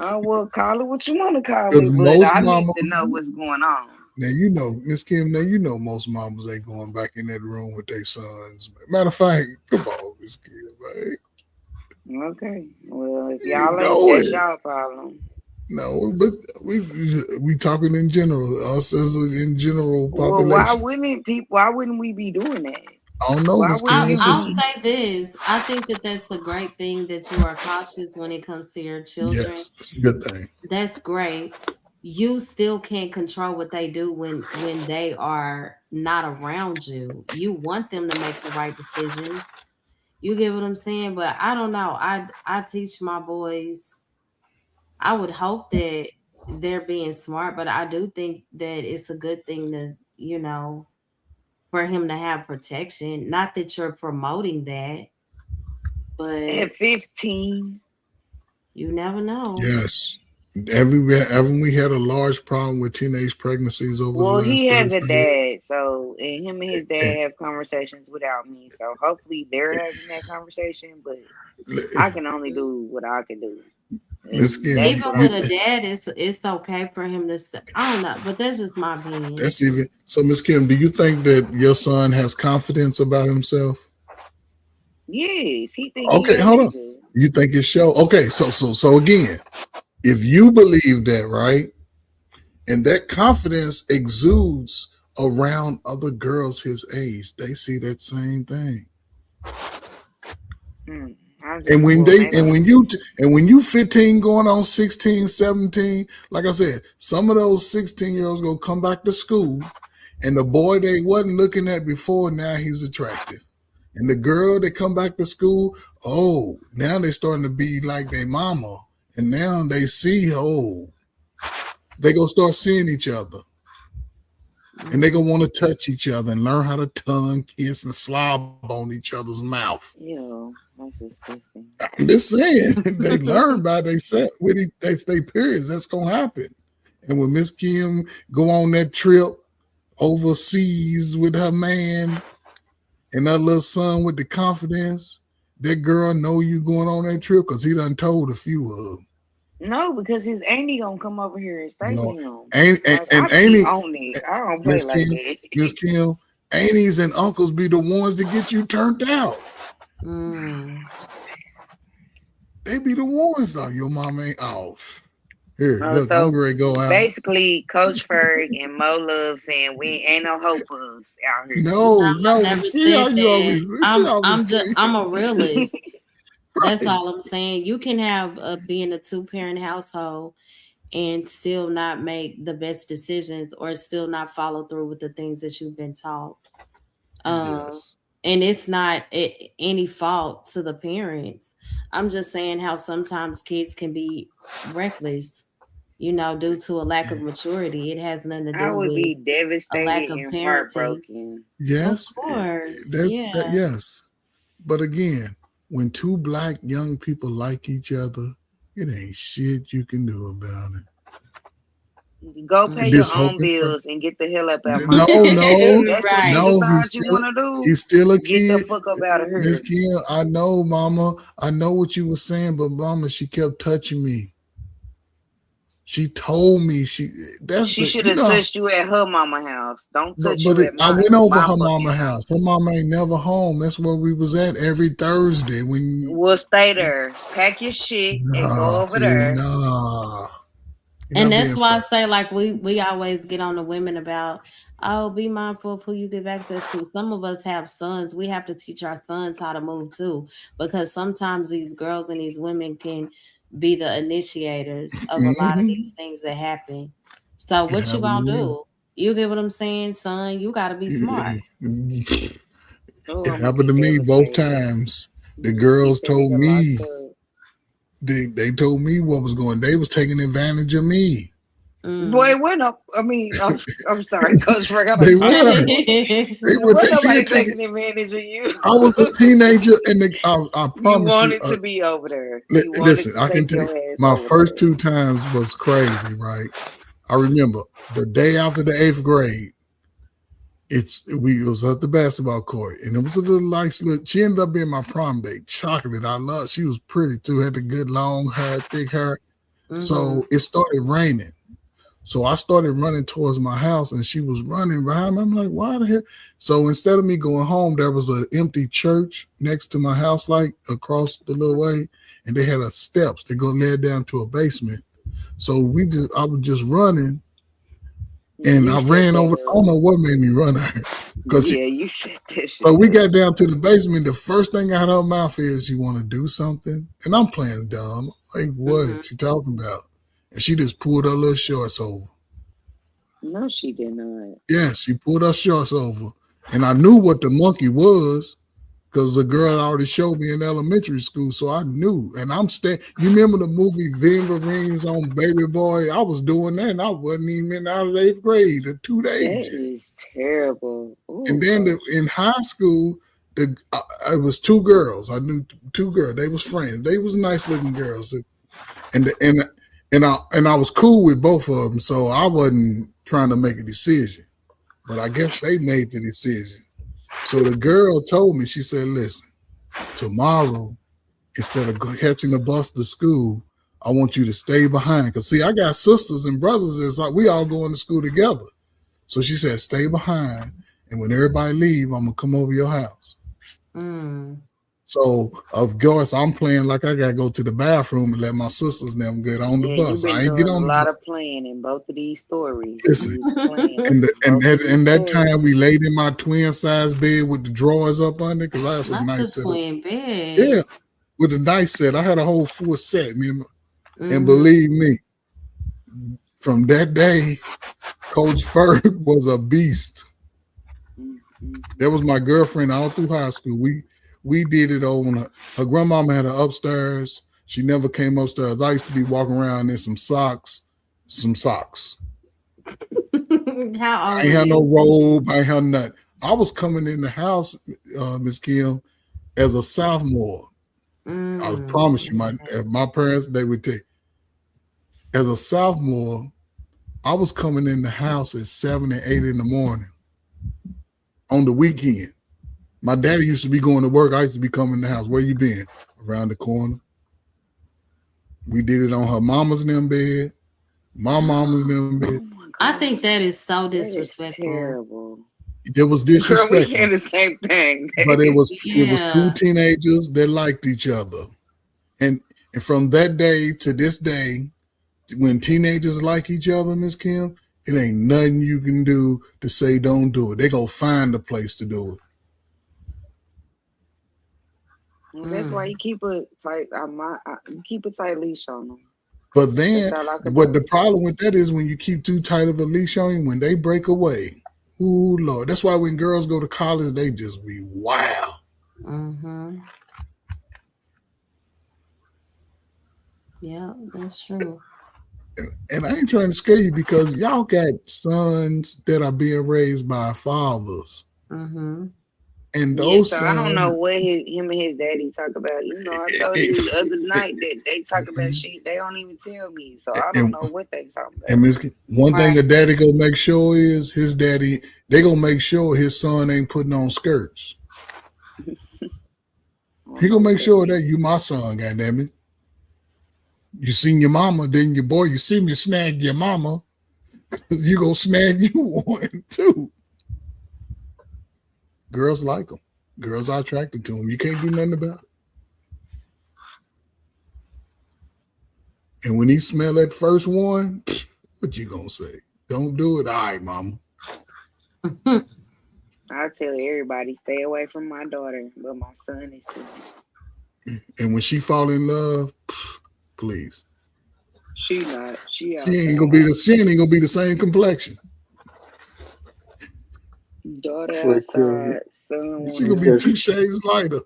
oh, well, call it what you want to call Because it, but most I need mamas, to know what's going on. now you know, Miss Kim, now you know most mamas ain't going back in that room with their sons. Matter of fact, come on, Miss Kim, man. Okay. Well, if You y'all ain't, know that's it. y'all problem. No, but we talking in general, us as in general Well, why population. wouldn't we be doing that? I don't know, Why Miss wouldn't Kim. you That's what I'll you. be? say this. I think that that's a great thing that you are cautious when it comes to your children. Yes, it's a good thing. That's great. You still can't control what they do when they are not around you. You want them to make the right decisions. You get what I'm saying? But I don't know. I teach my boys. I would hope that they're being smart, but I do think that it's a good thing to, for him to have protection. Not that you're promoting that, but At 15. you never know. Yes. Haven't we had a large problem with teenage pregnancies over the Well, he last has a 35 years? dad, so and him and his dad have conversations without me. So hopefully they're having that conversation, but I can only do what I can do. Miss And Kim, that's Even what with I'm a doing. dad, it's okay for him to. I don't know, but that's just my opinion. that's even so. Miss Kim, do you think that your son has confidence about himself? Yes, he think he Okay, a hold on. nigga. You think it show? Okay, so again, if you believe that, right, and that confidence exudes around other girls his age, they see that same thing. And when you 15 going on 16, 17, like I said, some of those 16-year-olds gonna come back to school, and the boy they wasn't looking at before, now he's attractive. And the girl that come back to school, oh, now they starting to be like their mama. And now they see, oh, they gonna start seeing each other. And they gonna want to touch each other and learn how to tongue kiss and slob on each other's mouth. Ew, that's disgusting. I'm just saying, they learn by themselves with they periods. That's gonna happen. And when Miss Kim go on that trip overseas with her man and her little son with the confidence, that girl know you going on that trip because he done told a few of them. No, because his auntie gonna come over here and stay with him. And I be Annie, on it. I don't play Miss like Kim, that. Miss Kim, aunties and uncles be the ones that get you turned out. They be the ones. Oh, your mom ain't off. Here, Oh, look, I'm so ready to go out. basically, Coach Ferg and Mo Love saying we ain't no hope for us out here. No, I no. never See how said you always. that. See how always I'm a realist. That's Right. all I'm saying. You can have be in a 2-parent household and still not make the best decisions or still not follow through with the things that you've been taught. Yes. And it's not any fault to the parents. I'm just saying how sometimes kids can be reckless, due to a lack of maturity. It has nothing to I do would with be a lack devastated of and parenting. heartbroken. Yes. Of course. That's Yeah. that. Yes. But again, when two black young people like each other, it ain't shit you can do about it. Go pay your This own hoping for bills and get the hell up out my no, house. That's what you no. decide you want to do. He's still a Get the kid. fuck up out of Miss here. Kim, I know, Mama. I know what you were saying, but Mama, she kept touching me. She told me She should have know. touched you at her mama house. Don't touch But you at I my went over my her fucking mama house. house. Her mama ain't never home. That's where we was at every Thursday. We'll stay there. Pack your shit and go over there. Nah. And that's why I say, like, we always get on the women about, oh, be mindful of who you give access to. Some of us have sons. We have to teach our sons how to move too, because sometimes these girls and these women can be the initiators of a lot of these things that happen. So what you gonna do? You get what I'm saying, son? You gotta be smart. It Oh, happened to me both times. The girls told me they told me what was going. They was taking advantage of me. Boy, when I'm sorry, Coach Frank. They were. They were. Wasn't They nobody did take taking advantage of you. I was a teenager, and I You promise wanted to be over there. You wanted listen, to I can take tell your you, ass my over first 2 times was crazy, right? I remember the day after the 8th grade. It was at the basketball court, and it was a little nice look. She ended up being my prom date. Chocolate, I love. She was pretty too. Had the good long hair, thick hair. So it started raining. So I started running towards my house, and she was running behind me. I'm like, why the hell? So instead of me going home, there was an empty church next to my house, like across the little way, and they had a steps that go led down to a basement. So I was just running, and I ran over. I don't know what made me run out. you said that shit. So we got down to the basement. The first thing out of her mouth is, "You want to do something?" And I'm playing dumb. Like, what you talking about? And she just pulled her little shorts over. No, she did not. Yeah, she pulled her shorts over. And I knew what the monkey was because the girl already showed me in elementary school. So I knew. And I'm staying. You remember the movie Wolverines on Baby Boy? I was doing that, and I wasn't even out of the 8th grade. The 2 days. That is terrible. Ooh, and then in high school, it was 2 girls. I knew 2 girls. They was friends. They was nice looking girls. And I was cool with both of them, so I wasn't trying to make a decision. But I guess they made the decision. So the girl told me, she said, listen, tomorrow, instead of catching the bus to school, I want you to stay behind. Because, see, I got sisters and brothers. It's like we all going to school together. So she said, stay behind. And when everybody leave, I'm going to come over your house. So, of course, I'm playing like I got to go to the bathroom and let my sisters and them get on the bus. You've I been ain't get doing on a the lot bus. of playing in both of these stories. Listen, and that time we laid in my twin size bed with the drawers up under because I had some Not nice the set. twin bed. Yeah, with a nice set. I had a whole full set. And believe me, from that day, Coach Ferg was a beast. That was my girlfriend all through high school. We did it on her grandmama had her upstairs. She never came upstairs. I used to be walking around in some socks. How old I ain't had no robe. I ain't had nothing. I was coming in the house, Miss Kim, as a sophomore. I promise you, my parents, they would take. As a sophomore, I was coming in the house at 7 and 8 in the morning on the weekend. My daddy used to be going to work. I used to be coming in the house. Where you been? Around the corner. We did it on her mama's in them bed, my mama's in them bed. I think that is so disrespectful. Terrible. It was disrespectful. Girl, we saying the same thing. But it was 2 teenagers that liked each other. And from that day to this day, when teenagers like each other, Miss Kim, it ain't nothing you can do to say don't do it. They gonna find a place to do it. Well, that's why you keep a tight. You keep a tight leash on them. But then, That's all I could what the do. problem with that is when you keep too tight of a leash on you, when they break away, ooh Lord. That's why when girls go to college, they just be wild. Mm-hmm. Yeah, that's true. And I ain't trying to scare you because y'all got sons that are being raised by fathers. Mm-hmm. And Yeah, those so I don't sons, know what him and his daddy talk about. You know, I told you the other night that they talk about shit they don't even tell me. So I don't and, know what they talking and about. Miss, one thing a daddy gonna make sure is his daddy, they gonna make sure his son ain't putting on skirts. He gonna make sure that you my son, goddammit. You seen your mama, then your boy, you see me snag your mama, you gonna snag you one too. Girls like them. Girls are attracted to them. You can't do nothing about it. And when he smell that first one, what you gonna say? Don't do it. All right, mama. I tell everybody stay away from my daughter, but my son is too. And when she fall in love, please. She not. She She ain't gonna be the same complexion. daughter outside, son. She gonna be 2 shades lighter.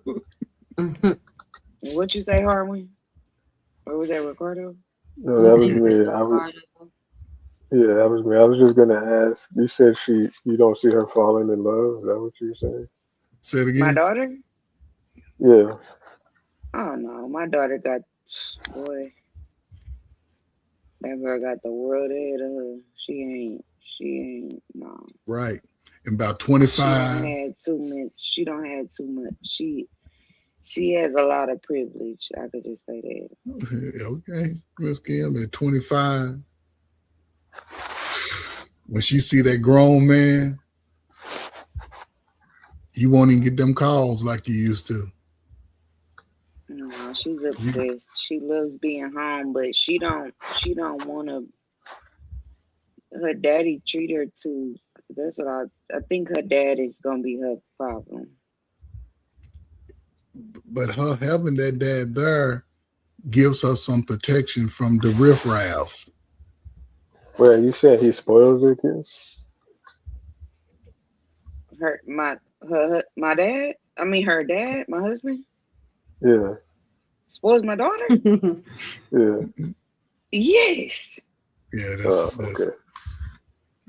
What you say, Harwin? Or was that Ricardo? No, that was me. That was me. I was just gonna ask. You said you don't see her falling in love. Is that what you were saying? Say it again. My daughter? Yeah. Oh no, my daughter got boy. That girl got the world ahead of her. She ain't no. Right. And about She 25. don't have too much. She don't have too much. She has a lot of privilege. I could just say that. Okay, Miss Kim at 25. When she see that grown man, you won't even get them calls like you used to. No, she's obsessed. She loves being home, but she don't want to. Her daddy treat her too. That's what I think. Her dad is gonna be her problem. But her having that dad there gives her some protection from the riffraff. Well, you said he spoils her kids? My dad. I mean, her dad, my husband, Yeah. spoils my daughter. Yeah. Yes. Yeah, that's okay.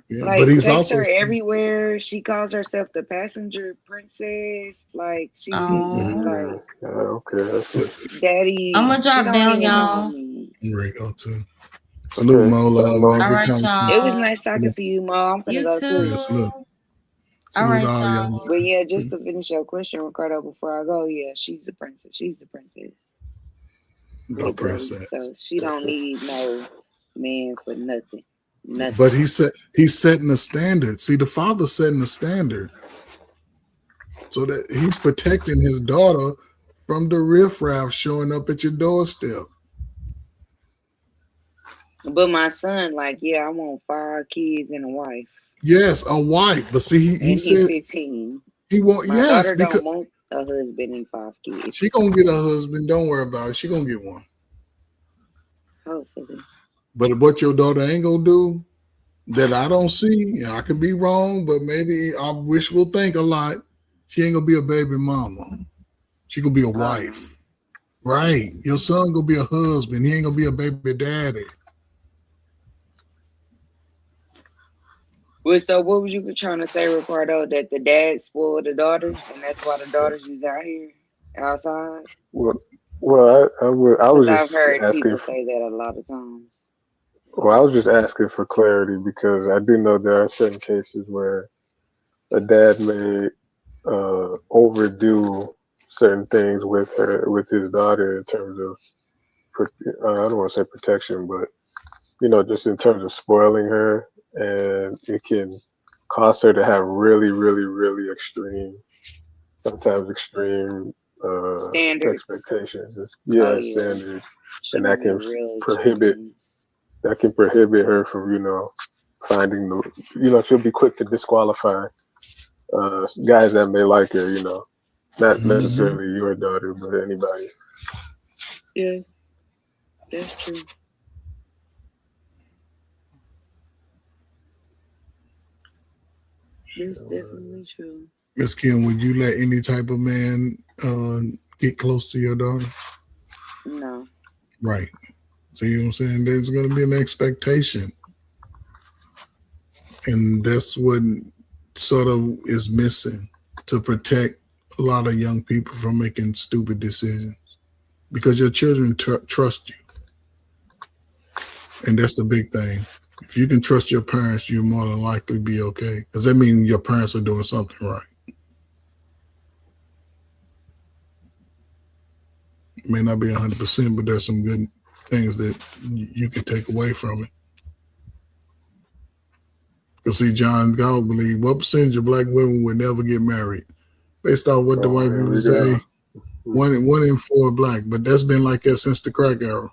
Yeah, Like but he's takes also her everywhere. She calls herself the passenger princess. Like she like okay. That's what. daddy. I'm gonna She drop don't down, even y'all. want me. Rico too. Salute, Mo. All right, It y'all. was nice talking to you, Mo. I'm gonna You go too. too. Yeah, salute. All right, all y'all. y'all. But yeah, just to finish your question, Ricardo, before I go, yeah, she's the princess. She's the princess. The Literally. princess. So she don't need no man for nothing. Nothing. But he's setting a standard. See, the father's setting a standard. So that he's protecting his daughter from the riffraff showing up at your doorstep. But my son, like, yeah, I want 5 kids and a wife. Yes, a wife. But see, he He's said 15. he want My daughter because don't want a husband and 5 kids. she gonna get a husband. Don't worry about it. She gonna get one. Hopefully. But what your daughter ain't gonna do that I don't see, I could be wrong, but maybe I wishful think a lot. She ain't gonna be a baby mama. She gonna be a wife. Right. Your son gonna be a husband. He ain't gonna be a baby daddy. Well, so what was you trying to say, Ricardo? That the dad spoiled the daughters, and that's why the daughters is out here outside? Well, I was I've just heard asking. people say that a lot of times. Well, I was just asking for clarity because I do know there are certain cases where a dad may overdo certain things with his daughter in terms of I don't want to say protection, but just in terms of spoiling her, and it can cause her to have really, really, really sometimes extreme Standards. expectations. Oh yeah. Standards, She and gonna that be can real prohibit extreme. that can prohibit her from, finding the, she'll be quick to disqualify guys that may like her, not Mm-hmm. necessarily your daughter, but anybody. Yeah, that's true. That's definitely true. Miss Kim, would you let any type of man get close to your daughter? No. Right. See what I'm saying? There's going to be an expectation. And that's what sort of is missing to protect a lot of young people from making stupid decisions. Because your children trust you. And that's the big thing. If you can trust your parents, you're more than likely be okay. Because that means your parents are doing something right. It may not be 100%, but there's some good things that you can take away from it. Because see, John God believe what percentage of black women would never get married? Based on what the white people say, one in 4 black, but that's been like that since the crack era.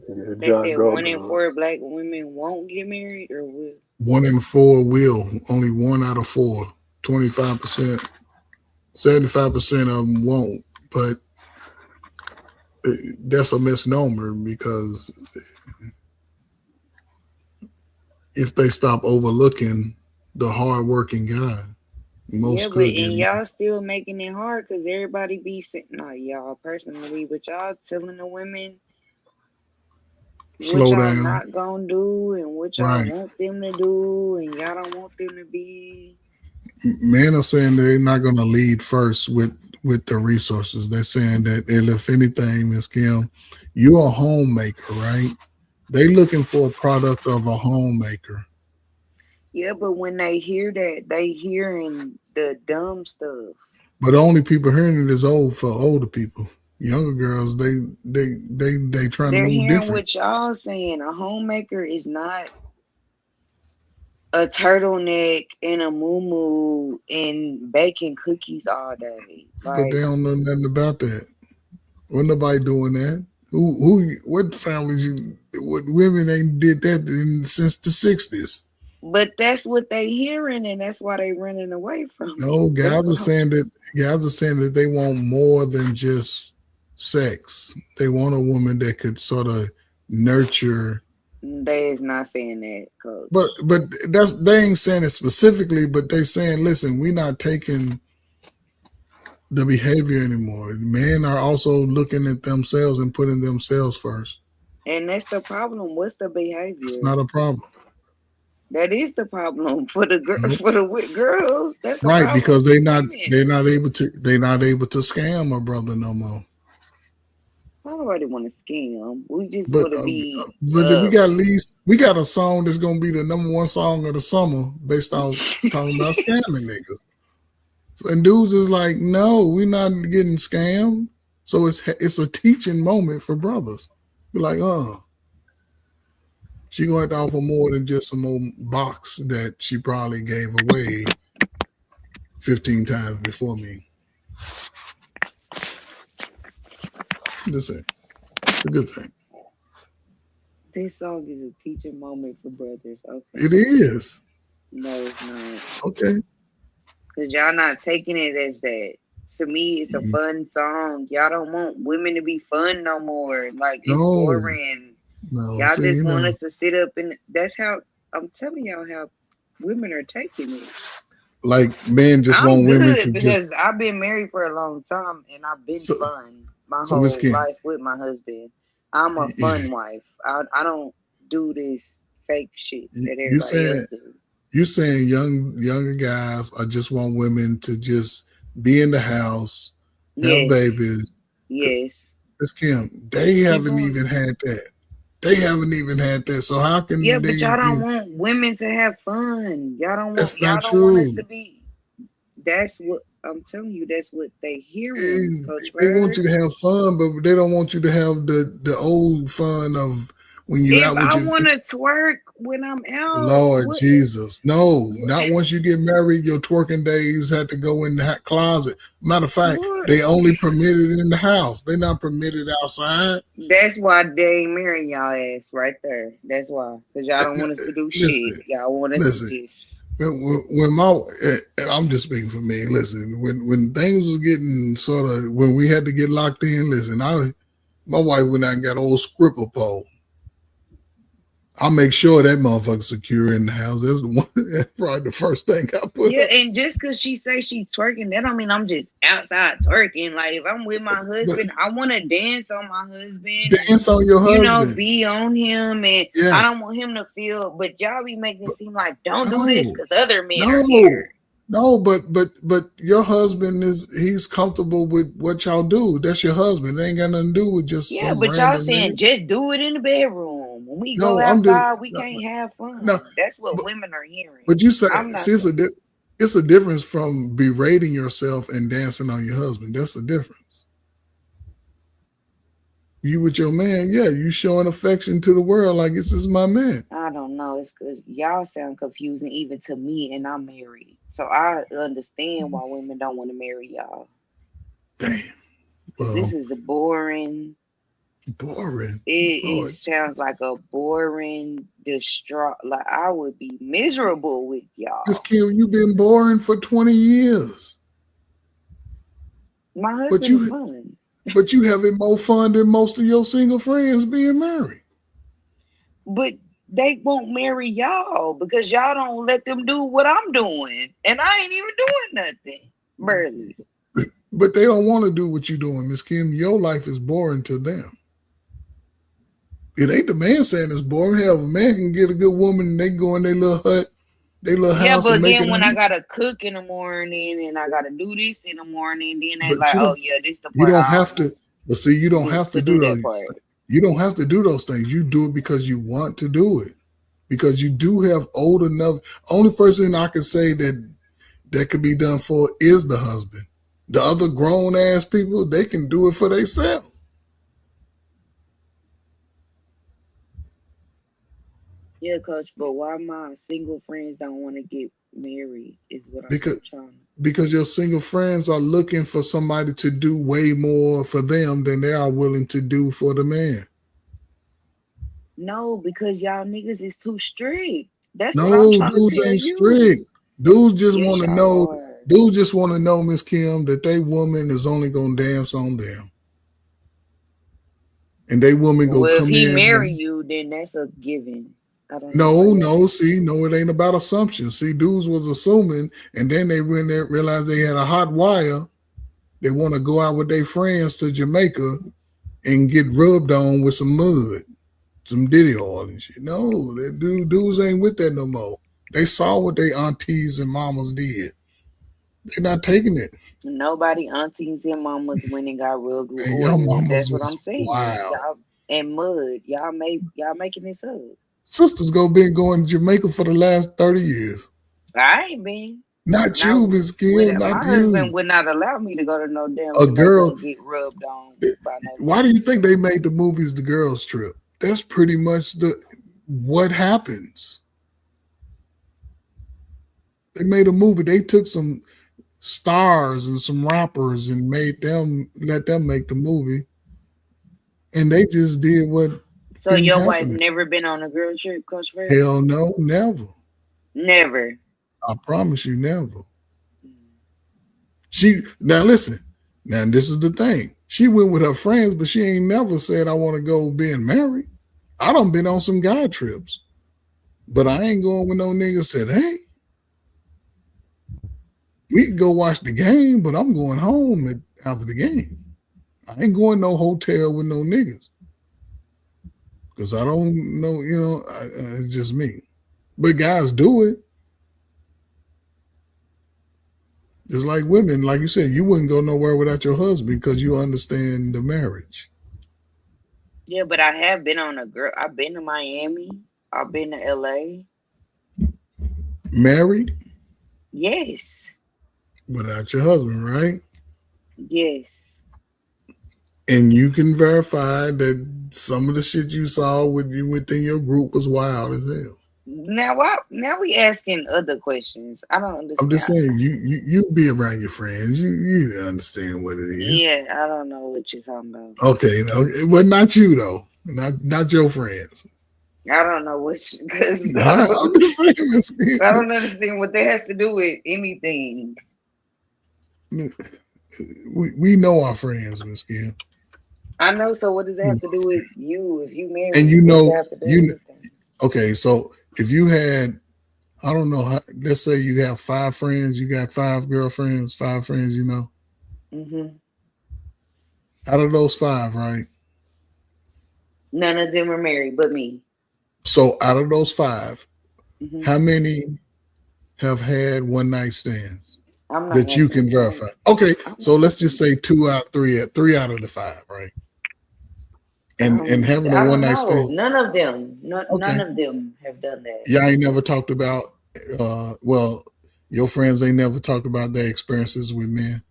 They said 1 in 4 black women won't get married or will? 1 in 4 will. Only 1 out of 4. 25%. 75% of them won't. But that's a misnomer because if they stop overlooking the hardworking guy, most but could get y'all still making it hard because everybody be not y'all personally, but y'all telling the women slow what y'all down. not gonna do and what y'all want them to do, and y'all don't want them to be. Men are saying they're not going to lead first with the resources. They're saying that if anything, Ms. Kim, you're a homemaker, right? They looking for a product of a homemaker. Yeah, but when they hear that, they hearing the dumb stuff. But the only people hearing it is for older people. Younger girls, they trying to move hearing different. what y'all saying. A homemaker is not a turtleneck and a muumuu and baking cookies all day. But they don't know nothing about that. Well, nobody doing that. What families? What women ain't did that since the 60s? But that's what they hearing, and that's why they running away from No, it. guys are saying that they want more than just sex. They want a woman that could sort of nurture. They is not saying that, Coach. But they ain't saying it specifically, but they saying, listen, we're not taking the behavior anymore. Men are also looking at themselves and putting themselves first. And that's the problem. What's the behavior? It's not a problem. That is the problem for the girls. That's the right, problem. Because they're not able to scam a brother no more. Nobody want to scam. We just want to be. But we got a song that's gonna be the #1 song of the summer based on talking about scamming niggas. And dudes is like, no, we're not getting scammed. So it's a teaching moment for brothers. Be like, she gonna have to offer more than just some old box that she probably gave away 15 times before me. Listen, it's a good thing. This song is a teaching moment for brothers. Okay. It is. No, it's not. Okay. Because y'all not taking it as that. To me, it's a fun song. Y'all don't want women to be fun no more. Like, it's boring. No, y'all just want us to sit up and that's how I'm telling y'all how women are taking it. Like men just want women to because I've been married for a long time and I've been fun my whole life with my husband. I'm a fun wife. I don't do this fake shit that everybody else do. You're saying younger guys just want women to just be in the house, have babies. Yes. Miss Kim, they haven't even had that. They haven't even had that. So how can but y'all don't want women to have fun. Y'all don't want that's y'all not don't true. want us to be. That's what I'm telling you. That's what they hearing. They want you to have fun, but they don't want you to have the old fun of when you If out with I your want to twerk when I'm out, Lord what? Jesus. No, not once you get married. Your twerking days had to go in the closet. Matter of fact, What? they only permitted in the house. They're not permitted outside. That's why they ain't marrying y'all ass right there. That's why, because y'all don't want us to do Listen, shit. Y'all want us listen. to just. When my, and I'm just speaking for me. Listen, when things was getting sort of, when we had to get locked in. Listen, my wife went out and got an old scripper pole. I'll make sure that motherfucker's secure in the house. That's the one. That's probably the first thing I put Yeah, up. and just because she say she twerking, that don't mean I'm just outside twerking. Like if I'm with my husband, I want to dance on my husband Dance on your you know, husband. be on him, and I Yes. don't want him to feel. But y'all be making it seem like don't do this because other men No, are here. no, but your husband he's comfortable with what y'all do. That's your husband. It ain't got nothing to do with just Yeah, some but y'all random saying nigga. just do it in the bedroom. When we go No, I'm just outside, we can't have fun. no, That's what women are hearing. but you say I'm not see saying. it's a difference from berating yourself and dancing on your husband. That's a difference. You with your man, yeah, you showing affection to the world like this is my man. I don't know. It's because y'all sound confusing even to me, and I'm married, so I understand why women don't want to marry y'all. Damn. Because this is a boring. Boring. It Lord sounds like a boring, distraught. Like I would be miserable with y'all. This Kim, you've been boring for 20 years. My But husband is you fun. but you having more fun than most of your single friends being married. But they won't marry y'all because y'all don't let them do what I'm doing. And I ain't even doing nothing. Barely. But they don't want to do what you're doing, Miss Kim. Your life is boring to them. It ain't the man saying it's boring. Hell, a man can get a good woman and they go in their little hut, their little Yeah, house but and make then it when I happen. gotta cook in the morning and I gotta do this in the morning, then they But like, you oh don't yeah, this the you part don't I have don't to, but see, you don't want have to to do do those. that part. You don't have to do those things. You do it because you want to do it. Because you do have old enough. Only person I can say that could be done for is the husband. The other grown ass people, they can do it for themselves. Yeah, coach, but why my single friends don't want to get married is what I'm Because trying. because your single friends are looking for somebody to do way more for them than they are willing to do for the man. No, because y'all niggas is too strict. That's what I'm No, trying to dudes tell ain't you. strict. Dudes just Yes, want to y'all know. are. Dudes just want to know, Miss Kim, that they woman is only gonna dance on them, and they woman go Well, if come he marry in. you, then that's a given. I don't know why No, y'all. no, see, no, it ain't about assumptions. See, dudes was assuming, and then when they realized they had a hot wire, they want to go out with their friends to Jamaica and get rubbed on with some mud, some Diddy oil and shit. No, that dudes ain't with that no more. They saw what they aunties and mamas did. They're not taking it. Nobody aunties and mamas went and got rubbed with And your oil. mamas That's what was I'm saying. wild. Y'all and mud. Y'all making this up. Sisters been going to Jamaica for the last 30 years. I ain't been. Not you, Now, Miss Kim, my not husband you. would not allow me to go to no damn A Jamaica girl. and get rubbed on by no Why do nigga. you think they made the movies The Girls Trip? That's pretty much what happens. They made a movie. They took some stars and some rappers and let them make the movie, and they just did what So been your wife happening. never been on a girl trip, Coach Fred? Hell no, never. Never. I promise you, never. She now listen. Now this is the thing. She went with her friends, but she ain't never said I want to go being married. I done been on some guy trips, but I ain't going with no niggas said, hey, we can go watch the game, but I'm going home after the game. I ain't going no hotel with no niggas because I don't know, it's just me. But guys do it. It's like women, like you said, you wouldn't go nowhere without your husband because you understand the marriage. Yeah, but I have been on a girl. I've been to Miami. I've been to LA. Married Yes. without your husband, right? Yes. And you can verify that some of the shit you saw within your group was wild as hell. Now we asking other questions. I don't understand. I'm just saying, you be around your friends. You understand what it is. Yeah, I don't know what you're talking about. Okay, well, not you though. Not your friends. I don't know which because I'm just saying, Miss Kim. I don't understand what that has to do with anything. We know our friends, Miss Kim. I know. So what does that have to do with you? If you married, And you what does know, that have to do with anything? okay. So if you had, I don't know, let's say you have 5 friends, you got 5 girlfriends, 5 friends, you know. Mm-hmm. Out of those 5, right? None of them are married, but me. So out of those 5, Mm-hmm. how many have had one night stands I'm not that you can having verify? Okay, so let's just say 2 out of 3, 3 out of the 5, right? And having a one night stand. None of them. None Okay. of them have done that. Y'all ain't never talked about. Well, your friends ain't never talked about their experiences with men.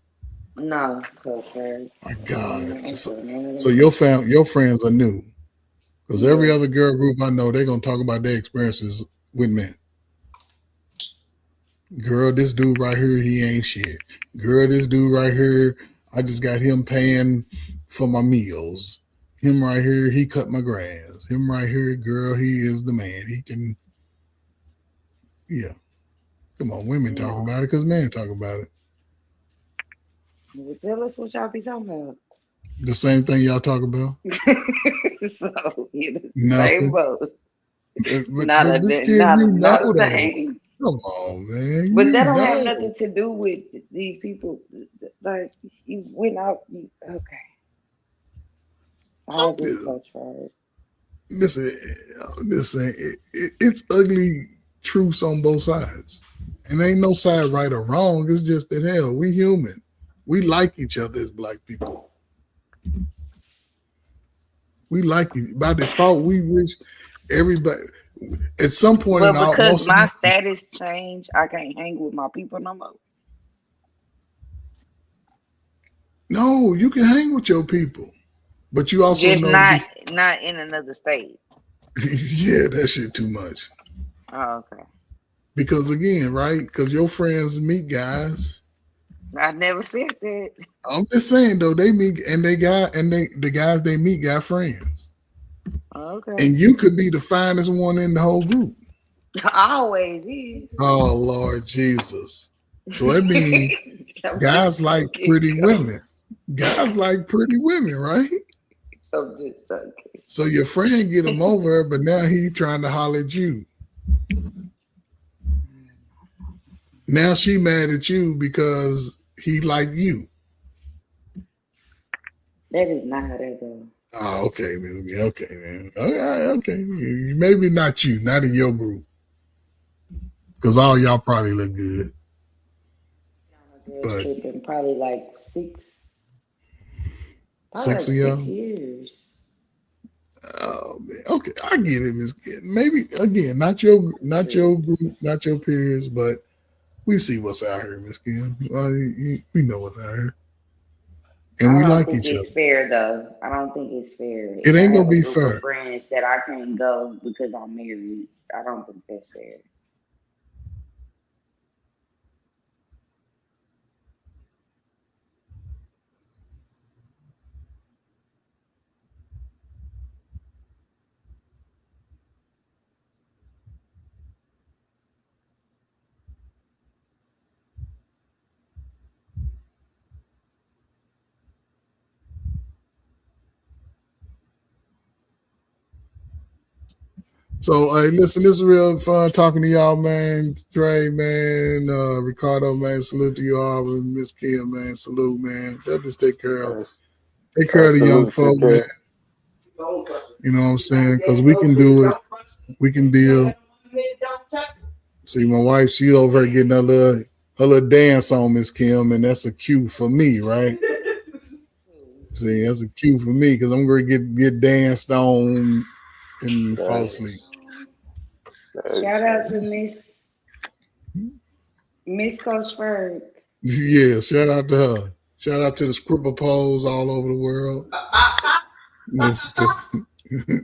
No, okay. My God. So your friends are new. Because every other girl group I know, they're gonna talk about their experiences with men. Girl, this dude right here, he ain't shit. Girl, this dude right here, I just got him paying for my meals. Him right here, he cut my grass. Him right here, girl, he is the man. He can, yeah. Come on, women talk about it because men talk about it. Well, tell us what y'all be talking about. The same thing y'all talk about. So Nothing. same boat. Not a thing. Come on, man. But that don't have nothing to do with these people. Like you went out. Okay. I'll be so tried. Listen, it's ugly truths on both sides. And ain't no side right or wrong. It's just that hell, we human. We like each other as black people. We like you. By default, we wish everybody at some point in our because my status changed, I can't hang with my people no more. No, you can hang with your people. But you also just know not in another state. Yeah, that shit too much. Oh, okay. Because again, right? Because your friends meet guys. I never said that. I'm just saying though, they meet and the guys they meet got friends. Okay. And you could be the finest one in the whole group. Always is. Oh Lord Jesus. So it means guys like pretty women. Guys like pretty women, right? I'm just joking. So your friend get him over, but now he trying to holler at you. Now she mad at you because he like you. That is not how that goes. Oh, okay, man. Okay, man. Okay. Maybe not you, not in your group. Because all y'all probably look good. But probably like 6. 6 of y'all? 6 years. Oh man. Okay, I get it, Miss Kid. Maybe again, not your group, not your peers, but we see what's out here, Miss Kim. We know what's out here. And we like each other. It's fair though. I don't think it's fair. It ain't gonna be fair. Friends that I can't go because I'm married. I don't think that's fair. So, hey, listen, this is real fun talking to y'all, man. Dre, man, Ricardo, man, salute to you all. Miss Kim, man, salute, man. They'll just take care of the young folk, man. You know what I'm saying? Because we can do it. We can build. See, my wife, she over here getting her little dance on, Miss Kim, and that's a cue for me, right? See, that's a cue for me because I'm going to get danced on and fall asleep. Shout out to Miss Coach Ferg. Yeah, shout out to her. Shout out to the scribble poles all over the world. Next to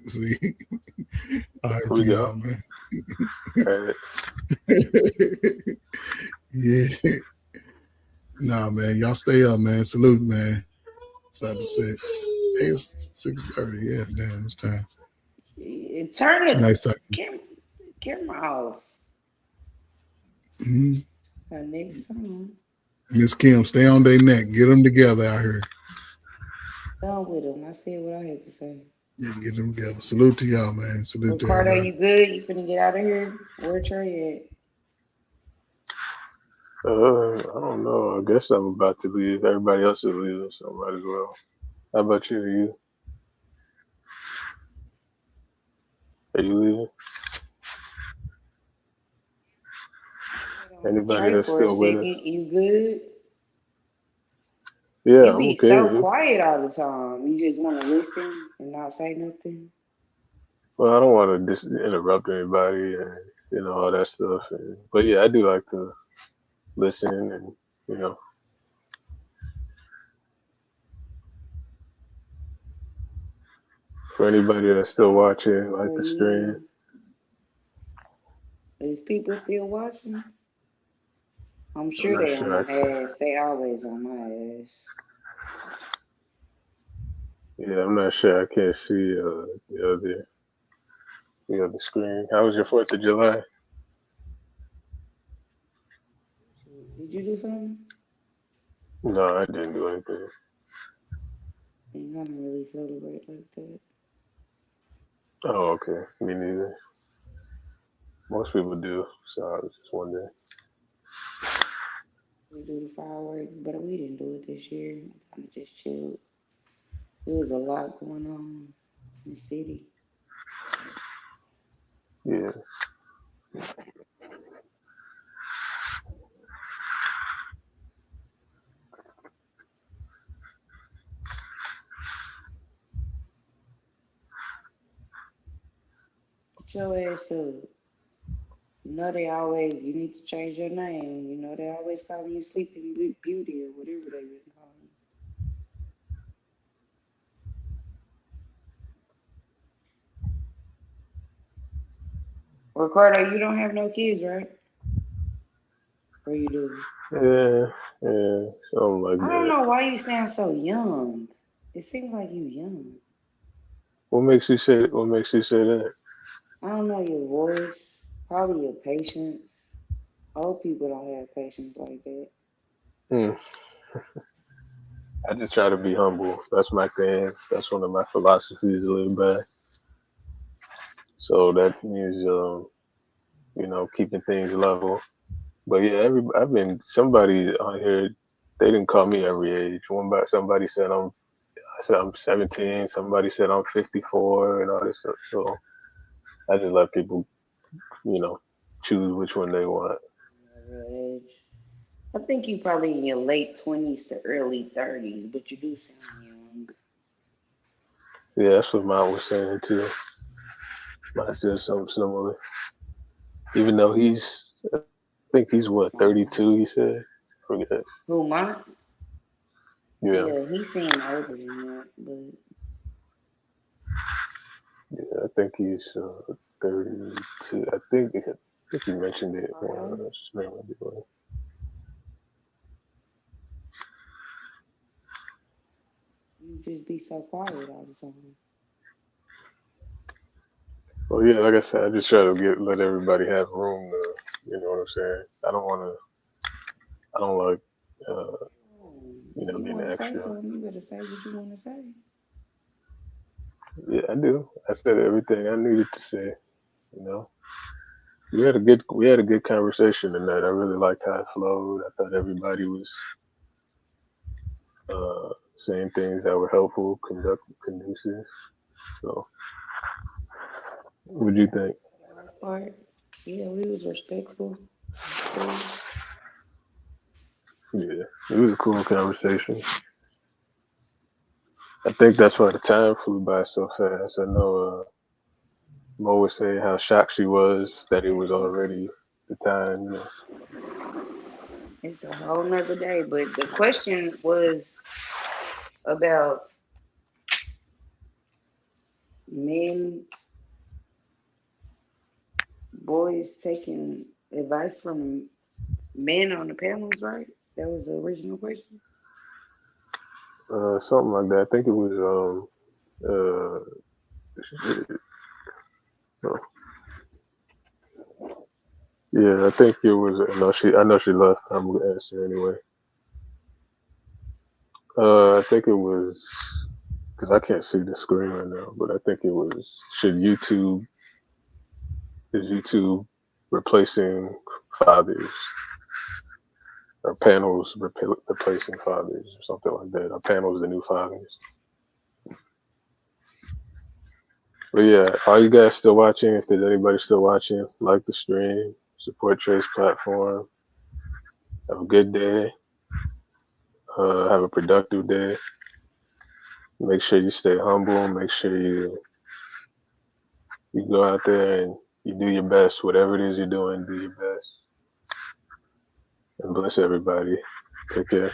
see. All right, We to go. y'all, man. All right. Yeah. Nah, man. Y'all stay up, man. Salute, man. It's after 6. It's 6:30. Yeah, damn, it's time. Turn it. Nice talking. Camera off. Mm-hmm. Next time. Miss Kim, stay on their neck. Get them together out here. Done with them. I said what I had to say. Yeah, get them together. Salute to y'all, man. Salute to Ricardo, everybody. you good? You finna get out of here? Where Trey I don't know. I guess I'm about to leave. Everybody else is leaving, so I might as well. How about you? Are you leaving? at? Anybody Trey that's for a still with us? second. You good? Yeah, You I'm be okay. so quiet all the time. You just want to listen and not say nothing. Well, I don't want to interrupt anybody and all that stuff. But yeah, I do like to listen and you know. For anybody that's still watching, like the stream. Is people still watching? I'm I'm sure not they on my sure. ass. They always on my ass. Yeah, I'm not sure. I can't see the other screen. How was your 4th of July? Did you do something? No, I didn't do anything. I don't really celebrate like that. Oh, okay. Me neither. Most people do, so I was just wondering. We do the fireworks, but we didn't do it this year. Kind of just chilled. There was a lot going on in the city. Yeah. Get your ass up. You know they always, you need to change your name. You know they always calling you Sleeping Beauty or whatever they been calling you. Ricardo, you don't have no kids, right? Or you do? Yeah, something like I don't that. know why you sound so young. It seems like you young. What makes you say that? I don't know your voice, probably your patience. Old people don't have patience like that. Hmm. I just try to be humble. That's my thing. That's one of my philosophies to live by. So that means keeping things level. But yeah, I've been somebody on here. They didn't call me every age. Somebody said I said I'm 17. Somebody said I'm 54, and all this stuff. So I just let people, you know, choose which one they want. Real age. I think you probably in your late 20s to early 30s, but you do sound young. Yeah, that's what mine was saying too. Mine said something similar. Even though I think he's what 32. He said, forget. Who, mine? Yeah, Yeah, he seemed older than that, but yeah, I think he's 32. I think you mentioned it. you just be so quiet all the time. Well, yeah, like I said, I just try to let everybody have room to, you know what I'm saying. I don't like, uh, If you being want to say extra. something, you better say what you want to say. Yeah, I do. I said everything I needed to say. You know, we had a good conversation tonight. I really liked how it flowed. I thought everybody was uh, saying things that were helpful, conducive. So, what do you think? Most part, yeah, we was respectful. Cool. Yeah, it was a cool conversation. I think that's why the time flew by so fast. I know Mo was saying how shocked she was that it was already the time. It's a whole nother day. But the question was about men, boys taking advice from men on the panels, right? That was the original question. Something like that. I think it was uh, yeah, I think it was. I know she left. I'm gonna answer anyway. I think it was because I can't see the screen right now, but I think it was is YouTube replacing fathers or panels replacing fathers or something like that? Or panels the new fathers? But yeah, are you guys still watching? If there's anybody still watching, like the stream, support Trey's platform. Have a good day. Have a productive day. Make sure you stay humble. Make sure you go out there and you do your best. Whatever it is you're doing, do your best. And bless everybody. Take care.